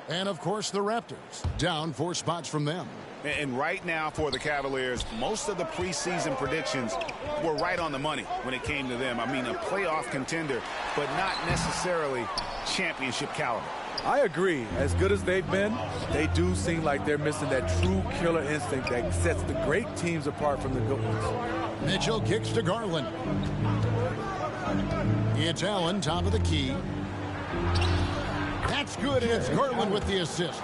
And, of course, the Raptors, down 4 spots from them. And right now for the Cavaliers, most of the preseason predictions were right on the money when it came to them. I mean, a playoff contender, but not necessarily championship caliber. I agree. As good as they've been, they do seem like they're missing that true killer instinct that sets the great teams apart from the good ones. Mitchell kicks to Garland. It's Allen, top of the key. That's good, and it's Garland with the assist.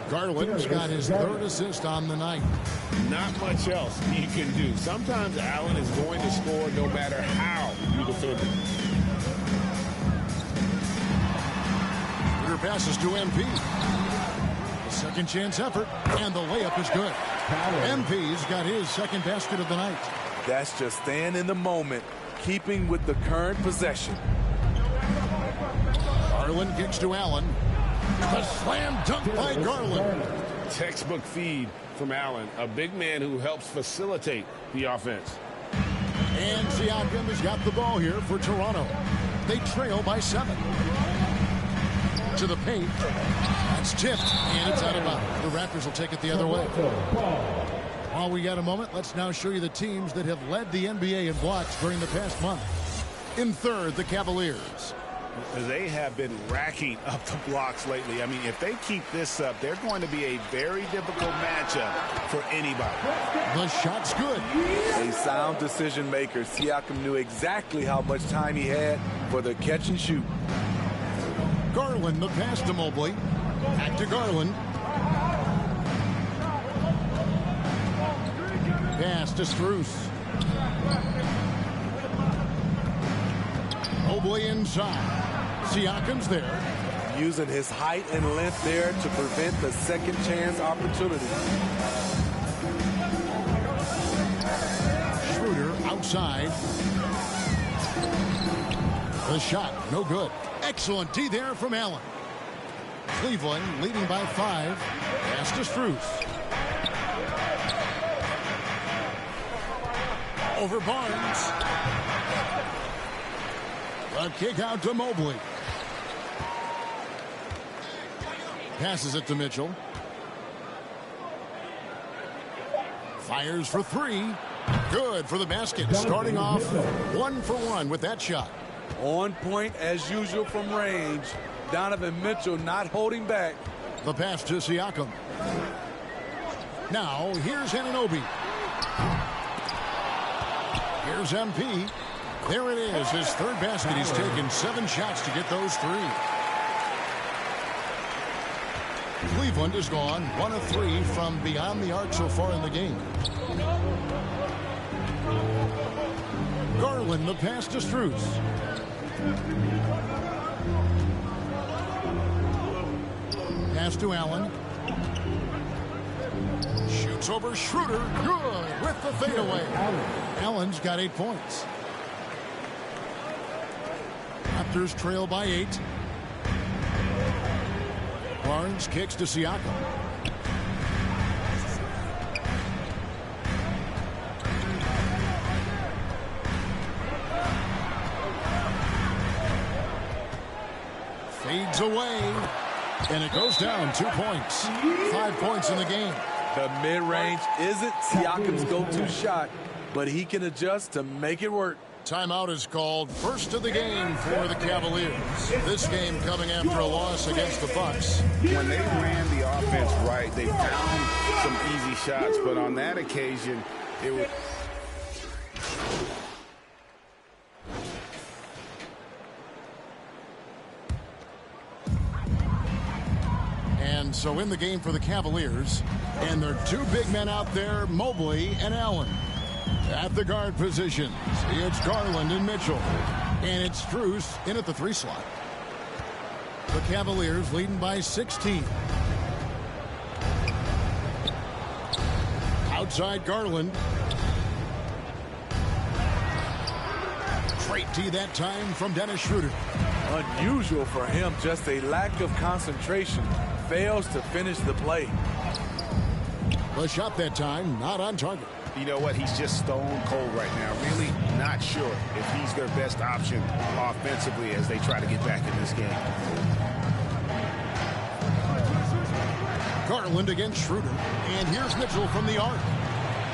Garland's got his 3rd assist on the night. Not much else you can do. Sometimes Allen is going to score no matter how you defend him. Peter passes to MP. A second chance effort, and the layup is good. MP's got his second basket of the night. That's just staying in the moment, keeping with the current possession. Garland kicks to Allen. The slam dunk by Garland. Textbook feed from Allen, a big man who helps facilitate the offense. And Siakam has got the ball here for Toronto. They trail by 7. To the paint. That's tipped, and it's out of bounds. The Raptors will take it the other way. While we got a moment, let's now show you the teams that have led the NBA in blocks during the past month. In 3rd, the Cavaliers. They have been racking up the blocks lately. I mean, if they keep this up, they're going to be a very difficult matchup for anybody. The shot's good. A sound decision maker. Siakam knew exactly how much time he had for the catch and shoot. Garland, the pass to Mobley. Back to Garland. Pass to Strus. Mobley inside. Siakam's there. Using his height and length there to prevent the second chance opportunity. Schroeder outside. The shot, no good. Excellent D there from Allen. Cleveland leading by 5. Pass to Strus. Over Barnes. A kick out to Mobley. Passes it to Mitchell. Fires for 3. Good for the basket. Starting off 1 for 1 with that shot. On point as usual from range. Donovan Mitchell not holding back. The pass to Siakam. Now here's Anunoby. Here's MP. There it is, his third basket. He's taken 7 shots to get those 3. Cleveland has gone 1 of 3 from beyond the arc so far in the game. Garland, the pass to Strus. Pass to Allen. Shoots over Schroeder. Good with the fadeaway. Allen's got 8 points. Raptors trail by 8. Barnes kicks to Siakam. Fades away, and it goes down 2 points. 5 points in the game. The mid-range isn't Siakam's go-to shot, but he can adjust to make it work. Timeout is called. First of the game for the Cavaliers. This game coming after a loss against the Bucks. When they ran the offense right, they found some easy shots, but on that occasion, it was... And so in the game for the Cavaliers, and their 2 big men out there, Mobley and Allen. At the guard positions, it's Garland and Mitchell. And it's Strus in at the 3 slot. The Cavaliers leading by 16. Outside Garland. Great D that time from Dennis Schroeder. Unusual for him, just a lack of concentration. Fails to finish the play. The shot that time, not on target. You know what? He's just stone cold right now. Really not sure if he's their best option offensively as they try to get back in this game. Garland against Schroeder. And here's Mitchell from the arc.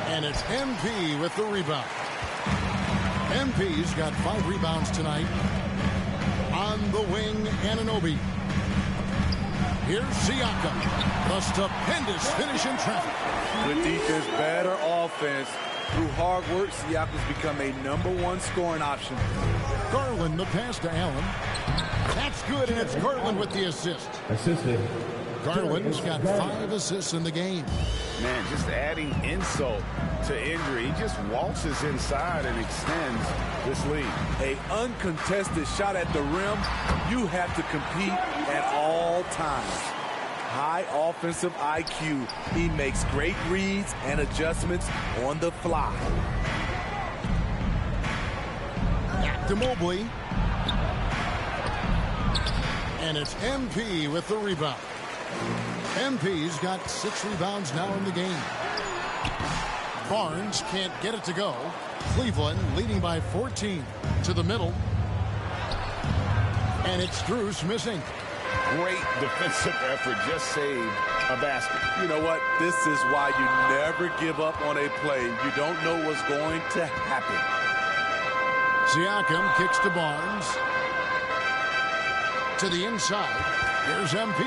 And it's MP with the rebound. MP's got 5 rebounds tonight. On the wing, Anunoby. Here's Siakam. A stupendous finish in traffic. Good defense, better offense. Through hard work, Siakam's become a #1 scoring option. Garland, the pass to Allen. That's good, and it's Garland with the assist. Assisted. Garland's got 5 assists in the game. Man, just adding insult to injury. He just waltzes inside and extends this lead. A uncontested shot at the rim, you have to compete at all times. High offensive IQ. He makes great reads and adjustments on the fly. Back to Mobley. And it's MP with the rebound. MP's got 6 rebounds now in the game. Barnes can't get it to go. Cleveland leading by 14 to the middle. And it's Strus missing. Great defensive effort, just saved a basket. You know what? This is why you never give up on a play. You don't know what's going to happen. Siakam kicks to Barnes. To the inside. Here's MP.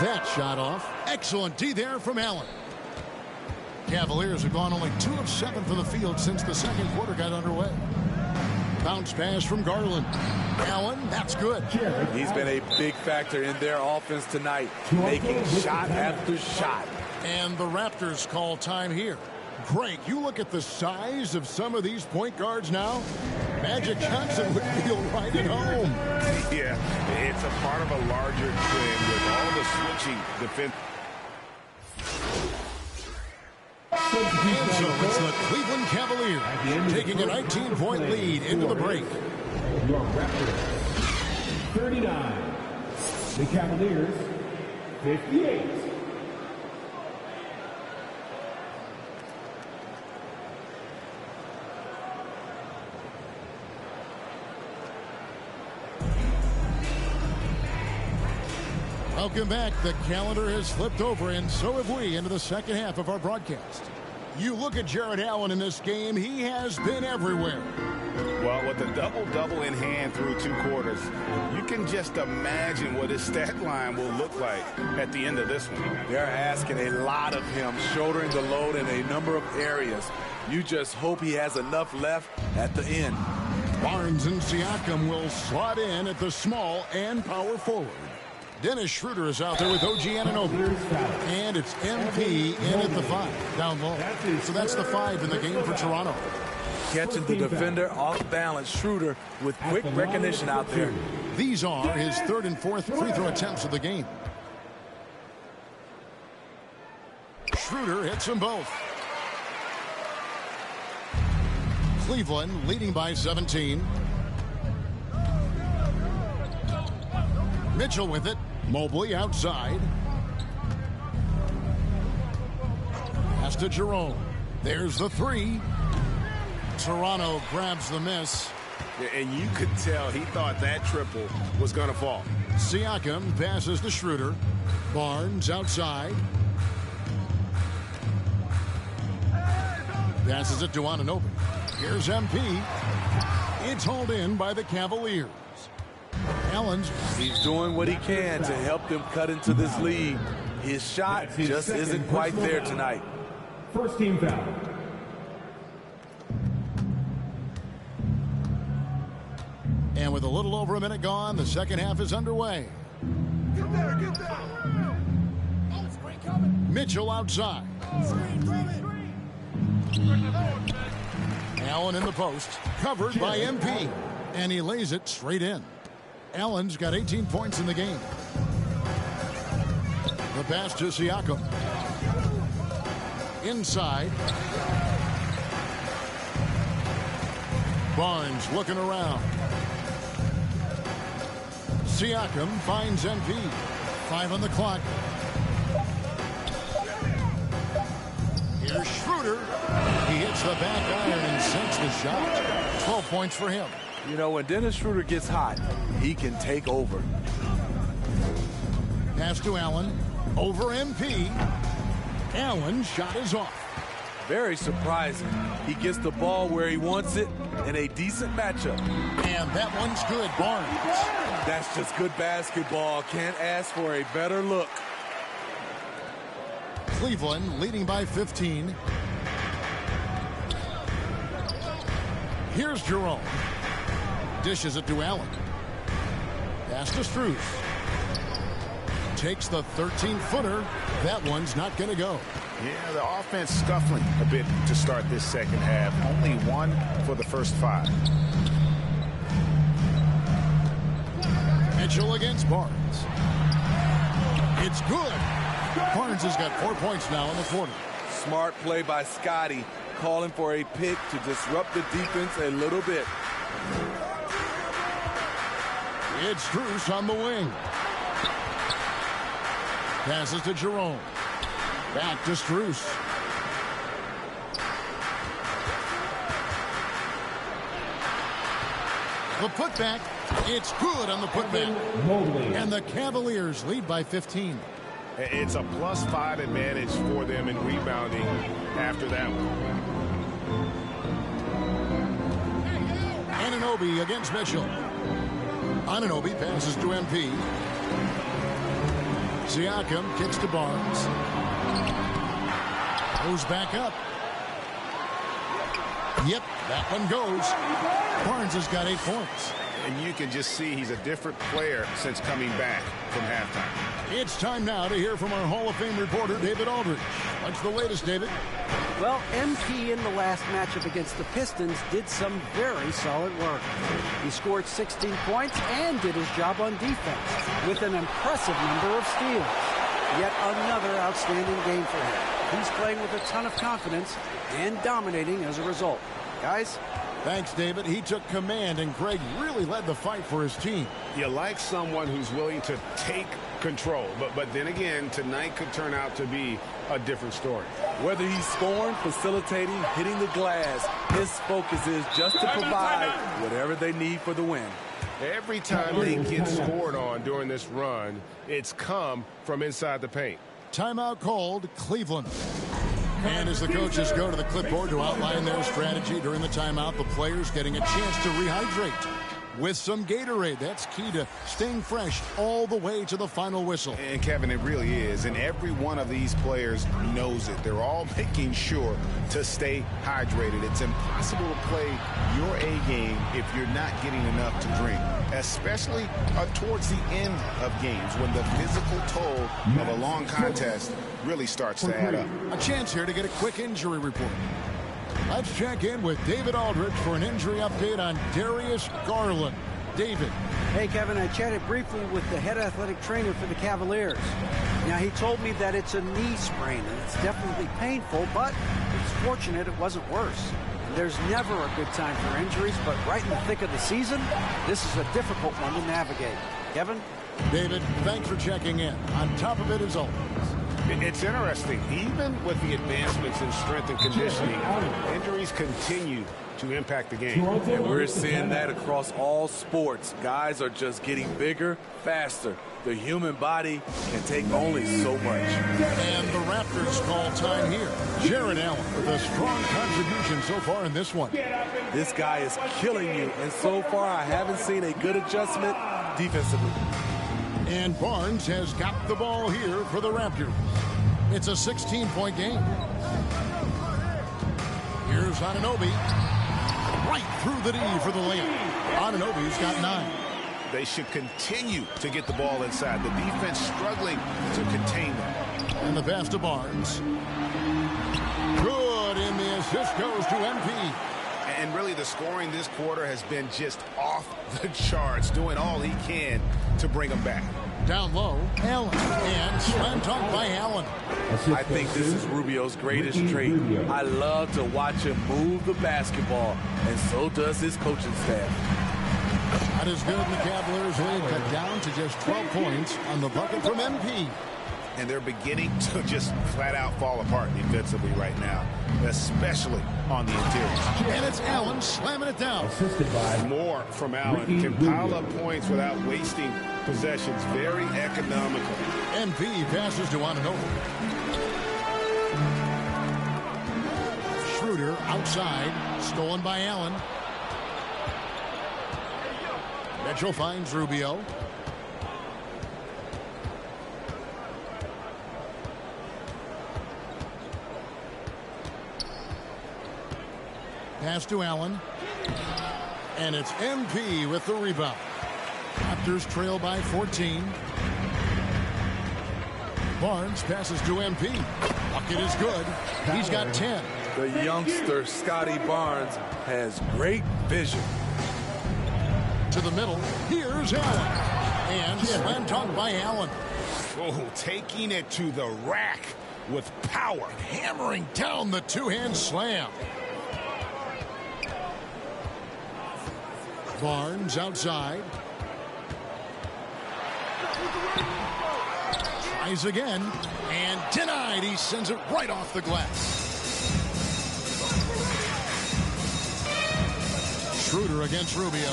That shot off. Excellent D there from Allen. Cavaliers have gone only 2 of 7 from the field since the second quarter got underway. Bounce pass from Garland. Allen, that's good. He's been a big factor in their offense tonight, making shot after shot. And the Raptors call time here. Greg, you look at the size of some of these point guards now. Magic Johnson would feel right at home. Yeah, it's a part of a larger trend with all the switching defense. And so it's the Cleveland Cavaliers taking a 19-point lead into the break. Your Raptors 39. The Cavaliers 58. Welcome back. The calendar has flipped over, and so have we, into the second half of our broadcast. You look at Jared Allen in this game, he has been everywhere. Well, with a double-double in hand through 2 quarters, you can just imagine what his stat line will look like at the end of this one. They're asking a lot of him, shouldering the load in a number of areas. You just hope he has enough left at the end. Barnes and Siakam will slot in at the small and power forward. Dennis Schroeder is out there with OG Anunoby. And it's MP in at the 5, down low. So that's the 5 in the game for Toronto. Catching the defender off balance. Schroeder with quick recognition out there. These are his 3rd and 4th free throw attempts of the game. Schroeder hits them both. Cleveland leading by 17. Mitchell with it. Mobley outside. Pass to Jerome. There's the 3. Toronto grabs the miss. And you could tell he thought that triple was going to fall. Siakam passes to Schroeder. Barnes outside. Passes it to Anunoby. Here's MP. It's hauled in by the Cavaliers. He's doing what he can to help them cut into this lead. His shot just isn't quite there tonight. First team foul. And with a little over a minute gone, the second half is underway. Get there, get there. Oh, screen coming. Mitchell outside. Screen coming. Allen in the post, covered by MP. And he lays it straight in. Allen's got 18 points in the game. The pass to Siakam. Inside. Barnes looking around. Siakam finds MP. 5 on the clock. Here's Schroeder. He hits the back iron and sinks the shot. 12 points for him. You know, when Dennis Schroeder gets hot, he can take over. Pass to Allen. Over MP. Allen's shot is off. Very surprising. He gets the ball where he wants it in a decent matchup. And that one's good, Barnes. That's just good basketball. Can't ask for a better look. Cleveland leading by 15. Here's Jerome. Dishes it to Allen. Pass to Strus. Takes the 13-footer. That one's not going to go. Yeah, the offense scuffling a bit to start this second half. Only 1 for the first 5. Mitchell against Barnes. It's good. Barnes has got 4 points now in the quarter. Smart play by Scotty, calling for a pick to disrupt the defense a little bit. It's Strus on the wing. Passes to Jerome. Back to Strus. The putback. It's good on the putback. And the Cavaliers lead by 15. It's a +5 advantage for them in rebounding after that one. Anunoby against Mitchell. Anunoby passes to MP. Siakam kicks to Barnes. Goes back up. Yep, that one goes. Barnes has got 8 points. And you can just see he's a different player since coming back from halftime. It's time now to hear from our Hall of Fame reporter, David Aldridge. What's the latest, David? Well, MP in the last matchup against the Pistons did some very solid work. He scored 16 points and did his job on defense with an impressive number of steals. Yet another outstanding game for him. He's playing with a ton of confidence and dominating as a result. Guys? Thanks, David. He took command, and Greg really led the fight for his team. You like someone who's willing to take control, but then again, tonight could turn out to be a different story. Whether he's scoring, facilitating, hitting the glass, his focus is just to provide whatever they need for the win. Every time they get scored on during this run, it's come from inside the paint. Timeout called, Cleveland. And as the coaches go to the clipboard to outline their strategy during the timeout, the players getting a chance to rehydrate. with some Gatorade. That's key to staying fresh all the way to the final whistle. And Kevin, it really is. And every one of these players knows it. They're all making sure to stay hydrated. It's impossible to play your A game if you're not getting enough to drink, especially towards the end of games when the physical toll of a long contest really starts to add up. A chance here to get a quick injury report. Let's check in with David Aldridge for an injury update on Darius Garland. David. Hey, Kevin, I chatted briefly with the head athletic trainer for the Cavaliers. Now, he told me that it's a knee sprain, and it's definitely painful, but it's fortunate it wasn't worse. And there's never a good time for injuries, but right in the thick of the season, this is a difficult one to navigate. Kevin? David, thanks for checking in. On top of it, as always. It's interesting. Even with the advancements in strength and conditioning, injuries continue to impact the game. And we're seeing that across all sports. Guys are just getting bigger, faster. The human body can take only so much. And the Raptors call time here. Jared Allen with a strong contribution so far in this one. This guy is killing you, and so far I haven't seen a good adjustment defensively. And Barnes has got the ball here for the Raptors. It's a 16-point game. Here's Anunoby. Right through the D for the layup. Anunoby's got 9. They should continue to get the ball inside. The defense struggling to contain them. And the pass to Barnes. Good, and the assist goes to MP. And really the scoring this quarter has been just off the charts, doing all he can to bring them back. Down low, Allen, and slam dunk by Allen. I think this is Rubio's greatest trait. I love to watch him move the basketball, and so does his coaching staff. That is good, and the Cavaliers lead cut down to just 12 points on the bucket from MP. And they're beginning to just flat out fall apart defensively right now, especially on the interior. And it's Allen slamming it down. More from Allen. Can pile up points without wasting possessions. Very economical. MP passes to Anunoby. Schroeder outside, stolen by Allen. Mitchell finds Rubio. Pass to Allen. And it's MP with the rebound. Raptors trail by 14. Barnes passes to MP. Bucket is good. He's got 10. The youngster, Scotty Barnes, has great vision. To the middle. Here's Allen. And slam dunk by Allen. Oh, taking it to the rack with power. Hammering down the two-hand slam. Barnes outside. Tries again. And denied. He sends it right off the glass. Schroeder against Rubio.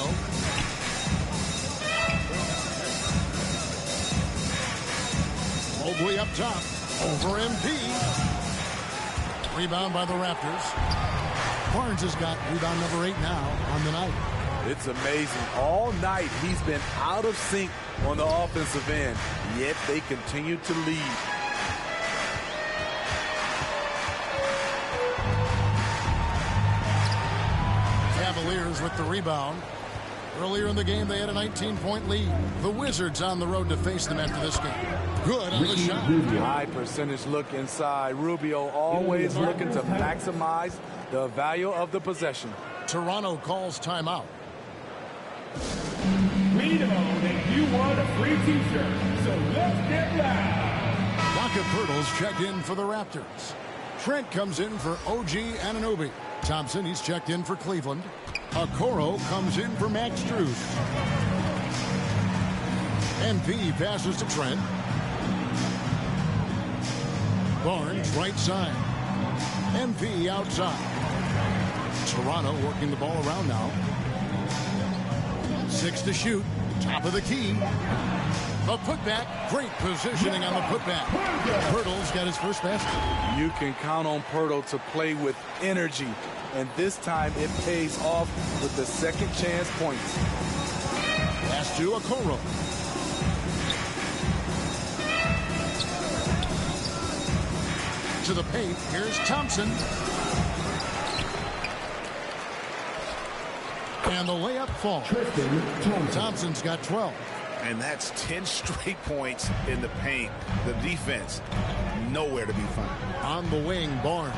Mobley up top. Over MP. Rebound by the Raptors. Barnes has got rebound number 8 now on the night. It's amazing. All night he's been out of sync on the offensive end, yet they continue to lead. Cavaliers with the rebound. Earlier in the game, they had a 19-point lead. The Wizards on the road to face them after this game. Good on the shot. High percentage look inside. Rubio always looking to maximize the value of the possession. Toronto calls timeout. We know that you want a free t-shirt, so let's get loud. Rocket Pirtles checked in for the Raptors. Trent comes in for OG Anunoby. Thompson, he's checked in for Cleveland. Okoro comes in for Max Strus. MP passes to Trent. Barnes right side. MP outside. Toronto working the ball around now. 6 to shoot. Top of the key. The putback. Great positioning on the putback. Pirtle's got his first basket. You can count on Pirtle to play with energy. And this time it pays off with the second chance points. It's to Okoro. To the paint. Here's Thompson. And the layup falls. Thompson's got 12. And that's 10 straight points in the paint. The defense, nowhere to be found. On the wing, Barnes.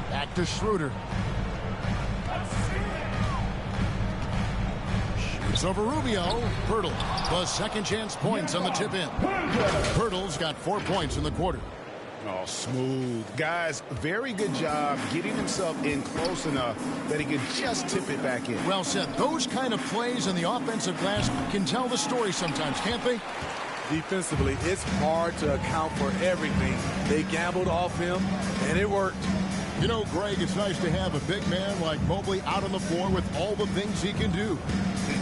Back to Schroeder. Shoots over Rubio. Pirtle, the second chance points on the tip in. Pirtle's got 4 points in the quarter. Oh, smooth. Guys, very good job getting himself in close enough that he could just tip it back in. Well said. Those kind of plays in the offensive glass can tell the story sometimes, can't they? Defensively, it's hard to account for everything. They gambled off him, and it worked. You know, Greg, it's nice to have a big man like Mobley out on the floor with all the things he can do.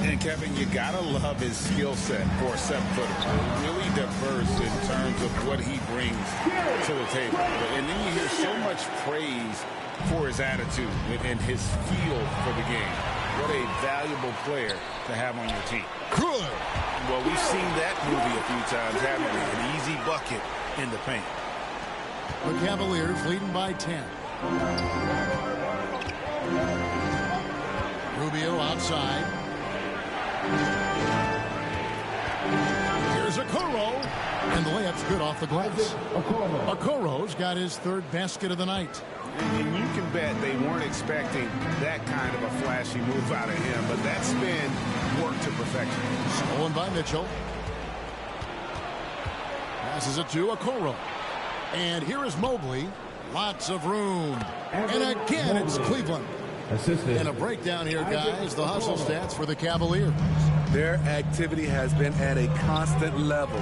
And Kevin, you gotta love his skill set for a 7-footer. Really diverse in terms of what he brings to the table. And then you hear so much praise for his attitude and his feel for the game. What a valuable player to have on your team. Good. Well, we've seen that movie a few times, haven't we? An easy bucket in the paint. The Cavaliers leading by 10. Rubio outside. Here's Okoro. And the layup's good off the glass. Okoro's got his third basket of the night. And you can bet they weren't expecting that kind of a flashy move out of him, but that spin worked to perfection. Stolen by Mitchell. Passes it to Okoro. And here is Mobley. Lots of room. And again, it's Cleveland. And a breakdown here, guys. The hustle stats for the Cavaliers. Their activity has been at a constant level.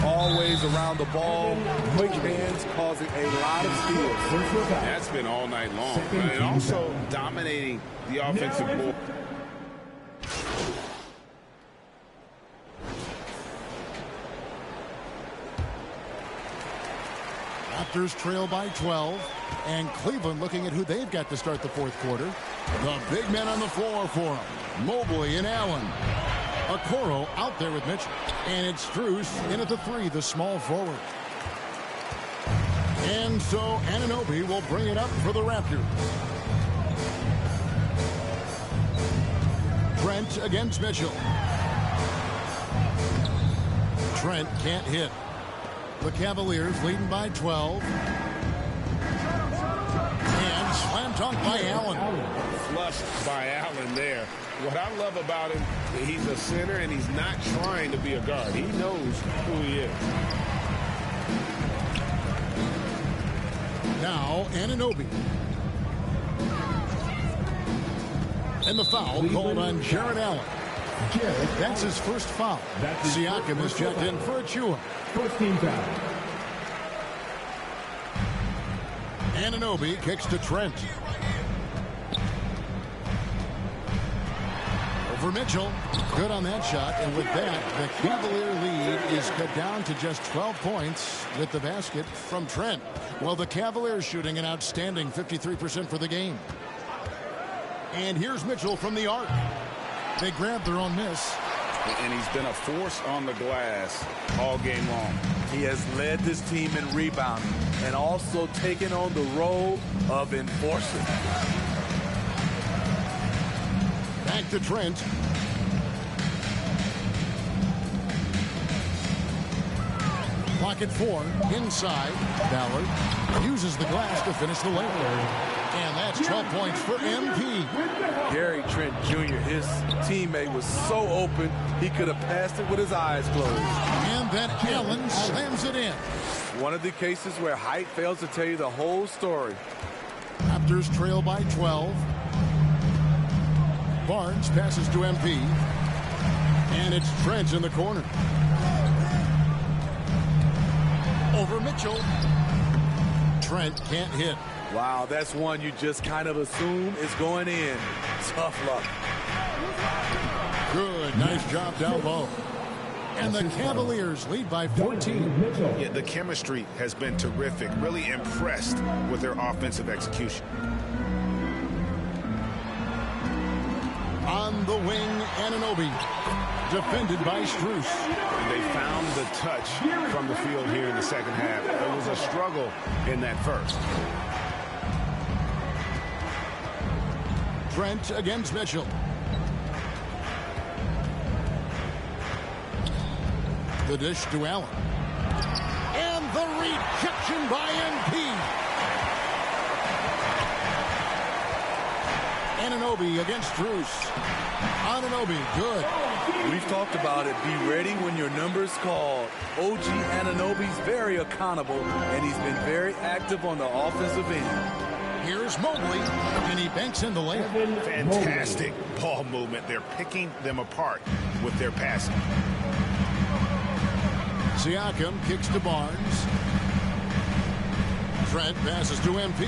Always around the ball. Quick hands causing a lot of steals. That's been all night long. And also dominating the offensive ball. Raptors trail by 12. And Cleveland looking at who they've got to start the fourth quarter. The big men on the floor for them. Mobley and Allen. Okoro out there with Mitchell. And it's Strus in at the 3, the small forward. And so Anunoby will bring it up for the Raptors. Trent against Mitchell. Trent can't hit. The Cavaliers leading by 12. And slam dunk by Allen. Flushed by Allen there. What I love about him, he's a center and he's not trying to be a guard. He knows who he is. Now Anunoby. And the foul called on Jared Allen. That's his first foul. Siakam is checked in for Achua. First team foul. Anunoby kicks to Trent. Over Mitchell. Good on that shot. And with that, the Cavalier lead is cut down to just 12 points with the basket from Trent. Well, the Cavaliers shooting an outstanding 53% for the game. And here's Mitchell from the arc. They grabbed their own miss. And he's been a force on the glass all game long. He has led this team in rebounding and also taken on the role of enforcer. Back to Trent. Clock at 4. Inside. Ballard uses the glass to finish the layup. And that's 12 points for MP. Gary Trent Jr., his teammate, was so open, he could have passed it with his eyes closed. And then Allen slams it in. One of the cases where height fails to tell you the whole story. Raptors trail by 12. Barnes passes to MP. And it's Trent in the corner. Over Mitchell. Trent can't hit. Wow, that's one you just kind of assume is going in. Tough luck. Good, nice job down low. And the Cavaliers lead by 14. Yeah, the chemistry has been terrific. Really impressed with their offensive execution. On the wing, Anunoby. defended by Strus. And they found the touch from the field here in the second half. There was a struggle in that first. Trent against Mitchell. The dish to Allen. And the rejection by MP. Anunoby against Strus. Anunoby, good. We've talked about it. Be ready when your number's called. OG Anunoby's very accountable, and he's been very active on the offensive end. Here's Mobley, and he banks in the layup. Fantastic ball movement. They're picking them apart with their passing. Siakam kicks to Barnes. Trent passes to MP.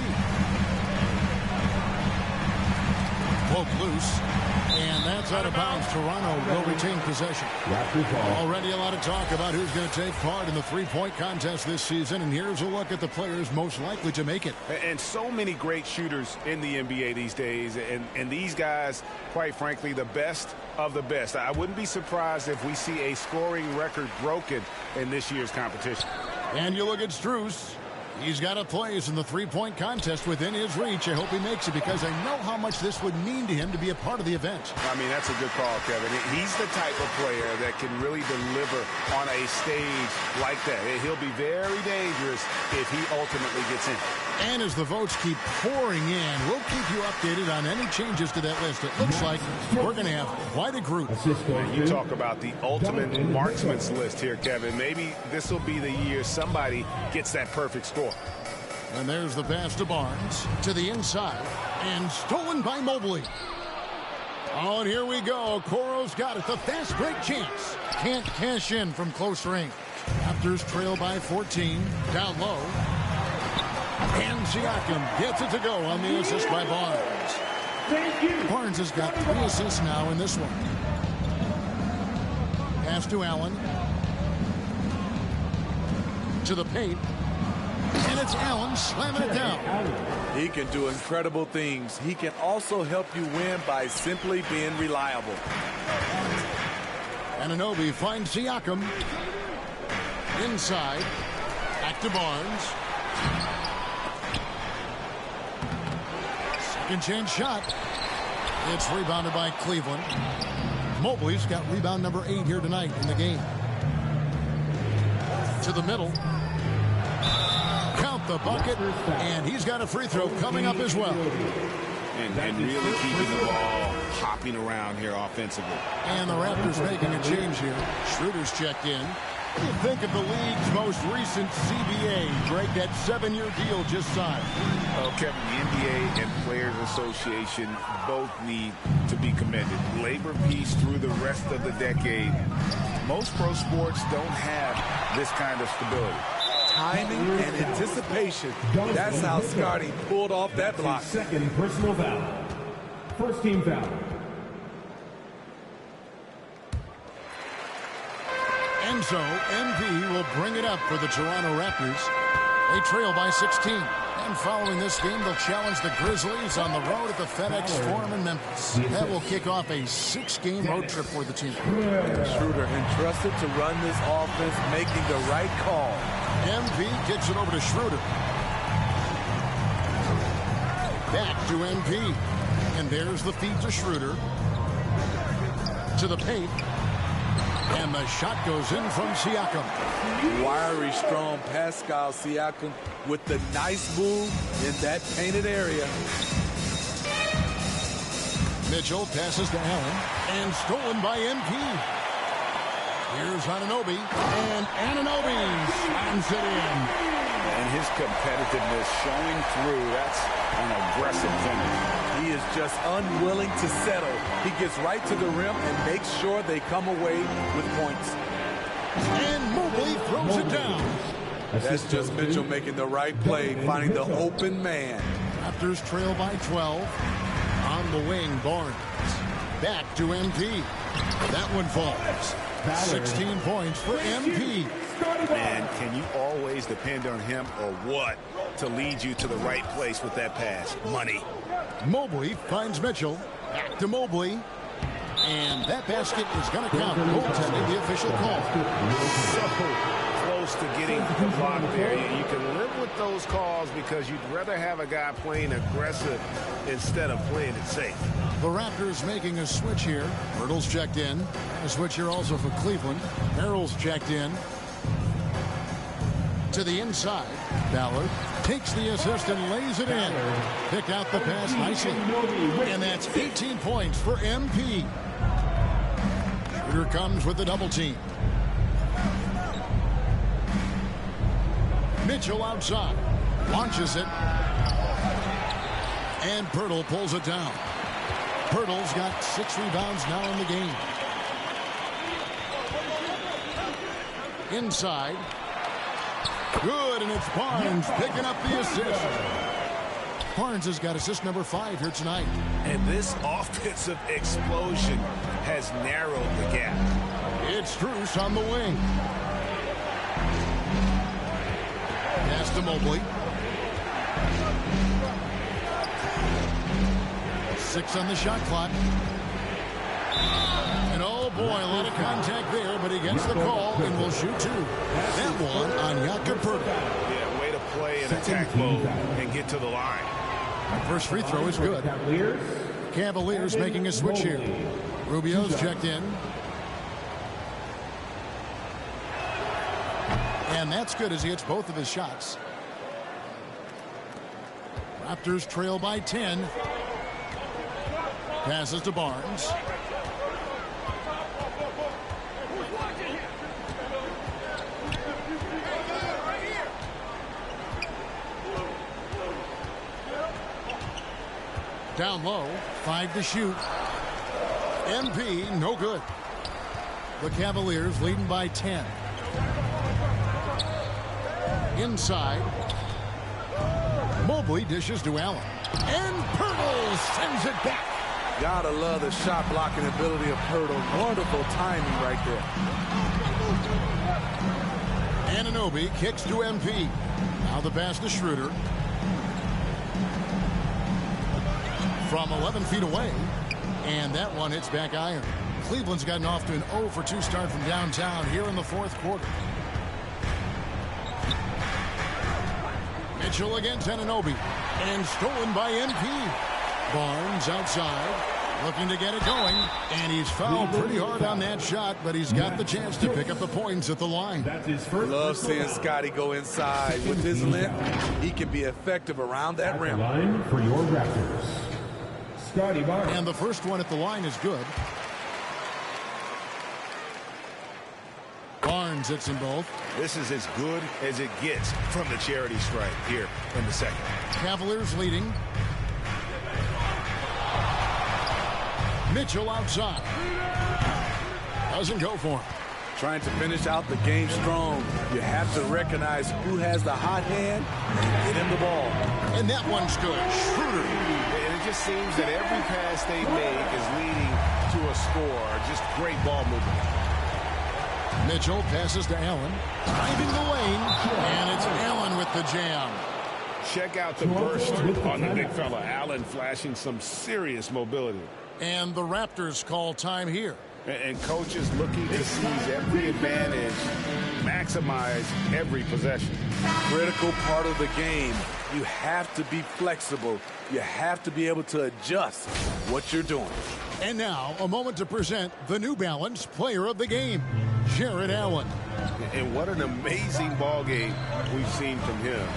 Poke loose. And that's out of bounds. Toronto will retain possession. Already a lot of talk about who's going to take part in the three-point contest this season. And here's a look at the players most likely to make it. And so many great shooters in the NBA these days. And these guys, quite frankly, the best of the best. I wouldn't be surprised if we see a scoring record broken in this year's competition. And you look at Strus. He's got a place in the three-point contest within his reach. I hope he makes it because I know how much this would mean to him to be a part of the event. I mean, that's a good call, Kevin. He's the type of player that can really deliver on a stage like that. He'll be very dangerous if he ultimately gets in. And as the votes keep pouring in, we'll keep you updated on any changes to that list. It looks like we're going to have quite a group. You talk about the ultimate marksman's list here, Kevin. Maybe this will be the year somebody gets that perfect score. And there's the pass to Barnes to the inside and stolen by Mobley. Oh, and here we go. Coro's got it. The fast break chance. Can't cash in from close range. Raptors trail by 14. Down low. And Siakam gets it to go on the assist by Barnes. Barnes has got 3 assists now in this one. Pass to Allen. To the paint. And it's Allen slamming it down. He can do incredible things. He can also help you win by simply being reliable. Anunoby finds Siakam. Inside. Back to Barnes. Second chance shot. It's rebounded by Cleveland. Mobley's got rebound number 8 here tonight in the game. To the middle. Count the bucket. And he's got a free throw coming up as well. And really keeping the ball hopping around here offensively. And the Raptors making a change here. Schroeder's checked in. What do you think of the league's most recent CBA? Greg, that 7-year deal just signed. Oh, Kevin, the NBA and Players Association both need to be commended. Labor peace through the rest of the decade. Most pro sports don't have this kind of stability. Timing and anticipation. That's how Scotty pulled off that block. Second personal foul. First team foul. And so, MP will bring it up for the Toronto Raptors. They trail by 16. And following this game, they'll challenge the Grizzlies on the road at the FedEx Forum in Memphis. That will kick off a 6-game road trip for the team. Schroeder entrusted to run this offense, making the right call. MP kicks it over to Schroeder. Back to MP. And there's the feed to Schroeder. To the paint. And the shot goes in from Siakam. Wiry, strong Pascal Siakam with the nice move in that painted area. Mitchell passes to Allen. And stolen by MP. Here's Anunoby. And Anunoby slams it in. And his competitiveness showing through. That's an aggressive finish. He is just unwilling to settle. He gets right to the rim and makes sure they come away with points. And Mobley throws it down. That's just Mitchell making the right play, finding the open man. Raptors trail by 12. On the wing, Barnes. Back to MP. That one falls. 16 points for MP. Man, can you always depend on him or what to lead you to the right place with that pass? Money. Mobley finds Mitchell. Back to Mobley. And that basket is going to count. Goaltending, the official call. So close to getting the block there. You can live with those calls because you'd rather have a guy playing aggressive instead of playing it safe. The Raptors making a switch here. Hurdle's checked in. A switch here also for Cleveland. Merrill's checked in. To the inside. Ballard takes the assist and lays it in. Picked out the pass nicely. And that's 18 points for MP. Shooter comes with the double team. Mitchell outside. Launches it. And Pirtle pulls it down. Pirtle's got 6 rebounds now in the game. Inside. Good, and it's Barnes picking up the assist. Barnes has got assist number 5 here tonight. And this offensive explosion has narrowed the gap. It's Strus on the wing. Pass to Mobley. 6 on the shot clock. And oh boy, a lot of contact there, but he gets the call and will shoot 2. That one on Jakob Pirtle. Yeah, way to play in attack mode and get to the line. First free throw is good. Cavaliers making a switch here. Rubio's checked in. And that's good as he hits both of his shots. Raptors trail by 10. Passes to Barnes. Down low, 5 to shoot. MP, no good. The Cavaliers leading by 10. Inside. Mobley dishes to Allen. And Pirtle sends it back. Gotta love the shot blocking ability of Pirtle. Wonderful timing right there. Anunoby kicks to MP. Now the pass to Schroeder. From 11 feet away. And that one hits back iron. Cleveland's gotten off to an 0-for-2 start from downtown here in the 4th quarter. Mitchell against Anunoby. And stolen by MP. Barnes outside. Looking to get it going. And he's fouled pretty hard on that shot, but he's got the chance to pick up the points at the line. Love seeing Scotty go inside. With his length, he can be effective around that rim. Line for your Raptors. Scotty Barnes. And the first one at the line is good. Barnes hits them both. This is as good as it gets from the charity stripe here in the second. Cavaliers leading. Mitchell outside. Doesn't go for him. Trying to finish out the game strong. You have to recognize who has the hot hand and get him the ball. And that one's good. Schroeder. And it just seems that every pass they make is leading to a score. Just great ball movement. Mitchell passes to Allen. Driving the lane. And it's Allen with the jam. Check out the burst on the big fella. Allen flashing some serious mobility. And the Raptors call time here. And coaches looking to seize every advantage, maximize every possession. Critical part of the game. You have to be flexible. You have to be able to adjust what you're doing. And now, a moment to present the New Balance Player of the Game, Jared Allen. And what an amazing ball game we've seen from him.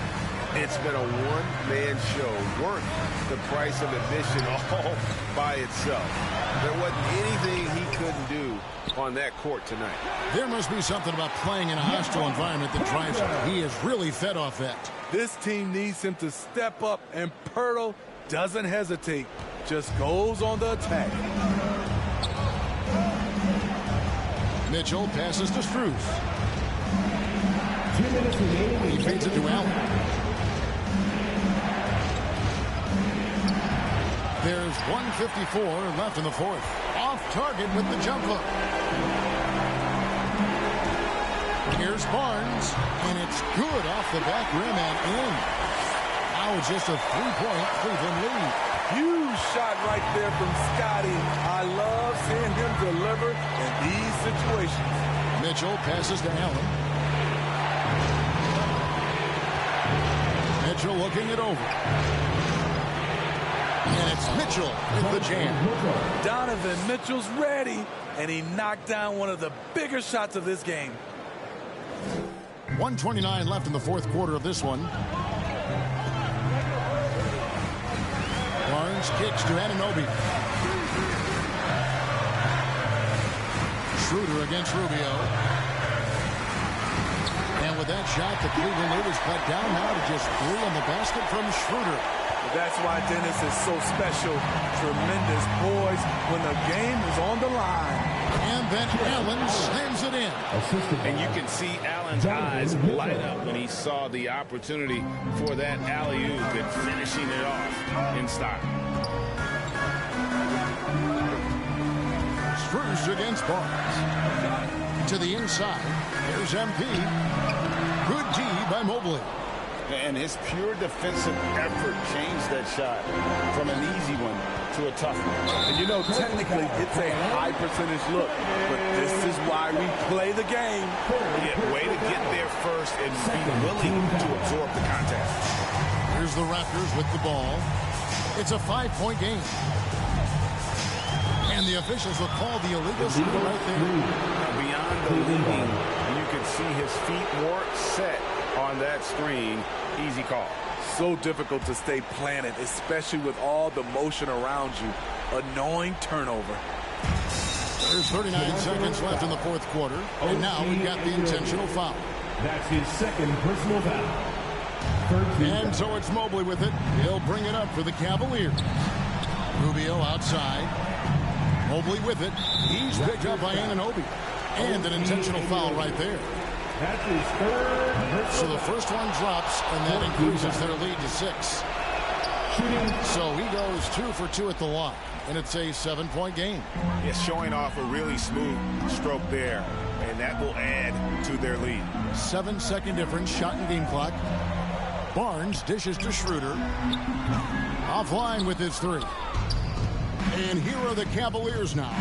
It's been a one-man show, worth the price of admission all by itself. There wasn't anything he couldn't do on that court tonight. There must be something about playing in a hostile environment that drives him. He is really fed off that. This team needs him to step up, and Pirtle doesn't hesitate, just goes on the attack. Mitchell passes to Strus. He feeds it to Allen. There's 1:54 left in the 4th. Off target with the jump hook. Here's Barnes, and it's good off the back rim and in. Now it's just a 3-point Cleveland lead. Huge shot right there from Scotty. I love seeing him deliver in these situations. Mitchell passes to Allen. Mitchell looking it over. And it's Mitchell with the jam. Donovan Mitchell's ready, and he knocked down one of the bigger shots of this game. 1:29 left in the fourth quarter of this one. Barnes kicks to Anunoby. Schroeder against Rubio. And with that shot, the Cleveland lead is cut down now to just 3 in the basket from Schroeder. That's why Dennis is so special. Tremendous poise when the game is on the line. And then Allen slams it in. And you can see Allen's eyes light up when he saw the opportunity for that alley-oop and finishing it off in style. Strus against Barnes. To the inside. Here's MP. Good D by Mobley. And his pure defensive effort changed that shot from an easy one to a tough one. And you know, technically, it's a high percentage look, but this is why we play the game. Yeah, way to get there first and be willing to absorb the contact. Here's the Raptors with the ball. It's a 5-point game. And the officials will call the illegal shot right there. Beyond the leading, you can see his feet more set on that screen. Easy call. So difficult to stay planted, especially with all the motion around you. Annoying turnover. There's 39 seconds left in the fourth quarter. And now we've got the intentional foul. That's his second personal foul. And so it's Mobley with it. He'll bring it up for the Cavaliers. Rubio outside. Mobley with it. He's picked up by Anunoby. And an intentional foul right there. That's his third. So the first one drops, and that increases their lead to 6. So he goes 2 for 2 at the line, and it's a 7-point game. It's showing off a really smooth stroke there, and that will add to their lead. 7-second difference, shot and game clock. Barnes dishes to Schroeder. Offline with his 3. And here are the Cavaliers now,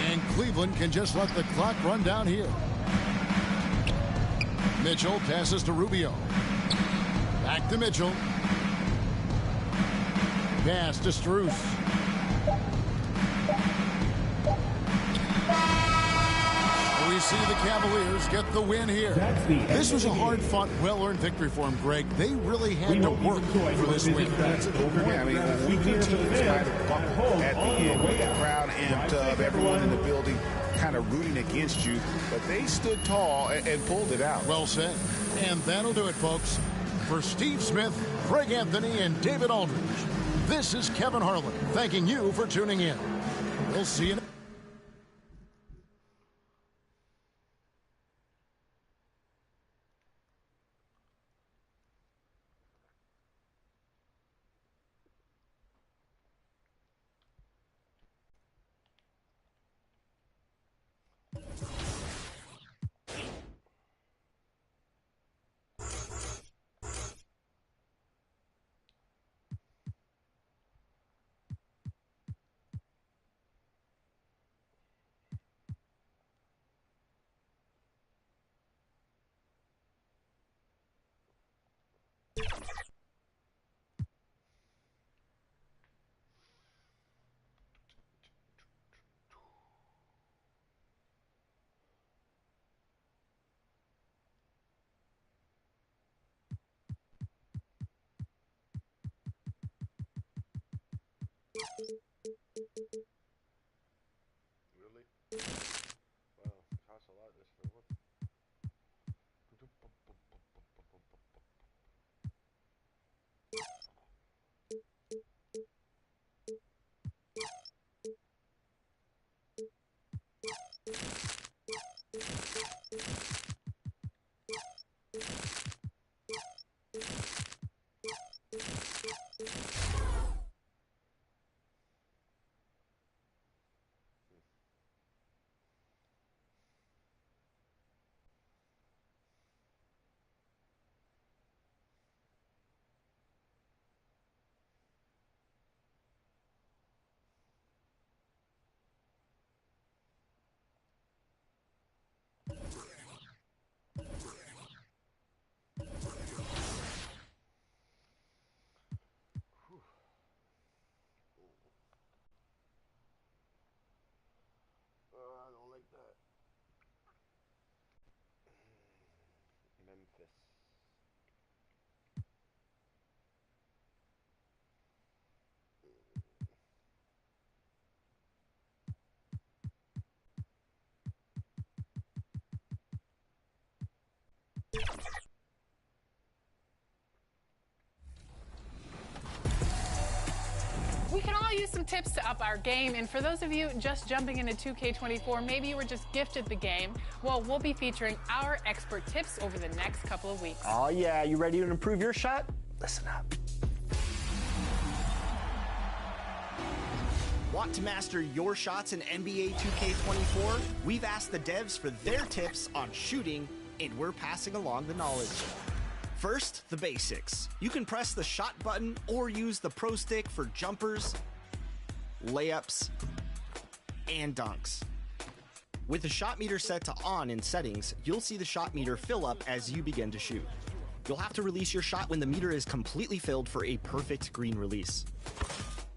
and Cleveland can just let the clock run down here. Mitchell passes to Rubio. Back to Mitchell. Pass to Strus. We see the Cavaliers get the win here. This was a hard-fought, well-earned victory for them, Greg. They really had to work for this win. That's a good point. I mean, weekly teams might have buckled at the end with the crowd amped up, everyone in the building kind of rooting against you, but they stood tall and pulled it out. Well said. And that'll do it, folks. For Steve Smith, Craig Anthony, and David Aldridge, this is Kevin Harlan thanking you for tuning in. We'll see you next. Really? Wow, costs a lot just for one. tips to up our game. And for those of you just jumping into 2K24, maybe you were just gifted the game, well, we'll be featuring our expert tips over the next couple of weeks. Oh yeah, you ready to improve your shot? Listen up. Want to master your shots in NBA 2K24? We've asked the devs for their tips on shooting, and we're passing along the knowledge. First, the basics. You can press the shot button or use the Pro Stick for jumpers, layups, and dunks. With the shot meter set to on in settings, you'll see the shot meter fill up as you begin to shoot. You'll have to release your shot when the meter is completely filled for a perfect green release.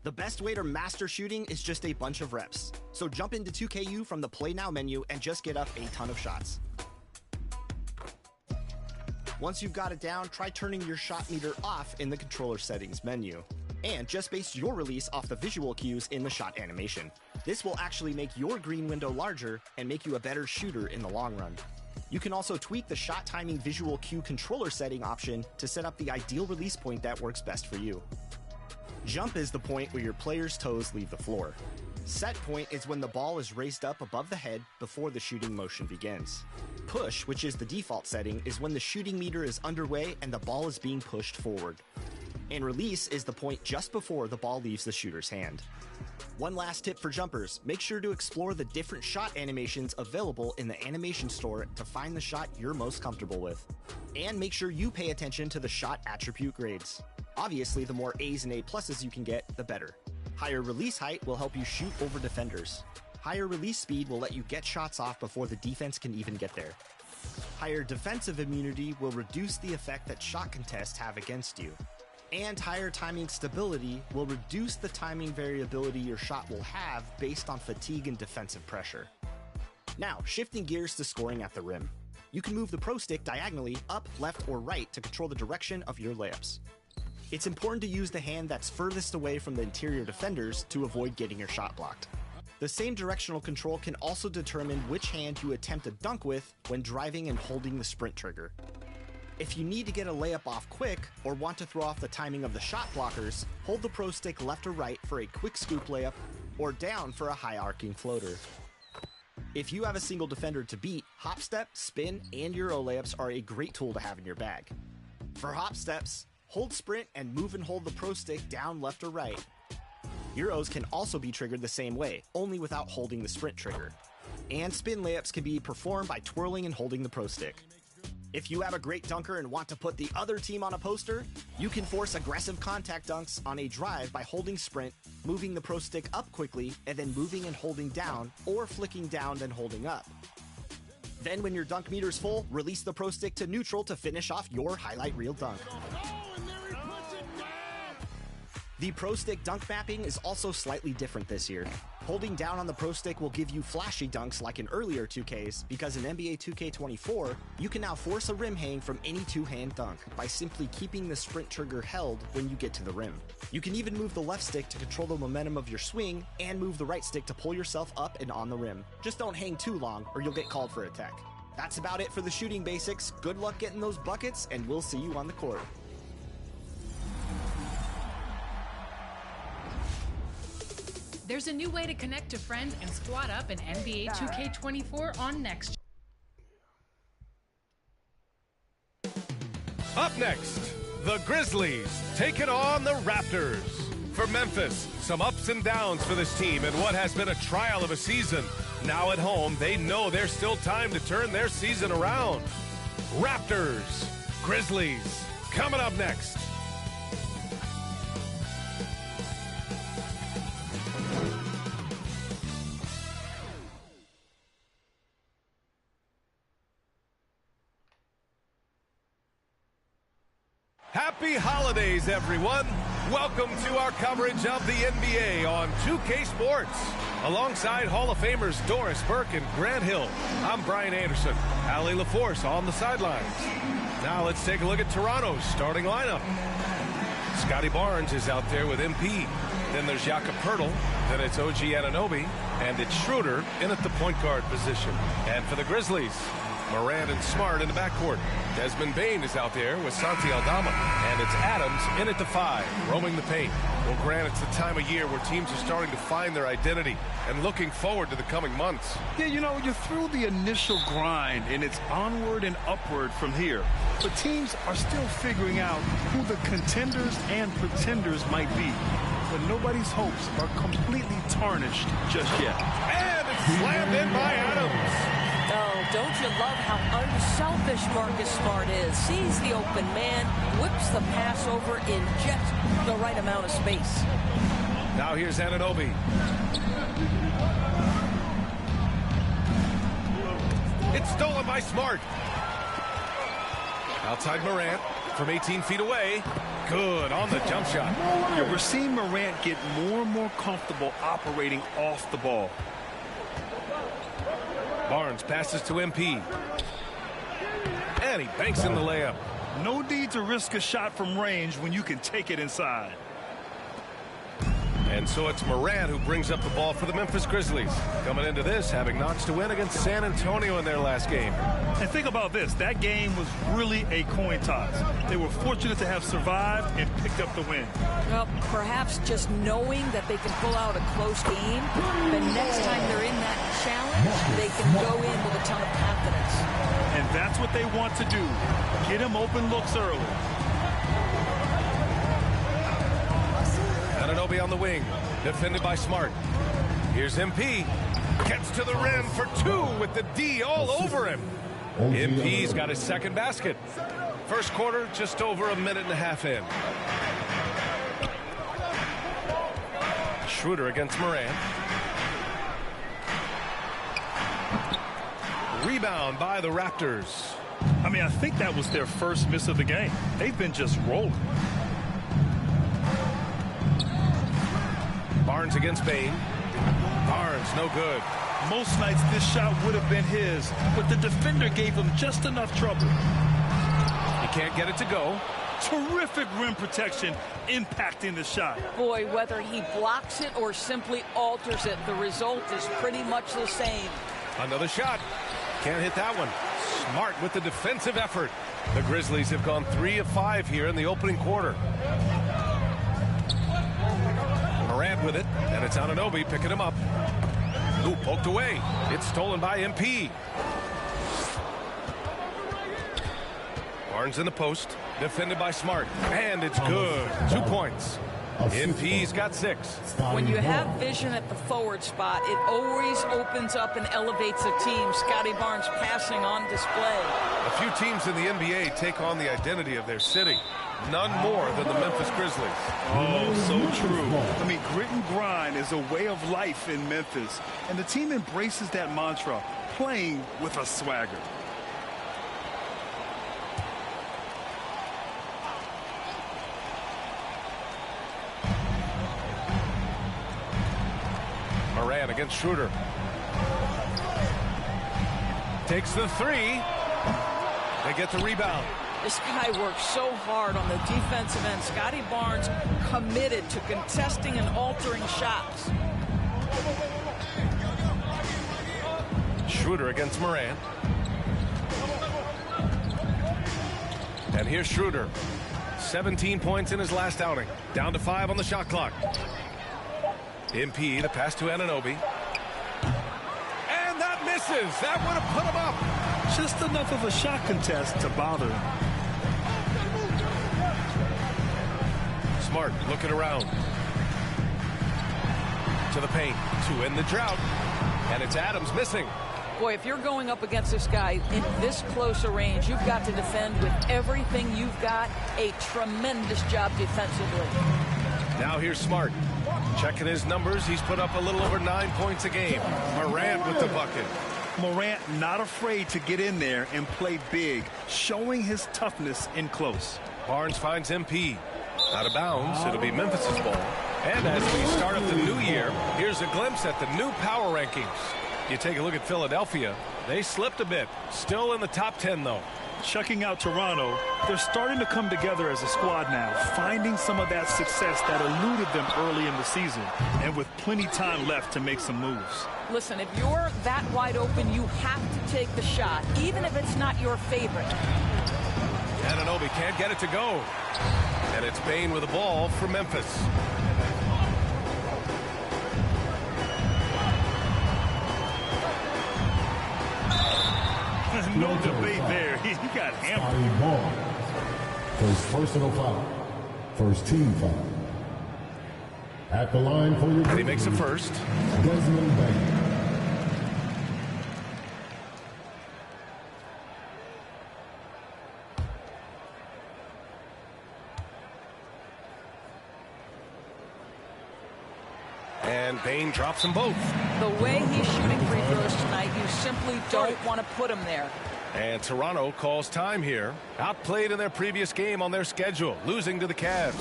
The best way to master shooting is just a bunch of reps. So jump into 2KU from the Play Now menu and just get up a ton of shots. Once you've got it down, try turning your shot meter off in the controller settings menu. And just base your release off the visual cues in the shot animation. This will actually make your green window larger and make you a better shooter in the long run. You can also tweak the shot timing visual cue controller setting option to set up the ideal release point that works best for you. Jump is the point where your player's toes leave the floor. Set point is when the ball is raised up above the head before the shooting motion begins. Push, which is the default setting, is when the shooting meter is underway and the ball is being pushed forward. And release is the point just before the ball leaves the shooter's hand. One last tip for jumpers, make sure to explore the different shot animations available in the animation store to find the shot you're most comfortable with. And make sure you pay attention to the shot attribute grades. Obviously, the more A's and A pluses you can get, the better. Higher release height will help you shoot over defenders. Higher release speed will let you get shots off before the defense can even get there. Higher defensive immunity will reduce the effect that shot contests have against you. And higher timing stability will reduce the timing variability your shot will have based on fatigue and defensive pressure. Now, shifting gears to scoring at the rim. You can move the Pro Stick diagonally up, left, or right to control the direction of your layups. It's important to use the hand that's furthest away from the interior defenders to avoid getting your shot blocked. The same directional control can also determine which hand you attempt to dunk with when driving and holding the sprint trigger. If you need to get a layup off quick or want to throw off the timing of the shot blockers, hold the Pro Stick left or right for a quick scoop layup or down for a high arcing floater. If you have a single defender to beat, hop step, spin, and Euro layups are a great tool to have in your bag. For hop steps, hold sprint and move and hold the Pro Stick down left or right. Euros can also be triggered the same way, only without holding the sprint trigger. And spin layups can be performed by twirling and holding the Pro Stick. If you have a great dunker and want to put the other team on a poster, you can force aggressive contact dunks on a drive by holding sprint, moving the Pro Stick up quickly, and then moving and holding down, or flicking down then holding up. Then when your dunk meter's full, release the Pro Stick to neutral to finish off your highlight reel dunk. The Pro Stick dunk mapping is also slightly different this year. Holding down on the Pro Stick will give you flashy dunks like in earlier 2Ks, because in NBA 2K24, you can now force a rim hang from any two-hand dunk by simply keeping the sprint trigger held when you get to the rim. You can even move the left stick to control the momentum of your swing, and move the right stick to pull yourself up and on the rim. Just don't hang too long, or you'll get called for a tech. That's about it for the shooting basics. Good luck getting those buckets, and we'll see you on the court. There's a new way to connect to friends and squad up in NBA 2K24 on Next. Up next, the Grizzlies taking on the Raptors. For Memphis, some ups and downs for this team in what has been a trial of a season. Now at home, they know there's still time to turn their season around. Raptors, Grizzlies, coming up next. Happy holidays, everyone. Welcome to our coverage of the NBA on 2K Sports. Alongside Hall of Famers Doris Burke and Grant Hill, I'm Brian Anderson. Allie LaForce on the sidelines. Now let's take a look at Toronto's starting lineup. Scotty Barnes is out there with MP. Then there's Jakob Poeltl. Then it's OG Anunoby. And it's Schroeder in at the point guard position. And for the Grizzlies, Morant and Smart in the backcourt. Desmond Bain is out there with Santi Aldama. And it's Adams in at the 5, roaming the paint. Well, Grant, it's the time of year where teams are starting to find their identity and looking forward to the coming months. Yeah, you know, you're through the initial grind, and it's onward and upward from here. But teams are still figuring out who the contenders and pretenders might be. But nobody's hopes are completely tarnished just yet. And it's slammed in by Adams. Oh, don't you love how unselfish Marcus Smart is? Sees the open man, whips the pass over in just the right amount of space. Now here's Anunoby. It's stolen by Smart. Outside Morant from 18 feet away. Good on the jump shot. Yeah, we're seeing Morant get more and more comfortable operating off the ball. Barnes passes to MP. And he banks in the layup. No need to risk a shot from range when you can take it inside. And so it's Morant who brings up the ball for the Memphis Grizzlies. Coming into this, having notched a win against San Antonio in their last game. And think about this. That game was really a coin toss. They were fortunate to have survived and picked up the win. Well, perhaps just knowing that they can pull out a close game, the next time they're in that challenge, they can go in with a ton of confidence. And that's what they want to do. Get him open looks early. Anunoby on the wing, defended by Smart. Here's MP. Gets to the rim for 2 with the D all over him. MP's got his second basket. First quarter, just over a minute and a half in. Schroeder against Morant. Rebound by the Raptors. I mean, I think that was their first miss of the game. They've been just rolling. Barnes against Bain. Barnes, no good. Most nights this shot would have been his, but the defender gave him just enough trouble. He can't get it to go. Terrific rim protection impacting the shot. Boy, whether he blocks it or simply alters it, the result is pretty much the same. Another shot. Can't hit that one. Smart with the defensive effort. The Grizzlies have gone 3 of 5 here in the opening quarter. Morant with it, and it's Anunoby picking him up. Ooh, poked away. It's stolen by MP. Barnes in the post, defended by Smart, and it's good. 2 points. MP's got 6. When you have vision at the forward spot, it always opens up and elevates a team. Scotty Barnes passing on display. A few teams in the NBA take on the identity of their city. None more than the Memphis Grizzlies. Oh, so true. I mean, grit and grind is a way of life in Memphis, and the team embraces that mantra, playing with a swagger. Morant against Schroeder. Takes the 3. They get the rebound. This guy works so hard on the defensive end. Scotty Barnes committed to contesting and altering shots. Schroeder against Morant. And here's Schroeder. 17 points in his last outing. Down to 5 on the shot clock. MP, the pass to Anunoby. And that misses. That would have put him up. Just enough of a shot contest to bother him. Smart looking around. To the paint to end the drought. And it's Adams missing. Boy, if you're going up against this guy in this close a range, you've got to defend with everything you've got. A tremendous job defensively. Now here's Smart. Checking his numbers, he's put up a little over 9 points a game. Morant with the bucket. Morant not afraid to get in there and play big, showing his toughness in close. Barnes finds MP. Out of bounds, it'll be Memphis's ball. And as we start up the new year, here's a glimpse at the new power rankings. You take a look at Philadelphia, they slipped a bit. Still in the top 10, though. Checking out Toronto, they're starting to come together as a squad now, finding some of that success that eluded them early in the season, and with plenty time left to make some moves. Listen, if you're that wide open, you have to take the shot, even if it's not your favorite. Anunoby can't get it to go. And it's Bane with the ball for Memphis. No debate there. He got hammered. Ball. First personal foul. First team foul. At the line for your... He makes it first. Desmond Bane. And Bane drops them both. The way he's shooting free throws tonight, you simply don't want to put him there. And Toronto calls time here. Outplayed in their previous game on their schedule, losing to the Cavs.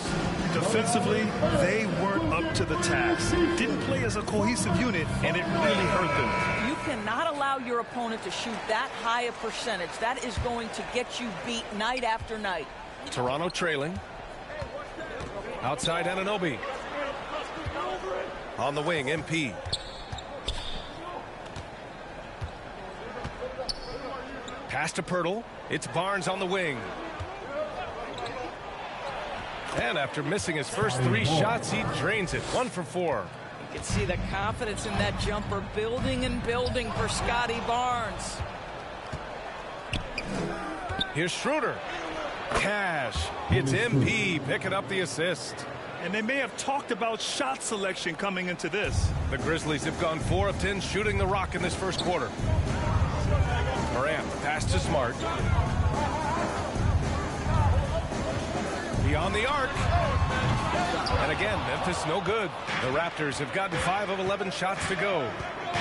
Defensively, they weren't up to the task. Didn't play as a cohesive unit, and it really hurt them. You cannot allow your opponent to shoot that high a percentage. That is going to get you beat night after night. Toronto trailing. Outside Anunoby. On the wing, MP. Pass to Pirtle. It's Barnes on the wing. And after missing his first 3 shots, he drains it. 1 for 4. You can see the confidence in that jumper building and building for Scotty Barnes. Here's Schroeder. Cash. It's MP picking up the assist. And they may have talked about shot selection coming into this. The Grizzlies have gone 4 of 10 shooting the rock in this first quarter. Morant, pass to Smart. Beyond the arc. And again, Memphis no good. The Raptors have gotten 5 of 11 shots to go.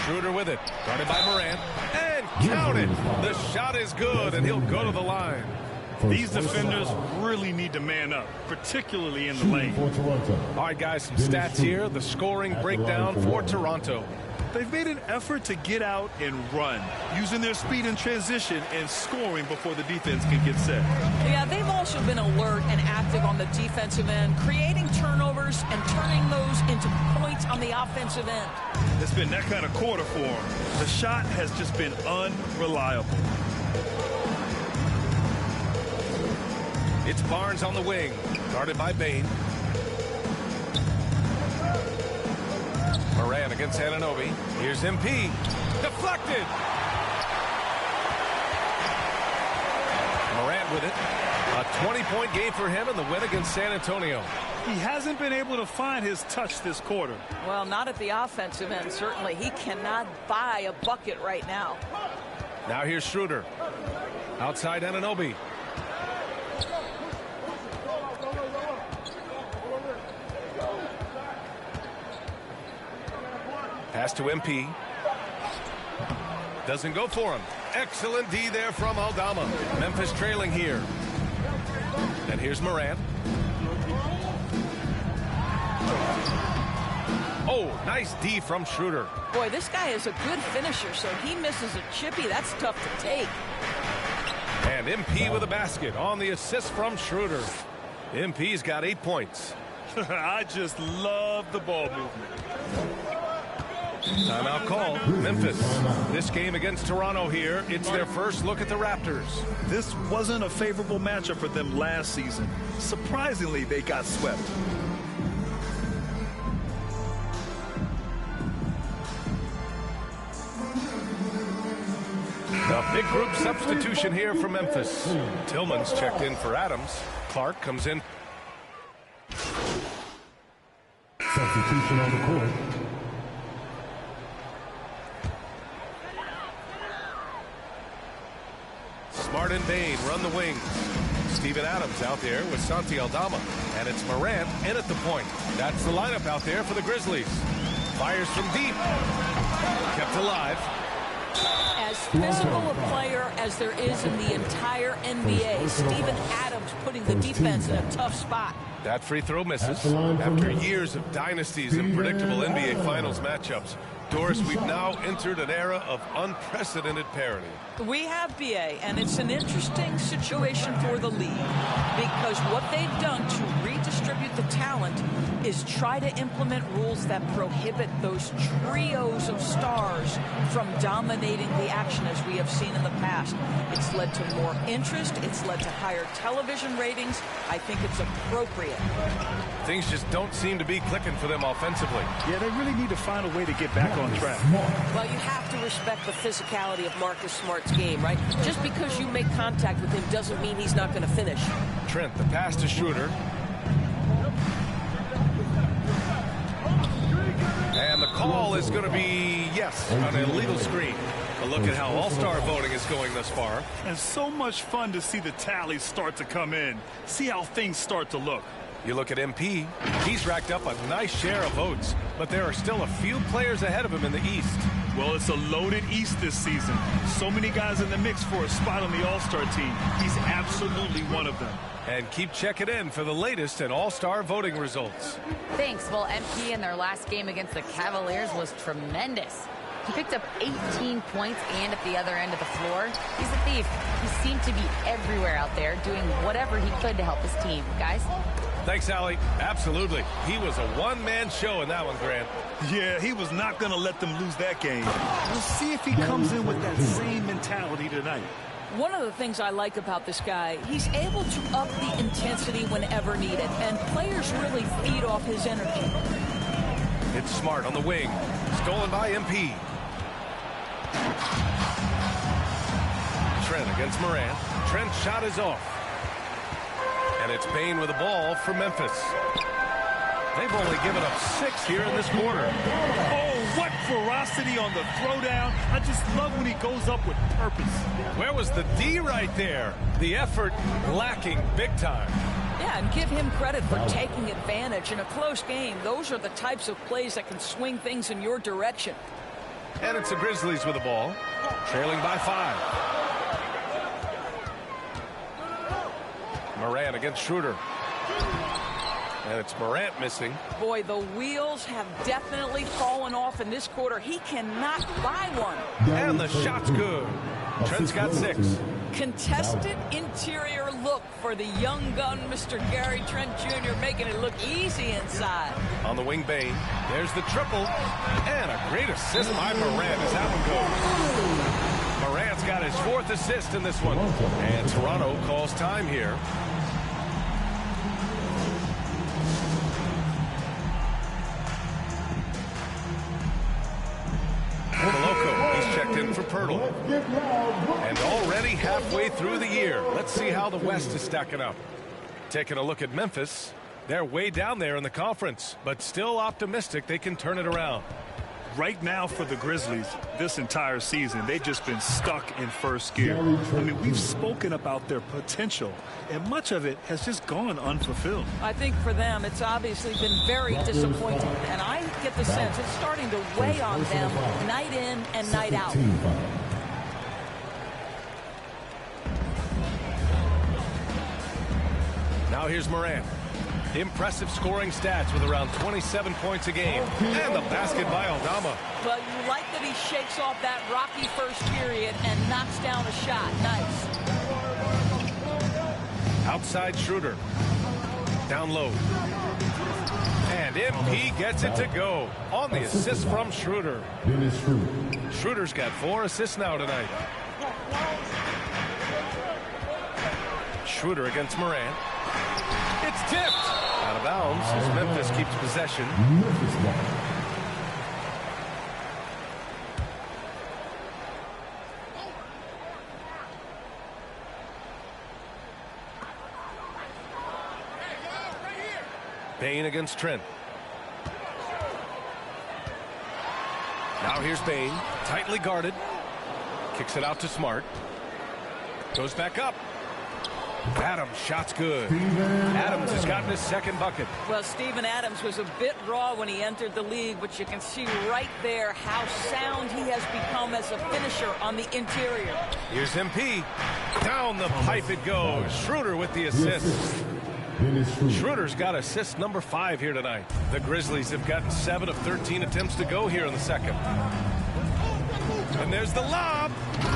Schroeder with it. Guarded by Morant. And counted. The shot is good, and he'll go to the line. These defenders really need to man up, particularly in the lane. All right, guys, some stats here. The scoring breakdown for Toronto. They've made an effort to get out and run, using their speed in transition and scoring before the defense can get set. Yeah, they've also been alert and active on the defensive end, creating turnovers and turning those into points on the offensive end. It's been that kind of quarter for them. The shot has just been unreliable. It's Barnes on the wing, guarded by Bane. Morant against Anunoby. Here's MP. Deflected. Morant with it. A 20-point game for him in the win against San Antonio. He hasn't been able to find his touch this quarter. Well, not at the offensive end, certainly. He cannot buy a bucket right now. Now here's Schroeder. Outside Anunoby. Pass to MP. Doesn't go for him. Excellent D there from Aldama. Memphis trailing here. And here's Morant. Oh, nice D from Schroeder. Boy, this guy is a good finisher, so he misses a chippy. That's tough to take. And MP with a basket on the assist from Schroeder. MP's got 8 points. I just love the ball movement. Timeout call. Memphis. This game against Toronto here, it's their first look at the Raptors. This wasn't a favorable matchup for them last season. Surprisingly, they got swept. A big group substitution here for Memphis. Tillman's checked in for Adams. Clark comes in. Substitution on the court. Smart and Bane run the wings. Steven Adams out there with Santi Aldama. And it's Morant in at the point. That's the lineup out there for the Grizzlies. Fires from deep. Kept alive. As physical a player as there is in the entire NBA, Steven Adams putting the defense in a tough spot. That free throw misses. After years of dynasties and predictable NBA Finals matchups, Doris, we've now entered an era of unprecedented parity. We have, BA, and it's an interesting situation for the league because what they've done to redistribute the talent is try to implement rules that prohibit those trios of stars from dominating the action as we have seen in the past. It's led to more interest. It's led to higher television ratings. I think it's appropriate. Things just don't seem to be clicking for them offensively. Yeah, they really need to find a way to get back on track. Well, you have to respect the physicality of Marcus Smart's game, right? Just because you make contact with him doesn't mean he's not going to finish. Trent, the pass to Schroeder. And the call is going to be, yes, an illegal screen. A look at how all-star voting is going thus far. And so much fun to see the tallies start to come in. See how things start to look. You look at MP, he's racked up a nice share of votes, but there are still a few players ahead of him in the East. Well, it's a loaded East this season. So many guys in the mix for a spot on the All-Star team. He's absolutely one of them. And keep checking in for the latest in All-Star voting results. Thanks. Well, MP in their last game against the Cavaliers was tremendous. He picked up 18 points and at the other end of the floor. He's a thief. He seemed to be everywhere out there doing whatever he could to help his team. Guys? Thanks, Allie. Absolutely. He was a one-man show in that one, Grant. Yeah, he was not going to let them lose that game. We'll see if he comes in with that same mentality tonight. One of the things I like about this guy, he's able to up the intensity whenever needed, and players really feed off his energy. It's Smart on the wing. Stolen by MP. Trent against Morant. Trent's shot is off. And it's Bain with the ball for Memphis. They've only given up 6 here in this quarter. Oh, what ferocity on the throwdown. I just love when he goes up with purpose. Where was the D right there? The effort lacking big time. Yeah, and give him credit for taking advantage in a close game. Those are the types of plays that can swing things in your direction. And it's the Grizzlies with the ball, trailing by 5. Morant against Schroeder. And it's Morant missing. Boy, the wheels have definitely fallen off in this quarter. He cannot buy one. And the shot's good. Trent's got 6. Contested interior look for the young gun, Mr. Gary Trent Jr., making it look easy inside. On the wing, Bain. There's the triple. And a great assist by Morant as that one goes. Morant's got his 4th assist in this one. And Toronto calls time here. He's checked in for Pirtle. And already halfway through the year. Let's see how the West is stacking up. Taking a look at Memphis. They're way down there in the conference, but still optimistic they can turn it around. Right now for the Grizzlies, this entire season, they've just been stuck in first gear. I mean, we've spoken about their potential, and much of it has just gone unfulfilled. I think for them, it's obviously been very disappointing, and I get the sense it's starting to weigh on them night in and night out. Now here's Morant. Impressive scoring stats with around 27 points a game. And the basket by Aldama. But you like that he shakes off that rocky first period and knocks down a shot. Nice. Outside Schroeder. Down low. And MP gets it to go on the assist from Schroeder. Schroeder's got 4 assists now tonight. Schroeder against Morant. It's tipped. Out of bounds as Memphis keeps possession. Bain against Trent. Now here's Bain, tightly guarded. Kicks it out to Smart. Goes back up. Adams, shot's good. Adams has gotten his 2nd bucket. Well, Steven Adams was a bit raw when he entered the league, but you can see right there how sound he has become as a finisher on the interior. Here's MP. Down the pipe it goes. Schroeder with the assist. Schroeder's got assist number 5 here tonight. The Grizzlies have gotten 7 of 13 attempts to go here in the second. And there's the lob.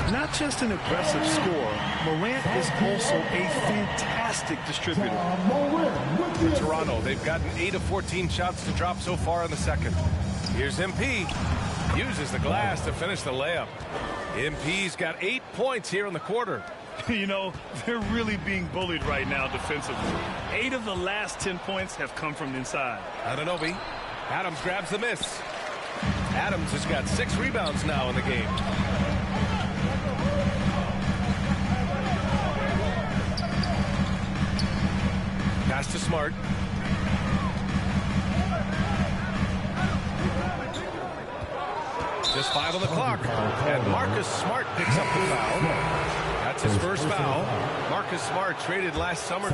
Not just an aggressive scorer, Morant is also a fantastic distributor. For Toronto, they've gotten 8 of 14 shots to drop so far in the second. Here's MP. Uses the glass to finish the layup. MP's got 8 points here in the quarter. You know, they're really being bullied right now defensively. 8 of the last 10 points have come from inside. Anunoby. Adams grabs the miss. Adams has got 6 rebounds now in the game. Pass to Smart. Just 5 on the clock. And Marcus Smart picks up the foul. That's his first foul. Marcus Smart traded last summer,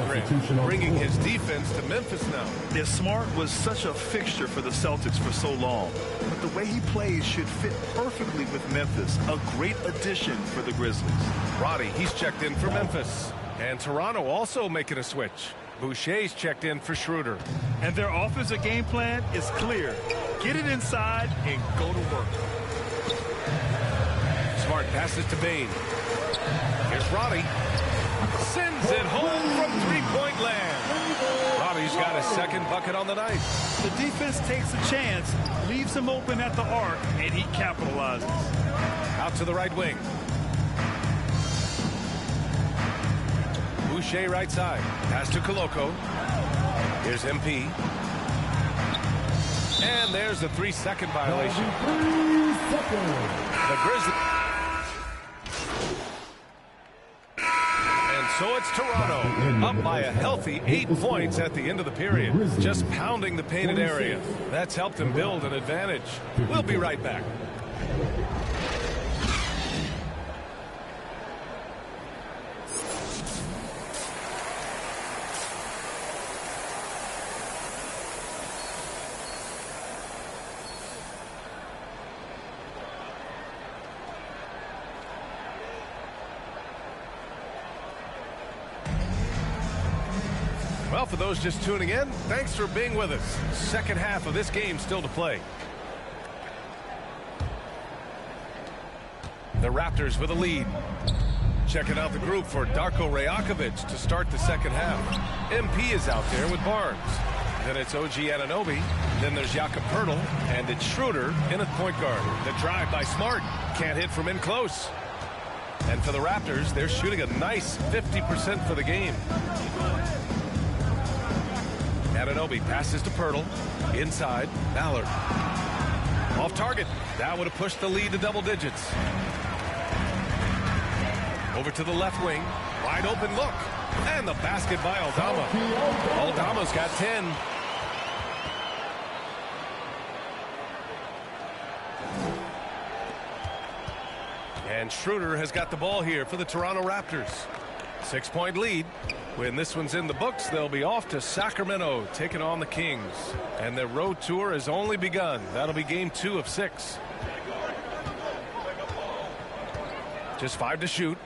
bringing his defense to Memphis now. Yeah, Smart was such a fixture for the Celtics for so long. But the way he plays should fit perfectly with Memphis. A great addition for the Grizzlies. Roddy, he's checked in for Memphis. And Toronto also making a switch. Boucher's checked in for Schroeder. And their offensive game plan is clear. Get it inside and go to work. Smart passes to Bain. Here's Roddy. Sends it home from three-point land. Roddy's got his second bucket on the night. The defense takes a chance, leaves him open at the arc, and he capitalizes. Out to the right wing. Boucher right side. Pass to Koloko. Here's MP. And there's the 3-second violation. The Grizzlies. And so it's Toronto, up by a healthy 8 points at the end of the period. Just pounding the painted area. That's helped them build an advantage. We'll be right back. Well, for those just tuning in, thanks for being with us. Second half of this game still to play. The Raptors with a lead. Checking out the group for Darko Rajakovic to start the second half. MP is out there with Barnes. Then it's OG Anunoby. Then there's Jakob Poeltl. And it's Schroeder in at point guard. The drive by Smart. Can't hit from in close. And for the Raptors, they're shooting a nice 50% for the game. Anunoby passes to Poeltl. Inside, Ballard. Off target. That would have pushed the lead to double digits. Over to the left wing. Wide open look. And the basket by Aldama. Aldama's got 10. And Schroeder has got the ball here for the Toronto Raptors. 6-point lead. When this one's in the books, they'll be off to Sacramento, taking on the Kings. And their road tour has only begun. That'll be game 2 of 6. Just 5 to shoot.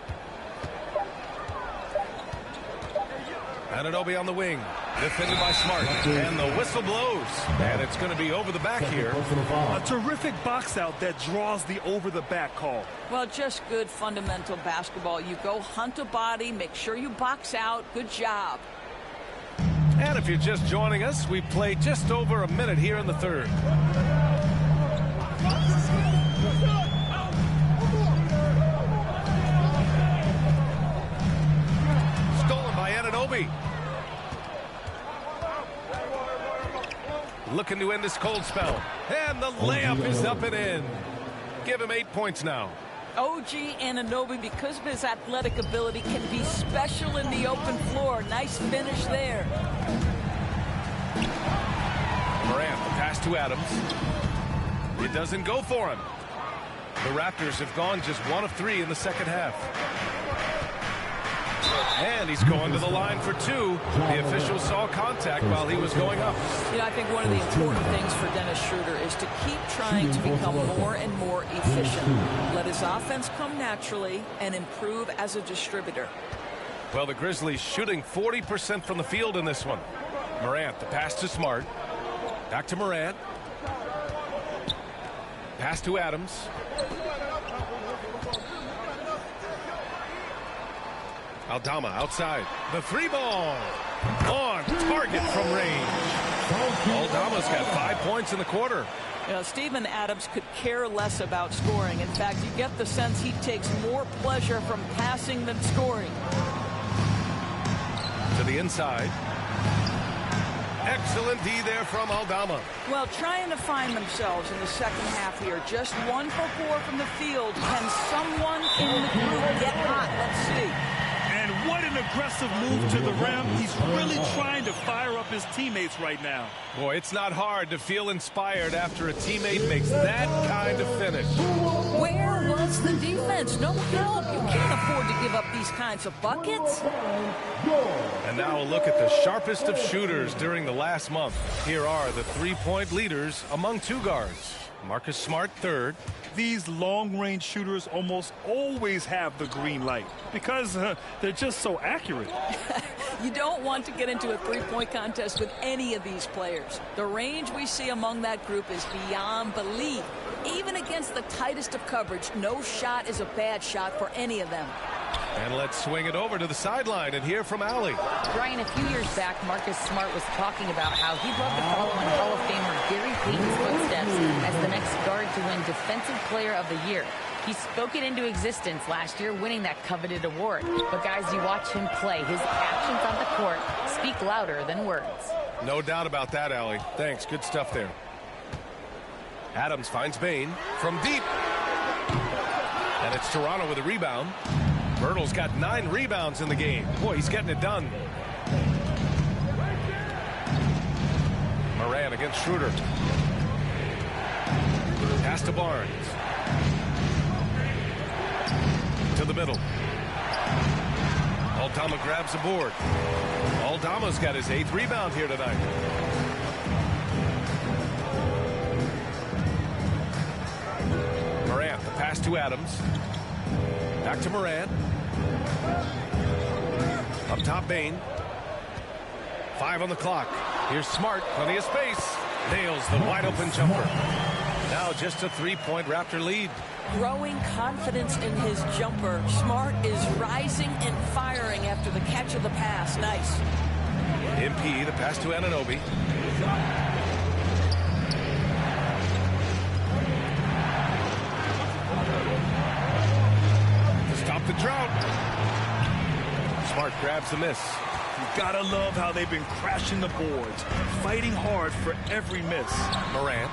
Anunoby on the wing. Defended by Smart. And the whistle blows. And it's going to be over the back here. A terrific box out that draws the over the back call. Well, just good fundamental basketball. You go hunt a body, make sure you box out. Good job. And if you're just joining us, we played just over a minute here in the third. Stolen by Anunoby. Looking to end this cold spell. And the layup is up and in. Give him 8 points now. OG Anunoby, because of his athletic ability, can be special in the open floor. Nice finish there. Morant, the pass to Adams. It doesn't go for him. The Raptors have gone just 1 of 3 in the second half. And he's going to the line for 2. The official saw contact while he was going up. You know, I think one of the important things for Dennis Schroeder is to keep trying to become more and more efficient. Let his offense come naturally and improve as a distributor. Well, the Grizzlies shooting 40% from the field in this one. Morant, the pass to Smart. Back to Morant. Pass to Adams. Aldama outside. The three ball. On target from range. Aldama's got 5 points in the quarter. You know, Steven Adams could care less about scoring. In fact, you get the sense he takes more pleasure from passing than scoring. To the inside. Excellent D there from Aldama. Well, trying to find themselves in the second half here. Just 1 for 4 from the field. Can someone in the group get hot? Let's see. And what an aggressive move to the rim. He's really trying to fire up his teammates right now. Boy, it's not hard to feel inspired after a teammate makes that kind of finish. Where was the defense? No help. You can't afford to give up these kinds of buckets. And now a look at the sharpest of shooters during the last month. Here are the three-point leaders among two guards. Marcus Smart, third. These long-range shooters almost always have the green light because they're just so accurate. You don't want to get into a three-point contest with any of these players. The range we see among that group is beyond belief. Even against the tightest of coverage, no shot is a bad shot for any of them. And let's swing it over to the sideline and hear from Allie. Brian, a few years back, Marcus Smart was talking about how he'd love to follow in Hall of Famer Gary Payton's footsteps as the next guard to win Defensive Player of the Year. He spoke it into existence last year, winning that coveted award. But guys, you watch him play. His actions on the court speak louder than words. No doubt about that, Allie. Thanks. Good stuff there. Adams finds Bain from deep. And it's Toronto with a rebound. Birtle's got 9 rebounds in the game. Boy, he's getting it done. Moran against Schroeder. Pass to Barnes. To the middle. Aldama grabs a board. Aldama's got his 8th rebound here tonight. Morant, the pass to Adams. Back to Morant. Up top, Bain. 5 on the clock. Here's Smart, plenty of space. Nails the wide open jumper. Now just a 3-point Raptor lead. Growing confidence in his jumper. Smart is rising and firing after the catch of the pass. Nice. MP, the pass to Anunoby. To stop the drought. Smart grabs the miss. You gotta love how they've been crashing the boards, fighting hard for every miss. Morant.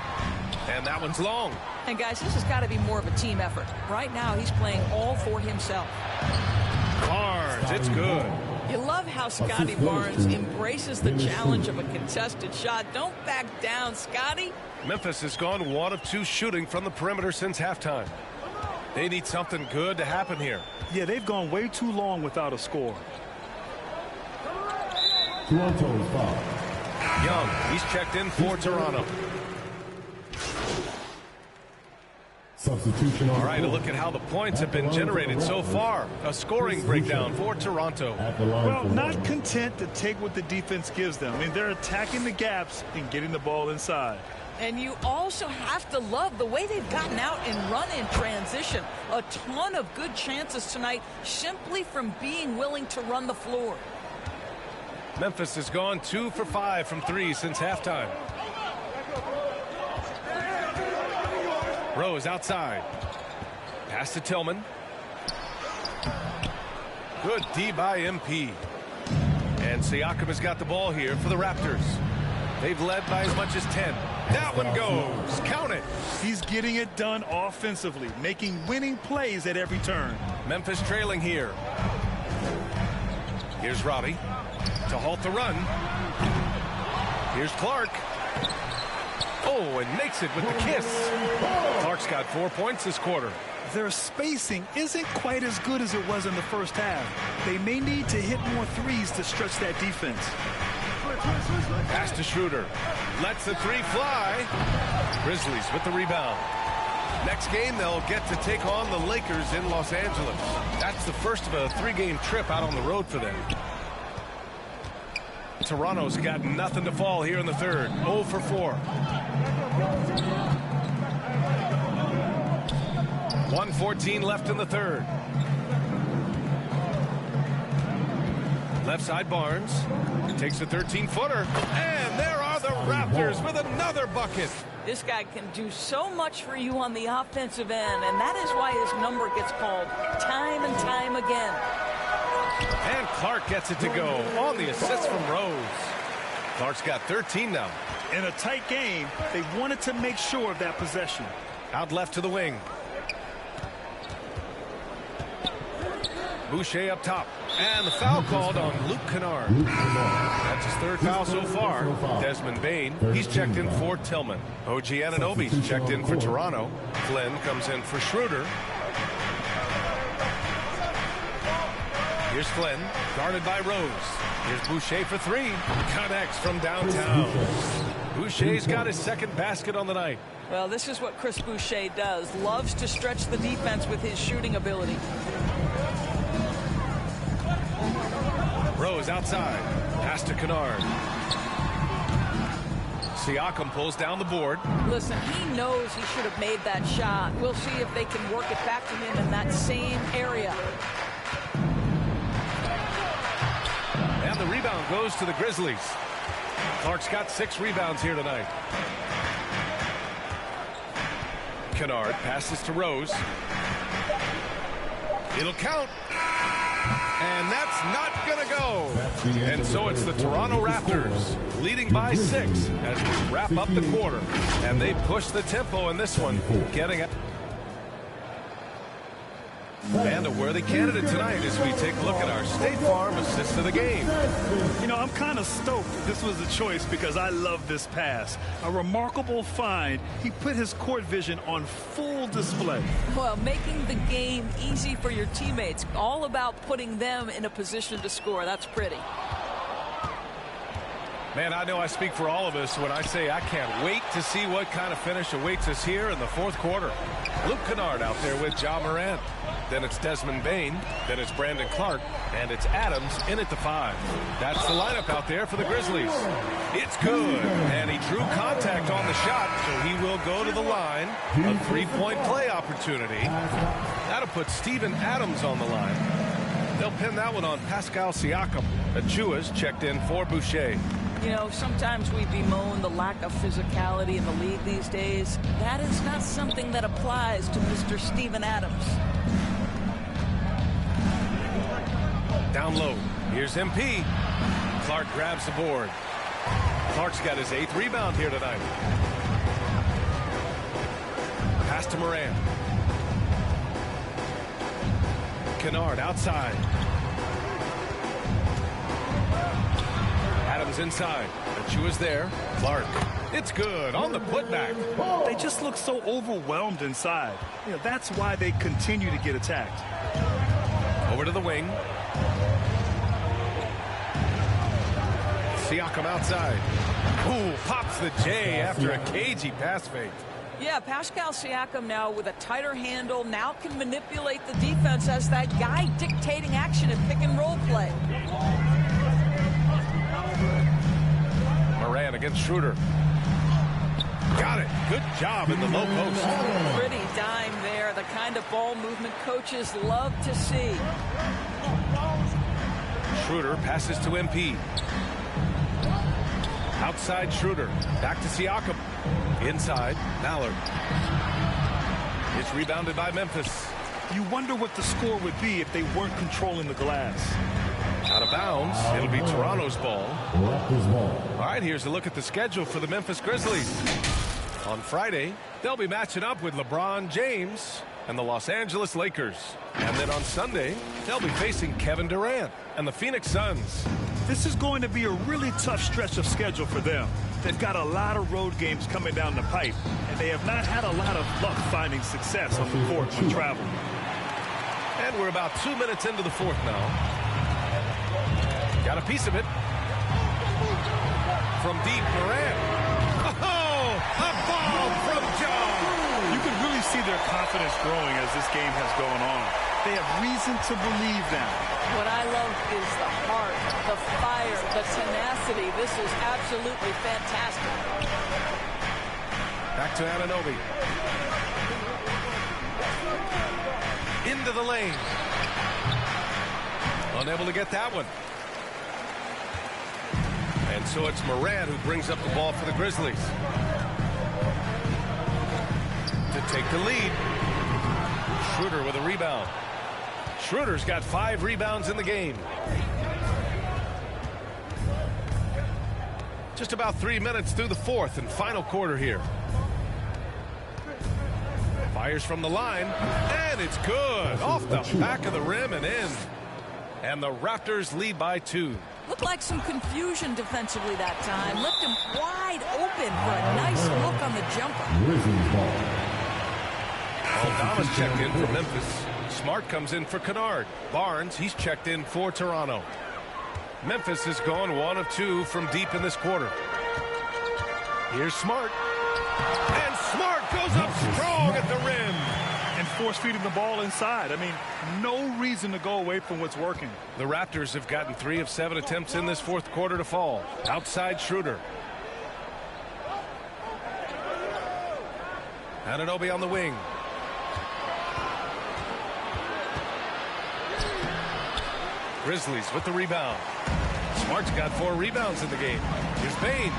And that one's long. And guys, this has got to be more of a team effort. Right now, he's playing all for himself. Barnes, it's good. You love how Scotty Barnes embraces the challenge of a contested shot. Don't back down, Scotty. Memphis has gone 1 of 2 shooting from the perimeter since halftime. They need something good to happen here. Yeah, they've gone way too long without a score. Toronto's foul. Young, he's checked in for Toronto. Substitution on All right, a look at how the points have been generated so far. A scoring breakdown for Toronto. Well, not content to take what the defense gives them. I mean, they're attacking the gaps and getting the ball inside. And you also have to love the way they've gotten out and run in transition. A ton of good chances tonight simply from being willing to run the floor. Memphis has gone 2 for 5 from 3 since halftime. Rose outside. Pass to Tillman. Good D by MP. And Siakam has got the ball here for the Raptors. They've led by as much as 10. That one goes. Count it. He's getting it done offensively, making winning plays at every turn. Memphis trailing here. Here's Robbie to halt the run. Here's Clark. Oh, and makes it with the kiss. Clark's got 4 points this quarter. Their spacing isn't quite as good as it was in the first half. They may need to hit more threes to stretch that defense. Pass to Schroeder. Lets the 3 fly. Grizzlies with the rebound. Next game, they'll get to take on the Lakers in Los Angeles. That's the first of a 3-game trip out on the road for them. Toronto's got nothing to fall here in the third. 0 for 4. 1:14 left in the third. Left side Barnes takes a 13-footer, and there are the Raptors with another bucket. This guy can do so much for you on the offensive end, and that is why his number gets called time and time again. And Clark gets it to go on the assist from Rose. Clark's got 13 now. In a tight game, they wanted to make sure of that possession. Out left to the wing. Boucher up top. And the foul called on Luke Kennard. That's his third foul so far. Desmond Bane, he's checked in for Tillman. OG Anunoby's checked in for Toronto. Flynn comes in for Schroeder. Here's Flynn, guarded by Rose. Here's Boucher for 3. Connects from downtown. Boucher's got his second basket on the night. Well, this is what Chris Boucher does. Loves to stretch the defense with his shooting ability. Rose outside. Pass to Kennard. Siakam pulls down the board. Listen, he knows he should have made that shot. We'll see if they can work it back to him in that same area. And the rebound goes to the Grizzlies. Clark's got 6 rebounds here tonight. Kennard passes to Rose. It'll count. And that's not going to go. And so it's the Toronto Raptors leading by 6 as we wrap up the quarter. And they push the tempo in this one, getting it. And a worthy candidate tonight as we take a look at our State Farm assist of the game. You know, I'm kind of stoked this was a choice because I love this pass. A remarkable find. He put his court vision on full display. Well, making the game easy for your teammates. All about putting them in a position to score. That's pretty. Man, I know I speak for all of us when I say I can't wait to see what kind of finish awaits us here in the fourth quarter. Luke Kennard out there with Ja Morant. Then it's Desmond Bane. Then it's Brandon Clark. And it's Adams in at the 5. That's the lineup out there for the Grizzlies. It's good. And he drew contact on the shot, so he will go to the line. A 3-point play opportunity. That'll put Steven Adams on the line. They'll pin that one on Pascal Siakam. Achua's checked in for Boucher. You know, sometimes we bemoan the lack of physicality in the league these days. That is not something that applies to Mr. Steven Adams. Down low. Here's MP. Clark grabs the board. Clark's got his 8th rebound here tonight. Pass to Morant. Kennard outside. Adams inside. Achua's there. Clark. It's good on the putback. They just look so overwhelmed inside. You know, that's why they continue to get attacked. Over to the wing. Siakam outside. Ooh, pops the J after a cagey pass fake. Yeah, Pascal Siakam now with a tighter handle now can manipulate the defense as that guy dictating action in pick and roll play. Morant against Schroeder. Got it. Good job in the low post. Pretty dime there. The kind of ball movement coaches love to see. Schroeder passes to MP. Outside Schroeder. Back to Siakam. Inside, Ballard. It's rebounded by Memphis. You wonder what the score would be if they weren't controlling the glass. Out of bounds. It'll be Toronto's ball. All right, here's a look at the schedule for the Memphis Grizzlies. On Friday, they'll be matching up with LeBron James and the Los Angeles Lakers. And then on Sunday, they'll be facing Kevin Durant and the Phoenix Suns. This is going to be a really tough stretch of schedule for them. They've got a lot of road games coming down the pipe, and they have not had a lot of luck finding success on the court when traveling. And we're about 2 minutes into the fourth now. Got a piece of it. From deep, Morant. Oh, a bomb from John. You can really see their confidence growing as this game has gone on. They have reason to believe now. What I love is the heart, the fire, the tenacity. This is absolutely fantastic. Back to Anunoby. Into the lane. Unable to get that one. And so it's Moran who brings up the ball for the Grizzlies. To take the lead. Schroeder with a rebound. Schroeder's got 5 rebounds in the game. Just about 3 minutes through the fourth and final quarter here. Fires from the line, and it's good. Off the back of the rim and in. And the Raptors lead by 2. Looked like some confusion defensively that time. Left him wide open for a nice look on the jumper. Aldama's checked in for Memphis. Smart comes in for Kennard. Barnes, he's checked in for Toronto. Memphis has gone 1 of 2 from deep in this quarter. Here's Smart. And Smart goes up strong at the rim. And force-feeding the ball inside. I mean, no reason to go away from what's working. The Raptors have gotten 3 of 7 attempts in this fourth quarter to fall. Outside Schroeder. Anunoby on the wing. Grizzlies with the rebound. Smart's got 4 rebounds in the game. Here's Bain.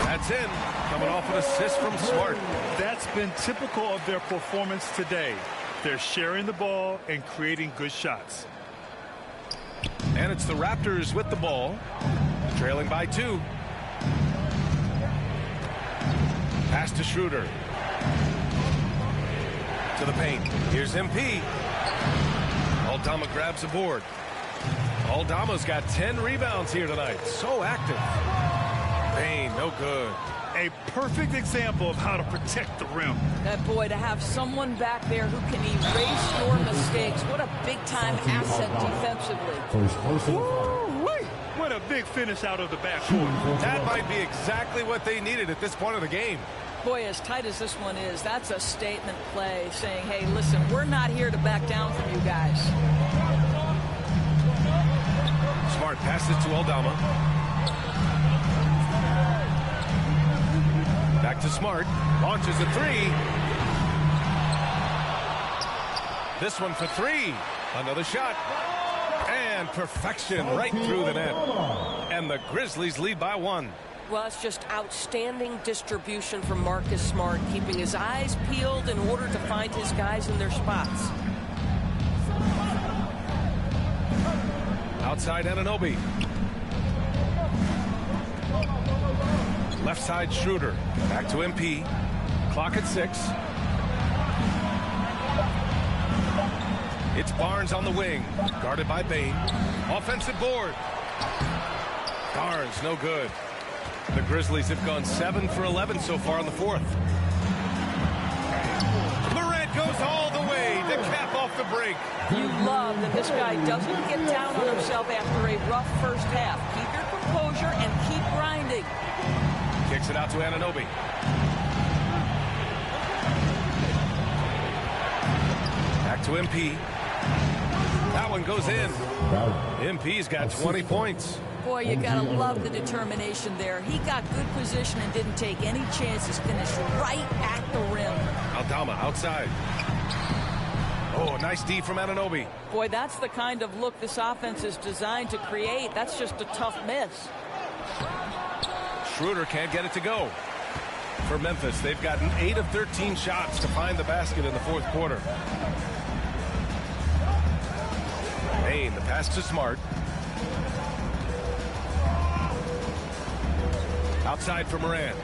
That's in. Coming off an assist from Smart. That's been typical of their performance today. They're sharing the ball and creating good shots. And it's the Raptors with the ball. Trailing by 2. Pass to Schroeder. To the paint. Here's MP. Aldama grabs the board. Aldama's got 10 rebounds here tonight. So active. Bain, no good. A perfect example of how to protect the rim. That boy, to have someone back there who can erase your mistakes. What a big-time asset defensively. Woo-wee. What a big finish out of the backcourt. That might be exactly what they needed at this point of the game. Boy, as tight as this one is, that's a statement play saying, hey, listen, we're not here to back down from you guys. Smart passes to Aldama. Back to Smart. Launches a 3. This one for 3. Another shot. And perfection right through the net. And the Grizzlies lead by 1. Well, it's just outstanding distribution from Marcus Smart, keeping his eyes peeled in order to find his guys in their spots. Outside Anunoby. Left side Schroeder. Back to MP. Clock at 6. It's Barnes on the wing. Guarded by Bain. Offensive board. Barnes, no good. The Grizzlies have gone 7 for 11 so far in the fourth. Morant goes all the way to cap off the break. You love that this guy doesn't get down on himself after a rough first half. Keep your composure and keep grinding. Kicks it out to Anunoby. Back to MP. That one goes in. MP's got 20 points. Boy, you gotta love the determination there. He got good position and didn't take any chances. Finished right at the rim. Aldama outside. Oh, nice D from Anunoby. Boy, that's the kind of look this offense is designed to create. That's just a tough miss. Schroeder can't get it to go. For Memphis, they've gotten 8 of 13 shots to find the basket in the fourth quarter. Bain, the pass to Smart. Outside for Moran.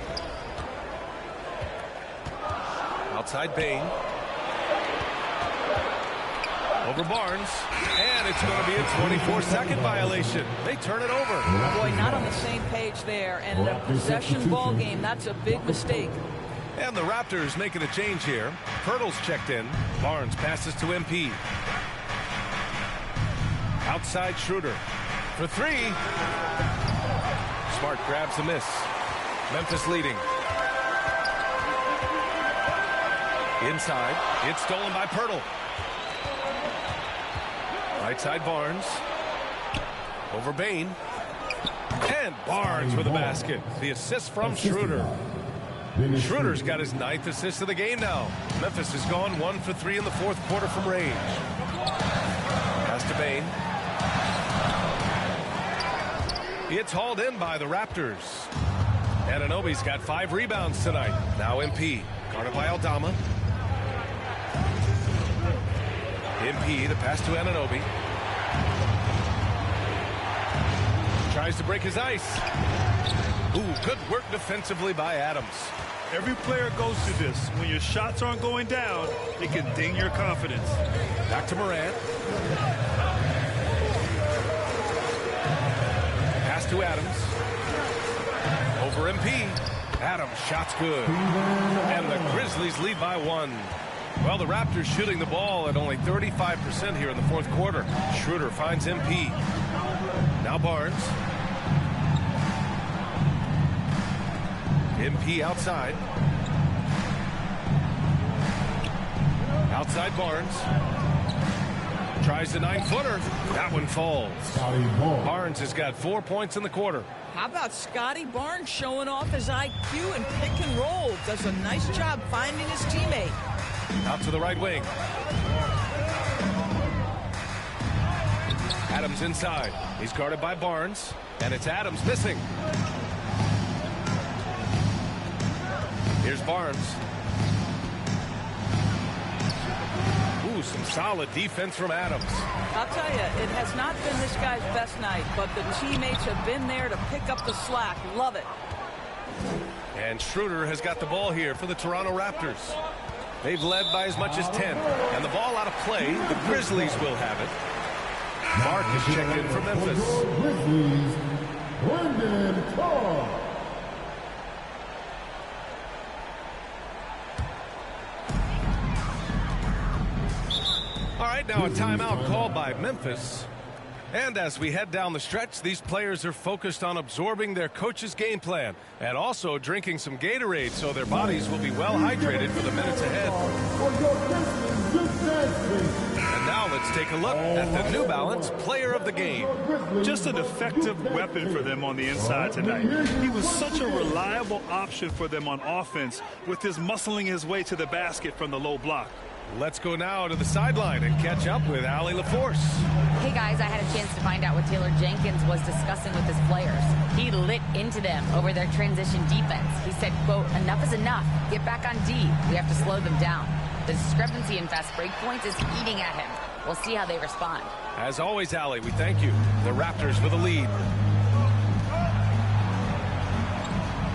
Outside Bain. Over Barnes. And it's going to be a 24-second violation. They turn it over. Boy, not on the same page there. And in a possession ball game, that's a big mistake. And the Raptors making a change here. Pirtle's checked in. Barnes passes to MP. Outside Schroeder. For 3. Smart grabs the miss. Memphis leading. Inside, it's stolen by Pirtle. Right side Barnes. Over Bain. And Barnes with a basket. The assist from Schroeder. Schroeder's got his 9th assist of the game now. Memphis has gone 1 for 3 in the 4th quarter from range. Pass to Bain. It's hauled in by the Raptors. Anunoby's got 5 rebounds tonight. Now MP. Guarded by Aldama. MP, the pass to Anunoby. Tries to break his ice. Ooh, good work defensively by Adams. Every player goes through this. When your shots aren't going down, it can ding your confidence. Back to Morant. Pass to Adams. Over MP. Adams, shot's good. And the Grizzlies lead by 1. Well, the Raptors shooting the ball at only 35% here in the 4th quarter. Schroeder finds MP. Now Barnes. MP outside. Outside Barnes. Tries the 9-footer. That one falls. Barnes has got 4 points in the quarter. How about Scotty Barnes showing off his IQ and pick and roll? Does a nice job finding his teammate. Out to the right wing. Adams inside. He's guarded by Barnes. And it's Adams missing. Here's Barnes. Ooh, some solid defense from Adams. I'll tell you, it has not been this guy's best night, but the teammates have been there to pick up the slack. Love it. And Schroeder has got the ball here for the Toronto Raptors. They've led by as much as 10. And the ball out of play. The Grizzlies will have it. Mark is checked in for Memphis. Grizzlies, Brendan Todd. All right, now a timeout called by Memphis. And as we head down the stretch, these players are focused on absorbing their coach's game plan and also drinking some Gatorade so their bodies will be well hydrated for the minutes ahead. And now let's take a look at the New Balance player of the game. Just an effective weapon for them on the inside tonight. He was such a reliable option for them on offense with his muscling his way to the basket from the low block. Let's go now to the sideline and catch up with Allie LaForce. Hey guys, I had a chance to find out what Taylor Jenkins was discussing with his players. He lit into them over their transition defense. He said, quote, "Enough is enough. Get back on D. We have to slow them down." The discrepancy in fast break points is eating at him. We'll see how they respond. As always, Allie, we thank you. The Raptors with a lead.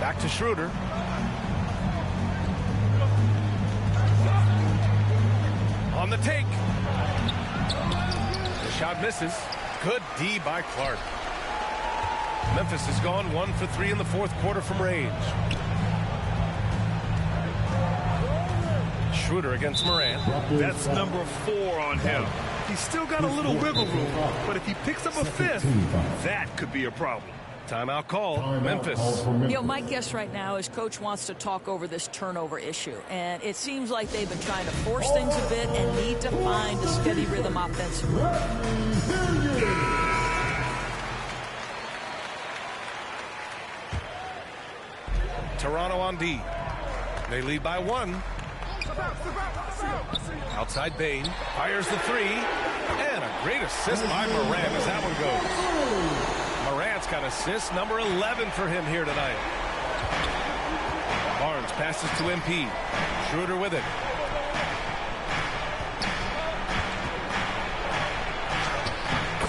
Back to Schroeder. On the take. The shot misses. Good D by Clark. Memphis has gone 1 for 3 in the 4th quarter from range. Schroeder against Morant. That's number 4 on him. He's still got a little wiggle room, but if he picks up a 5th, that could be a problem. Timeout call, Memphis. You know, my guess right now is Coach wants to talk over this turnover issue. And it seems like they've been trying to force things a bit and need to find a steady rhythm offensively. Toronto on D. They lead by 1. Outside Bain. Fires the 3. And a great assist by Morant as that one goes. Morant's got assist number 11 for him here tonight. Barnes passes to MP. Schroeder with it.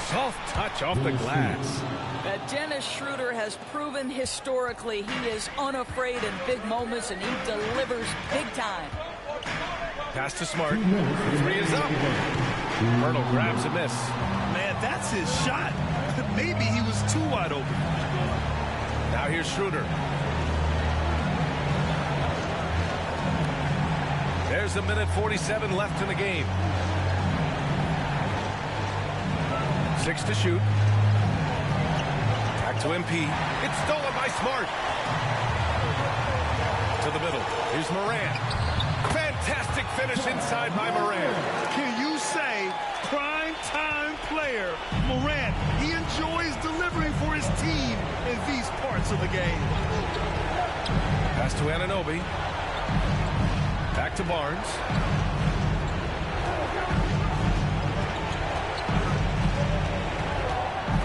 Soft touch off the glass. Dennis Schroeder has proven historically he is unafraid in big moments and he delivers big time. Pass to Smart. 3 is up. Myrtle grabs a miss. Man, that's his shot. Maybe he was too wide open. Now here's Schroeder. There's a minute 47 left in the game. 6 to shoot. Back to MP. It's stolen by Smart. To the middle. Here's Morant. Fantastic Fantastic finish inside by Morant. Can you say prime time player Morant? He enjoys delivering for his team in these parts of the game. Pass to Anunoby. Back to Barnes.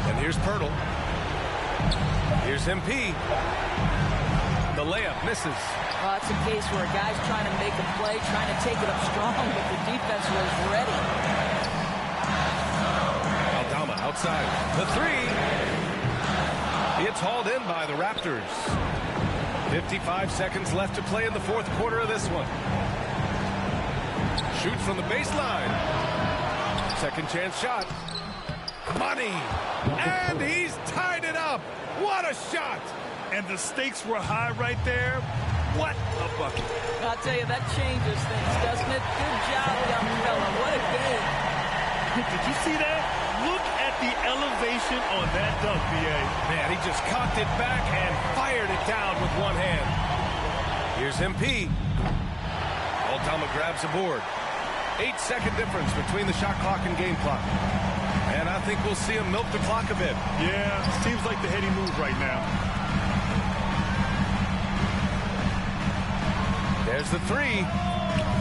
And here's Pirtle. Here's MP. The layup misses. Well, it's a case where a guy's trying to make a play, trying to take it up strong, but the defense was ready. Aldama outside. The three. It's hauled in by the Raptors. 55 seconds left to play in the fourth quarter of this one. Shoots from the baseline. Second chance shot. Money. And he's tied it up. What a shot. And the stakes were high right there. What a bucket. I'll tell you, that changes things, doesn't it? Good job, young fella. What a game. Did you see that? Look at the elevation on that dunk, B.A. Man, he just cocked it back and fired it down with one hand. Here's MP. Aldama grabs a board. 8-second difference between the shot clock and game clock. And I think we'll see him milk the clock a bit. Yeah, seems like the heady move right now. There's the three.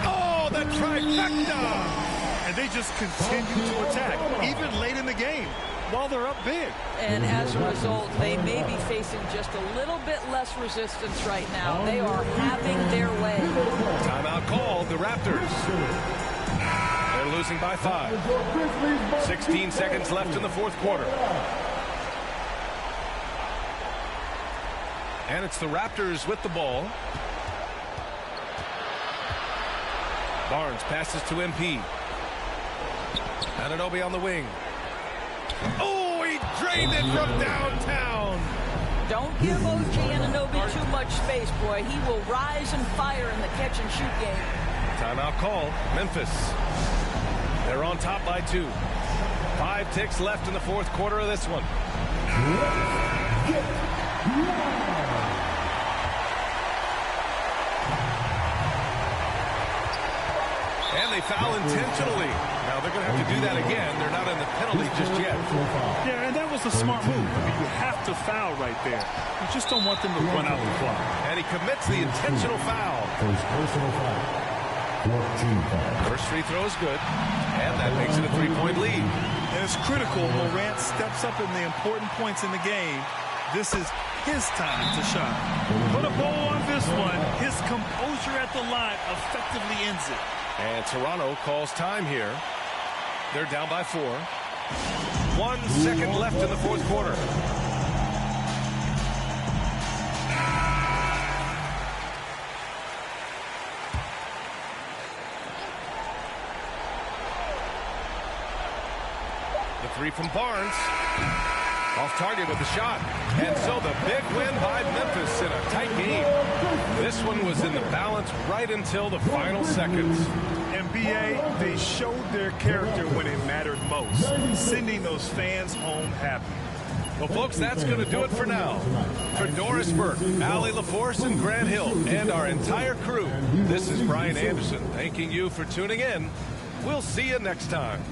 Oh, the trifecta! And they just continue to attack, even late in the game, while they're up big. And as a result, they may be facing just a little bit less resistance right now. They are having their way. Timeout called, the Raptors. They're losing by 5. 16 seconds left in the fourth quarter. And it's the Raptors with the ball. Barnes passes to MP. Anunoby on the wing. Oh, he drained it from downtown. Don't give OG Anunoby too much space, boy. He will rise and fire in the catch-and-shoot game. Timeout call. Memphis. They're on top by 2. 5 ticks left in the fourth quarter of this one. And they foul intentionally. Now they're going to have to do that again. They're not in the penalty just yet. Yeah, and that was a smart move. I mean, you have to foul right there. You just don't want them to run out the clock. And he commits the intentional foul. Personal foul. 14 foul. First free throw is good. And that makes it a 3-point lead. And it's critical. Morant steps up in the important points in the game. This is his time to shine. Put a bow on this one. His composure at the line effectively ends it. And Toronto calls time here. They're down by 4. 1 second left in the fourth quarter. The three from Barnes. Off target with the shot. And so the big win by Memphis in a tight game. This one was in the balance right until the final seconds. NBA, they showed their character when it mattered most, sending those fans home happy. Well, folks, that's going to do it for now. For Doris Burke, Allie LaForce, and Grant Hill, and our entire crew, this is Brian Anderson thanking you for tuning in. We'll see you next time.